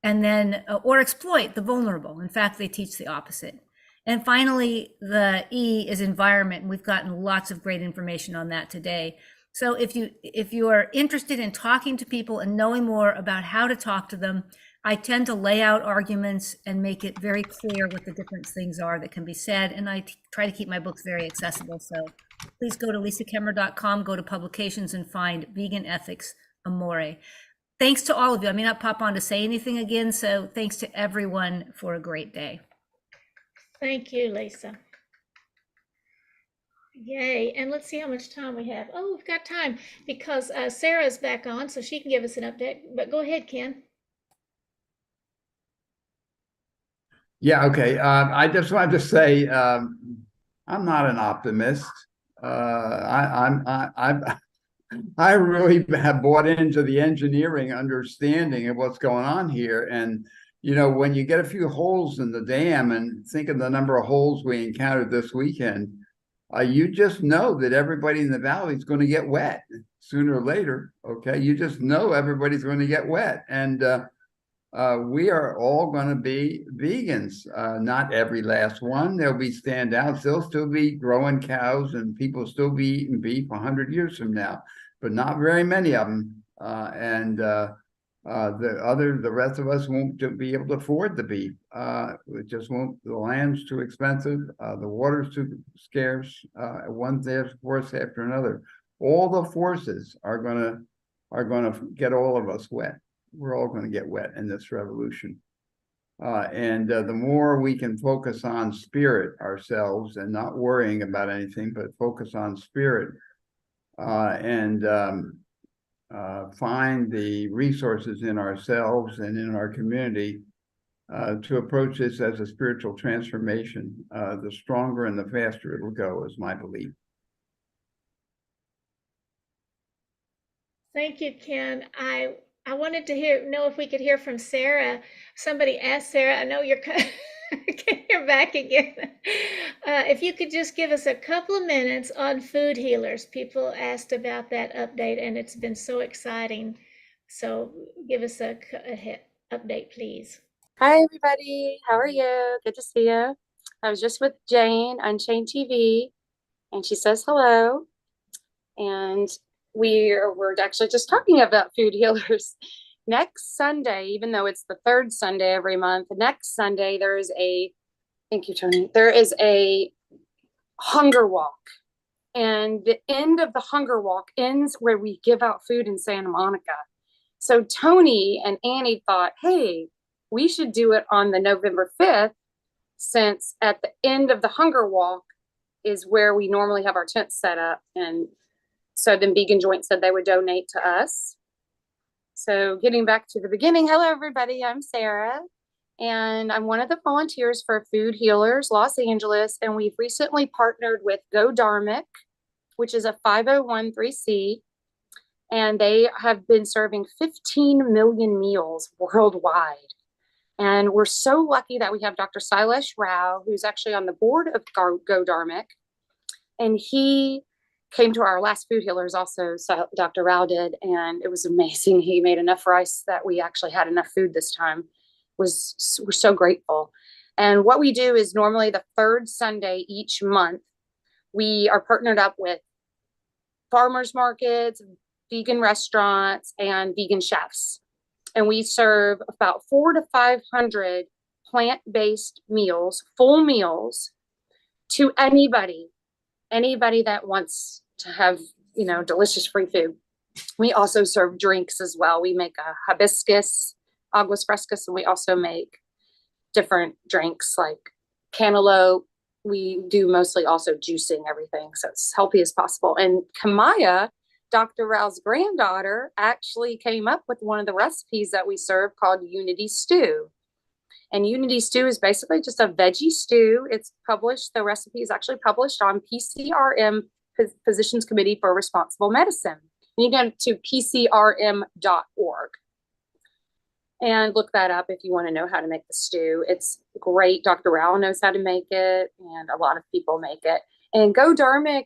And then, or exploit the vulnerable. In fact, they teach the opposite. And finally, the E is environment. And we've gotten lots of great information on that today. So if you are interested in talking to people and knowing more about how to talk to them, I tend to lay out arguments and make it very clear what the different things are that can be said. And I try to keep my books very accessible. So please go to lisakemmer.com, go to publications and find Vegan Ethics Amore. Thanks to all of you. I may not pop on to say anything again. So thanks to everyone for a great day. Thank you, Lisa. Yay. And let's see how much time we have. Oh, we've got time because Sarah's back on, so she can give us an update. But go ahead, Ken. Yeah, okay. I just wanted to say I'm not an optimist. I really have bought into the engineering understanding of what's going on here. And, you know, when you get a few holes in the dam and think of the number of holes we encountered this weekend, you just know that everybody in the valley is going to get wet sooner or later. Okay. You just know everybody's going to get wet. And we are all going to be vegans. Not every last one. There'll be standouts. They'll still be growing cows and people still be eating beef 100 years from now, but not very many of them. The rest of us won't be able to afford the beef. It just won't. The land's too expensive. The water's too scarce. One force after another. All the forces are gonna get all of us wet. We're all going to get wet in this revolution. The more we can focus on spirit ourselves and not worrying about anything, but focus on spirit and find the resources in ourselves and in our community to approach this as a spiritual transformation, the stronger and the faster it'll go, is my belief. Thank you, Ken. I wanted to know if we could hear from Sarah. Somebody asked Sarah, I know you're back again. If you could just give us a couple of minutes on food healers. People asked about that update and it's been so exciting. So give us a update, please. Hi, everybody. How are you? Good to see you. I was just with Jane on Chain TV and she says hello. And we're actually just talking about food healers. Next Sunday, even though it's the 3rd Sunday every month, next Sunday thank you, Tony, there is a hunger walk. And the end of the hunger walk ends where we give out food in Santa Monica. So Tony and Annie thought, hey, we should do it on the November 5th, since at the end of the hunger walk is where we normally have our tents set up. And so then Vegan Joint said they would donate to us. So getting back to the beginning, hello, everybody. I'm Sarah, and I'm one of the volunteers for Food Healers Los Angeles. And we've recently partnered with Go Dharmic, which is a 501(c)(3), and they have been serving 15 million meals worldwide. And we're so lucky that we have Dr. Sailesh Rao, who's actually on the board of Go Dharmic. And he came to our last food healers also, so Dr. Rao did, and it was amazing. He made enough rice that we actually had enough food this time. We're so grateful. And what we do is normally the third Sunday each month, we are partnered up with farmers markets, vegan restaurants, and vegan chefs. And we serve about 400 to 500 plant-based meals, full meals, to anybody that wants to have, delicious free food. We also serve drinks as well. We make a hibiscus, aguas frescas, and we also make different drinks like cantaloupe. We do mostly also juicing everything, so it's healthy as possible. And Kamaya, Dr. Rao's granddaughter, actually came up with one of the recipes that we serve called Unity Stew. And Unity Stew is basically just a veggie stew. It's published, the recipe is actually published on PCRM, Physicians Committee for Responsible Medicine. You can go to pcrm.org and look that up if you want to know how to make the stew. It's great. Dr. Rao knows how to make it, and a lot of people make it. And Go Dharmic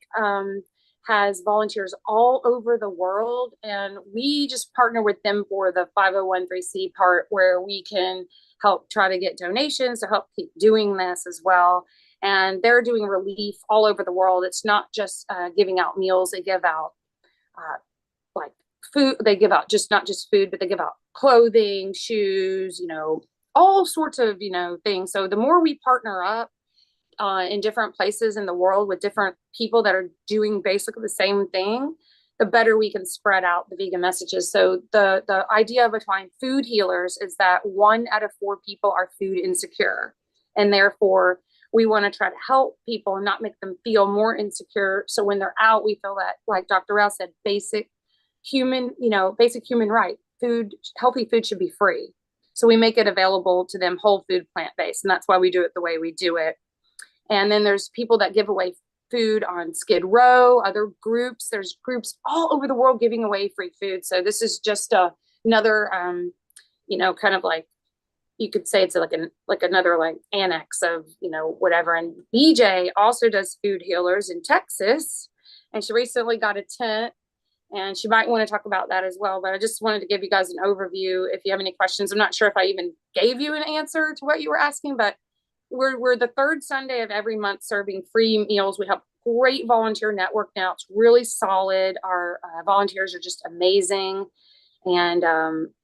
has volunteers all over the world, and we just partner with them for the 501(c) part, where we can help try to get donations to help keep doing this as well. And they're doing relief all over the world. It's not just giving out meals. They give out like food. They give out not just food, but they give out clothing, shoes, all sorts of, things. So the more we partner up in different places in the world with different people that are doing basically the same thing, the better we can spread out the vegan messages. So the idea behind food healers is that 1 out of 4 people are food insecure. And therefore, we want to try to help people and not make them feel more insecure. So when they're out, we feel that, like Dr. Rao said, basic human right. Healthy food should be free. So we make it available to them, whole food, plant-based. And that's why we do it the way we do it. And then there's people that give away food on Skid Row, other groups. There's groups all over the world giving away free food. So this is just another, kind of like, you could say it's like another like annex of, whatever. And BJ also does food healers in Texas. And she recently got a tent, and she might want to talk about that as well. But I just wanted to give you guys an overview. If you have any questions, I'm not sure if I even gave you an answer to what you were asking, but we're the third Sunday of every month serving free meals. We have great volunteer network now. It's really solid. Our volunteers are just amazing. And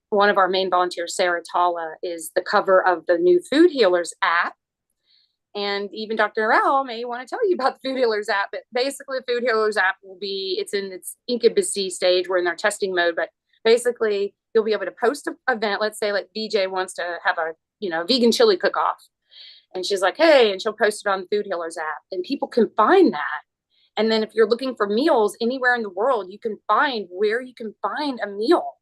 one of our main volunteers, Sarah Tala, is the cover of the new Food Healers app. And even Dr. Rao may want to tell you about the Food Healers app, but basically the Food Healers app it's in its incubacy stage. We're in our testing mode, but basically you'll be able to post an event. Let's say like BJ wants to have a, vegan chili cook-off. And she's like, hey, and she'll post it on the Food Healers app, and people can find that. And then if you're looking for meals anywhere in the world, you can find where you can find a meal.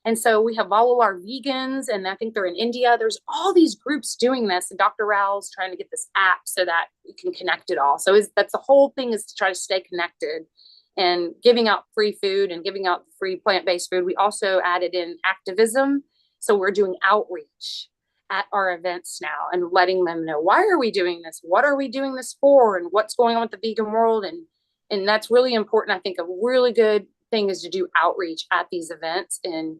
And so we have all of our vegans, and I think they're in India. There's all these groups doing this, and Dr. Rao's trying to get this app so that we can connect it all. So that's the whole thing, is to try to stay connected and giving out free food and giving out free plant-based food. We also added in activism. So we're doing outreach at our events now and letting them know, why are we doing this? What are we doing this for? And what's going on with the vegan world? And that's really important. I think a really good thing is to do outreach at these events and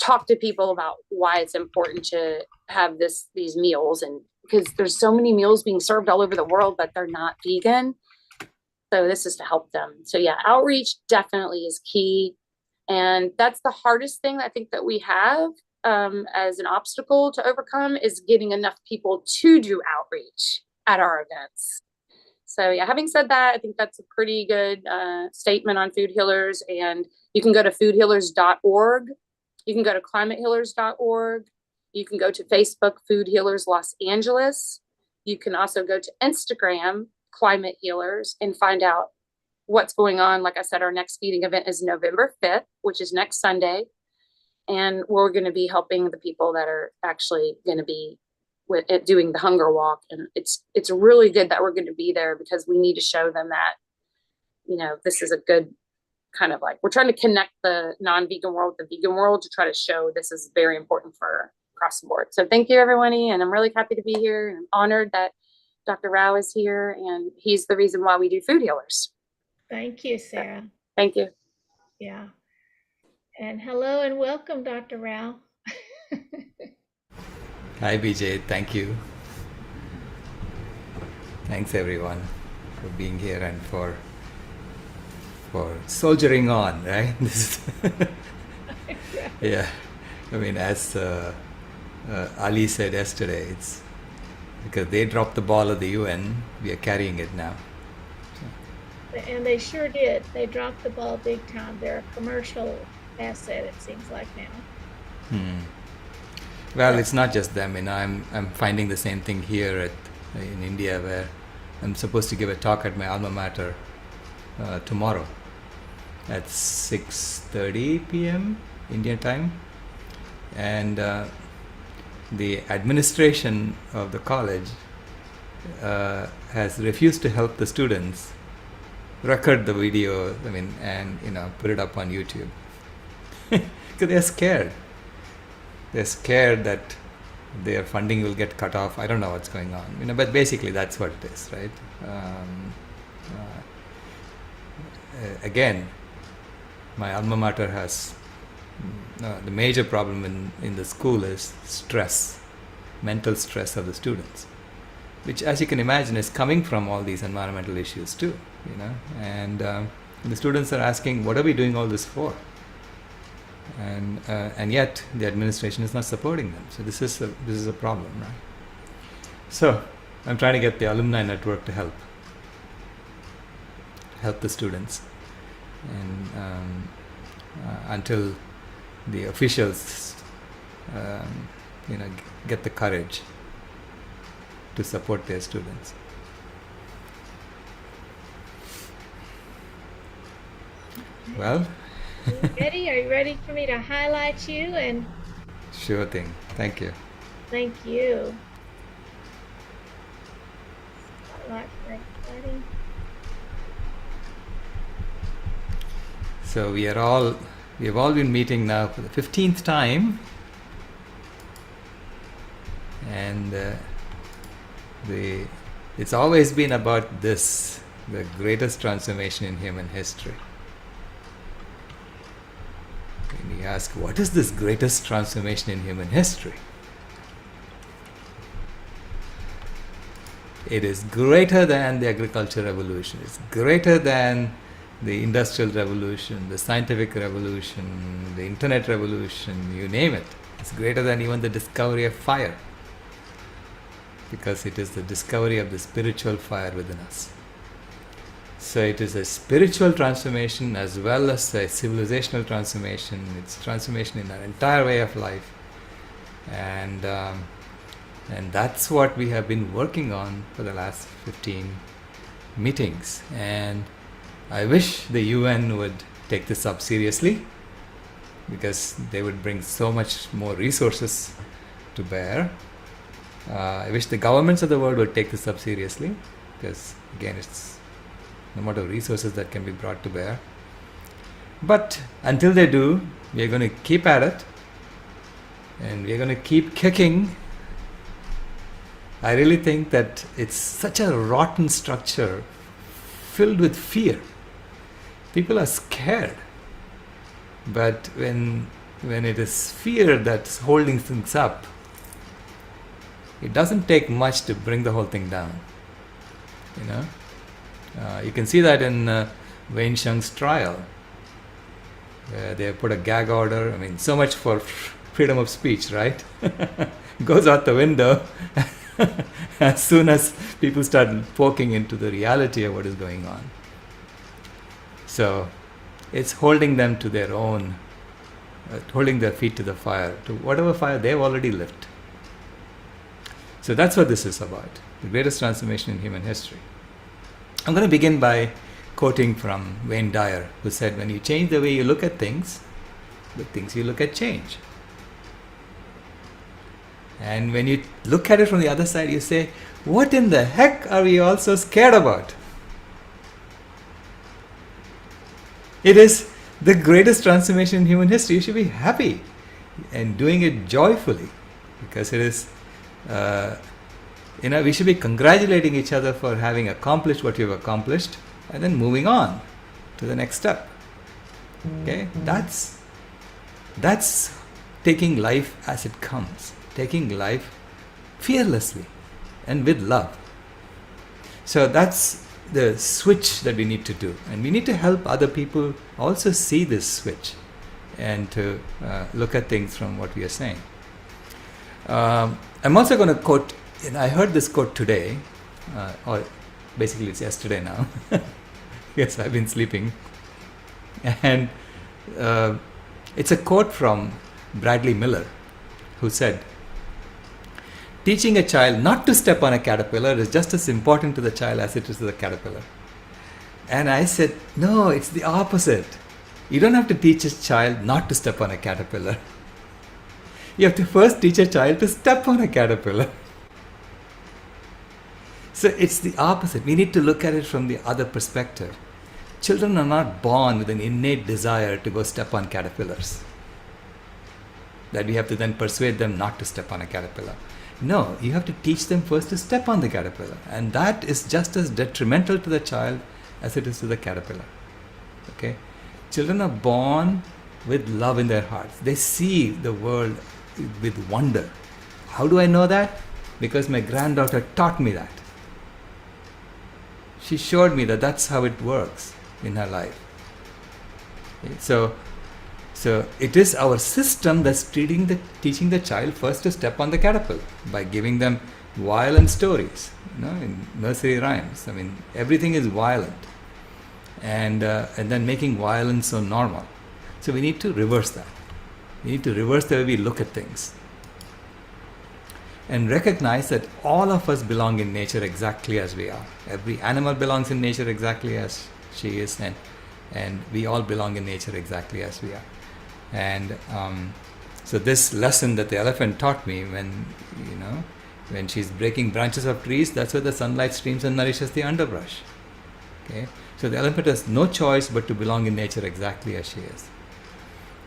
talk to people about why it's important to have these meals. And because there's so many meals being served all over the world, but they're not vegan. So this is to help them. So yeah, outreach definitely is key. And that's the hardest thing I think that we have as an obstacle to overcome, is getting enough people to do outreach at our events. So yeah, having said that, I think that's a pretty good statement on food healers. And you can go to foodhealers.org. You can go to climatehealers.org. You can go to Facebook, Food Healers Los Angeles. You can also go to Instagram, Climate Healers, and find out what's going on. Like I said, our next feeding event is November 5th, which is next Sunday. And we're going to be helping the people that are actually going to be doing the hunger walk. And it's really good that we're going to be there, because we need to show them that, this is a good kind of like, we're trying to connect the non-vegan world with the vegan world to try to show this is very important for across the board. So thank you, everybody. And I'm really happy to be here. And I'm honored that Dr. Rao is here, and he's the reason why we do food healers. Thank you, Sarah. Thank you. Yeah. And hello and welcome, Dr. Rao. Hi, BJ. Thank you. Thanks, everyone, for being here and for soldiering on, right? This is yeah. I mean, as Ali said yesterday, it's because they dropped the ball at the UN, we are carrying it now. And they sure did. They dropped the ball big time. They're a commercial asset, it seems like now. Well, it's not just them. You know, I'm finding the same thing here in India, where I'm supposed to give a talk at my alma mater tomorrow at 6:30 p.m. Indian time, and the administration of the college has refused to help the students record the video. I mean, and put it up on YouTube because they're scared. They're scared that their funding will get cut off. I don't know what's going on, but basically that's what it is, right? Again, my alma mater has the major problem in the school is stress, mental stress of the students, which, as you can imagine, is coming from all these environmental issues too, and the students are asking, what are we doing all this for? And yet the administration is not supporting them. So this is a problem, right? So I'm trying to get the alumni network to help the students, and until the officials, get the courage to support their students. Well. Ready? Are you ready for me to highlight you? And Sure thing. Thank you. thank you. Highlight for everybody. So we have all been meeting now for the 15th time, and it's always been about this, the greatest transformation in human history. And you ask, what is this greatest transformation in human history? It is greater than the agricultural revolution. It's greater than the industrial revolution, the scientific revolution, the internet revolution, you name it. It's greater than even the discovery of fire, because it is the discovery of the spiritual fire within us. So it is a spiritual transformation as well as a civilizational transformation. It's transformation in our entire way of life, and that's what we have been working on for the last 15 meetings. And I wish the UN would take this up seriously, because they would bring so much more resources to bear. I wish the governments of the world would take this up seriously, because again, it's no amount of resources that can be brought to bear. But until they do, we are going to keep at it, and we are going to keep kicking. I really think that it's such a rotten structure filled with fear. People are scared, but when it is fear that's holding things up, it doesn't take much to bring the whole thing down. You can see that in Wei Sheng's trial, where they put a gag order. I mean, so much for freedom of speech, right? Goes out the window as soon as people start poking into the reality of what is going on. So it's holding them to their own, holding their feet to the fire, to whatever fire they've already lit. So that's what this is about, the greatest transformation in human history. I'm going to begin by quoting from Wayne Dyer, who said, when you change the way you look at things, the things you look at change. And when you look at it from the other side, you say, what in the heck are we all so scared about? It is the greatest transformation in human history. You should be happy and doing it joyfully. because it is, we should be congratulating each other for having accomplished what you've accomplished and then moving on to the next step. Okay, that's taking life as it comes, taking life fearlessly and with love. So that's the switch that we need to do, and we need to help other people also see this switch and to look at things from what we are saying. I'm also going to quote, I heard this quote today, or basically it's yesterday now. Yes, I've been sleeping. And it's a quote from Bradley Miller, who said, "Teaching a child not to step on a caterpillar is just as important to the child as it is to the caterpillar." And I said, no, it's the opposite. You don't have to teach a child not to step on a caterpillar. You have to first teach a child to step on a caterpillar. So it's the opposite. We need to look at it from the other perspective. Children are not born with an innate desire to go step on caterpillars, that we have to then persuade them not to step on a caterpillar. No, you have to teach them first to step on the caterpillar, and that is just as detrimental to the child as it is to the caterpillar. Okay? Children are born with love in their hearts. They see the world with wonder. How do I know that? Because my granddaughter taught me that. She showed me that that's how it works in her life. Okay? So it is our system that's teaching the child first to step on the caterpillar by giving them violent stories, in nursery rhymes. I mean, everything is violent, and then making violence so normal. So we need to reverse that. We need to reverse the way we look at things, and recognize that all of us belong in nature exactly as we are. Every animal belongs in nature exactly as she is, and we all belong in nature exactly as we are. And so this lesson that the elephant taught me, when she's breaking branches of trees, that's where the sunlight streams and nourishes the underbrush. Okay, so the elephant has no choice but to belong in nature exactly as she is.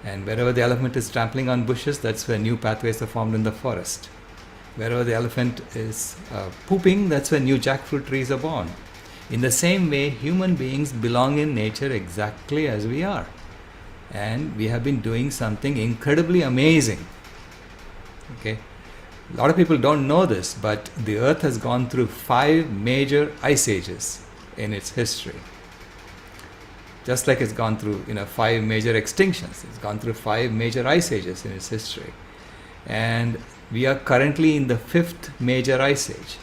And wherever the elephant is trampling on bushes, that's where new pathways are formed in the forest. Wherever the elephant is pooping, that's where new jackfruit trees are born. In the same way, human beings belong in nature exactly as we are. And we have been doing something incredibly amazing. Okay, a lot of people don't know this, but the earth has gone through 5 major ice ages in its history. Just like it's gone through 5 major extinctions, it's gone through 5 major ice ages in its history. And we are currently in the 5th major ice age.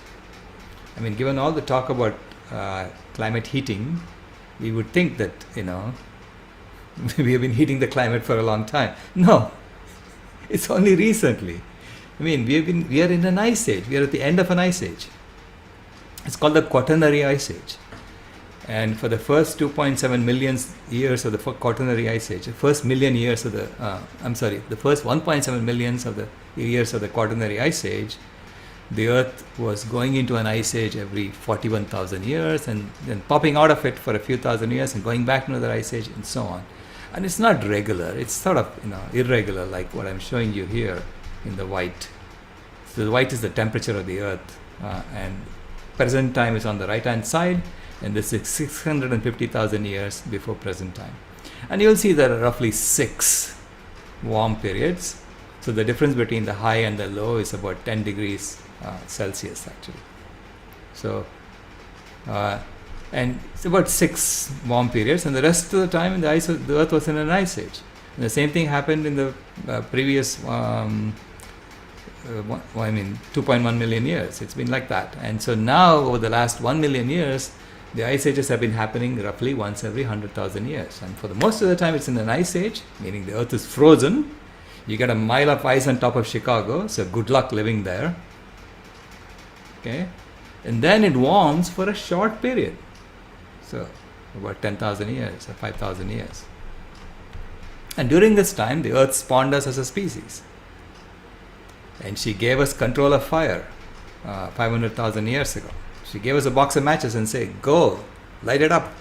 I mean, given all the talk about climate heating, we would think that we have been heating the climate for a long time. No, it's only recently. I mean, we are in an ice age. We are at the end of an ice age. It's called the Quaternary Ice Age. And for the first 2.7 million years of the Quaternary Ice Age, the first million years of the first 1.7 millions of the years of the Quaternary Ice Age, the Earth was going into an ice age every 41,000 years, and then popping out of it for a few thousand years and going back to another ice age, and so on. And it's not regular, it's sort of irregular, like what I'm showing you here in the white. So the white is the temperature of the Earth, and present time is on the right hand side, and this is 650,000 years before present time. And you'll see there are roughly 6 warm periods. So the difference between the high and the low is about 10 degrees Celsius actually. So and it's about 6 warm periods, and the rest of the time the Earth was in an ice age. And the same thing happened in the previous 2.1 million years. It's been like that. And so now over the last 1 million years, the ice ages have been happening roughly once every 100,000 years. And for the most of the time it's in an ice age, meaning the Earth is frozen. You get a mile of ice on top of Chicago, so good luck living there. Okay, and then it warms for a short period, so about 10,000 years or 5,000 years. And during this time, the Earth spawned us as a species, and she gave us control of fire 500,000 years ago. She gave us a box of matches and said, "Go, light it up,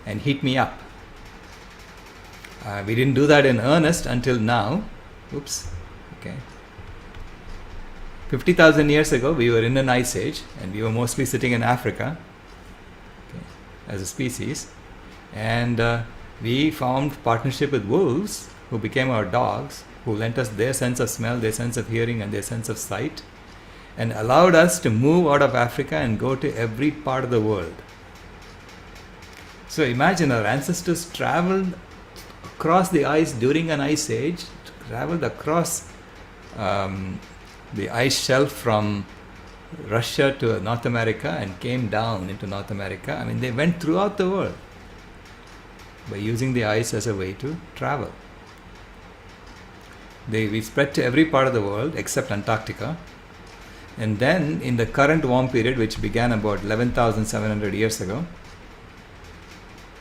and heat me up." We didn't do that in earnest until now. Oops. Okay. 50,000 years ago, we were in an ice age, and we were mostly sitting in Africa, okay, as a species. And we formed partnership with wolves, who became our dogs, who lent us their sense of smell, their sense of hearing, and their sense of sight, and allowed us to move out of Africa and go to every part of the world. So imagine our ancestors traveled across the ice during an ice age, traveled across the ice shelf from Russia to North America and came down into North America. I mean, they went throughout the world by using the ice as a way to travel. We spread to every part of the world except Antarctica. And then in the current warm period, which began about 11,700 years ago,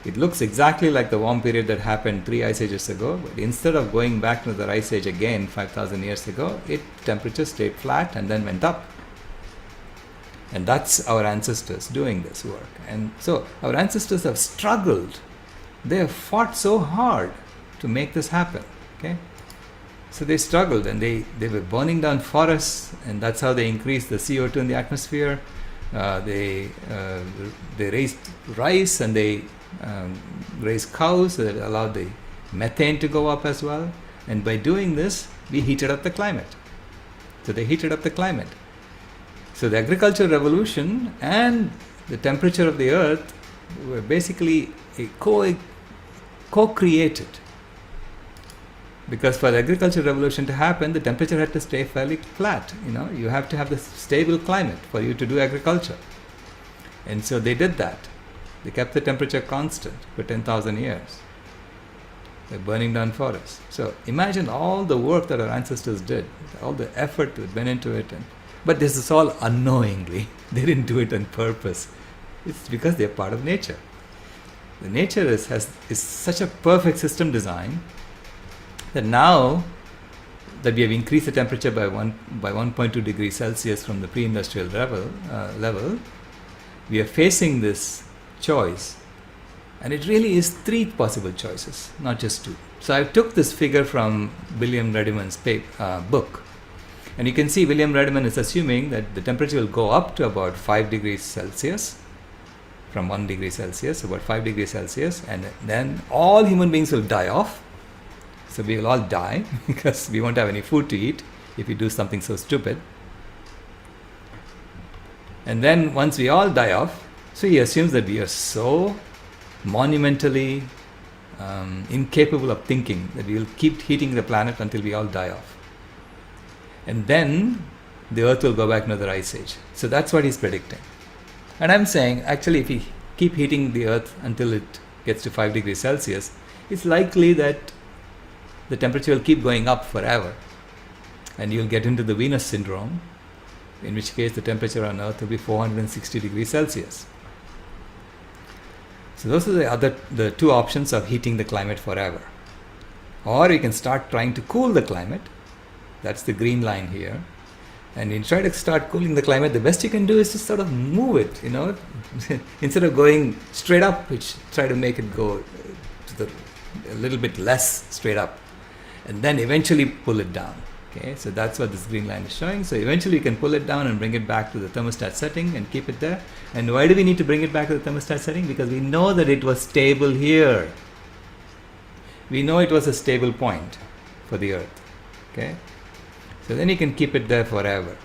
it looks exactly like the warm period that happened 3 ice ages ago, but instead of going back to the ice age again 5,000 years ago, temperature stayed flat and then went up. And that's our ancestors doing this work. And so our ancestors have struggled. They have fought so hard to make this happen. Okay? So they struggled, and they were burning down forests, and that's how they increased the CO2 in the atmosphere. They raised rice, and they raised cows, so that allowed the methane to go up as well. And by doing this, we heated up the climate. So they heated up the climate. So the agricultural revolution and the temperature of the earth were basically co-created. Because for the agricultural revolution to happen, the temperature had to stay fairly flat. You have to have the stable climate for you to do agriculture. And so they did that. They kept the temperature constant for 10,000 years by burning down forests. So imagine all the work that our ancestors did, all the effort that went into it. But this is all unknowingly. They didn't do it on purpose. It's because they're part of nature. The nature is such a perfect system design that now that we have increased the temperature by 1.2 degrees Celsius from the pre-industrial level, we are facing this choice, and it really is 3 possible choices, not just 2. So I took this figure from William Rediman's book, and you can see William Rediman is assuming that the temperature will go up to about 5 degrees Celsius, from 1 degree Celsius, about 5 degrees Celsius, and then all human beings will die off. So we will all die because we won't have any food to eat if we do something so stupid. And then once we all die off, so he assumes that we are so monumentally incapable of thinking that we will keep heating the planet until we all die off. And then the earth will go back to another ice age. So that's what he's predicting. And I'm saying, actually, if we keep heating the earth until it gets to 5 degrees Celsius, it's likely that the temperature will keep going up forever. And you'll get into the Venus syndrome, in which case the temperature on Earth will be 460 degrees Celsius. So those are the 2 options of heating the climate forever. Or you can start trying to cool the climate. That's the green line here. And you try to start cooling the climate, the best you can do is to sort of move it, instead of going straight up, which try to make it go a little bit less straight up, and then eventually pull it down. Okay, so that's what this green line is showing. So eventually you can pull it down and bring it back to the thermostat setting and keep it there. And why do we need to bring it back to the thermostat setting? Because we know that it was stable here. We know it was a stable point for the earth. Okay, so then you can keep it there forever.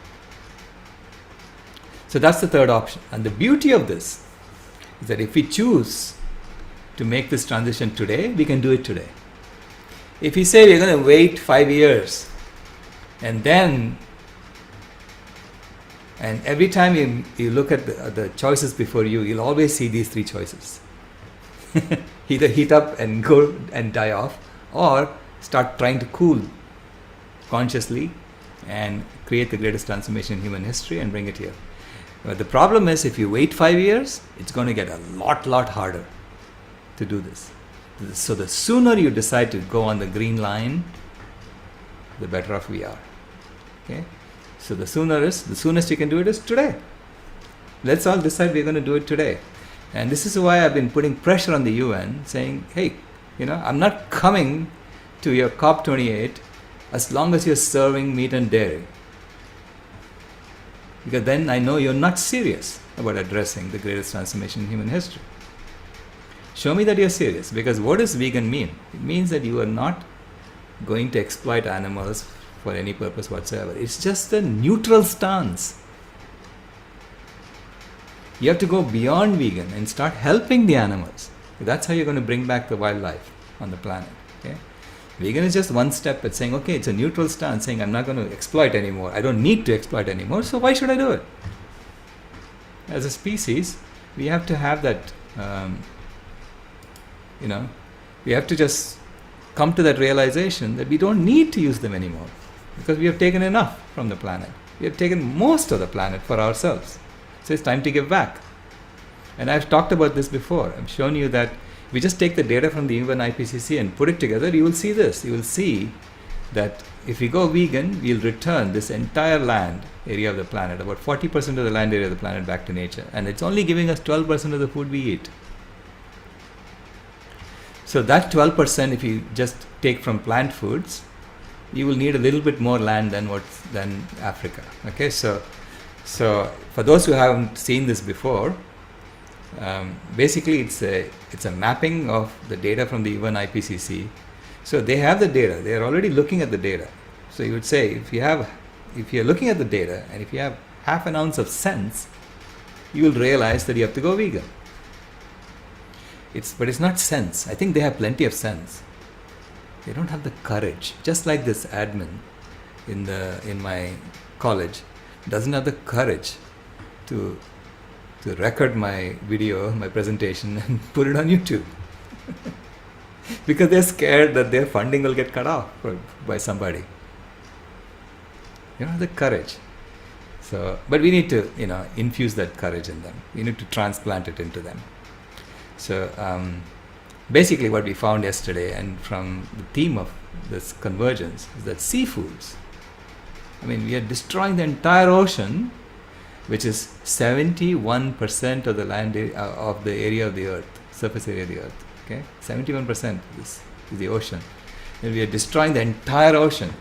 So that's the third option. And the beauty of this is that if we choose to make this transition today, we can do it today. If you say we're going to wait 5 years, and every time you look at the choices before you, you'll always see these 3 choices. Either heat up and go and die off, or start trying to cool consciously and create the greatest transformation in human history and bring it here. But the problem is, if you wait 5 years, it's going to get a lot harder to do this. So the sooner you decide to go on the green line, the better off we are. Okay, so the soonest you can do it is today. Let's all decide we're going to do it today. And this is why I've been putting pressure on the UN, saying, hey, I'm not coming to your COP28 as long as you're serving meat and dairy. Because then I know you're not serious about addressing the greatest transformation in human history. Show me that you're serious. Because what does vegan mean? It means that you are not going to exploit animals for any purpose whatsoever. It's just a neutral stance. You have to go beyond vegan and start helping the animals. That's how you're going to bring back the wildlife on the planet. Okay? Vegan is just one step at saying, okay, it's a neutral stance, saying I'm not going to exploit anymore. I don't need to exploit anymore, so why should I do it? As a species, we have to have that, we have to just come to that realization that we don't need to use them anymore because we have taken enough from the planet. We have taken most of the planet for ourselves. So it's time to give back. And I've talked about this before. I've shown you that if we just take the data from the UN IPCC and put it together, you will see this. You will see that if we go vegan, we'll return this entire land area of the planet, about 40% of the land area of the planet back to nature. And it's only giving us 12% of the food we eat. So that 12%, if you just take from plant foods, you will need a little bit more land than Africa. Okay, so for those who haven't seen this before, basically it's a mapping of the data from the UN IPCC. So they have the data. They are already looking at the data. So you would say if you're looking at the data and if you have half an ounce of sense, you will realize that you have to go vegan. But it's not sense. I think they have plenty of sense. They don't have the courage. Just like this admin in my college doesn't have the courage to record my video, my presentation, and put it on YouTube. Because they're scared that their funding will get cut off by somebody. You don't have the courage. But we need to, infuse that courage in them. We need to transplant it into them. So basically what we found yesterday, and from the theme of this convergence, is that seafoods, we are destroying the entire ocean, which is 71% of the land of the area of the earth, surface area of the earth. Okay, 71% is the ocean. And we are destroying the entire ocean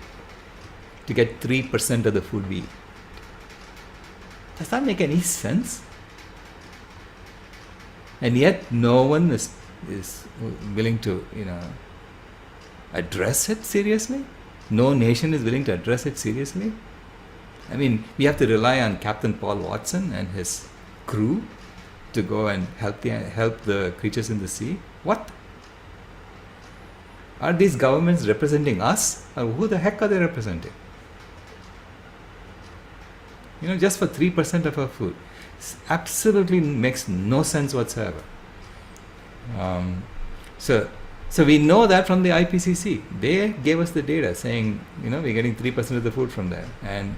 to get 3% of the food we eat. Does that make any sense? And yet no one is willing to, address it seriously. No nation is willing to address it seriously. We have to rely on Captain Paul Watson and his crew to go and help the creatures in the sea. What? Are these governments representing us? Or who the heck are they representing? Just for 3% of our food. It absolutely makes no sense whatsoever. So we know that from the IPCC. They gave us the data saying, we're getting 3% of the food from there. And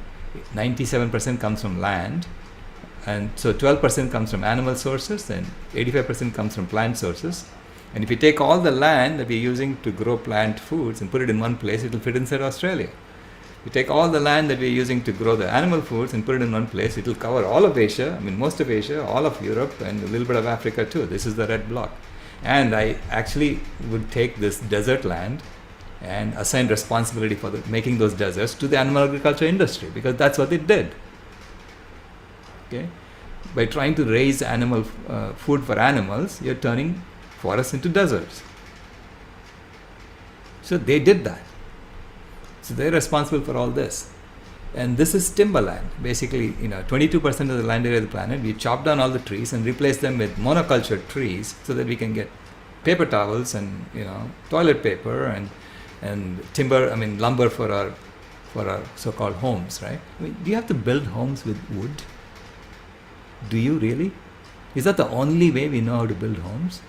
97% comes from land. And so 12% comes from animal sources and 85% comes from plant sources. And if you take all the land that we're using to grow plant foods and put it in one place, it will fit inside Australia. You take all the land that we're using to grow the animal foods and put it in one place, it will cover all of Asia, most of Asia, all of Europe, and a little bit of Africa too. This is the red block. And I actually would take this desert land and assign responsibility for making those deserts to the animal agriculture industry, because that's what it did. Okay? By trying to raise animal food for animals, you're turning forests into deserts. So they did that. So they're responsible for all this. And this is timberland. Basically, 22% of the land area of the planet, we chop down all the trees and replace them with monoculture trees so that we can get paper towels and, toilet paper and timber, lumber for our so-called homes, right? Do you have to build homes with wood? Do you really? Is that the only way we know how to build homes?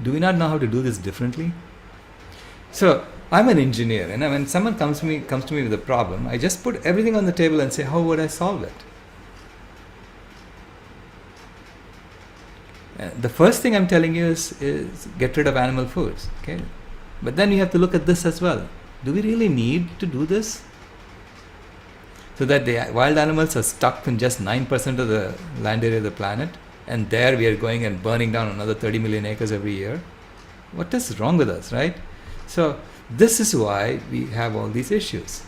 Do we not know how to do this differently? So I'm an engineer, and when someone comes to me with a problem, I just put everything on the table and say, how would I solve it? The first thing I'm telling you is get rid of animal foods. Okay, but then you have to look at this as well. Do we really need to do this? So that the wild animals are stuck in just 9% of the land area of the planet, and there we are going and burning down another 30 million acres every year. What is wrong with us, right? So this is why we have all these issues.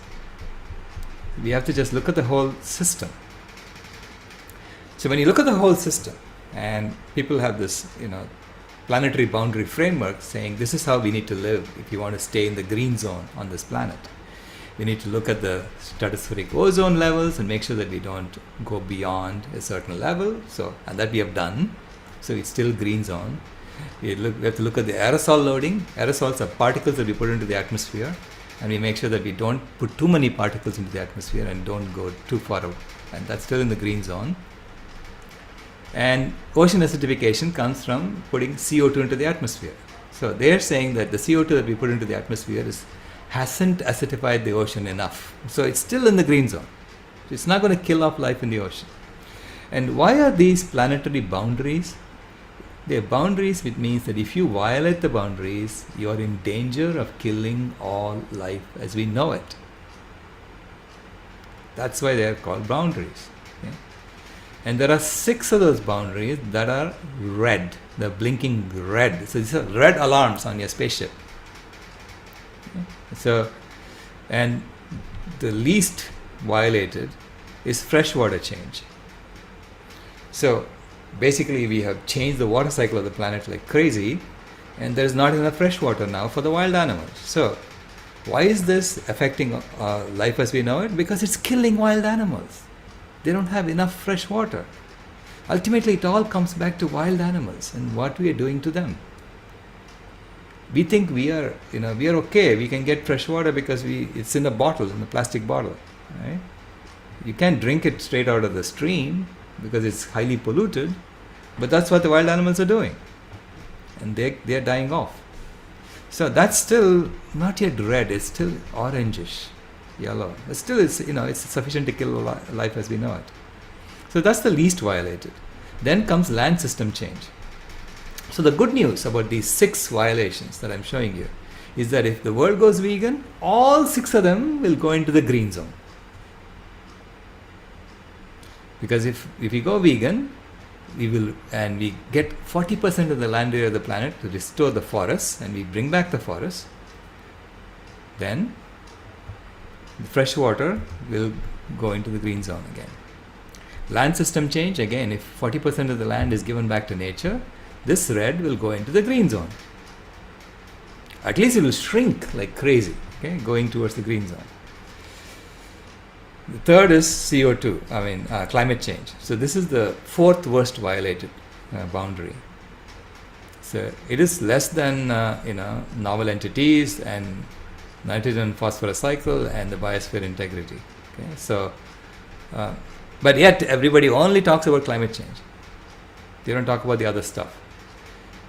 We have to just look at the whole system. So when you look at the whole system, and people have this, planetary boundary framework saying this is how we need to live if you want to stay in the green zone on this planet. We need to look at the stratospheric ozone levels and make sure that we don't go beyond a certain level. And that we have done. So it's still green zone. We have to look at the aerosol loading. Aerosols are particles that we put into the atmosphere, and we make sure that we don't put too many particles into the atmosphere and don't go too far out. And that's still in the green zone. And ocean acidification comes from putting CO2 into the atmosphere. So they're saying that the CO2 that we put into the atmosphere hasn't acidified the ocean enough. So it's still in the green zone. It's not going to kill off life in the ocean. And why are these planetary boundaries? They're boundaries, which means that if you violate the boundaries, you are in danger of killing all life as we know it. That's why they are called boundaries. Okay? And there are 6 of those boundaries that are red. They're blinking red. So these are red alarms on your spaceship. Okay? So, and the least violated is freshwater change. So basically we have changed the water cycle of the planet like crazy, and there's not enough fresh water now for the wild animals. So why is this affecting life as we know it? Because it's killing wild animals. They don't have enough fresh water. Ultimately it all comes back to wild animals and what we are doing to them. We think we are okay. We can get fresh water because it's in a bottle, in a plastic bottle, right? You can't drink it straight out of the stream because it's highly polluted, but that's what the wild animals are doing, and they're dying off. So that's still not yet red. It's still orangish, yellow. But still, it's sufficient to kill life as we know it. So that's the least violated. Then comes land system change. So the good news about these 6 violations that I'm showing you is that if the world goes vegan, all 6 of them will go into the green zone. Because if we go vegan, we get 40% of the land area of the planet to restore the forests, and we bring back the forests, then the fresh water will go into the green zone again. Land system change, again, if 40% of the land is given back to nature, this red will go into the green zone. At least it will shrink like crazy, okay, going towards the green zone. The third is CO2, climate change. So this is the 4th worst violated boundary. So it is less than novel entities and nitrogen and phosphorus cycle and the biosphere integrity. Okay, so but yet everybody only talks about climate change. They don't talk about the other stuff.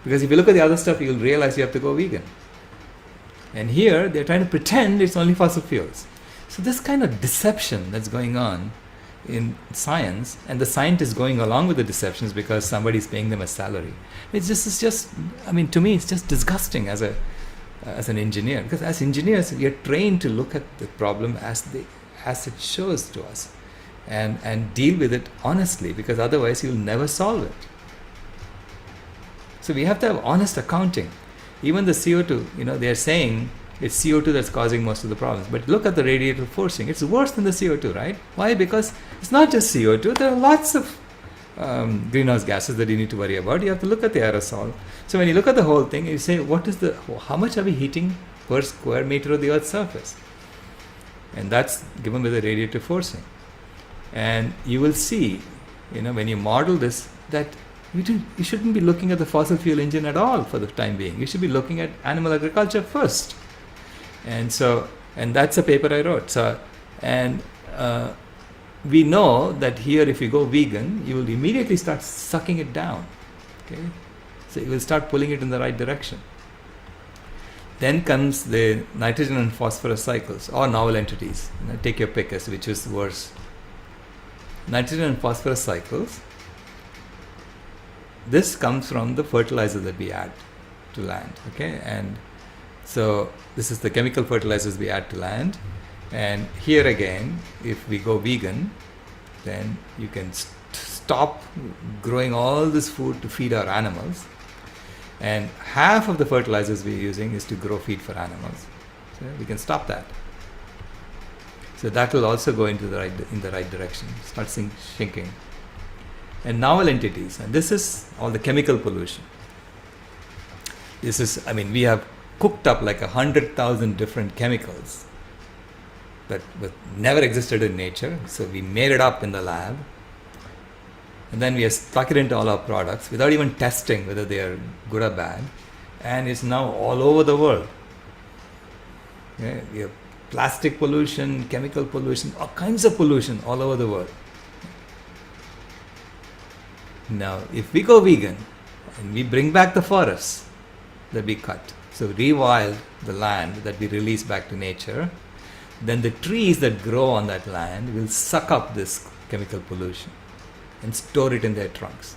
Because if you look at the other stuff, you'll realize you have to go vegan. And here they're trying to pretend it's only fossil fuels. So this kind of deception that's going on in science, and the scientists going along with the deceptions because somebody's paying them a salary. To me, it's just disgusting as an engineer. Because as engineers, we are trained to look at the problem as it shows to us, and deal with it honestly, because otherwise you'll never solve it. So we have to have honest accounting. Even the CO2, they're saying it's CO2 that's causing most of the problems. But look at the radiative forcing. It's worse than the CO2, right? Why? Because it's not just CO2. There are lots of greenhouse gases that you need to worry about. You have to look at the aerosol. So when you look at the whole thing, you say, how much are we heating per square meter of the Earth's surface? And that's given by the radiative forcing. And you will see, when you model this, that you shouldn't be looking at the fossil fuel engine at all for the time being. You should be looking at animal agriculture first. And that's a paper I wrote. We know that here, if you go vegan, you will immediately start sucking it down. Okay, so you will start pulling it in the right direction. Then comes the nitrogen and phosphorus cycles, or novel entities. Take your pick as which is worse. Nitrogen and phosphorus cycles. This comes from the fertilizer that we add to land. Okay, and so this is the chemical fertilizers we add to land. And here again, if we go vegan, then you can stop growing all this food to feed our animals. And half of the fertilizers we're using is to grow feed for animals. So we can stop that. So that will also go into the right direction, start shrinking. And novel entities, and this is all the chemical pollution. This is, I mean, we have cooked up like 100,000 different chemicals that never existed in nature. So we made it up in the lab, and then we have stuck it into all our products without even testing whether they are good or bad, and it's now all over the world. Okay? We have plastic pollution, chemical pollution, all kinds of pollution all over the world. Now, if we go vegan and we bring back the forests that we cut, so rewild the land that we release back to nature, then the trees that grow on that land will suck up this chemical pollution and store it in their trunks.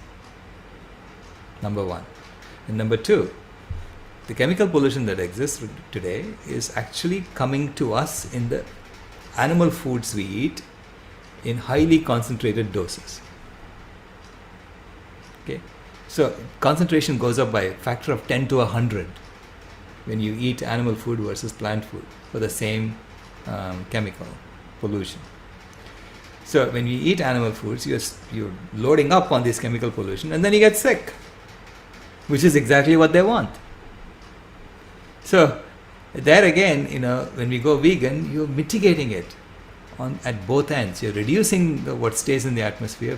Number one. And number two, the chemical pollution that exists today is actually coming to us in the animal foods we eat in highly concentrated doses. Okay, so concentration goes up by a factor of 10 to 100 when you eat animal food versus plant food for the same chemical pollution. So when you eat animal foods, you're loading up on this chemical pollution, and then you get sick, which is exactly what they want. So there again, when we go vegan, you're mitigating it at both ends. You're reducing what stays in the atmosphere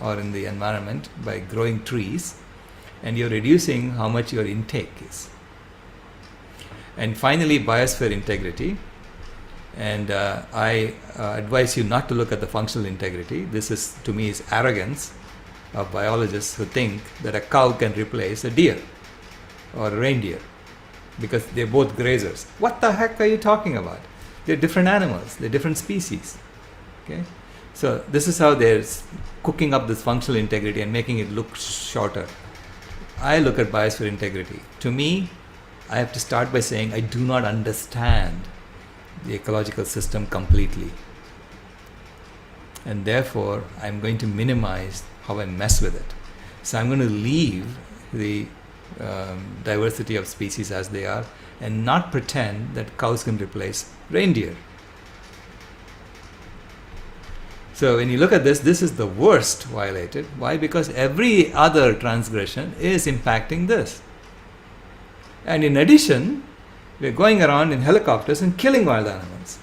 or in the environment by growing trees, and you're reducing how much your intake is. And finally, biosphere integrity. And I advise you not to look at the functional integrity. This is, to me, is arrogance of biologists who think that a cow can replace a deer or a reindeer because they're both grazers. What the heck are you talking about? They're different animals, they're different species. Okay, so this is how they're cooking up this functional integrity and making it look shorter. I look at biosphere integrity. To me, I have to start by saying I do not understand the ecological system completely, and therefore I'm going to minimize how I mess with it. So I'm going to leave the diversity of species as they are and not pretend that cows can replace reindeer. So when you look at this, this is the worst violated. Why? Because every other transgression is impacting this. And in addition, we're going around in helicopters and killing wild animals.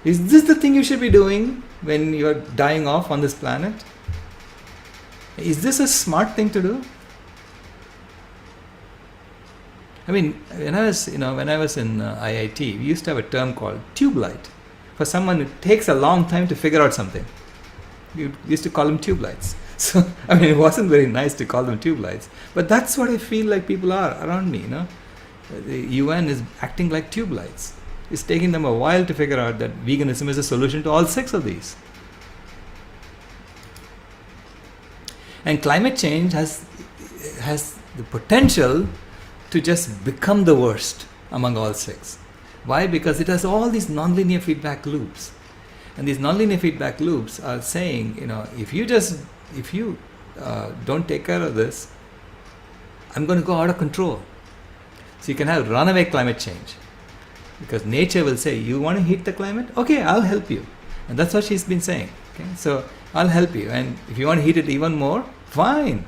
Is this the thing you should be doing when you're dying off on this planet? Is this a smart thing to do? I mean, when I was in IIT, we used to have a term called tube light. For someone who takes a long time to figure out something, we used to call them tube lights. So, I mean, it wasn't very nice to call them tube lights, but that's what I feel like people are around me, The UN is acting like tube lights. It's taking them a while to figure out that veganism is a solution to all 6 of these. And climate change has the potential to just become the worst among all 6. Why? Because it has all these nonlinear feedback loops. And these nonlinear feedback loops are saying, if you don't take care of this, I'm going to go out of control. So you can have runaway climate change. Because nature will say, you want to heat the climate? Okay, I'll help you. And that's what she's been saying. Okay? So I'll help you. And if you want to heat it even more, fine.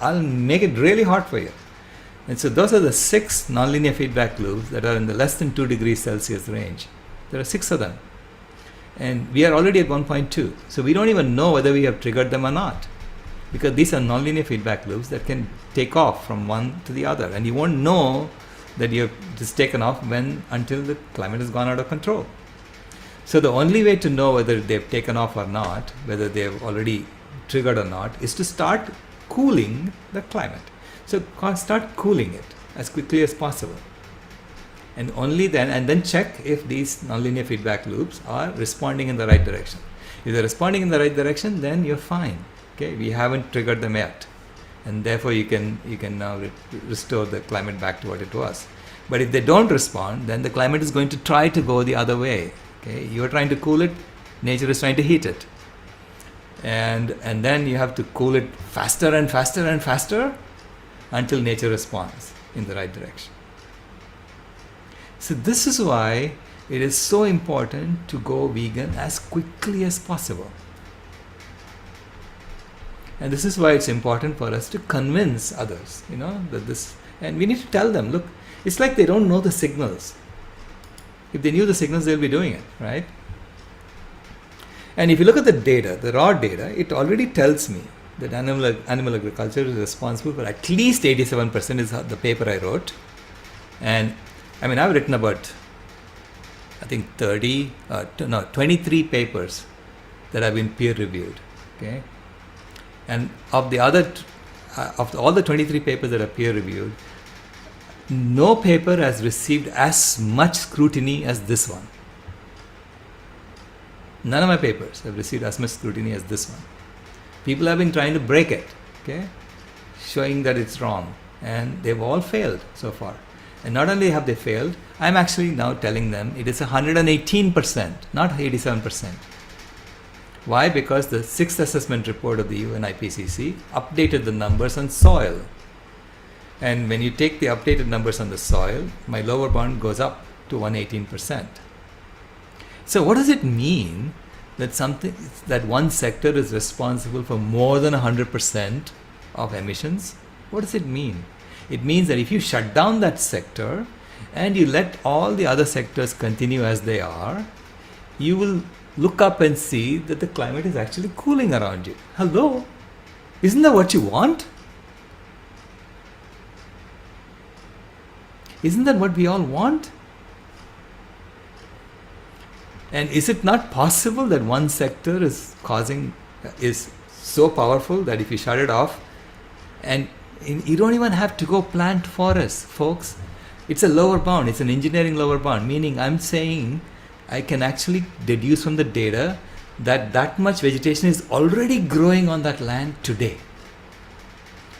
I'll make it really hot for you. And so those are the 6 nonlinear feedback loops that are in the less than 2 degrees Celsius range. There are 6 of them. And we are already at 1.2. So we don't even know whether we have triggered them or not. Because these are nonlinear feedback loops that can take off from one to the other. And you won't know that you have just taken off until the climate has gone out of control. So the only way to know whether they've taken off or not, whether they've already triggered or not, is to start cooling the climate. So start cooling it as quickly as possible. And only then, and then check if these nonlinear feedback loops are responding in the right direction. If they're responding in the right direction, then you're fine. Okay, we haven't triggered them yet. And therefore you can now restore the climate back to what it was. But if they don't respond, then the climate is going to try to go the other way. Okay, you're trying to cool it, nature is trying to heat it. And then you have to cool it faster and faster and faster until nature responds in the right direction. So this is why it is so important to go vegan as quickly as possible. And this is why it's important for us to convince others, that this, and we need to tell them, look, it's like they don't know the signals. If they knew the signals, they'll be doing it, right? And if you look at the data, the raw data, it already tells me that animal agriculture is responsible for at least 87% is the paper I wrote. And I mean, I've written about, I think 23 papers that have been peer reviewed, okay? And of all the 23 papers that are peer reviewed, no paper has received as much scrutiny as this one. None of my papers have received as much scrutiny as this one. People have been trying to break it, okay, showing that it's wrong, and they've all failed so far. And not only have they failed, I'm actually now telling them it is 118%, not 87%. Why? Because the 6th assessment report of the UN IPCC updated the numbers on soil. And when you take the updated numbers on the soil, my lower bound goes up to 118%. So what does it mean that one sector is responsible for more than 100% of emissions? What does it mean? It means that if you shut down that sector and you let all the other sectors continue as they are, you will look up and see that the climate is actually cooling around you. Hello? Isn't that what you want? Isn't that what we all want? And is it not possible that one sector is so powerful that if you shut it off, and you don't even have to go plant forests, folks. It's a lower bound. It's an engineering lower bound, meaning I'm saying I can actually deduce from the data that much vegetation is already growing on that land today.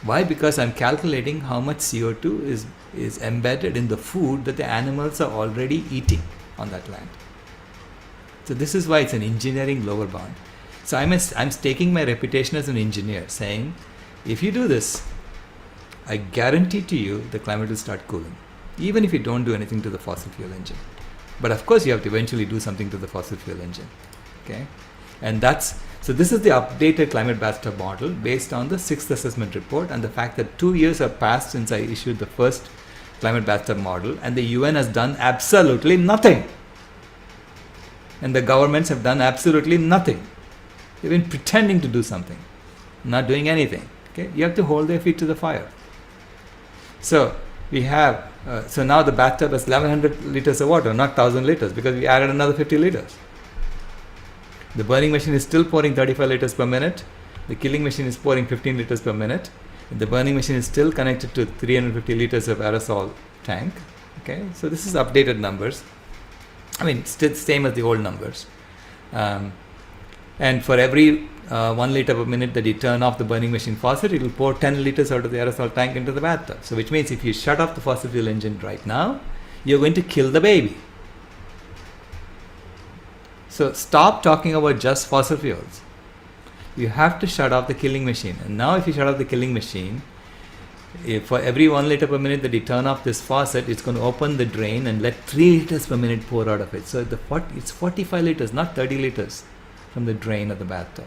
Why? Because I'm calculating how much CO2 is embedded in the food that the animals are already eating on that land. So this is why it's an engineering lower bound. So I'm staking my reputation as an engineer, saying, if you do this, I guarantee to you the climate will start cooling, even if you don't do anything to the fossil fuel engine. But of course, you have to eventually do something to the fossil fuel engine. Okay, and so this is the updated climate bathtub model based on the 6th assessment report and the fact that 2 years have passed since I issued the first climate bathtub model, and the UN has done absolutely nothing. And the governments have done absolutely nothing. They've been pretending to do something, not doing anything. Okay, you have to hold their feet to the fire. So we have, so now the bathtub has 1100 liters of water, not 1000 liters, because we added another 50 liters. The burning machine is still pouring 35 liters per minute. The killing machine is pouring 15 liters per minute. The burning machine is still connected to 350 liters of aerosol tank. Okay, so this is updated numbers. I mean, still same as the old numbers. And for every 1 liter per minute that you turn off the burning machine faucet, it will pour 10 liters out of the aerosol tank into the bathtub. So which means if you shut off the fossil fuel engine right now, you're going to kill the baby. So stop talking about just fossil fuels. You have to shut off the killing machine. And now if you shut off the killing machine, for every 1 liter per minute that you turn off this faucet, it's going to open the drain and let 3 liters per minute pour out of it. So it's 45 liters, not 30 liters from the drain of the bathtub.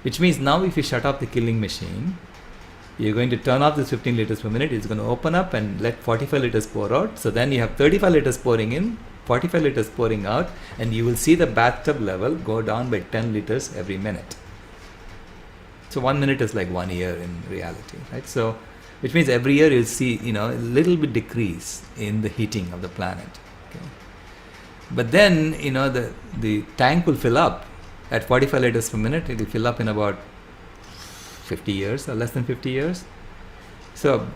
Which means now if you shut off the killing machine, you're going to turn off this 15 liters per minute, it's going to open up and let 45 liters pour out. So then you have 35 liters pouring in, 45 liters pouring out, and you will see the bathtub level go down by 10 liters every minute. So 1 minute is like 1 year in reality, right? So which means every year you'll see, a little bit decrease in the heating of the planet. Okay? But then, the tank will fill up at 45 liters per minute. It will fill up in about 50 years or less than 50 years. So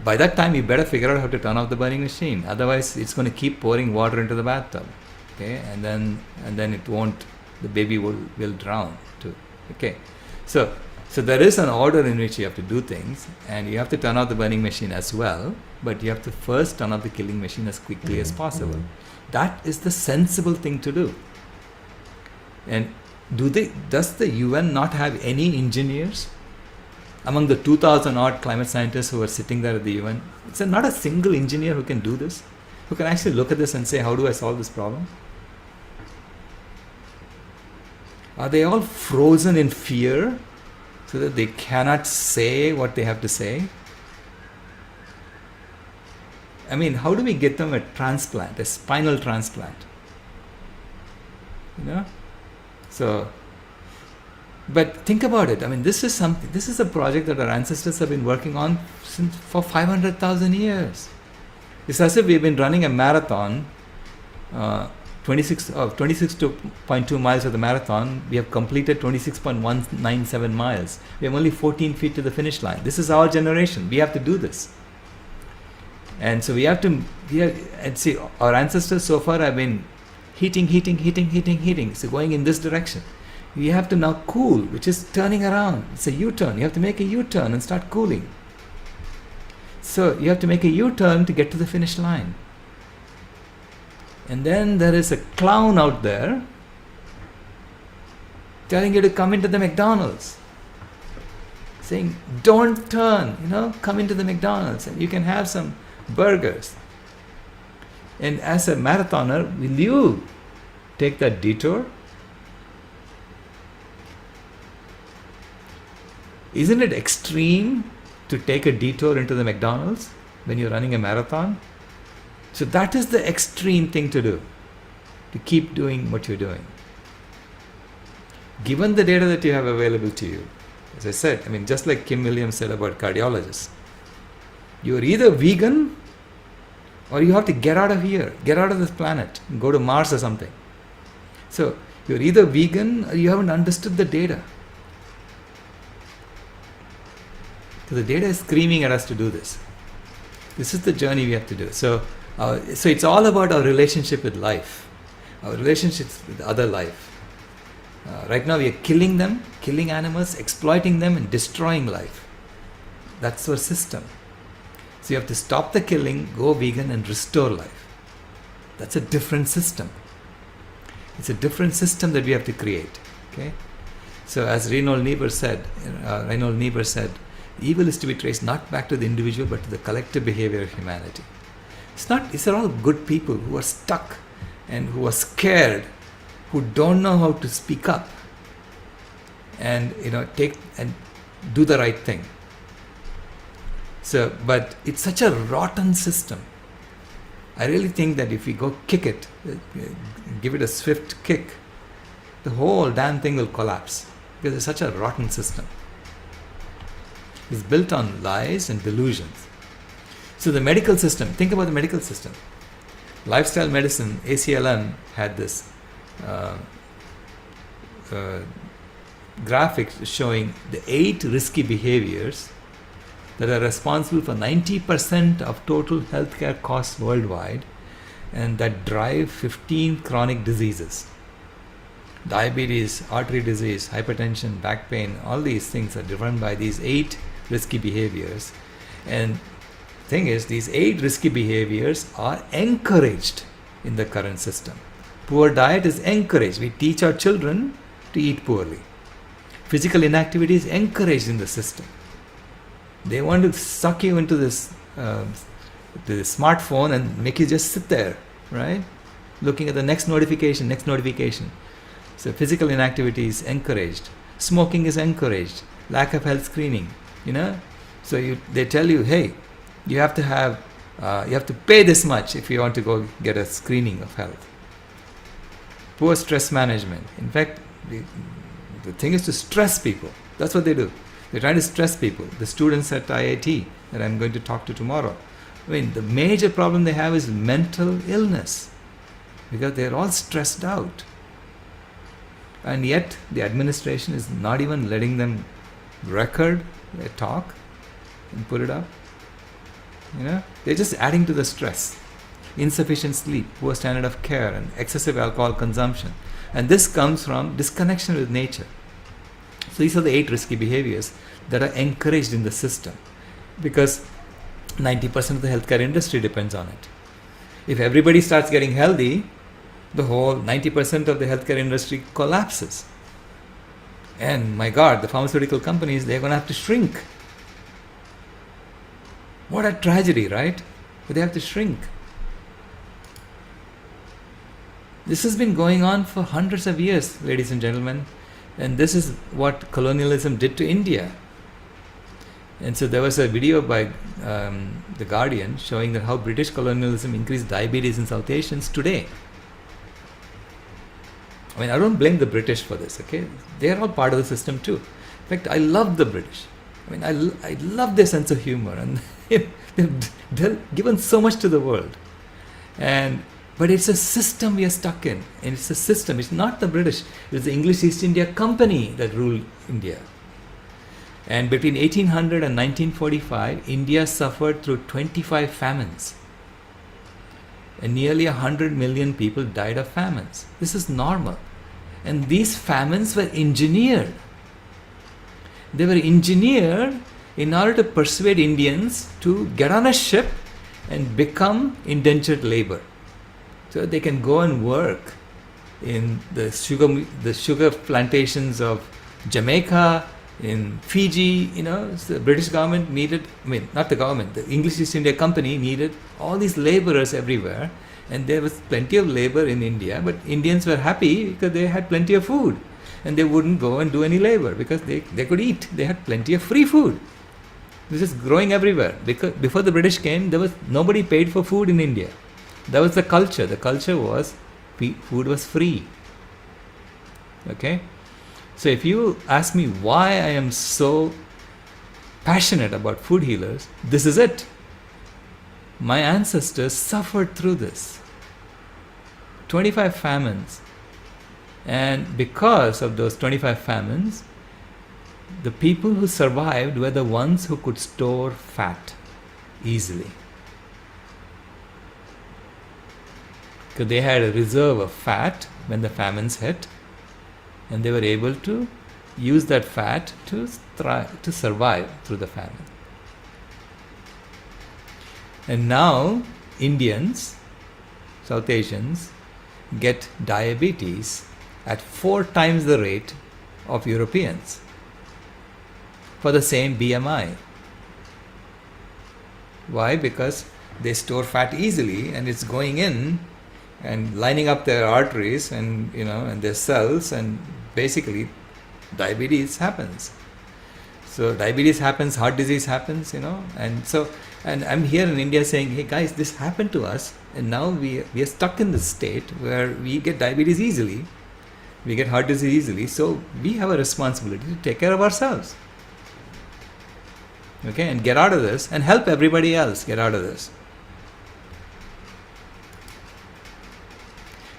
by that time, you better figure out how to turn off the burning machine. Otherwise, it's going to keep pouring water into the bathtub. Okay, and then it won't. The baby will drown too. Okay, so there is an order in which you have to do things, and you have to turn off the burning machine as well, but you have to first turn off the killing machine as quickly as possible. That is the sensible thing to do. And does the UN not have any engineers? Among the 2,000 odd climate scientists who are sitting there at the UN, it's not a single engineer who can do this. who can actually look at this and say, how do I solve this problem? Are they all frozen in fear so that they cannot say what they have to say? I mean, how do we get them a transplant, a spinal transplant? You know? So, but think about it. I mean, this is a project that our ancestors have been working on for 500,000 years. It's as if we've been running a marathon, 26.2 miles of the marathon. We have completed 26.197 miles. We have only 14 feet to the finish line. This is our generation. We have to do this. And so and see, our ancestors so far have been heating. So going in this direction. We have to now cool, which is turning around. It's a U-turn. You have to make a U-turn and start cooling. So you have to make a U-turn to get to the finish line. And then there is a clown out there telling you to come into the McDonald's. Saying, don't turn, come into the McDonald's and you can have some burgers. And as a marathoner, will you take that detour? Isn't it extreme to take a detour into the McDonald's when you're running a marathon? So that is the extreme thing to do, to keep doing what you're doing. Given the data that you have available to you, as I said, I mean, just like Kim Williams said about cardiologists, you're either vegan or you have to get out of here, get out of this planet, and go to Mars or something. So you're either vegan or you haven't understood the data. So the data is screaming at us to do this. This is the journey we have to do. So it's all about our relationship with life, our relationships with other life. Right now we are killing them, killing animals, exploiting them and destroying life. That's our system. So you have to stop the killing, go vegan and restore life. That's a different system. It's a different system that we have to create. Okay? So as Reinhold Niebuhr said, evil is to be traced not back to the individual but to the collective behavior of humanity. These are all good people who are stuck and who are scared, who don't know how to speak up and take and do the right thing. So, but it's such a rotten system. I really think that if we go kick it, give it a swift kick, the whole damn thing will collapse because it's such a rotten system. It's built on lies and delusions. So the medical system, think about the medical system. Lifestyle medicine, ACLM had this graphic showing the 8 risky behaviors that are responsible for 90% of total healthcare costs worldwide and that drive 15 chronic diseases. Diabetes, artery disease, hypertension, back pain, all these things are driven by these 8 risky behaviors. And the thing is, these 8 risky behaviors are encouraged in the current system. Poor diet is encouraged. We teach our children to eat poorly. Physical inactivity is encouraged in the system. They want to suck you into this the smartphone and make you just sit there, right? Looking at the next notification. So physical inactivity is encouraged. Smoking is encouraged. Lack of health screening, So they tell you, hey, you have to pay this much if you want to go get a screening of health. Poor stress management. In fact, the thing is to stress people. That's what they do. They're trying to stress people. The students at IIT that I'm going to talk to tomorrow. I mean, the major problem they have is mental illness because they're all stressed out. And yet, the administration is not even letting them record their talk and put it up. They're just adding to the stress. Insufficient sleep, poor standard of care, and excessive alcohol consumption. And this comes from disconnection with nature. So these are the 8 risky behaviors that are encouraged in the system because 90% of the healthcare industry depends on it. If everybody starts getting healthy, the whole 90% of the healthcare industry collapses. And my God, the pharmaceutical companies, they're going to have to shrink. What a tragedy, right? But they have to shrink. This has been going on for hundreds of years, ladies and gentlemen. And this is what colonialism did to India. And so there was a video by The Guardian showing that how British colonialism increased diabetes in South Asians today. I mean, I don't blame the British for this, okay? They are all part of the system too. In fact, I love the British. I mean, I love their sense of humor, and they've given so much to the world. But it's a system we are stuck in. And it's a system. It's not the British. It's the English East India Company that ruled India. And between 1800 and 1945, India suffered through 25 famines. And nearly 100 million people died of famines. This is normal. And these famines were engineered. They were engineered in order to persuade Indians to get on a ship and become indentured labor. So they can go and work in the sugar plantations of Jamaica, in Fiji. The British government needed, not the government, the English East India Company needed all these laborers everywhere, and there was plenty of labor in India, but Indians were happy because they had plenty of food, and they wouldn't go and do any labor because they could eat. They had plenty of free food. This is growing everywhere. Because before the British came, there was nobody paid for food in India. That was the culture. The culture was food was free. Okay? So if you ask me why I am so passionate about food healers, this is it. My ancestors suffered through this. 25 famines. And because of those 25 famines, the people who survived were the ones who could store fat easily. Because they had a reserve of fat when the famines hit, and they were able to use that fat to survive through the famine. And now Indians, South Asians, get diabetes at 4 times the rate of Europeans for the same BMI. Why? Because they store fat easily, and it's going in and lining up their arteries and and their cells, and basically diabetes happens. So diabetes happens, heart disease happens, and I'm here in India saying, hey guys, this happened to us, and now we are stuck in this state where we get diabetes easily, we get heart disease easily, so we have a responsibility to take care of ourselves. Okay, and get out of this and help everybody else get out of this.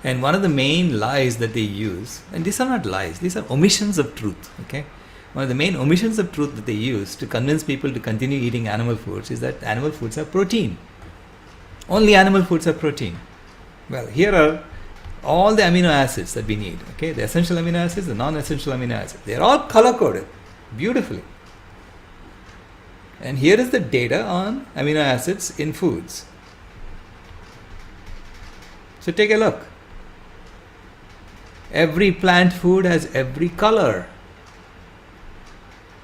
And one of the main lies that they use, and these are not lies, these are omissions of truth, okay? One of the main omissions of truth that they use to convince people to continue eating animal foods is that animal foods are protein. Only animal foods are protein. Well, here are all the amino acids that we need, okay? The essential amino acids, the non-essential amino acids. They're all color-coded beautifully. And here is the data on amino acids in foods. So take a look. Every plant food has every color.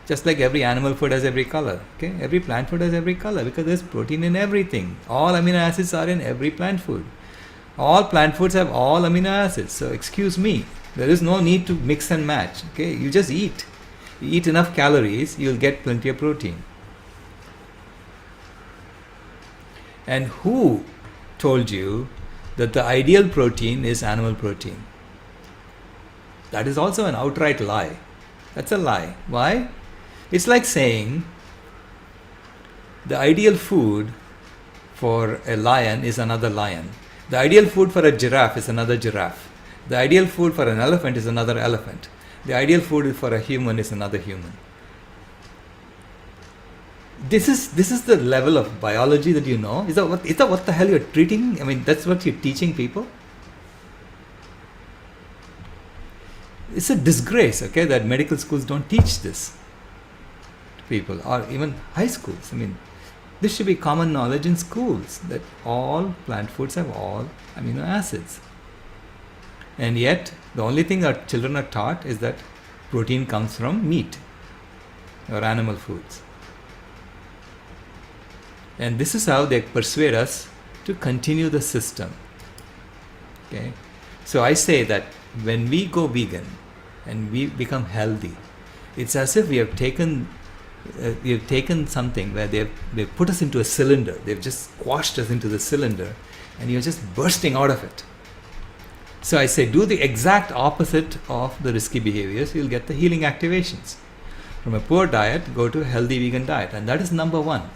Just like every animal food has every color. Okay? Every plant food has every color because there's protein in everything. All amino acids are in every plant food. All plant foods have all amino acids. So excuse me, there is no need to mix and match. Okay? You just eat. You eat enough calories, you'll get plenty of protein. And who told you that the ideal protein is animal protein? That is also an outright lie. That's a lie. Why? It's like saying the ideal food for a lion is another lion. The ideal food for a giraffe is another giraffe. The ideal food for an elephant is another elephant. The ideal food for a human is another human. This is the level of biology that you know. Is that what the hell you're treating? I mean, that's what you're teaching people? It's a disgrace, okay, that medical schools don't teach this to people, or even high schools. I mean, this should be common knowledge in schools, that all plant foods have all amino acids. And yet, the only thing that children are taught is that protein comes from meat or animal foods. And this is how they persuade us to continue the system. Okay? So I say that when we go vegan and we become healthy, it's as if we have taken something where they've put us into a cylinder. They've just squashed us into the cylinder, and you're just bursting out of it. So I say, do the exact opposite of the risky behaviors. You'll get the healing activations. From a poor diet, go to a healthy vegan diet, and that is number one.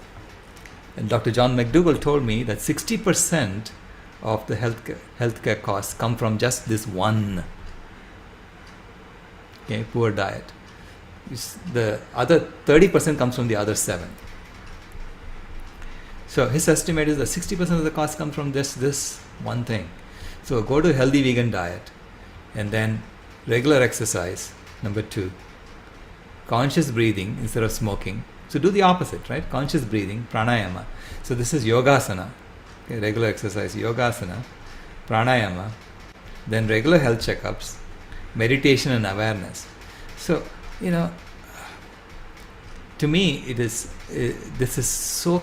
And Dr. John McDougall told me that 60% of the healthcare costs come from just this one, poor diet. The other 30% comes from the other 7. So his estimate is that 60% of the costs come from this one thing. So go to a healthy vegan diet, and then regular exercise, number 2. Conscious breathing instead of smoking. So do the opposite, right? Conscious breathing, pranayama. So this is yogasana, regular exercise, yogasana, pranayama, then regular health checkups, meditation and awareness. So, to me, this is so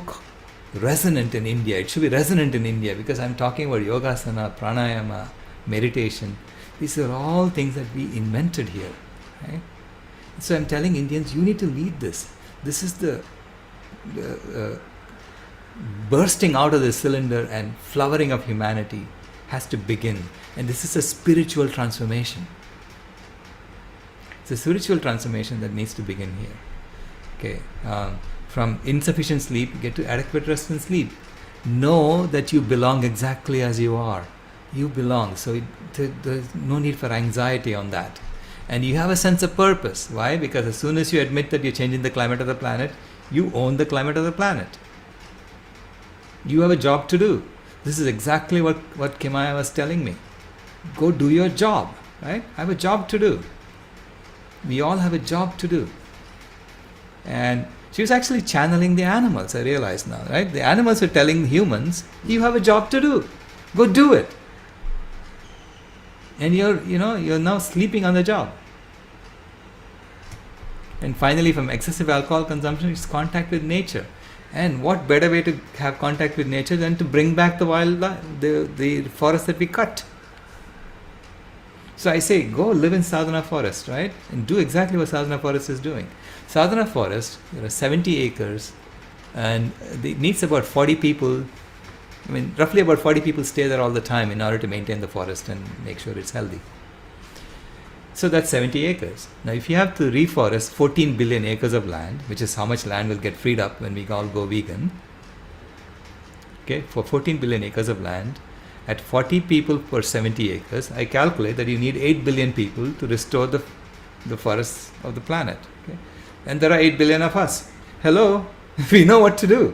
resonant in India. It should be resonant in India because I'm talking about yogasana, pranayama, meditation. These are all things that we invented here, right? So I'm telling Indians, you need to lead this. This is the bursting out of the cylinder and flowering of humanity has to begin. And this is a spiritual transformation. It's a spiritual transformation that needs to begin here. From insufficient sleep, get to adequate rest and sleep. Know that you belong exactly as you are. You belong. So there's no need for anxiety on that. And you have a sense of purpose. Why? Because as soon as you admit that you're changing the climate of the planet, you own the climate of the planet. You have a job to do. This is exactly what Kimaya was telling me. Go do your job, right? I have a job to do. We all have a job to do. And she was actually channeling the animals, I realize now, right? The animals were telling humans, you have a job to do. Go do it. And you're now sleeping on the job. And finally, from excessive alcohol consumption, it's contact with nature. And what better way to have contact with nature than to bring back the wildlife, the forest that we cut. So I say, go live in Sadhana forest, right? And do exactly what Sadhana forest is doing. Sadhana forest, there are 70 acres, and it needs about 40 people. Roughly about 40 people stay there all the time in order to maintain the forest and make sure it's healthy. So that's 70 acres. Now, if you have to reforest 14 billion acres of land, which is how much land will get freed up when we all go vegan, for 14 billion acres of land, at 40 people per 70 acres, I calculate that you need 8 billion people to restore the forests of the planet. And there are 8 billion of us. Hello, we know what to do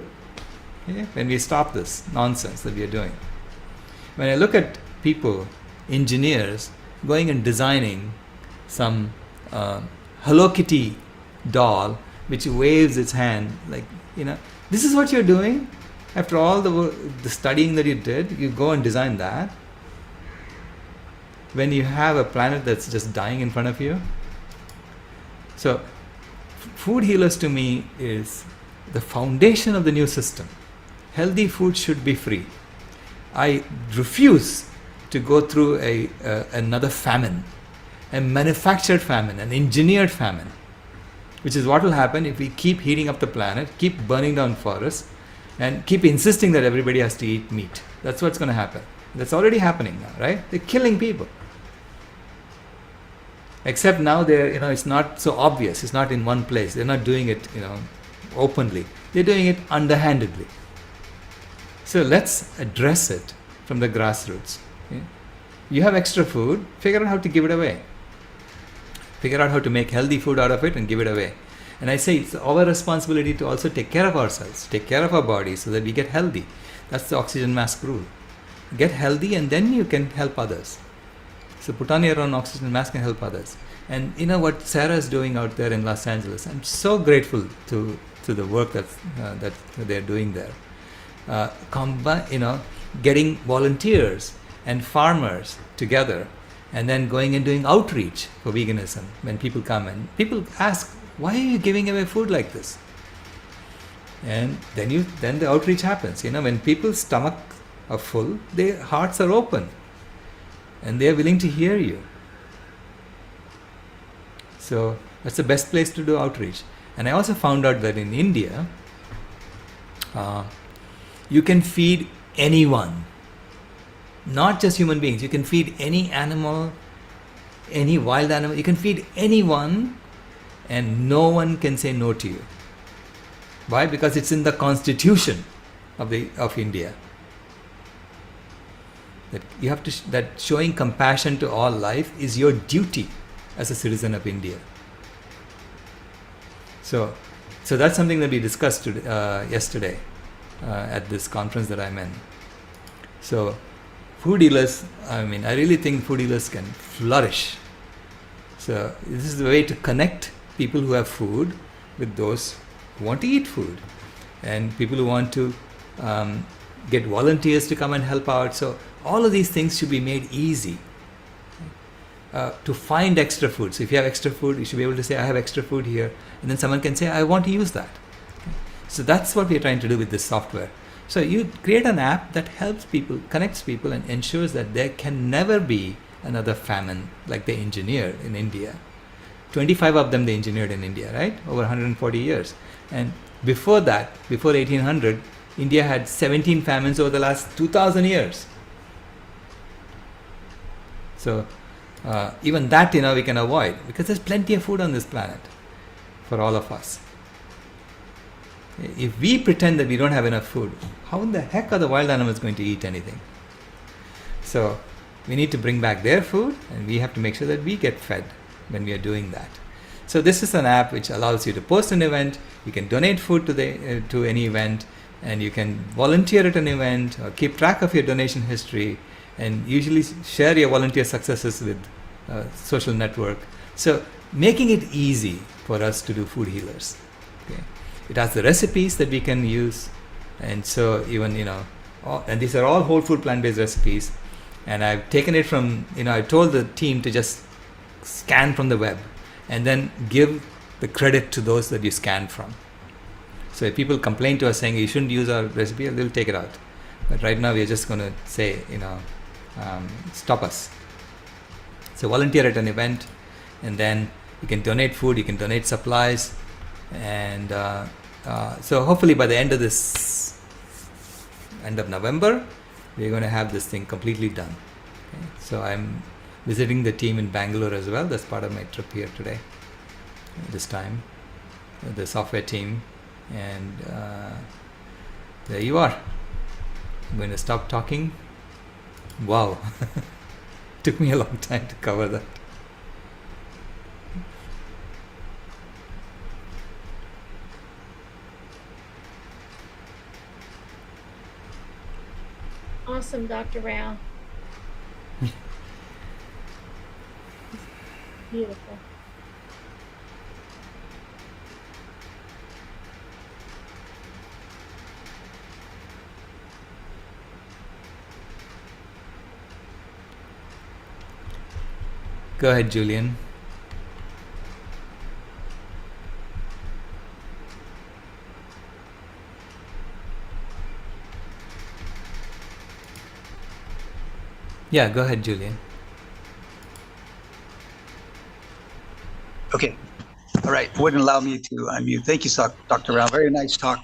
when we stop this nonsense that we are doing. When I look at people, engineers, going and designing some Hello Kitty doll which waves its hand, this is what you're doing? After all the studying that you did, you go and design that? When you have a planet that's just dying in front of you? So, food healers to me is the foundation of the new system. Healthy food should be free. I refuse to go through another famine, a manufactured famine, an engineered famine, which is what will happen if we keep heating up the planet, keep burning down forests, and keep insisting that everybody has to eat meat. That's what's going to happen. That's already happening now, right? They're killing people. Except now it's not so obvious. It's not in one place. They're not doing it, openly. They're doing it underhandedly. So let's address it from the grassroots. You have extra food, figure out how to give it away. Figure out how to make healthy food out of it and give it away. And I say it's our responsibility to also take care of ourselves, take care of our bodies so that we get healthy. That's the oxygen mask rule. Get healthy and then you can help others. So put on your own oxygen mask and help others. And you know what Sarah is doing out there in Los Angeles? I'm so grateful to the work that they're doing there. Getting volunteers and farmers together and then going and doing outreach for veganism. When people come and people ask, why are you giving away food like this? And then the outreach happens. When people's stomach are full, their hearts are open. and they are willing to hear you. So that's the best place to do outreach. And I also found out that in India, you can feed anyone, not just human beings. You can feed any animal, any wild animal. You can feed anyone, and no one can say no to you. Why? Because it's in the constitution of India. That you have to that showing compassion to all life is your duty as a citizen of India. So that's something that we discussed yesterday at this conference that I'm in. So food healers, I really think food healers can flourish. So this is the way to connect people who have food with those who want to eat food, and people who want to get volunteers to come and help out. So all of these things should be made easy. To find extra food. So if you have extra food, you should be able to say, I have extra food here. And then someone can say, I want to use that. Okay. So that's what we're trying to do with this software. So you create an app that helps people, connects people, and ensures that there can never be another famine like they engineered in India. 25 of them they engineered in India, right? Over 140 years. And before that, before 1800, India had 17 famines over the last 2000 years. So even that, we can avoid, because there's plenty of food on this planet for all of us. If we pretend that we don't have enough food, how in the heck are the wild animals going to eat anything? So we need to bring back their food, and we have to make sure that we get fed when we are doing that. So this is an app which allows you to post an event, you can donate food to any event, and you can volunteer at an event or keep track of your donation history, and usually share your volunteer successes with social network. So making it easy for us to do food healers. Okay. It has the recipes that we can use, and so even and these are all whole food plant-based recipes. And I've taken it from I told the team to just scan from the web, and then give the credit to those that you scan from. So if people complain to us saying you shouldn't use our recipe, they'll take it out. But right now we are just going to say stop us. So volunteer at an event, and then you can donate food, you can donate supplies, and so hopefully by the end of November, we're going to have this thing completely done. Okay? So I'm visiting the team in Bangalore as well. That's part of my trip here today, this time, the software team, and there you are. I'm going to stop talking. Wow. Took me a long time to cover that. Awesome, Dr. Rao. Beautiful. Go ahead, Julian. Yeah, go ahead, Julian. Okay. All right. Wouldn't allow me to unmute. Thank you, Dr. Rao. Very nice talk.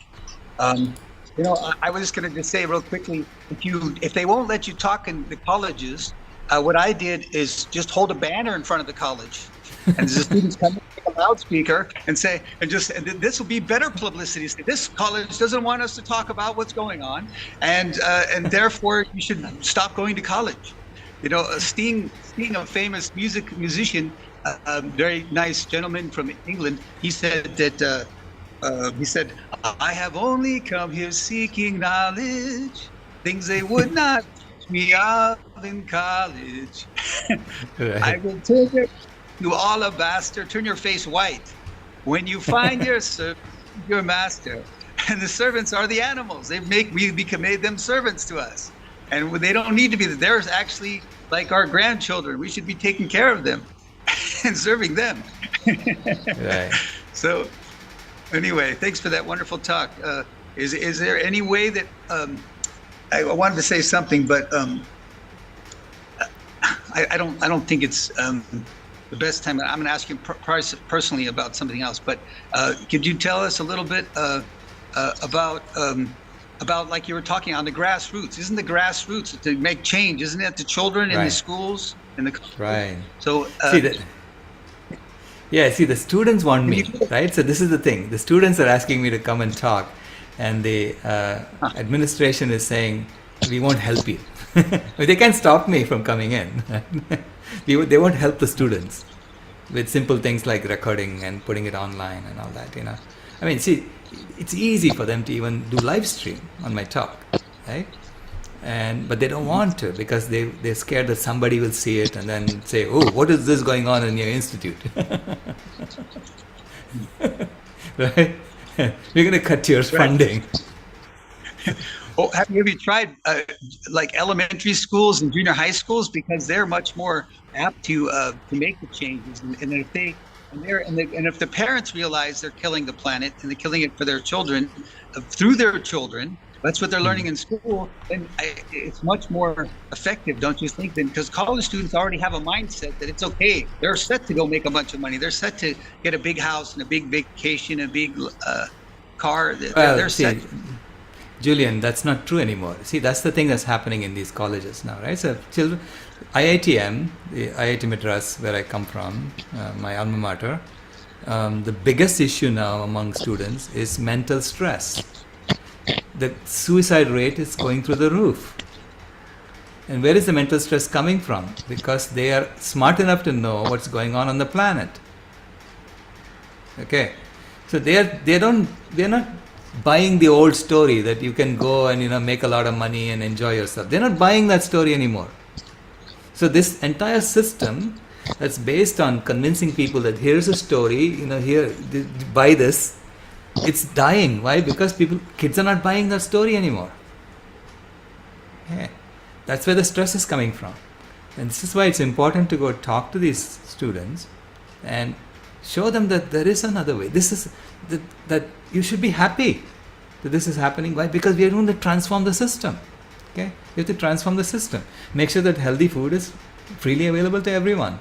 I was just going to just say real quickly, if they won't let you talk in the colleges, what I did is just hold a banner in front of the college, and the students come with a loudspeaker and say, and this will be better publicity. Say, this college doesn't want us to talk about what's going on, and therefore you should stop going to college. Sting, a famous musician, a very nice gentleman from England, he said that I have only come here seeking knowledge, things they would not teach me of in college. Right. I will turn you alabaster, turn your face white when you find your master. And the servants are the animals. We made them servants to us, and they don't need to be. They're actually like our grandchildren. We should be taking care of them and serving them. Right. So anyway, thanks for that wonderful talk. Is there any way that I wanted to say something, but I don't think it's the best time. I'm going to ask you personally about something else, but could you tell us a little bit about like you were talking on the grassroots? Isn't the grassroots to make change? Isn't it the children in the schools and the right? So see that. Yeah, see, the students want me, right? So this is the thing. The students are asking me to come and talk, and the administration is saying, we won't help you. They can't stop me from coming in. They won't help the students with simple things like recording and putting it online and all that, I mean, see, it's easy for them to even do live stream on my talk, right? But they don't want to because they're scared that somebody will see it and then say, oh, what is this going on in your institute? Right? We're going to cut your funding. Oh, have you tried like elementary schools and junior high schools, because they're much more apt to make the changes, and if the parents realize they're killing the planet and they're killing it for their children, through their children, that's what they're learning in school, then it's much more effective, don't you think? Because college students already have a mindset that it's okay. They're set to go make a bunch of money. They're set to get a big house and a big vacation, a big car. They're set. Julian, that's not true anymore. See, that's the thing that's happening in these colleges now, right? So children, IITM, the IIT Madras, where I come from, my alma mater, the biggest issue now among students is mental stress. The suicide rate is going through the roof. And where is the mental stress coming from? Because they are smart enough to know what's going on the planet. Okay, so they're not buying the old story that you can go and make a lot of money and enjoy yourself. They're not buying that story anymore. So this entire system that's based on convincing people that here's a story, here, buy this, it's dying. Why? Because kids are not buying that story anymore. Yeah. That's where the stress is coming from. And this is why it's important to go talk to these students and show them that there is another way. This is that you should be happy that this is happening. Why? Because we are going to transform the system. Okay, we have to transform the system. Make sure that healthy food is freely available to everyone,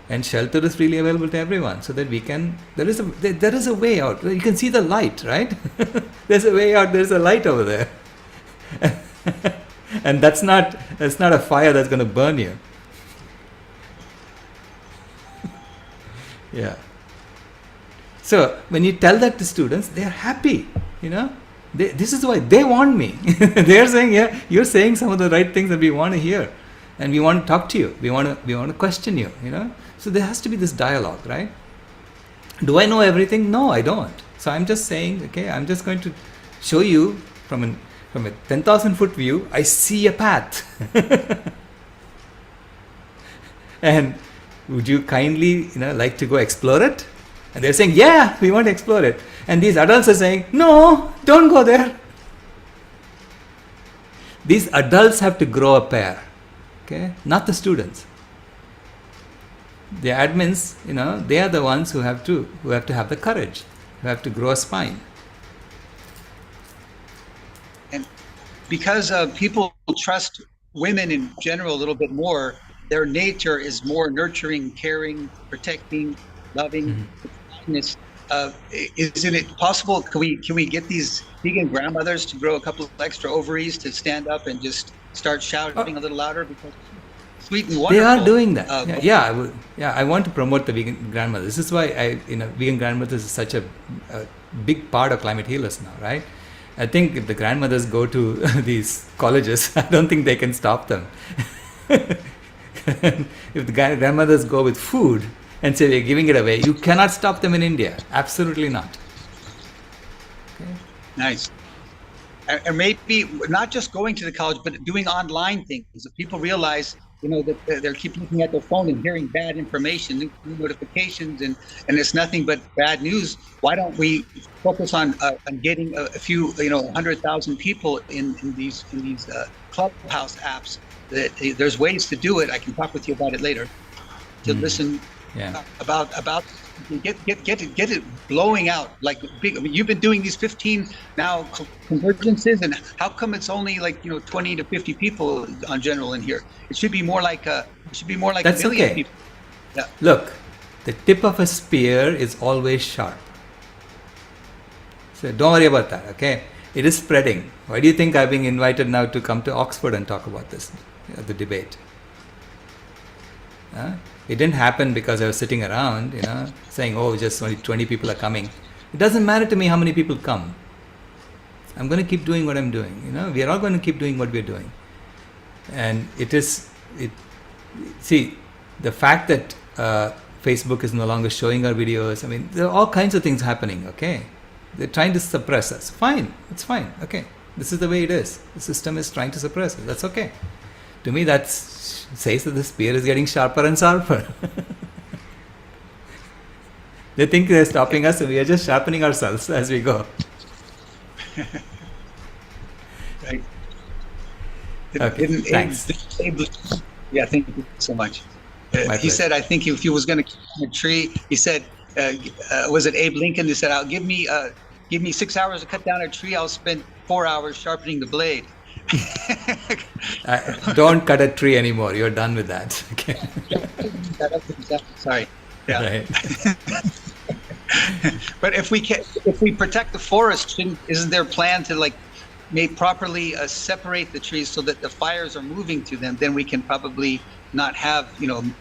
and shelter is freely available to everyone, so that we can. There is a way out. You can see the light, right? There's a way out. There's a light over there, and that's not a fire that's going to burn you. Yeah. So when you tell that to students, they are happy. This is why they want me. They are saying, yeah, you're saying some of the right things that we want to hear, and we want to talk to you. We want to question you. So there has to be this dialogue, right? Do I know everything? No, I don't. So I'm just saying, okay, I'm just going to show you from a 10,000-foot view. I see a path, and would you kindly, like to go explore it? And they're saying, yeah, we want to explore it. And these adults are saying, no, don't go there. These adults have to grow a pair, okay? Not the students. The admins, they are the ones who have to have the courage, who have to grow a spine. And because people trust women in general a little bit more, their nature is more nurturing, caring, protecting, loving. Isn't it possible? Can we get these vegan grandmothers to grow a couple of extra ovaries to stand up and just start shouting a little louder? Because it's sweet and wonderful. They are doing that. I want to promote the vegan grandmothers. This is why vegan grandmothers is such a big part of Climate Healers now, right? I think if the grandmothers go to these colleges, I don't think they can stop them. If the grandmothers go with food and say we're giving it away, you cannot stop them in India. Absolutely not. Okay. Nice. And maybe not just going to the college, but doing online things. If people realize, that they keep looking at their phone and hearing bad information, new notifications, and it's nothing but bad news. Why don't we focus on getting a few, 100,000 people in these Clubhouse apps? There's ways to do it. I can talk with you about it later. To listen Yeah. About get it blowing out like big. I mean, you've been doing these 15 now convergences, and how come it's only like 20 to 50 people on general in here? It should be more like That's a million okay. people. Yeah. Look, the tip of a spear is always sharp. So don't worry about that, okay? It is spreading. Why do you think I'm being invited now to come to Oxford and talk about this, the debate? It didn't happen because I was sitting around, saying, oh, just only 20 people are coming. It doesn't matter to me how many people come. I'm going to keep doing what I'm doing. We are all going to keep doing what we're doing. And see, the fact that Facebook is no longer showing our videos, I mean, there are all kinds of things happening, okay? They're trying to suppress us. Fine, it's fine, okay. This is the way it is. The system is trying to suppress us. That's okay. To me, that says that the spear is getting sharper and sharper. They think they're stopping us, and we are just sharpening ourselves as we go. Right. Okay, thanks. Yeah, thank you so much. He said, I think if he was going to climb a tree, he said, was it Abe Lincoln? He said, give me 6 hours to cut down a tree. I'll spend 4 hours sharpening the blade. Don't cut a tree anymore. You're done with that. Okay. Sorry. Yeah. Right. But if we protect the forest, isn't there a plan to properly separate the trees so that the fires are moving to them? Then we can probably not have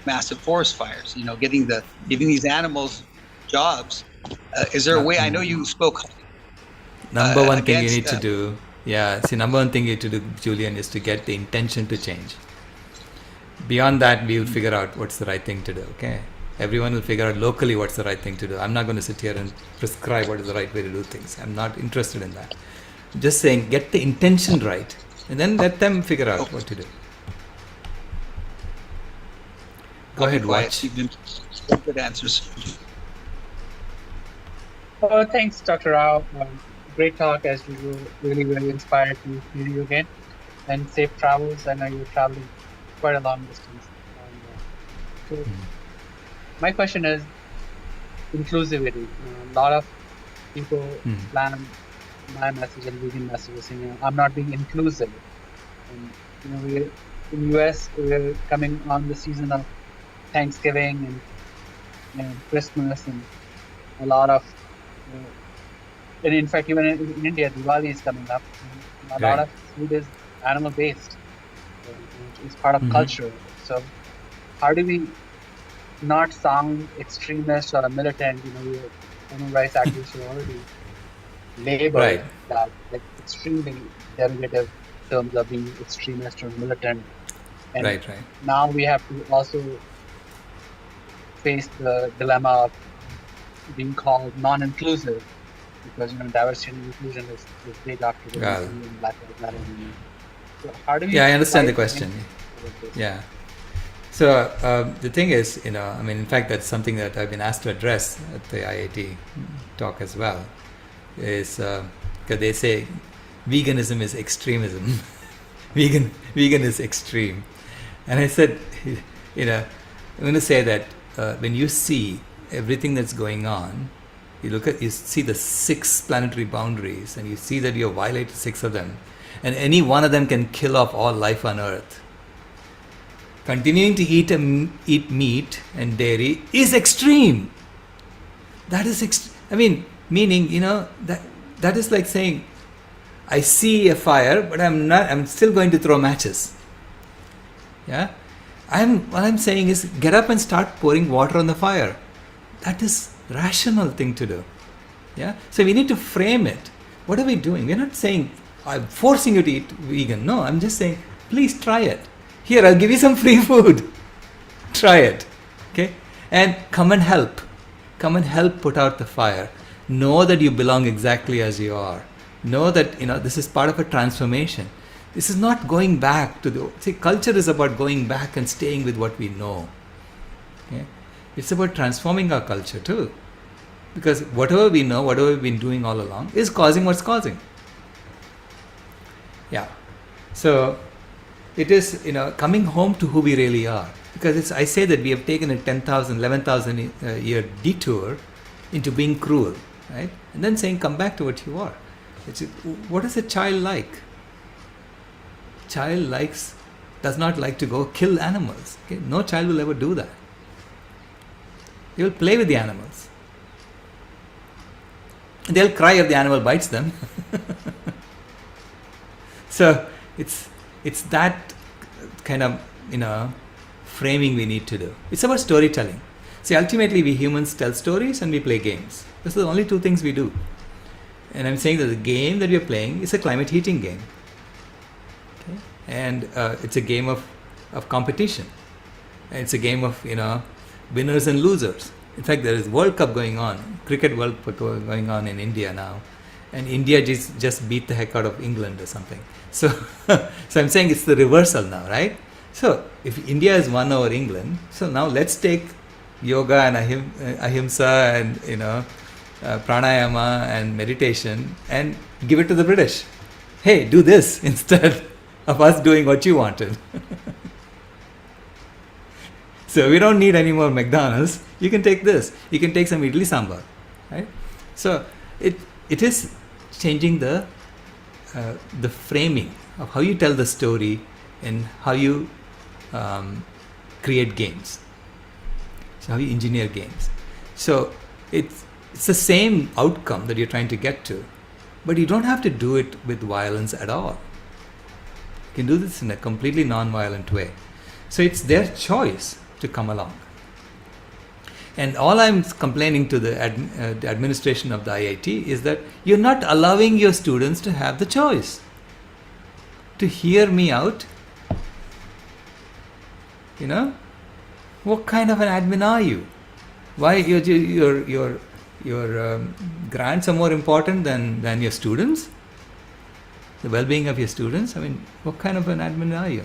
massive forest fires. Giving these animals jobs. Is there a way? I know you spoke. Number one thing you need to do. Yeah, see, number one thing you need to do, Julian, is to get the intention to change. Beyond that, we will figure out what's the right thing to do, okay? Everyone will figure out locally what's the right thing to do. I'm not going to sit here and prescribe what is the right way to do things. I'm not interested in that. I'm just saying, get the intention right, and then let them figure out what to do. Go ahead, Watch. Good answers. Oh, thanks, Dr. Rao. Great talk as usual. Really, really inspired to hear you again. And safe travels. I know you're traveling quite a long distance. So my question is inclusivity. A lot of people plan my message and vegan messages saying, I'm not being inclusive. And we're in the US, we're coming on the season of Thanksgiving and Christmas, and a lot of and in fact, even in India, Diwali is coming up. A lot of food is animal based. It's part of culture. So how do we not sound extremist or militant? Animal rights activists are already labeled that extremely derogative terms of being extremist or militant. And now we have to also face the dilemma of being called non-inclusive. Because diversity and inclusion is big after the Black Lives Matter. So how do we? Yeah, I understand the question. Yeah. So the thing is, in fact, that's something that I've been asked to address at the IIT talk as well. Is because they say veganism is extremism. vegan is extreme, and I said, I'm going to say that when you see everything that's going on. You see the 6 planetary boundaries, and you see that you have violated 6 of them, and any one of them can kill off all life on Earth. Continuing to eat meat and dairy is extreme. That is, meaning, that is like saying, I see a fire, but I'm still going to throw matches. Yeah, what I'm saying is, get up and start pouring water on the fire. That is rational thing to do. Yeah, so we need to frame it. What are we doing? We're not saying I'm forcing you to eat vegan. No, I'm just saying, please try it. Here, I'll give you some free food. Try it. Okay, and come and help put out the fire. Know that you belong exactly as you are. Know that this is part of a transformation. This is not going back to culture is about going back and staying with what we know. Okay? It's about transforming our culture too. Because whatever we know, whatever we've been doing all along is causing what's causing. Yeah. So it is, coming home to who we really are. Because I say that we have taken a 10,000, 11,000 year detour into being cruel, right? And then saying, come back to what you are. What is a child like? Child does not like to go kill animals. Okay? No child will ever do that. They will play with the animals. And they'll cry if the animal bites them. So it's that kind of, framing we need to do. It's about storytelling. See, ultimately we humans tell stories and we play games. Those are the only two things we do. And I'm saying that the game that we are playing is a climate heating game. Okay? And it's a game of competition. And it's a game of, winners and losers. In fact, there is World Cup going on, Cricket World Cup going on in India now. And India just beat the heck out of England or something. So, so I'm saying it's the reversal now, right? So if India has won over England, so now let's take yoga and ahimsa and pranayama and meditation and give it to the British. Hey, do this instead of us doing what you wanted. So we don't need any more McDonald's. You can take this. You can take some idli sambar, right? So it is changing the framing of how you tell the story and how you create games. So how you engineer games. So it's the same outcome that you're trying to get to, but you don't have to do it with violence at all. You can do this in a completely non-violent way. So it's their choice to come along. And all I'm complaining to the administration of the IIT is that you're not allowing your students to have the choice to hear me out. What kind of an admin are you? Why your grants are more important than your students? The well-being of your students? I mean, what kind of an admin are you?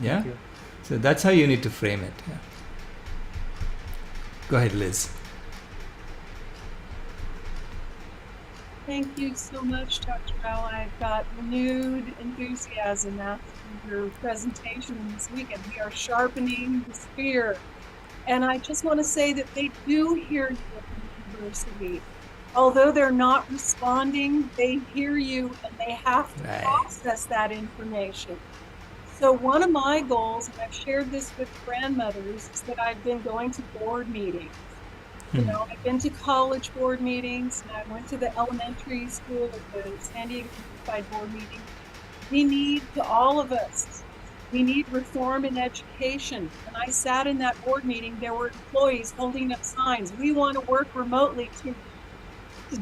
Yeah? So that's how you need to frame it. Yeah. Go ahead, Liz. Thank you so much, Dr. Rao. I've got renewed enthusiasm after your presentation this weekend. We are sharpening the spear. And I just want to say that they do hear you at the university. Although they're not responding, they hear you and they have to process that information. So one of my goals, and I've shared this with grandmothers, is that I've been going to board meetings. I've been to college board meetings, and I went to the elementary school at the San Diego Unified Board meeting. We need, to all of us, we need reform in education. And I sat in that board meeting, there were employees holding up signs. We want to work remotely to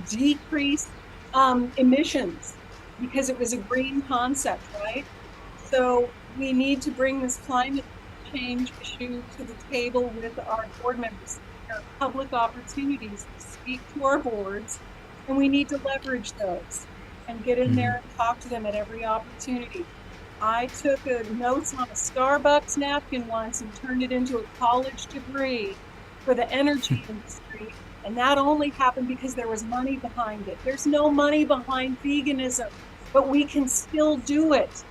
decrease emissions because it was a green concept, right? So we need to bring this climate change issue to the table with our board members. There are public opportunities to speak to our boards, and we need to leverage those and get in there and talk to them at every opportunity. I took notes on a Starbucks napkin once and turned it into a college degree for the energy industry, and that only happened because there was money behind it. There's no money behind veganism, but we can still do it.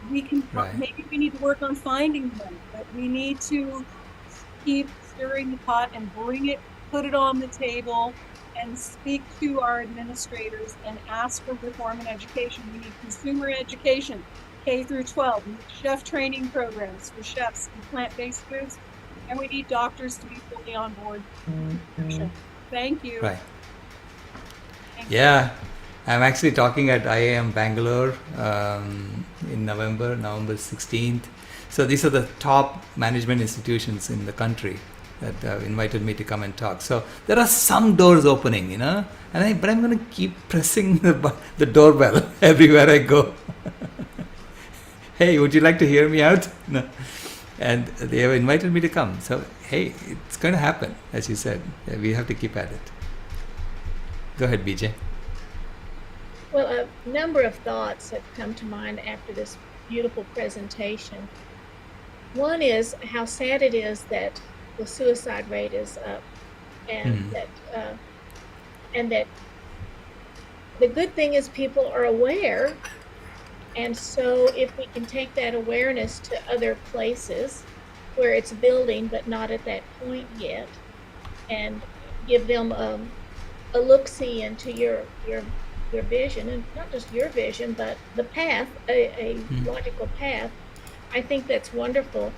We can, maybe we need to work on finding them, but we need to keep stirring the pot and bring it, put it on the table, and speak to our administrators and ask for reform in education. We need consumer education, K through 12, we need chef training programs for chefs in plant-based foods, and we need doctors to be fully on board. Thank you. Right. Yeah, I'm actually talking at IIM Bangalore in November 16th. So these are the top management institutions in the country that invited me to come and talk. So there are some doors opening, but I'm going to keep pressing the doorbell everywhere I go. Hey, would you like to hear me out? No. And they have invited me to come. So, hey, it's going to happen, as you said. We have to keep at it. Go ahead, BJ. Well, a number of thoughts have come to mind after this beautiful presentation. One is how sad it is that the suicide rate is up, and that the good thing is people are aware And so if we can take that awareness to other places where it's building, but not at that point yet, and give them a look-see into your vision, and not just your vision, but the path, a logical path, I think that's wonderful.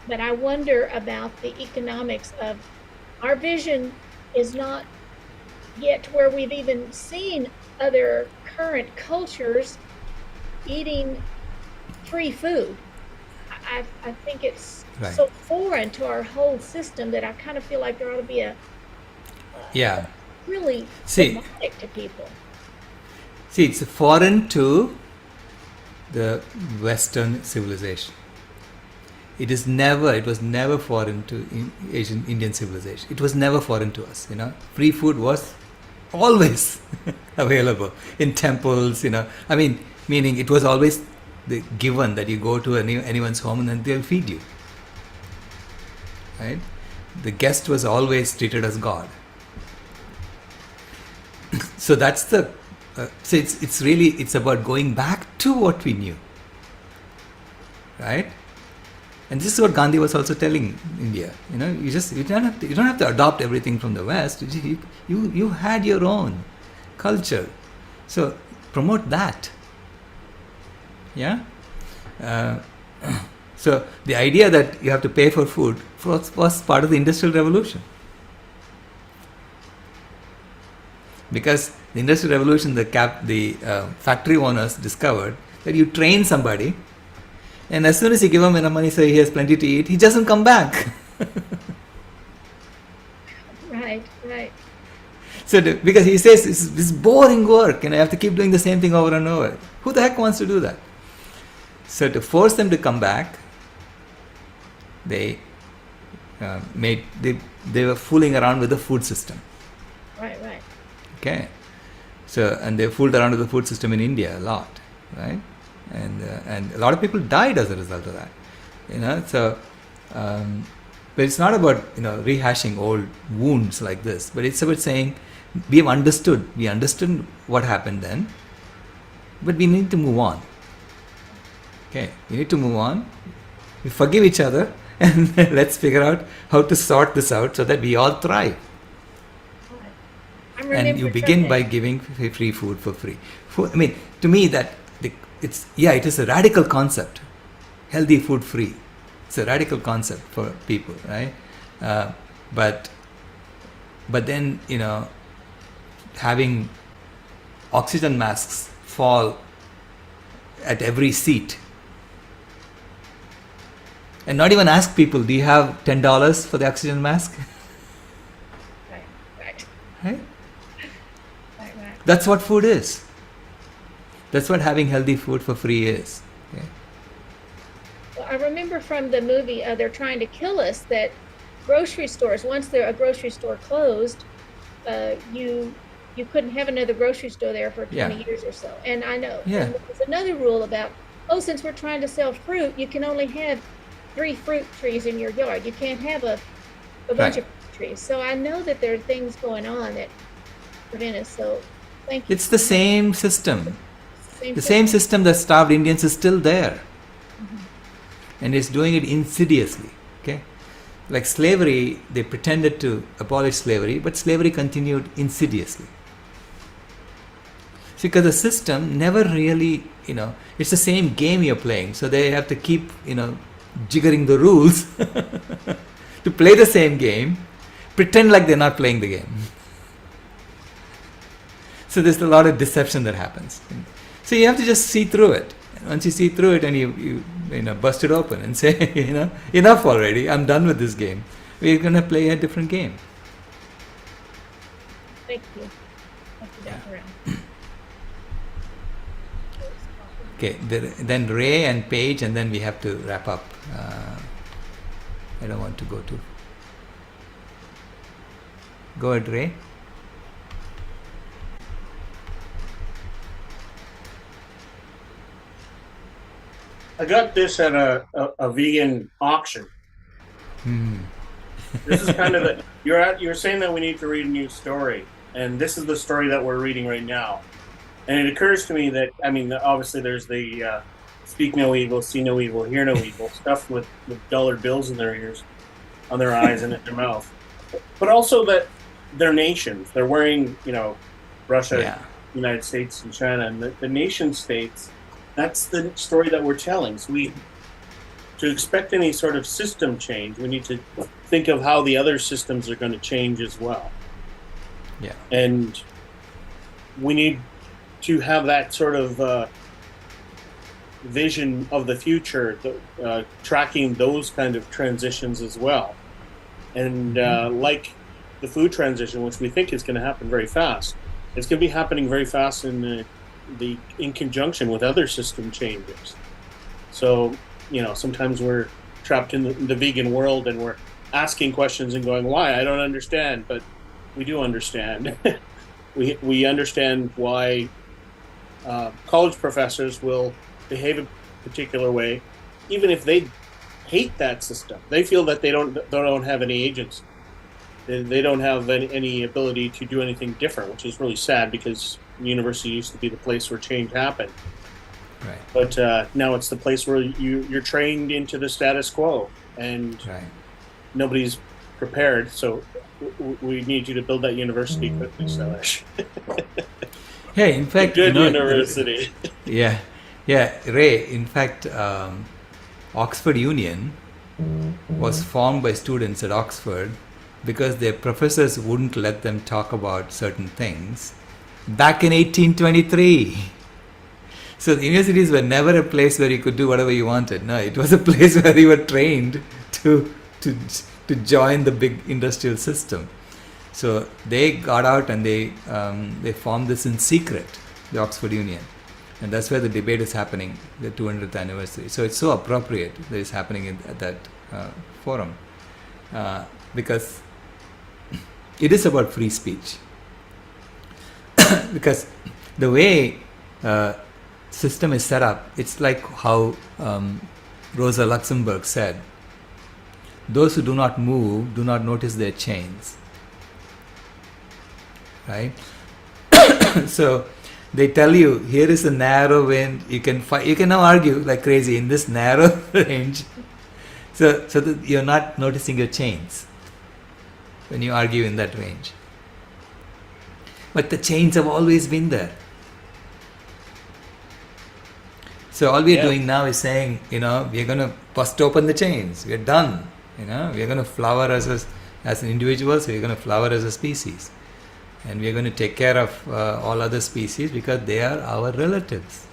But I wonder about the economics of our vision is not yet to where we've even seen other current cultures eating free food. I think it's Right. so foreign to our whole system that I kind of feel like there ought to be a Yeah. really See, symbolic to people. see, it's foreign to the Western civilization. It was never foreign to Indian civilization. It was never foreign to us, Free food was always available in temples, I mean, meaning it was always the given that you go to anyone's home and then they'll feed you. Right? The guest was always treated as God. So that's the so it's about going back to what we knew. Right? And this is what Gandhi was also telling India. You don't have to adopt everything from the West. You had your own culture, so promote that. Yeah. So the idea that you have to pay for food was part of the Industrial Revolution, because the Industrial Revolution, the factory owners discovered that you train somebody. And as soon as you give him enough money so he has plenty to eat, he doesn't come back. Right. So because he says it's boring work and I have to keep doing the same thing over and over. Who the heck wants to do that? So to force them to come back, they were fooling around with the food system. Right. Okay. So, and they fooled around with the food system in India a lot, right? And a lot of people died as a result of that, So, but it's not about rehashing old wounds like this. But it's about saying we understood what happened then, but we need to move on. Okay, we need to move on. We forgive each other, and let's figure out how to sort this out so that we all thrive. And you begin by giving free food for free. I mean, to me that. It is a radical concept. Healthy food free. It's a radical concept for people, right? But then having oxygen masks fall at every seat, and not even ask people, do you have $10 for the oxygen mask? Right? That's what food is. That's what having healthy food for free is. Okay? Well, I remember from the movie, they're trying to kill us, that grocery stores, once a grocery store closed, you couldn't have another grocery store there for 20 years or so. And I know. Yeah. And there's another rule about, since we're trying to sell fruit, you can only have 3 fruit trees in your yard. You can't have a bunch of fruit trees. So I know that there are things going on that prevent us. So thank you. It's the same system. The same system that starved Indians is still there. And it's doing it insidiously. Okay? Like slavery, they pretended to abolish slavery, but slavery continued insidiously. Because the system never really, it's the same game you're playing. So they have to keep, jiggering the rules to play the same game, pretend like they're not playing the game. So there's a lot of deception that happens. So you have to just see through it. Once you see through it and you bust it open and say, enough already, I'm done with this game. We're going to play a different game. Thank you. Thank you, Dr. Rao. Okay, then Ray and Paige, and then we have to wrap up. I don't want to go too. Go ahead, Ray. I got this at a vegan auction. This is kind of you're saying that we need to read a new story, and this is the story that we're reading right now. And it occurs to me that, I mean, obviously there's the speak no evil, see no evil, hear no evil, stuff with dollar bills in their ears, on their eyes and in their mouth. But also that they're nations. They're wearing, you know, Russia, United States, and China, and the nation states. That's the story that we're telling. So to expect any sort of system change, we need to think of how the other systems are going to change as well. Yeah. And we need to have that sort of vision of the future, tracking those kind of transitions as well. And like the food transition, which we think is going to happen very fast, it's going to be happening very fast in conjunction with other system changes. So, you know, sometimes we're trapped in the vegan world and we're asking questions and going, why? I don't understand. But we do understand. we understand why college professors will behave a particular way, even if they hate that system. They feel that they don't have any agency. They don't have any ability to do anything different, which is really sad because university used to be the place where change happened. Right. But now it's the place where you're trained into the status quo, and nobody's prepared. So we need you to build that university quickly, Sailesh. Hey, in fact, good university. Yeah, Ray. In fact, Oxford Union was formed by students at Oxford because their professors wouldn't let them talk about certain things back in 1823. So the universities were never a place where you could do whatever you wanted. No, it was a place where you were trained to join the big industrial system. So they got out and they formed this in secret, the Oxford Union. And that's where the debate is happening, the 200th anniversary. So it's so appropriate that it's happening at that forum. Because it is about free speech. Because the way system is set up, it's like how Rosa Luxemburg said, those who do not move do not notice their chains. Right? So they tell you, here is a narrow range, you can now argue like crazy in this narrow range. So that you're not noticing your chains when you argue in that range. But the chains have always been there. So all we are doing now is saying, you know, we're going to bust open the chains. We're done. You know, we're going to flower as an individual, so we're going to flower as a species. And we're going to take care of all other species because they are our relatives.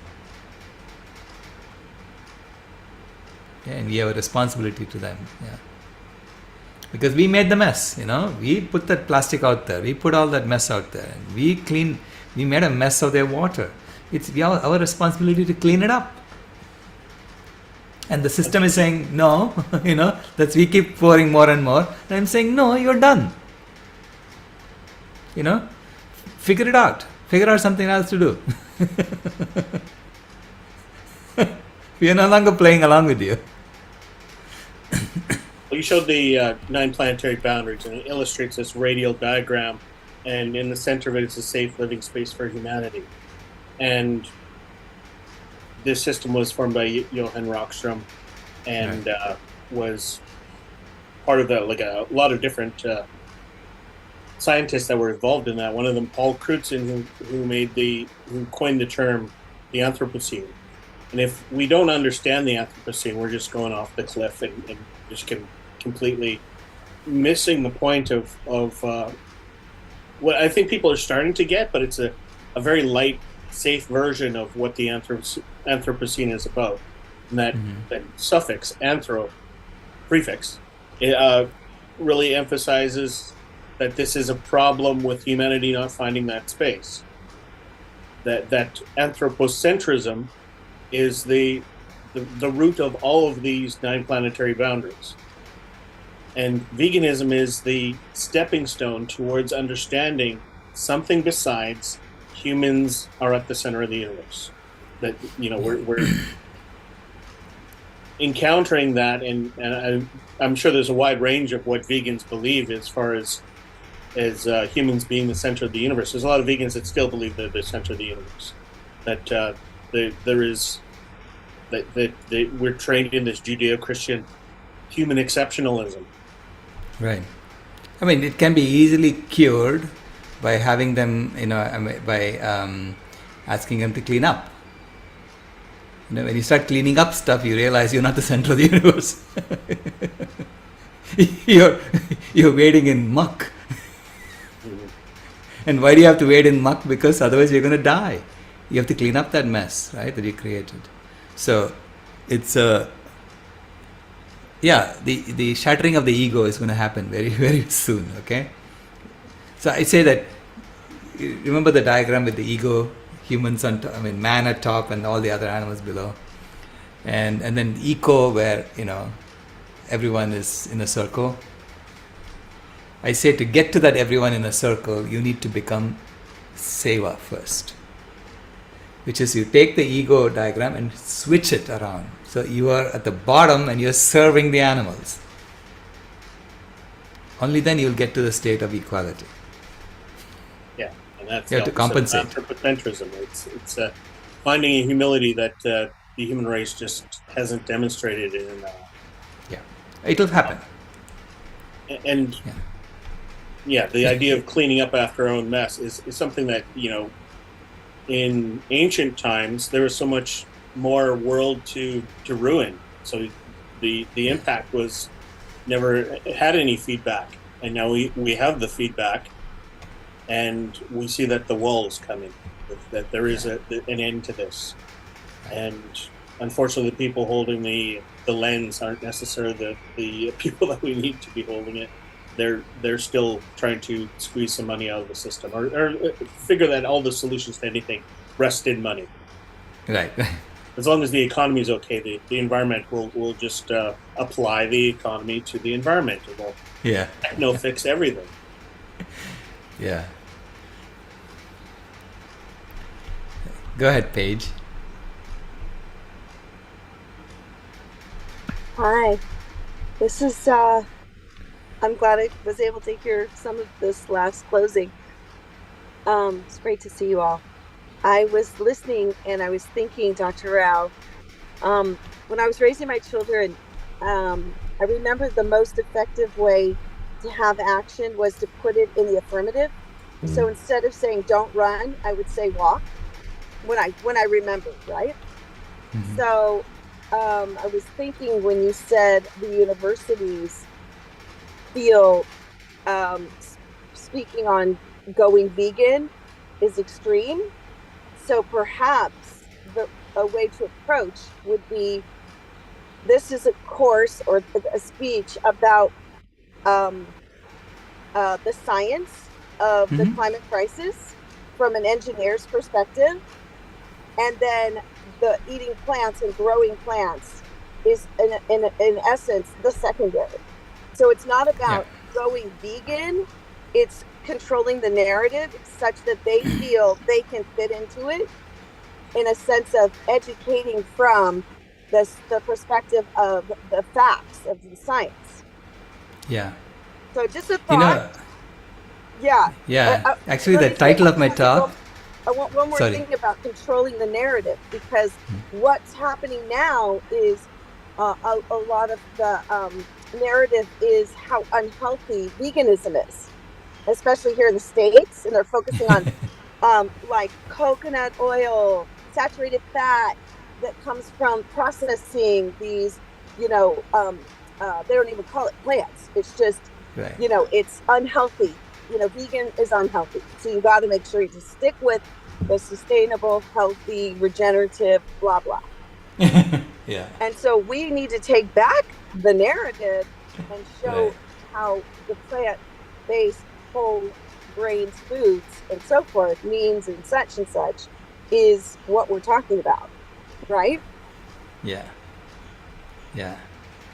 And we have a responsibility to them. Yeah. Because we made the mess, you know. We put that plastic out there. We put all that mess out there. And we made a mess of their water. It's our responsibility to clean it up. And the system is saying, no, you know, we keep pouring more and more. And I'm saying, no, you're done. You know, figure it out. Figure out something else to do. We are no longer playing along with you. Well, you showed the 9 planetary boundaries, and it illustrates this radial diagram. And in the center of it is a safe living space for humanity. And this system was formed by Johann Rockström, and was part of like a lot of different scientists that were involved in that. One of them, Paul Crutzen, who coined the term the Anthropocene. And if we don't understand the Anthropocene, we're just going off the cliff and just completely missing the point of what I think people are starting to get, but it's a very light, safe version of what the Anthropocene is about. And that suffix, anthro, prefix, it really emphasizes that this is a problem with humanity not finding that space. That anthropocentrism is the root of all of these 9 planetary boundaries. And veganism is the stepping stone towards understanding something besides humans are at the center of the universe. That, you know, we're encountering that, and I'm sure there's a wide range of what vegans believe as far as humans being the center of the universe. There's a lot of vegans that still believe they're the center of the universe. that there is that we're trained in this Judeo-Christian human exceptionalism. Right. I mean, it can be easily cured by having them, by asking them to clean up. When you start cleaning up stuff, you realize you're not the center of the universe. you're wading in muck. And why do you have to wade in muck? Because otherwise you're going to die. You have to clean up that mess, right, that you created. So it's the shattering of the ego is going to happen very, very soon, okay? So I say that, remember the diagram with the ego, humans on top, man at top and all the other animals below. And then eco, where, everyone is in a circle. I say to get to that everyone in a circle, you need to become seva first. Which is you take the ego diagram and switch it around. So you are at the bottom and you're serving the animals. Only then you'll get to the state of equality. Yeah, and that's you have to compensate. Anthropocentrism. It's finding a humility that the human race just hasn't demonstrated in. Yeah, it'll happen. And the idea of cleaning up after our own mess is something that, in ancient times there was so much more world to ruin. So the impact was never had any feedback, and now we have the feedback, and we see that the wall is coming, that there is an end to this. And unfortunately, the people holding the lens aren't necessarily the people that we need to be holding it. They're still trying to squeeze some money out of the system, or figure that all the solutions to anything rest in money. Right. As long as the economy is okay, the environment will just apply the economy to the environment. It will techno fix everything. Yeah. Go ahead, Paige. Hi. This is I'm glad I was able to hear some of this last closing. It's great to see you all. I was listening and I was thinking, Dr. Rao, when I was raising my children, I remember the most effective way to have action was to put it in the affirmative. So instead of saying don't run, I would say walk when I remembered, right? So I was thinking when you said the universities feel speaking on going vegan is extreme. So perhaps a way to approach would be, this is a course or a speech about the science of the climate crisis from an engineer's perspective. And then the eating plants and growing plants is in essence the secondary. So it's not about going vegan, it's controlling the narrative such that they feel they can fit into it, in a sense of educating from the perspective of the facts of the science. Yeah. So just a thought. Actually, the title of my talk. I want one more thing about controlling the narrative, because what's happening now is a lot of the narrative is how unhealthy veganism is, especially here in the States, and they're focusing on like coconut oil, saturated fat that comes from processing these, they don't even call it plants. It's just, it's unhealthy. Vegan is unhealthy. So you got to make sure you just stick with the sustainable, healthy, regenerative, blah, blah. And so we need to take back the narrative and show how the plant-based whole grains foods and so forth means and such is what we're talking about, right? Yeah,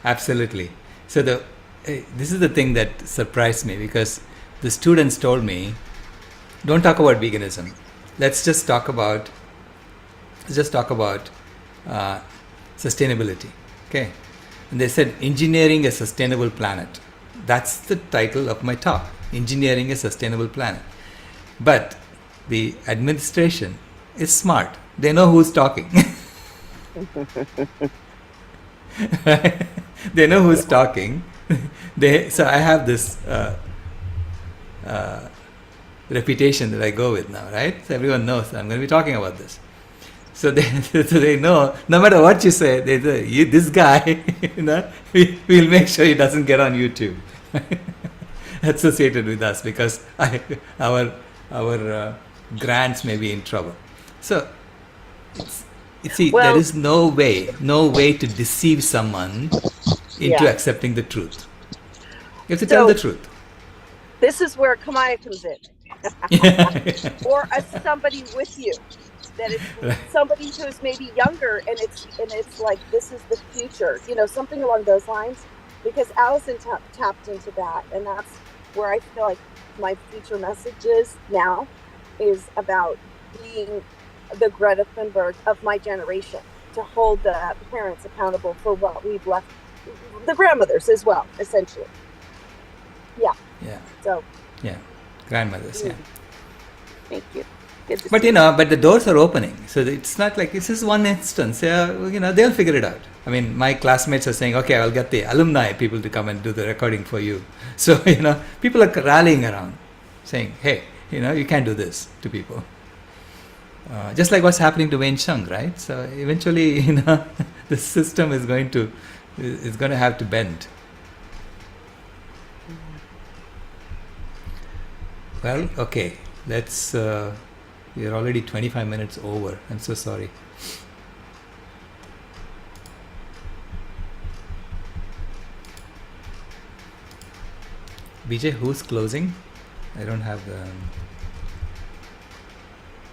absolutely. So this is the thing that surprised me, because the students told me, don't talk about veganism. Let's just talk about sustainability. Okay. And they said, engineering a sustainable planet. That's the title of my talk, engineering a sustainable planet. But the administration is smart. they know who's talking. They know who's talking. So I have this reputation that I go with now, right? So everyone knows I'm going to be talking about this. So they know, no matter what you say, they say, this guy, we'll make sure he doesn't get on YouTube associated with us, because our grants may be in trouble. So there is no way to deceive someone into accepting the truth. You have to tell the truth. This is where Kamaya comes in. Or somebody with you. That it's somebody who's maybe younger, and it's like, this is the future, something along those lines, because Allison tapped into that, and that's where I feel like my future messages now is about being the Greta Thunberg of my generation, to hold the parents accountable for what we've left, the grandmothers as well, essentially. Grandmothers. Thank you. But but the doors are opening, so it's not like this is one instance. They'll figure it out. I mean, my classmates are saying, okay, I'll get the alumni people to come and do the recording for you. So people are rallying around, saying, hey, you can't do this to people. Just like what's happening to Wayne Chung, right? So eventually, the system is going to have to bend. Well, okay, let's. We're already 25 minutes over. I'm so sorry. BJ, who's closing? I don't have the...